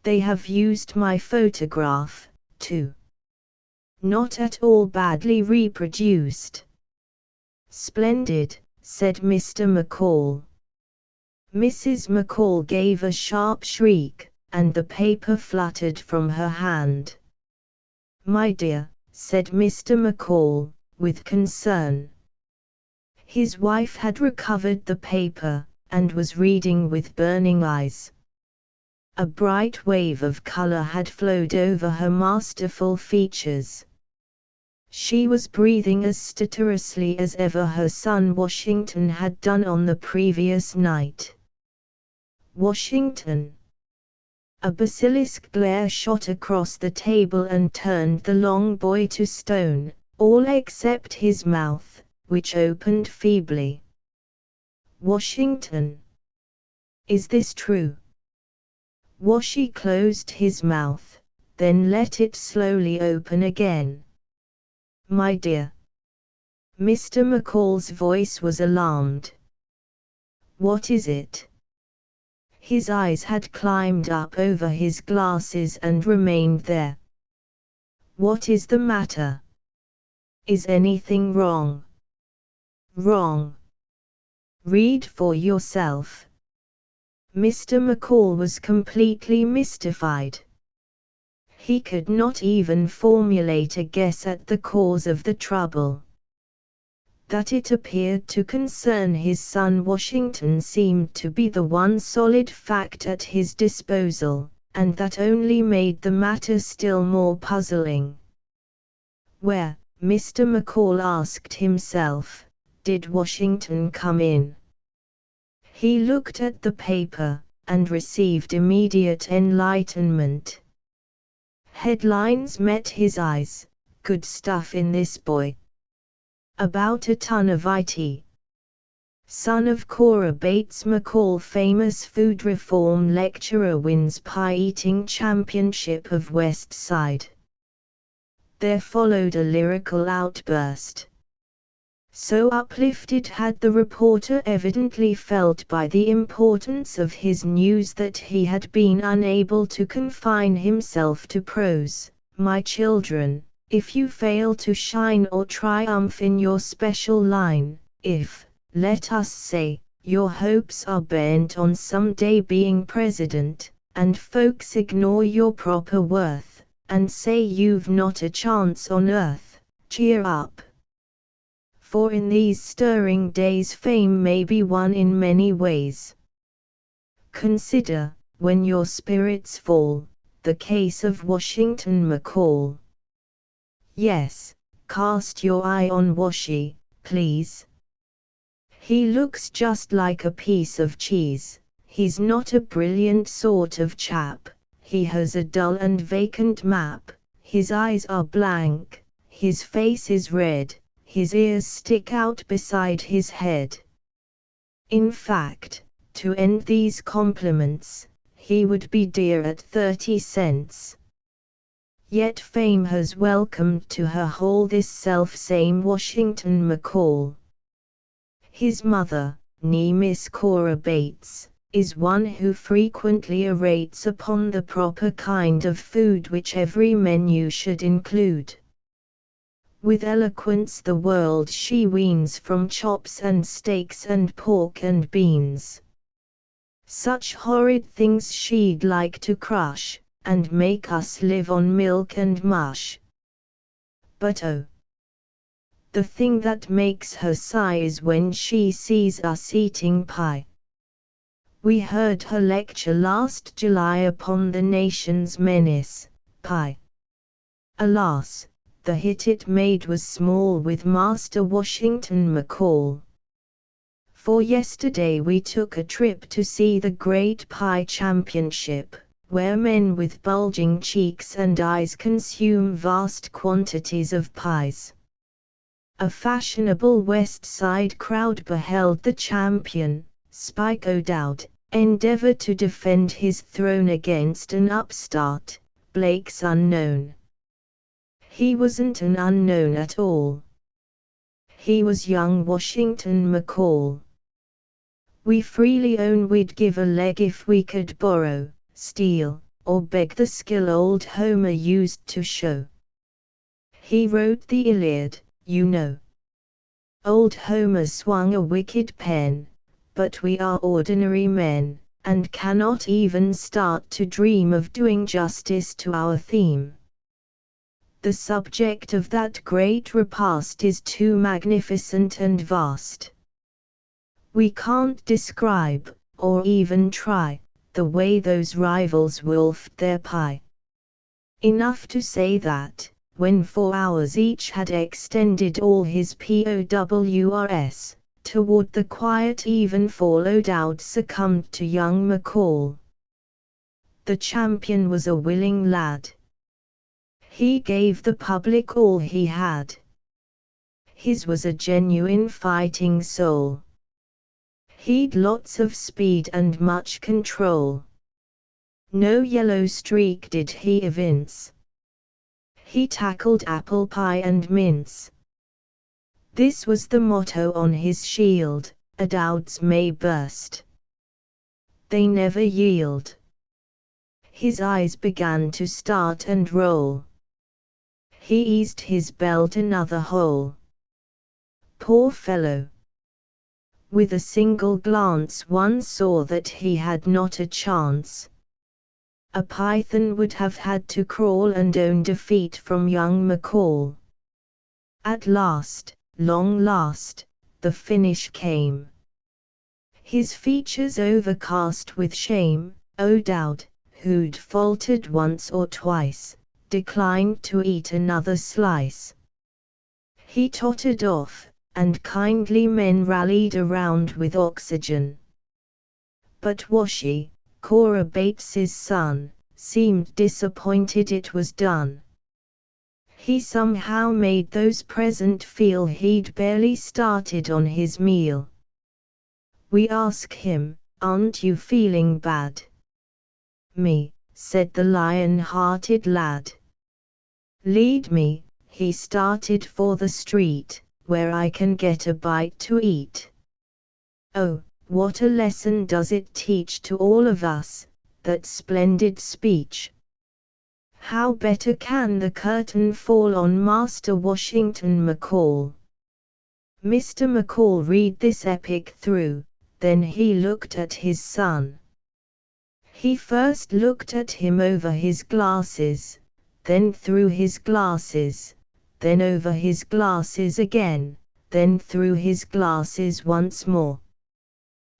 They have used my photograph, too. Not at all badly reproduced." "Splendid," said Mr. McCall. Mrs. McCall gave a sharp shriek, and the paper fluttered from her hand. "My dear," said Mr. McCall, with concern. His wife had recovered the paper, and was reading with burning eyes. A bright wave of color had flowed over her masterful features. She was breathing as stertorously as ever her son Washington had done on the previous night. "Washington!" A basilisk glare shot across the table and turned the long boy to stone, all except his mouth, which opened feebly. Washington. Is this true? Washi closed his mouth, then let it slowly open again. My dear. Mr. McCall's voice was alarmed. What is it? His eyes had climbed up over his glasses and remained there. What is the matter? Is anything wrong? Wrong. Read for yourself. Mr. McCall was completely mystified. He could not even formulate a guess at the cause of the trouble. That it appeared to concern his son Washington seemed to be the one solid fact at his disposal, and that only made the matter still more puzzling. Where, Mr. McCall asked himself, did Washington come in? He looked at the paper, and received immediate enlightenment. Headlines met his eyes. Good stuff in this boy. About a ton of it. Son of Cora Bates McCall, famous food reform lecturer, wins pie-eating championship of West Side. There followed a lyrical outburst. So uplifted had the reporter evidently felt by the importance of his news that he had been unable to confine himself to prose. My children, if you fail to shine or triumph in your special line, if, let us say, your hopes are bent on someday being president, and folks ignore your proper worth, and say you've not a chance on earth, cheer up. For in these stirring days fame may be won in many ways. Consider, when your spirits fall, the case of Washington McCall. Yes, cast your eye on Washi, please. He looks just like a piece of cheese. He's not a brilliant sort of chap, he has a dull and vacant map, his eyes are blank, his face is red, his ears stick out beside his head. In fact, to end these compliments, he would be dear at 30 cents. Yet fame has welcomed to her hall this self-same Washington McCall. His mother, née Miss Cora Bates, is one who frequently orates upon the proper kind of food which every menu should include. With eloquence the world she weans from chops and steaks and pork and beans. Such horrid things she'd like to crush, and make us live on milk and mush. But oh, the thing that makes her sigh is when she sees us eating pie. We heard her lecture last July upon the nation's menace, pie. Alas, the hit it made was small with Master Washington McCall. For yesterday we took a trip to see the Great Pie Championship, where men with bulging cheeks and eyes consume vast quantities of pies. A fashionable West Side crowd beheld the champion, Spike O'Dowd, endeavor to defend his throne against an upstart, Blake's unknown. He wasn't an unknown at all. He was young Washington McCall. We freely own we'd give a leg if we could borrow, steal, or beg the skill old Homer used to show. He wrote the Iliad, you know. Old Homer swung a wicked pen, but we are ordinary men, and cannot even start to dream of doing justice to our theme. The subject of that great repast is too magnificent and vast. We can't describe, or even try, the way those rivals wolfed their pie. Enough to say that, when 4 hours each had extended all his POWRS, toward the quiet even fall O'Dowd succumbed to young McCall. The champion was a willing lad. He gave the public all he had. His was a genuine fighting soul. He'd lots of speed and much control. No yellow streak did he evince. He tackled apple pie and mince. This was the motto on his shield: a doubts may burst, they never yield. His eyes began to start and roll. He eased his belt another hole. Poor fellow! With a single glance one saw that he had not a chance. A python would have had to crawl and own defeat from young McCall. At last, long last, the finish came. His features overcast with shame, O'Dowd, who'd faltered once or twice, declined to eat another slice. He tottered off, and kindly men rallied around with oxygen. But Washy, Cora Bates's son, seemed disappointed it was done. He somehow made those present feel he'd barely started on his meal. We ask him, "Aren't you feeling bad?" "Me," said the lion-hearted lad. "Lead me," he started for the street, "where I can get a bite to eat." Oh, what a lesson does it teach to all of us, that splendid speech! How better can the curtain fall on Master Washington McCall? Mr. McCall read this epic through, then he looked at his son. He first looked at him over his glasses, then through his glasses, then over his glasses again, then through his glasses once more.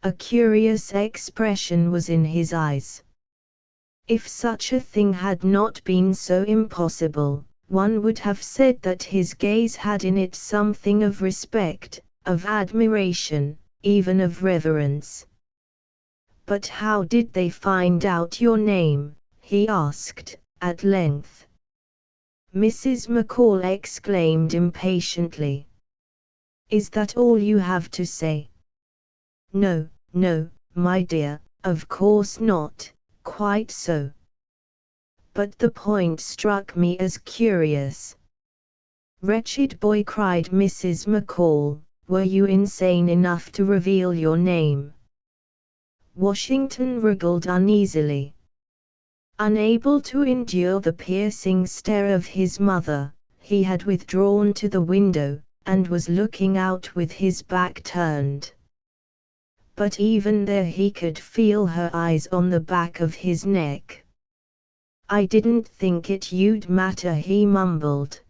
A curious expression was in his eyes. If such a thing had not been so impossible, one would have said that his gaze had in it something of respect, of admiration, even of reverence. "But how did they find out your name?" he asked, at length. Mrs. McCall exclaimed impatiently. "Is that all you have to say?" "No, no, my dear, of course not, quite so. But the point struck me as curious." "Wretched boy," cried Mrs. McCall, "were you insane enough to reveal your name?" Washington wriggled uneasily. Unable to endure the piercing stare of his mother, he had withdrawn to the window, and was looking out with his back turned. But even there he could feel her eyes on the back of his neck. "I didn't think it you'd matter," he mumbled.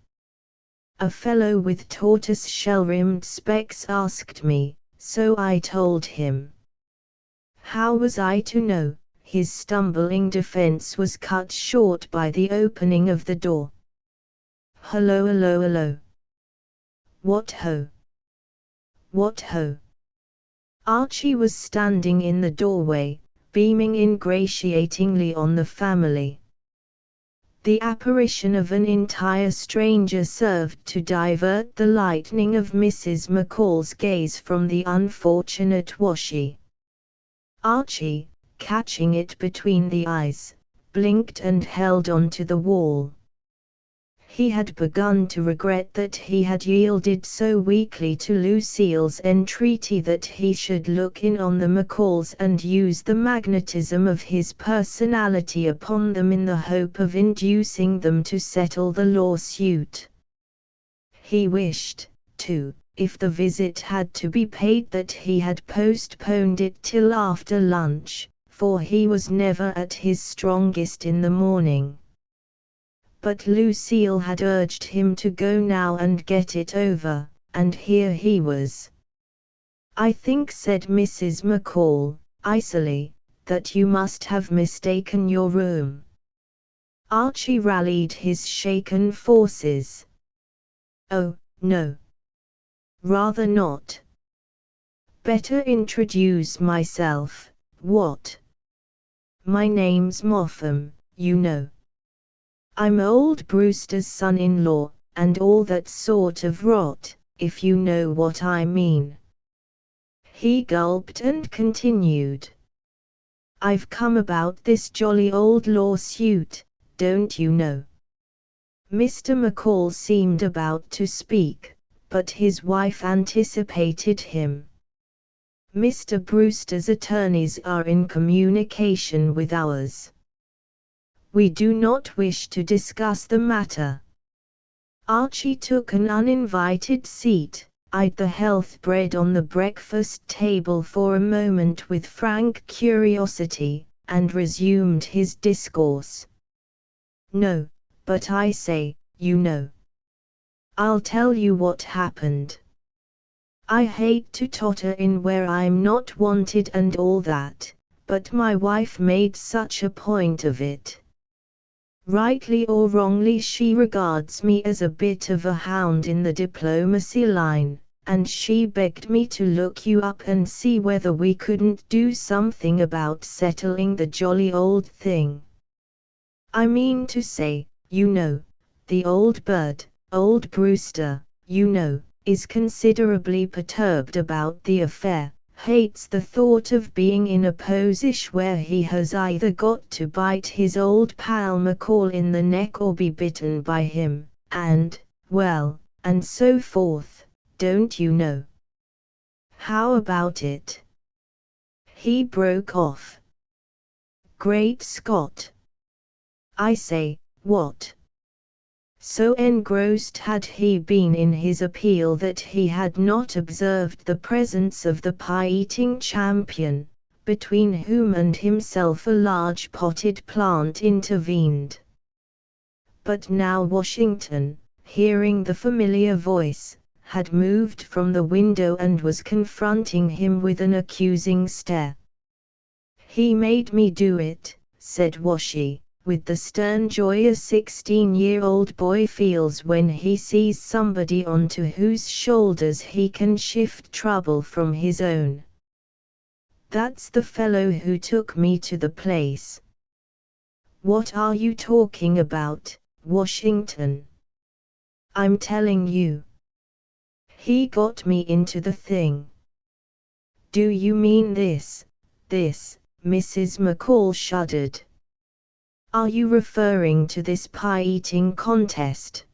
"A fellow with tortoise-shell-rimmed specs asked me, so I told him." How was I to know? His stumbling defense was cut short by the opening of the door. "Hello, hello, hello. What ho? What ho?" Archie was standing in the doorway, beaming ingratiatingly on the family. The apparition of an entire stranger served to divert the lightning of Mrs. McCall's gaze from the unfortunate Washy. Archie, catching it between the eyes, blinked and held on to the wall. He had begun to regret that he had yielded so weakly to Lucille's entreaty that he should look in on the McCalls and use the magnetism of his personality upon them in the hope of inducing them to settle the lawsuit. He wished, too, if the visit had to be paid, that he had postponed it till after lunch, for he was never at his strongest in the morning. But Lucille had urged him to go now and get it over, and here he was. "I think," said Mrs. McCall, icily, "that you must have mistaken your room." Archie rallied his shaken forces. "Oh, no. Rather not. Better introduce myself, what?" My name's Moffam, you know. I'm old Brewster's son-in-law, and all that sort of rot, if you know what I mean. He gulped and continued. I've come about this jolly old lawsuit, don't you know? Mr. McCall seemed about to speak, but his wife anticipated him. Mr. Brewster's attorneys are in communication with ours. We do not wish to discuss the matter. Archie took an uninvited seat, eyed the health bread on the breakfast table for a moment with frank curiosity, and resumed his discourse. No, but I say, you know. I'll tell you what happened. I hate to totter in where I'm not wanted and all that, but my wife made such a point of it. Rightly or wrongly she regards me as a bit of a hound in the diplomacy line, and she begged me to look you up and see whether we couldn't do something about settling the jolly old thing. I mean to say, you know, the old bird, old Brewster, you know, is considerably perturbed about the affair, hates the thought of being in a position where he has either got to bite his old pal McCall in the neck or be bitten by him, and, well, and so forth, don't you know? How about it? He broke off. Great Scott! I say, what? So engrossed had he been in his appeal that he had not observed the presence of the pie-eating champion, between whom and himself a large potted plant intervened. But now Washington, hearing the familiar voice, had moved from the window and was confronting him with an accusing stare. He made me do it, said Washi, with the stern joy a 16-year-old boy feels when he sees somebody onto whose shoulders he can shift trouble from his own. That's the fellow who took me to the place. What are you talking about, Washington? I'm telling you. He got me into the thing. Do you mean this, Mrs. McCall shuddered. Are you referring to this pie-eating contest?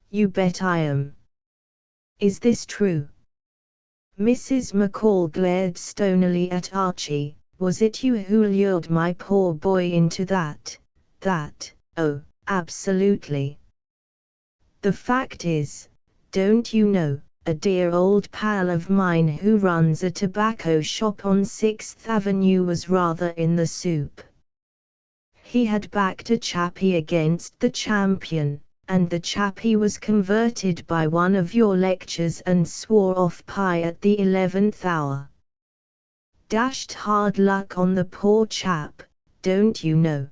You bet I am. Is this true? Mrs. McCall glared stonily at Archie. Was it you who lured my poor boy into that? Oh, absolutely. The fact is, don't you know, a dear old pal of mine who runs a tobacco shop on 6th Avenue was rather in the soup. He had backed a chappie against the champion, and the chappie was converted by one of your lectures and swore off pie at the 11th hour. Dashed hard luck on the poor chap, don't you know?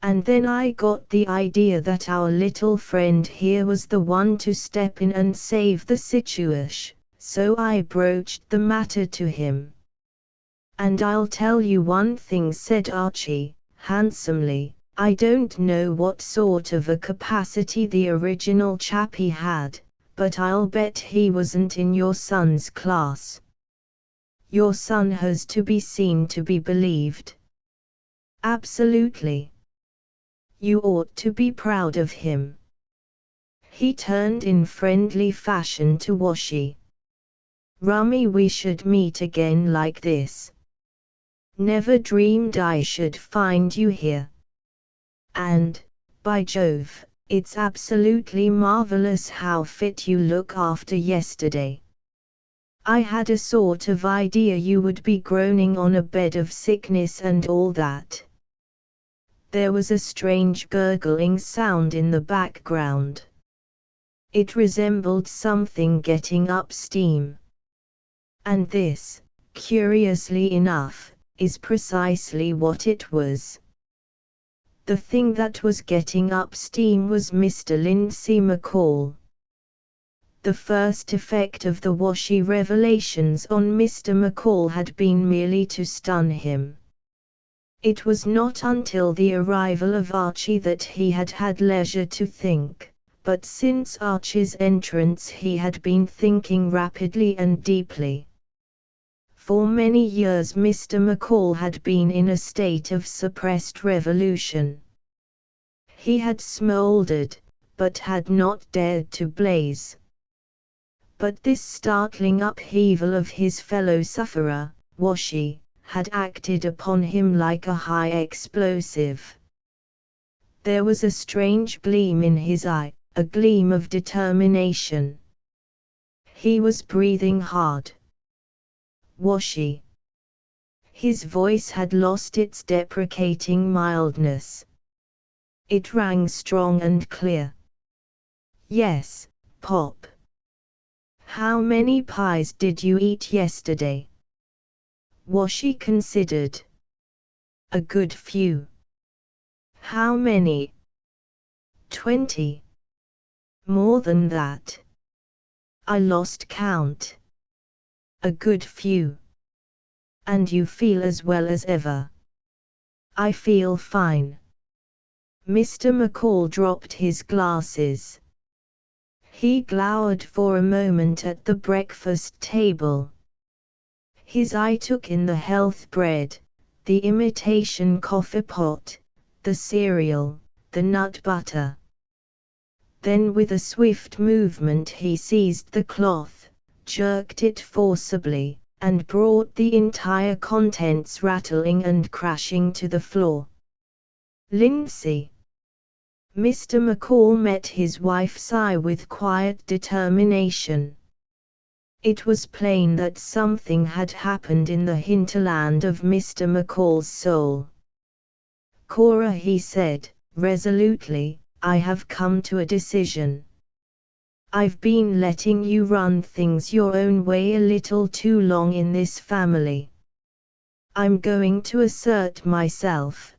And then I got the idea that our little friend here was the one to step in and save the situation, so I broached the matter to him. And I'll tell you one thing, said Archie, handsomely, I don't know what sort of a capacity the original chappie had, but I'll bet he wasn't in your son's class. Your son has to be seen to be believed. Absolutely. You ought to be proud of him. He turned in friendly fashion to Washi. Rummy we should meet again like this. Never dreamed I should find you here. And, by Jove, it's absolutely marvelous how fit you look after yesterday. I had a sort of idea you would be groaning on a bed of sickness and all that. There was a strange gurgling sound in the background. It resembled something getting up steam. And this, curiously enough, is precisely what it was. The thing that was getting up steam was Mr. Lindsay McCall. The first effect of the Washi revelations on Mr. McCall had been merely to stun him. It was not until the arrival of Archie that he had had leisure to think, but since Archie's entrance he had been thinking rapidly and deeply. For many years Mr. McCall had been in a state of suppressed revolution. He had smouldered, but had not dared to blaze. But this startling upheaval of his fellow sufferer, Washi, had acted upon him like a high explosive. There was a strange gleam in his eye, a gleam of determination. He was breathing hard. Washi. His voice had lost its deprecating mildness. It rang strong and clear. Yes, Pop. How many pies did you eat yesterday? Washi considered. A good few. How many? 20. More than that. I lost count. A good few. And you feel as well as ever? I feel fine. Mr. McCall dropped his glasses. He glowered for a moment at the breakfast table. His eye took in the health bread, the imitation coffee pot, the cereal, the nut butter. Then with a swift movement he seized the cloth, jerked it forcibly, and brought the entire contents rattling and crashing to the floor. Lindsay. Mr. McCall met his wife's eye with quiet determination. It was plain that something had happened in the hinterland of Mr. McCall's soul. Cora, he said, resolutely, I have come to a decision. I've been letting you run things your own way a little too long in this family. I'm going to assert myself.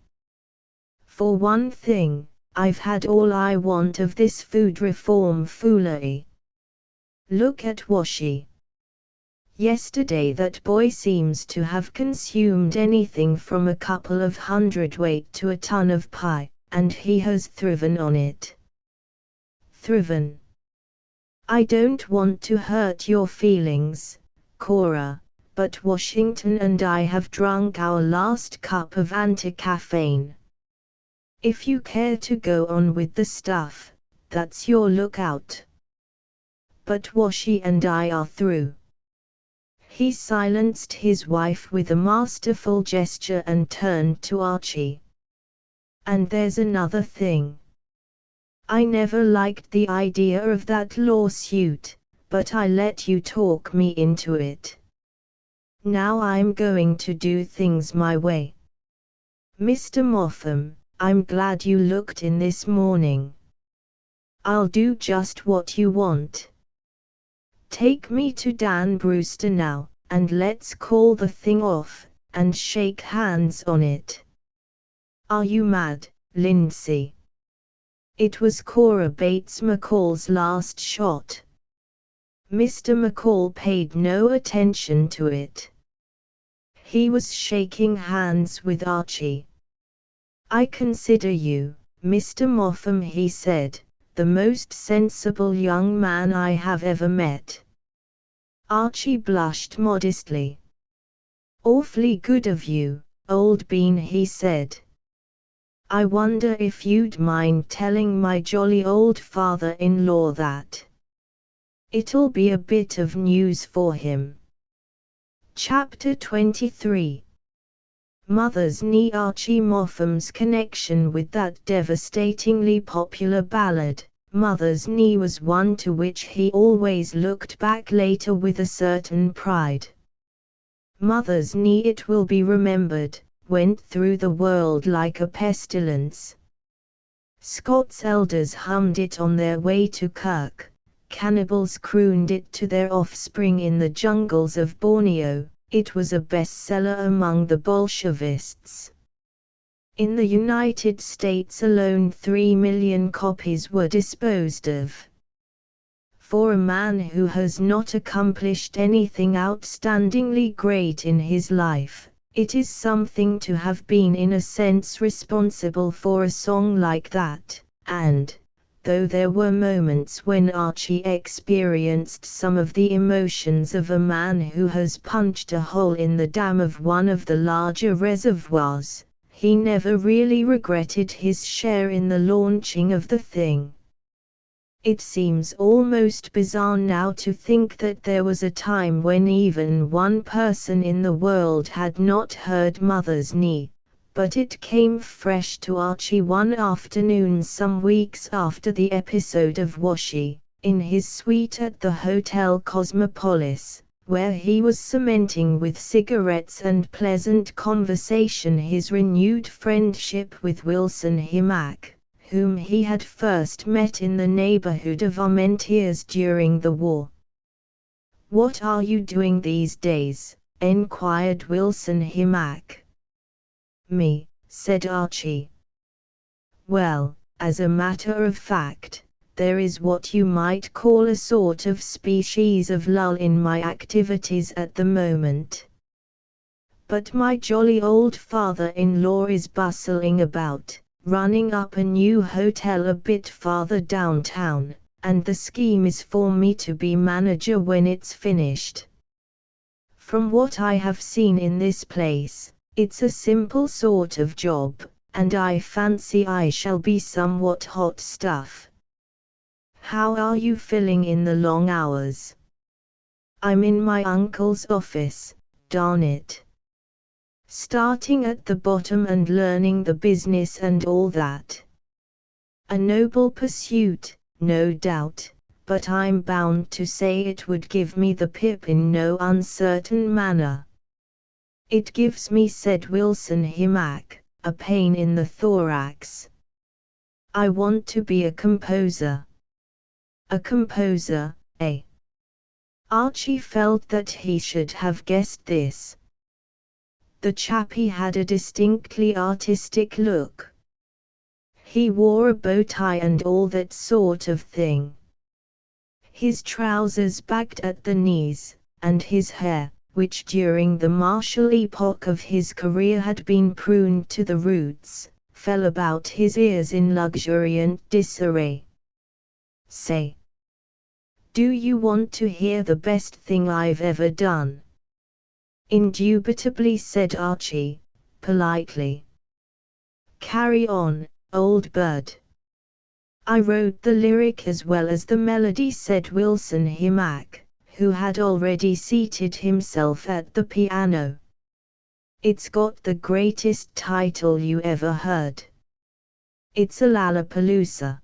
For one thing, I've had all I want of this food reform foolery. Look at Washi. Yesterday that boy seems to have consumed anything from a couple of hundredweight to a ton of pie, and he has thriven on it. Thriven. I don't want to hurt your feelings, Cora, but Washington and I have drunk our last cup of anti-caffeine. If you care to go on with the stuff, that's your lookout. But Washi and I are through. He silenced his wife with a masterful gesture and turned to Archie. And there's another thing. I never liked the idea of that lawsuit, but I let you talk me into it. Now I'm going to do things my way. Mr. Moffam, I'm glad you looked in this morning. I'll do just what you want. Take me to Dan Brewster now, and let's call the thing off, and shake hands on it. Are you mad, Lindsay? It was Cora Bates McCall's last shot. Mr. McCall paid no attention to it. He was shaking hands with Archie. I consider you, Mr. Moffam, he said, the most sensible young man I have ever met. Archie blushed modestly. Awfully good of you, old bean, he said. I wonder if you'd mind telling my jolly old father-in-law that. It'll be a bit of news for him. Chapter 23. Mother's Knee. Archie Mofham's connection with that devastatingly popular ballad, Mother's Knee, was one to which he always looked back later with a certain pride. Mother's Knee, it will be remembered, went through the world like a pestilence. Scots elders hummed it on their way to Kirk, cannibals crooned it to their offspring in the jungles of Borneo. It was a bestseller among the Bolshevists. In the United States alone 3 million copies were disposed of. For a man who has not accomplished anything outstandingly great in his life, It is something to have been in a sense responsible for a song like that, and, though there were moments when Archie experienced some of the emotions of a man who has punched a hole in the dam of one of the larger reservoirs, he never really regretted his share in the launching of the thing. It seems almost bizarre now to think that there was a time when even one person in the world had not heard Mother's Knee, but it came fresh to Archie one afternoon some weeks after the episode of Washi, in his suite at the Hotel Cosmopolis, where he was cementing with cigarettes and pleasant conversation his renewed friendship with Wilson Himack, whom he had first met in the neighborhood of Armentières during the war. "What are you doing these days?" enquired Wilson Himack. "Me," said Archie. "Well, as a matter of fact, there is what you might call a sort of species of lull in my activities at the moment. But my jolly old father-in-law is bustling about, running up a new hotel a bit farther downtown, and the scheme is for me to be manager when it's finished. From what I have seen in this place, it's a simple sort of job, and I fancy I shall be somewhat hot stuff. How are you filling in the long hours?" "I'm in my uncle's office, darn it. Starting at the bottom and learning the business and all that. A noble pursuit, no doubt, but I'm bound to say it would give me the pip in no uncertain manner." "It gives me," said Wilson Himack, "a pain in the thorax. I want to be a composer." "A composer, eh?" Archie felt that he should have guessed this. The chappie had a distinctly artistic look. He wore a bow tie and all that sort of thing. His trousers bagged at the knees, and his hair, which during the martial epoch of his career had been pruned to the roots, fell about his ears in luxuriant disarray. "Say, do you want to hear the best thing I've ever done?" "Indubitably," said Archie, politely. "Carry on, old bird." "I wrote the lyric as well as the melody," said Wilson Himack, who had already seated himself at the piano. "It's got the greatest title you ever heard. It's a Lollapalooza.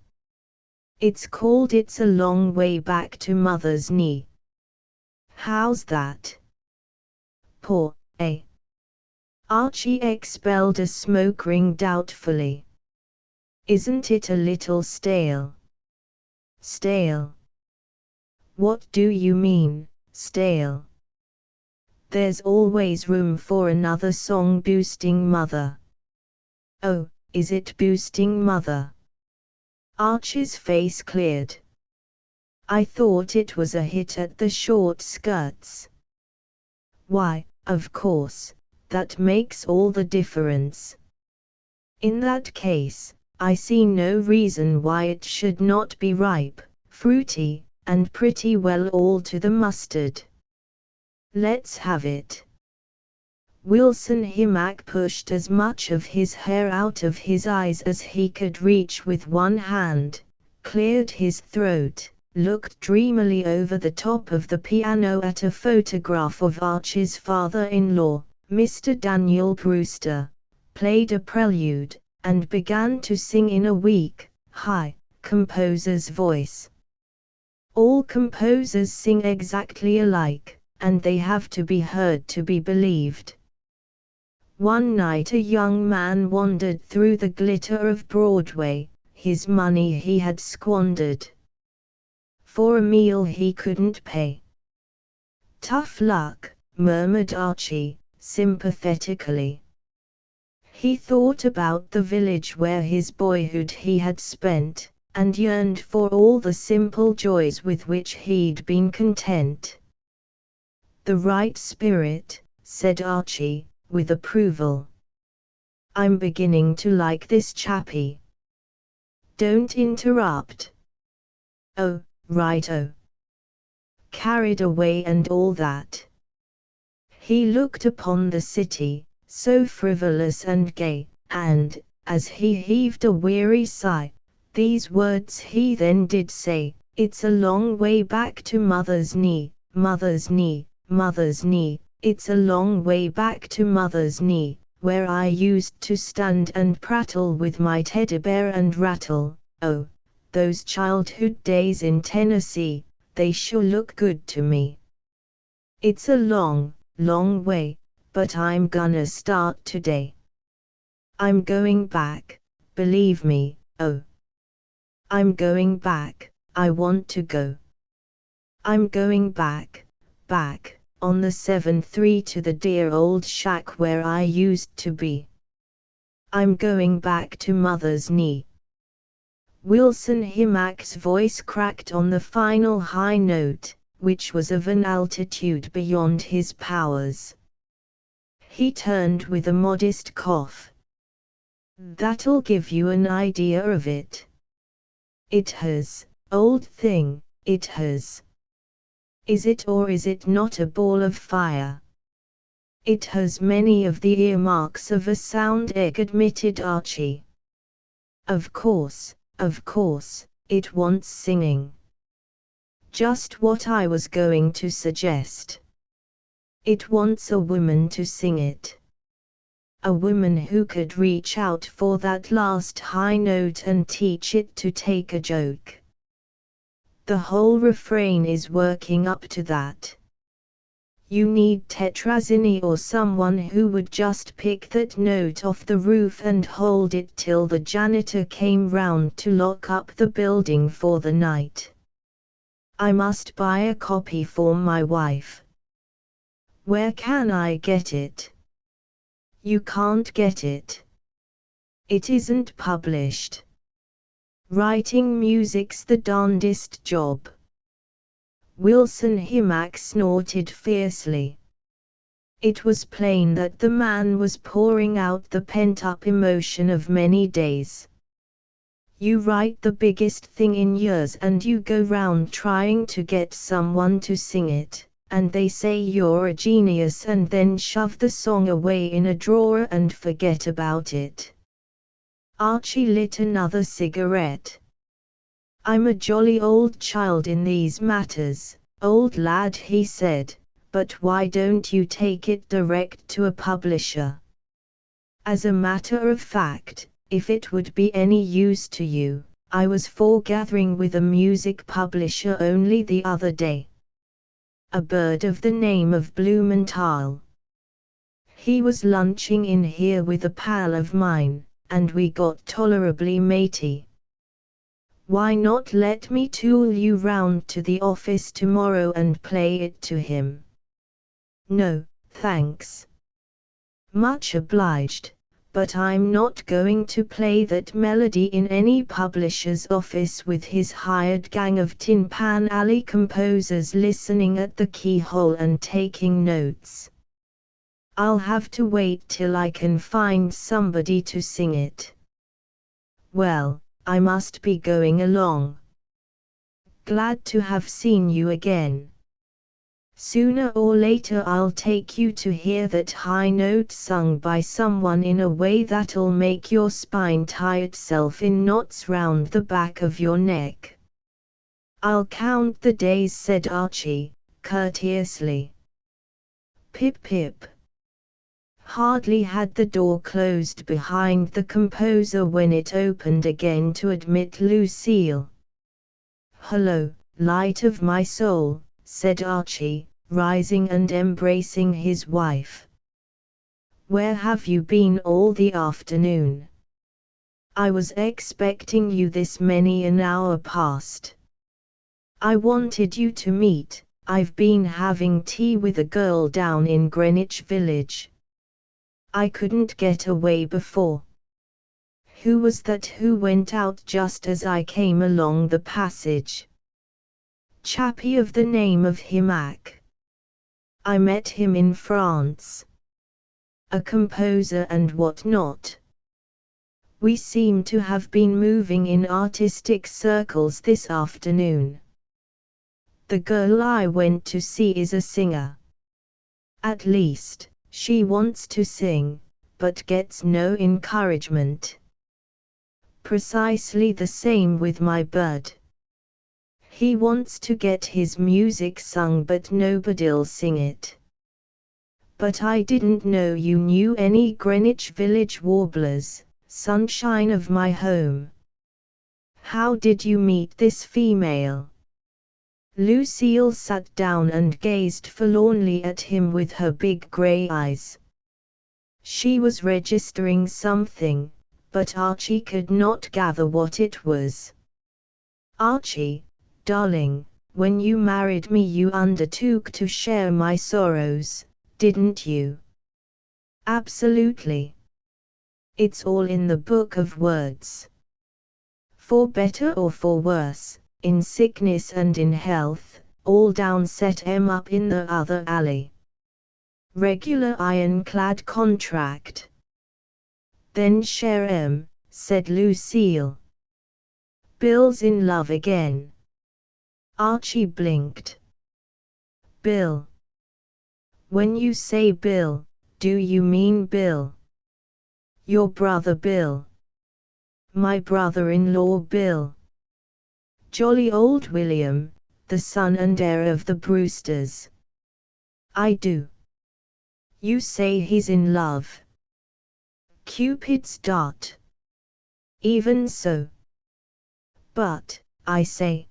It's called It's a Long Way Back to Mother's Knee. How's that? Poor, eh?" Archie expelled a smoke ring doubtfully. "Isn't it a little stale?" "Stale? What do you mean, stale? There's always room for another song boosting Mother." "Oh, is it boosting Mother?" Archie's face cleared. "I thought it was a hit at the Short Skirts." "Why, of course, that makes all the difference. In that case, I see no reason why it should not be ripe, fruity, and pretty well all to the mustard. Let's have it." Wilson Himack pushed as much of his hair out of his eyes as he could reach with one hand, cleared his throat, looked dreamily over the top of the piano at a photograph of Archie's father-in-law, Mr. Daniel Brewster, played a prelude, and began to sing in a weak, high, composer's voice. All composers sing exactly alike, and they have to be heard to be believed. One night a young man wandered through the glitter of Broadway, his money he had squandered. For a meal he couldn't pay. "Tough luck," murmured Archie, sympathetically. He thought about the village where his boyhood he had spent, and yearned for all the simple joys with which he'd been content. "The right spirit," said Archie, with approval. I'm beginning to like this chappie. Don't interrupt. Oh, righto. Carried away and all that. He looked upon the city, so frivolous and gay, and, as he heaved a weary sigh, these words he then did say, "It's a long way back to mother's knee, mother's knee, mother's knee, it's a long way back to mother's knee, where I used to stand and prattle with my teddy bear and rattle. Oh, those childhood days in Tennessee, they sure look good to me. It's a long, long way, but I'm gonna start today. I'm going back, believe me, oh. I'm going back, I want to go. I'm going back, back, on the 7-3 to the dear old shack where I used to be. I'm going back to mother's knee." Wilson Himack's voice cracked on the final high note, which was of an altitude beyond his powers. He turned with a modest cough. "That'll give you an idea of it." "It has, old thing, it has." "Is it or is it not a ball of fire?" "It has many of the earmarks of a sound egg," admitted Archie. Of course, it wants singing." "Just what I was going to suggest. It wants a woman to sing it. A woman who could reach out for that last high note and teach it to take a joke. The whole refrain is working up to that. You need Tetrazzini or someone who would just pick that note off the roof and hold it till the janitor came round to lock up the building for the night. I must buy a copy for my wife." "Where can I get it?" "You can't get it. It isn't published. Writing music's the darndest job." Wilson Himack snorted fiercely. It was plain that the man was pouring out the pent-up emotion of many days. "You write the biggest thing in years and you go round trying to get someone to sing it, and they say you're a genius and then shove the song away in a drawer and forget about it." Archie lit another cigarette. "I'm a jolly old child in these matters, old lad," he said, "but why don't you take it direct to a publisher? As a matter of fact, if it would be any use to you, I was foregathering with a music publisher only the other day. A bird of the name of Blumenthal. He was lunching in here with a pal of mine, and we got tolerably matey. Why not let me tool you round to the office tomorrow and play it to him?" "No, thanks. Much obliged, but I'm not going to play that melody in any publisher's office with his hired gang of Tin Pan Alley composers listening at the keyhole and taking notes. I'll have to wait till I can find somebody to sing it. Well, I must be going along. Glad to have seen you again. Sooner or later I'll take you to hear that high note sung by someone in a way that'll make your spine tie itself in knots round the back of your neck." "I'll count the days," said Archie, courteously. Pip pip. Hardly had the door closed behind the composer when it opened again to admit Lucille. "Hello, light of my soul," said Archie, rising and embracing his wife. "Where have you been all the afternoon? I was expecting you this many an hour past. I wanted you to meet. I've been having tea with a girl down in Greenwich Village. I couldn't get away before." "Who was that who went out just as I came along the passage?" "Chappie of the name of Himack. I met him in France." a composer and what not. We seem to have been moving in artistic circles this afternoon. The girl I went to see is a singer. At least, she wants to sing, but gets no encouragement. Precisely the same with my bud. He wants to get his music sung but nobody'll sing it. But I didn't know you knew any Greenwich Village warblers, sunshine of my home. How did you meet this female? Lucille sat down and gazed forlornly at him with her big grey eyes. She was registering something, but Archie could not gather what it was. Archie, darling, when you married me you undertook to share my sorrows, didn't you? Absolutely. It's all in the book of words. For better or for worse, in sickness and in health, all down set 'em up in the other alley. Regular ironclad contract. Then share 'em, said Lucille. Bill's in love again. Archie blinked. Bill. When you say Bill, do you mean Bill? Your brother Bill. My brother-in-law Bill. Jolly old William, the son and heir of the Brewsters. I do. You say he's in love. Cupid's dart. Even so. But, I say,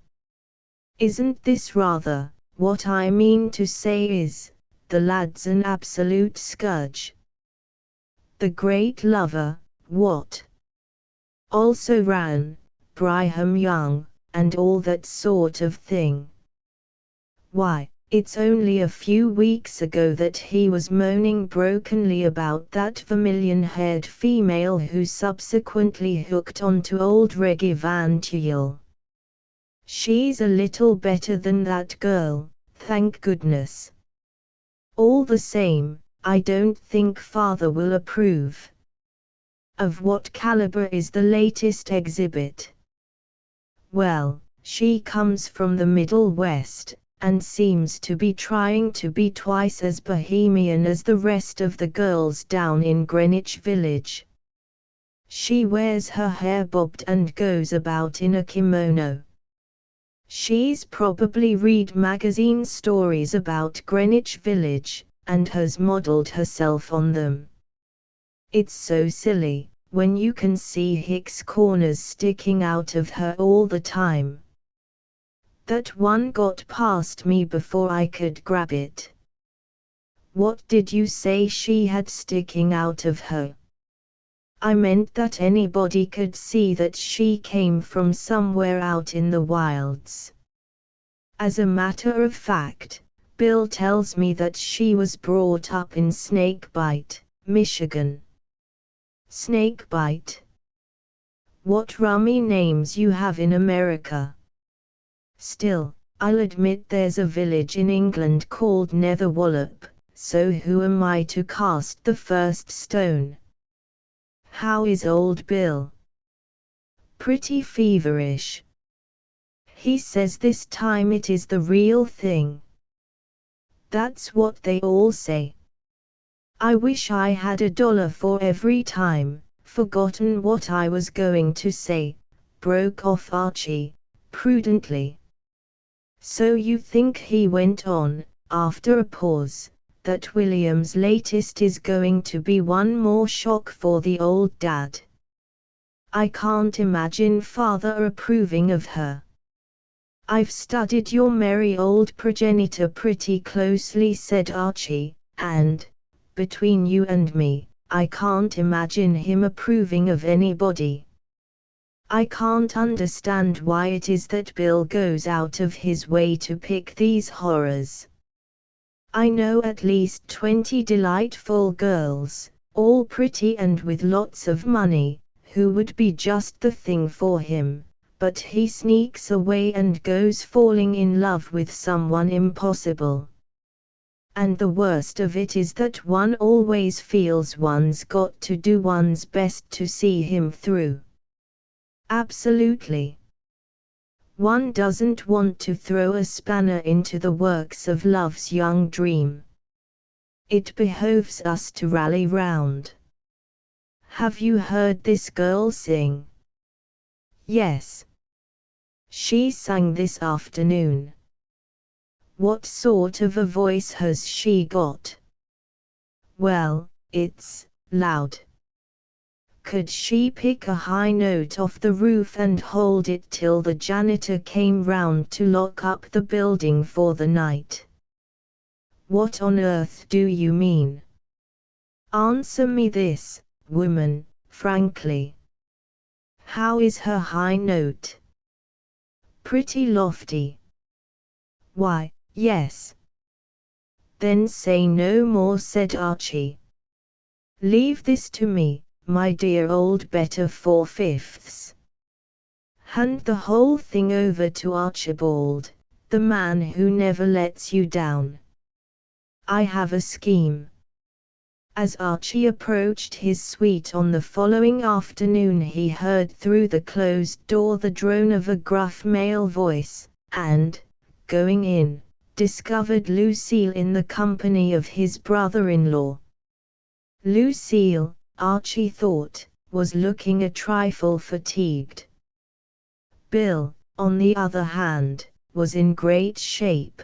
isn't this rather, what I mean to say is, the lad's an absolute scourge. The great lover, what? Also ran, Brigham Young, and all that sort of thing. Why, it's only a few weeks ago that he was moaning brokenly about that vermilion-haired female who subsequently hooked onto old Reggie Van Tuyl. She's a little better than that girl, thank goodness. All the same, I don't think father will approve. Of what caliber is the latest exhibit? Well, she comes from the Middle West, and seems to be trying to be twice as bohemian as the rest of the girls down in Greenwich Village. She wears her hair bobbed and goes about in a kimono. She's probably read magazine stories about Greenwich Village, and has modeled herself on them. It's so silly, when you can see Hicks corners sticking out of her all the time. That one got past me before I could grab it. What did you say she had sticking out of her? I meant that anybody could see that she came from somewhere out in the wilds. As a matter of fact, Bill tells me that she was brought up in Snakebite, Michigan. Snakebite? What rummy names you have in America. Still, I'll admit there's a village in England called Netherwallop, so who am I to cast the first stone? How is old Bill? Pretty feverish. He says this time it is the real thing. That's what they all say. I wish I had $1 for every time. Forgotten what I was going to say, broke off Archie, prudently. So you think, he went on, after a pause, that William's latest is going to be one more shock for the old dad? I can't imagine father approving of her. I've studied your merry old progenitor pretty closely, said Archie, and, between you and me, I can't imagine him approving of anybody. I can't understand why it is that Bill goes out of his way to pick these horrors. I know at least 20 delightful girls, all pretty and with lots of money, who would be just the thing for him, but he sneaks away and goes falling in love with someone impossible. And the worst of it is that one always feels one's got to do one's best to see him through. Absolutely. One doesn't want to throw a spanner into the works of love's young dream. It behoves us to rally round. Have you heard this girl sing? Yes. She sang this afternoon. What sort of a voice has she got? Well, it's loud. Could she pick a high note off the roof and hold it till the janitor came round to lock up the building for the night? What on earth do you mean? Answer me this, woman, frankly. How is her high note? Pretty lofty. Why, yes. Then say no more, said Archie. Leave this to me, my dear old better 4/5. Hand the whole thing over to Archibald, the man who never lets you down. I have a scheme. As Archie approached his suite on the following afternoon, he heard through the closed door the drone of a gruff male voice, and, going in, discovered Lucille in the company of his brother-in-law. Lucille, Archie thought, was looking a trifle fatigued. Bill, on the other hand, was in great shape.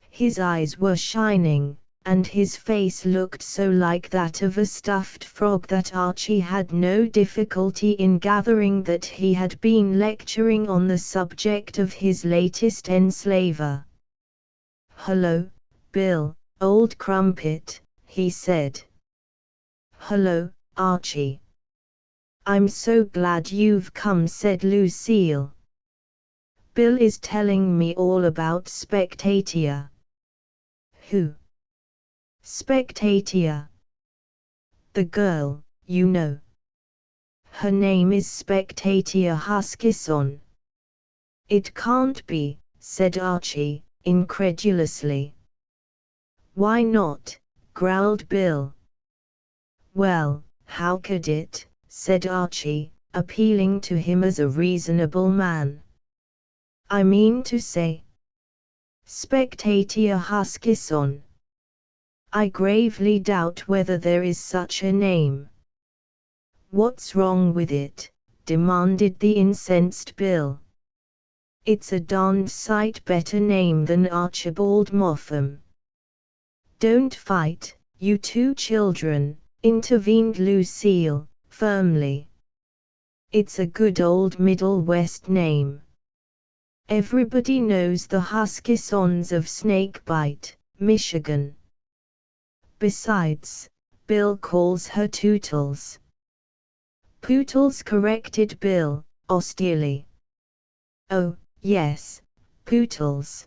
His eyes were shining, and his face looked so like that of a stuffed frog that Archie had no difficulty in gathering that he had been lecturing on the subject of his latest enslaver. "Hello, Bill, old crumpet," he said. "Hello, Archie. I'm so glad you've come," said Lucille. "Bill is telling me all about Spectatia." "Who?" "Spectatia. The girl, you know. Her name is Spectatia Huskisson." "It can't be," said Archie, incredulously. "Why not?" growled Bill. "Well, how could it?" said Archie, appealing to him as a reasonable man. "I mean to say, Spectatia Huskisson. I gravely doubt whether there is such a name." "What's wrong with it?" demanded the incensed Bill. "It's a darned sight better name than Archibald Moffam." "Don't fight, you two children," intervened Lucille, firmly. "It's a good old Middle West name. Everybody knows the Huskissons of Snakebite, Michigan. Besides, Bill calls her Tootles." "Pootles," corrected Bill, austerely. "Oh, yes, Pootles.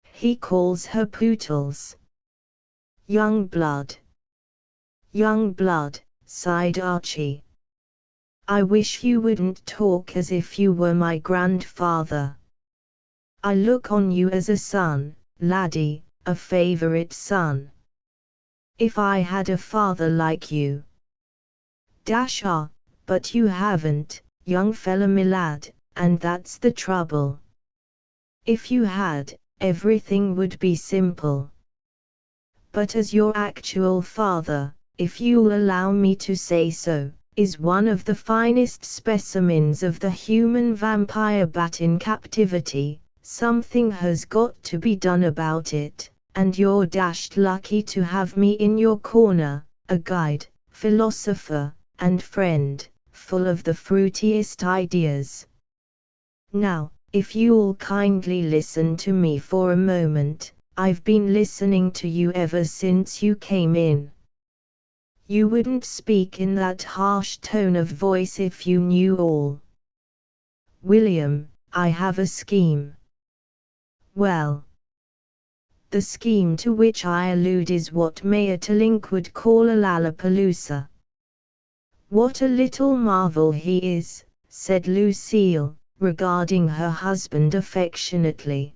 He calls her Pootles. Young blood." "Young blood," sighed Archie. "I wish you wouldn't talk as if you were my grandfather. I look on you as a son, laddie, a favorite son. If I had a father like you." But you haven't, young fella me lad, and that's the trouble. If you had, everything would be simple. But as your actual father, if you'll allow me to say so, is one of the finest specimens of the human vampire bat in captivity, something has got to be done about it, and you're dashed lucky to have me in your corner, a guide, philosopher, and friend, full of the fruitiest ideas. Now, if you'll kindly listen to me for a moment, I've been listening to you ever since you came in. You wouldn't speak in that harsh tone of voice if you knew all. William, I have a scheme." "Well?" "The scheme to which I allude is what Maeterlinck would call a Lollapalooza." "What a little marvel he is," said Lucille, regarding her husband affectionately.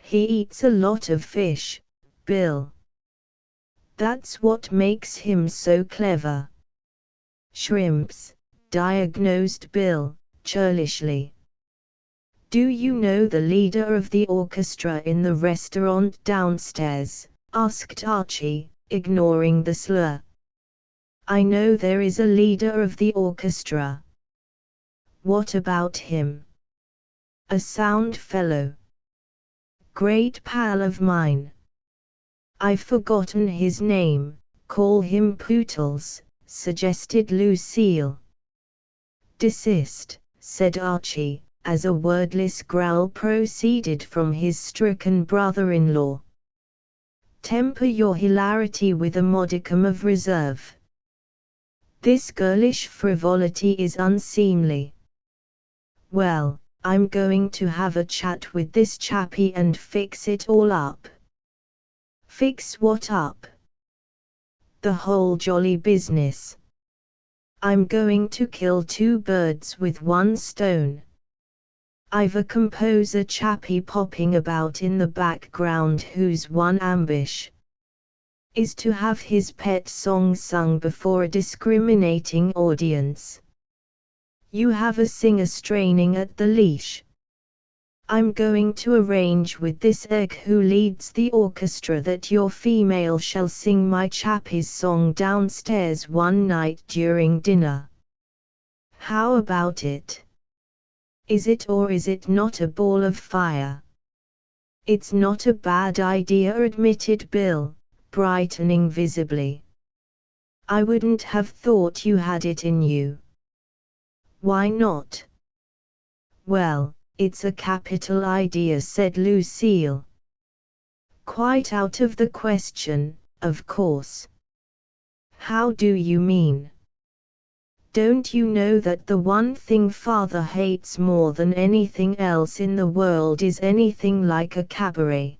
He eats a lot of fish, Bill. That's what makes him so clever. Shrimps, diagnosed Bill, churlishly. Do you know the leader of the orchestra in the restaurant downstairs? Asked Archie, ignoring the slur. I know there is a leader of the orchestra. What about him? A sound fellow. Great pal of mine. I've forgotten his name. Call him Pootles, suggested Lucille. Desist, said Archie, as a wordless growl proceeded from his stricken brother-in-law. Temper your hilarity with a modicum of reserve. This girlish frivolity is unseemly. Well, I'm going to have a chat with this chappie and fix it all up. Fix what up? The whole jolly business. I'm going to kill two birds with one stone. I've a composer chappie popping about in the background whose one ambition is to have his pet song sung before a discriminating audience. You have a singer straining at the leash. I'm going to arrange with this egg who leads the orchestra that your female shall sing my chappie's song downstairs one night during dinner. How about it? Is it or is it not a ball of fire? It's not a bad idea, admitted Bill, brightening visibly. I wouldn't have thought you had it in you. Why not? Well, it's a capital idea, said Lucille. Quite out of the question, of course. How do you mean? Don't you know that the one thing Father hates more than anything else in the world is anything like a cabaret?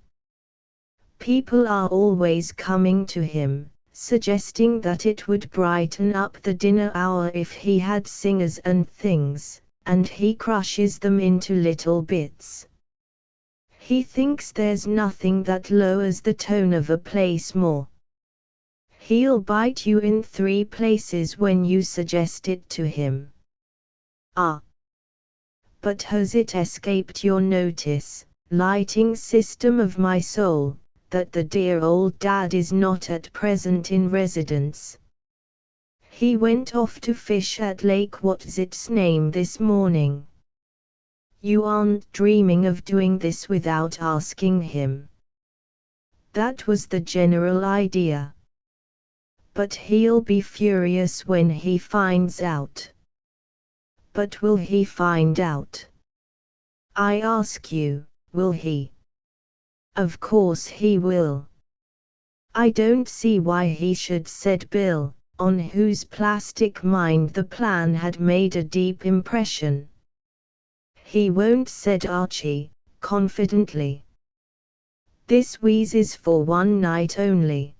People are always coming to him, suggesting that it would brighten up the dinner hour if he had singers and things, and he crushes them into little bits. He thinks there's nothing that lowers the tone of a place more. He'll bite you in 3 places when you suggest it to him. Ah! But has it escaped your notice, lighting system of my soul, that the dear old dad is not at present in residence? He went off to fish at Lake what's its name this morning. You aren't dreaming of doing this without asking him? That was the general idea. But he'll be furious when he finds out. But will he find out? I ask you, will he? Of course he will. I don't see why he should, said Bill, on whose plastic mind the plan had made a deep impression. He won't, said Archie, confidently. This wheeze is for one night only.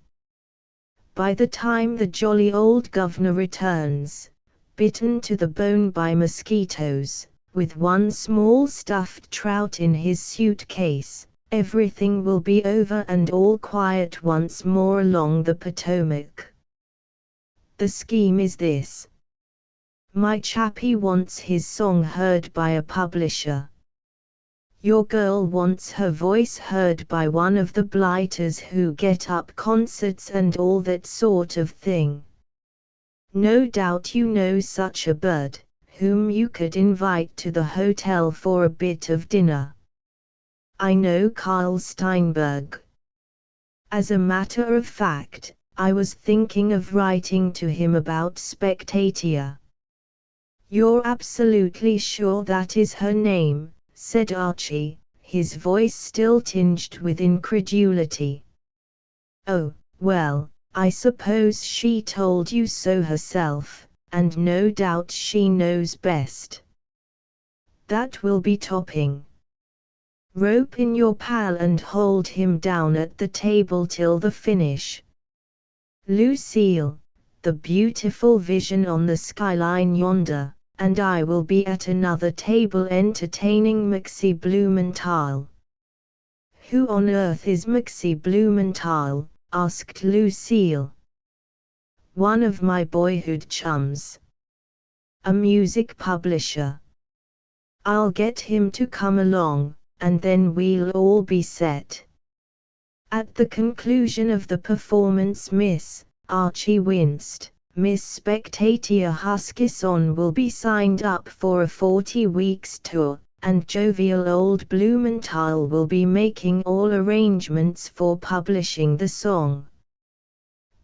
By the time the jolly old governor returns, bitten to the bone by mosquitoes, with one small stuffed trout in his suitcase, everything will be over and all quiet once more along the Potomac. The scheme is this. My chappie wants his song heard by a publisher. Your girl wants her voice heard by one of the blighters who get up concerts and all that sort of thing. No doubt you know such a bird, whom you could invite to the hotel for a bit of dinner. I know Carl Steinberg. As a matter of fact, I was thinking of writing to him about Spectatia. You're absolutely sure that is her name? Said Archie, his voice still tinged with incredulity. Oh, well, I suppose she told you so herself, and no doubt she knows best. That will be topping. Rope in your pal and hold him down at the table till the finish. Lucille, the beautiful vision on the skyline yonder, and I will be at another table entertaining Maxie Blumenthal. Who on earth is Maxie Blumenthal? Asked Lucille. One of my boyhood chums. A music publisher. I'll get him to come along, and then we'll all be set. At the conclusion of the performance Miss Archie winced. Miss Spectator Huskisson will be signed up for a 40 weeks tour, and jovial old Blumenthal will be making all arrangements for publishing the song.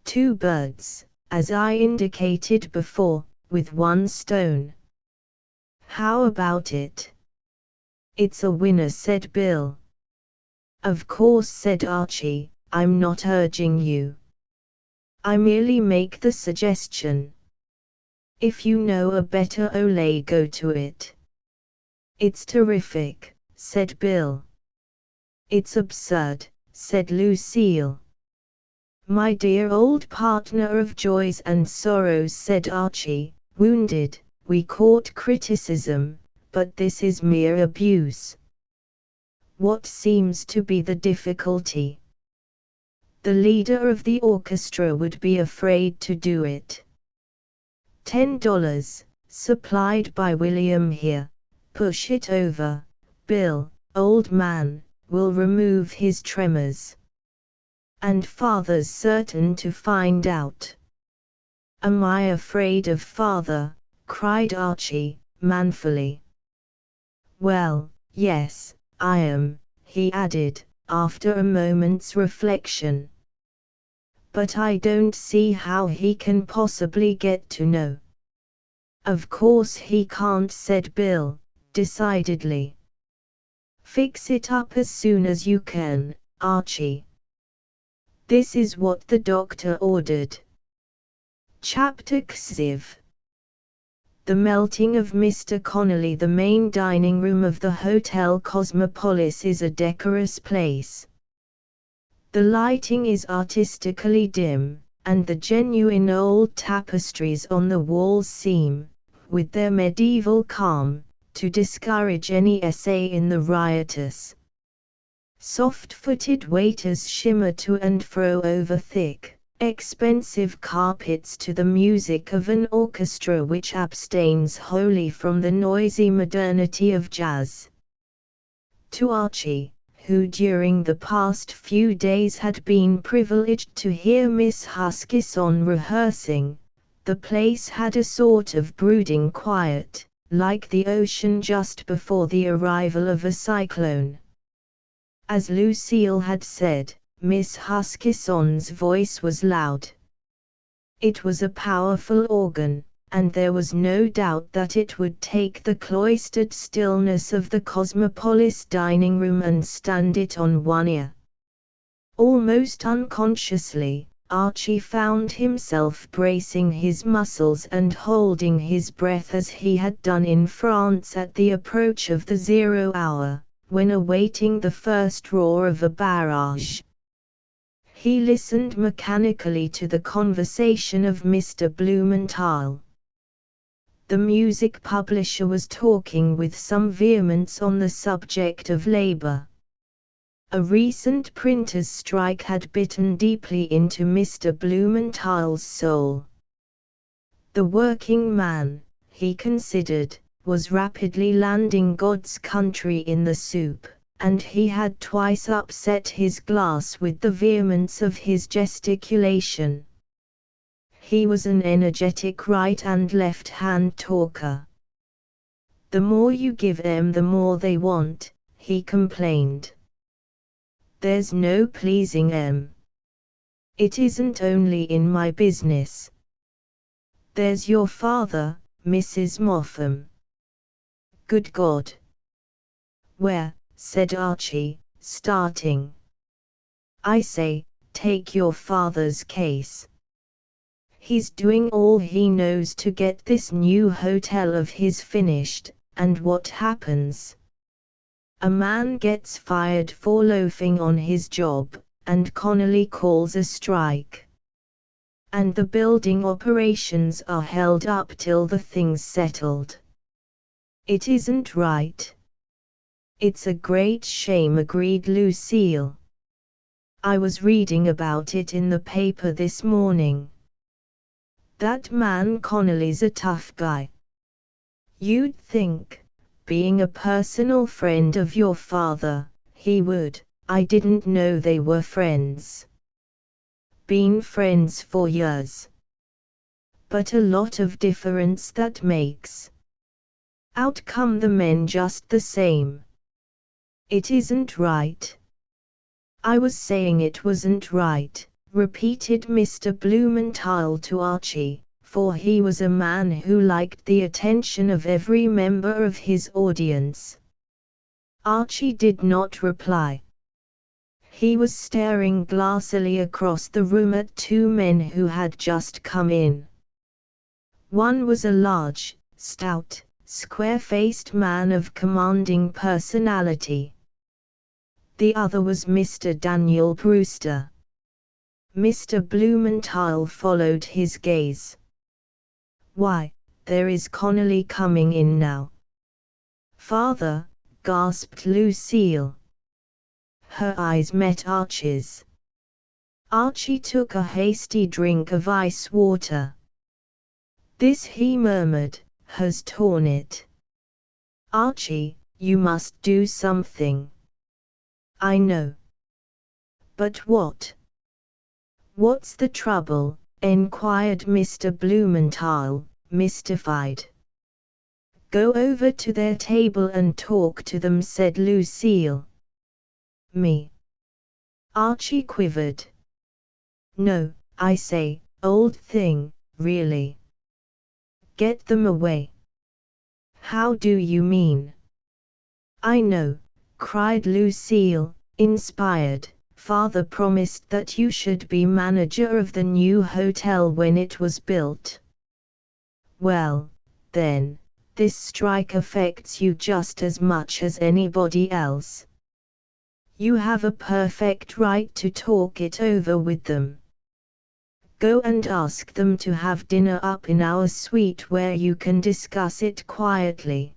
Two birds, as I indicated before, with one stone. How about it? It's a winner, said Bill. Of course, said Archie, I'm not urging you. I merely make the suggestion. If you know a better ole, go to it. It's terrific, said Bill. It's absurd, said Lucille. My dear old partner of joys and sorrows, said Archie, wounded. We court criticism, but this is mere abuse. What seems to be the difficulty? The leader of the orchestra would be afraid to do it. $10, supplied by William here. Push it over, Bill, old man, will remove his tremors. And father's certain to find out. Am I afraid of father? Cried Archie, manfully. Well, yes, I am, he added, after a moment's reflection. But I don't see how he can possibly get to know. Of course he can't, said Bill, decidedly. Fix it up as soon as you can, Archie. This is what the doctor ordered. Chapter XV. The melting of Mr. Connolly. The main dining room of the Hotel Cosmopolis is a decorous place. The lighting is artistically dim, and the genuine old tapestries on the walls seem, with their medieval calm, to discourage any essay in the riotous. Soft-footed waiters shimmer to and fro over thick, expensive carpets to the music of an orchestra which abstains wholly from the noisy modernity of jazz. To Archie, who during the past few days had been privileged to hear Miss Huskisson rehearsing, the place had a sort of brooding quiet, like the ocean just before the arrival of a cyclone. As Lucille had said, Miss Huskisson's voice was loud. It was a powerful organ, and there was no doubt that it would take the cloistered stillness of the Cosmopolis dining room and stand it on one ear. Almost unconsciously, Archie found himself bracing his muscles and holding his breath as he had done in France at the approach of the 0 hour, when awaiting the first roar of a barrage. He listened mechanically to the conversation of Mr. Blumenthal. The music publisher was talking with some vehemence on the subject of labor. A recent printers' strike had bitten deeply into Mr. Blumenthal's soul. The working man, he considered, was rapidly landing God's country in the soup, and he had twice upset his glass with the vehemence of his gesticulation. He was an energetic right and left-hand talker. The more you give them the more they want, he complained. There's no pleasing 'em. It isn't only in my business. There's your father, Mrs. Moffam. Good God! Where, said Archie, starting. I say, take your father's case. He's doing all he knows to get this new hotel of his finished, and what happens? A man gets fired for loafing on his job, and Connolly calls a strike. And the building operations are held up till the thing's settled. It isn't right. It's a great shame, agreed Lucille. I was reading about it in the paper this morning. That man Connolly's a tough guy. You'd think, being a personal friend of your father, he would. I didn't know they were friends. Been friends for years. But a lot of difference that makes. Out come the men just the same. It isn't right. I was saying it wasn't right, repeated Mr. Blumenthal to Archie, for he was a man who liked the attention of every member of his audience. Archie did not reply. He was staring glassily across the room at two men who had just come in. One was a large, stout, square-faced man of commanding personality. The other was Mr. Daniel Brewster. Mr. Blumenthal followed his gaze. Why, there is Connolly coming in now. Father, gasped Lucille. Her eyes met Archie's. Archie took a hasty drink of ice water. This, he murmured, has torn it. Archie, you must do something. I know. But what? What's the trouble? Enquired Mr. Blumenthal, mystified. Go over to their table and talk to them, said Lucille. Me? Archie quivered. No, I say, old thing, really. Get them away. How do you mean? I know, cried Lucille, inspired. Father promised that you should be manager of the new hotel when it was built. Well, then, this strike affects you just as much as anybody else. You have a perfect right to talk it over with them. Go and ask them to have dinner up in our suite where you can discuss it quietly.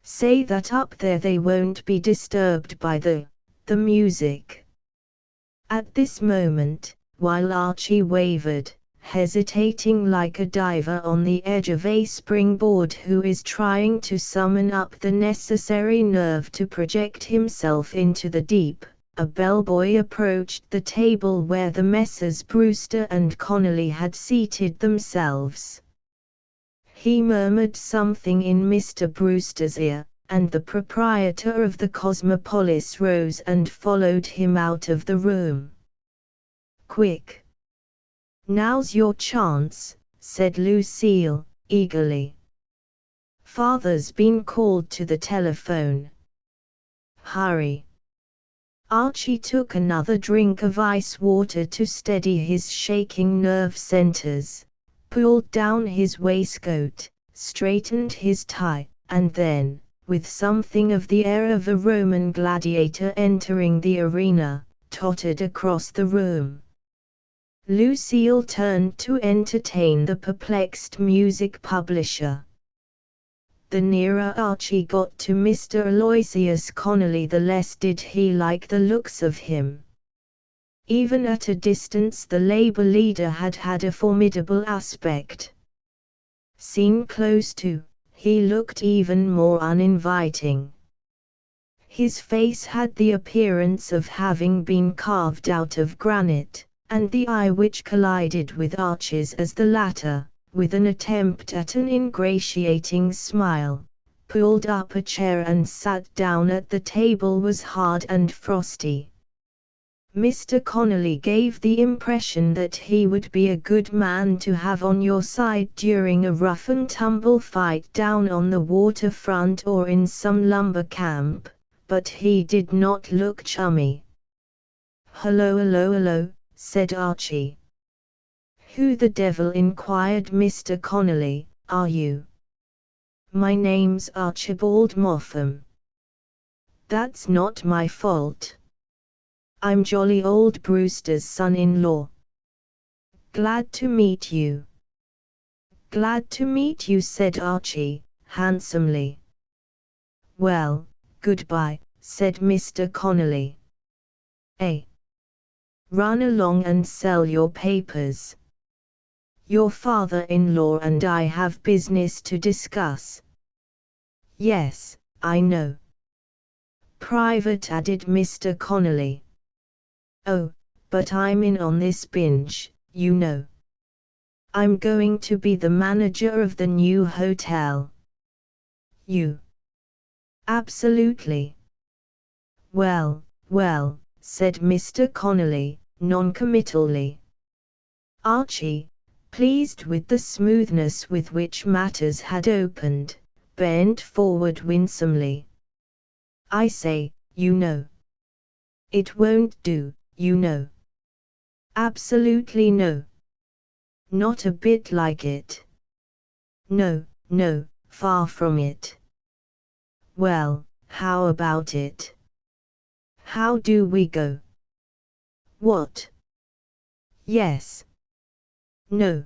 Say that up there they won't be disturbed by the music. At this moment, while Archie wavered, hesitating like a diver on the edge of a springboard who is trying to summon up the necessary nerve to project himself into the deep, a bellboy approached the table where the Messrs. Brewster and Connolly had seated themselves. He murmured something in Mr. Brewster's ear, and the proprietor of the Cosmopolis rose and followed him out of the room. Quick! Now's your chance, said Lucille, eagerly. Father's been called to the telephone. Hurry! Archie took another drink of ice water to steady his shaking nerve centers, pulled down his waistcoat, straightened his tie, and then, with something of the air of a Roman gladiator entering the arena, tottered across the room. Lucille turned to entertain the perplexed music publisher. The nearer Archie got to Mr. Aloysius Connolly, the less did he like the looks of him. Even at a distance the Labour leader had a formidable aspect. Seen close to, he looked even more uninviting. His face had the appearance of having been carved out of granite, and the eye which collided with Archie's as the latter, with an attempt at an ingratiating smile, pulled up a chair and sat down at the table was hard and frosty. Mr. Connolly gave the impression that he would be a good man to have on your side during a rough-and-tumble fight down on the waterfront or in some lumber camp, but he did not look chummy. Hello, hello, hello, said Archie. Who the devil, inquired Mr. Connolly, are you? My name's Archibald Moffam. That's not my fault. I'm jolly old Brewster's son-in-law. Glad to meet you. Glad to meet you, said Archie, handsomely. Well, "Goodbye," said Mr. Connolly. Run along and sell your papers. Your father-in-law and I have business to discuss." "Yes, I know." "Private," added Mr. Connolly. "Oh, but I'm in on this binge, you know. I'm going to be the manager of the new hotel." "You?" "Absolutely." Well, said Mr. Connolly, noncommittally. Archie, pleased with the smoothness with which matters had opened, bent forward winsomely. "I say, you know. It won't do, you know." "Absolutely no. Not a bit like it." No, far from it." "Well, how about it? How do we go?" "What?" "Yes. No.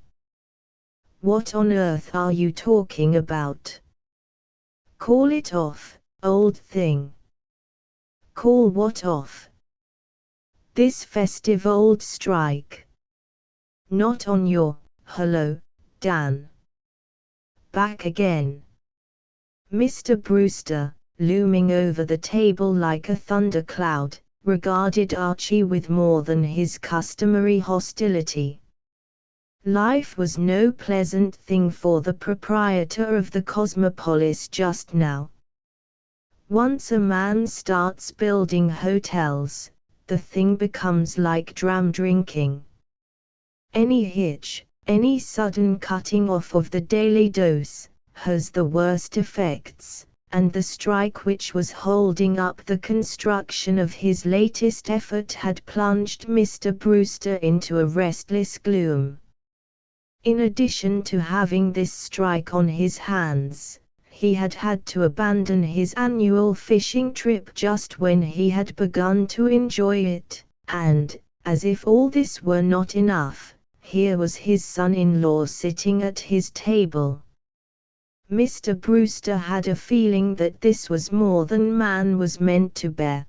What on earth are you talking about?" "Call it off, old thing." "Call what off?" "This festive old strike." "Not on your hello, Dan." "Back again." Mr. Brewster, looming over the table like a thundercloud, regarded Archie with more than his customary hostility. Life was no pleasant thing for the proprietor of the Cosmopolis just now. Once a man starts building hotels, the thing becomes like dram drinking. Any hitch, any sudden cutting off of the daily dose, has the worst effects, and the strike which was holding up the construction of his latest effort had plunged Mr. Brewster into a restless gloom. In addition to having this strike on his hands, he had had to abandon his annual fishing trip just when he had begun to enjoy it, and, as if all this were not enough, here was his son-in-law sitting at his table. Mr. Brewster had a feeling that this was more than man was meant to bear.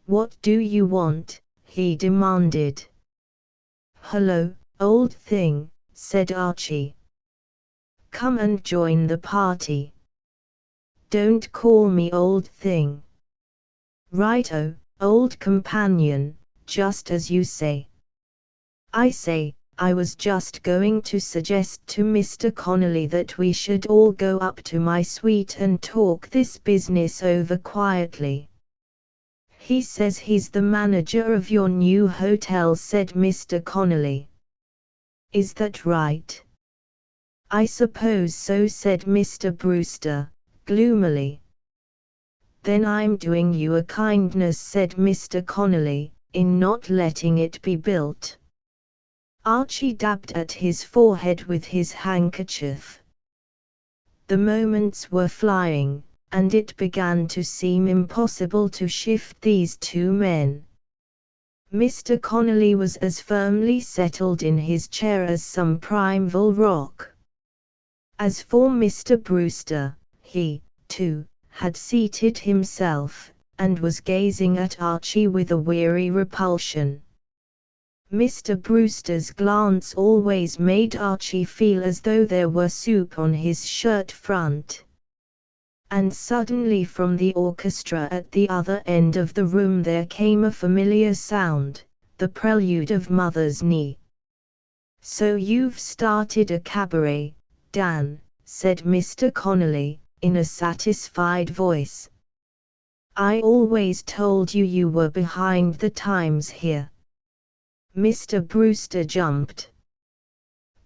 "What do you want?" he demanded. "Hello, old thing," said Archie. "Come and join the party." "Don't call me old thing." "Righto, old companion, just as you say." "I say, I was just going to suggest to Mr. Connolly that we should all go up to my suite and talk this business over quietly." "He says he's the manager of your new hotel," said Mr. Connolly. "Is that right?" "I suppose so," said Mr. Brewster, gloomily. "Then I'm doing you a kindness," said Mr. Connolly, "in not letting it be built." Archie dabbed at his forehead with his handkerchief. The moments were flying, and it began to seem impossible to shift these two men. Mr. Connolly was as firmly settled in his chair as some primeval rock. As for Mr. Brewster, he, too, had seated himself, and was gazing at Archie with a weary repulsion. Mr. Brewster's glance always made Archie feel as though there were soup on his shirt front. And suddenly from the orchestra at the other end of the room there came a familiar sound, the prelude of Mother's Knee. "So you've started a cabaret, Dan," said Mr. Connolly, in a satisfied voice. "I always told you you were behind the times here." Mr. Brewster jumped.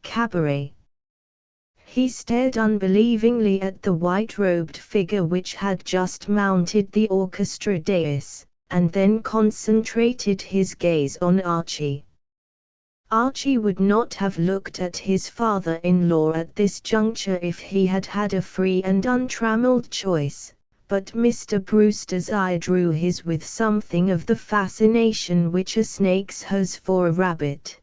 "Cabaret?" He stared unbelievingly at the white-robed figure which had just mounted the orchestra dais, and then concentrated his gaze on Archie. Archie would not have looked at his father-in-law at this juncture if he had had a free and untrammeled choice, but Mr. Brewster's eye drew his with something of the fascination which a snake's has for a rabbit.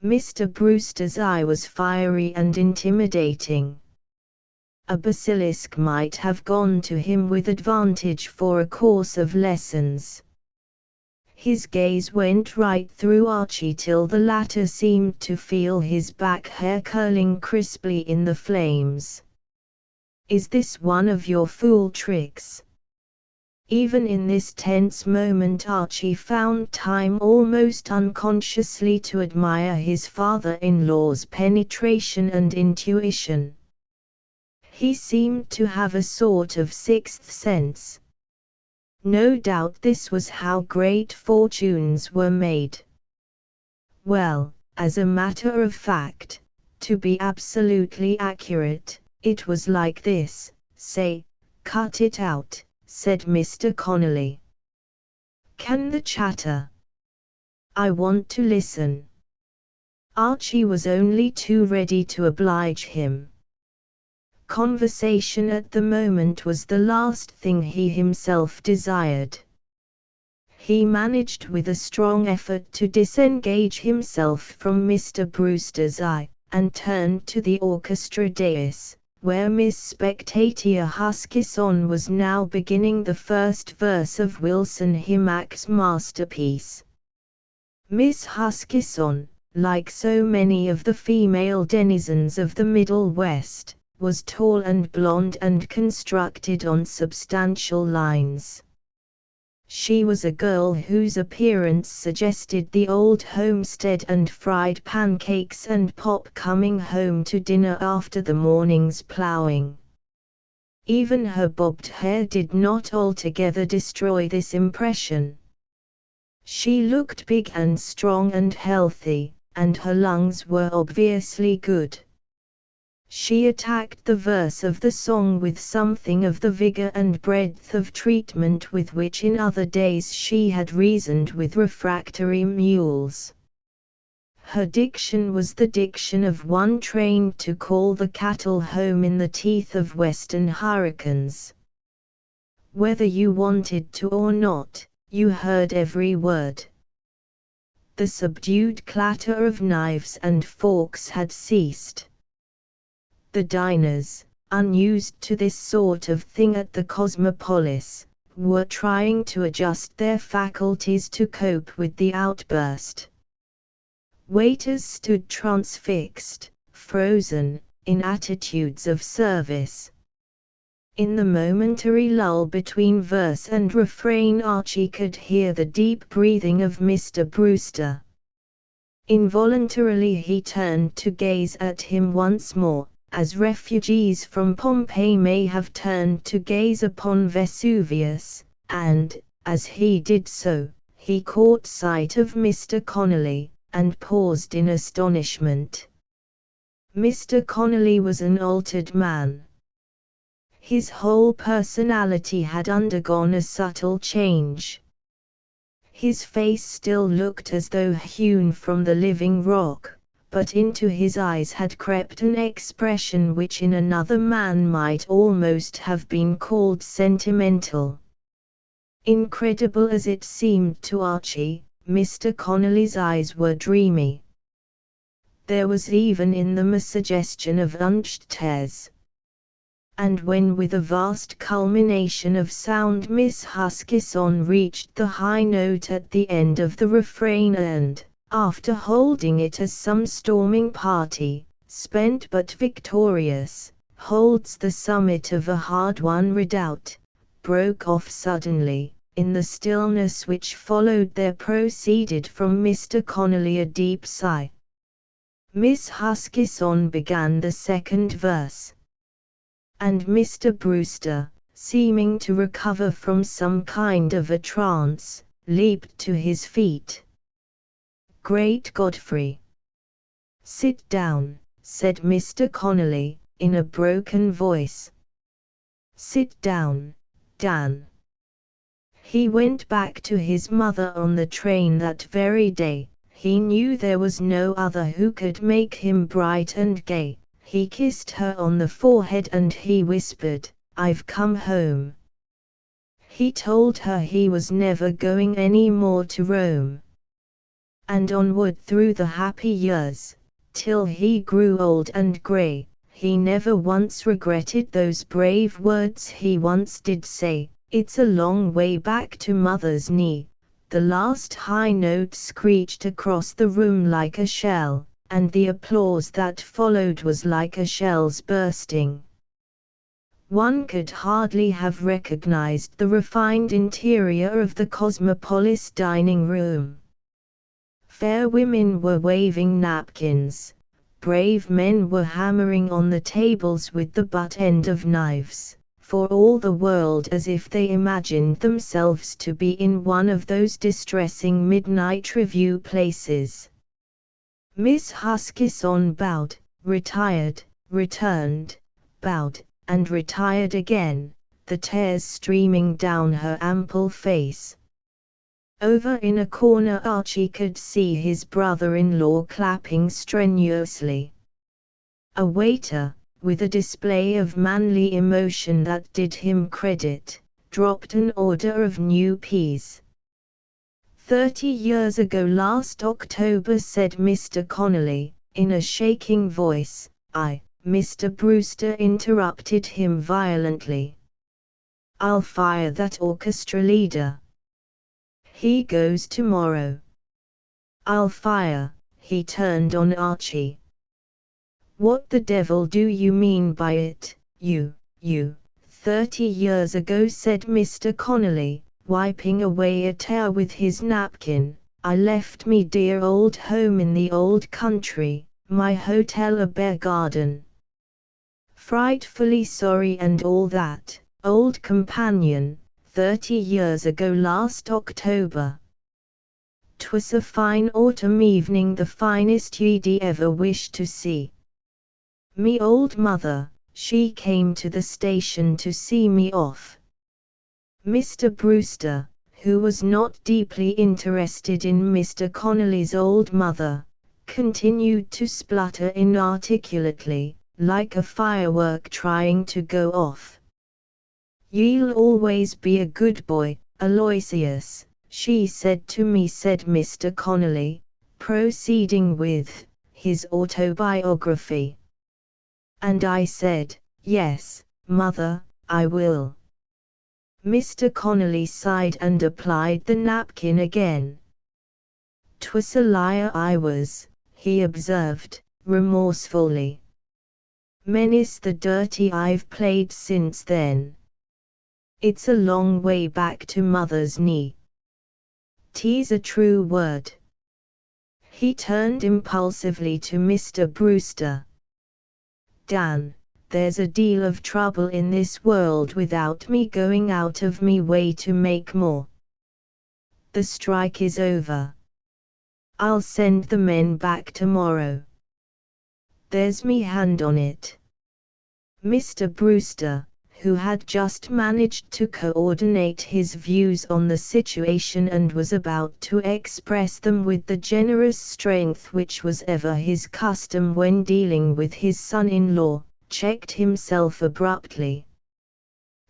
Mr. Brewster's eye was fiery and intimidating. a basilisk might have gone to him with advantage for a course of lessons. His gaze went right through Archie till the latter seemed to feel his back hair curling crisply in the flames. "Is this one of your fool tricks?" Even in this tense moment Archie found time almost unconsciously to admire his father-in-law's penetration and intuition. He seemed to have a sort of sixth sense. No doubt this was how great fortunes were made. Well, as a matter of fact, to be absolutely accurate, it was like this. "Say, cut it out," said Mr. Connolly. "Can the chatter? I want to listen." Archie was only too ready to oblige him. Conversation at the moment was the last thing he himself desired. He managed with a strong effort to disengage himself from Mr. Brewster's eye, and turned to the orchestra dais, where Miss Spectator Huskisson was now beginning the first verse of Wilson Himack's masterpiece. Miss Huskisson, like so many of the female denizens of the Middle West, was tall and blonde and constructed on substantial lines. She was a girl whose appearance suggested the old homestead and fried pancakes and pop coming home to dinner after the morning's ploughing. Even her bobbed hair did not altogether destroy this impression. She looked big and strong and healthy, and her lungs were obviously good. She attacked the verse of the song with something of the vigor and breadth of treatment with which in other days she had reasoned with refractory mules. Her diction was the diction of one trained to call the cattle home in the teeth of western hurricanes. Whether you wanted to or not, you heard every word. The subdued clatter of knives and forks had ceased. The diners, unused to this sort of thing at the Cosmopolis, were trying to adjust their faculties to cope with the outburst. Waiters stood transfixed, frozen, in attitudes of service. In the momentary lull between verse and refrain Archie could hear the deep breathing of Mr. Brewster. Involuntarily he turned to gaze at him once more, as refugees from Pompeii may have turned to gaze upon Vesuvius, and, as he did so, he caught sight of Mr. Connolly, and paused in astonishment. Mr. Connolly was an altered man. His whole personality had undergone a subtle change. His face still looked as though hewn from the living rock, but into his eyes had crept an expression which in another man might almost have been called sentimental. Incredible as it seemed to Archie, Mr. Connolly's eyes were dreamy. There was even in them a suggestion of unctuousness. And when with a vast culmination of sound Miss Huskisson reached the high note at the end of the refrain and, after holding it as some storming party, spent but victorious, holds the summit of a hard-won redoubt, broke off suddenly, in the stillness which followed there proceeded from Mr. Connolly a deep sigh. Miss Huskisson began the second verse. And Mr. Brewster, seeming to recover from some kind of a trance, leaped to his feet. "Great Godfrey!" "Sit down," said Mr. Connolly, in a broken voice. "Sit down, Dan." He went back to his mother on the train that very day. He knew there was no other who could make him bright and gay. He kissed her on the forehead and he whispered, "I've come home." He told her he was never going any more to Rome. And onward through the happy years, till he grew old and grey, he never once regretted those brave words he once did say, "It's a long way back to mother's knee." The last high note screeched across the room like a shell, and the applause that followed was like a shell's bursting. One could hardly have recognized the refined interior of the Cosmopolis dining room. Fair women were waving napkins. Brave men were hammering on the tables with the butt end of knives, for all the world as if they imagined themselves to be in one of those distressing midnight review places. Miss Huskisson bowed, retired, returned, bowed, and retired again, the tears streaming down her ample face. Over in a corner Archie could see his brother-in-law clapping strenuously. A waiter, with a display of manly emotion that did him credit, dropped an order of new peas. 30 years ago last October, said Mr. Connolly, in a shaking voice. Mr. Brewster interrupted him violently. "I'll fire that orchestra leader. He goes tomorrow." "I'll fire," he turned on Archie. "What the devil do you mean by it, you? 30 years ago," said Mr. Connolly, wiping away a tear with his napkin, "I left me dear old home in the old country, my hotel a bear garden. Frightfully sorry and all that, old companion, 30 years ago last October. 'Twas a fine autumn evening, the finest ye'd ever wish to see. Me old mother, she came to the station to see me off." Mr. Brewster, who was not deeply interested in Mr. Connolly's old mother, continued to splutter inarticulately, like a firework trying to go off. "You'll always be a good boy, Aloysius, she said to me," said Mr. Connolly, proceeding with his autobiography. "And I said, 'Yes, mother, I will.'" Mr. Connolly sighed and applied the napkin again. "'Twas a liar I was," he observed, remorsefully. "Many's the dirty I've played since then. It's a long way back to mother's knee. 'Tis a true word." He turned impulsively to Mr. Brewster. "Dan, there's a deal of trouble in this world without me going out of me way to make more. The strike is over. I'll send the men back tomorrow. There's me hand on it." Mr. Brewster, who had just managed to coordinate his views on the situation and was about to express them with the generous strength which was ever his custom when dealing with his son-in-law, checked himself abruptly.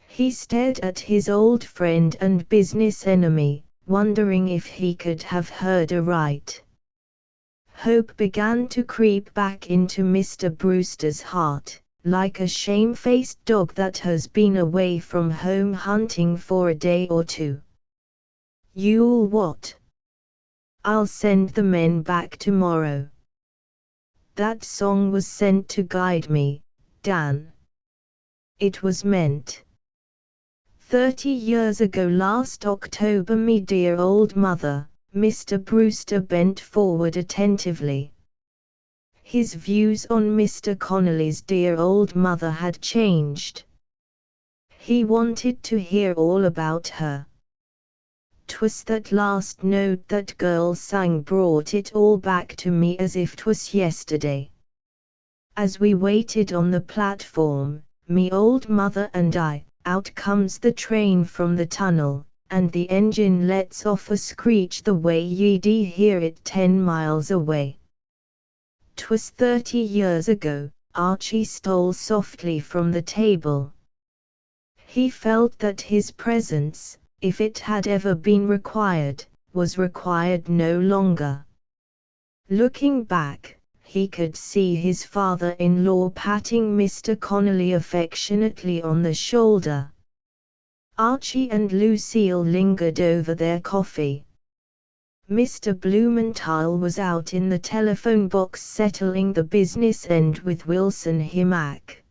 He stared at his old friend and business enemy, wondering if he could have heard aright. Hope began to creep back into Mr. Brewster's heart, like a shamefaced dog that has been away from home hunting for a day or two. "You'll what?" "I'll send the men back tomorrow. That song was sent to guide me, Dan. It was meant. 30 years ago last October, me dear old mother." Mr. Brewster bent forward attentively. His views on Mr. Connolly's dear old mother had changed. He wanted to hear all about her. "'Twas that last note that girl sang brought it all back to me as if 'twas yesterday. As we waited on the platform, me old mother and I, out comes the train from the tunnel, and the engine lets off a screech the way ye'd hear it 10 miles away. 'Twas 30 years ago." Archie stole softly from the table. He felt that his presence, if it had ever been required, was required no longer. Looking back, he could see his father-in-law patting Mr. Connolly affectionately on the shoulder. Archie and Lucille lingered over their coffee. Mr. Blumenthal was out in the telephone box settling the business end with Wilson Himack.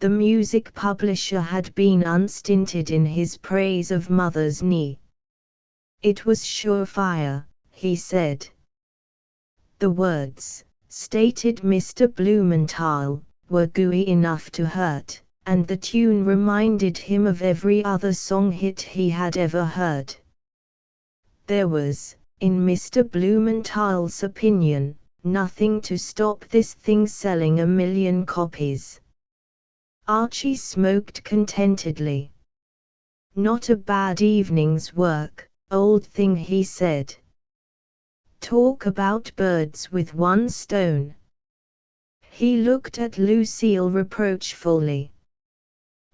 The music publisher had been unstinted in his praise of Mother's Knee. It was surefire, he said. The words, stated Mr. Blumenthal, were gooey enough to hurt, and the tune reminded him of every other song hit he had ever heard. There was, in Mr. Blumenthal's opinion, nothing to stop this thing selling 1 million copies. Archie smoked contentedly. Not a bad evening's work, old thing, he said. Talk about birds with one stone. He looked at Lucille reproachfully.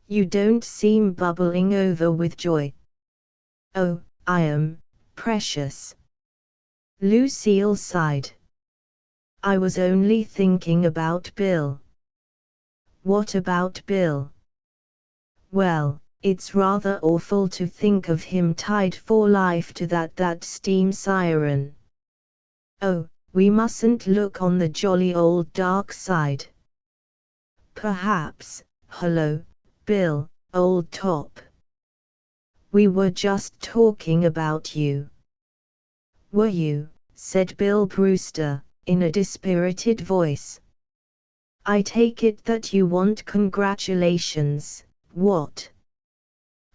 You don't seem bubbling over with joy. Oh, I am, precious. Lucille sighed. I was only thinking about Bill. What about Bill? Well, it's rather awful to think of him tied for life to that steam siren. Oh, we mustn't look on the jolly old dark side. Perhaps, hello, Bill, old top. We were just talking about you. Were you? Said Bill Brewster, in a dispirited voice. I take it that you want congratulations. What?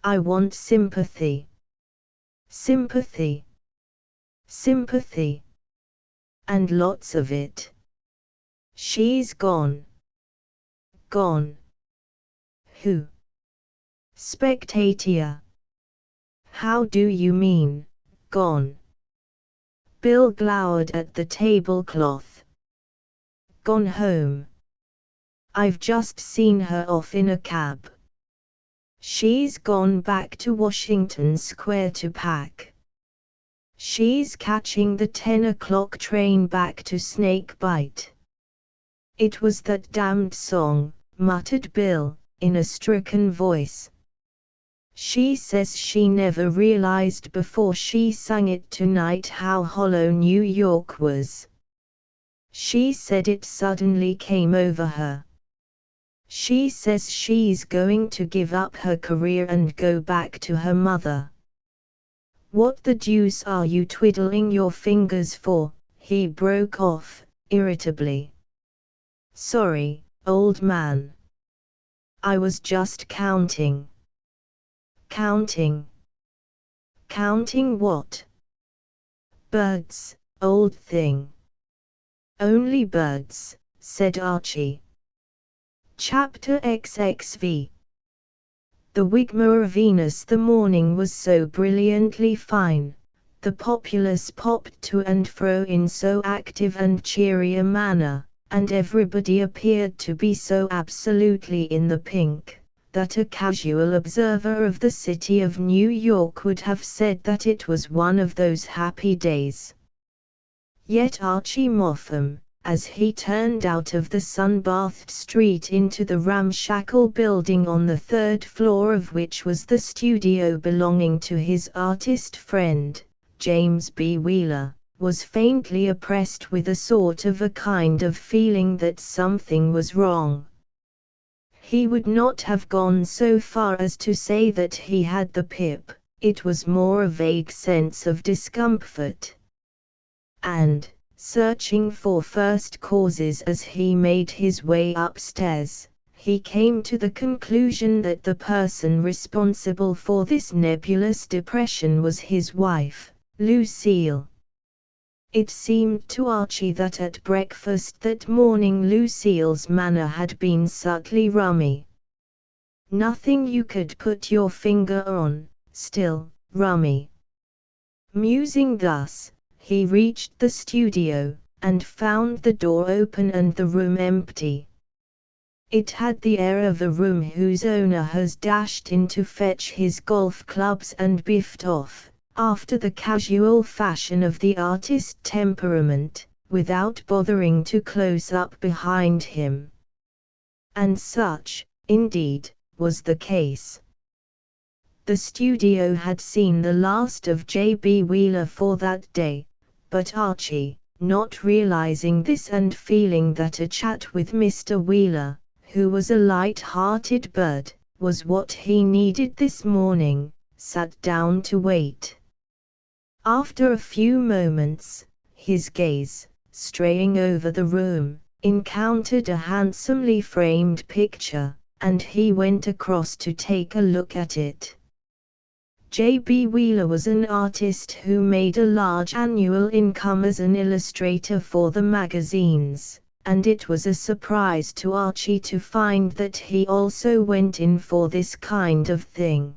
I want sympathy. Sympathy. Sympathy. And lots of it. She's gone. Gone. Who? Spectator. How do you mean, gone? Bill glowered at the tablecloth. Gone home. I've just seen her off in a cab. She's gone back to Washington Square to pack. She's catching the 10 o'clock train back to Snakebite. It was that damned song, muttered Bill, in a stricken voice. She says she never realized before she sang it tonight how hollow New York was. She said it suddenly came over her. She says she's going to give up her career and go back to her mother. What the deuce are you twiddling your fingers for? He broke off, irritably. Sorry, old man. I was just counting. Counting. Counting what? Birds, old thing. Only birds, said Archie. Chapter XXV. The Wigmore of Venus. The morning was so brilliantly fine, the populace popped to and fro in so active and cheery a manner, and everybody appeared to be so absolutely in the pink, that a casual observer of the city of New York would have said that it was one of those happy days. Yet Archie Moffam, as he turned out of the sun-bathed street into the ramshackle building on the 3rd floor of which was the studio belonging to his artist friend, James B. Wheeler, was faintly oppressed with a kind of feeling that something was wrong. He would not have gone so far as to say that he had the pip, it was more a vague sense of discomfort. And, searching for first causes as he made his way upstairs, he came to the conclusion that the person responsible for this nebulous depression was his wife, Lucille. It seemed to Archie that at breakfast that morning Lucille's manner had been subtly rummy. Nothing you could put your finger on, still, rummy. Musing thus, he reached the studio, and found the door open and the room empty. It had the air of a room whose owner has dashed in to fetch his golf clubs and biffed off, after the casual fashion of the artist temperament, without bothering to close up behind him. And such, indeed, was the case. The studio had seen the last of J.B. Wheeler for that day, but Archie, not realizing this and feeling that a chat with Mr. Wheeler, who was a light-hearted bird, was what he needed this morning, sat down to wait. After a few moments, his gaze, straying over the room, encountered a handsomely framed picture, and he went across to take a look at it. J.B. Wheeler was an artist who made a large annual income as an illustrator for the magazines, and it was a surprise to Archie to find that he also went in for this kind of thing.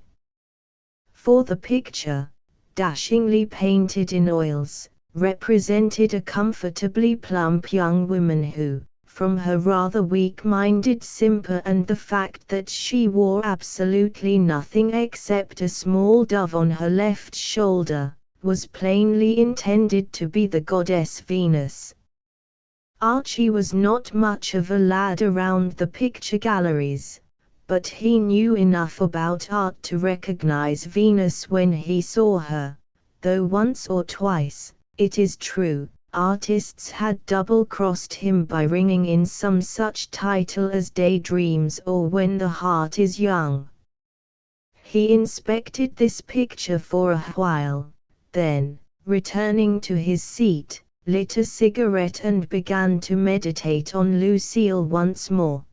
For the picture, dashingly painted in oils, represented a comfortably plump young woman who, from her rather weak-minded simper and the fact that she wore absolutely nothing except a small dove on her left shoulder, was plainly intended to be the goddess Venus. Archie was not much of a lad around the picture galleries, but he knew enough about art to recognize Venus when he saw her, though once or twice, it is true, artists had double-crossed him by ringing in some such title as Daydreams or When the Heart is Young. He inspected this picture for a while, then, returning to his seat, lit a cigarette and began to meditate on Lucille once more.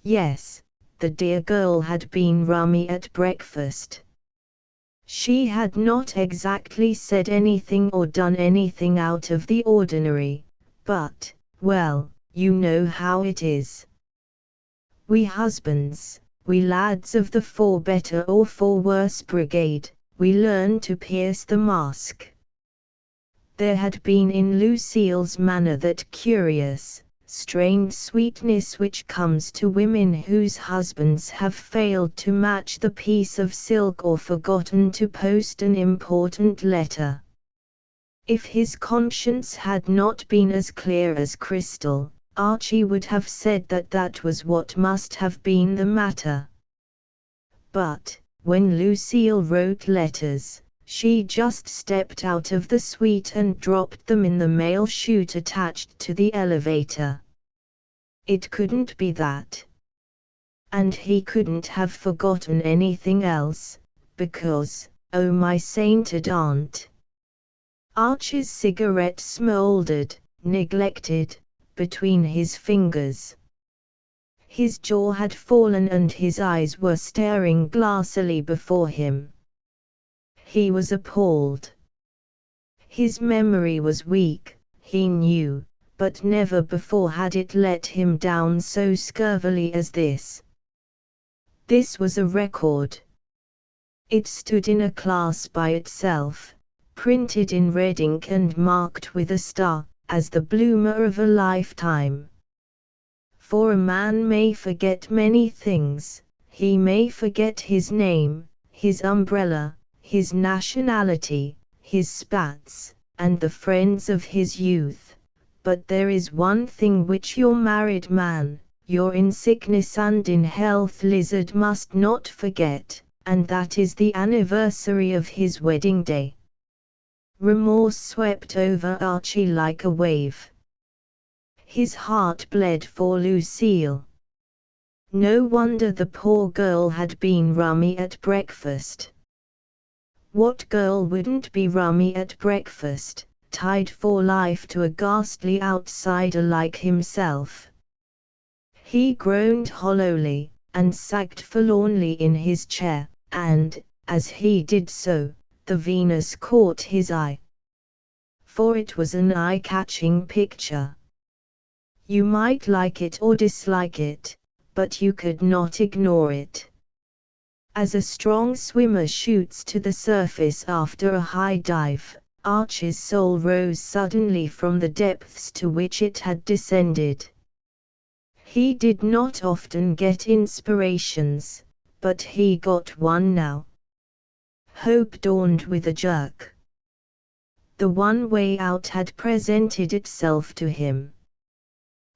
Yes, the dear girl had been rummy at breakfast. She had not exactly said anything or done anything out of the ordinary, but, well, you know how it is. We husbands, we lads of the for better or for worse brigade, we learn to pierce the mask. There had been in Lucille's manner that curious, strained sweetness which comes to women whose husbands have failed to match the piece of silk or forgotten to post an important letter. If his conscience had not been as clear as crystal, Archie would have said that that was what must have been the matter. But, when Lucille wrote letters, she just stepped out of the suite and dropped them in the mail chute attached to the elevator. It couldn't be that. And he couldn't have forgotten anything else, because, oh my sainted aunt. Archie's cigarette smoldered, neglected, between his fingers. His jaw had fallen and his eyes were staring glassily before him. He was appalled. His memory was weak, he knew, but never before had it let him down so scurvily as this. This was a record. It stood in a class by itself, printed in red ink and marked with a star, as the bloomer of a lifetime. For a man may forget many things, he may forget his name, his umbrella, his nationality, his spats, and the friends of his youth, but there is one thing which your married man, your in sickness and in health lizard must not forget, and that is the anniversary of his wedding day. Remorse swept over Archie like a wave. His heart bled for Lucille. No wonder the poor girl had been rummy at breakfast. What girl wouldn't be rummy at breakfast, tied for life to a ghastly outsider like himself? He groaned hollowly, and sagged forlornly in his chair, and, as he did so, the Venus caught his eye. For it was an eye-catching picture. You might like it or dislike it, but you could not ignore it. As a strong swimmer shoots to the surface after a high dive, Archie's soul rose suddenly from the depths to which it had descended. He did not often get inspirations, but he got one now. Hope dawned with a jerk. The one way out had presented itself to him.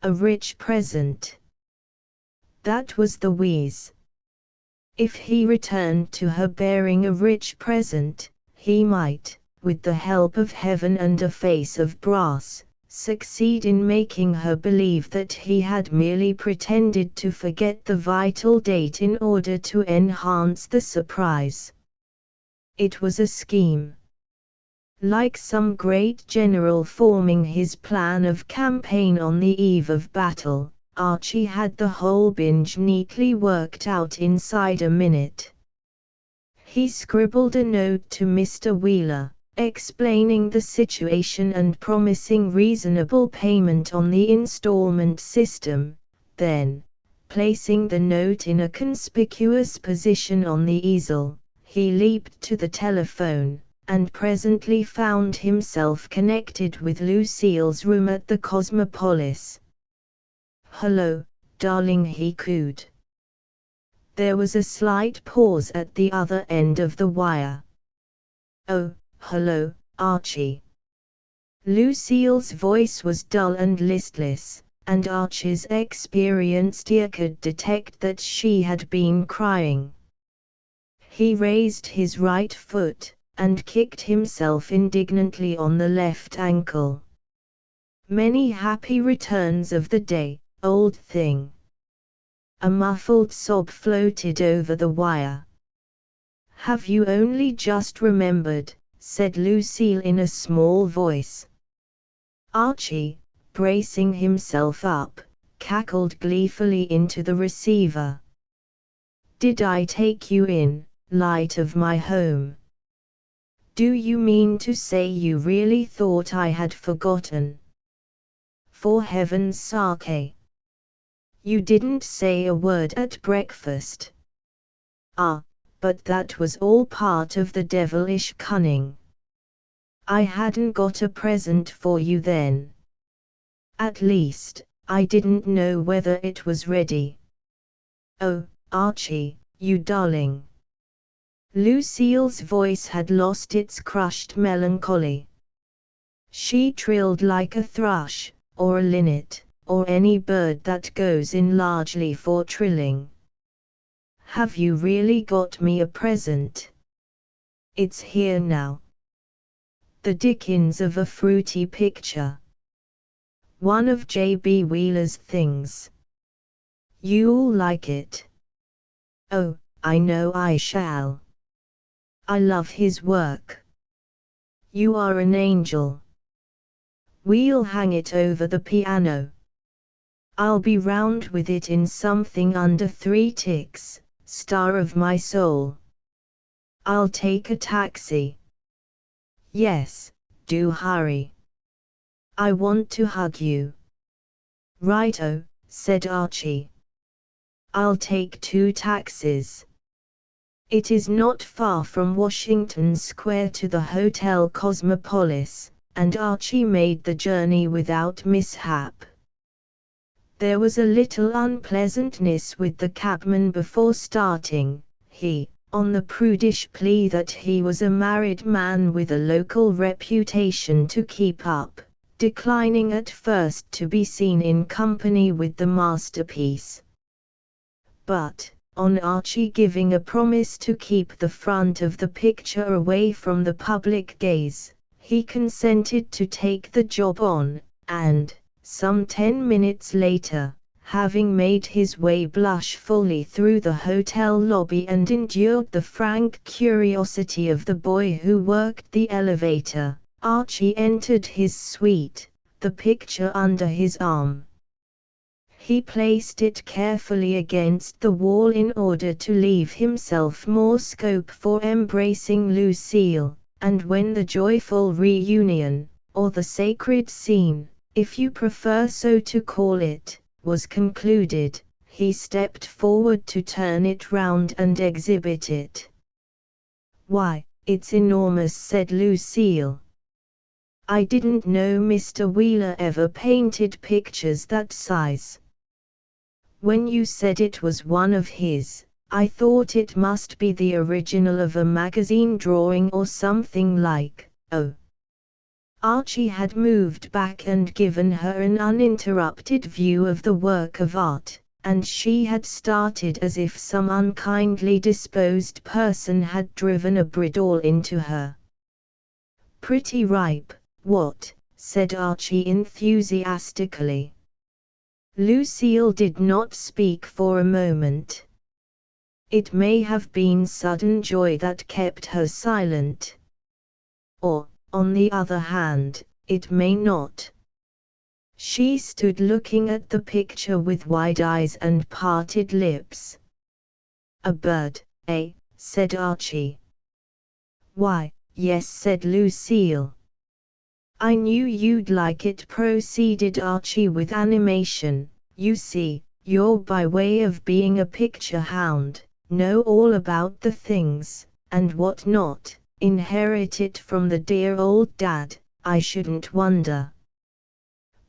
A rich present. That was the wheeze. If he returned to her bearing a rich present, he might, with the help of heaven and a face of brass, succeed in making her believe that he had merely pretended to forget the vital date in order to enhance the surprise. It was a scheme. Like some great general forming his plan of campaign on the eve of battle, Archie had the whole binge neatly worked out inside a minute. He scribbled a note to Mr. Wheeler, explaining the situation and promising reasonable payment on the installment system, then, placing the note in a conspicuous position on the easel, he leaped to the telephone, and presently found himself connected with Lucille's room at the Cosmopolis. "Hello, darling," he cooed. There was a slight pause at the other end of the wire. "Oh, hello, Archie." Lucille's voice was dull and listless, and Archie's experienced ear could detect that she had been crying. He raised his right foot, and kicked himself indignantly on the left ankle. "Many happy returns of the day, old thing." A muffled sob floated over the wire. "Have you only just remembered?" said Lucille in a small voice. Archie, bracing himself up, cackled gleefully into the receiver. "Did I take you in, light of my home? Do you mean to say you really thought I had forgotten? For heaven's sake! You didn't say a word at breakfast." "Ah, but that was all part of the devilish cunning. I hadn't got a present for you then. At least, I didn't know whether it was ready." "Oh, Archie, you darling." Lucille's voice had lost its crushed melancholy. She trilled like a thrush, or a linnet, or any bird that goes in largely for trilling. "Have you really got me a present? It's here now. The dickens of a fruity picture. One of J.B. Wheeler's things. You'll like it." "Oh, I know I shall. I love his work." "You are an angel." "We'll hang it over the piano. I'll be round with it in something under 3 ticks, star of my soul." "I'll take a taxi." "Yes, do hurry. I want to hug you." "Righto," said Archie. "I'll take 2 taxis. It is not far from Washington Square to the Hotel Cosmopolis, and Archie made the journey without mishap. There was a little unpleasantness with the cabman before starting. He, on the prudish plea that he was a married man with a local reputation to keep up, declining at first to be seen in company with the masterpiece. But, on Archie giving a promise to keep the front of the picture away from the public gaze, he consented to take the job on, and, some 10 minutes later, having made his way blushfully through the hotel lobby and endured the frank curiosity of the boy who worked the elevator, Archie entered his suite, the picture under his arm. He placed it carefully against the wall in order to leave himself more scope for embracing Lucille, and when the joyful reunion, or the sacred scene, if you prefer so to call it, was concluded, he stepped forward to turn it round and exhibit it. "Why, it's enormous," said Lucille. "I didn't know Mr. Wheeler ever painted pictures that size. When you said it was one of his, I thought it must be the original of a magazine drawing or something like." "Oh. Archie had moved back and given her an uninterrupted view of the work of art, and she had started as if some unkindly disposed person had driven a bridle into her. "Pretty ripe, what?" said Archie enthusiastically. Lucille did not speak for a moment. It may have been sudden joy that kept her silent. Or, on the other hand, it may not. She stood looking at the picture with wide eyes and parted lips. "A bird, eh?" said Archie. "Why, yes," said Lucille. "I knew you'd like it," proceeded Archie with animation. "You see, you're, by way of being a picture hound, know all about the things, and what not, inherit it from the dear old dad, I shouldn't wonder.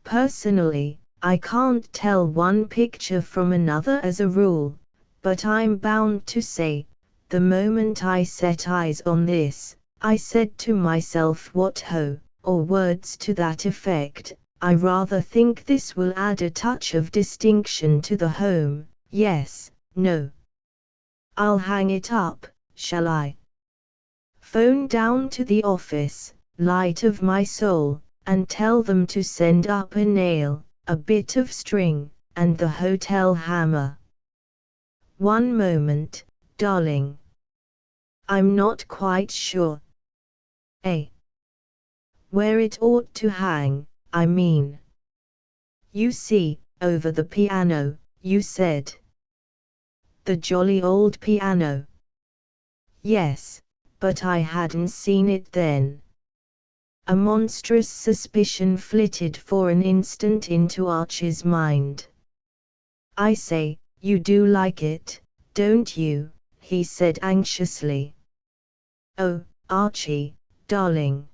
Personally, I can't tell one picture from another as a rule, but I'm bound to say, the moment I set eyes on this, I said to myself what ho, or words to that effect. I rather think this will add a touch of distinction to the home. Yes, no. I'll hang it up, shall I? Phone down to the office, light of my soul, and tell them to send up a nail, a bit of string, and the hotel hammer. One moment, darling. I'm not quite sure. Eh? Where it ought to hang, I mean. You see, over the piano, you said. The jolly old piano. Yes, but I hadn't seen it then." A monstrous suspicion flitted for an instant into Archie's mind. "I say, you do like it, don't you?" he said anxiously. "Oh, Archie, darling.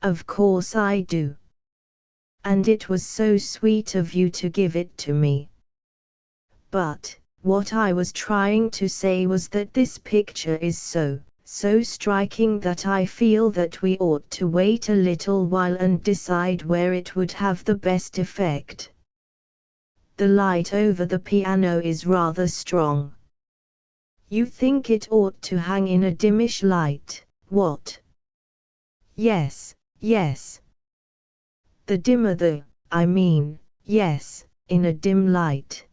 Of course I do. And it was so sweet of you to give it to me. But, what I was trying to say was that this picture is so striking that I feel that we ought to wait a little while and decide where it would have the best effect. The light over the piano is rather strong. You think it ought to hang in a dimmish light, what?" "Yes, yes. The dimmer I mean, yes, in a dim light.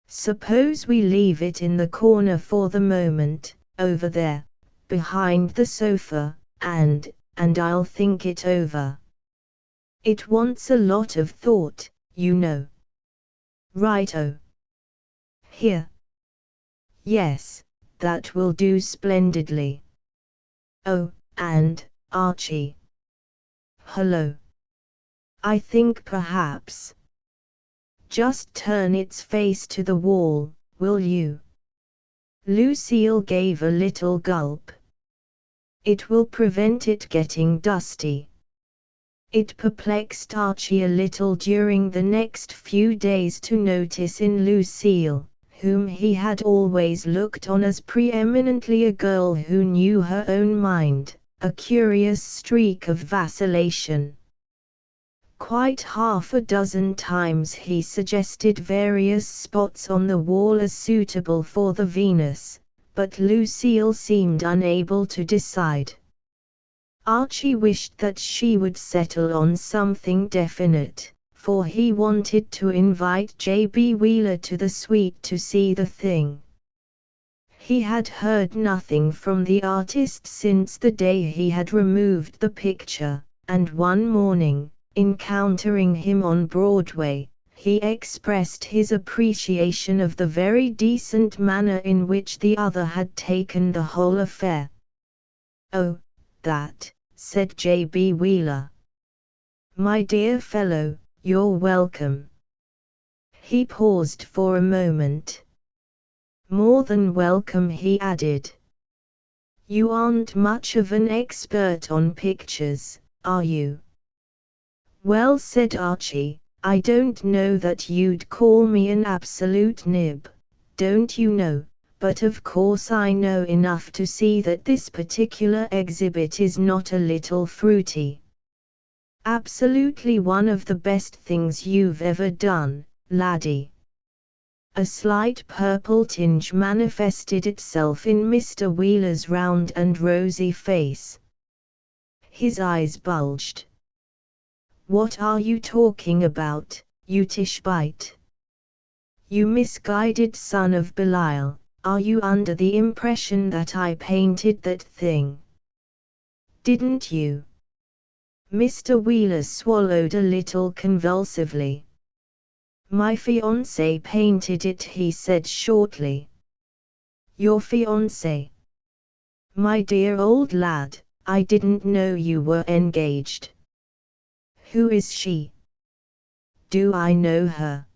Suppose we leave it in the corner for the moment, over there, behind the sofa, and I'll think it over. It wants a lot of thought, you know." "Righto. Here. Yes, that will do splendidly. Oh, and, Archie. Hello. I think perhaps. Just turn its face to the wall, will you?" Lucille gave a little gulp. "It will prevent it getting dusty." It perplexed Archie a little during the next few days to notice in Lucille, whom he had always looked on as preeminently a girl who knew her own mind, a curious streak of vacillation. Quite half a dozen times he suggested various spots on the wall as suitable for the Venus, but Lucille seemed unable to decide. Archie wished that she would settle on something definite, for he wanted to invite J.B. Wheeler to the suite to see the thing. He had heard nothing from the artist since the day he had removed the picture, and one morning, encountering him on Broadway, he expressed his appreciation of the very decent manner in which the other had taken the whole affair. "Oh, that," said J.B. Wheeler. "My dear fellow, you're welcome." He paused for a moment. "More than welcome," he added. "You aren't much of an expert on pictures, are you?" "Well," said Archie, "I don't know that you'd call me an absolute nib, don't you know, but of course I know enough to see that this particular exhibit is not a little fruity. Absolutely one of the best things you've ever done, laddie. A slight purple tinge manifested itself in Mr. Wheeler's round and rosy face. His eyes bulged. What are you talking about, you Tishbite? You misguided son of Belial, are you under the impression that I painted that thing? Didn't you? Mr. Wheeler swallowed a little convulsively. My fiancé painted it, he said shortly. Your fiancé? My dear old lad, I didn't know you were engaged. Who is she? Do I know her?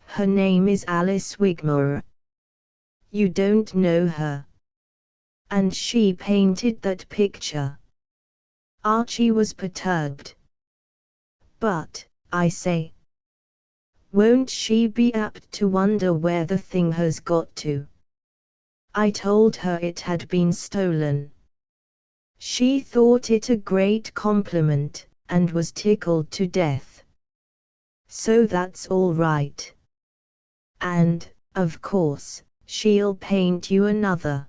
Her name is Alice Wigmore. You don't know her. And she painted that picture. Archie was perturbed. But, I say, won't she be apt to wonder where the thing has got to? I told her it had been stolen. She thought it a great compliment, and was tickled to death. So that's all right. And, of course, she'll paint you another.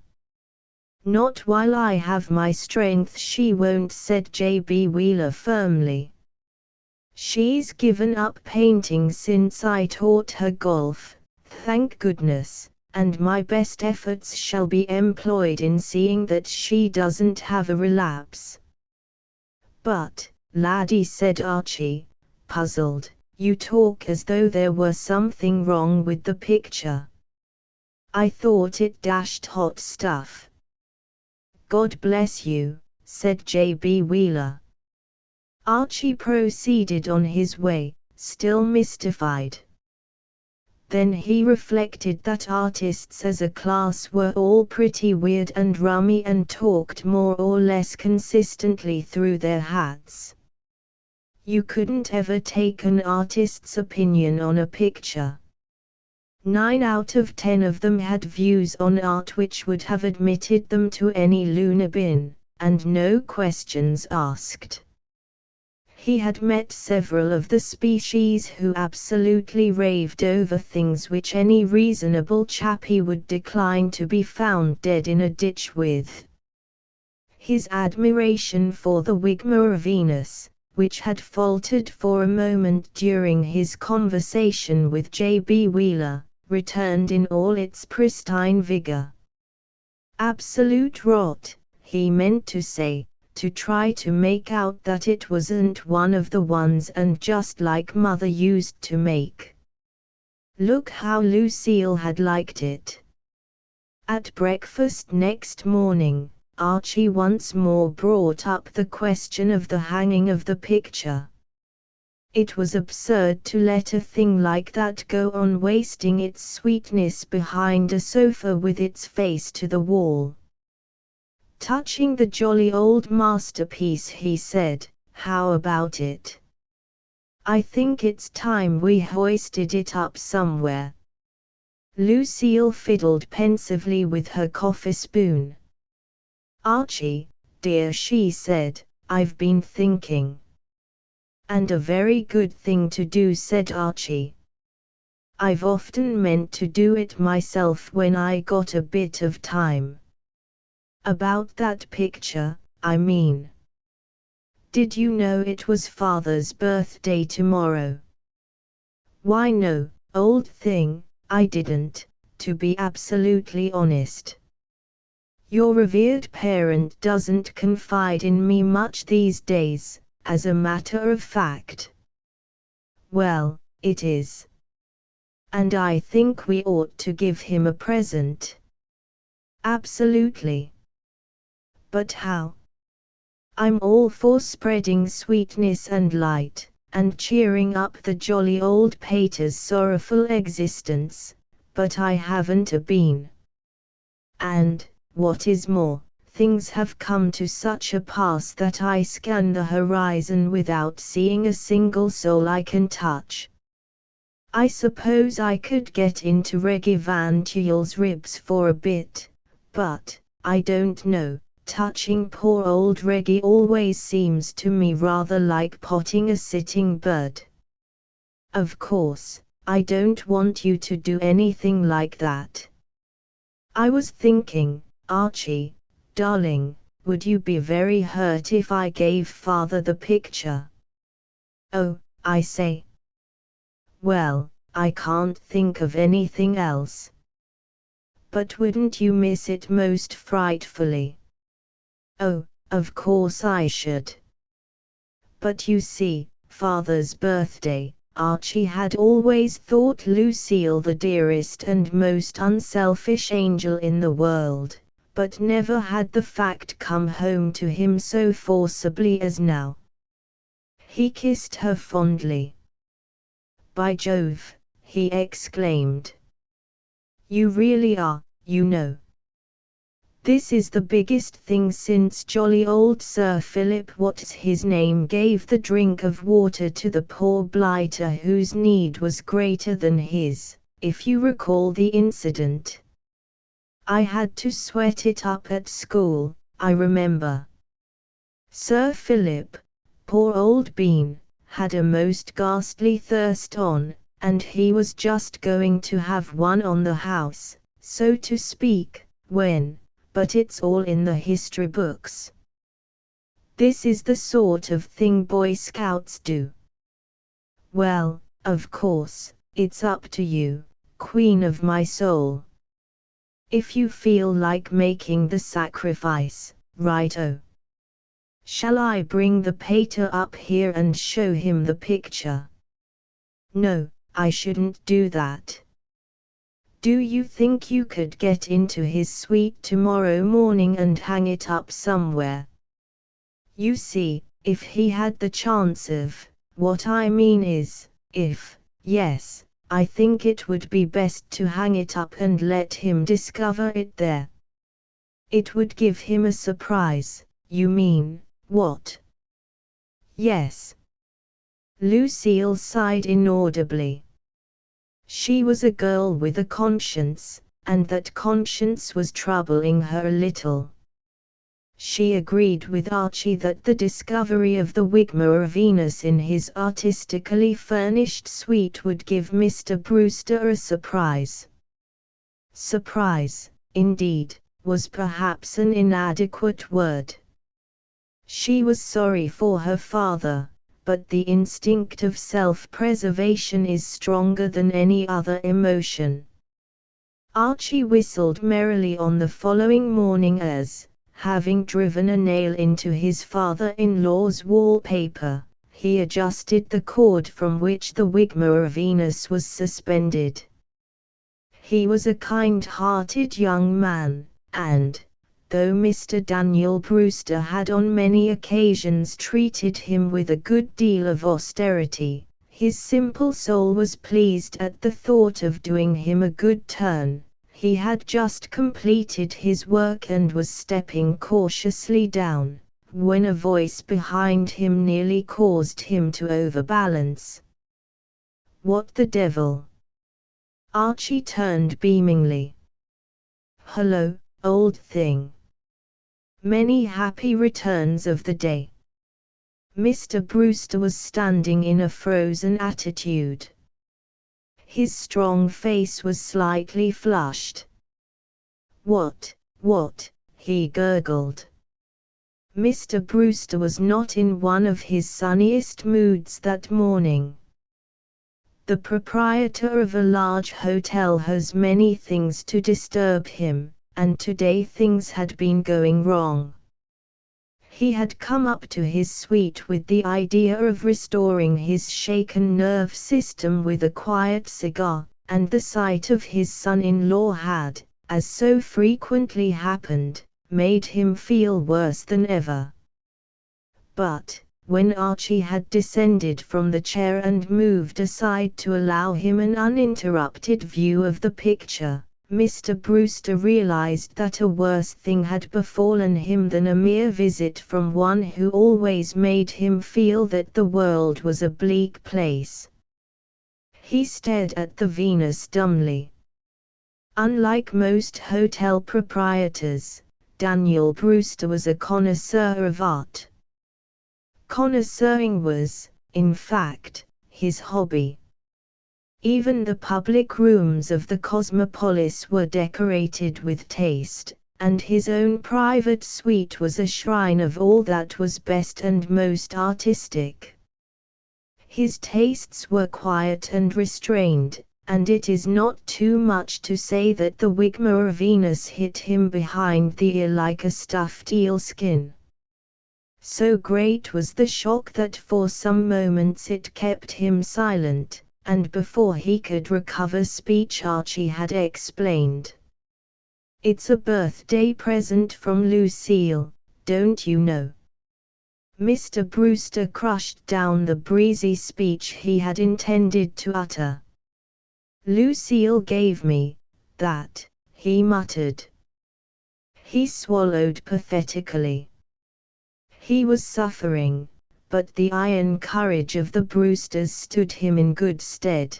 Not while I have my strength she won't, said J.B. Wheeler firmly. She's given up painting since I taught her golf, thank goodness, and my best efforts shall be employed in seeing that she doesn't have a relapse. But, laddie, said Archie, puzzled, you talk as though there were something wrong with the picture. I thought it dashed hot stuff. God bless you, said J.B. Wheeler. Archie proceeded on his way, still mystified. Then he reflected that artists as a class were all pretty weird and rummy and talked more or less consistently through their hats. You couldn't ever take an artist's opinion on a picture. 9 out of 10 of them had views on art which would have admitted them to any lunar bin, and no questions asked. He had met several of the species who absolutely raved over things which any reasonable chappie would decline to be found dead in a ditch with. His admiration for the Wigmore Venus, which had faltered for a moment during his conversation with J.B. Wheeler, returned in all its pristine vigor. Absolute rot, he meant to say, to try to make out that it wasn't one of the ones and just like Mother used to make. Look how Lucille had liked it. At breakfast next morning, Archie once more brought up the question of the hanging of the picture. It was absurd to let a thing like that go on wasting its sweetness behind a sofa with its face to the wall. Touching the jolly old masterpiece, he said, how about it? I think it's time we hoisted it up somewhere. Lucille fiddled pensively with her coffee spoon. Archie, dear, she said, I've been thinking. And a very good thing to do, said Archie. I've often meant to do it myself when I got a bit of time. About that picture, I mean. Did you know it was Father's birthday tomorrow? Why no, old thing, I didn't, to be absolutely honest. Your revered parent doesn't confide in me much these days, as a matter of fact. Well, it is. And I think we ought to give him a present. Absolutely. But how? I'm all for spreading sweetness and light, and cheering up the jolly old pater's sorrowful existence, but I haven't a bean. And, what is more, things have come to such a pass that I scan the horizon without seeing a single soul I can touch. I suppose I could get into Reggie Van Tuyl's ribs for a bit, but, I don't know, touching poor old Reggie always seems to me rather like potting a sitting bird. Of course, I don't want you to do anything like that. I was thinking, Archie, darling, would you be very hurt if I gave Father the picture? Oh, I say. Well, I can't think of anything else. But wouldn't you miss it most frightfully? Oh, of course I should. But you see, Father's birthday, Archie had always thought Lucille the dearest and most unselfish angel in the world, but never had the fact come home to him so forcibly as now. He kissed her fondly. By Jove, he exclaimed. You really are, you know. This is the biggest thing since jolly old Sir Philip what's his name gave the drink of water to the poor blighter whose need was greater than his, if you recall the incident. I had to sweat it up at school, I remember. Sir Philip, poor old bean, had a most ghastly thirst on, and he was just going to have one on the house, so to speak, when, but it's all in the history books. This is the sort of thing Boy Scouts do. Well, of course, it's up to you, Queen of my soul. If you feel like making the sacrifice, righto. Shall I bring the pater up here and show him the picture? No, I shouldn't do that. Do you think you could get into his suite tomorrow morning and hang it up somewhere? You see, if he had the chance of, what I mean is, if, yes, I think it would be best to hang it up and let him discover it there. It would give him a surprise, you mean, what? Yes. Lucille sighed inaudibly. She was a girl with a conscience, and that conscience was troubling her a little. She agreed with Archie that the discovery of the Wigmore Venus in his artistically furnished suite would give Mr. Brewster a surprise. Surprise, indeed, was perhaps an inadequate word. She was sorry for her father, but the instinct of self-preservation is stronger than any other emotion. Archie whistled merrily on the following morning as, having driven a nail into his father-in-law's wallpaper, he adjusted the cord from which the Wigmore Venus was suspended. He was a kind-hearted young man, and, though Mr. Daniel Brewster had on many occasions treated him with a good deal of austerity, his simple soul was pleased at the thought of doing him a good turn. He had just completed his work and was stepping cautiously down, when a voice behind him nearly caused him to overbalance. What the devil? Archie turned beamingly. Hello, old thing. Many happy returns of the day. Mr. Brewster was standing in a frozen attitude. His strong face was slightly flushed. What, he gurgled. Mr. Brewster was not in one of his sunniest moods that morning. The proprietor of a large hotel has many things to disturb him, and today things had been going wrong. He had come up to his suite with the idea of restoring his shaken nerve system with a quiet cigar, and the sight of his son-in-law had, as so frequently happened, made him feel worse than ever. But, when Archie had descended from the chair and moved aside to allow him an uninterrupted view of the picture, Mr. Brewster realized that a worse thing had befallen him than a mere visit from one who always made him feel that the world was a bleak place. He stared at the Venus dumbly. Unlike most hotel proprietors, Daniel Brewster was a connoisseur of art. Connoisseuring was, in fact, his hobby. Even the public rooms of the Cosmopolis were decorated with taste, and his own private suite was a shrine of all that was best and most artistic. His tastes were quiet and restrained, and it is not too much to say that the wigmore of Venus hit him behind the ear like a stuffed eelskin. So great was the shock that for some moments it kept him silent, and before he could recover speech Archie had explained. "It's a birthday present from Lucille, don't you know?" Mr. Brewster crushed down the breezy speech he had intended to utter. "Lucille gave me that," he muttered. He swallowed pathetically. He was suffering, but the iron courage of the Brewsters stood him in good stead.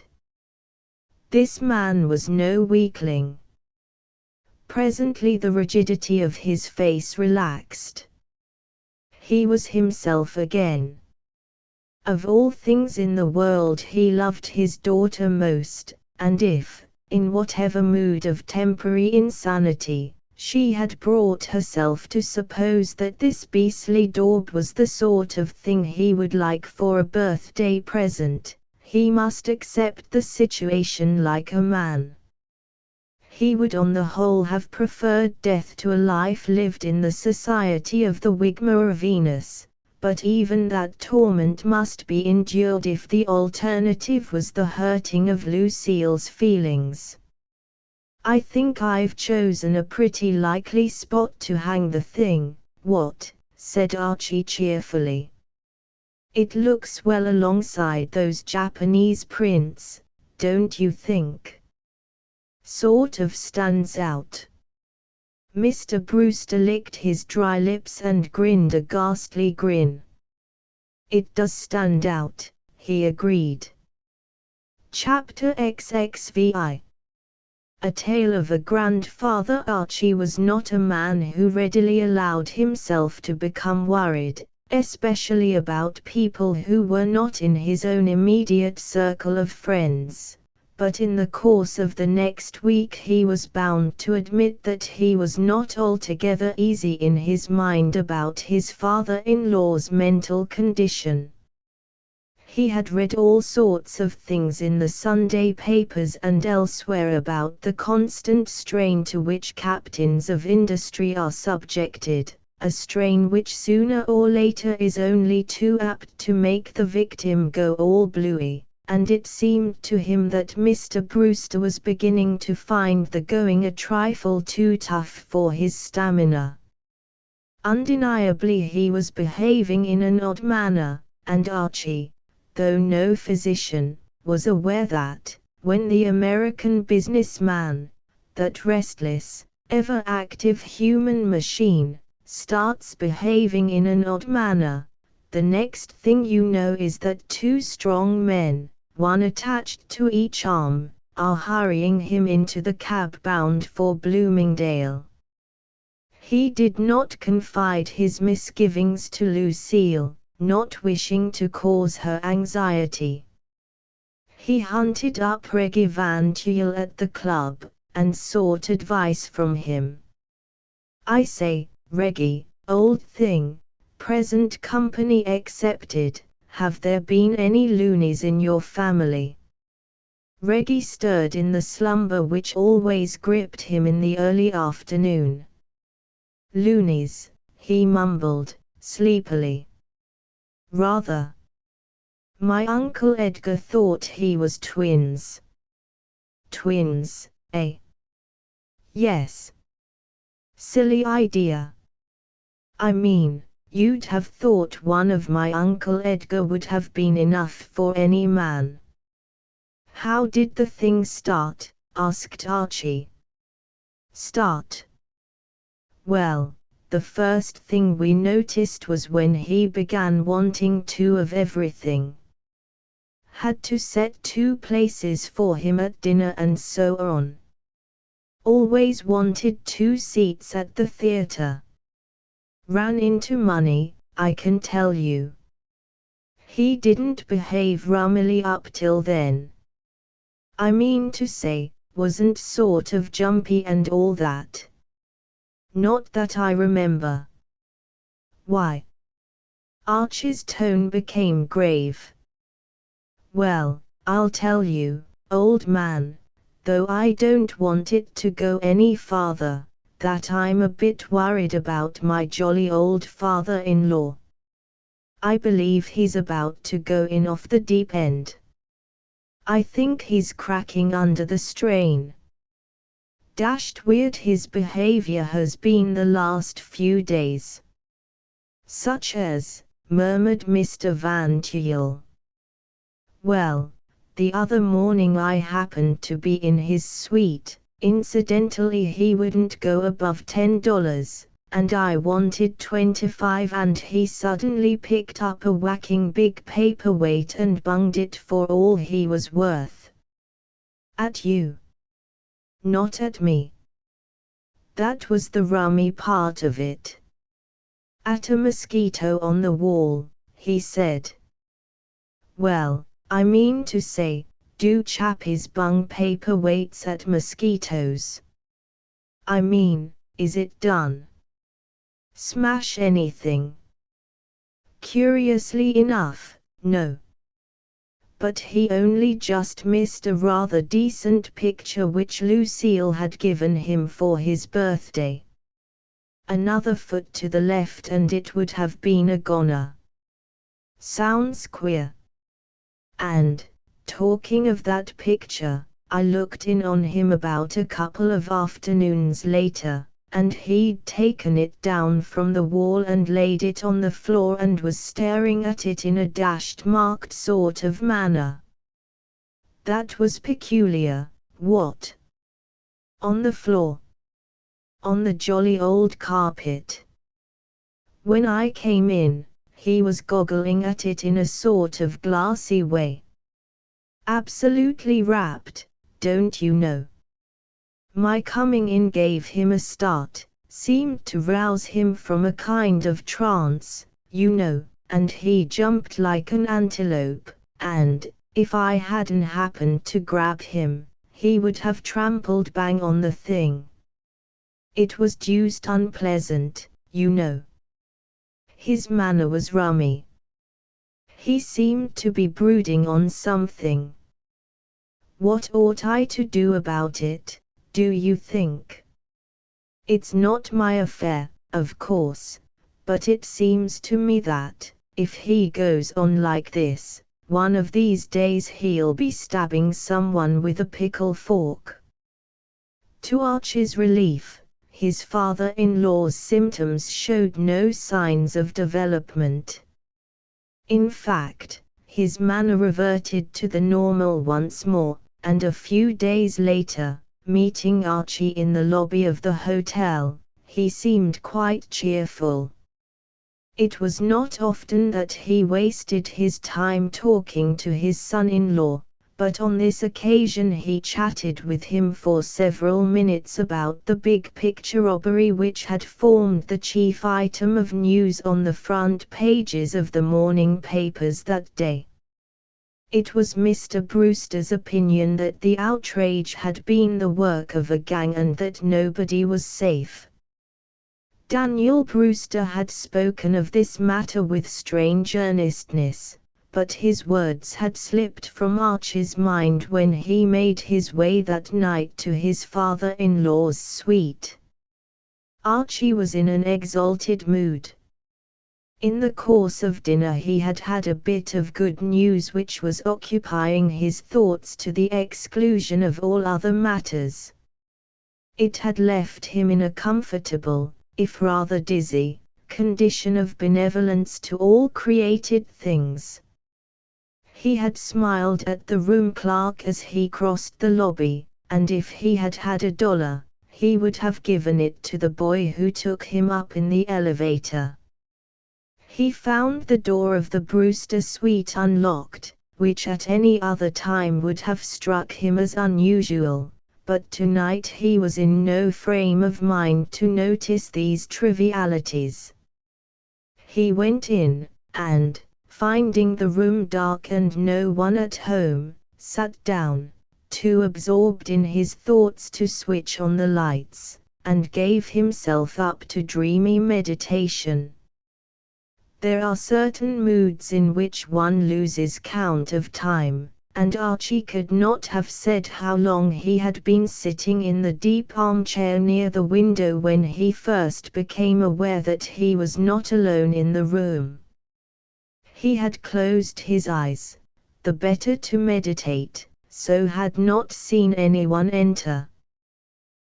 This man was no weakling. Presently the rigidity of his face relaxed. He was himself again. Of all things in the world he loved his daughter most, and if, in whatever mood of temporary insanity, she had brought herself to suppose that this beastly daub was the sort of thing he would like for a birthday present, he must accept the situation like a man. He would on the whole have preferred death to a life lived in the society of the wigmore of Venus, but even that torment must be endured if the alternative was the hurting of Lucille's feelings. "I think I've chosen a pretty likely spot to hang the thing, what?" said Archie cheerfully. "It looks well alongside those Japanese prints, don't you think? Sort of stands out." Mr. Brewster licked his dry lips and grinned a ghastly grin. "It does stand out," he agreed. Chapter XXVI. A Tale of a Grandfather. Archie was not a man who readily allowed himself to become worried, especially about people who were not in his own immediate circle of friends, but in the course of the next week he was bound to admit that he was not altogether easy in his mind about his father-in-law's mental condition. He had read all sorts of things in the Sunday papers and elsewhere about the constant strain to which captains of industry are subjected, a strain which sooner or later is only too apt to make the victim go all bluey, and it seemed to him that Mr. Brewster was beginning to find the going a trifle too tough for his stamina. Undeniably he was behaving in an odd manner, and Archie, though no physician, was aware that, when the American businessman, that restless, ever-active human machine, starts behaving in an odd manner, the next thing you know is that two strong men, one attached to each arm, are hurrying him into the cab bound for Bloomingdale. He did not confide his misgivings to Lucille, not wishing to cause her anxiety. He hunted up Reggie Van Tuyl at the club, and sought advice from him. "I say, Reggie, old thing, present company excepted, have there been any loonies in your family?" Reggie stirred in the slumber which always gripped him in the early afternoon. "Loonies," he mumbled, sleepily. "Rather. My Uncle Edgar thought he was twins." "Twins, eh?" "Yes. Silly idea. I mean, you'd have thought one of my Uncle Edgar would have been enough for any man." "How did the thing start?" asked Archie. "Start? Well, the first thing we noticed was when he began wanting two of everything. Had to set two places for him at dinner and so on. Always wanted 2 seats at the theater. Ran into money, I can tell you. He didn't behave rummily up till then. I mean to say, wasn't sort of jumpy and all that. Not that I remember. Why? Archie's tone became grave. Well, I'll tell you, old man, though I don't want it to go any farther, that I'm a bit worried about my jolly old father-in-law. I believe he's about to go in off the deep end. I think he's cracking under the strain. Dashed weird his behavior has been the last few days. Such as, murmured Mr. Van Tuyl. Well, the other morning I happened to be in his suite. Incidentally, he wouldn't go above $10, and I wanted 25, and he suddenly picked up a whacking big paperweight and bunged it for all he was worth. At you. Not at me. That was the rummy part of it. At a mosquito on the wall, he said. Well, I mean to say, do chappies bung paperweights at mosquitoes? I mean, is it done? Smash anything? Curiously enough, no. But he only just missed a rather decent picture which Lucille had given him for his birthday. Another foot to the left and it would have been a goner. Sounds queer. And, talking of that picture, I looked in on him about a couple of afternoons later, and he'd taken it down from the wall and laid it on the floor and was staring at it in a dashed marked sort of manner. That was peculiar. What? On the floor. On the jolly old carpet. When I came in, he was goggling at it in a sort of glassy way. Absolutely rapt, don't you know? My coming in gave him a start, seemed to rouse him from a kind of trance, you know, and he jumped like an antelope, and, if I hadn't happened to grab him, he would have trampled bang on the thing. It was deuced unpleasant, you know. His manner was rummy. He seemed to be brooding on something. What ought I to do about it, do you think? It's not my affair, of course, but it seems to me that, if he goes on like this, one of these days he'll be stabbing someone with a pickle fork. To Archie's relief, his father-in-law's symptoms showed no signs of development. In fact, his manner reverted to the normal once more, and a few days later, meeting Archie in the lobby of the hotel, he seemed quite cheerful. It was not often that he wasted his time talking to his son-in-law, but on this occasion he chatted with him for several minutes about the big picture robbery which had formed the chief item of news on the front pages of the morning papers that day. It was Mr. Brewster's opinion that the outrage had been the work of a gang and that nobody was safe. Daniel Brewster had spoken of this matter with strange earnestness, but his words had slipped from Archie's mind when he made his way that night to his father-in-law's suite. Archie was in an exalted mood. In the course of dinner he had had a bit of good news which was occupying his thoughts to the exclusion of all other matters. It had left him in a comfortable, if rather dizzy, condition of benevolence to all created things. He had smiled at the room clerk as he crossed the lobby, and if he had had $1, he would have given it to the boy who took him up in the elevator. He found the door of the Brewster suite unlocked, which at any other time would have struck him as unusual, but tonight he was in no frame of mind to notice these trivialities. He went in, and, finding the room dark and no one at home, sat down, too absorbed in his thoughts to switch on the lights, and gave himself up to dreamy meditation. There are certain moods in which one loses count of time, and Archie could not have said how long he had been sitting in the deep armchair near the window when he first became aware that he was not alone in the room. He had closed his eyes, the better to meditate, so had not seen anyone enter.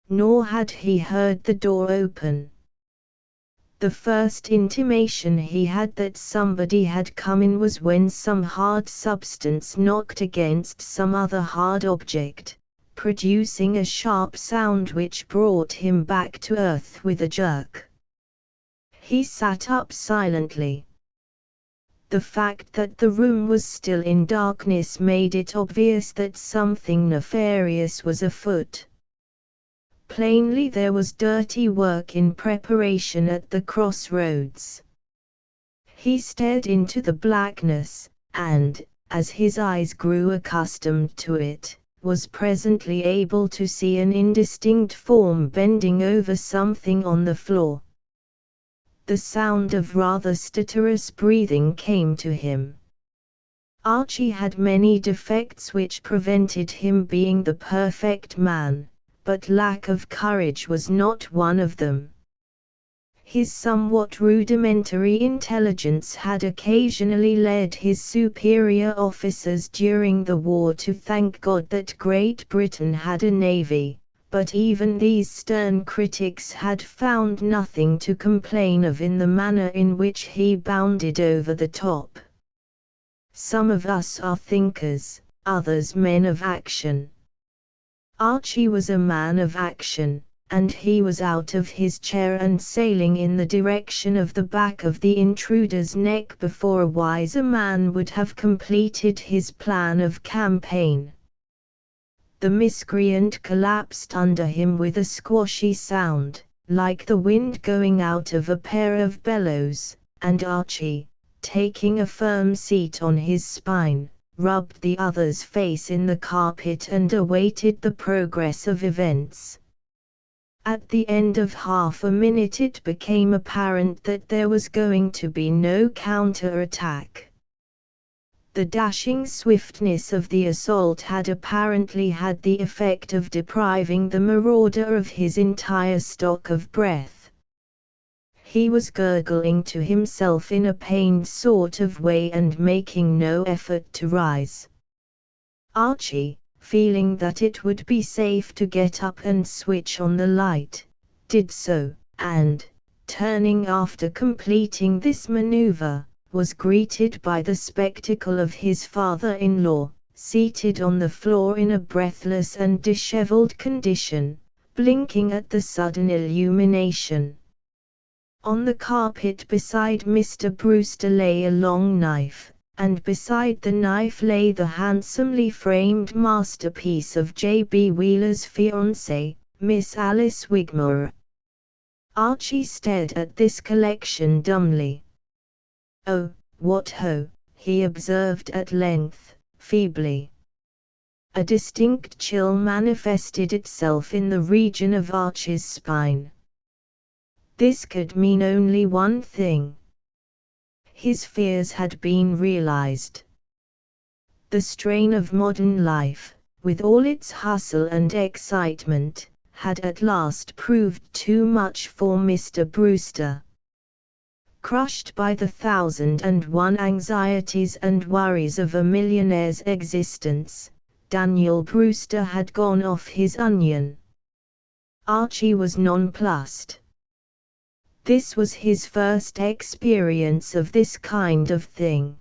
Nor had he heard the door open. The first intimation he had that somebody had come in was when some hard substance knocked against some other hard object, producing a sharp sound which brought him back to earth with a jerk. He sat up silently. The fact that the room was still in darkness made it obvious that something nefarious was afoot. Plainly there was dirty work in preparation at the crossroads. He stared into the blackness, and, as his eyes grew accustomed to it, was presently able to see an indistinct form bending over something on the floor. The sound of rather stertorous breathing came to him. Archie had many defects which prevented him being the perfect man, but lack of courage was not one of them. His somewhat rudimentary intelligence had occasionally led his superior officers during the war to thank God that Great Britain had a navy, but even these stern critics had found nothing to complain of in the manner in which he bounded over the top. Some of us are thinkers, others men of action. Archie was a man of action, and he was out of his chair and sailing in the direction of the back of the intruder's neck before a wiser man would have completed his plan of campaign. The miscreant collapsed under him with a squashy sound, like the wind going out of a pair of bellows, and Archie, taking a firm seat on his spine, rubbed the other's face in the carpet and awaited the progress of events. At the end of half a minute it became apparent that there was going to be no counter-attack. The dashing swiftness of the assault had apparently had the effect of depriving the marauder of his entire stock of breath. He was gurgling to himself in a pained sort of way and making no effort to rise. Archie, feeling that it would be safe to get up and switch on the light, did so, and, turning after completing this maneuver, was greeted by the spectacle of his father-in-law, seated on the floor in a breathless and disheveled condition, blinking at the sudden illumination. On the carpet beside Mr. Brewster lay a long knife, and beside the knife lay the handsomely framed masterpiece of J.B. Wheeler's fiancée, Miss Alice Wigmore. Archie stared at this collection dumbly. "Oh, what ho!" he observed at length, feebly. A distinct chill manifested itself in the region of Archie's spine. This could mean only one thing. His fears had been realized. The strain of modern life, with all its hustle and excitement, had at last proved too much for Mr. Brewster. Crushed by the 1,001 anxieties and worries of a millionaire's existence, Daniel Brewster had gone off his onion. Archie was nonplussed. This was his first experience of this kind of thing.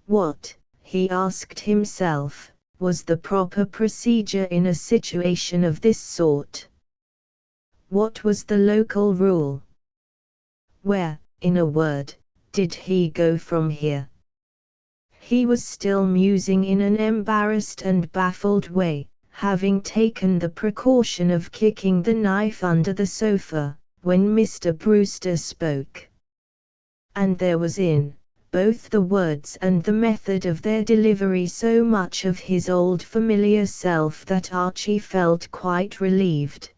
What, he asked himself, was the proper procedure in a situation of this sort? What was the local rule? Where, in a word, did he go from here? He was still musing in an embarrassed and baffled way, having taken the precaution of kicking the knife under the sofa, when Mr. Brewster spoke. And there was in both the words and the method of their delivery so much of his old familiar self that Archie felt quite relieved.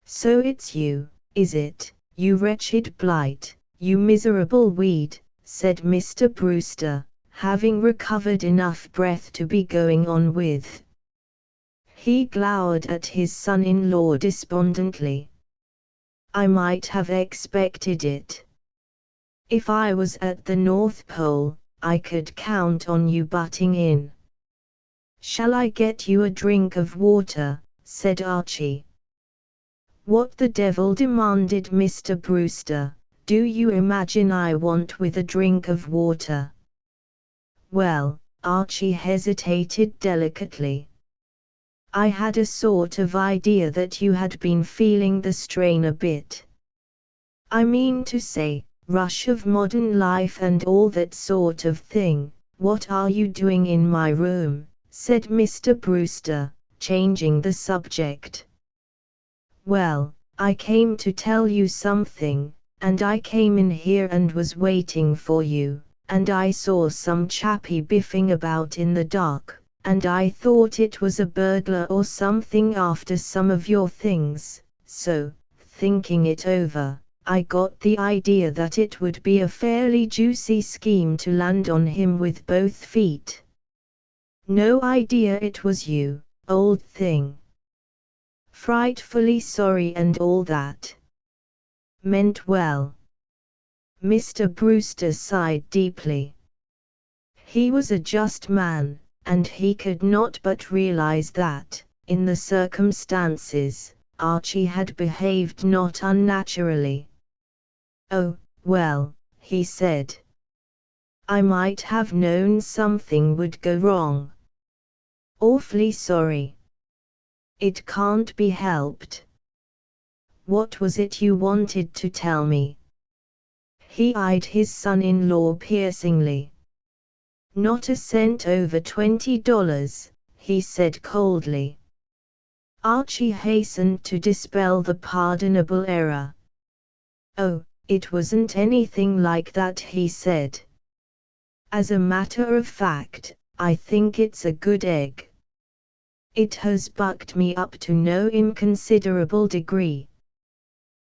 "So it's you, is it, you wretched blight, you miserable weed," said Mr. Brewster, having recovered enough breath to be going on with. He glowered at his son-in-law despondently. "I might have expected it. If I was at the North Pole, I could count on you butting in." "Shall I get you a drink of water?" said Archie. "What the devil?" demanded Mr. Brewster. "Do you imagine I want with a drink of water?" "Well," Archie hesitated delicately, "I had a sort of idea that you had been feeling the strain a bit. I mean to say, rush of modern life and all that sort of thing." "What are you doing in my room?" said Mr. Brewster, changing the subject. "Well, I came to tell you something, and I came in here and was waiting for you, and I saw some chappie biffing about in the dark, and I thought it was a burglar or something after some of your things, so, thinking it over, I got the idea that it would be a fairly juicy scheme to land on him with both feet." "No idea it was you, old thing. Frightfully sorry and all that. Meant well." Mr. Brewster sighed deeply. He was a just man, and he could not but realize that, in the circumstances, Archie had behaved not unnaturally. "Oh, well," he said. "I might have known something would go wrong. Awfully sorry. It can't be helped. What was it you wanted to tell me?" He eyed his son-in-law piercingly. "Not a cent over $20, he said coldly. Archie hastened to dispel the pardonable error. "Oh, it wasn't anything like that," he said. "As a matter of fact, I think it's a good egg. It has bucked me up to no inconsiderable degree.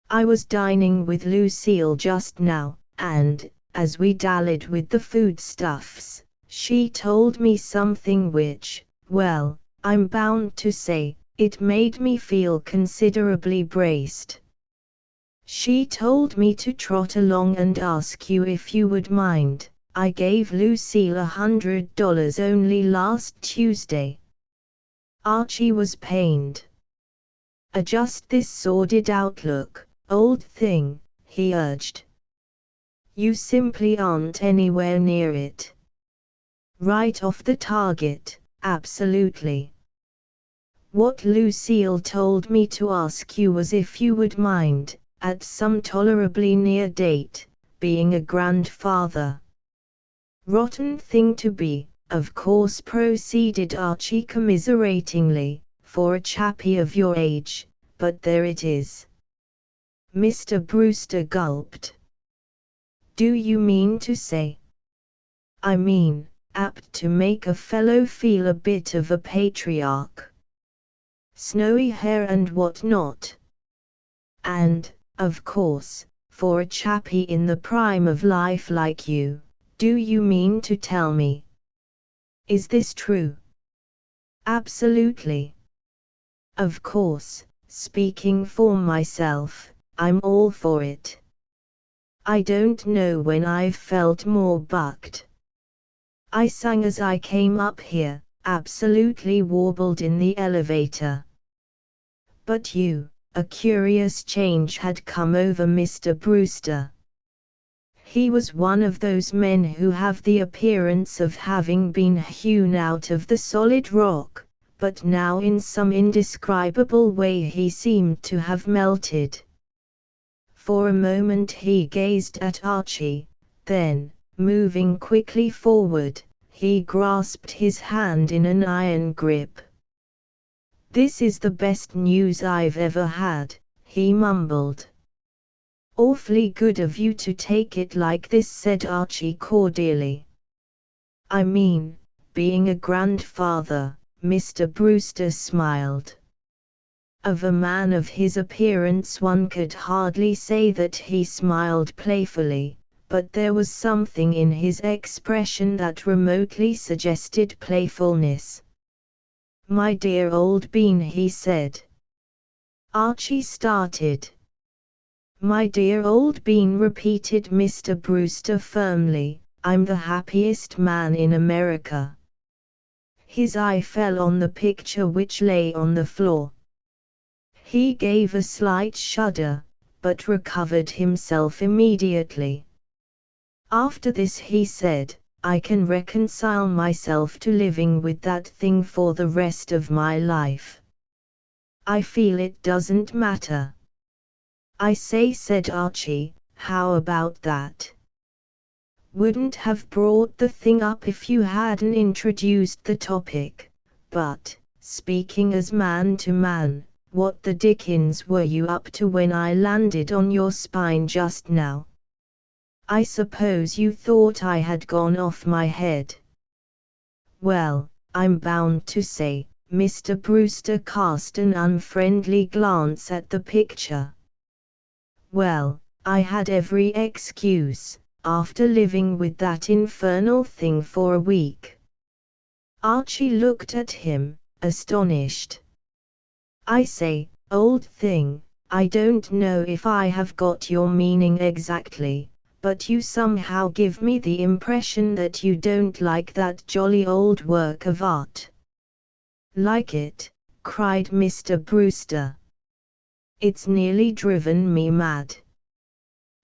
I was dining with Lucille just now, and, as we dallied with the foodstuffs, she told me something which, well, I'm bound to say, it made me feel considerably braced. She told me to trot along and ask you if you would mind. I gave Lucille $100 only last Tuesday." Archie was pained. "Adjust this sordid outlook, old thing," he urged. "You simply aren't anywhere near it. Right off the target, absolutely. What Lucille told me to ask you was if you would mind, at some tolerably near date, being a grandfather." "Rotten thing to be, of course," proceeded Archie commiseratingly, "for a chappie of your age, but there it is." Mr. Brewster gulped. "Do you mean to say?" "I mean, apt to make a fellow feel a bit of a patriarch. Snowy hair and what not. And, of course, for a chappie in the prime of life like you, do you mean to tell me? Is this true?" "Absolutely. Of course, speaking for myself, I'm all for it. I don't know when I've felt more bucked. I sang as I came up here, absolutely warbled in the elevator." But a curious change had come over Mr. Brewster. He was one of those men who have the appearance of having been hewn out of the solid rock, but now in some indescribable way he seemed to have melted. For a moment he gazed at Archie, then, moving quickly forward, he grasped his hand in an iron grip. "This is the best news I've ever had," he mumbled. "Awfully good of you to take it like this," said Archie cordially. "I mean, being a grandfather," Mr. Brewster smiled. Of a man of his appearance one could hardly say that he smiled playfully, but there was something in his expression that remotely suggested playfulness. "My dear old bean," he said. Archie started. "My dear old bean," repeated Mr. Brewster firmly, "I'm the happiest man in America." His eye fell on the picture which lay on the floor. He gave a slight shudder, but recovered himself immediately. "After this," he said, "I can reconcile myself to living with that thing for the rest of my life. I feel it doesn't matter." "I say," said Archie, "how about that? Wouldn't have brought the thing up if you hadn't introduced the topic, but, speaking as man to man, what the dickens were you up to when I landed on your spine just now? I suppose you thought I had gone off my head." "Well, I'm bound to say," Mr. Brewster cast an unfriendly glance at the picture. "Well, I had every excuse, after living with that infernal thing for a week." Archie looked at him, astonished. "I say, old thing, I don't know if I have got your meaning exactly, but you somehow give me the impression that you don't like that jolly old work of art." "Like it?" cried Mr. Brewster. "It's nearly driven me mad.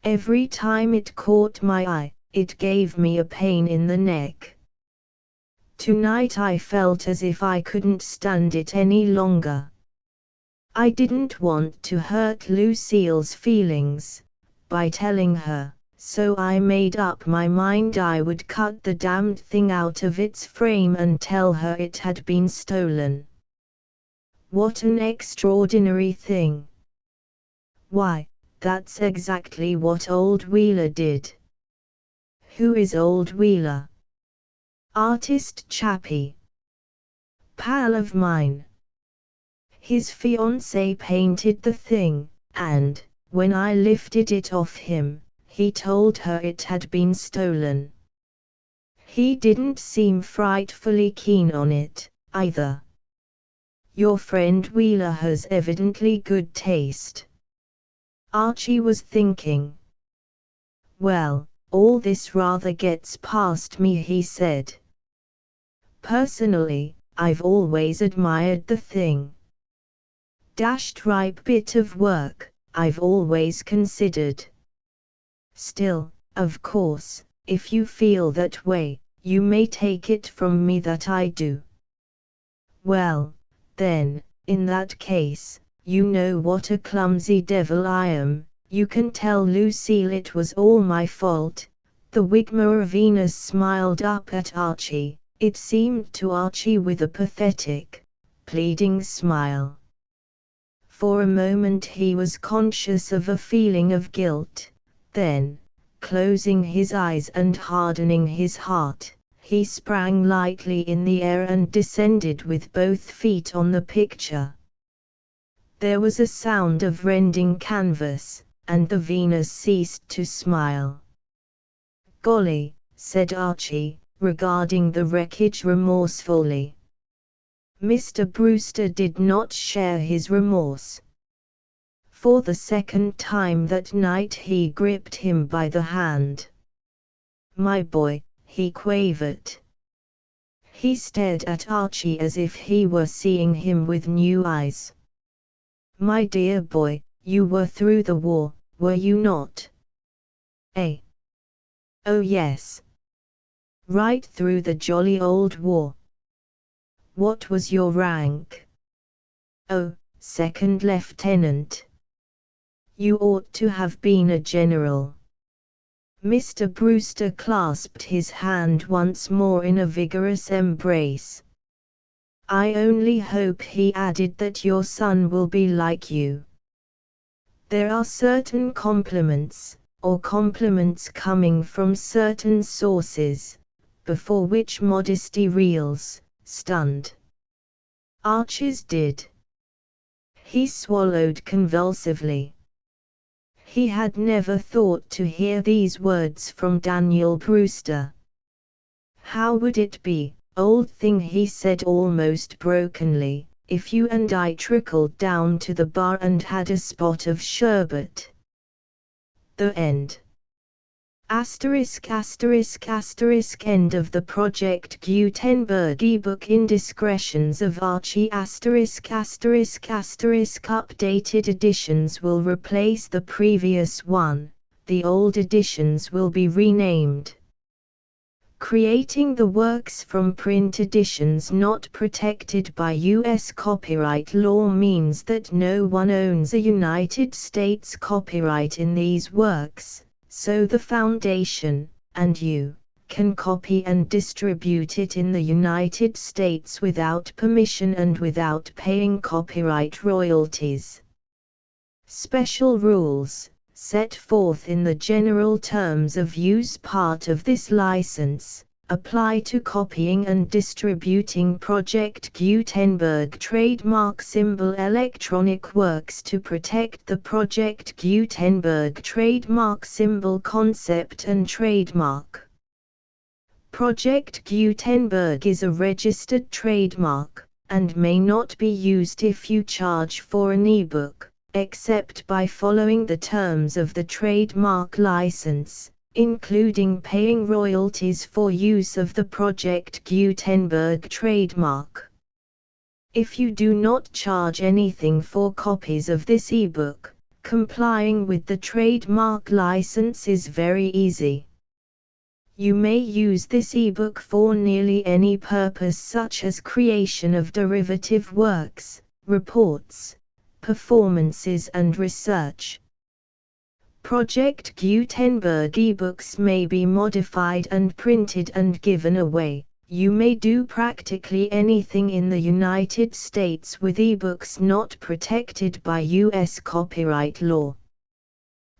Every time it caught my eye, it gave me a pain in the neck. Tonight I felt as if I couldn't stand it any longer. I didn't want to hurt Lucille's feelings by telling her, so I made up my mind I would cut the damned thing out of its frame and tell her it had been stolen." "What an extraordinary thing." "Why, that's exactly what old Wheeler did." "Who is old Wheeler?" "Artist chappie. Pal of mine. His fiancée painted the thing, and, when I lifted it off him, he told her it had been stolen. He didn't seem frightfully keen on it, either. Your friend Wheeler has evidently good taste." Archie was thinking. "Well, all this rather gets past me," he said. "Personally, I've always admired the thing. Dashed ripe bit of work, I've always considered. Still, of course, if you feel that way, you may take it from me that I do." "Well, then, in that case, you know what a clumsy devil I am. You can tell Lucille it was all my fault." The Wigmore Venus smiled up at Archie, it seemed to Archie with a pathetic, pleading smile. For a moment he was conscious of a feeling of guilt, then, closing his eyes and hardening his heart, he sprang lightly in the air and descended with both feet on the picture. There was a sound of rending canvas, and the Venus ceased to smile. "Golly," said Archie, regarding the wreckage remorsefully. Mr. Brewster did not share his remorse. For the second time that night he gripped him by the hand. "My boy," he quavered. He stared at Archie as if he were seeing him with new eyes. "My dear boy, you were through the war, were you not?" "Eh? Oh yes. Right through the jolly old war." "What was your rank?" "Oh, second lieutenant." "You ought to have been a general." Mr. Brewster clasped his hand once more in a vigorous embrace. I only hope," he added, "that your son will be like you. There are certain compliments, or compliments coming from certain sources, before which modesty reels, stunned. Archie's did. He swallowed convulsively. He had never thought to hear these words from Daniel Brewster. "How would it be, old thing," he said almost brokenly, "if you and I trickled down to the bar and had a spot of sherbet?" The end. End of the Project Gutenberg ebook Indiscretions of Archie ******** Updated editions will replace the previous one, the old editions will be renamed. Creating the works from print editions not protected by U.S. copyright law means that no one owns a United States copyright in these works, so the Foundation, and you, can copy and distribute it in the United States without permission and without paying copyright royalties. Special rules, set forth in the general terms of use part of this license, apply to copying and distributing Project Gutenberg trademark symbol electronic works to protect the Project Gutenberg trademark symbol concept and trademark. Project Gutenberg is a registered trademark, and may not be used if you charge for an ebook, except by following the terms of the trademark license, including paying royalties for use of the Project Gutenberg trademark. If you do not charge anything for copies of this ebook, complying with the trademark license is very easy. You may use this ebook for nearly any purpose, such as creation of derivative works, reports, performances and research. Project Gutenberg ebooks may be modified and printed and given away. You may do practically anything in the United States with ebooks not protected by U.S. copyright law.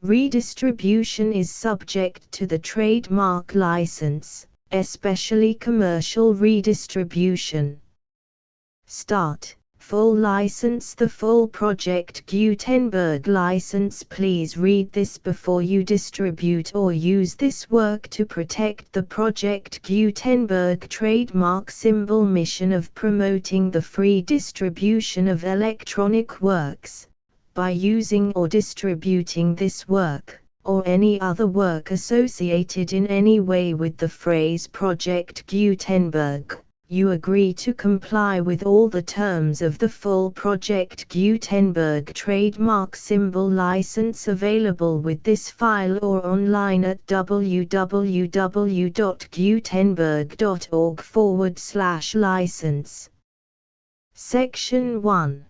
Redistribution is subject to the trademark license, especially commercial redistribution. Start. Full license. The full Project Gutenberg license. Please read this before you distribute or use this work to protect the Project Gutenberg trademark symbol mission of promoting the free distribution of electronic works. By using or distributing this work, or any other work associated in any way with the phrase Project Gutenberg, you agree to comply with all the terms of the full Project Gutenberg trademark symbol license available with this file or online at www.gutenberg.org/license. Section 1.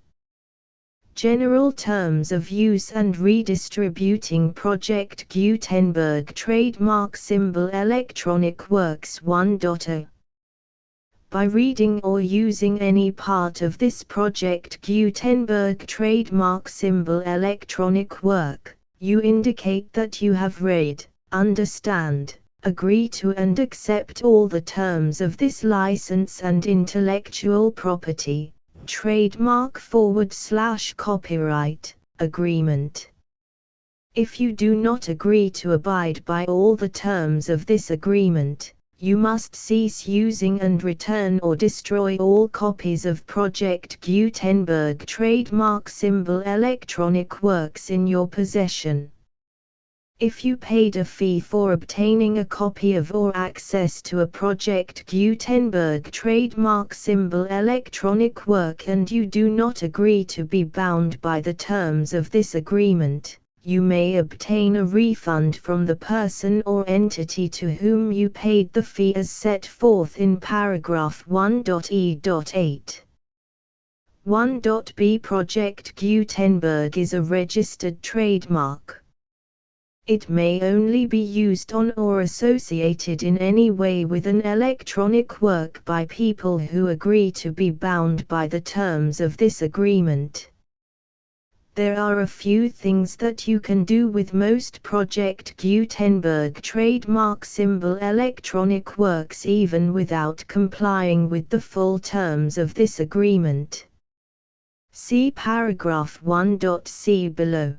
General Terms of Use and Redistributing Project Gutenberg Trademark Symbol Electronic Works 1.0. By reading or using any part of this Project Gutenberg trademark symbol electronic work, you indicate that you have read, understand, agree to and accept all the terms of this license and intellectual property, trademark/copyright, agreement. If you do not agree to abide by all the terms of this agreement, you must cease using and return or destroy all copies of Project Gutenberg trademark symbol electronic works in your possession. If you paid a fee for obtaining a copy of or access to a Project Gutenberg trademark symbol electronic work and you do not agree to be bound by the terms of this agreement, you may obtain a refund from the person or entity to whom you paid the fee as set forth in paragraph 1.e.8. 1.b Project Gutenberg is a registered trademark. It may only be used on or associated in any way with an electronic work by people who agree to be bound by the terms of this agreement. There are a few things that you can do with most Project Gutenberg trademark symbol electronic works even without complying with the full terms of this agreement. See paragraph 1.c below.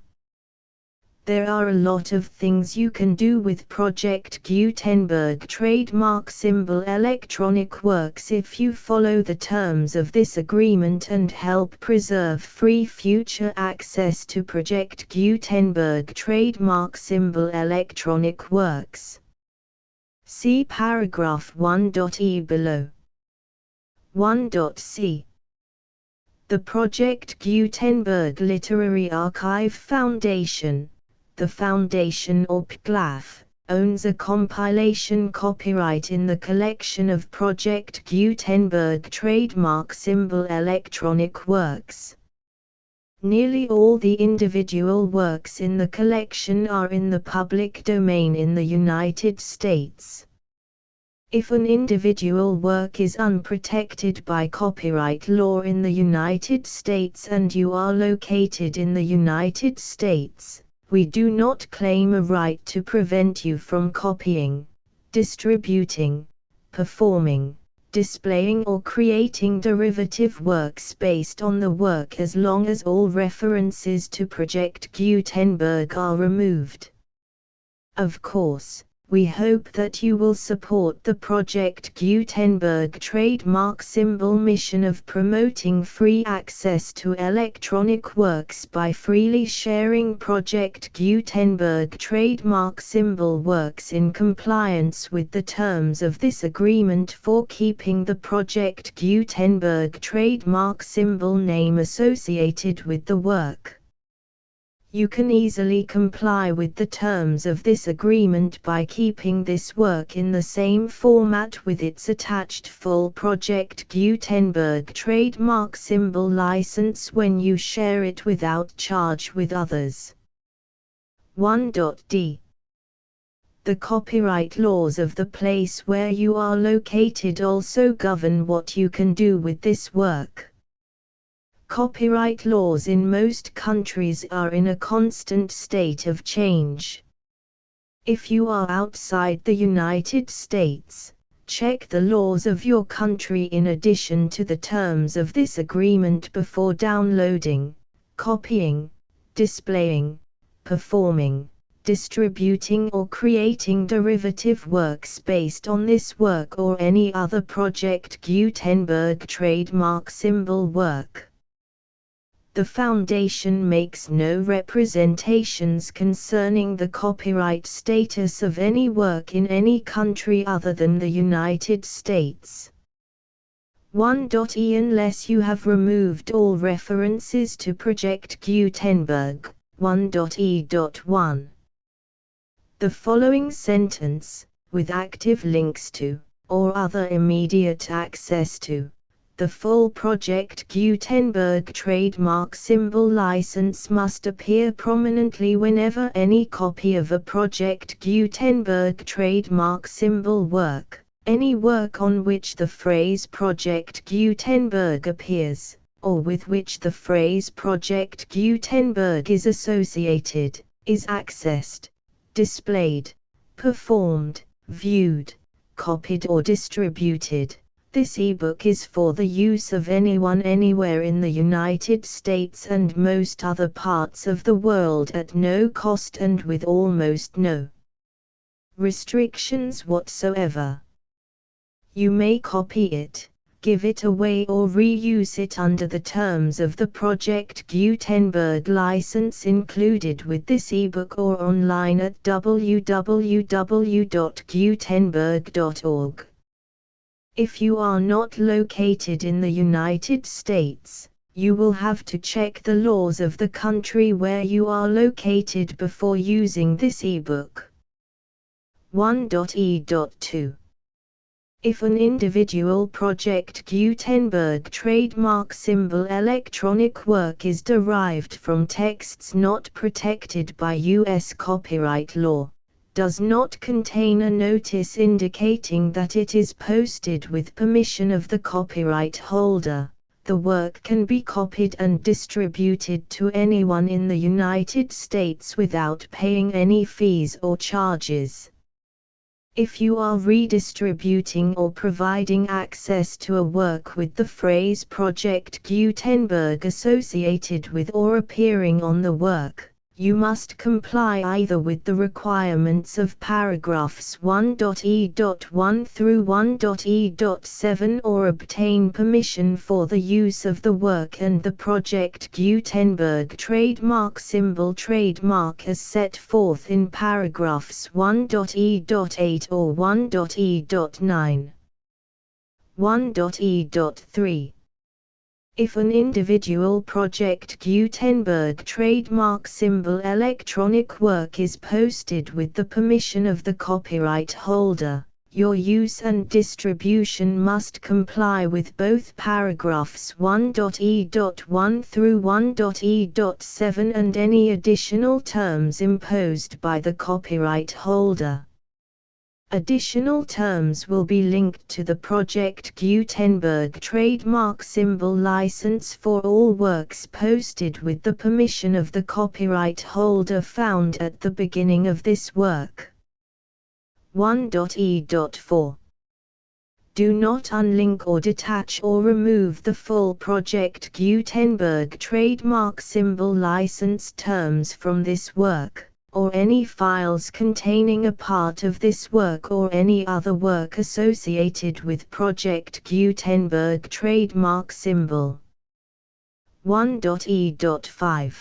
There are a lot of things you can do with Project Gutenberg trademark symbol electronic works if you follow the terms of this agreement and help preserve free future access to Project Gutenberg trademark symbol electronic works. See paragraph 1.e below. 1.c. The Project Gutenberg Literary Archive Foundation, the Foundation or PGLAF, owns a compilation copyright in the collection of Project Gutenberg trademark symbol electronic works. Nearly all the individual works in the collection are in the public domain in the United States. If an individual work is unprotected by copyright law in the United States and you are located in the United States, we do not claim a right to prevent you from copying, distributing, performing, displaying or creating derivative works based on the work as long as all references to Project Gutenberg are removed. Of course, we hope that you will support the Project Gutenberg trademark symbol mission of promoting free access to electronic works by freely sharing Project Gutenberg trademark symbol works in compliance with the terms of this agreement for keeping the Project Gutenberg trademark symbol name associated with the work. You can easily comply with the terms of this agreement by keeping this work in the same format with its attached full Project Gutenberg trademark symbol license when you share it without charge with others. 1.d. The copyright laws of the place where you are located also govern what you can do with this work. Copyright laws in most countries are in a constant state of change. If you are outside the United States, check the laws of your country in addition to the terms of this agreement before downloading, copying, displaying, performing, distributing or creating derivative works based on this work or any other Project Gutenberg trademark symbol work. The Foundation makes no representations concerning the copyright status of any work in any country other than the United States. 1.e Unless you have removed all references to Project Gutenberg. 1.e.1. The following sentence, with active links to, or other immediate access to, the full Project Gutenberg trademark symbol license must appear prominently whenever any copy of a Project Gutenberg trademark symbol work, any work on which the phrase Project Gutenberg appears, or with which the phrase Project Gutenberg is associated, is accessed, displayed, performed, viewed, copied or distributed. This ebook is for the use of anyone anywhere in the United States and most other parts of the world at no cost and with almost no restrictions whatsoever. You may copy it, give it away or reuse it under the terms of the Project Gutenberg license included with this ebook or online at www.gutenberg.org. If you are not located in the United States, you will have to check the laws of the country where you are located before using this ebook. 1.e.2. If an individual Project Gutenberg trademark symbol electronic work is derived from texts not protected by U.S. copyright law, does not contain a notice indicating that it is posted with permission of the copyright holder, the work can be copied and distributed to anyone in the United States without paying any fees or charges. If you are redistributing or providing access to a work with the phrase Project Gutenberg associated with or appearing on the work, you must comply either with the requirements of paragraphs 1.e.1 through 1.e.7 or obtain permission for the use of the work and the Project Gutenberg trademark symbol trademark as set forth in paragraphs 1.e.8 or 1.e.9. 1.e.3. If an individual Project Gutenberg trademark symbol electronic work is posted with the permission of the copyright holder, your use and distribution must comply with both paragraphs 1.e.1 through 1.e.7 and any additional terms imposed by the copyright holder. Additional terms will be linked to the Project Gutenberg trademark symbol license for all works posted with the permission of the copyright holder found at the beginning of this work. 1.e.4. Do not unlink or detach or remove the full Project Gutenberg trademark symbol license terms from this work, or any files containing a part of this work or any other work associated with Project Gutenberg trademark symbol. 1.e.5.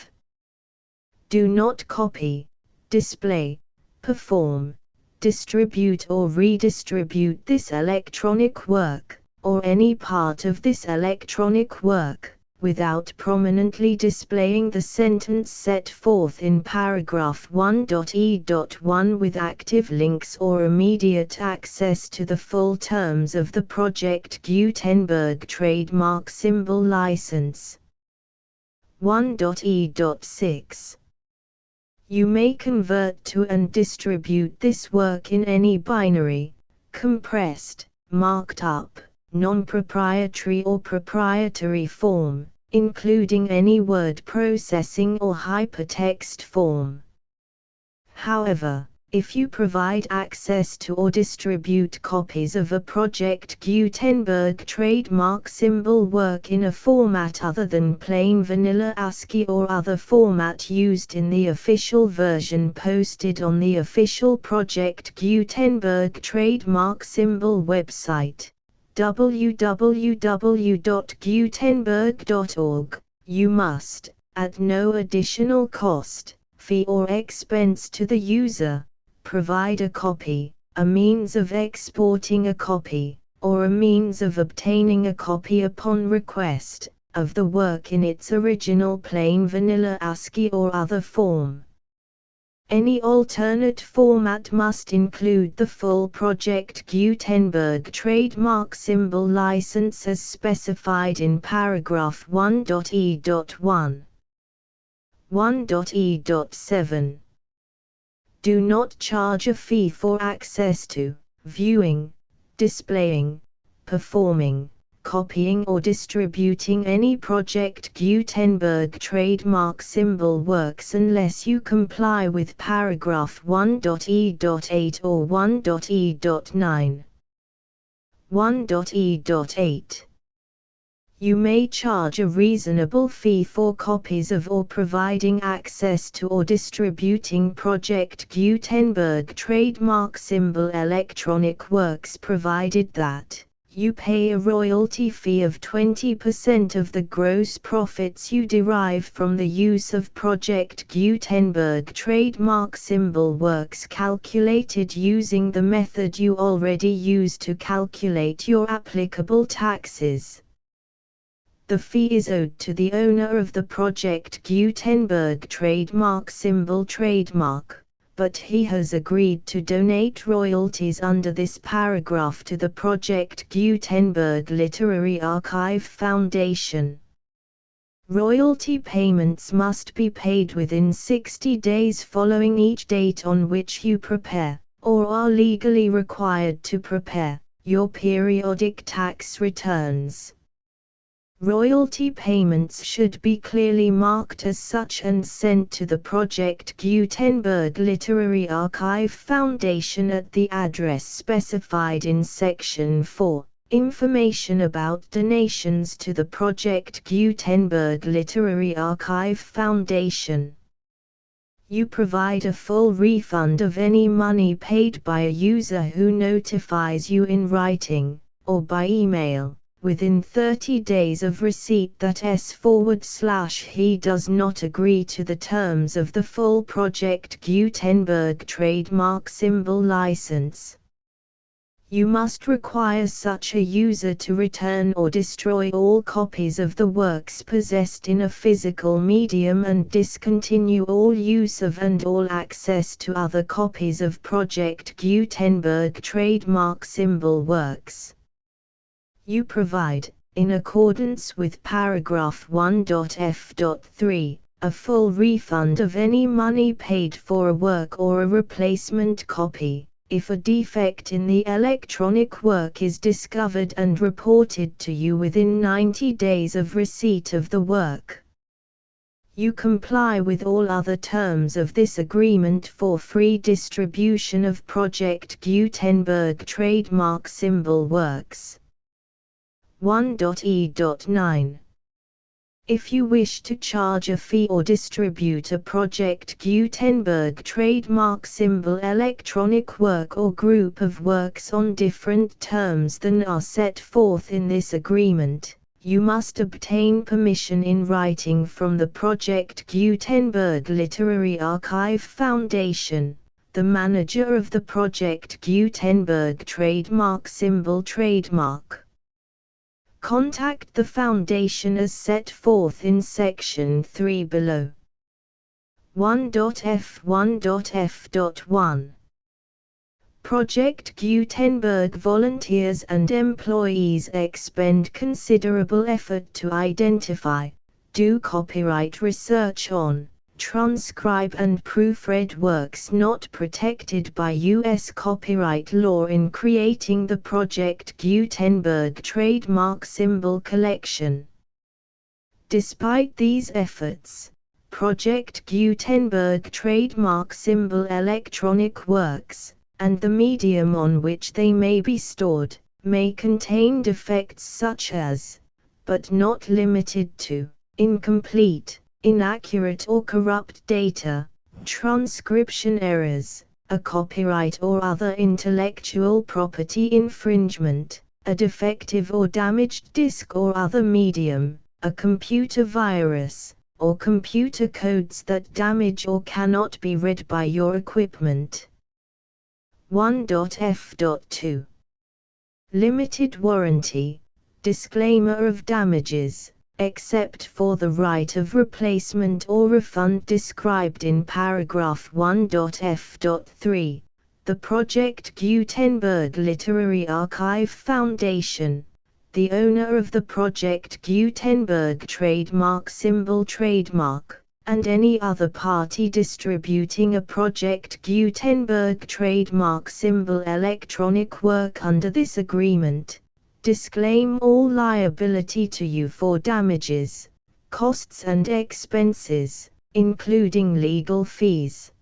Do not copy, display, perform, distribute or redistribute this electronic work, or any part of this electronic work, without prominently displaying the sentence set forth in paragraph 1.e.1 with active links or immediate access to the full terms of the Project Gutenberg trademark symbol license. 1.e.6. You may convert to and distribute this work in any binary, compressed, marked up, non-proprietary or proprietary form, including any word processing or hypertext form. However, if you provide access to or distribute copies of a Project Gutenberg trademark symbol work in a format other than plain vanilla ASCII or other format used in the official version posted on the official Project Gutenberg trademark symbol website, www.gutenberg.org, you must, at no additional cost, fee or expense to the user, provide a copy, a means of exporting a copy, or a means of obtaining a copy upon request, of the work in its original plain vanilla ASCII or other form. Any alternate format must include the full Project Gutenberg trademark symbol license as specified in paragraph 1.e.1. 1.e.7. Do not charge a fee for access to, viewing, displaying, performing, copying or distributing any Project Gutenberg trademark symbol works unless you comply with paragraph 1.e.8 or 1.e.9. 1.e.8. You may charge a reasonable fee for copies of or providing access to or distributing Project Gutenberg trademark symbol electronic works provided that you pay a royalty fee of 20% of the gross profits you derive from the use of Project Gutenberg trademark symbol works calculated using the method you already use to calculate your applicable taxes. The fee is owed to the owner of the Project Gutenberg trademark symbol trademark, but he has agreed to donate royalties under this paragraph to the Project Gutenberg Literary Archive Foundation. Royalty payments must be paid within 60 days following each date on which you prepare, or are legally required to prepare, your periodic tax returns. Royalty payments should be clearly marked as such and sent to the Project Gutenberg Literary Archive Foundation at the address specified in Section 4. Information about donations to the Project Gutenberg Literary Archive Foundation. You provide a full refund of any money paid by a user who notifies you in writing, or by email, within 30 days of receipt that he does not agree to the terms of the full Project Gutenberg trademark symbol license. You must require such a user to return or destroy all copies of the works possessed in a physical medium and discontinue all use of and all access to other copies of Project Gutenberg trademark symbol works. You provide, in accordance with paragraph 1.f.3, a full refund of any money paid for a work or a replacement copy, if a defect in the electronic work is discovered and reported to you within 90 days of receipt of the work. You comply with all other terms of this agreement for free distribution of Project Gutenberg trademark symbol works. 1.e.9. If you wish to charge a fee or distribute a Project Gutenberg trademark symbol electronic work or group of works on different terms than are set forth in this agreement, you must obtain permission in writing from the Project Gutenberg Literary Archive Foundation, the manager of the Project Gutenberg trademark symbol trademark. Contact the Foundation as set forth in Section 3 below. 1.f1.f.1 Project Gutenberg volunteers and employees expend considerable effort to identify, do copyright research on, transcribe and proofread works not protected by U.S. copyright law in creating the Project Gutenberg trademark symbol collection. Despite these efforts, Project Gutenberg trademark symbol electronic works, and the medium on which they may be stored, may contain defects such as, but not limited to, incomplete, inaccurate or corrupt data, transcription errors, a copyright or other intellectual property infringement, a defective or damaged disk or other medium, a computer virus, or computer codes that damage or cannot be read by your equipment. 1.f.2 Limited warranty, disclaimer of damages, except for the right of replacement or refund described in paragraph 1.f.3, the Project Gutenberg Literary Archive Foundation, the owner of the Project Gutenberg trademark symbol trademark, and any other party distributing a Project Gutenberg trademark symbol electronic work under this agreement, disclaim all liability to you for damages, costs and expenses, including legal fees.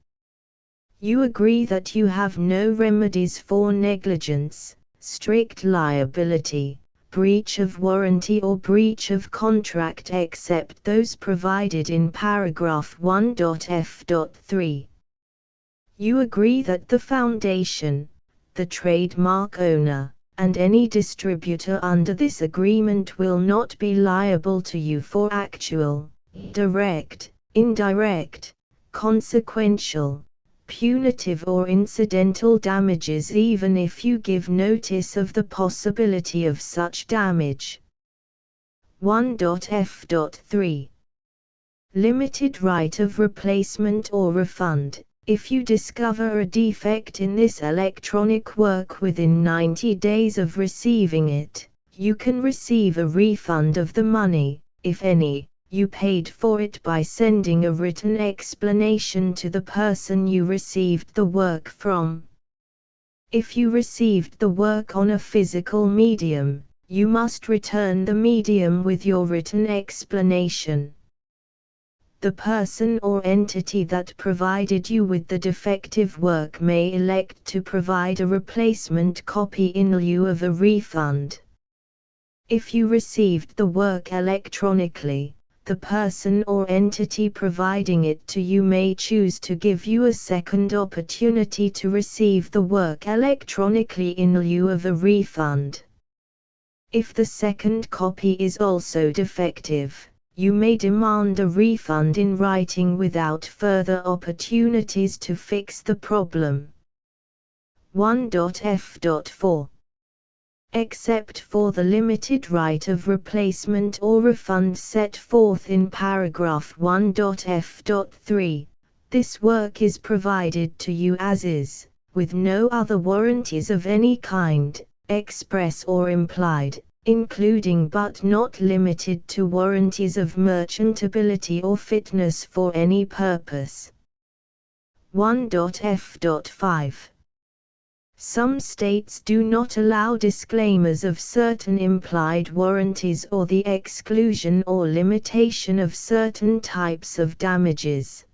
You agree that you have no remedies for negligence, strict liability, breach of warranty or breach of contract except those provided in paragraph 1.f.3. You agree that the Foundation, the trademark owner, and any distributor under this agreement will not be liable to you for actual, direct, indirect, consequential, punitive or incidental damages even if you give notice of the possibility of such damage. 1.f.3 Limited right of replacement or refund, If you discover a defect in this electronic work within 90 days of receiving it, you can receive a refund of the money, if any, you paid for it by sending a written explanation to the person you received the work from. If you received the work on a physical medium, you must return the medium with your written explanation. The person or entity that provided you with the defective work may elect to provide a replacement copy in lieu of a refund. If you received the work electronically, the person or entity providing it to you may choose to give you a second opportunity to receive the work electronically in lieu of a refund. If the second copy is also defective, you may demand a refund in writing without further opportunities to fix the problem. 1.f.4 Except for the limited right of replacement or refund set forth in paragraph 1.f.3, this work is provided to you as is, with no other warranties of any kind, express or implied, including but not limited to warranties of merchantability or fitness for any purpose. 1.f.5 Some states do not allow disclaimers of certain implied warranties or the exclusion or limitation of certain types of damages.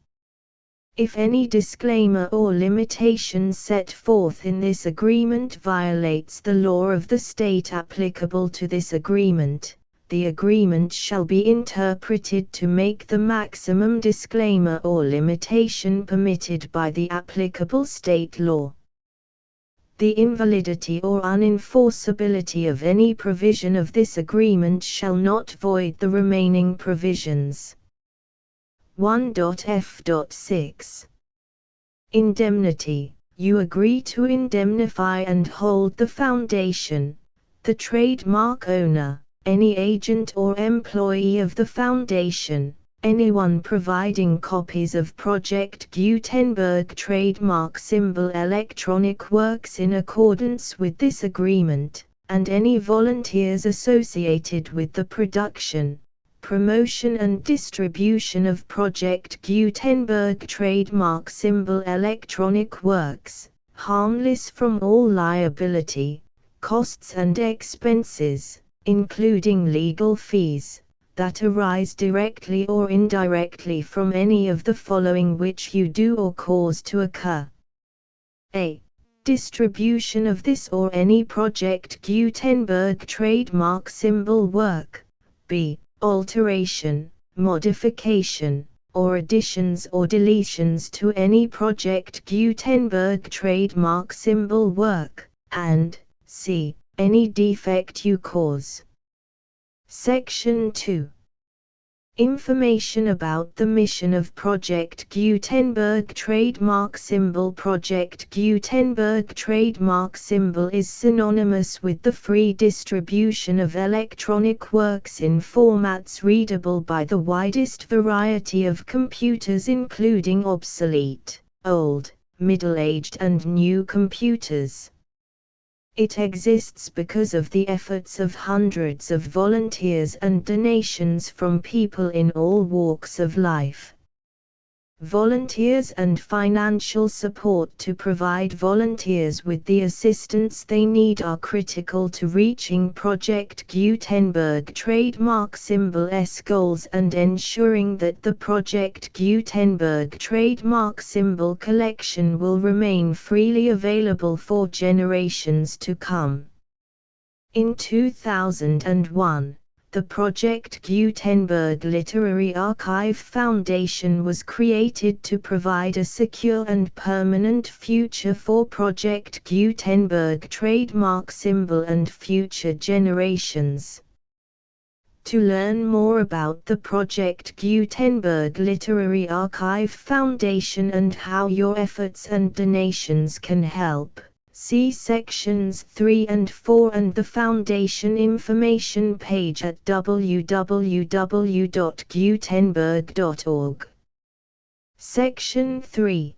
If any disclaimer or limitation set forth in this agreement violates the law of the state applicable to this agreement, the agreement shall be interpreted to make the maximum disclaimer or limitation permitted by the applicable state law. The invalidity or unenforceability of any provision of this agreement shall not void the remaining provisions. 1.f.6 Indemnity. You agree to indemnify and hold the foundation, the trademark owner, any agent or employee of the foundation, anyone providing copies of Project Gutenberg trademark symbol electronic works in accordance with this agreement, and any volunteers associated with the production, promotion and distribution of Project Gutenberg trademark symbol electronic works, harmless from all liability, costs and expenses, including legal fees, that arise directly or indirectly from any of the following which you do or cause to occur. A. Distribution of this or any Project Gutenberg trademark symbol work. B. Alteration, modification, or additions or deletions to any Project Gutenberg trademark symbol work, and C. Any defect you cause. Section 2. Information about the mission of Project Gutenberg trademark symbol. Project Gutenberg trademark symbol is synonymous with the free distribution of electronic works in formats readable by the widest variety of computers, including obsolete, old, middle-aged and new computers. It exists because of the efforts of hundreds of volunteers and donations from people in all walks of life. Volunteers and financial support to provide volunteers with the assistance they need are critical to reaching Project Gutenberg trademark symbol's goals and ensuring that the Project Gutenberg trademark symbol collection will remain freely available for generations to come. In 2001, the Project Gutenberg Literary Archive Foundation was created to provide a secure and permanent future for Project Gutenberg trademark symbol and future generations. To learn more about the Project Gutenberg Literary Archive Foundation and how your efforts and donations can help, see sections 3 and 4 and the Foundation information page at www.gutenberg.org. Section 3.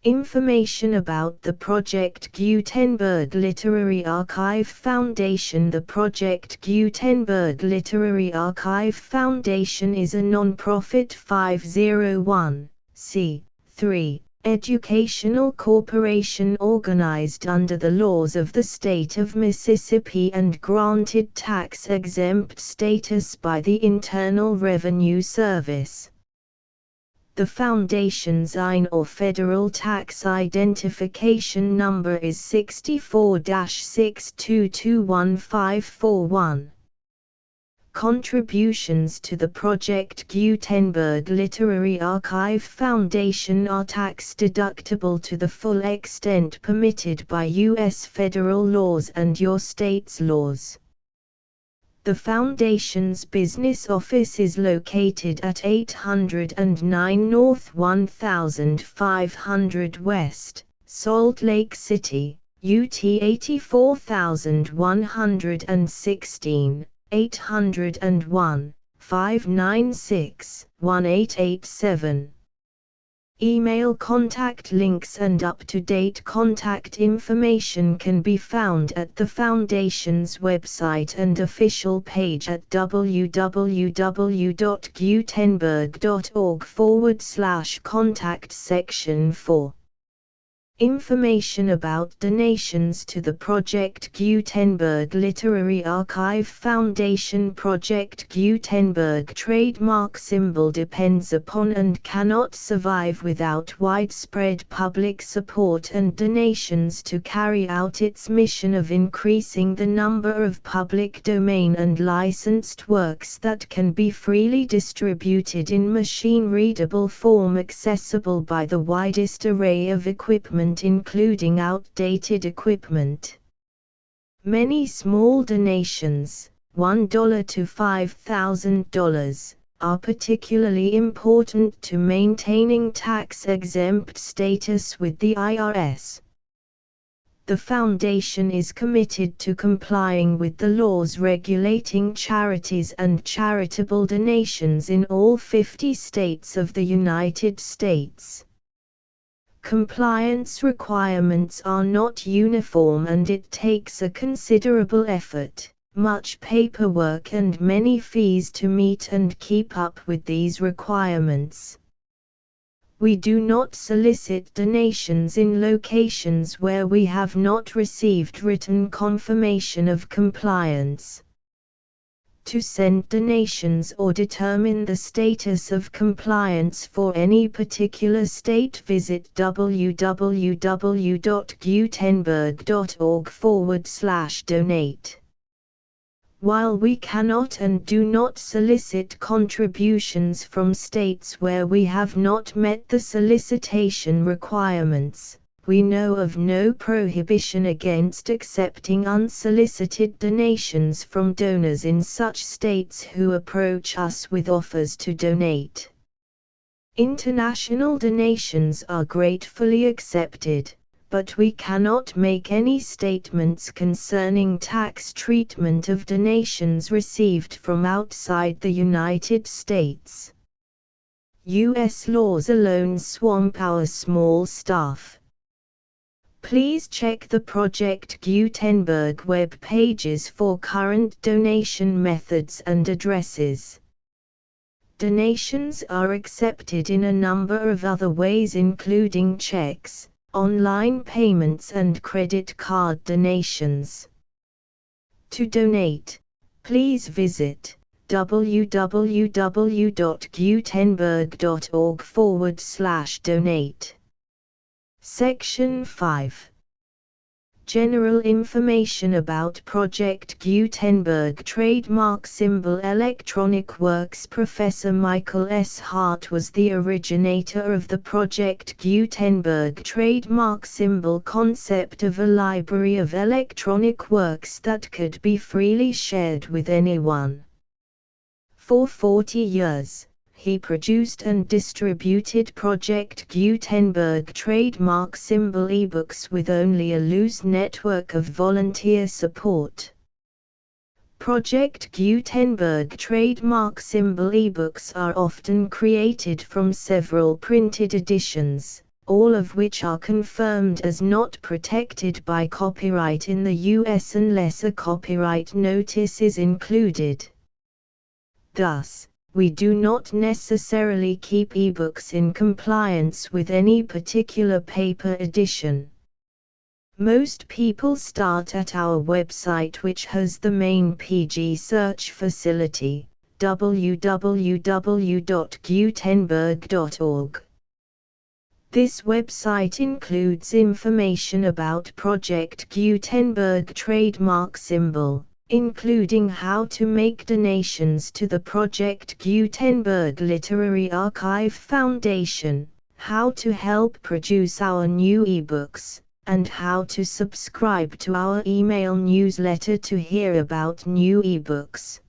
Information about the Project Gutenberg Literary Archive Foundation. The Project Gutenberg Literary Archive Foundation is a non-profit 501(c)(3) educational corporation organized under the laws of the state of Mississippi and granted tax-exempt status by the Internal Revenue Service. The Foundation's IN or Federal Tax Identification Number is 64-6221541. Contributions to the Project Gutenberg Literary Archive Foundation are tax-deductible to the full extent permitted by U.S. federal laws and your state's laws. The Foundation's business office is located at 809 North 1500 West, Salt Lake City, UT 84116, 801-596-1887. Email contact links and up-to-date contact information can be found at the Foundation's website and official page at www.gutenberg.org/contact section 4. Information about donations to the Project Gutenberg Literary Archive Foundation. Project Gutenberg trademark symbol depends upon and cannot survive without widespread public support and donations to carry out its mission of increasing the number of public domain and licensed works that can be freely distributed in machine-readable form accessible by the widest array of equipment including outdated equipment. Many small donations, $1 to $5,000, are particularly important to maintaining tax-exempt status with the IRS. The Foundation is committed to complying with the laws regulating charities and charitable donations in all 50 states of the United States. Compliance requirements are not uniform and it takes a considerable effort, much paperwork and many fees to meet and keep up with these requirements. We do not solicit donations in locations where we have not received written confirmation of compliance. To send donations or determine the status of compliance for any particular state, visit www.gutenberg.org/donate. While we cannot and do not solicit contributions from states where we have not met the solicitation requirements, we know of no prohibition against accepting unsolicited donations from donors in such states who approach us with offers to donate. International donations are gratefully accepted, but we cannot make any statements concerning tax treatment of donations received from outside the United States. U.S. laws alone swamp our small staff. Please check the Project Gutenberg web pages for current donation methods and addresses. Donations are accepted in a number of other ways including checks, online payments and credit card donations. To donate, please visit www.gutenberg.org/donate. Section 5. General information about Project Gutenberg trademark symbol electronic works. Professor Michael S. Hart was the originator of the Project Gutenberg trademark symbol concept of a library of electronic works that could be freely shared with anyone. For 40 years, he produced and distributed Project Gutenberg trademark symbol ebooks with only a loose network of volunteer support. Project Gutenberg trademark symbol ebooks are often created from several printed editions, all of which are confirmed as not protected by copyright in the US unless a copyright notice is included. Thus, we do not necessarily keep ebooks in compliance with any particular paper edition. Most people start at our website, which has the main PG search facility, www.gutenberg.org. This website includes information about Project Gutenberg trademark symbol, including how to make donations to the Project Gutenberg Literary Archive Foundation, how to help produce our new ebooks, and how to subscribe to our email newsletter to hear about new ebooks.